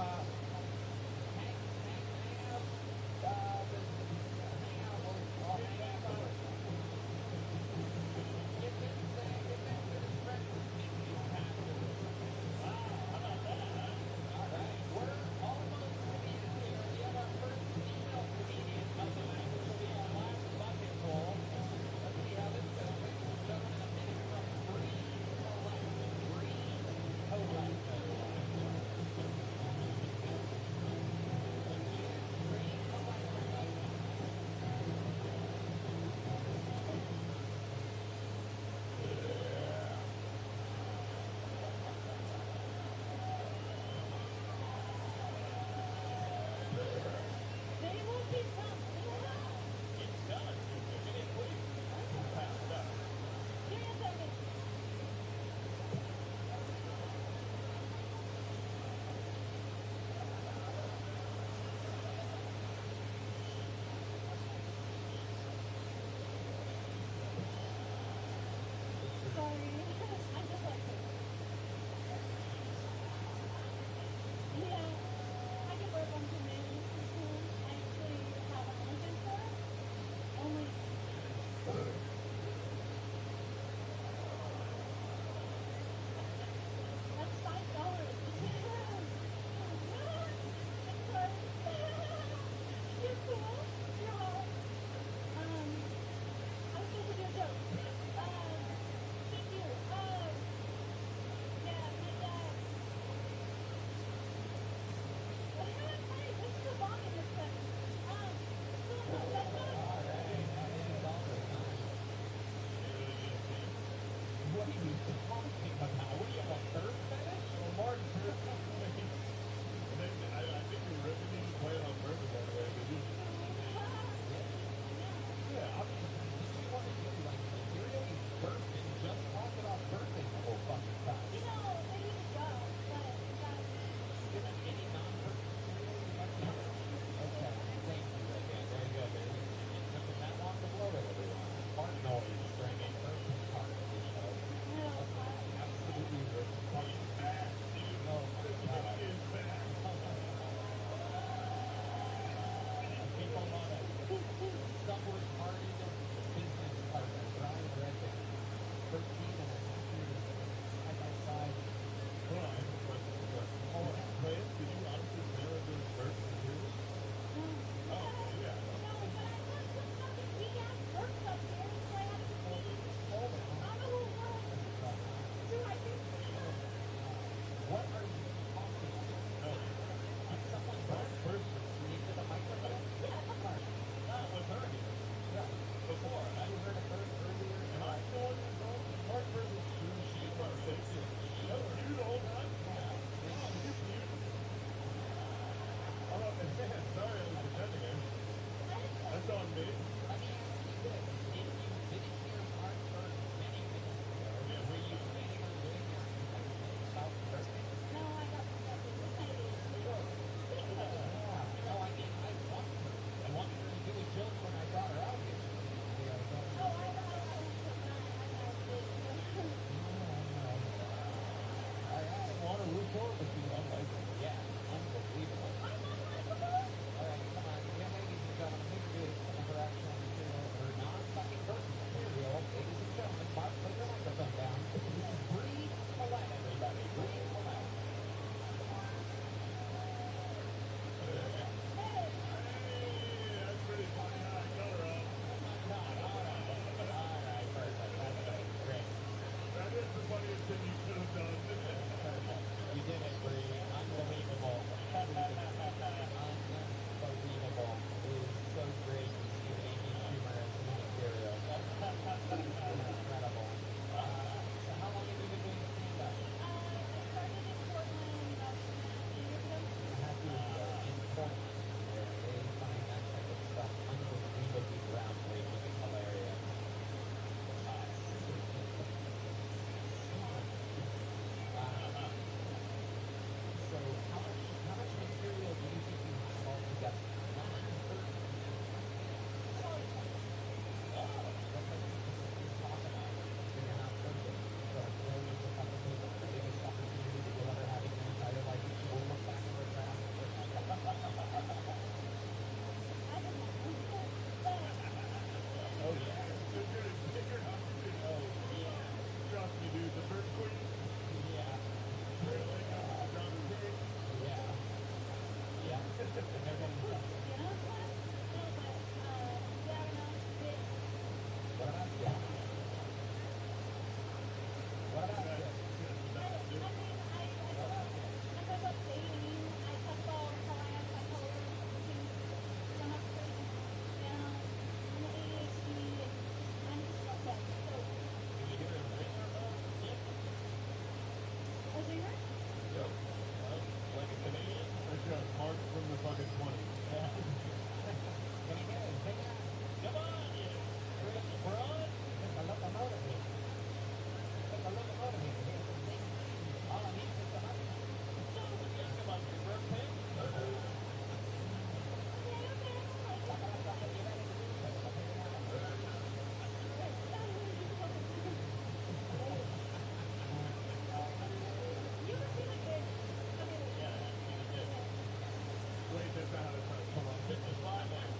that's not how to come on fitness live there.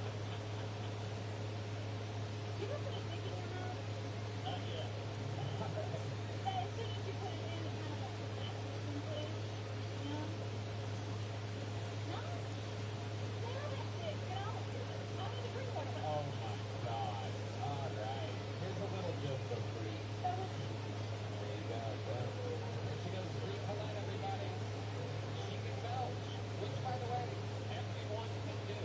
You don't put a stick in your mouth? Not yet. As soon as you put it in, it kind of like relaxes into it. You know? No? Stay on that stick. Get off of it. I need to drink water. Oh my God. All right. Here's a little joke though for you. There you go. Boom. There she goes. Free Colette, everybody. She can belch, which by the way, everyone can do.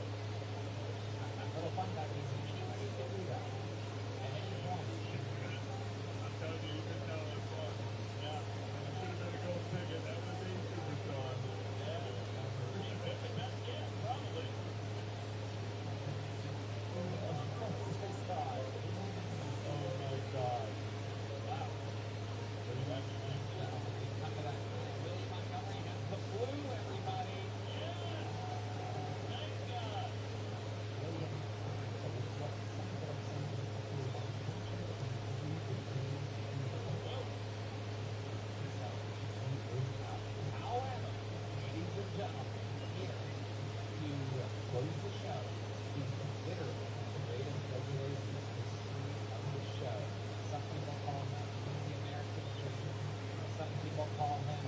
Little fun fact is anybody can do that. At any point. I'm telling you, you can tell it's fun. Yeah. I should have been a gold ticket. That would be Subathon. Yeah. Yeah, probably. Oh my God. Oh my God. Wow. Willie Montgomery has the blue, everybody. Thank God. However, ladies and gentlemen, here to close the show is literally the greatest regular history of the show. Some people call him the American Dream. Some people call him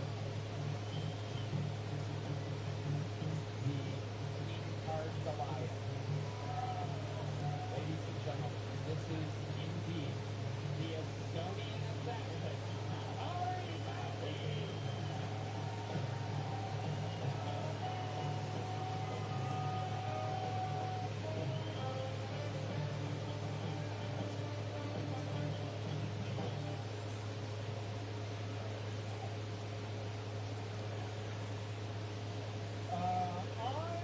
the King Card Goliath. Ladies and gentlemen, this is indeed the Estonian assassin, Ari Matthews. I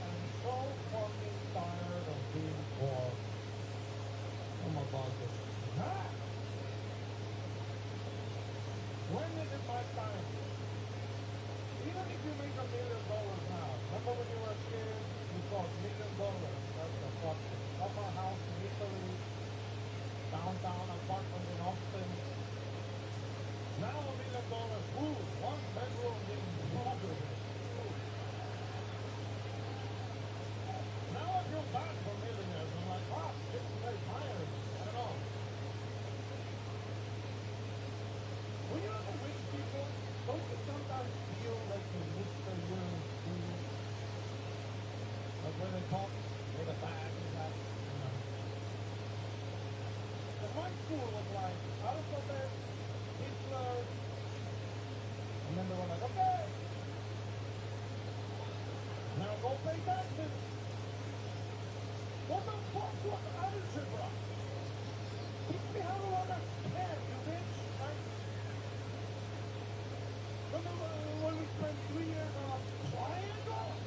am so fucking tired of being poor. I'm about this. Ah! When is it my time? Even if you make $1 million now, remember when you were a kid, you thought $1 million, that's the fucking summer house in Italy, downtown apartment in Austin. Now $1 million, ooh, 1 bedroom in Florida. Now I feel bad for millionaires. I'm like, wow, it's very tired. I don't know. When you're the rich people, don't you sometimes feel like you miss the year in school? Like when they talk, with a bag and that, you know. But my school was like, alphabet, Hitler, and then they were like, okay, now go pay taxes. What the fuck was algebra? Teach me how to understand, you bitch. Like, remember when we spent 3 years on a triangle?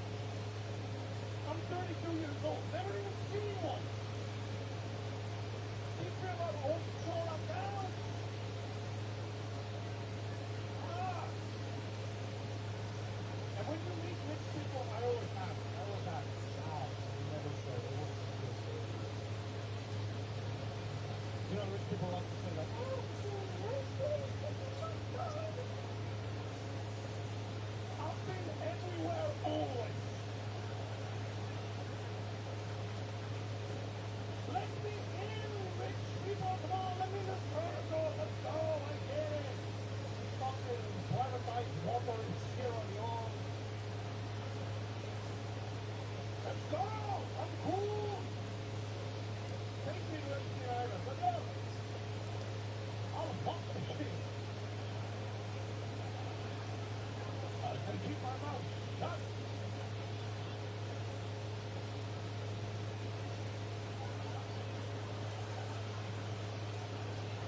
I'm 32 years old, never even seen one. Teach me about offshore accounts. Ah! And when you meet rich people, I always ask, how? You never say, what's the deal? You know, rich people like to say like, oh, I've been everywhere always. Let me in, rich people, come on, let me in the circle, let's go, I get it. Fucking privatized water in Sierra Leone. Let's go, I'm cool. Take me to empty island, but no. I'll fuck the shit. I can keep my mouth shut.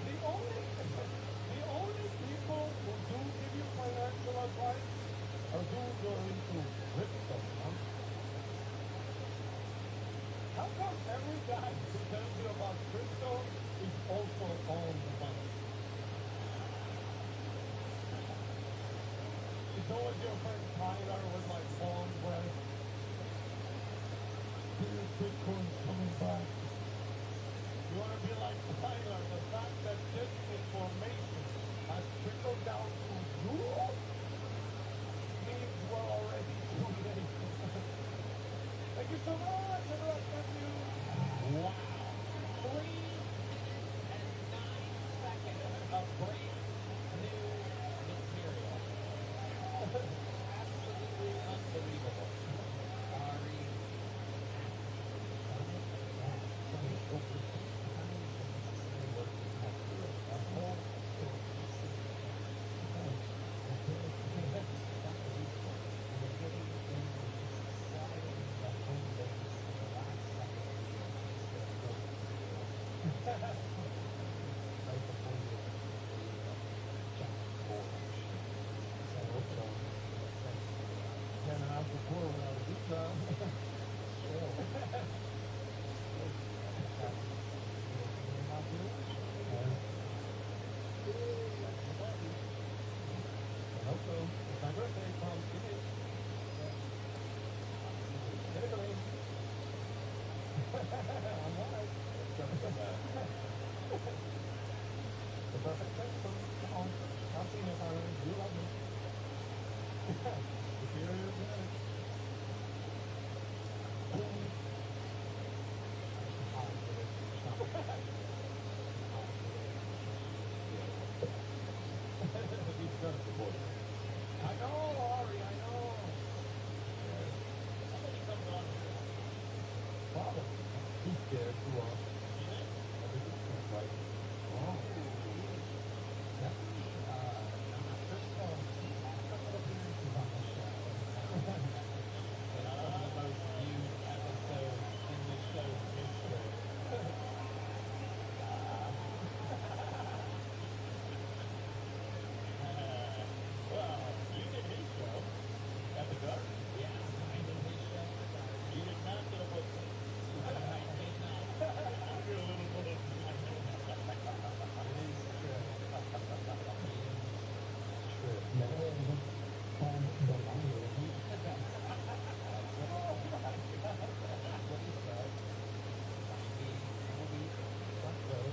The only people who do give you financial advice are those who are into crypto, huh? How come every guy who tells you about crypto is also on the money? It's always your friend Tyler with like phone where Bitcoin's coming back. You want to be like Tyler, the fact that this information has trickled down to you means we're already too late. Right before you check for so I hope so. It's like 10 hours before when I was in town. Chill. I hope so. It's my birthday, Tom. Give it. Get it, Elaine. I'm right. The perfect thing for me. Come on. I've seen it already. You love me. Superior good. I know, Ari, I know. Somebody comes on here. Probably. He's scared too long. Everything's right. Oh. Definitely, first of all, he's had a couple appearances on the show. It's some of the most viewed episodes in the show's history. Well, you did his show at the Garden. Yeah, I did his show at the Garden. You did not get a book. I did not. You're a little bit. It is true. True. Never even found the liar. Oh my God. That's what he said. Maybe front row.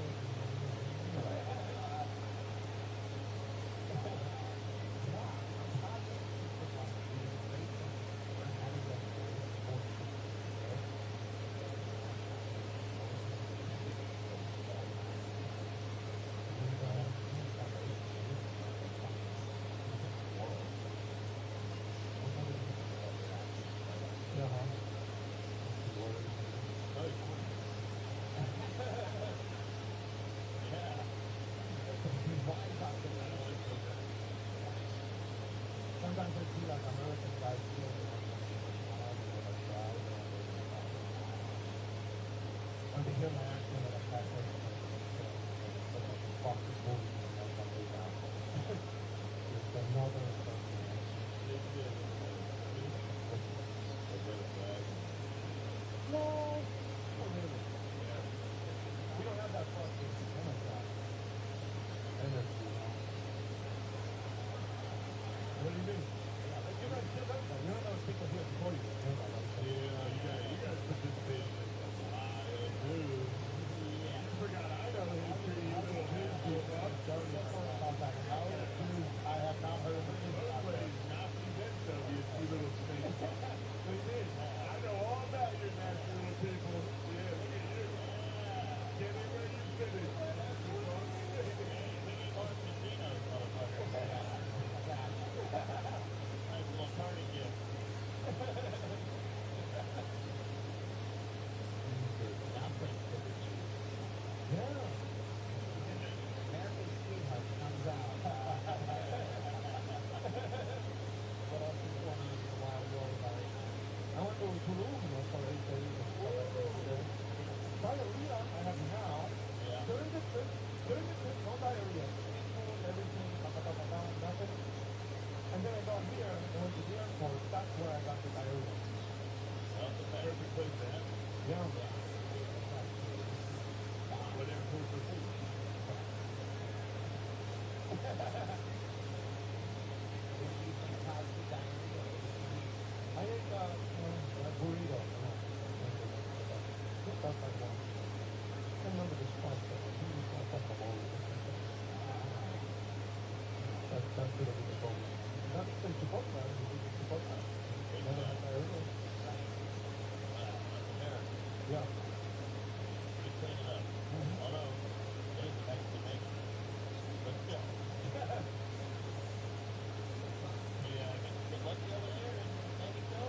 Sometimes I see like American guys feel when they hear my accent and I pass it, but like fuck this movie and I'm like way down. It's the northern stuff. No, not really. We don't have that fucking energy. What do you mean? You guys still have that. You don't know people here before you. Yeah, you guys participated in a lot of news. Yeah. You forgot I know history, you know history. I have not heard of it. Nobody's Nazi dead Soviets, you little snake. What do you mean? I know all about your national people. Yeah, look at you. Get it where you fit it. Nice little party gift. Yeah. America's sweetheart comes out. What else is going on in the wild world, Larry? I went to Peru, for 8 days and stuff like that. Diarrhea I have now. Yeah. During the trip, no diarrhea. Food, everything, nothing. And then I got here and went to the airport. That's where I got the diarrhea. Well, the perfect place to have it. Yeah. What airport for food? I ate a burrito. That's like one. I can't remember the spot, but he was like up the wall. That's good of the phone. That's the Chipotle. Chipotle. Yeah. You clean it up. Although, there's an extra make. But still. Yeah, get lucky over there and maybe go.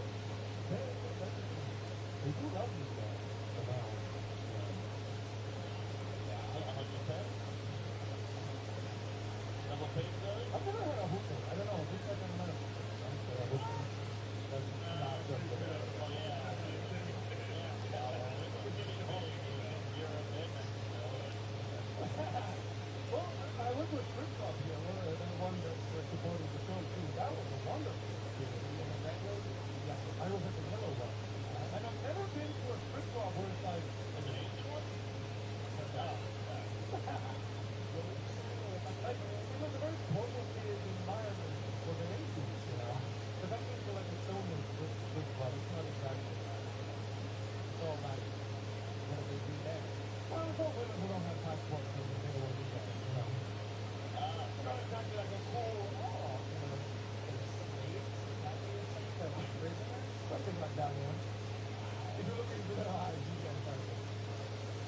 They do love me though. Around. Yeah. 110? Double page though? I've never had a hookah. I don't know. This I've never had a hookah. That's not good for me. Oh yeah. that one. If you're looking for the eyes, you guys are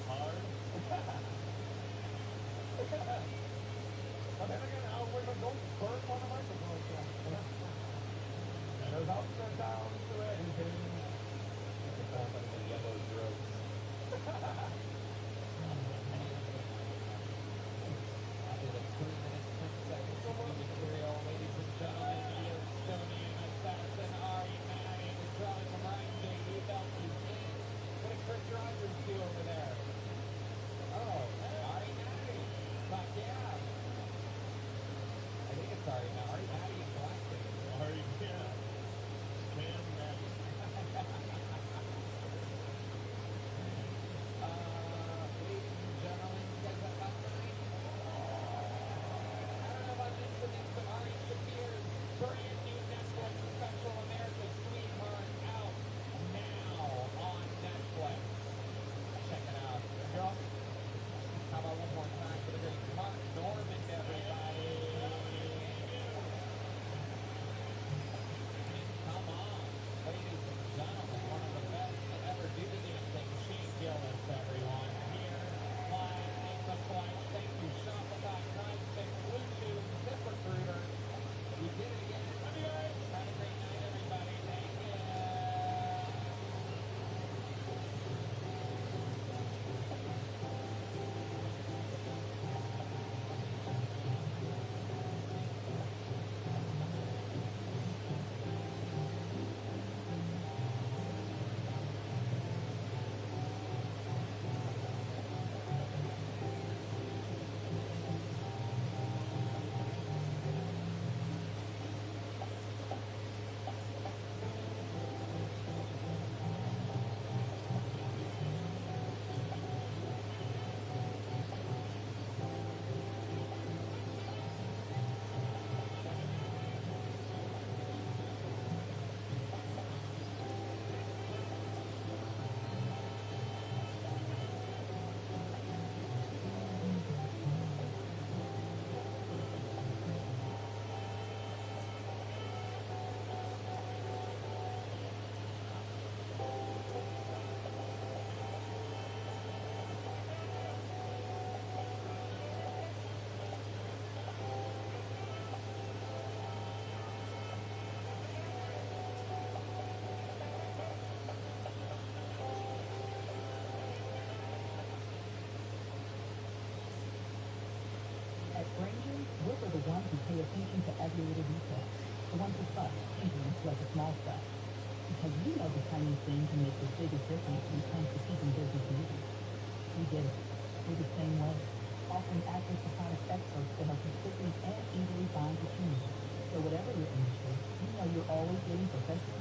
hard. But then again, we're going to burn on the microphone. And there's ups and downs to anything. It sounds like the yellow drugs. After the 3 minutes, 10 seconds of the material, ladies and gentlemen, the Estonian assassin Ari Manning is trying to remind JD Belt is in. What did Chris Rogers do over there? Oh, Ari Manning. Fuck yeah. I think it's Ari now. Ari Manning in blackface. Ari, yeah. Cam Manning. Ladies and gentlemen, you guys have fun tonight? I don't know about this, but next to Ari Shafir's brand new Netflix special, America's Sweetheart, out now on Netflix. Check it out. Girl, how about one more time for the great Mark Norman, everybody? Come on, ladies and gentlemen, one of the best to ever do the damn thing, Shane Gillis, everyone. Here, live in the flesh. Thank you, Subathon, PrizePicks, Bluetooth, ZipRecruiter. We did it again. Love you guys. Have a great night, everybody. Thank you. At Granger, we're for the ones who pay attention to every little detail. The ones who trust, even like the small stuff. Because we know the tiny thing can make the biggest difference when it comes to keeping business moving. We get it. We're the same way. Offering access to product experts to help you quickly and easily find what you need. So whatever your industry, you know you're always getting professional